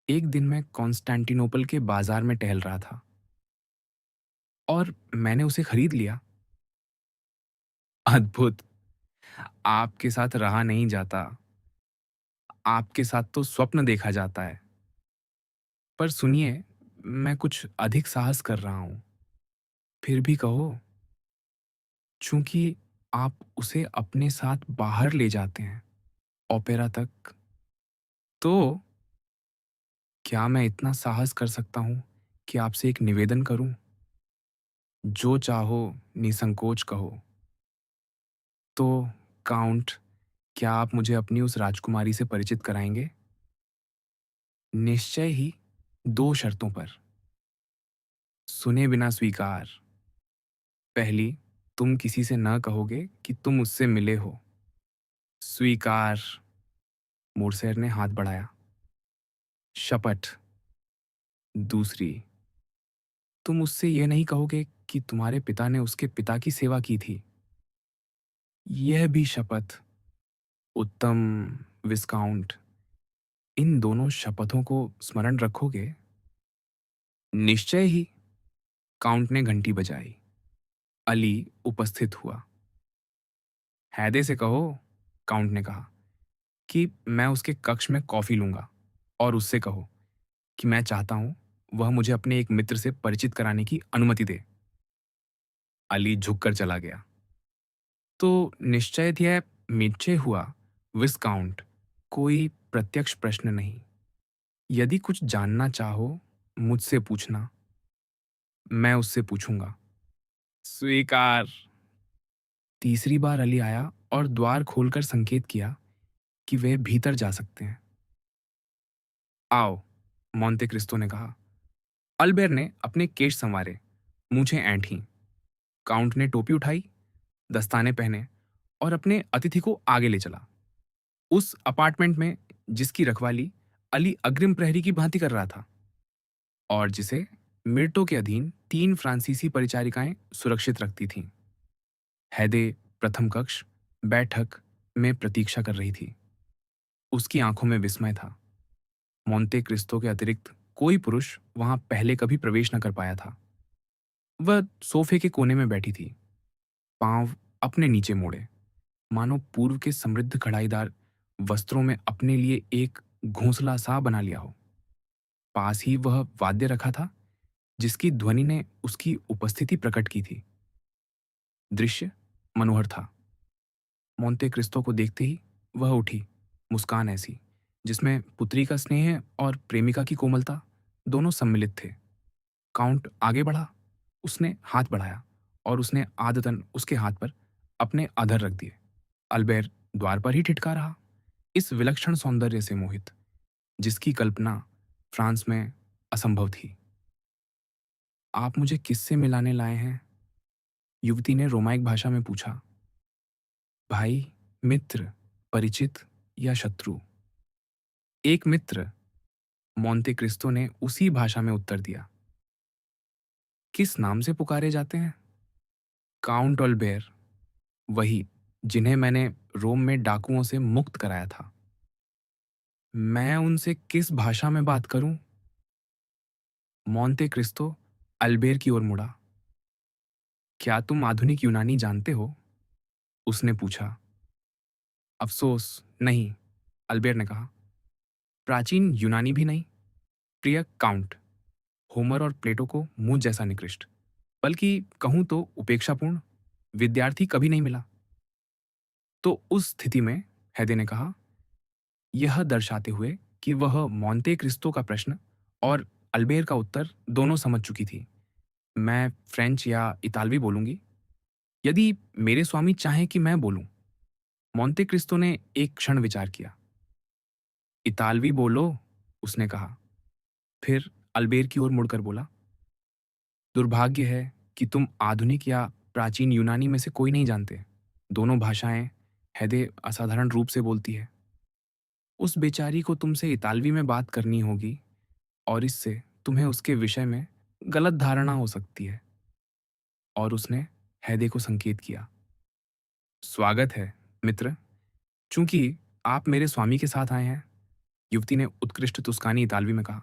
एक दिन मैं कॉन्स्टेंटिनोपल के बाजार में टहल रहा था और मैंने उसे खरीद लिया। अद्भुत। आपके साथ रहा नहीं जाता। आपके साथ तो स्वप्न देखा जाता है। पर सुनिए, मैं कुछ अधिक साहस कर रहा हूं। फिर भी कहो। चूंकि आप उसे अपने साथ बाहर ले जाते हैं, ओपेरा तक, तो क्या मैं इतना साहस कर सकता हूं कि आपसे एक निवेदन करूं? जो चाहो निसंकोच कहो। तो काउंट, क्या आप मुझे अपनी उस राजकुमारी से परिचित कराएंगे? निश्चय ही, 2 शर्तों पर। सुने बिना स्वीकार। पहली, तुम किसी से न कहोगे कि तुम उससे मिले हो। स्वीकार। मोरसेर ने हाथ बढ़ाया। शपथ। दूसरी, तुम उससे यह नहीं कहोगे कि तुम्हारे पिता ने उसके पिता की सेवा की थी। यह भी शपथ। उत्तम, विस्काउंट। इन दोनों शपथों को स्मरण रखोगे? निश्चय ही। काउंट ने घंटी बजाई। अली उपस्थित हुआ। हैदे से कहो, काउंट ने कहा, कि मैं उसके कक्ष में कॉफी लूंगा, और उससे कहो कि मैं चाहता हूं वह मुझे अपने एक मित्र से परिचित कराने की अनुमति दे। अली झुककर चला गया। तो निश्चय निश्चय हुआ, विस्काउंट। कोई प्रत्यक्ष प्रश्न नहीं। यदि कुछ जानना चाहो, मुझसे पूछना। मैं उससे पूछूंगा। स्वीकार। तीसरी बार अली आया और द्वार खोलकर संकेत किया कि वे भीतर जा सकते हैं। आओ, मोंते क्रिस्तो ने कहा। अल्बेर ने अपने केश संवारे, मूछें ऐंठी। काउंट ने टोपी उठाई, दस्ताने पहने और अपने अतिथि को आगे ले चला। उस अपार्टमेंट में जिसकी रखवाली अली अग्रिम प्रहरी की भांति कर रहा था और जिसे मिर्टो के अधीन 3 फ्रांसीसी परिचारिकाएं सुरक्षित रखती थीं। हैदे प्रथम कक्ष बैठक में प्रतीक्षा कर रही थी। उसकी आंखों में विस्मय था। मोंटे क्रिस्टो के अतिरिक्त कोई पुरुष वहां पहले कभी प्रवेश न कर पाया था। वह सोफे के कोने में बैठी थी, पांव अपने नीचे मोड़े, मानो पूर्व के समृद्ध कढ़ाईदार वस्त्रों में अपने लिए एक घोंसला सा बना लिया हो। पास ही वह वाद्य रखा था जिसकी ध्वनि ने उसकी उपस्थिति प्रकट की थी। दृश्य मनोहर था। मोंटे क्रिस्टो को देखते ही वह उठी, मुस्कान ऐसी जिसमें पुत्री का स्नेह और प्रेमिका की कोमलता दोनों सम्मिलित थे। काउंट आगे बढ़ा, उसने हाथ बढ़ाया और उसने आदतन उसके हाथ पर अपने अधर रख दिए। अल्बेर द्वार पर ही ठिठका रहा, इस विलक्षण सौंदर्य से मोहित जिसकी कल्पना फ्रांस में असंभव थी। आप मुझे किससे मिलाने लाए हैं? युवती ने रोमाइक भाषा में पूछा। भाई, मित्र, परिचित या शत्रु? एक मित्र, मोंटे क्रिस्टो ने उसी भाषा में उत्तर दिया। किस नाम से पुकारे जाते हैं? काउंट ऑल्बेर, वही जिन्हें मैंने रोम में डाकुओं से मुक्त कराया था। मैं उनसे किस भाषा में बात करूं? मोंटे क्रिस्टो अल्बेर की ओर मुड़ा। क्या तुम आधुनिक यूनानी जानते हो? उसने पूछा। अफसोस नहीं, अल्बेर ने कहा। प्राचीन यूनानी भी नहीं, प्रिय काउंट। होमर और प्लेटो को मुझ जैसा निकृष्ट, बल्कि कहूं तो उपेक्षापूर्ण विद्यार्थी कभी नहीं मिला। तो उस स्थिति में, हैदे ने कहा, यह दर्शाते हुए कि वह मोंटे क्रिस्टो का प्रश्न और अल्बेर का उत्तर दोनों समझ चुकी थी, मैं फ्रेंच या इतालवी बोलूंगी यदि मेरे स्वामी चाहें कि मैं बोलूं। मोंटे क्रिस्टो ने एक क्षण विचार किया। इतालवी बोलो, उसने कहा। फिर अल्बेर की ओर मुड़कर बोला, दुर्भाग्य है कि तुम आधुनिक या प्राचीन यूनानी में से कोई नहीं जानते। दोनों भाषाएं हैदे असाधारण रूप से बोलती है। उस बेचारी को तुमसे इतालवी में बात करनी होगी और इससे तुम्हें उसके विषय में गलत धारणा हो सकती है। और उसने हैदे को संकेत किया। स्वागत है मित्र, चूंकि आप मेरे स्वामी के साथ आए हैं, युवती ने उत्कृष्ट तुस्कानी इतालवी में कहा,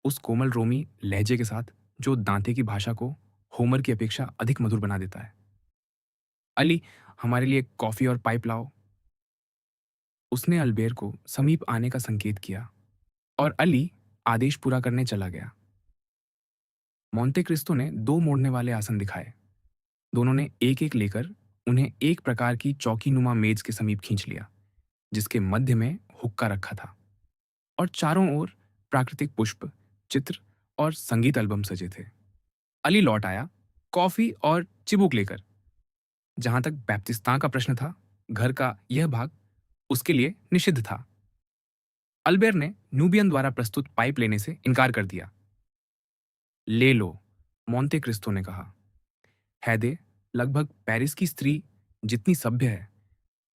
उस कोमल रोमी लहजे के साथ जो दांते की भाषा को होमर की अपेक्षा अधिक मधुर बना देता है। अली, हमारे लिए कॉफी और पाइप लाओ। उसने अल्बेर को समीप आने का संकेत किया और अली आदेश पूरा करने चला गया। मोंटे क्रिस्टो ने 2 मोड़ने वाले आसन दिखाए। दोनों ने एक एक लेकर उन्हें एक प्रकार की चौकी नुमा मेज के समीप खींच लिया, जिसके मध्य में हुक्का रखा था और चारों ओर प्राकृतिक पुष्प, चित्र और संगीत एल्बम सजे थे। अली लौट आया, कॉफी और चिबुक लेकर। जहां तक बैप्तिस्ता का प्रश्न था, घर का यह भाग उसके लिए निषिद्ध था। अल्बेर ने नूबियन द्वारा प्रस्तुत पाइप लेने से इनकार कर दिया। ले लो, मोंटे क्रिस्टो ने कहा। हैदे लगभग पेरिस की स्त्री जितनी सभ्य है,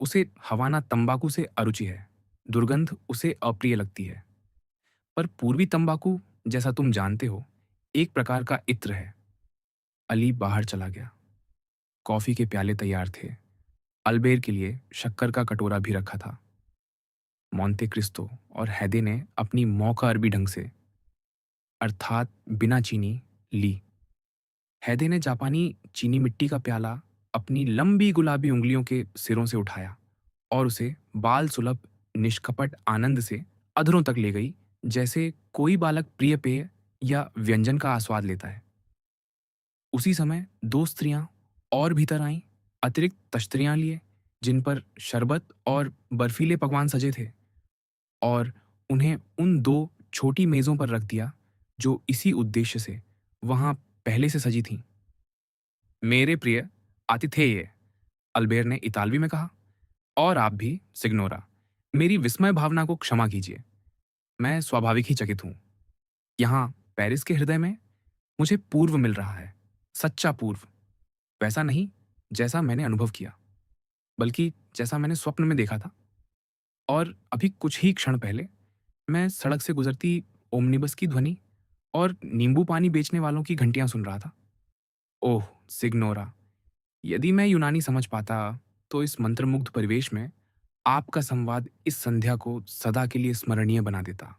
उसे हवाना तंबाकू से अरुचि है, दुर्गंध उसे अप्रिय लगती है। पर पूर्वी तंबाकू, जैसा तुम जानते हो, एक प्रकार का इत्र है। अली बाहर चला गया। कॉफी के प्याले तैयार थे। अल्बेर के लिए शक्कर का कटोरा भी रखा था। मोंटे क्रिस्टो और हैदे ने अपनी मौका अरबी ढंग से, अर्थात बिना चीनी, ली। हैदे ने जापानी चीनी मिट्टी का प्याला अपनी लंबी गुलाबी उंगलियों के सिरों से उठाया और उसे बाल सुलभ निष्कपट आनंद से अधरों तक ले गई, जैसे कोई बालक प्रिय पेय या व्यंजन का आस्वाद लेता है। उसी समय 2 स्त्रियां और भीतर आईं, अतिरिक्त तश्तरियां लिए जिन पर शरबत और बर्फीले पकवान सजे थे, और उन्हें उन 2 छोटी मेजों पर रख दिया जो इसी उद्देश्य से वहां पहले से सजी थीं। मेरे प्रिय आतिथेय, अल्बेर ने इतालवी में कहा, और आप भी, सिग्नोरा, मेरी विस्मय भावना को क्षमा कीजिए। मैं स्वाभाविक ही चकित हूं। यहाँ पेरिस के हृदय में मुझे पूर्व मिल रहा है, सच्चा पूर्व, वैसा नहीं जैसा मैंने अनुभव किया। बल्कि जैसा मैंने स्वप्न में देखा था। और अभी कुछ ही क्षण पहले मैं सड़क से गुजरती ओमनिबस की ध्वनि और नींबू पानी बेचने वालों की घंटियां सुन रहा था। ओह! सिग्नोरा, यदि मैं यूनानी समझ पाता, तो इस मंत्रमुग्ध परिवेश में आपका संवाद इस संध्या को सदा के लिए स्मरणीय बना देता।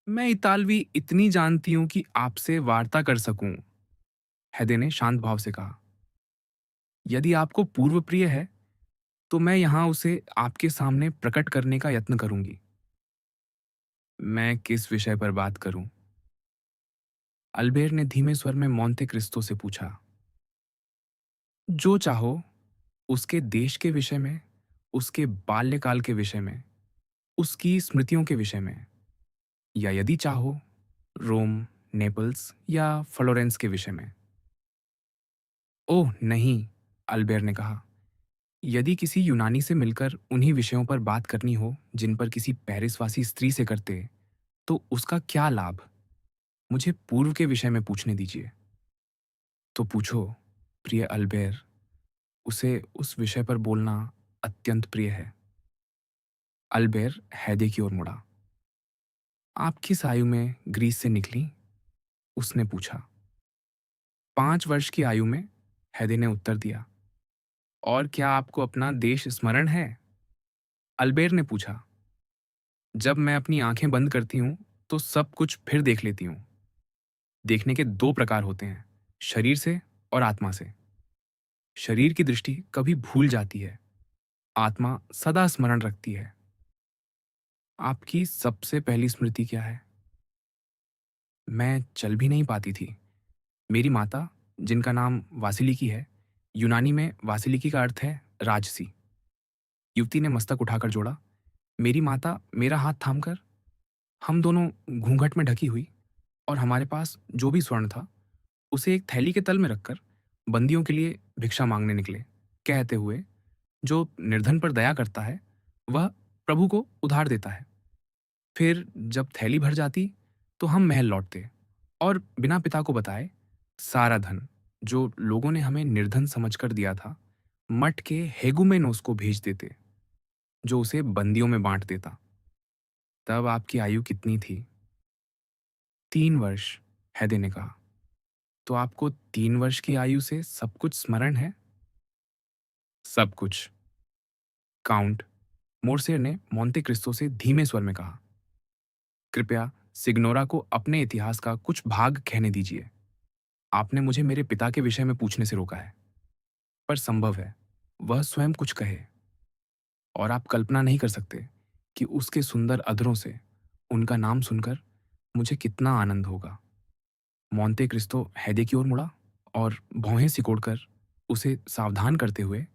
मैं इतालवी इतनी जानती हूँ कि आपसे वार्ता कर सकूँ, हैदे ने शांत भाव से कहा। यदि आपको पूर्व प्रिय है, तो मैं यहाँ उसे आपके सामने प्रकट करने का यत्न करूँगी। मैं किस विषय पर बात करूँ? अल्बेर ने धीमे स्वर में मोंते क्रिस्तो से पूछा। जो चाहो, उसके देश के विषय में, उसके बाल्यकाल के विषय में, उसकी स्मृतियों के विषय में, या यदि चाहो, रोम, नेपल्स या फ्लोरेंस के विषय में। ओह नहीं, अल्बेर ने कहा। यदि किसी यूनानी से मिलकर उन्हीं विषयों पर बात करनी हो जिन पर किसी पेरिसवासी स्त्री से करते, तो उसका क्या लाभ? मुझे पूर्व के विषय में पूछने दीजिए। तो पूछो, प्रिय अल्बेर, उसे उस विषय पर बोलना अत्यंत प्रिय है। अल्बेर हैदे की ओर मुड़ा। आप किस आयु में ग्रीस से निकली? उसने पूछा। 5 वर्ष की आयु में, हैदे ने उत्तर दिया। और क्या आपको अपना देश स्मरण है? अल्बेर ने पूछा। जब मैं अपनी आंखें बंद करती हूँ, तो सब कुछ फिर देख लेती हूँ। देखने के दो प्रकार होते हैं, शरीर से और आत्मा से। शरीर की दृष्टि कभी भूल जाती है, आत्मा सदा स्मरण रखती है। आपकी सबसे पहली स्मृति क्या है? मैं चल भी नहीं पाती थी। मेरी माता, जिनका नाम वासिलिकी है, यूनानी में वासिलिकी का अर्थ है राजसी। युवती ने मस्तक उठाकर जोड़ा। मेरी माता मेरा हाथ थामकर, हम दोनों घूंघट में ढकी हुई, और हमारे पास जो भी स्वर्ण था, उसे एक थैली के तल में रखकर बंदियों के लिए भिक्षा मांगने निकले, कहते हुए, जो निर्धन पर दया करता है, वह प्रभु को उधार देता है। फिर जब थैली भर जाती, तो हम महल लौटते और बिना पिता को बताए सारा धन, जो लोगों ने हमें निर्धन समझकर दिया था, मठ के हेगुमेनोस को भेज देते, जो उसे बंदियों में बांट देता। तब आपकी आयु कितनी थी? 3 वर्ष, हैदे ने कहा। तो आपको 3 वर्ष की आयु से सब कुछ स्मरण है? सब कुछ। काउंट, मोर्सेर ने मोंते क्रिस्तो से धीमे स्वर में कहा। कृपया सिग्नोरा को अपने इतिहास का कुछ भाग कहने दीजिए। आपने मुझे मेरे पिता के विषय में पूछने से रोका है, पर संभव है वह स्वयं कुछ कहे, और आप कल्पना नहीं कर सकते कि उसके सुंदर अधरों से उनका नाम सुनकर मुझे कितना आनंद होगा। मोंते क्रिस्तो हैदे की ओर मुड़ा और भौहें सिकोड़कर उसे सावधान करते हुए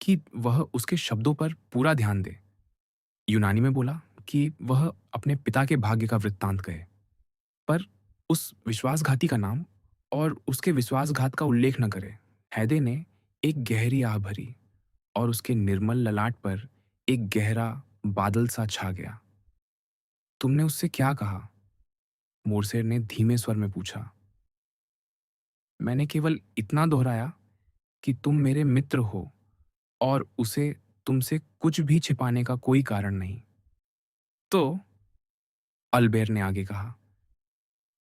कि वह उसके शब्दों पर पूरा ध्यान दे, यूनानी में बोला कि वह अपने पिता के भाग्य का वृत्तांत कहे, पर उस विश्वासघाती का नाम और उसके विश्वासघात का उल्लेख न करे। हैदे ने एक गहरी आह भरी, और उसके निर्मल ललाट पर एक गहरा बादल सा छा गया। तुमने उससे क्या कहा? मोरसेर ने धीमे स्वर में पूछा। मैंने केवल इतना दोहराया कि तुम मेरे मित्र हो, और उसे तुमसे कुछ भी छिपाने का कोई कारण नहीं। तो अल्बेर ने आगे कहा,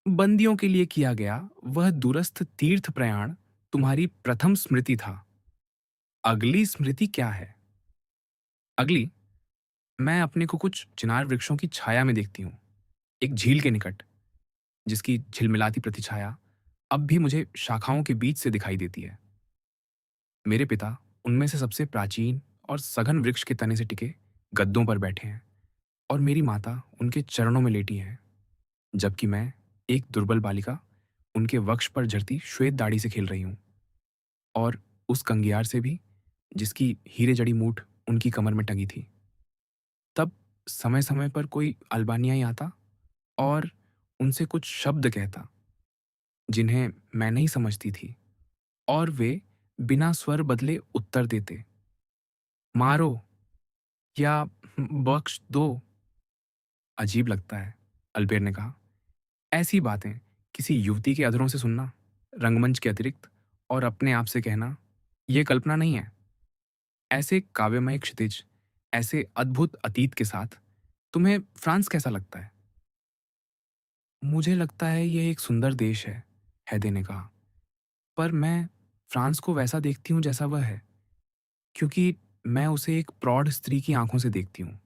बंदियों के लिए किया गया वह दूरस्थ तीर्थ प्रयाण तुम्हारी प्रथम स्मृति था। अगली स्मृति क्या है? अगली, मैं अपने को कुछ चिनार वृक्षों की छाया में देखती हूँ, एक झील के निकट, जिसकी झिलमिलाती प्रतिछाया अब भी मुझे शाखाओं के बीच से दिखाई देती है। मेरे पिता उनमें से सबसे प्राचीन और सघन वृक्ष के तने से टिके गद्दों पर बैठे हैं, और मेरी माता उनके चरणों में लेटी है, जबकि मैं, एक दुर्बल बालिका, उनके वक्ष पर झरती श्वेत दाढ़ी से खेल रही हूँ, और उस कंगियार से भी, जिसकी हीरे जड़ी मूठ उनकी कमर में टंगी थी। तब समय समय पर कोई अल्बानियाई आता और उनसे कुछ शब्द कहता, जिन्हें मैं नहीं समझती थी, और वे बिना स्वर बदले उत्तर देते, मारो या बख्श दो। अजीब लगता है, अल्बेर ने कहा। ऐसी बातें किसी युवती के अधरों से सुनना, रंगमंच के अतिरिक्त, और अपने आप से कहना, यह कल्पना नहीं है। ऐसे काव्यमय क्षितिज, ऐसे अद्भुत अतीत के साथ तुम्हें फ्रांस कैसा लगता है? मुझे लगता है ये एक सुंदर देश है, हैदे ने कहा। पर मैं फ्रांस को वैसा देखती हूँ जैसा वह है, क्योंकि मैं उसे एक प्रौढ़ स्त्री की आंखों से देखती हूँ,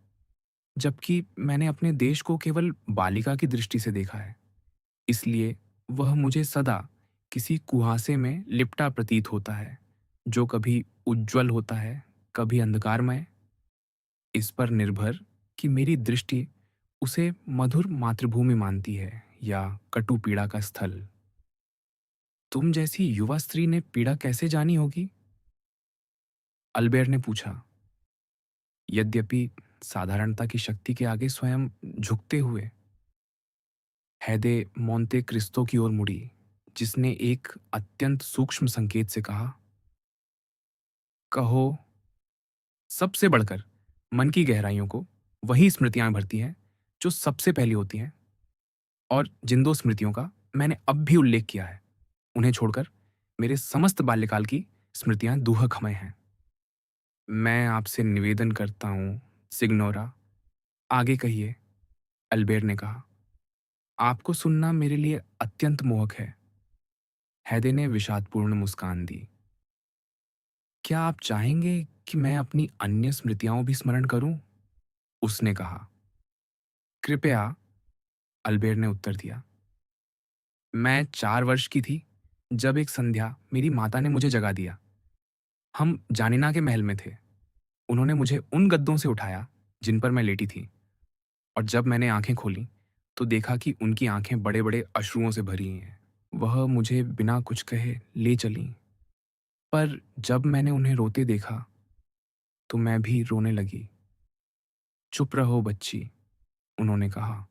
जबकि मैंने अपने देश को केवल बालिका की दृष्टि से देखा है। इसलिए वह मुझे सदा किसी कुहासे में लिपटा प्रतीत होता है, जो कभी उज्ज्वल होता है, कभी अंधकारमय। इस पर निर्भर कि मेरी दृष्टि उसे मधुर मातृभूमि मानती है या कटु पीड़ा का स्थल। तुम जैसी युवा स्त्री ने पीड़ा कैसे जानी होगी? अल्बेर ने पूछा, यद्यपि साधारणता की शक्ति के आगे स्वयं झुकते हुए। हैदे मोंते क्रिस्तो की ओर मुड़ी, जिसने एक अत्यंत सूक्ष्म संकेत से कहा, कहो। सबसे बढ़कर मन की गहराइयों को वही स्मृतियां भरती हैं जो सबसे पहली होती हैं, और जिन दो स्मृतियों का मैंने अब भी उल्लेख किया है, उन्हें छोड़कर मेरे समस्त बाल्यकाल की स्मृतियां दूहकमय हैं। मैं आपसे निवेदन करता हूँ, सिग्नोरा, आगे कहिए, अल्बेर ने कहा। आपको सुनना मेरे लिए अत्यंत मोहक है। हैदे ने विषादपूर्ण मुस्कान दी। क्या आप चाहेंगे कि मैं अपनी अन्य स्मृतियां भी स्मरण करूं? उसने कहा। कृपया, अल्बेर ने उत्तर दिया। मैं 4 वर्ष की थी जब एक संध्या मेरी माता ने मुझे जगा दिया। हम जानिना के महल में थे। उन्होंने मुझे उन गद्दों से उठाया जिन पर मैं लेटी थी, और जब मैंने आंखें खोली तो देखा कि उनकी आंखें बड़े बड़े अश्रुओं से भरी हैं। वह मुझे बिना कुछ कहे ले चलीं, पर जब मैंने उन्हें रोते देखा तो मैं भी रोने लगी। चुप रहो बच्ची, उन्होंने कहा।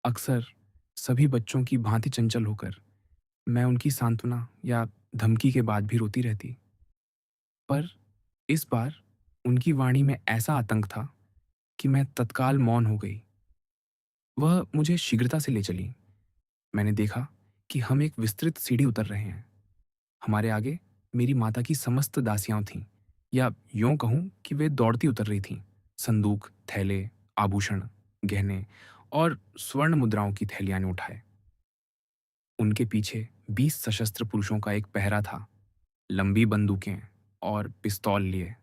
अक्सर सभी बच्चों की भांति चंचल होकर मैं उनकी सांत्वना या धमकी के बाद भी रोती रहती, पर इस बार उनकी वाणी में ऐसा आतंक था कि मैं तत्काल मौन हो गई। वह मुझे शीघ्रता से ले चली। मैंने देखा कि हम एक विस्तृत सीढ़ी उतर रहे हैं। हमारे आगे मेरी माता की समस्त दासियां थीं, या यूं कहूं कि वे दौड़ती उतर रही थीं, संदूक, थैले, आभूषण, गहने और स्वर्ण मुद्राओं की थैलियां ने उठाए। उनके पीछे 20 सशस्त्र पुरुषों का एक पहरा था, लंबी बंदूकें और पिस्तौल लिए,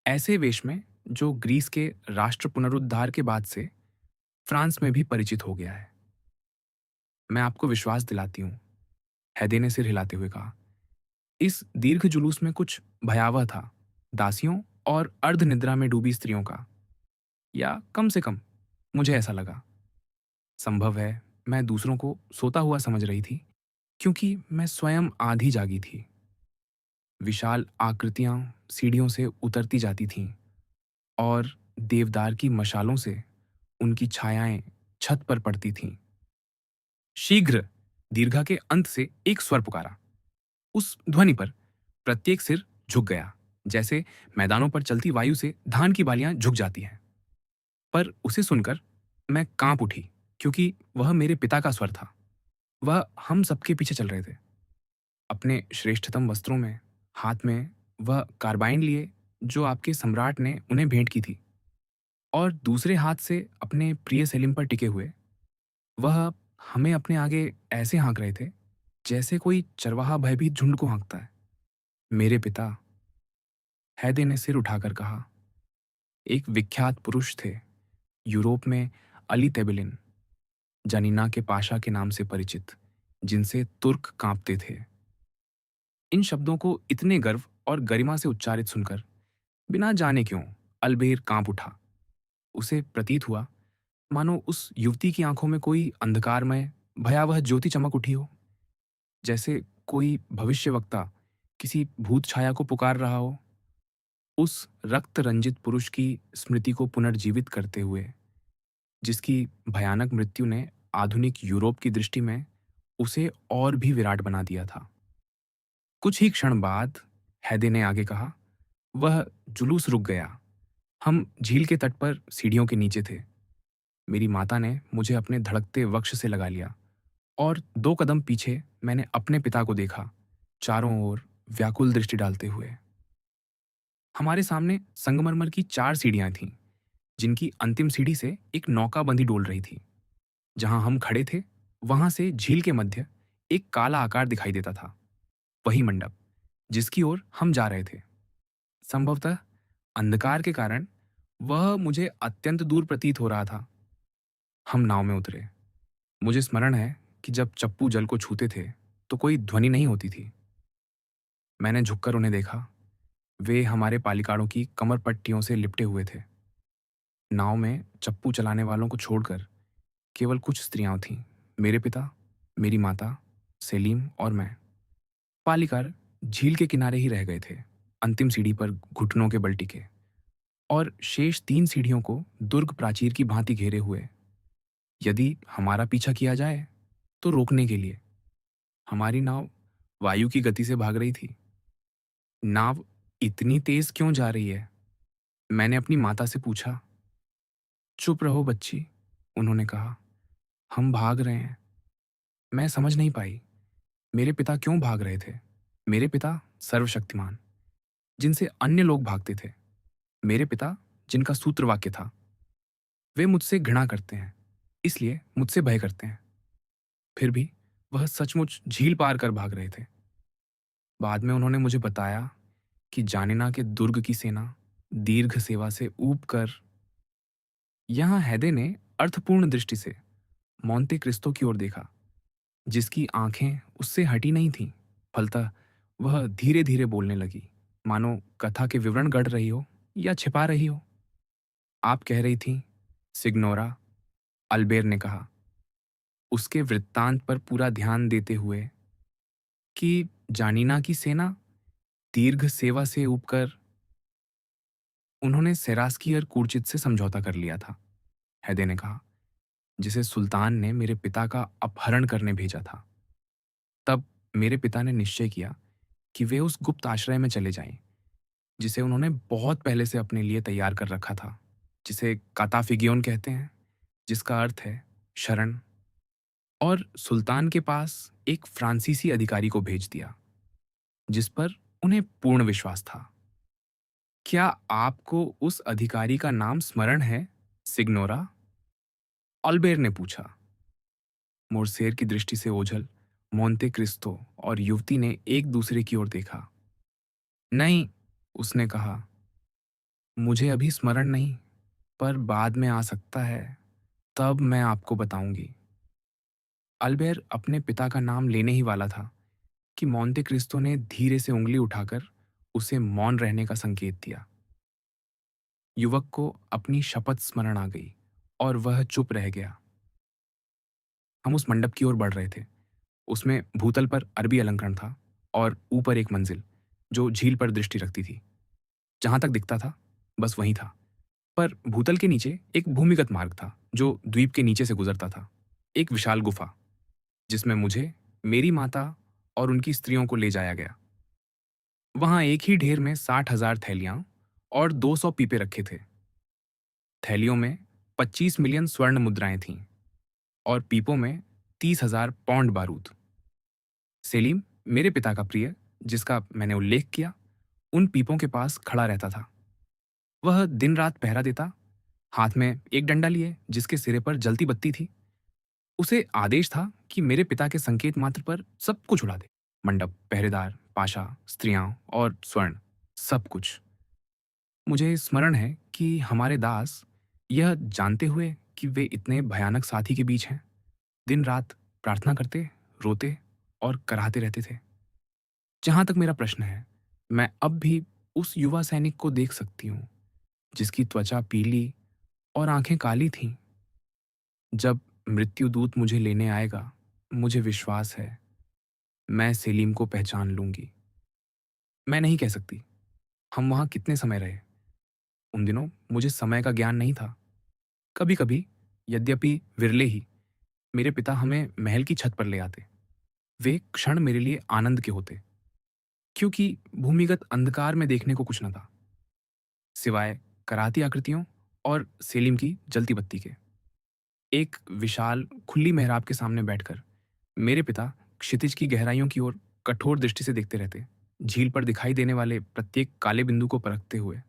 ऐसे वेश में जो ग्रीस के राष्ट्र पुनरुद्धार के बाद से फ्रांस में भी परिचित हो गया है। मैं आपको विश्वास दिलाती हूँ, हैदे ने सिर हिलाते हुए कहा। इस दीर्घ जुलूस में कुछ भयावह था, दासियों और अर्धनिद्रा में डूबी स्त्रियों का, या कम से कम मुझे ऐसा लगा। संभव है मैं दूसरों को सोता हुआ समझ रही थी, क्योंकि मैं स्वयं आधी जागी थी। विशाल आकृतियां सीढ़ियों से उतरती जाती थीं, और देवदार की मशालों से उनकी छायाएं छत पर पड़ती थीं। शीघ्र, दीर्घा के अंत से एक स्वर पुकारा। उस ध्वनि पर प्रत्येक सिर झुक गया, जैसे मैदानों पर चलती वायु से धान की बालियां झुक जाती हैं। पर उसे सुनकर मैं कांप उठी, क्योंकि वह मेरे पिता का स्वर था। वह हम सबके पीछे चल रहे थे, अपने श्रेष्ठतम वस्त्रों में, हाथ में वह कार्बाइन लिए जो आपके सम्राट ने उन्हें भेंट की थी, और दूसरे हाथ से अपने प्रिय सेलिम पर टिके हुए। वह हमें अपने आगे ऐसे हाँक रहे थे जैसे कोई चरवाहा भयभीत झुंड को हाँकता है। मेरे पिता, हैदे ने सिर उठाकर कहा, एक विख्यात पुरुष थे, यूरोप में अली तेबिलिन, जानिना के पाशा के नाम से परिचित, जिनसे तुर्क कांपते थे। इन शब्दों को इतने गर्व और गरिमा से उच्चारित सुनकर बिना जाने क्यों अल्बेर कांप उठा। उसे प्रतीत हुआ मानो उस युवती की आंखों में कोई अंधकारमय भयावह ज्योति चमक उठी हो, जैसे कोई भविष्यवक्ता किसी भूत छाया को पुकार रहा हो, उस रक्त रंजित पुरुष की स्मृति को पुनर्जीवित करते हुए, जिसकी भयानक मृत्यु ने आधुनिक यूरोप की दृष्टि में उसे और भी विराट बना दिया था। कुछ ही क्षण बाद हैदे ने आगे कहा, वह जुलूस रुक गया। हम झील के तट पर सीढ़ियों के नीचे थे। मेरी माता ने मुझे अपने धड़कते वक्ष से लगा लिया, और 2 कदम पीछे मैंने अपने पिता को देखा, चारों ओर व्याकुल दृष्टि डालते हुए। हमारे सामने संगमरमर की 4 सीढ़ियाँ थीं, जिनकी अंतिम सीढ़ी से एक नौकाबंदी डोल रही थी। जहाँ हम खड़े थे, वहाँ से झील के मध्य एक काला आकार दिखाई देता था। वही मंडप, जिसकी ओर हम जा रहे थे। संभवतः अंधकार के कारण वह मुझे अत्यंत दूर प्रतीत हो रहा था। हम नाव में उतरे। मुझे स्मरण है कि जब चप्पू जल को छूते थे, तो कोई ध्वनि नहीं होती थी। मैंने झुककर उन्हें देखा। वे हमारे पालिकाड़ों की कमर पट्टियों से लिपटे हुए थे। नाव में चप्पू चलाने वालों को छोड़कर केवल कुछ स्त्रियां थीं। मेरे पिता, मेरी माता, सेलीम और मैं। पालिकार झील के किनारे ही रह गए थे, अंतिम सीढ़ी पर घुटनों के बल टिके, और शेष 3 सीढ़ियों को दुर्ग प्राचीर की भांति घेरे हुए। यदि हमारा पीछा किया जाए, तो रोकने के लिए। हमारी नाव वायु की गति से भाग रही थी। नाव इतनी तेज क्यों जा रही है? मैंने अपनी माता से पूछा। चुप रहो बच्ची, उन्होंने कहा। हम भाग रहे हैं। मैं समझ नहीं पाई। मेरे पिता क्यों भाग रहे थे? मेरे पिता सर्वशक्तिमान, जिनसे अन्य लोग भागते थे। मेरे पिता, जिनका सूत्र वाक्य था, वे मुझसे घृणा करते हैं, इसलिए मुझसे भय करते हैं। फिर भी वह सचमुच झील पार कर भाग रहे थे। बाद में उन्होंने मुझे बताया कि जानिना के दुर्ग की सेना दीर्घ सेवा से ऊब कर। यहाँ हैदे ने अर्थपूर्ण दृष्टि से मोंते क्रिस्तो की ओर देखा, जिसकी आंखें उससे हटी नहीं थीं। फलतः वह धीरे धीरे बोलने लगी, मानो कथा के विवरण गढ़ रही हो या छिपा रही हो। आप कह रही थीं, सिग्नोरा, अल्बेर ने कहा, उसके वृत्तांत पर पूरा ध्यान देते हुए, कि जानिना की सेना दीर्घ सेवा से ऊबकर। उन्होंने सेरास्की और कूर्चित से समझौता कर लिया था, हैदे ने कहा, जिसे सुल्तान ने मेरे पिता का अपहरण करने भेजा था। तब मेरे पिता ने निश्चय किया कि वे उस गुप्त आश्रय में चले जाएं, जिसे उन्होंने बहुत पहले से अपने लिए तैयार कर रखा था, जिसे काताफिगियोन कहते हैं, जिसका अर्थ है शरण। और सुल्तान के पास एक फ्रांसीसी अधिकारी को भेज दिया, जिस पर उन्हें पूर्ण विश्वास था। क्या आपको उस अधिकारी का नाम स्मरण है, सिग्नोरा? ऑल्बेर ने पूछा। मोरसेर की दृष्टि से ओझल मोंते क्रिस्तो और युवती ने एक दूसरे की ओर देखा। नहीं, उसने कहा, मुझे अभी स्मरण नहीं, पर बाद में आ सकता है, तब मैं आपको बताऊंगी। अल्बेर अपने पिता का नाम लेने ही वाला था कि मोंते क्रिस्तो ने धीरे से उंगली उठाकर उसे मौन रहने का संकेत दिया। युवक को अपनी शपथ स्मरण आ गई और वह चुप रह गया। हम उस मंडप की ओर बढ़ रहे थे। उसमें भूतल पर अरबी अलंकरण था और ऊपर एक मंजिल, जो झील पर दृष्टि रखती थी। जहां तक दिखता था, बस वहीं था। पर भूतल के नीचे एक भूमिगत मार्ग था, जो द्वीप के नीचे से गुजरता था। एक विशाल गुफा, जिसमें मुझे, मेरी माता और उनकी स्त्रियों को ले जाया गया। वहां एक ही ढेर में 60,000 थैलियां और 200 पीपे रखे थे। थैलियों में 25 मिलियन स्वर्ण मुद्राएं थीं और पीपों में 30,000 पौंड बारूद। सेलीम, मेरे पिता का प्रिय, जिसका मैंने उल्लेख किया, उन पीपों के पास खड़ा रहता था। वह दिन रात पहरा देता, हाथ में एक डंडा लिए जिसके सिरे पर जलती बत्ती थी। उसे आदेश था कि मेरे पिता के संकेत मात्र पर सब कुछ उड़ा दे। मंडप, पहरेदार, पाशा, स्त्रियां और स्वर्ण, सब कुछ। मुझे स्मरण है कि हमारे दास, यह जानते हुए कि वे इतने भयानक साथी के बीच हैं, दिन रात प्रार्थना करते, रोते और कराहते रहते थे। जहां तक मेरा प्रश्न है, मैं अब भी उस युवा सैनिक को देख सकती हूँ, जिसकी त्वचा पीली और आंखें काली थीं। जब मृत्युदूत मुझे लेने आएगा, मुझे विश्वास है, मैं सेलीम को पहचान लूंगी। मैं नहीं कह सकती हम वहां कितने समय रहे। उन दिनों मुझे समय का ज्ञान नहीं था। कभी कभी, यद्यपि विरले ही, मेरे पिता हमें महल की छत पर ले आते। वे क्षण मेरे लिए आनंद के होते, क्योंकि भूमिगत अंधकार में देखने को कुछ न था, सिवाय कराती आकृतियों और सेलीम की जलती बत्ती के। एक विशाल खुली मेहराब के सामने बैठकर मेरे पिता क्षितिज की गहराइयों की ओर कठोर दृष्टि से देखते रहते। झील पर दिखाई देने वाले प्रत्येक काले बिंदु को परखते हुए,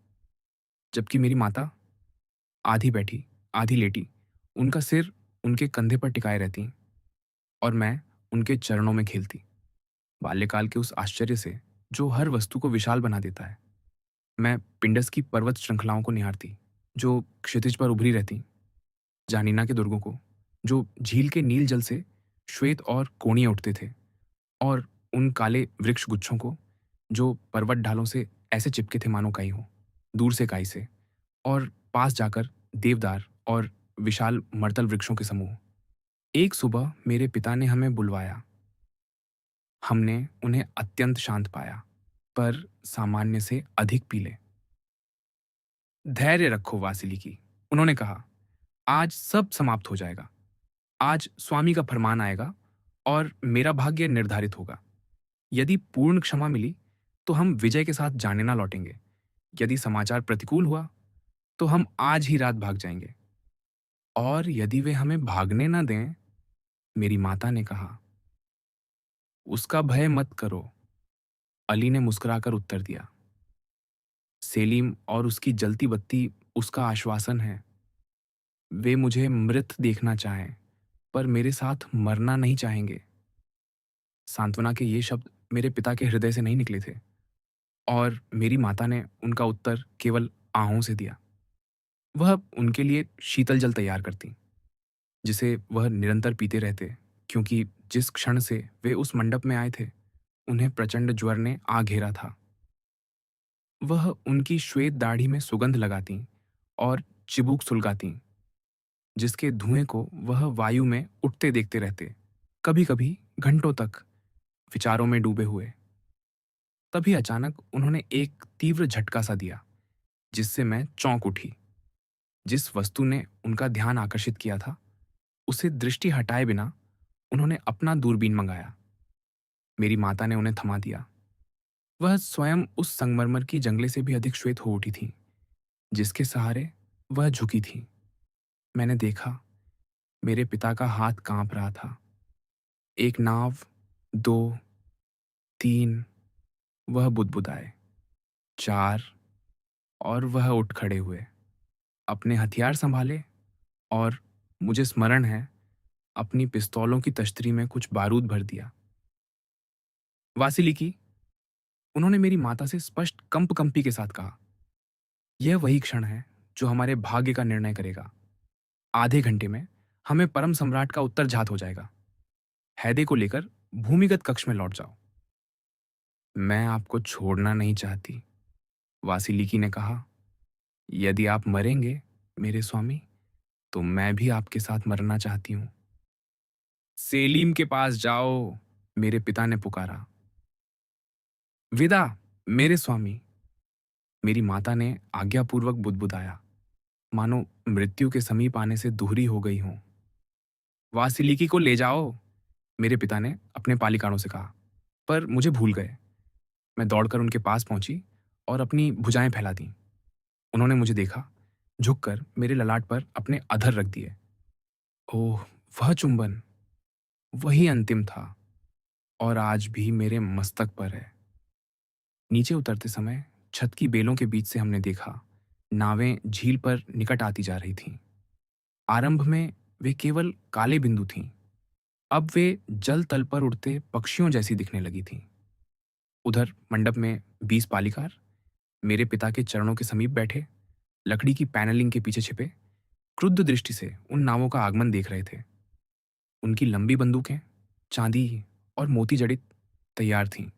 जबकि मेरी माता आधी बैठी, आधी लेटी, उनका सिर उनके कंधे पर टिकाए रहती और मैं उनके चरणों में खेलती। बाल्यकाल के उस आश्चर्य से जो हर वस्तु को विशाल बना देता है, मैं पिंडस की पर्वत श्रृंखलाओं को निहारती, जो क्षितिज पर उभरी रहती, जानिना के दुर्गों को, जो झील के नील जल से श्वेत और कोणीय उठते थे, और उन काले वृक्ष गुच्छों को, जो पर्वत ढालों से ऐसे चिपके थे मानो काई हो, दूर से काई से, और पास जाकर देवदार और विशाल मर्तल वृक्षों के समूह। एक सुबह मेरे पिता ने हमें बुलवाया। हमने उन्हें अत्यंत शांत पाया, पर सामान्य से अधिक पीले। धैर्य रखो वासिलिकी, उन्होंने कहा। आज सब समाप्त हो जाएगा। आज स्वामी का फरमान आएगा और मेरा भाग्य निर्धारित होगा। यदि पूर्ण क्षमा मिली तो हम विजय के साथ जाने ना लौटेंगे। यदि समाचार प्रतिकूल हुआ तो हम आज ही रात भाग जाएंगे। और यदि वे हमें भागने ना दें, मेरी माता ने कहा। उसका भय मत करो, अली ने मुस्कुराकर उत्तर दिया। सेलीम और उसकी जलती बत्ती उसका आश्वासन है। वे मुझे मृत देखना चाहें, पर मेरे साथ मरना नहीं चाहेंगे। सांत्वना के ये शब्द मेरे पिता के हृदय से नहीं निकले थे, और मेरी माता ने उनका उत्तर केवल आहों से दिया। वह उनके लिए शीतल जल तैयार करती, जिसे वह निरंतर पीते रहते, क्योंकि जिस क्षण से वे उस मंडप में आए थे, उन्हें प्रचंड ज्वर ने आ घेरा था। वह उनकी श्वेत दाढ़ी में सुगंध लगाती और चिबूक सुलगाती, जिसके धुएं को वह वायु में उठते देखते रहते, कभी कभी घंटों तक विचारों में डूबे हुए। तभी अचानक उन्होंने एक तीव्र झटका सा दिया, जिससे मैं चौंक उठी। जिस वस्तु ने उनका ध्यान आकर्षित किया था, उसे दृष्टि हटाए बिना उन्होंने अपना दूरबीन मंगाया। मेरी माता ने उन्हें थमा दिया। वह स्वयं उस संगमरमर की जंगले से भी अधिक श्वेत हो उठी थी, जिसके सहारे वह झुकी थी। मैंने देखा, मेरे पिता का हाथ कांप रहा था। एक नाव, दो, तीन, वह बुदबुदाए, चार, और वह उठ खड़े हुए, अपने हथियार संभाले, और मुझे स्मरण है, अपनी पिस्तौलों की तश्तरी में कुछ बारूद भर दिया। वासिलिकी, उन्होंने मेरी माता से स्पष्ट कंपकंपी के साथ कहा, यह वही क्षण है जो हमारे भाग्य का निर्णय करेगा। आधे घंटे में हमें परम सम्राट का उत्तर झात हो जाएगा। हैदे को लेकर भूमिगत कक्ष में लौट जाओ। मैं आपको छोड़ना नहीं चाहती, वासिलिकी ने कहा। यदि आप मरेंगे, मेरे स्वामी, तो मैं भी आपके साथ मरना चाहती हूं। सेलीम के पास जाओ, मेरे पिता ने पुकारा। विदा, मेरे स्वामी, मेरी माता ने आज्ञापूर्वक बुदबुदाया, मानो मृत्यु के समीप आने से दूहरी हो गई हों। वासिलिकी को ले जाओ, मेरे पिता ने अपने पालिकानों से कहा, पर मुझे भूल गए। मैं दौड़कर उनके पास पहुंची और अपनी भुजाएं फैला दी। उन्होंने मुझे देखा, झुककर मेरे ललाट पर अपने अधर रख दिए। ओह, वह चुंबन, वही अंतिम था, और आज भी मेरे मस्तक पर है। नीचे उतरते समय छत की बेलों के बीच से हमने देखा, नावें झील पर निकट आती जा रही थीं। आरंभ में वे केवल काले बिंदु थीं, अब वे जल तल पर उड़ते पक्षियों जैसी दिखने लगी थीं। उधर मंडप में 20 पालिकार मेरे पिता के चरणों के समीप बैठे, लकड़ी की पैनलिंग के पीछे छिपे, क्रुद्ध दृष्टि से उन नावों का आगमन देख रहे थे। उनकी लंबी बंदूकें चांदी और मोती जड़ित तैयार थीं।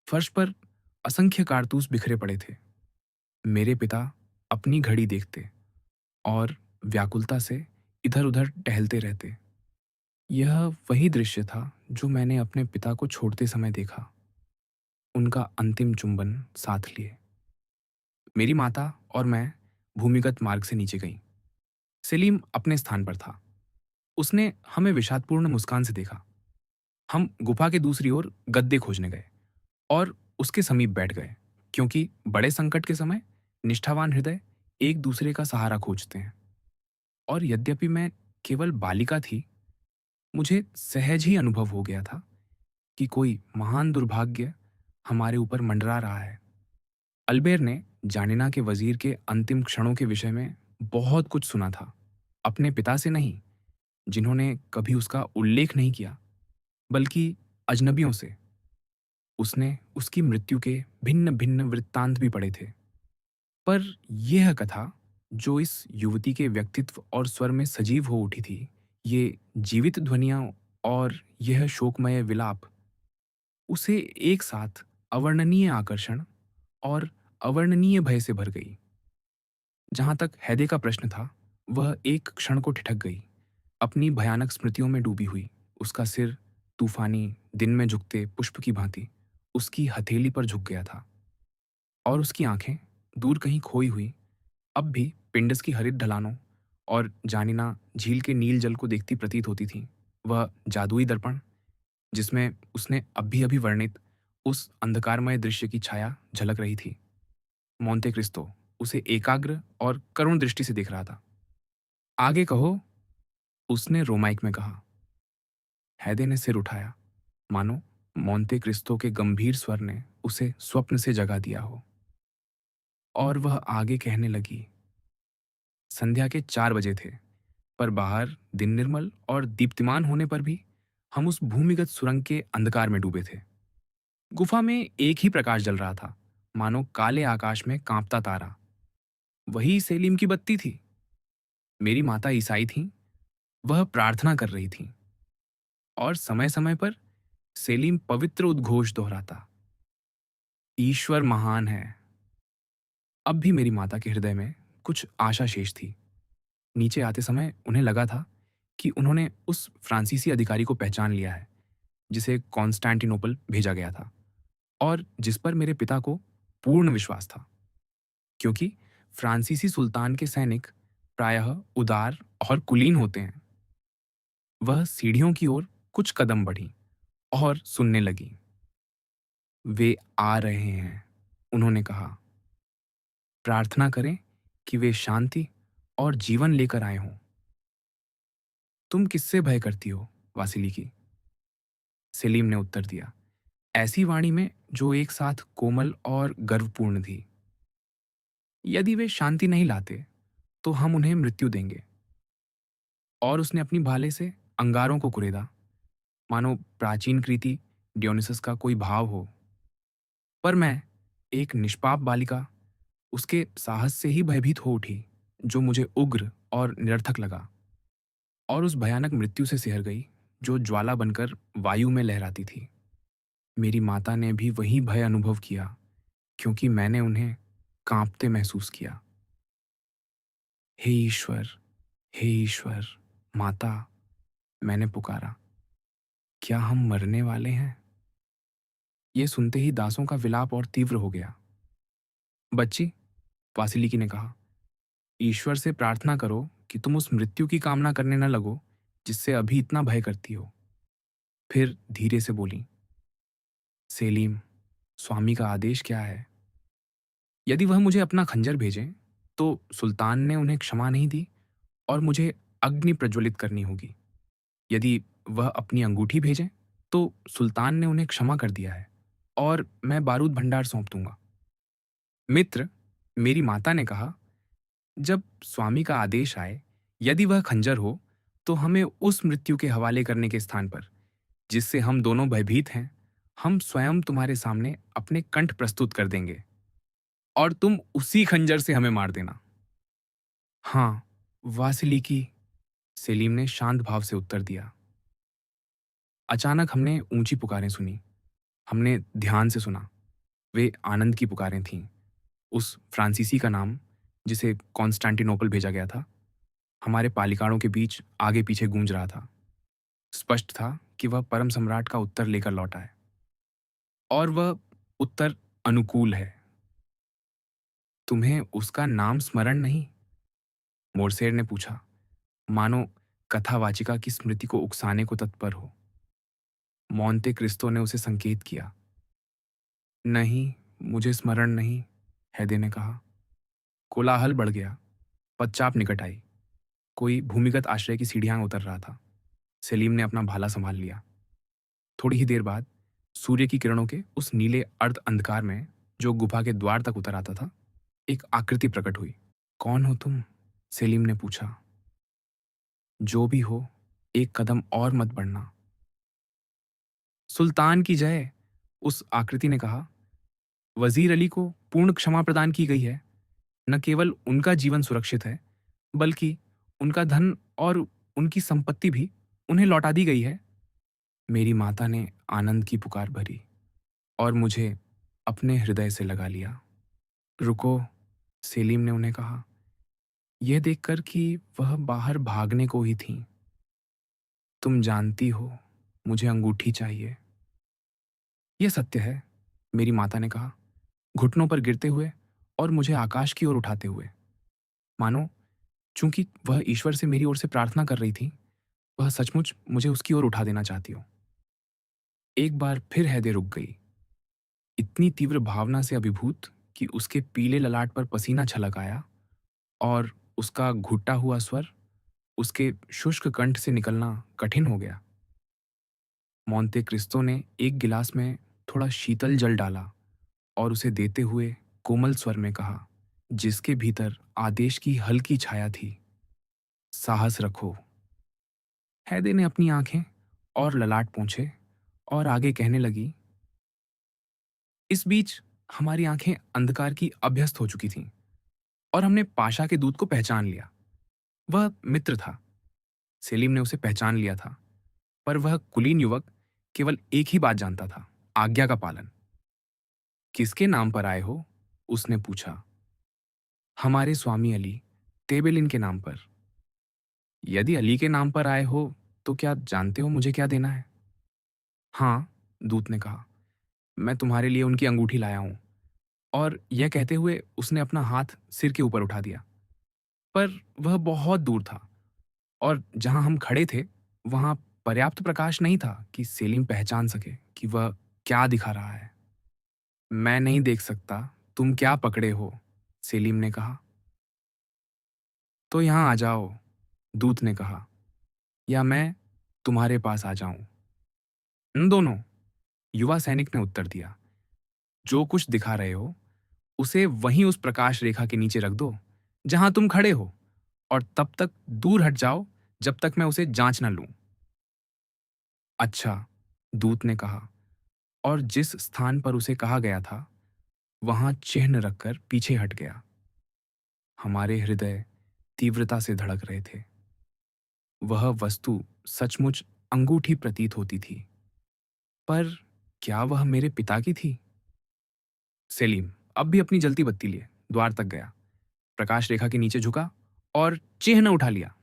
फर्श पर असंख्य कारतूस बिखरे पड़े थे। मेरे पिता अपनी घड़ी देखते और व्याकुलता से इधर उधर टहलते रहते। यह वही दृश्य था जो मैंने अपने पिता को छोड़ते समय देखा, उनका अंतिम चुंबन साथ लिए। मेरी माता और मैं भूमिगत मार्ग से नीचे गईं। सलीम अपने स्थान पर था। उसने हमें विषादपूर्ण मुस्कान से देखा। हम गुफा के दूसरी ओर गद्दे खोजने गए और उसके समीप बैठ गए, क्योंकि बड़े संकट के समय निष्ठावान हृदय एक दूसरे का सहारा खोजते हैं। और यद्यपि मैं केवल बालिका थी, मुझे सहज ही अनुभव हो गया था कि कोई महान दुर्भाग्य हमारे ऊपर मंडरा रहा है। अल्बेर ने जानिना के वजीर के अंतिम क्षणों के विषय में बहुत कुछ सुना था, अपने पिता से नहीं, जिन्होंने कभी उसका उल्लेख नहीं किया, बल्कि अजनबियों से। उसने उसकी मृत्यु के भिन्न भिन्न वृत्तांत भी पढ़े थे। पर यह कथा, जो इस युवती के व्यक्तित्व और स्वर में सजीव हो उठी थी, ये जीवित ध्वनियां और यह शोकमय विलाप, उसे एक साथ अवर्णनीय आकर्षण और अवर्णनीय भय से भर गई। जहां तक हैदे का प्रश्न था, वह एक क्षण को ठिठक गई, अपनी भयानक स्मृतियों में डूबी हुई। उसका सिर तूफानी दिन में झुकते पुष्प की भांति उसकी हथेली पर झुक गया था, और उसकी आंखें दूर कहीं खोई हुई अब भी पिंडस की हरित ढलानों और जानिना झील के नील जल को देखती प्रतीत होती थी। वह जादुई दर्पण, जिसमें उसने अभी अभी वर्णित उस अंधकारमय दृश्य की छाया झलक रही थी। मोंते क्रिस्तो उसे एकाग्र और करुण दृष्टि से देख रहा था। आगे कहो, उसने रोमाइक में कहा। हैदे ने सिर उठाया, मानो मोंते क्रिस्तो के गंभीर स्वर ने उसे स्वप्न से जगा दिया हो। और वह आगे कहने लगी। संध्या के 4 बजे थे, पर बाहर दिन निर्मल और दीप्तिमान होने पर भी हम उस भूमिगत सुरंग के अंधकार में डूबे थे। गुफा में एक ही प्रकाश जल रहा था, मानो काले आकाश में कांपता तारा। वही सेलीम की बत्ती थी। मेरी माता ईसाई थीं, वह प्रार्थना कर रही थीं, और समय समय पर सेलीम पवित्र उद्घोष दोहराता, ईश्वर महान है। अब भी मेरी माता के हृदय में कुछ आशा शेष थी। नीचे आते समय उन्हें लगा था कि उन्होंने उस फ्रांसीसी अधिकारी को पहचान लिया है, जिसे कॉन्स्टेंटिनोपल भेजा गया था, और जिस पर मेरे पिता को पूर्ण विश्वास था, क्योंकि फ्रांसीसी सुल्तान के सैनिक प्रायः उदार और कुलीन होते हैं। वह सीढ़ियों की ओर कुछ कदम बढ़ी और सुनने लगी। वे आ रहे हैं, उन्होंने कहा। प्रार्थना करें कि वे शांति और जीवन लेकर आए हों। तुम किससे भय करती हो, वासिलिकी? सेलीम ने उत्तर दिया, ऐसी वाणी में जो एक साथ कोमल और गर्वपूर्ण थी। यदि वे शांति नहीं लाते, तो हम उन्हें मृत्यु देंगे। और उसने अपनी भाले से अंगारों को कुरेदा, मानो प्राचीन कृति डियोनिसस का कोई भाव हो। पर मैं, एक निष्पाप बालिका, उसके साहस से ही भयभीत हो उठी, जो मुझे उग्र और निरर्थक लगा, और उस भयानक मृत्यु से सिहर गई, जो ज्वाला बनकर वायु में लहराती थी। मेरी माता ने भी वही भय अनुभव किया, क्योंकि मैंने उन्हें कांपते महसूस किया। हे ईश्वर, हे ईश्वर, माता, मैंने पुकारा, क्या हम मरने वाले हैं? ये सुनते ही दासों का विलाप और तीव्र हो गया। बच्ची, वासिलिकी ने कहा, ईश्वर से प्रार्थना करो कि तुम उस मृत्यु की कामना करने न लगो जिससे अभी इतना भय करती हो। फिर धीरे से बोली, सेलीम, स्वामी का आदेश क्या है? यदि वह मुझे अपना खंजर भेजें, तो सुल्तान ने उन्हें क्षमा नहीं दी और मुझे अग्नि प्रज्वलित करनी होगी। यदि वह अपनी अंगूठी भेजें, तो सुल्तान ने उन्हें क्षमा कर दिया है और मैं बारूद भंडार सौंप दूंगा। मित्र, मेरी माता ने कहा, जब स्वामी का आदेश आए, यदि वह खंजर हो, तो हमें उस मृत्यु के हवाले करने के स्थान पर, जिससे हम दोनों भयभीत हैं, हम स्वयं तुम्हारे सामने अपने कंठ प्रस्तुत कर देंगे, और तुम उसी खंजर से हमें मार देना। हाँ, वासिलिकी, सेलीम ने शांत भाव से उत्तर दिया। अचानक हमने ऊंची पुकारें सुनी। हमने ध्यान से सुना। वे आनंद की पुकारें थीं। उस फ्रांसीसी का नाम, जिसे कॉन्स्टेंटिनोपल भेजा गया था, हमारे पालिकाओं के बीच आगे पीछे गूंज रहा था। स्पष्ट था कि वह परम सम्राट का उत्तर लेकर लौटा है, और वह उत्तर अनुकूल है। तुम्हें उसका नाम स्मरण नहीं? मोरसेर ने पूछा, मानो कथावाचिका की स्मृति को उकसाने को तत्पर हो। मोंते क्रिस्तो ने उसे संकेत किया। नहीं, मुझे स्मरण नहीं, हैदे ने कहा। कोलाहल बढ़ गया। पदचाप निकट आई। कोई भूमिगत आश्रय की सीढ़ियां उतर रहा था। सलीम ने अपना भाला संभाल लिया। थोड़ी ही देर बाद सूर्य की किरणों के उस नीले अर्ध अंधकार में जो गुफा के द्वार तक उतर आता था, एक आकृति प्रकट हुई। कौन हो तुम? सेलिम ने पूछा। जो भी हो, एक कदम और मत बढ़ना। सुल्तान की जय! उस आकृति ने कहा। वजीर अली को पूर्ण क्षमा प्रदान की गई है। न केवल उनका जीवन सुरक्षित है, बल्कि उनका धन और उनकी संपत्ति भी उन्हें लौटा दी गई है। मेरी माता ने आनंद की पुकार भरी और मुझे अपने हृदय से लगा लिया। रुको, सेलीम ने उन्हें कहा, यह देखकर कि वह बाहर भागने को ही थीं। तुम जानती हो, मुझे अंगूठी चाहिए। यह सत्य है, मेरी माता ने कहा, घुटनों पर गिरते हुए और मुझे आकाश की ओर उठाते हुए। मानो चूंकि वह ईश्वर से मेरी ओर से प्रार्थना कर रही थी, वह सचमुच मुझे उसकी ओर उठा देना चाहती हो। एक बार फिर हैदे रुक गई, इतनी तीव्र भावना से अभिभूत कि उसके पीले ललाट पर पसीना छलक आया और उसका घुटा हुआ स्वर उसके शुष्क कंठ से निकलना कठिन हो गया। मोंते क्रिस्तो ने एक गिलास में थोड़ा शीतल जल डाला और उसे देते हुए कोमल स्वर में कहा, जिसके भीतर आदेश की हल्की छाया थी, साहस रखो। हैदे ने अपनी आंखें और ललाट पोंछे और आगे कहने लगी, इस बीच हमारी आंखें अंधकार की अभ्यस्त हो चुकी थीं और हमने पाशा के दूत को पहचान लिया। वह मित्र था। सेलिम ने उसे पहचान लिया था, पर वह कुलीन युवक केवल एक ही बात जानता था, आज्ञा का पालन। किसके नाम पर आए हो? उसने पूछा। हमारे स्वामी अली, तेबेलिन के नाम पर। यदि अली के नाम पर आए हो, तो क्या जानते हो मुझे क्या देना है? हाँ, दूत ने कहा, मैं तुम्हारे लिए उनकी अंगूठी लाया हूं। और यह कहते हुए उसने अपना हाथ सिर के ऊपर उठा दिया। पर वह बहुत दूर था और जहां हम खड़े थे, वहां पर्याप्त प्रकाश नहीं था कि सेलिम पहचान सके कि वह क्या दिखा रहा है। मैं नहीं देख सकता तुम क्या पकड़े हो, सेलिम ने कहा। तो यहां आ जाओ, दूत ने कहा, या मैं तुम्हारे पास आ जाऊं। इन दोनों, युवा सैनिक ने उत्तर दिया। जो कुछ दिखा रहे हो, उसे वहीं उस प्रकाश रेखा के नीचे रख दो जहां तुम खड़े हो, और तब तक दूर हट जाओ जब तक मैं उसे जांच न लूं। अच्छा, दूत ने कहा, और जिस स्थान पर उसे कहा गया था, वहां चिन्ह रखकर पीछे हट गया। हमारे हृदय तीव्रता से धड़क रहे थे। वह वस्तु सचमुच अंगूठी प्रतीत होती थी, पर क्या वह मेरे पिता की थी? सेलीम अब भी अपनी जलती बत्ती लिए द्वार तक गया, प्रकाश रेखा के नीचे झुका और चिन्ह उठा लिया।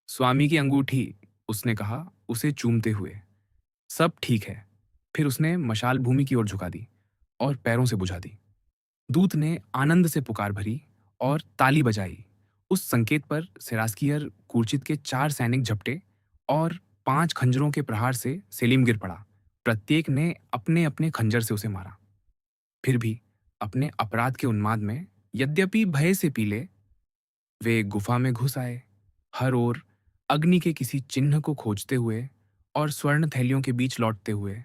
स्वामी की अंगूठी, उसने कहा उसे चूमते हुए। सब ठीक है। फिर उसने मशाल भूमि की ओर झुका दी और पैरों से बुझा दी। दूत ने आनंद से पुकार भरी और ताली बजाई। उस संकेत पर सेरास्कियर कूर्चित के 4 सैनिक झपटे और 5 खंजरों के प्रहार से सेलीम गिर पड़ा। प्रत्येक ने अपने अपने खंजर से उसे मारा। फिर भी अपने अपराध के उन्माद में, यद्यपि भय से पीले, वे गुफा में घुस आए, हर ओर अग्नि के किसी चिन्ह को खोजते हुए और स्वर्ण थैलियों के बीच लौटते हुए।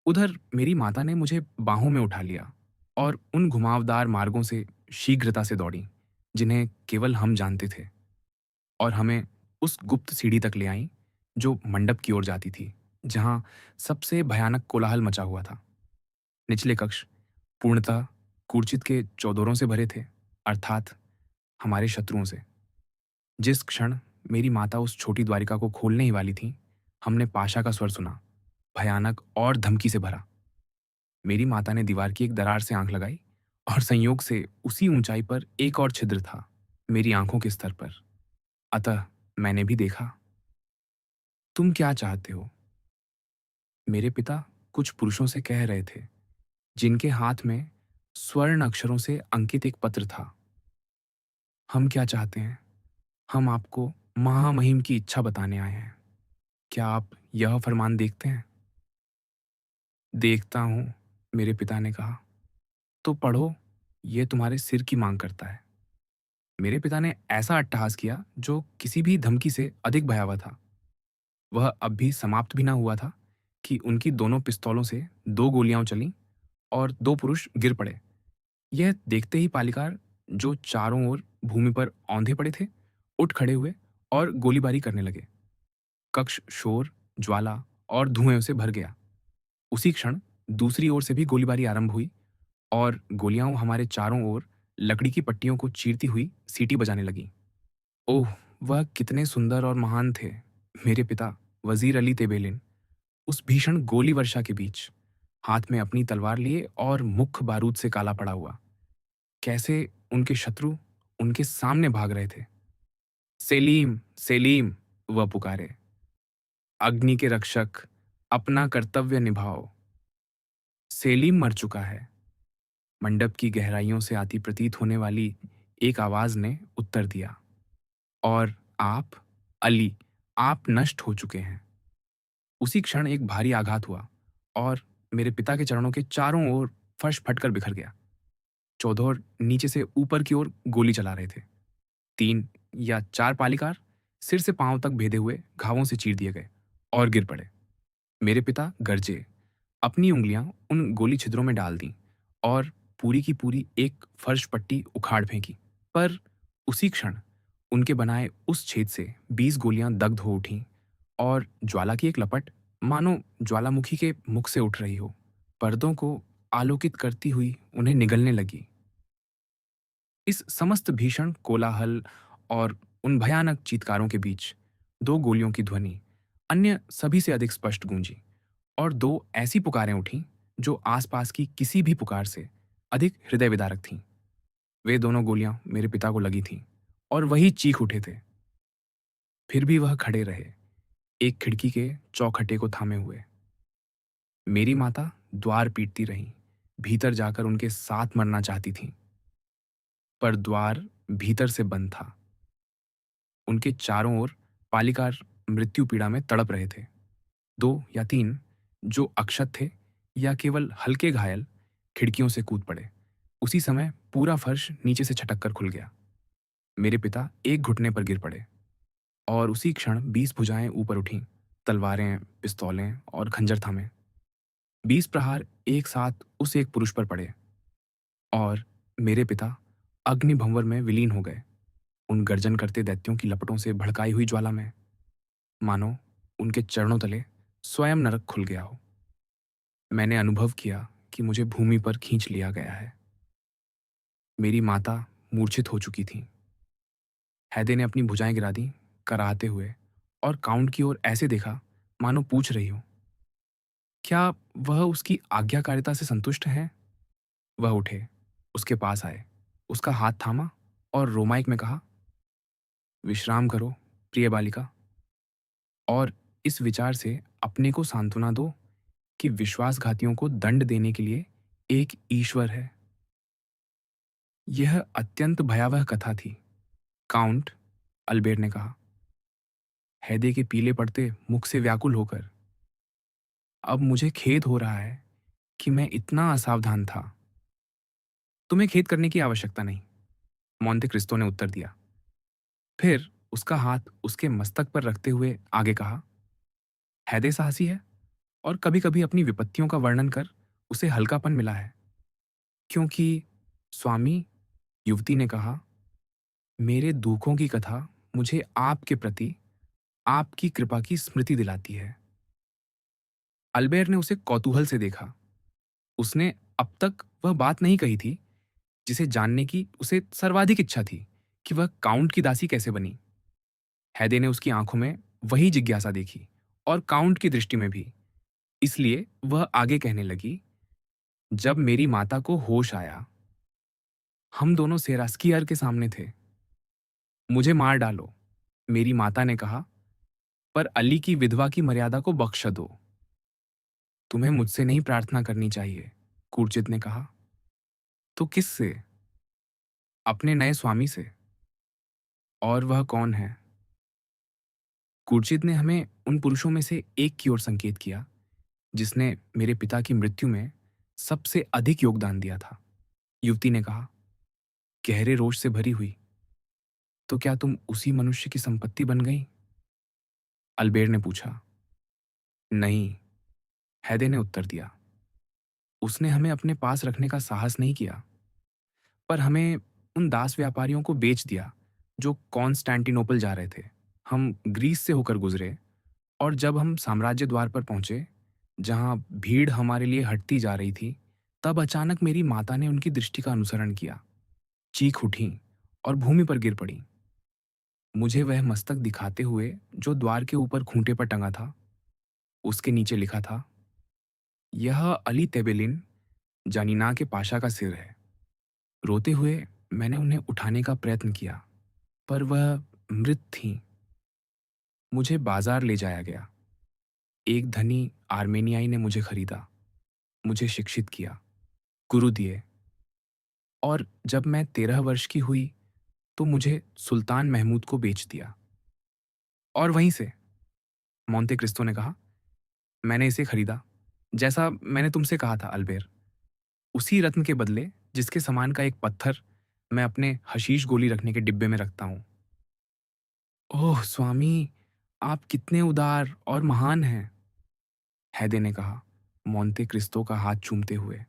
उधर मेरी माता ने मुझे बाहों में उठा लिया और उन घुमावदार मार्गों से शीघ्रता से दौड़ी जिन्हें केवल हम जानते थे, और हमें उस गुप्त सीढ़ी तक ले आईं जो मंडप की ओर जाती थी, जहां सबसे भयानक कोलाहल मचा हुआ था। निचले कक्ष पूर्णतः कूर्चित के चौदोरों से भरे थे, अर्थात हमारे शत्रुओं से। जिस क्षण मेरी माता उस छोटी द्वारिका को खोलने ही वाली थी, हमने पाशा का स्वर सुना, भयानक और धमकी से भरा। मेरी माता ने दीवार की एक दरार से आंख लगाई और संयोग से उसी ऊंचाई पर एक और छिद्र था, मेरी आंखों के स्तर पर। अतः मैंने भी देखा। तुम क्या चाहते हो? मेरे पिता कुछ पुरुषों से कह रहे थे, जिनके हाथ में स्वर्ण अक्षरों से अंकित एक पत्र था। हम क्या चाहते हैं? हम आपको महामहिम की इच्छा बताने आए हैं। क्या आप यह फरमान देखते हैं? देखता हूं, मेरे पिता ने कहा। तो पढ़ो, ये तुम्हारे सिर की मांग करता है। मेरे पिता ने ऐसा अट्टहास किया जो किसी भी धमकी से अधिक भयावह था। वह अब भी समाप्त भी ना हुआ था कि उनकी दोनों पिस्तौलों से 2 गोलियाँ चलीं और 2 पुरुष गिर पड़े। यह देखते ही पालिकार, जो चारों ओर भूमि पर औंधे पड़े थे, उठ खड़े हुए और गोलीबारी करने लगे। कक्ष शोर, ज्वाला और धुएं से भर गया। उसी क्षण दूसरी ओर से भी गोलीबारी आरंभ हुई और गोलियां हमारे चारों ओर लकड़ी की पट्टियों को चीरती हुई सीटी बजाने लगीं। ओह! वह कितने सुंदर और महान थे, मेरे पिता वजीर अली तेबेलिन, उस भीषण गोली वर्षा के बीच, हाथ में अपनी तलवार लिए और मुख बारूद से काला पड़ा हुआ। कैसे उनके शत्रु उनके सामने भाग रहे थे। सेलीम, सेलीम, वह पुकारे, अग्नि के रक्षक, अपना कर्तव्य निभाओ। सेलीम मर चुका है। मंडप की गहराइयों से आती प्रतीत होने वाली एक आवाज ने उत्तर दिया। और आप, अली, आप नष्ट हो चुके हैं। उसी क्षण एक भारी आघात हुआ और मेरे पिता के चरणों के चारों ओर फर्श फटकर बिखर गया। चौधर नीचे से ऊपर की ओर गोली चला रहे थे। 3 या 4 पालिकार सिर से पांव तक भेदे हुए घावों से चीर दिए गए और गिर पड़े। मेरे पिता गरजे, अपनी उंगलियां उन गोली छिद्रों में डाल दी और पूरी की पूरी एक फर्श पट्टी उखाड़ फेंकी। पर उसी क्षण उनके बनाए उस छेद से 20 गोलियां दग्ध हो उठीं और ज्वाला की एक लपट, मानो ज्वालामुखी के मुख से उठ रही हो, पर्दों को आलोकित करती हुई उन्हें निगलने लगी। इस समस्त भीषण कोलाहल और उन भयानक चीत्कारों के बीच 2 गोलियों की ध्वनि अन्य सभी से अधिक स्पष्ट गूंजी और 2 ऐसी पुकारें उठीं जो आसपास की किसी भी पुकार से अधिक हृदय विदारक थीं। वे दोनों गोलियां मेरे पिता को लगी थीं और वही चीख उठे थे। फिर भी वह खड़े रहे, एक खिड़की के चौखटे को थामे हुए। मेरी माता द्वार पीटती रहीं, भीतर जाकर उनके साथ मरना चाहती थीं, पर द्वार भीतर से बंद था। उनके चारों ओर पालिकार मृत्यु पीड़ा में तड़प रहे थे। 2 या 3 जो अक्षत थे या केवल हल्के घायल खिड़कियों से कूद पड़े। उसी समय पूरा फर्श नीचे से छटक कर खुल गया। मेरे पिता एक घुटने पर गिर पड़े और उसी क्षण 20 भुजाएं ऊपर उठीं, तलवारें, पिस्तौलें और खंजर थामे। 20 प्रहार एक साथ उस एक पुरुष पर पड़े और मेरे पिता अग्निभंवर में विलीन हो गए, उन गर्जन करते दैत्यों की लपटों से भड़काई हुई ज्वाला में, मानो उनके चरणों तले स्वयं नरक खुल गया हो। मैंने अनुभव किया कि मुझे भूमि पर खींच लिया गया है। मेरी माता मूर्छित हो चुकी थी। हैदे ने अपनी भुजाएं गिरा दी, कराहते हुए, और काउंट की ओर ऐसे देखा मानो पूछ रही हो, क्या वह उसकी आज्ञाकारिता से संतुष्ट है। वह उठे, उसके पास आए, उसका हाथ थामा और रोमाइक में कहा, विश्राम करो प्रिय बालिका, और इस विचार से अपने को सांत्वना दो कि विश्वासघातियों को दंड देने के लिए एक ईश्वर है। यह अत्यंत भयावह कथा थी, काउंट, अल्बेर ने कहा, हैदे के पीले पड़ते मुख से व्याकुल होकर। अब मुझे खेद हो रहा है कि मैं इतना असावधान था। तुम्हें खेद करने की आवश्यकता नहीं, मोंटे क्रिस्टो ने उत्तर दिया। फिर उसका हाथ उसके मस्तक पर रखते हुए आगे कहा, हैदे साहसी है और कभी कभी अपनी विपत्तियों का वर्णन कर उसे हल्कापन मिला है, क्योंकि स्वामी, युवती ने कहा, मेरे दुखों की कथा मुझे आपके प्रति आपकी कृपा की स्मृति दिलाती है। अल्बेर ने उसे कौतूहल से देखा। उसने अब तक वह बात नहीं कही थी जिसे जानने की उसे सर्वाधिक इच्छा थी कि वह काउंट की दासी कैसे बनी। हैदे ने उसकी आंखों में वही जिज्ञासा देखी और काउंट की दृष्टि में भी। इसलिए वह आगे कहने लगी, जब मेरी माता को होश आया, हम दोनों सेरास्कियर के सामने थे। मुझे मार डालो, मेरी माता ने कहा, पर अली की विधवा की मर्यादा को बख्श दो। तुम्हें मुझसे नहीं प्रार्थना करनी चाहिए, कूर्चित ने कहा। तो किससे? अपने नए स्वामी से। और वह कौन है? कूर्चित ने हमें उन पुरुषों में से एक की ओर संकेत किया जिसने मेरे पिता की मृत्यु में सबसे अधिक योगदान दिया था। युवती ने कहा, गहरे रोष से भरी हुई, तो क्या तुम उसी मनुष्य की संपत्ति बन गई? अल्बेर ने पूछा। नहीं, हैदे ने उत्तर दिया। उसने हमें अपने पास रखने का साहस नहीं किया, पर हमें उन दास व्यापारियों को बेच दिया जो कॉन्स्टेंटिनोपल जा रहे थे। हम ग्रीस से होकर गुजरे और जब हम साम्राज्य द्वार पर पहुंचे, जहां भीड़ हमारे लिए हटती जा रही थी, तब अचानक मेरी माता ने उनकी दृष्टि का अनुसरण किया, चीख उठी और भूमि पर गिर पड़ी। मुझे वह मस्तक दिखाते हुए जो द्वार के ऊपर खूंटे पर टंगा था, उसके नीचे लिखा था, यह अली तेबेलिन जानिना के पाशा का सिर है। रोते हुए मैंने उन्हें उठाने का प्रयत्न किया, पर वह मृत थीं। मुझे बाजार ले जाया गया। एक धनी आर्मेनियाई ने मुझे खरीदा, मुझे शिक्षित किया, गुरु दिए, और जब मैं 13 वर्ष की हुई तो मुझे सुल्तान महमूद को बेच दिया। और वहीं से, मोंते क्रिस्तो ने कहा, मैंने इसे खरीदा, जैसा मैंने तुमसे कहा था अल्बेर, उसी रत्न के बदले जिसके समान का एक पत्थर मैं अपने हशीश गोली रखने के डिब्बे में रखता हूं। ओह स्वामी, आप कितने उदार और महान हैं, हैदे ने कहा, मोंते क्रिस्तो का हाथ चूमते हुए।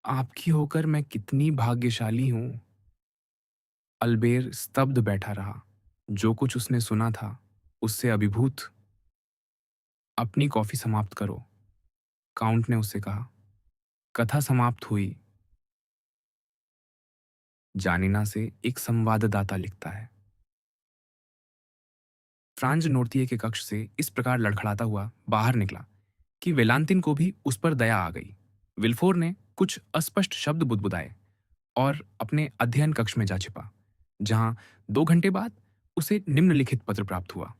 आपकी होकर मैं कितनी भाग्यशाली हूं। अल्बेर स्तब्ध बैठा रहा, जो कुछ उसने सुना था उससे अभिभूत। अपनी कॉफी समाप्त करो, काउंट ने उससे कहा। कथा समाप्त हुई। जानिना से एक संवाददाता लिखता है, फ्रांज नोर्तिये के कक्ष से इस प्रकार लड़खड़ाता हुआ बाहर निकला कि वेलांतिन को भी उस पर दया आ गई। विल्फोर ने कुछ अस्पष्ट शब्द बुदबुदाए और अपने अध्ययन कक्ष में जा छिपा, जहां 2 घंटे बाद उसे निम्नलिखित पत्र प्राप्त हुआ।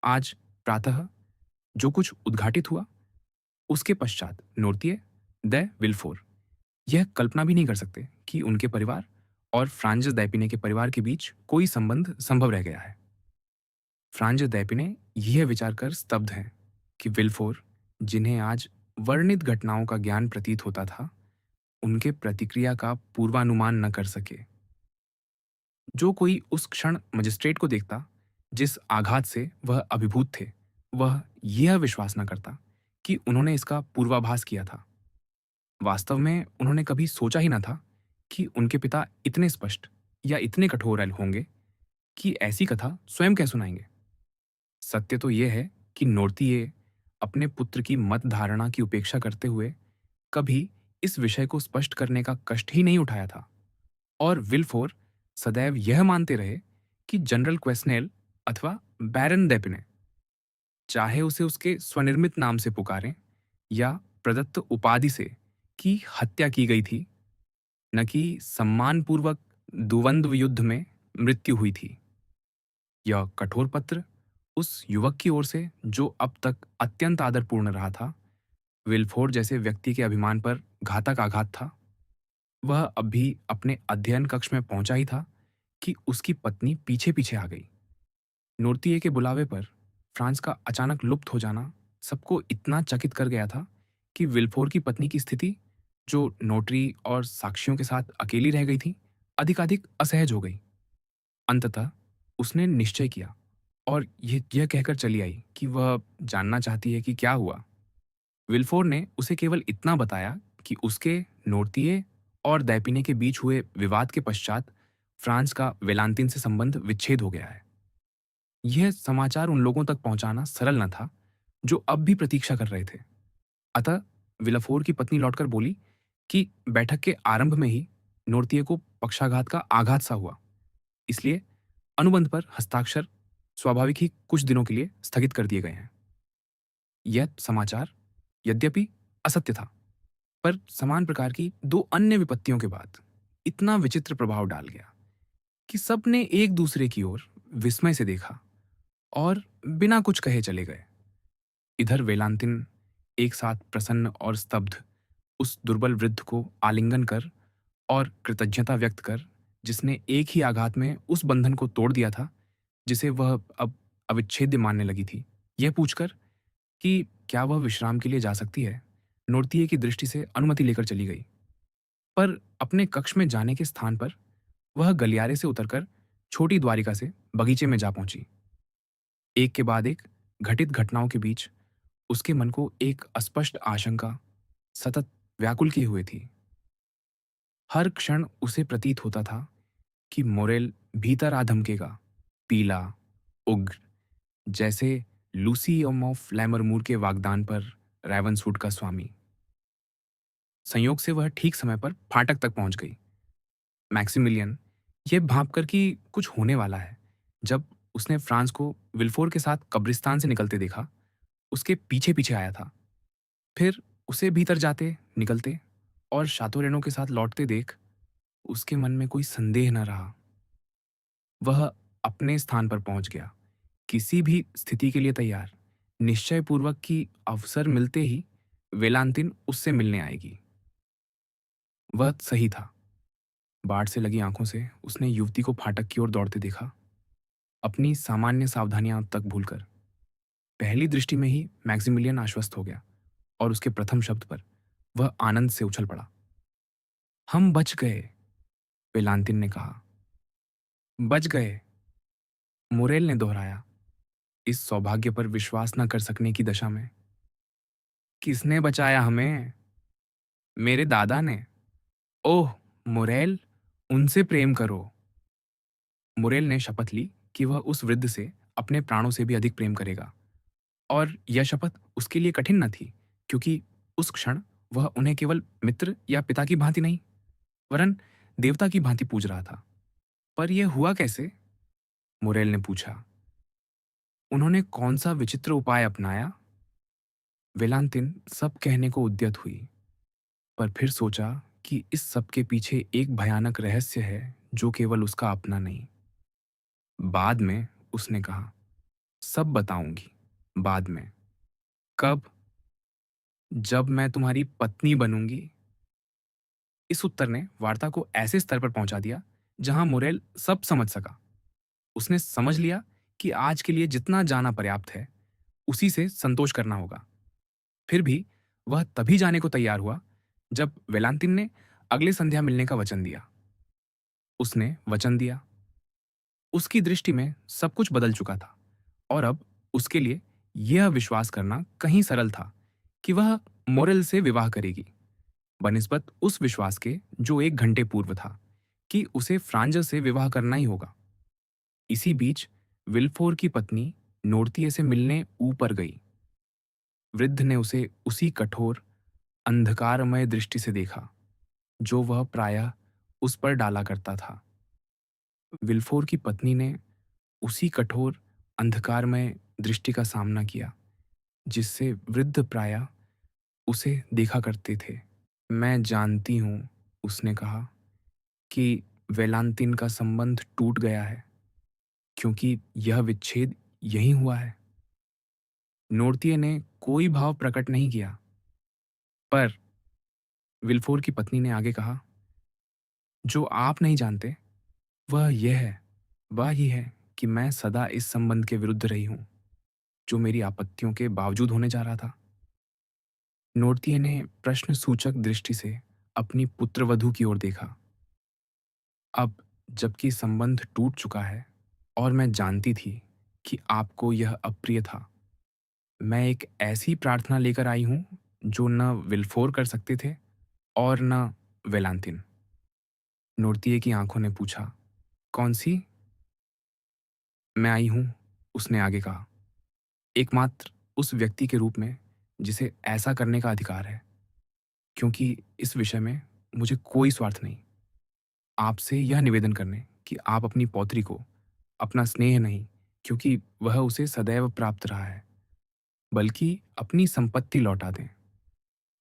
आज प्रातः जो कुछ उद्घाटित हुआ, उसके पश्चात नोर्तिये द विल्फोर यह कल्पना भी नहीं कर सकते कि उनके परिवार और फ्रांज दैपिने के परिवार के बीच कोई संबंध संभव रह गया है। फ्रांज दैपिने यह विचार कर स्तब्ध हैं कि विल्फोर, जिन्हें आज वर्णित घटनाओं का ज्ञान प्रतीत होता था, उनके प्रतिक्रिया का पूर्वानुमान न कर सके। जो कोई उस क्षण मजिस्ट्रेट को देखता जिस आघात से वह अभिभूत थे, वह यह विश्वास न करता कि उन्होंने इसका पूर्वाभास किया था। वास्तव में उन्होंने कभी सोचा ही न था कि उनके पिता इतने स्पष्ट या इतने कठोर होंगे कि ऐसी कथा स्वयं कह सुनाएंगे। सत्य तो यह है कि नोर्तिये अपने पुत्र की मत धारणा की उपेक्षा करते हुए कभी इस विषय को स्पष्ट करने का कष्ट ही नहीं उठाया था, और विल्फोर सदैव यह मानते रहे कि जनरल क्वेस्नेल अथवा बैरन डेपिने, चाहे उसे उसके स्वनिर्मित नाम से पुकारें या प्रदत्त उपाधि से, की हत्या की गई थी, न कि सम्मानपूर्वक द्वंद्व युद्ध में मृत्यु हुई थी। यह कठोर पत्र उस युवक की ओर से जो अब तक अत्यंत आदरपूर्ण रहा था, विल्फोर जैसे व्यक्ति के अभिमान पर घातक आघात था। वह अब भी अपने अध्ययन कक्ष में पहुंचा ही था कि उसकी पत्नी पीछे पीछे आ गई। नोर्तिये के बुलावे पर फ्रांस का अचानक लुप्त हो जाना सबको इतना चकित कर गया था कि विल्फोर की पत्नी की स्थिति, जो नोटरी और साक्षियों के साथ अकेली रह गई थी, अधिकाधिक असहज हो गई। अंततः उसने निश्चय किया और यह कहकर चली आई कि वह जानना चाहती है कि क्या हुआ। विल्फोर ने उसे केवल इतना बताया कि उसके, नोर्तिये और दैपिने के बीच हुए विवाद के पश्चात फ्रांस का वेलांतिन से संबंध विच्छेद हो गया है। यह समाचार उन लोगों तक पहुंचाना सरल न था जो अब भी प्रतीक्षा कर रहे थे। अतः विलाफोर की पत्नी लौटकर बोली कि बैठक के आरंभ में ही नोर्तिये को पक्षाघात का आघात सा हुआ, इसलिए अनुबंध पर हस्ताक्षर स्वाभाविक ही कुछ दिनों के लिए स्थगित कर दिए गए हैं। यह समाचार यद्यपि असत्य था, पर समान प्रकार की 2 अन्य विपत्तियों के बाद इतना विचित्र प्रभाव डाल गया कि सबने एक दूसरे की ओर विस्मय से देखा और बिना कुछ कहे चले गए। इधर वेलांतिन एक साथ प्रसन्न और स्तब्ध उस दुर्बल वृद्ध को आलिंगन कर और कृतज्ञता व्यक्त कर, जिसने एक ही आघात में उस बंधन को तोड़ दिया था जिसे वह अब अविच्छेद्य मानने लगी थी, यह पूछकर कि क्या वह विश्राम के लिए जा सकती है, नोर्तिये की दृष्टि से अनुमति लेकर चली गई। पर अपने कक्ष में जाने के स्थान पर वह गलियारे से उतरकर छोटी द्वारिका से बगीचे में जा पहुंची। एक के बाद एक घटित घटनाओं के बीच उसके मन को एक अस्पष्ट आशंका सतत व्याकुल किए हुए थी। हर क्षण उसे प्रतीत होता था कि मोरेल भीतर आ धमकेगा, पीला, उग्र, जैसे लूसी ऑफ लैमरमूर के वागदान पर रेवनसूट का स्वामी। संयोग से वह ठीक समय पर फाटक तक पहुंच गई। मैक्सिमिलियन, ये भांप कर कि कुछ होने वाला है, जब उसने फ्रांस को विल्फोर के साथ कब्रिस्तान से निकलते देखा, उसके पीछे पीछे आया था। फिर उसे भीतर जाते, निकलते और शातो रेनो के साथ लौटते देख उसके मन में कोई संदेह न रहा। वह अपने स्थान पर पहुंच गया, किसी भी स्थिति के लिए तैयार, निश्चय पूर्वक कि अवसर मिलते ही वेलांतिन उससे मिलने आएगी। वह सही था। बाढ़ से लगी आंखों से उसने युवती को फाटक की ओर दौड़ते देखा, अपनी सामान्य सावधानियां तक भूलकर। पहली दृष्टि में ही मैक्सिमिलियन आश्वस्त हो गया और उसके प्रथम शब्द पर वह आनंद से उछल पड़ा। हम बच गए, वेलांतिन ने कहा। बच गए, मोरेल ने दोहराया, इस सौभाग्य पर विश्वास न कर सकने की दशा में। किसने बचाया हमें? मेरे दादा ने। ओह, मोरेल, उनसे प्रेम करो। मोरेल ने शपथ ली कि वह उस वृद्ध से अपने प्राणों से भी अधिक प्रेम करेगा, और यह शपथ उसके लिए कठिन न थी, क्योंकि उस क्षण वह उन्हें केवल मित्र या पिता की भांति नहीं, वरन देवता की भांति पूज रहा था। पर यह हुआ कैसे? मोरेल ने पूछा। उन्होंने कौन सा विचित्र उपाय अपनाया? वेलांतिन सब कहने को उद्यत हुई, पर फिर सोचा कि इस सब के पीछे एक भयानक रहस्य है जो केवल उसका अपना नहीं। बाद में, उसने कहा, सब बताऊंगी, बाद में। कब? जब मैं तुम्हारी पत्नी बनूंगी। इस उत्तर ने वार्ता को ऐसे स्तर पर पहुंचा दिया जहां मोरेल सब समझ सका। उसने समझ लिया कि आज के लिए जितना जाना पर्याप्त है, उसी से संतोष करना होगा। फिर भी वह तभी जाने को तैयार हुआ जब वेलांतिन ने अगले संध्या मिलने का वचन दिया। उसने वचन दिया। उसकी दृष्टि में सब कुछ बदल चुका था, और अब उसके लिए यह विश्वास करना कहीं सरल था कि वह मोरेल से विवाह करेगी, बनिस्बत उस विश्वास के जो 1 घंटे पूर्व था कि उसे फ्रांजस से विवाह करना ही होगा। इसी बीच विल्फोर की पत्नी नोर्तिये से मिलने ऊपर गई। वृद्ध ने उसे उसी कठोर, अंधकारमय दृष्टि से देखा जो वह प्रायः उस पर डाला करता था। विल्फोर की पत्नी ने उसी कठोर, अंधकारमय दृष्टि का सामना किया जिससे वृद्ध प्रायः उसे देखा करते थे। मैं जानती हूँ, उसने कहा, कि वेलांतिन का संबंध टूट गया है, क्योंकि यह विच्छेद यहीं हुआ है। नोर्तिये ने कोई भाव प्रकट नहीं किया, पर विल्फोर की पत्नी ने आगे कहा, जो आप नहीं जानते वह यह है, वह ही है कि मैं सदा इस संबंध के विरुद्ध रही हूं जो मेरी आपत्तियों के बावजूद होने जा रहा था। नोर्तिये ने प्रश्न सूचक दृष्टि से अपनी पुत्रवधू की ओर देखा। अब जबकि संबंध टूट चुका है और मैं जानती थी कि आपको यह अप्रिय था, मैं एक ऐसी प्रार्थना लेकर आई हूं जो न विल्फोर कर सकते थे और न वेलांतिन। नोर्तिये की आंखों ने पूछा, कौन सी? मैं आई हूं, उसने आगे कहा, एकमात्र उस व्यक्ति के रूप में जिसे ऐसा करने का अधिकार है, क्योंकि इस विषय में मुझे कोई स्वार्थ नहीं। आपसे यह निवेदन करने कि आप अपनी पौत्री को अपना स्नेह नहीं, क्योंकि वह उसे सदैव प्राप्त रहा है, बल्कि अपनी संपत्ति लौटा दें।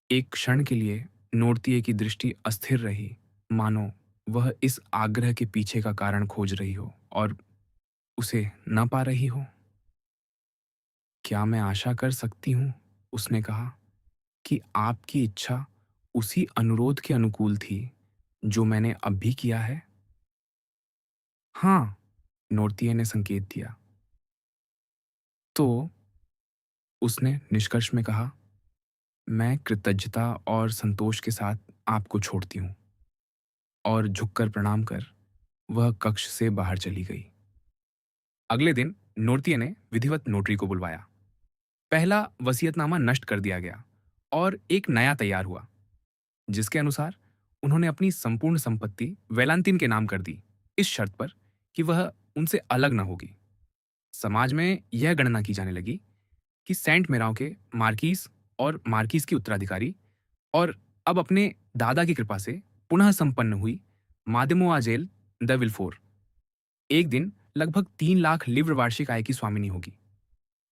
एक क्षण के लिए नोर्तिये की दृष्टि अस्थिर रही, मानो वह इस आग्रह के पीछे का कारण खोज रही हो और उसे न पा रही हो। क्या मैं आशा कर सकती हूँ, उसने कहा, कि आपकी इच्छा उसी अनुरोध के अनुकूल थी जो मैंने अब भी किया है? हाँ, नोर्तिये ने संकेत दिया। तो उसने निष्कर्ष में कहा, मैं कृतज्ञता और संतोष के साथ आपको छोड़ती हूँ, और झुककर प्रणाम कर वह कक्ष से बाहर चली गई। अगले दिन नोर्तिये ने विधिवत नोटरी को बुलवाया। पहला वसीयतनामा नष्ट कर दिया गया और एक नया तैयार हुआ, जिसके अनुसार उन्होंने अपनी संपूर्ण संपत्ति वेलांतिन के नाम कर दी, इस शर्त पर कि वह उनसे अलग न होगी। समाज में यह गणना की जाने लगी कि सेंट मेराव के मार्कीस और मार्कीस की उत्तराधिकारी और अब अपने दादा की कृपा से पुनः संपन्न हुई मादेमोआजेल द विल्फोर एक दिन लगभग 3 लाख लिव्र वार्षिक आय की स्वामिनी होगी।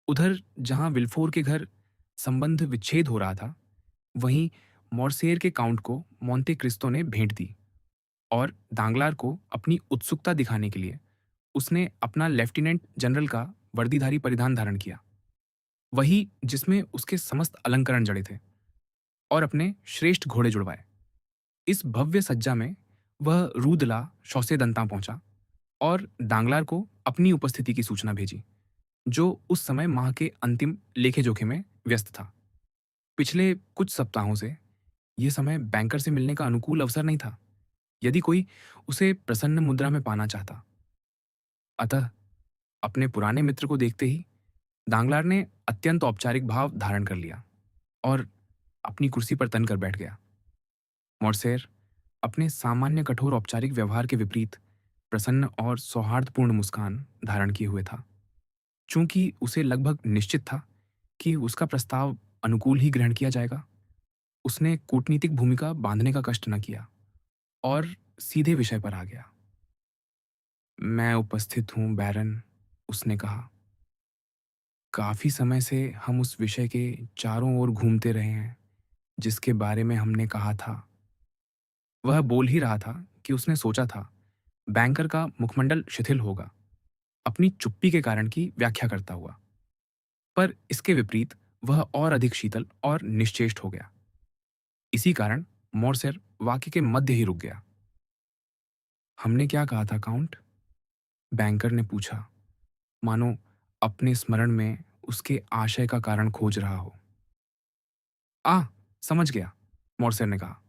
उधर जहां विल्फोर के घर संबंध विच्छेद हो रहा था, वहीं मॉर्सेयर के काउंट को मोंटे क्रिस्तो ने भेंट दी और दांगलार को अपनी उत्सुकता दिखाने के लिए उसने अपना लेफ्टिनेंट जनरल का वर्दीधारी परिधान धारण किया, वही जिसमें उसके समस्त अलंकरण जड़े थे, और अपने श्रेष्ठ घोड़े जुड़वाए। इस भव्य सज्जा में वह रूदला शौसेदंता पहुंचा और दांगलार को अपनी उपस्थिति की सूचना भेजी, जो उस समय माह के अंतिम लेखे जोखे में व्यस्त था। पिछले कुछ सप्ताहों से यह समय बैंकर से मिलने का अनुकूल अवसर नहीं था, यदि कोई उसे प्रसन्न मुद्रा में पाना चाहता। अतः अपने पुराने मित्र को देखते ही दांगलार ने अत्यंत औपचारिक भाव धारण कर लिया और अपनी कुर्सी पर तन कर बैठ गया। मॉर्सेयर अपने सामान्य कठोर औपचारिक व्यवहार के विपरीत प्रसन्न और सौहार्दपूर्ण मुस्कान धारण किए हुए था। चूंकि उसे लगभग निश्चित था कि उसका प्रस्ताव अनुकूल ही ग्रहण किया जाएगा, उसने कूटनीतिक भूमिका बांधने का कष्ट न किया और सीधे विषय पर आ गया। मैं उपस्थित हूं बैरन, उसने कहा। काफी समय से हम उस विषय के चारों ओर घूमते रहे हैं जिसके बारे में हमने कहा था। वह बोल ही रहा था कि उसने सोचा था बैंकर का मुखमंडल शिथिल होगा, अपनी चुप्पी के कारण की व्याख्या करता हुआ। पर इसके विपरीत वह और अधिक शीतल और निश्चेष्ट हो गया। इसी कारण मॉर्सेर वाक्य के मध्य ही रुक गया। हमने क्या कहा था काउंट? बैंकर ने पूछा, मानो अपने स्मरण में उसके आशय का कारण खोज रहा हो। समझ गया, मॉर्सेर ने कहा।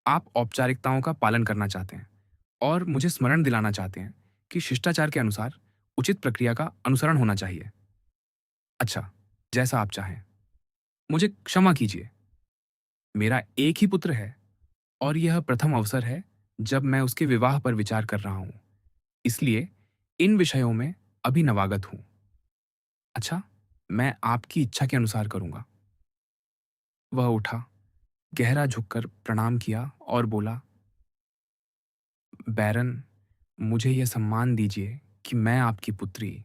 आप औपचारिकताओं का पालन करना चाहते हैं और मुझे स्मरण दिलाना चाहते हैं कि शिष्टाचार के अनुसार उचित प्रक्रिया का अनुसरण होना चाहिए। अच्छा, जैसा आप चाहें। मुझे क्षमा कीजिए। मेरा एक ही पुत्र है और यह प्रथम अवसर है जब मैं उसके विवाह पर विचार कर रहा हूं। इसलिए इन विषयों में अभी नवागत हूं। अच्छा, मैं आपकी इच्छा के अनुसार करूंगा। वह उठा, गहरा झुककर प्रणाम किया और बोला, बैरन, मुझे यह सम्मान दीजिए कि मैं आपकी पुत्री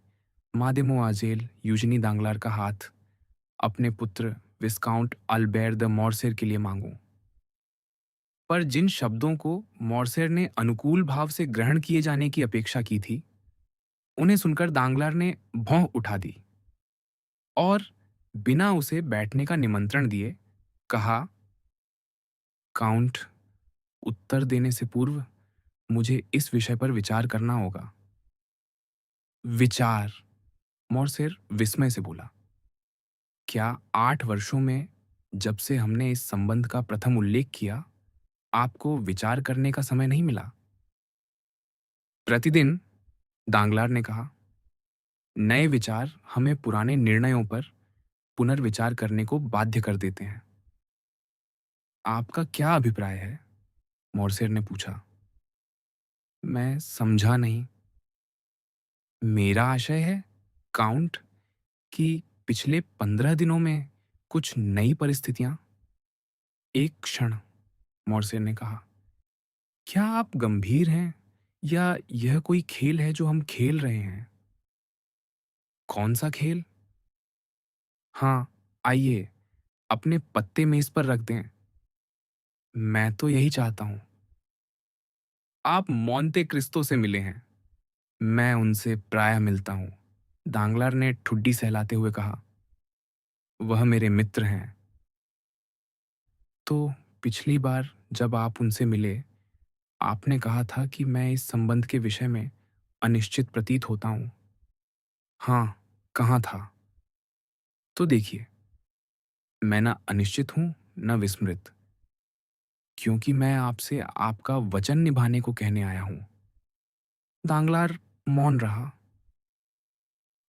मादेमोआजेल यूजनी दांगलार का हाथ अपने पुत्र विस्काउंट अल्बेर द मॉर्सेर के लिए मांगूं। पर जिन शब्दों को मॉर्सेर ने अनुकूल भाव से ग्रहण किए जाने की अपेक्षा की थी, उन्हें सुनकर दांगलार ने भौं उठा दी और बिना उसे बैठने का निमंत्रण दिए कहा, काउंट, उत्तर देने से पूर्व मुझे इस विषय पर विचार करना होगा। विचार? मॉर्सेर विस्मय से बोला। क्या 8 वर्षों में जब से हमने इस संबंध का प्रथम उल्लेख किया, आपको विचार करने का समय नहीं मिला? प्रतिदिन, दांगलार ने कहा। नए विचार हमें पुराने निर्णयों पर पुनर्विचार करने को बाध्य कर देते हैं। आपका क्या अभिप्राय है? मॉर्सेर ने पूछा। मैं समझा नहीं। मेरा आशय है, काउंट, कि पिछले 15 दिनों में कुछ नई परिस्थितियां। एक क्षण, मॉर्सेर ने कहा। क्या आप गंभीर हैं या यह कोई खेल है जो हम खेल रहे हैं? कौन सा खेल? हाँ, आइए, अपने पत्ते मेज पर रख दें। मैं तो यही चाहता हूं। आप मोंते क्रिस्तो से मिले हैं। मैं उनसे प्रायः मिलता हूं, दांगलार ने ठुड्डी सहलाते हुए कहा। वह मेरे मित्र हैं। तो पिछली बार जब आप उनसे मिले, आपने कहा था कि मैं इस संबंध के विषय में अनिश्चित प्रतीत होता हूं। हाँ, कहाँ था? तो देखिए, मैं न अनिश्चित हूं न विस्मृत, क्योंकि मैं आपसे आपका वचन निभाने को कहने आया हूं। दांगलार मौन रहा।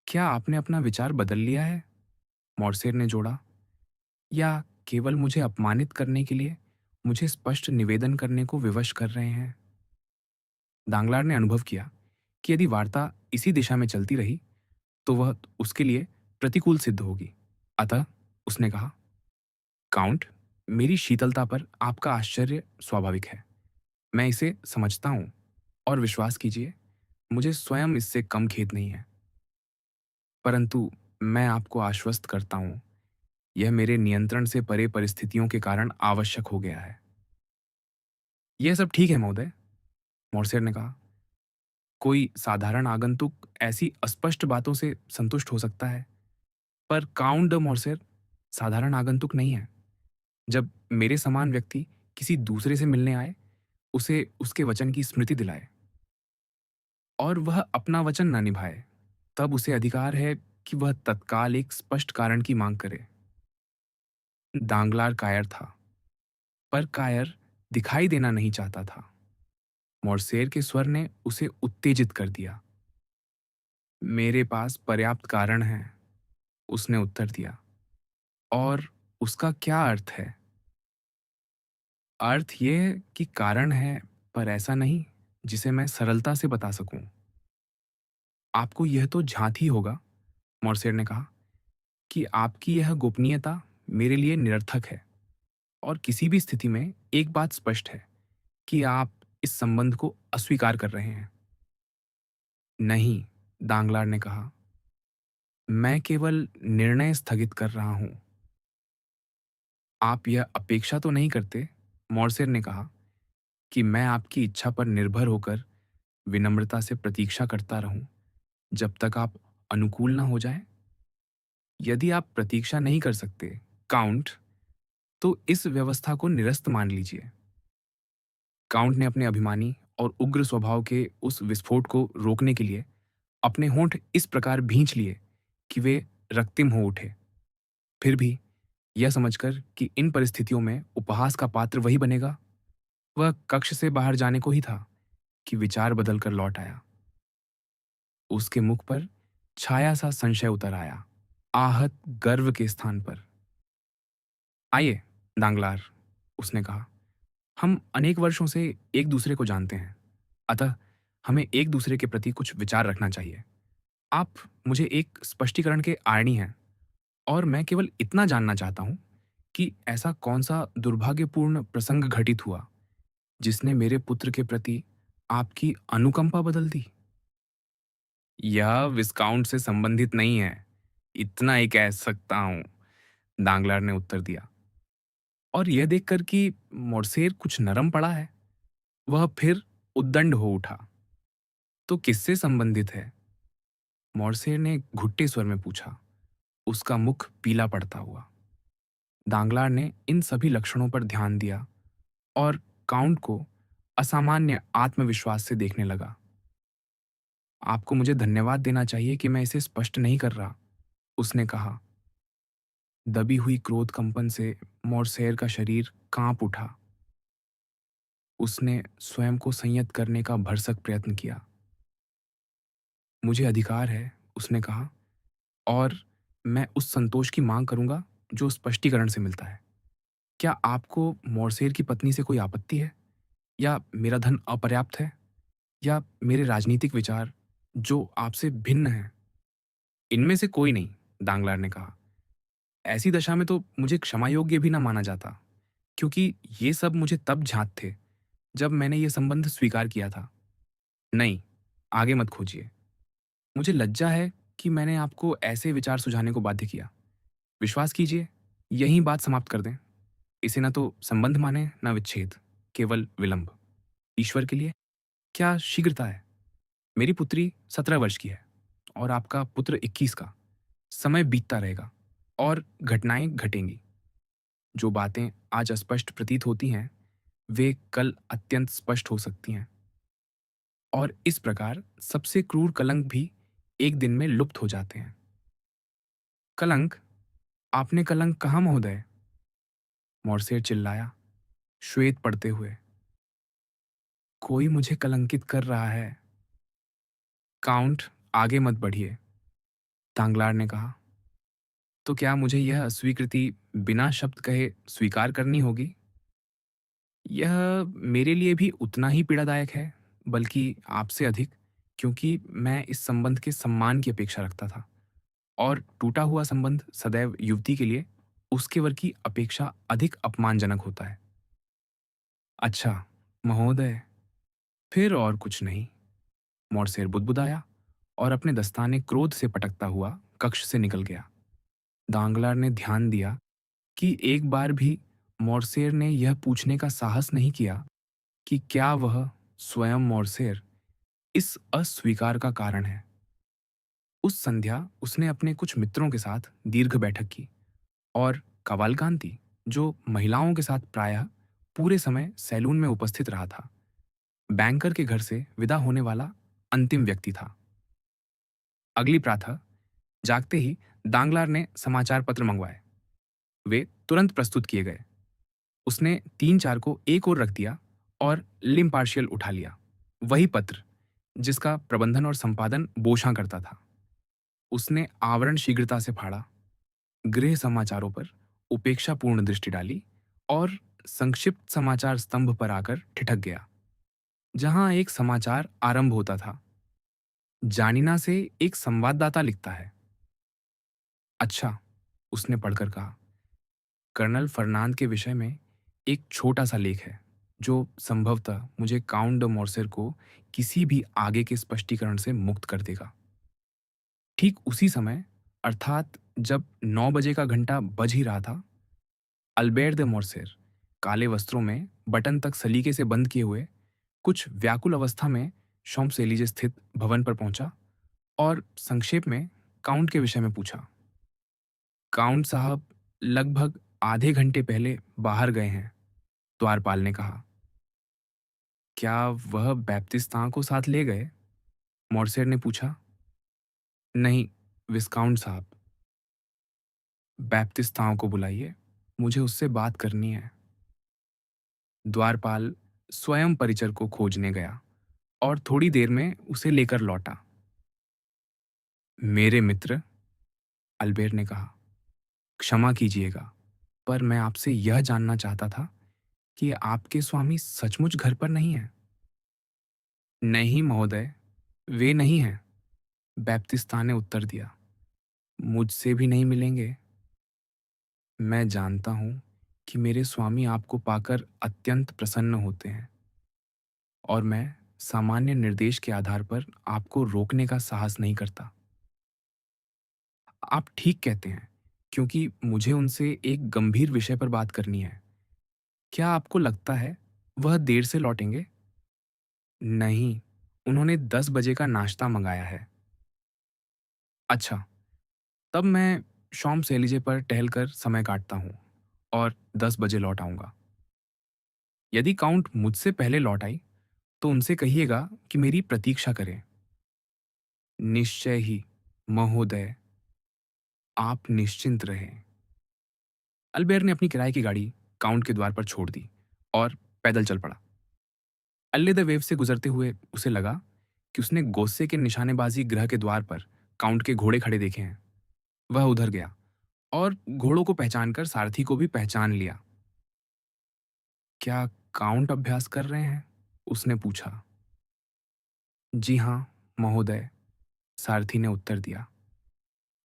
क्या आपने अपना विचार बदल लिया है? मोर्सेर ने जोड़ा, या केवल मुझे अपमानित करने के लिए मुझे स्पष्ट निवेदन करने को विवश कर रहे हैं? दांगलार ने अनुभव किया कि यदि वार्ता इसी दिशा में चलती रही तो वह उसके लिए प्रतिकूल सिद्ध होगी। अतः उसने कहा, काउंट, मेरी शीतलता पर आपका आश्चर्य स्वाभाविक है। मैं इसे समझता हूँ, और विश्वास कीजिए, मुझे स्वयं इससे कम खेद नहीं है। परंतु मैं आपको आश्वस्त करता हूँ, यह मेरे नियंत्रण से परे परिस्थितियों के कारण आवश्यक हो गया है। यह सब ठीक है महोदय, मोर्सेर ने कहा। कोई साधारण आगंतुक ऐसी अस्पष्ट बातों से संतुष्ट हो सकता है, पर काउंट ड मोर्सेर साधारण आगंतुक नहीं है। जब मेरे समान व्यक्ति किसी दूसरे से मिलने आए, उसे उसके वचन की स्मृति दिलाए और वह अपना वचन न निभाए, तब उसे अधिकार है कि वह तत्काल एक स्पष्ट कारण की मांग करे। दांगलार कायर था, पर कायर दिखाई देना नहीं चाहता था। मोर्सेर के स्वर ने उसे उत्तेजित कर दिया। मेरे पास पर्याप्त कारण है, उसने उत्तर दिया। और उसका क्या अर्थ है? अर्थ यह कि कारण है, पर ऐसा नहीं जिसे मैं सरलता से बता सकूं। आपको यह तो झांत ही होगा, मोर्सेर ने कहा, कि आपकी यह गोपनीयता मेरे लिए निरर्थक है। और किसी भी स्थिति में एक बात स्पष्ट है कि आप इस संबंध को अस्वीकार कर रहे हैं। नहीं, दांगलार ने कहा, मैं केवल निर्णय स्थगित कर रहा हूं। आप यह अपेक्षा तो नहीं करते, मोर्सेर ने कहा, कि मैं आपकी इच्छा पर निर्भर होकर विनम्रता से प्रतीक्षा करता रहूं जब तक आप अनुकूल न हो जाएं? यदि आप प्रतीक्षा नहीं कर सकते, काउंट, तो इस व्यवस्था को निरस्त मान लीजिए। काउंट ने अपने अभिमानी और उग्र स्वभाव के उस विस्फोट को रोकने के लिए अपने होंठ इस प्रकार भींच लिए कि वे रक्तिम हो उठे। फिर भी यह समझकर कि इन परिस्थितियों में उपहास का पात्र वही बनेगा, वह कक्ष से बाहर जाने को ही था कि विचार बदलकर लौट आया। उसके मुख पर छाया सा संशय उतर आया, आहत गर्व के स्थान पर। आइए, दांगलार, उसने कहा, हम अनेक वर्षों से एक दूसरे को जानते हैं, अतः हमें एक दूसरे के प्रति कुछ विचार रखना चाहिए। आप मुझे एक स्पष्टीकरण के आड़नी हैं, और मैं केवल इतना जानना चाहता हूं कि ऐसा कौन सा दुर्भाग्यपूर्ण प्रसंग घटित हुआ जिसने मेरे पुत्र के प्रति आपकी अनुकंपा बदल दी? यह विस्काउंट से संबंधित नहीं है, इतना ही कह सकता हूं, दांगलार ने उत्तर दिया। और यह देखकर कि मोर्सेर कुछ नरम पड़ा है, वह फिर उद्दंड हो उठा। तो किससे संबंधित है? मोर्सेर ने घुट्टे स्वर में पूछा, उसका मुख पीला पड़ता हुआ। दांगलार ने इन सभी लक्षणों पर ध्यान दिया और काउंट को असामान्य आत्मविश्वास से देखने लगा। आपको मुझे धन्यवाद देना चाहिए कि मैं इसे स्पष्ट नहीं कर रहा, उसने कहा। दबी हुई क्रोध कंपन से मोर्सेर का शरीर कांप उठा। उसने स्वयं को संयत करने का भरसक प्रयत्न किया। मुझे अधिकार है, उसने कहा, और मैं उस संतोष की मांग करूंगा जो स्पष्टीकरण से मिलता है। क्या आपको मोर्सेर की पत्नी से कोई आपत्ति है, या मेरा धन अपर्याप्त है, या मेरे राजनीतिक विचार जो आपसे भिन्न हैं? इनमें से कोई नहीं, दांगलार ने कहा। ऐसी दशा में तो मुझे क्षमा योग्य भी ना माना जाता, क्योंकि ये सब मुझे तब झांत थे जब मैंने ये संबंध स्वीकार किया था। नहीं, आगे मत खोजिए। मुझे लज्जा है कि मैंने आपको ऐसे विचार सुझाने को बाध्य किया। विश्वास कीजिए, यहीं बात समाप्त कर दें। इसे न तो संबंध माने, न विच्छेद, केवल विलंब। ईश्वर के लिए क्या शीघ्रता है? मेरी पुत्री 17 वर्ष की है और आपका पुत्र 21 का। समय बीतता रहेगा और घटनाएं घटेंगी। जो बातें आज अस्पष्ट प्रतीत होती हैं, वे कल अत्यंत स्पष्ट हो सकती हैं। और इस प्रकार सबसे क्रूर कलंक भी एक दिन में लुप्त हो जाते हैं। कलंक? आपने कलंक कहा महोदय? मोर्सेर चिल्लाया, श्वेत पड़ते हुए। कोई मुझे कलंकित कर रहा है। काउंट, आगे मत बढ़िए, तांगलार ने कहा। तो क्या मुझे यह अस्वीकृति बिना शब्द कहे स्वीकार करनी होगी? यह मेरे लिए भी उतना ही पीड़ादायक है, बल्कि आपसे अधिक, क्योंकि मैं इस संबंध के सम्मान की अपेक्षा रखता था और टूटा हुआ संबंध सदैव युवती के लिए उसके वर की अपेक्षा अधिक अपमानजनक होता है। अच्छा, महोदय, फिर और कुछ नहीं। मोरसेर बुदबुदाया और अपने दस्ताने क्रोध से पटकता हुआ कक्ष से निकल गया। दांगलार ने ध्यान दिया कि एक बार भी मोरसेर ने यह पूछने का साहस नहीं किया कि क्या वह स्वयं मोरसेर इस अस्वीकार का कारण है। उस संध्या उसने अपने कुछ मित्रों के साथ दीर्घ बैठक की और कवालकांति, जो महिलाओं के साथ प्रायः पूरे समय सैलून में उपस्थित रहा था, बैंकर के घर से विदा होने वाला अंतिम व्यक्ति था। अगली प्रातः जागते ही दांगलार ने समाचार पत्र मंगवाए। वे तुरंत प्रस्तुत किए गए। उसने 3-4 को एक ओर रख दिया और लिम्पार्शियल उठा लिया। वही पत्र जिसका प्रबंधन और संपादन बोशां करता था। उसने आवरण शीघ्रता से फाड़ा, गृह समाचारों पर उपेक्षापूर्ण दृष्टि डाली और संक्षिप्त समाचार स्तंभ पर आकर ठिठक गया, जहां एक समाचार आरंभ होता था। जानिना से एक संवाददाता लिखता है। अच्छा, उसने पढ़कर कहा, कर्नल फर्नांद के विषय में एक छोटा सा लेख है जो संभवतः मुझे काउंट ड मोर्सेर को किसी भी आगे के स्पष्टीकरण से मुक्त कर देगा। ठीक उसी समय, अर्थात जब 9 बजे का घंटा बज ही रहा था, अल्बेर de मोर्सेर काले वस्त्रों में बटन तक सलीके से बंद किए हुए कुछ व्याकुल अवस्था में शॉम्स एलिजे स्थित भवन पर पहुंचा और संक्षेप में काउंट के विषय में पूछा। काउंट साहब लगभग आधे घंटे पहले बाहर गए हैं, द्वारपाल ने कहा। क्या वह बैप्तिस्ता को साथ ले गए? मोर्सेर ने पूछा। नहीं, विस्काउंट साहब। बैप्तिस्ताओं को बुलाइए, मुझे उससे बात करनी है। द्वारपाल स्वयं परिचर को खोजने गया और थोड़ी देर में उसे लेकर लौटा। मेरे मित्र, अल्बेर ने कहा, क्षमा कीजिएगा, पर मैं आपसे यह जानना चाहता था कि आपके स्वामी सचमुच घर पर नहीं हैं? नहीं महोदय, वे नहीं हैं, बैप्तिस्ता ने उत्तर दिया। मुझसे भी नहीं मिलेंगे। मैं जानता हूं कि मेरे स्वामी आपको पाकर अत्यंत प्रसन्न होते हैं और मैं सामान्य निर्देश के आधार पर आपको रोकने का साहस नहीं करता। आप ठीक कहते हैं, क्योंकि मुझे उनसे एक गंभीर विषय पर बात करनी है। क्या आपको लगता है वह देर से लौटेंगे? नहीं, उन्होंने 10 बजे का नाश्ता मंगाया है। अच्छा, तब मैं शॉम्स एलिजे पर टहलकर समय काटता हूँ और 10 बजे लौट आऊंगा। यदि काउंट मुझसे पहले लौट आई तो उनसे कहिएगा कि मेरी प्रतीक्षा करें। निश्चय ही, महोदय, आप निश्चिंत रहें। अल्बेर ने अपनी किराए की गाड़ी काउंट के द्वार पर छोड़ दी और पैदल चल पड़ा। अल्ले द वेव से गुजरते हुए उसे लगा कि उसने गोस्से के निशानेबाजी गृह के द्वार पर काउंट के घोड़े खड़े देखे हैं। वह उधर गया और घोड़ों को पहचानकर सारथी को भी पहचान लिया। क्या काउंट अभ्यास कर रहे हैं? उसने पूछा। जी हाँ, महोदय, सारथी ने उत्तर दिया।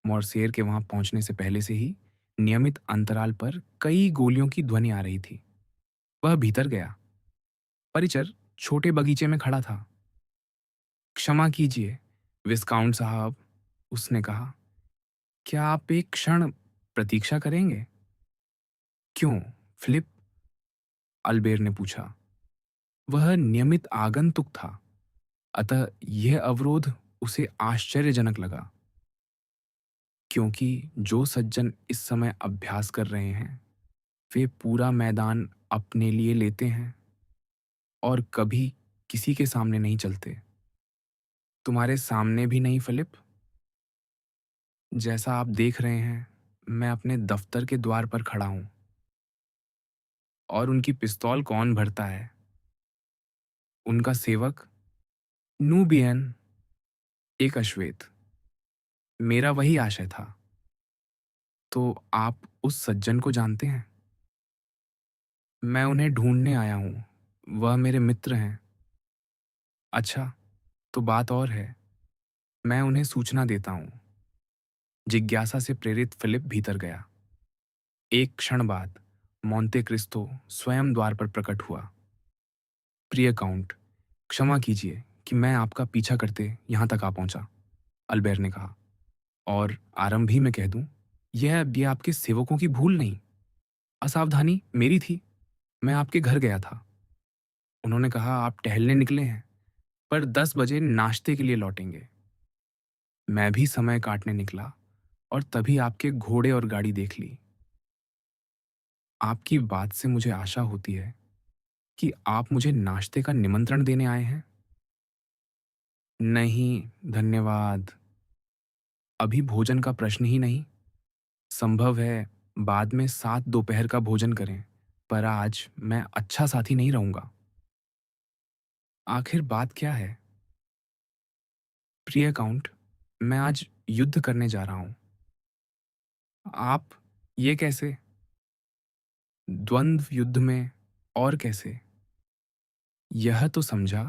मोरसेर के वहां पहुंचने से पहले से ही नियमित अंतराल पर कई गोलियों की ध्वनि आ रही थी। वह भीतर गया। परिचर छोटे बगीचे में खड़ा था। क्षमा कीजिए, विस्काउंट साहब, उसने कहा। क्या आप एक क्षण प्रतीक्षा करेंगे? क्यों, फिलिप? अल्बेर ने पूछा। वह नियमित आगंतुक था, अतः यह अवरोध उसे आश्चर्यजनक लगा। क्योंकि जो सज्जन इस समय अभ्यास कर रहे हैं, वे पूरा मैदान अपने लिए लेते हैं और कभी किसी के सामने नहीं चलते। तुम्हारे सामने भी नहीं, फिलिप। जैसा आप देख रहे हैं, मैं अपने दफ्तर के द्वार पर खड़ा हूं और उनकी पिस्तौल कौन भरता है? उनका सेवक, नूबियन, एक अश्वेत। मेरा वही आशय था। तो आप उस सज्जन को जानते हैं? मैं उन्हें ढूँढने आया हूँ। वह मेरे मित्र हैं। अच्छा, तो बात और है। मैं उन्हें सूचना देता हूँ। जिज्ञासा से प्रेरित फिलिप भीतर गया। एक क्षण बाद मोंते क्रिस्तो स्वयं द्वार पर प्रकट हुआ। प्रिय काउंट, क्षमा कीजिए कि मैं आपका पीछा करते यहाँ तक आ पहुँचा, अल्बेर ने कहा। और आरंभ ही में कह दूँ, यह आपके सेवकों की भूल नहीं, असावधानी मेरी थी। मैं आपके घर गया था। उन्होंने कहा आप टहलने निकले हैं, पर 10 बजे नाश्ते के लिए लौटेंगे। मैं भी समय काटने निकला और तभी आपके घोड़े और गाड़ी देख ली। आपकी बात से मुझे आशा होती है कि आप मुझे नाश्ते का निमंत्रण देने आए हैं। नहीं, धन्यवाद। अभी भोजन का प्रश्न ही नहीं। संभव है बाद में 7 दोपहर का भोजन करें, पर आज मैं अच्छा साथी नहीं रहूंगा। आखिर बात क्या है? प्रिय काउंट, मैं आज युद्ध करने जा रहा हूं। आप? ये कैसे? द्वंद्व युद्ध में? और कैसे? यह तो समझा,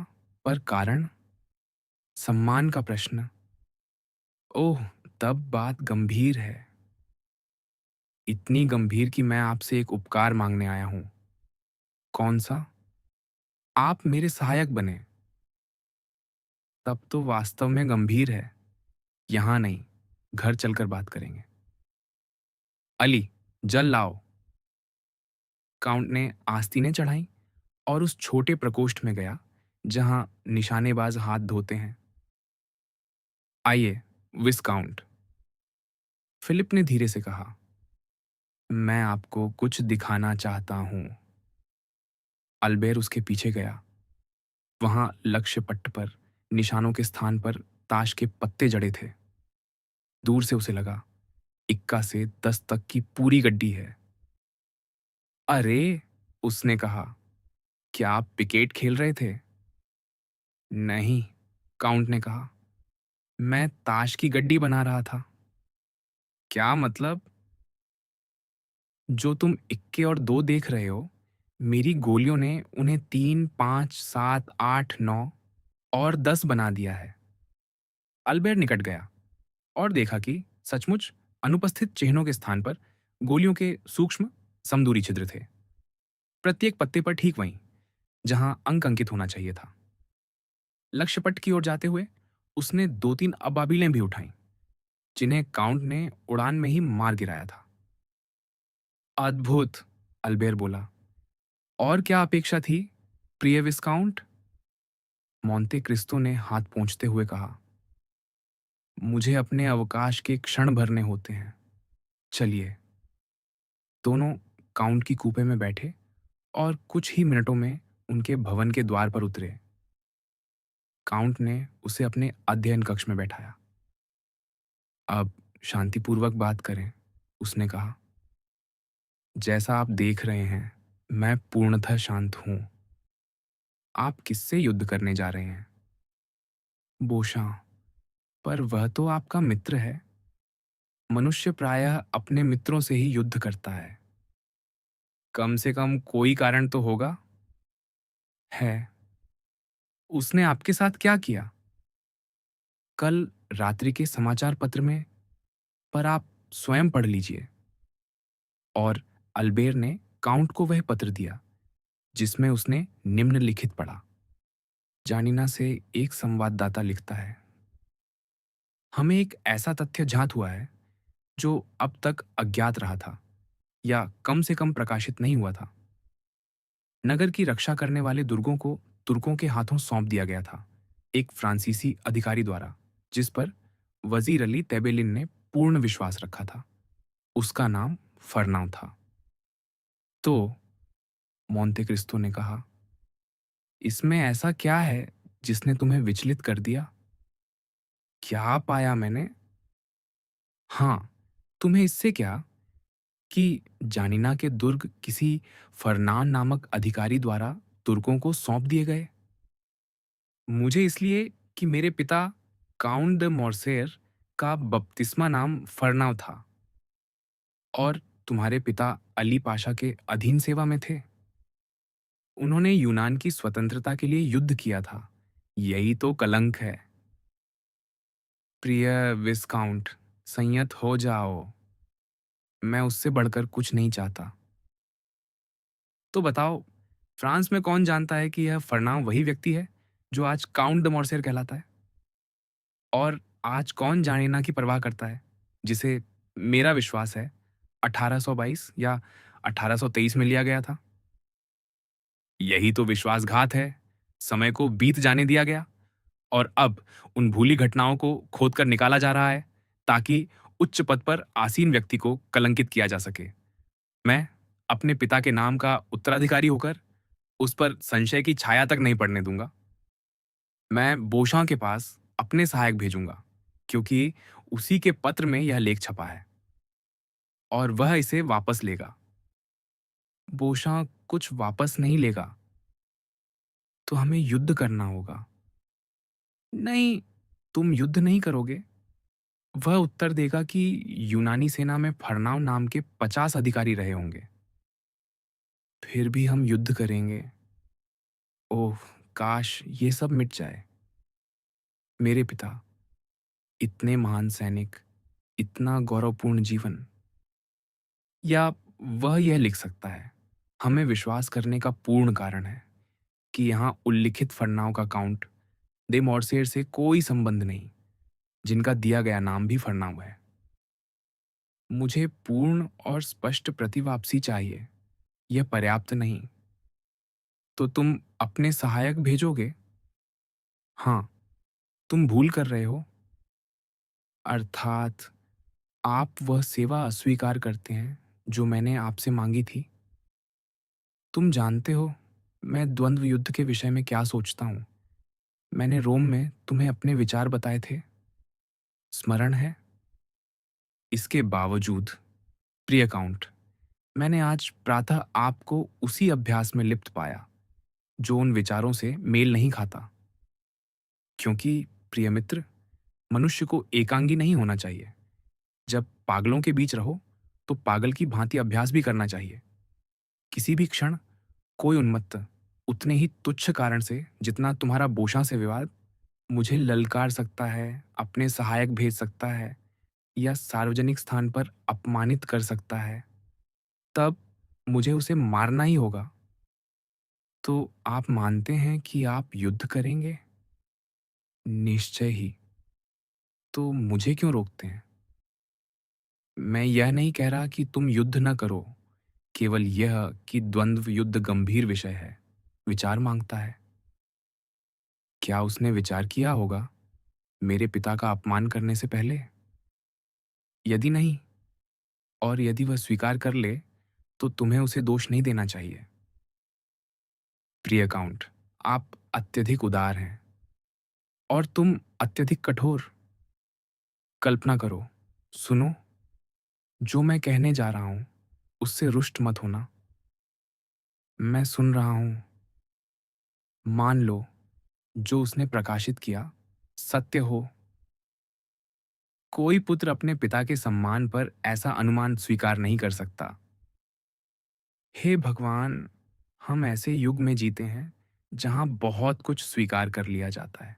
पर कारण? सम्मान का प्रश्न। ओह, तब बात गंभीर है। इतनी गंभीर कि मैं आपसे एक उपकार मांगने आया हूं। कौन सा? आप मेरे सहायक बने। तब तो वास्तव में गंभीर है। यहां नहीं, घर चलकर बात करेंगे। अली, जल लाओ। काउंट ने आस्तीनें चढ़ाई और उस छोटे प्रकोष्ठ में गया जहां निशानेबाज हाथ धोते हैं। आइए, विस्काउंट, फिलिप ने धीरे से कहा। मैं आपको कुछ दिखाना चाहता हूं। अल्बेर उसके पीछे गया। वहां लक्ष्य पट्ट पर निशानों के स्थान पर ताश के पत्ते जड़े थे। दूर से उसे लगा, इक्का से 10 तक की पूरी गड्डी है। अरे, उसने कहा, क्या आप पिकेट खेल रहे थे? नहीं, काउंट ने कहा, मैं ताश की गड्डी बना रहा था। क्या मतलब? जो तुम इक्के और दो देख रहे हो, मेरी गोलियों ने उन्हें 3, 5, 7, 8, 9 और 10 बना दिया है। अल्बेर निकट गया और देखा कि सचमुच अनुपस्थित चिन्हों के स्थान पर गोलियों के सूक्ष्म समदूरी छिद्र थे, प्रत्येक पत्ते पर ठीक वहीं जहां अंक अंकित होना चाहिए था। लक्ष्यपट की ओर जाते हुए उसने 2-3 अबाबिलें भी उठाईं, जिन्हें काउंट ने उड़ान में ही मार गिराया था। अद्भुत, अल्बेर बोला। और क्या अपेक्षा थी, प्रिय विस्काउंट? मोंते क्रिस्तो ने हाथ पोंछते हुए कहा। मुझे अपने अवकाश के क्षण भरने होते हैं। चलिए। दोनों काउंट की कूपे में बैठे और कुछ ही मिनटों में उनके भवन के द्वार पर उतरे। काउंट ने उसे अपने अध्ययन कक्ष में बैठाया। अब शांतिपूर्वक बात करें, उसने कहा। जैसा आप देख रहे हैं, मैं पूर्णतः शांत हूं। आप किससे युद्ध करने जा रहे हैं? बोशां, पर वह तो आपका मित्र है। मनुष्य प्रायः अपने मित्रों से ही युद्ध करता है। कम से कम कोई कारण तो होगा। है। उसने आपके साथ क्या किया? कल रात्रि के समाचार पत्र में, पर आप स्वयं पढ़ लीजिए। और अल्बेर ने काउंट को वह पत्र दिया जिसमें उसने निम्नलिखित पढ़ा। जानिना से एक संवाददाता लिखता है, हमें एक ऐसा तथ्य ज्ञात हुआ है जो अब तक अज्ञात रहा था या कम से कम प्रकाशित नहीं हुआ था। नगर की रक्षा करने वाले दुर्गों को तुर्कों के हाथों सौंप दिया गया था, एक फ्रांसीसी अधिकारी द्वारा, जिस पर वजीर अली तैबेलिन ने पूर्ण विश्वास रखा था। उसका नाम फरनाव था। तो मोंते क्रिस्तो ने कहा, इसमें ऐसा क्या है जिसने तुम्हें विचलित कर दिया? क्या पाया मैंने? हाँ, तुम्हें इससे क्या कि जानिना के दुर्ग किसी फरनान नामक अधिकारी द्वारा तुर्कों को सौंप दिए गए। मुझे इसलिए कि मेरे पिता काउंट द मोर्सेर का बपतिस्मा नाम फरनाव था। और तुम्हारे पिता अली पाशा के अधीन सेवा में थे। उन्होंने यूनान की स्वतंत्रता के लिए युद्ध किया था। यही तो कलंक है। प्रिय विस्काउंट, संयत हो जाओ। मैं उससे बढ़कर कुछ नहीं चाहता। तो बताओ, फ्रांस में कौन जानता है कि यह फरनाव वही व्यक्ति है जो आज काउंट द मोर्सेर कहलाता है? और आज कौन जानेना की परवाह करता है, जिसे मेरा विश्वास है 1822 या 1823 में लिया गया था? यही तो विश्वासघात है। समय को बीत जाने दिया गया और अब उन भूली घटनाओं को खोदकर निकाला जा रहा है ताकि उच्च पद पर आसीन व्यक्ति को कलंकित किया जा सके। मैं अपने पिता के नाम का उत्तराधिकारी होकर उस पर संशय की छाया तक नहीं पड़ने दूंगा। मैं बोशां के पास अपने सहायक भेजूंगा, क्योंकि उसी के पत्र में यह लेख छपा है और वह इसे वापस लेगा। बोशां कुछ वापस नहीं लेगा तो हमें युद्ध करना होगा। नहीं, तुम युद्ध नहीं करोगे। वह उत्तर देगा कि यूनानी सेना में फरनाव नाम के 50 अधिकारी रहे होंगे। फिर भी हम युद्ध करेंगे। ओह, काश ये सब मिट जाए। मेरे पिता, इतने महान सैनिक, इतना गौरवपूर्ण जीवन। या वह यह लिख सकता है, हमें विश्वास करने का पूर्ण कारण है कि यहाँ उल्लिखित फरनाव का काउंट दे मॉर्सेर से कोई संबंध नहीं, जिनका दिया गया नाम भी फरनाव है। मुझे पूर्ण और स्पष्ट प्रतिवापसी चाहिए। यह पर्याप्त नहीं। तो तुम अपने सहायक भेजोगे? हाँ, तुम भूल कर रहे हो। अर्थात आप वह सेवा अस्वीकार करते हैं जो मैंने आपसे मांगी थी। तुम जानते हो मैं द्वंद्व युद्ध के विषय में क्या सोचता हूँ। मैंने रोम में तुम्हें अपने विचार बताए थे, स्मरण है? इसके बावजूद, प्रिय काउंट, मैंने आज प्रातः आपको उसी अभ्यास में लिप्त पाया जो उन विचारों से मेल नहीं खाता। क्योंकि प्रिय मित्र, मनुष्य को एकांगी नहीं होना चाहिए। जब पागलों के बीच रहो तो पागल की भांति अभ्यास भी करना चाहिए। किसी भी क्षण कोई उन्मत्त उतने ही तुच्छ कारण से जितना तुम्हारा बोशां से विवाद मुझे ललकार सकता है, अपने सहायक भेज सकता है या सार्वजनिक स्थान पर अपमानित कर सकता है, तब मुझे उसे मारना ही होगा। तो आप मानते हैं कि आप युद्ध करेंगे? निश्चय ही। तो मुझे क्यों रोकते हैं? मैं यह नहीं कह रहा कि तुम युद्ध न करो, केवल यह कि द्वंद्व युद्ध गंभीर विषय है, विचार मांगता है। क्या उसने विचार किया होगा मेरे पिता का अपमान करने से पहले? यदि नहीं, और यदि वह स्वीकार कर ले, तो तुम्हें उसे दोष नहीं देना चाहिए। प्रिय काउंट, आप अत्यधिक उदार हैं और तुम अत्यधिक कठोर। कल्पना करो, सुनो, जो मैं कहने जा रहा हूं उससे रुष्ट मत होना। मैं सुन रहा हूं। मान लो जो उसने प्रकाशित किया सत्य हो। कोई पुत्र अपने पिता के सम्मान पर ऐसा अनुमान स्वीकार नहीं कर सकता। हे भगवान, हम ऐसे युग में जीते हैं जहां बहुत कुछ स्वीकार कर लिया जाता है।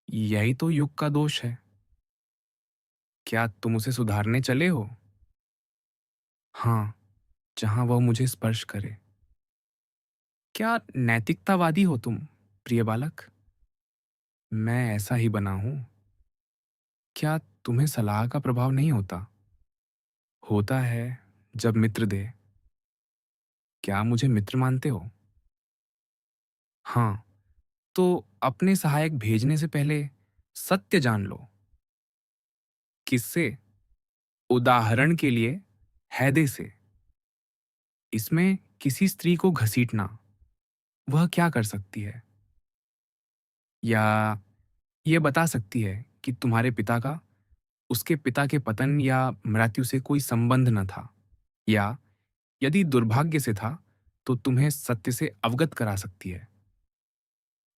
यही तो युग का दोष है। क्या तुम उसे सुधारने चले हो? हाँ, जहां वह मुझे स्पर्श करे। क्या नैतिकतावादी हो तुम, प्रिय बालक? मैं ऐसा ही बना हूं। क्या तुम्हें सलाह का प्रभाव नहीं होता? होता है, जब मित्र दे। क्या मुझे मित्र मानते हो? हाँ, तो अपने सहायक भेजने से पहले सत्य जान लो। किससे? उदाहरण के लिए, हैदे से। इसमें किसी स्त्री को घसीटना, वह क्या कर सकती है? या ये बता सकती है कि तुम्हारे पिता का उसके पिता के पतन या मृत्यु से कोई संबंध न था, या यदि दुर्भाग्य से था तो तुम्हें सत्य से अवगत करा सकती है।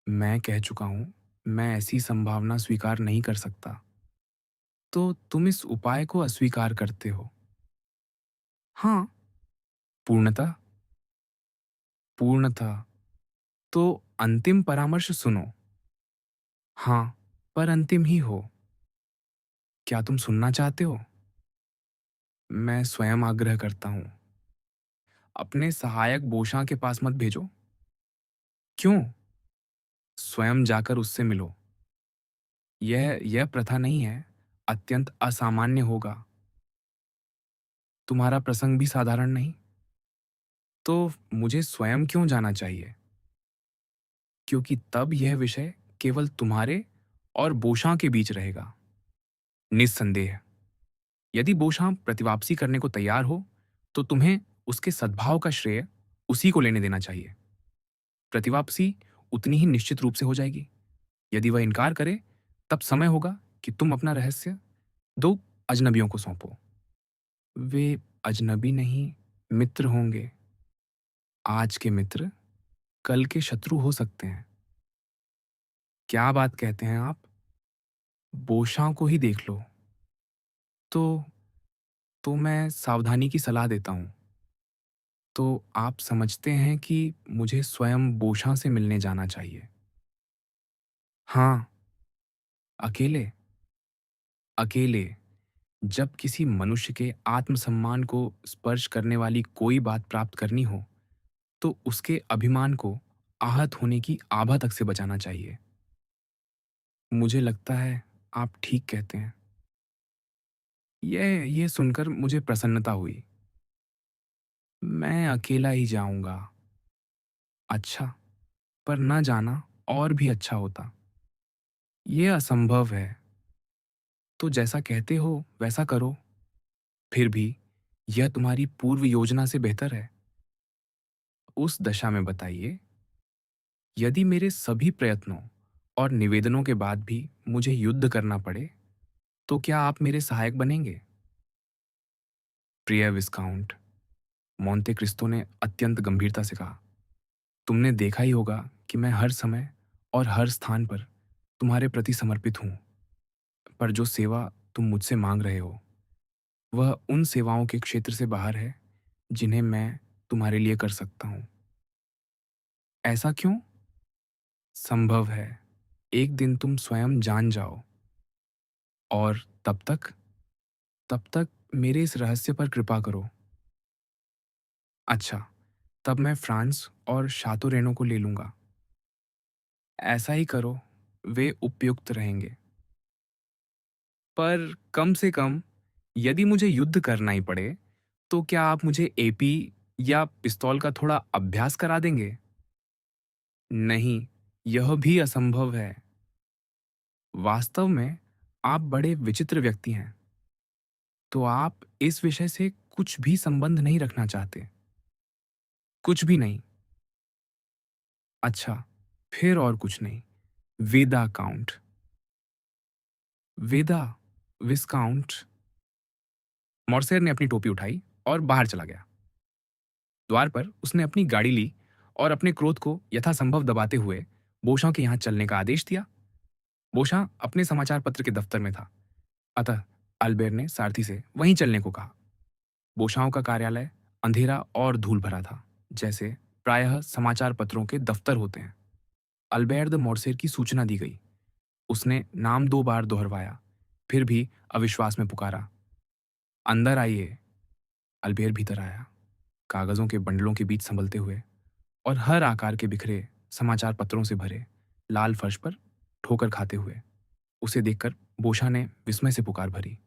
मैं कह चुका हूं, मैं ऐसी संभावना स्वीकार नहीं कर सकता। तो तुम इस उपाय को अस्वीकार करते हो। हाँ, पूर्णतः, पूर्णतः। तो अंतिम परामर्श सुनो। हाँ, पर अंतिम ही हो। क्या तुम सुनना चाहते हो? मैं स्वयं आग्रह करता हूँ। अपने सहायक बोशां के पास मत भेजो। क्यों? स्वयं जाकर उससे मिलो। यह प्रथा नहीं है, अत्यंत असामान्य होगा। तुम्हारा प्रसंग भी साधारण नहीं। तो मुझे स्वयं क्यों जाना चाहिए? क्योंकि तब यह विषय केवल तुम्हारे और बोशां के बीच रहेगा। निस्संदेह, यदि बोशां प्रतिवापसी करने को तैयार हो, तो तुम्हें उसके सद्भाव का श्रेय उसी को लेने देना चाहिए। प्रतिवापसी उतनी ही निश्चित रूप से हो जाएगी। यदि वह इनकार करे, तब समय होगा कि तुम अपना रहस्य दो अजनबियों को सौंपो। वे अजनबी नहीं, मित्र होंगे। आज के मित्र कल के शत्रु हो सकते हैं। क्या बात कहते हैं आप? बोशां को ही देख लो। तो मैं सावधानी की सलाह देता हूँ। तो आप समझते हैं कि मुझे स्वयं बोशां से मिलने जाना चाहिए? हाँ, अकेले। अकेले। जब किसी मनुष्य के आत्मसम्मान को स्पर्श करने वाली कोई बात प्राप्त करनी हो, तो उसके अभिमान को आहत होने की आभा तक से बचाना चाहिए। मुझे लगता है आप ठीक कहते हैं। ये सुनकर मुझे प्रसन्नता हुई। मैं अकेला ही जाऊंगा। अच्छा, पर न जाना और भी अच्छा होता। ये असंभव है। तो जैसा कहते हो वैसा करो। फिर भी यह तुम्हारी पूर्व योजना से बेहतर है। उस दशा में बताइए, यदि मेरे सभी प्रयत्नों और निवेदनों के बाद भी मुझे युद्ध करना पड़े, तो क्या आप मेरे सहायक बनेंगे? प्रिय विस्काउंट, मोंते क्रिस्तो ने अत्यंत गंभीरता से कहा, तुमने देखा ही होगा कि मैं हर समय और हर स्थान पर तुम्हारे प्रति समर्पित हूं। पर जो सेवा तुम मुझसे मांग रहे हो, वह उन सेवाओं के क्षेत्र से बाहर है जिन्हें मैं तुम्हारे लिए कर सकता हूं। ऐसा क्यों? संभव है एक दिन तुम स्वयं जान जाओ। और तब तक मेरे इस रहस्य पर कृपा करो। अच्छा, तब मैं फ्रांस और शातो रेनो को ले लूंगा। ऐसा ही करो, वे उपयुक्त रहेंगे। पर कम से कम यदि मुझे युद्ध करना ही पड़े, तो क्या आप मुझे एपी या पिस्तौल का थोड़ा अभ्यास करा देंगे? नहीं, यह भी असंभव है। वास्तव में आप बड़े विचित्र व्यक्ति हैं। तो आप इस विषय से कुछ भी संबंध नहीं रखना चाहते? कुछ भी नहीं। अच्छा, फिर और कुछ नहीं। वेदा काउंट। वेदा, विस्काउंट। मॉर्सेर ने अपनी टोपी उठाई और बाहर चला गया। द्वार पर उसने अपनी गाड़ी ली और अपने क्रोध को यथासंभव दबाते हुए बोशां के यहाँ चलने का आदेश दिया। बोशां अपने समाचार पत्र के दफ्तर में था, अतः अल्बेर ने सारथी से वहीं चलने को कहा। बोशाओं का कार्यालय अंधेरा और धूल भरा था, जैसे प्रायः समाचार पत्रों के दफ्तर होते हैं। अल्बेर द मोर्सेर की सूचना दी गई। उसने नाम 2 बार दोहरवाया, फिर भी अविश्वास में पुकारा, अंदर आइए। अल्बेर भीतर आया, कागजों के बंडलों के बीच संभलते हुए और हर आकार के बिखरे समाचार पत्रों से भरे लाल फर्श पर ठोकर खाते हुए। उसे देखकर बोशा ने विस्मय से पुकार भरी,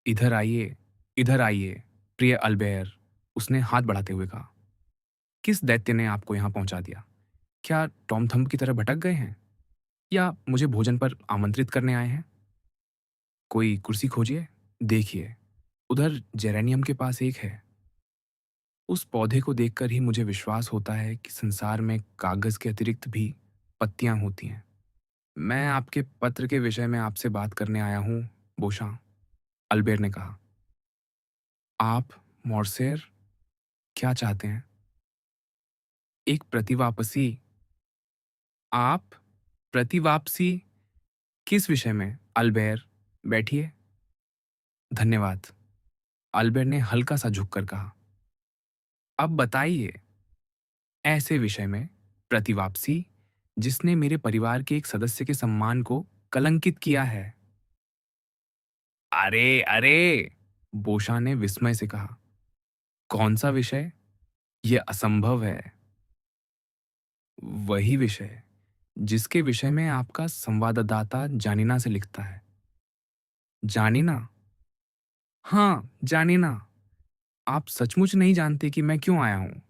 इधर आइए, प्रिय अल्बेर। उसने हाथ बढ़ाते हुए कहा, किस दैत्य ने आपको यहाँ पहुंचा दिया? क्या टॉम थंब की तरह भटक गए हैं, या मुझे भोजन पर आमंत्रित करने आए हैं? कोई कुर्सी खोजिए। देखिए, उधर जेरेनियम के पास एक है। उस पौधे को देखकर ही मुझे विश्वास होता है कि संसार में कागज के अतिरिक्त भी पत्तियां होती हैं। मैं आपके पत्र के विषय में आपसे बात करने आया हूं, बोशां, अल्बेर ने कहा। आप, मॉर्सेर, क्या चाहते हैं? एक प्रतिवापसी। आप, प्रतिवापसी? किस विषय में, अल्बेर? बैठिए। धन्यवाद। अल्बेर ने हल्का सा झुककर कहा। अब बताइए, ऐसे विषय में प्रतिवापसी जिसने मेरे परिवार के एक सदस्य के सम्मान को कलंकित किया है। अरे अरे, बोशा ने विस्मय से कहा। कौन सा विषय? यह असंभव है। वही विषय जिसके विषय में आपका संवाददाता जानिना से लिखता है। जानिना? हाँ, जानिना। आप सचमुच नहीं जानते कि मैं क्यों आया हूं?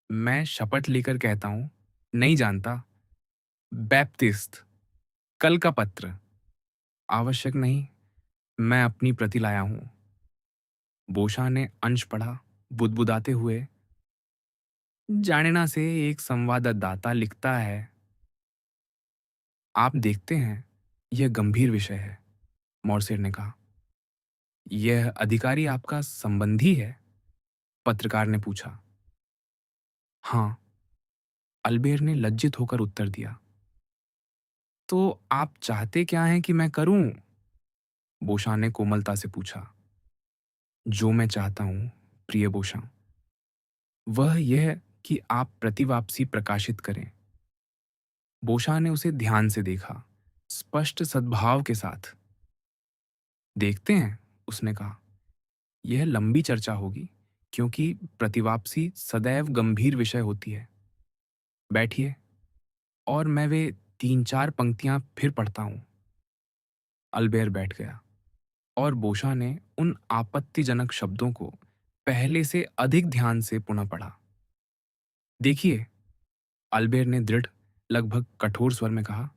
मैं शपथ लेकर कहता हूं, नहीं जानता। बैप्टिस्ट, कल का पत्र। आवश्यक नहीं, मैं अपनी प्रति लाया हूं। बोशा ने अंश पढ़ा, बुदबुदाते हुए। जानिना से एक संवाददाता लिखता है। आप देखते हैं, यह गंभीर विषय है, मोरसेर ने कहा। यह अधिकारी आपका संबंधी है? पत्रकार ने पूछा। हाँ, अल्बेर ने लज्जित होकर उत्तर दिया। तो आप चाहते क्या हैं कि मैं करूं? बोशा ने कोमलता से पूछा। जो मैं चाहता हूं, प्रिय बोशा, वह यह कि आप प्रतिवापसी प्रकाशित करें। बोशा ने उसे ध्यान से देखा, स्पष्ट सद्भाव के साथ। देखते हैं, उसने कहा, यह लंबी चर्चा होगी, क्योंकि प्रतिवापसी सदैव गंभीर विषय होती है। बैठिए, और मैं वे 3-4 पंक्तियां फिर पढ़ता हूं। अल्बेर बैठ गया, और बोशा ने उन आपत्तिजनक शब्दों को पहले से अधिक ध्यान से पुनः पढ़ा। देखिए, अल्बेर ने दृढ़, लगभग कठोर स्वर में कहा,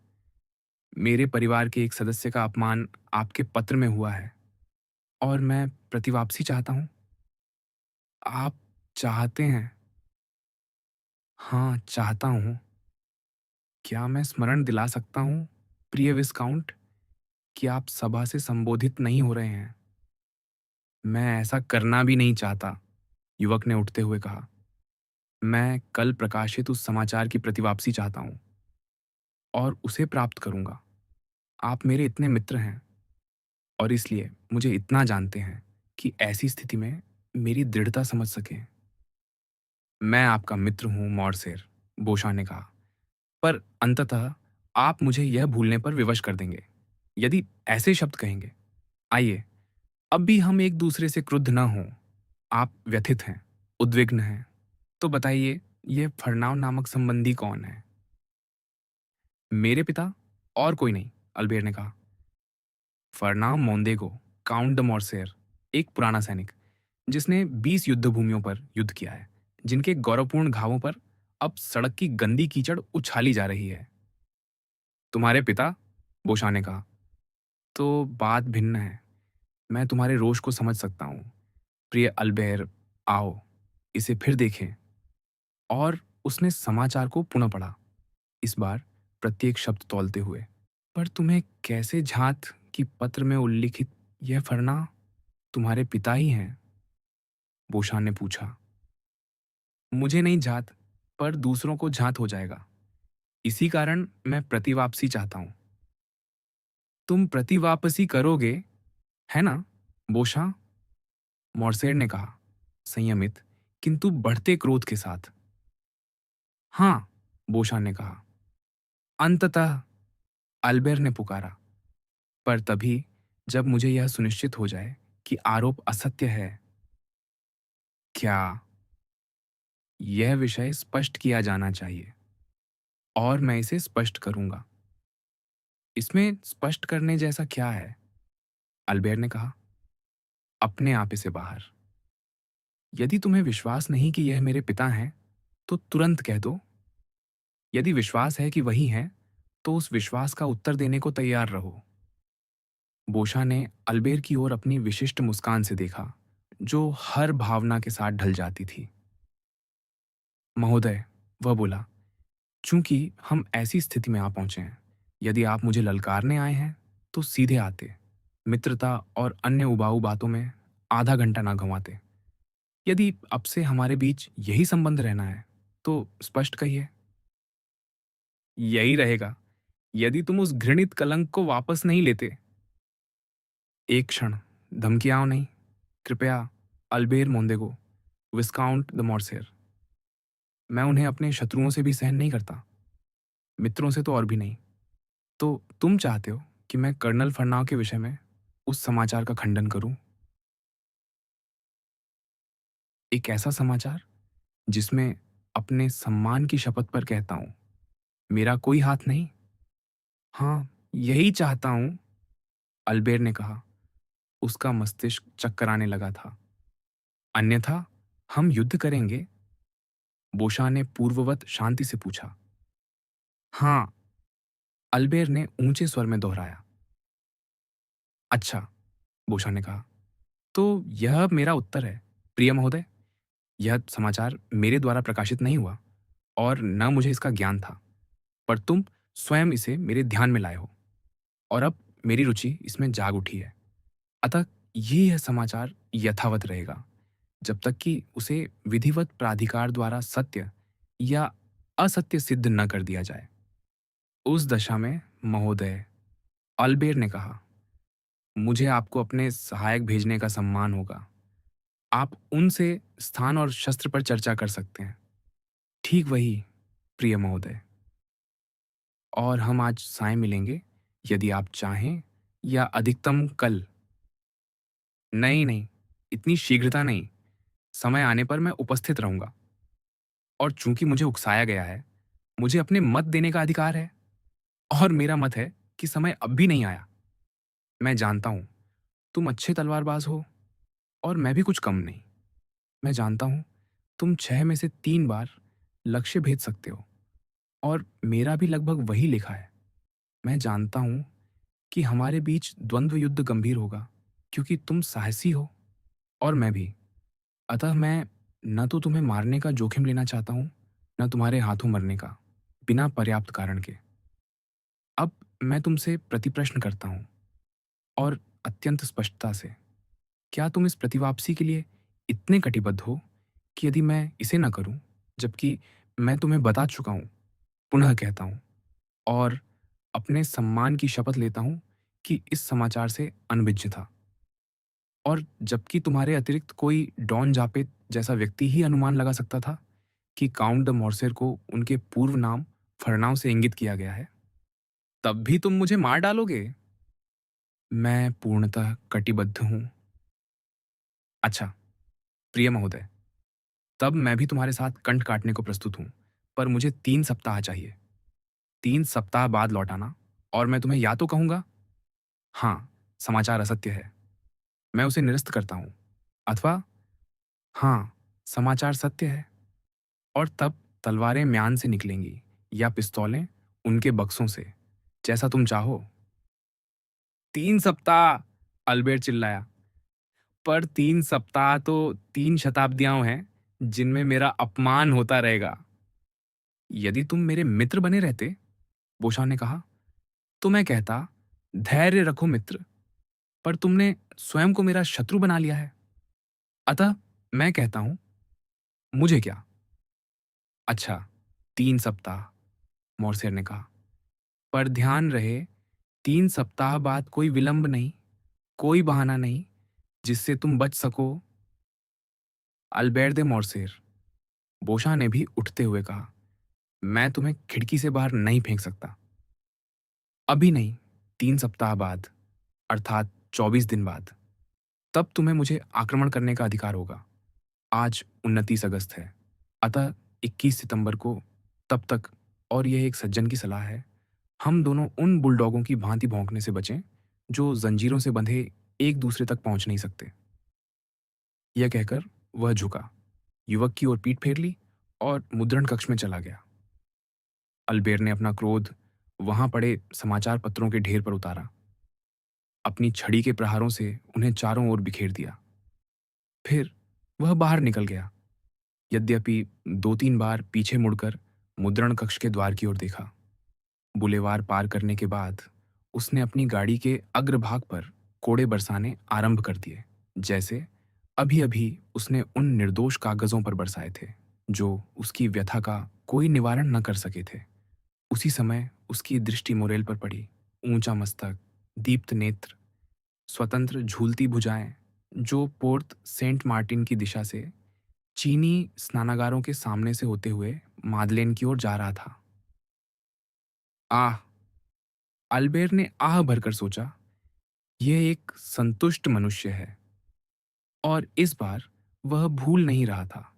मेरे परिवार के एक सदस्य का अपमान आपके पत्र में हुआ है, और मैं प्रतिवापसी चाहता हूं। आप चाहते हैं? हाँ, चाहता हूं। क्या मैं स्मरण दिला सकता हूं, प्रिय विस्काउंट, कि आप सभा से संबोधित नहीं हो रहे हैं? मैं ऐसा करना भी नहीं चाहता, युवक ने उठते हुए कहा। मैं कल प्रकाशित उस समाचार की प्रतिवापसी चाहता हूं, और उसे प्राप्त करूंगा। आप मेरे इतने मित्र हैं, और इसलिए मुझे इतना जानते हैं कि ऐसी स्थिति में मेरी दृढ़ता समझ सकें। मैं आपका मित्र हूं, मॉरसेर, बोशा ने कहा, पर अंततः आप मुझे यह भूलने पर विवश कर देंगे, यदि ऐसे शब्द कहेंगे। आइए, अब भी हम एक दूसरे से क्रुद्ध न हों। आप व्यथित हैं, उद्विग्न हैं, तो बताइए, यह फरनाव नामक संबंधी कौन है? मेरे पिता, और कोई नहीं, अल्बेर ने कहा। फरनाव मोंदेगो, काउंट द मॉर्सेर, एक पुराना सैनिक, जिसने 20 युद्ध भूमियों पर युद्ध किया है, जिनके गौरवपूर्ण घावों पर अब सड़क की गंदी कीचड़ उछाली जा रही है। तुम्हारे पिता? बोशा ने कहा। तो बात भिन्न है। मैं तुम्हारे रोष को समझ सकता हूं, प्रिय अल्बेर। आओ, इसे फिर देखें। और उसने समाचार को पुनः पढ़ा, इस बार प्रत्येक शब्द तौलते हुए। पर तुम्हें कैसे झात कि पत्र में उल्लिखित यह फरना तुम्हारे पिता ही हैं? बोशा ने पूछा। मुझे नहीं झात, पर दूसरों को झात हो जाएगा। इसी कारण मैं प्रतिवापसी चाहता हूं। तुम प्रतिवापसी करोगे, है ना, बोशा? मोर्सेर ने कहा, संयमित किंतु बढ़ते क्रोध के साथ। हाँ, बोशा ने कहा। अंततः, अल्बेर ने पुकारा, पर तभी जब मुझे यह सुनिश्चित हो जाए कि आरोप असत्य है। क्या? यह विषय स्पष्ट किया जाना चाहिए, और मैं इसे स्पष्ट करूंगा। इसमें स्पष्ट करने जैसा क्या है? अल्बेर ने कहा। अपने आप इसे बाहर। यदि तुम्हें विश्वास नहीं कि यह मेरे पिता हैं, तो तुरंत कह दो। यदि विश्वास है कि वही हैं, तो उस विश्वास का उत्तर देने को तैयार रहो। बोशा ने अल्बेर की ओर अपनी विशिष्ट मुस्कान से देखा, जो हर भावना के साथ ढल जाती थी। महोदय, वह बोला, चूंकि हम ऐसी स्थिति में आ पहुंचे हैं, यदि आप मुझे ललकारने आए हैं, तो सीधे आते, मित्रता और अन्य उबाऊ बातों में आधा घंटा ना गंवाते। यदि अब से हमारे बीच यही संबंध रहना है, तो स्पष्ट कहिए। यही रहेगा, यदि तुम उस घृणित कलंक को वापस नहीं लेते। एक क्षण, धमकियाओ नहीं, कृपया अल्बेर मोंदेगो, विस्काउंट द मॉर्सेयर। मैं उन्हें अपने शत्रुओं से भी सहन नहीं करता, मित्रों से तो और भी नहीं। तो तुम चाहते हो कि मैं कर्नल फर्नाव के विषय में उस समाचार का खंडन करूं? एक ऐसा समाचार जिसमें अपने सम्मान की शपथ पर कहता हूं, मेरा कोई हाथ नहीं? हाँ, यही चाहता हूं, अल्बेर ने कहा। उसका मस्तिष्क चक्कराने लगा था। अन्यथा हम युद्ध करेंगे? बोशा ने पूर्ववत शांति से पूछा। हाँ, अल्बेर ने ऊंचे स्वर में दोहराया। अच्छा, बोशा ने कहा, तो यह मेरा उत्तर है। प्रिय महोदय, यह समाचार मेरे द्वारा प्रकाशित नहीं हुआ और न मुझे इसका ज्ञान था, पर तुम स्वयं इसे मेरे ध्यान में लाए हो और अब मेरी रुचि इसमें जाग उठी है। अतः ये यह समाचार यथावत रहेगा जब तक कि उसे विधिवत प्राधिकार द्वारा सत्य या असत्य सिद्ध न कर दिया जाए। उस दशा में, महोदय, अल्बेर ने कहा, मुझे आपको अपने सहायक भेजने का सम्मान होगा। आप उनसे स्थान और शस्त्र पर चर्चा कर सकते हैं। ठीक वही, प्रिय महोदय। और हम आज साय मिलेंगे, यदि आप चाहें, या अधिकतम कल। नहीं नहीं, इतनी शीघ्रता नहीं। समय आने पर मैं उपस्थित रहूंगा। और चूंकि मुझे उकसाया गया है, मुझे अपने मत देने का अधिकार है। और मेरा मत है कि समय अब भी नहीं आया। मैं जानता हूं तुम अच्छे तलवारबाज हो और मैं भी कुछ कम नहीं। मैं जानता हूं तुम 6 में से 3 बार लक्ष्य भेद सकते हो और मेरा भी लगभग वही लिखा है। मैं जानता हूं कि हमारे बीच द्वंद्व युद्ध गंभीर होगा, क्योंकि तुम साहसी हो और मैं भी। अतः मैं न तो तुम्हें मारने का जोखिम लेना चाहता हूं, न तुम्हारे हाथों मरने का, बिना पर्याप्त कारण के। अब मैं तुमसे प्रतिप्रश्न करता हूं, और अत्यंत स्पष्टता से। क्या तुम इस प्रतिवापसी के लिए इतने कटिबद्ध हो कि यदि मैं इसे न करूं, जबकि मैं तुम्हें बता चुका हूं, पुनः कहता हूं और अपने सम्मान की शपथ लेता हूं कि इस समाचार से अनभिज्ञ था, और जबकि तुम्हारे अतिरिक्त कोई डॉन जापेत जैसा व्यक्ति ही अनुमान लगा सकता था कि काउंट द मॉर्सेर को उनके पूर्व नाम फरनाव से इंगित किया गया है, तब भी तुम मुझे मार डालोगे? मैं पूर्णतः कटिबद्ध हूं। अच्छा, प्रिय महोदय, तब मैं भी तुम्हारे साथ कंठ काटने को प्रस्तुत हूं, पर मुझे 3 सप्ताह चाहिए। 3 सप्ताह बाद लौटाना, और मैं तुम्हें या तो कहूंगा, हाँ, समाचार असत्य है, मैं उसे निरस्त करता हूं, अथवा हाँ, समाचार सत्य है, और तब तलवारें म्यान से निकलेंगी या पिस्तौलें उनके बक्सों से, जैसा तुम चाहो। 3 सप्ताह, अल्बेर्ट चिल्लाया। पर 3 सप्ताह तो 3 शताब्दियां हैं जिनमें मेरा अपमान होता रहेगा। यदि तुम मेरे मित्र बने रहते, बोशा ने कहा, तो मैं कहता, धैर्य रखो मित्र, पर तुमने स्वयं को मेरा शत्रु बना लिया है। अतः मैं कहता हूं, मुझे क्या? अच्छा, 3 सप्ताह, मोर्सेर ने कहा, पर ध्यान रहे, 3 सप्ताह बाद कोई विलंब नहीं, कोई बहाना नहीं जिससे तुम बच सको। अल्बेर दे मोर्सेर, बोशा ने भी उठते हुए कहा, मैं तुम्हें खिड़की से बाहर नहीं फेंक सकता। अभी नहीं, 3 सप्ताह बाद, अर्थात 24 दिन बाद। तब तुम्हें मुझे आक्रमण करने का अधिकार होगा। आज 29 अगस्त है, अतः 21 सितंबर को। तब तक, और यह एक सज्जन की सलाह है, हम दोनों उन बुलडॉगों की भांति भौंकने से बचें जो जंजीरों से बंधे एक दूसरे तक पहुंच नहीं सकते। यह कहकर वह झुका, युवक की ओर पीठ फेर ली और मुद्रण कक्ष में चला गया। अल्बेर ने अपना क्रोध वहां पड़े समाचार पत्रों के ढेर पर उतारा, अपनी छड़ी के प्रहारों से उन्हें चारों ओर बिखेर दिया। फिर वह बाहर निकल गया, यद्यपि 2-3 बार पीछे मुड़कर मुद्रण कक्ष के द्वार की ओर देखा। बुलेवार पार करने के बाद उसने अपनी गाड़ी के अग्रभाग पर कोड़े बरसाने आरंभ कर दिए, जैसे अभी-अभी उसने उन निर्दोष कागजों पर बरसाए थे, जो उसकी व्यथा का कोई निवारण न कर सके थे। उसी समय उसकी दृष्टि मोरेल पर पड़ी। ऊंचा मस्तक, दीप्त नेत्र, स्वतंत्र झूलती भुजाएं, जो पोर्ट सेंट मार्टिन की दिशा से चीनी स्नानागारों के सामने से होते हुए मादलेन की ओर जा रहा था। आह! अल्बेर ने आह भरकर सोचा, यह एक संतुष्ट मनुष्य है और इस बार वह भूल नहीं रहा था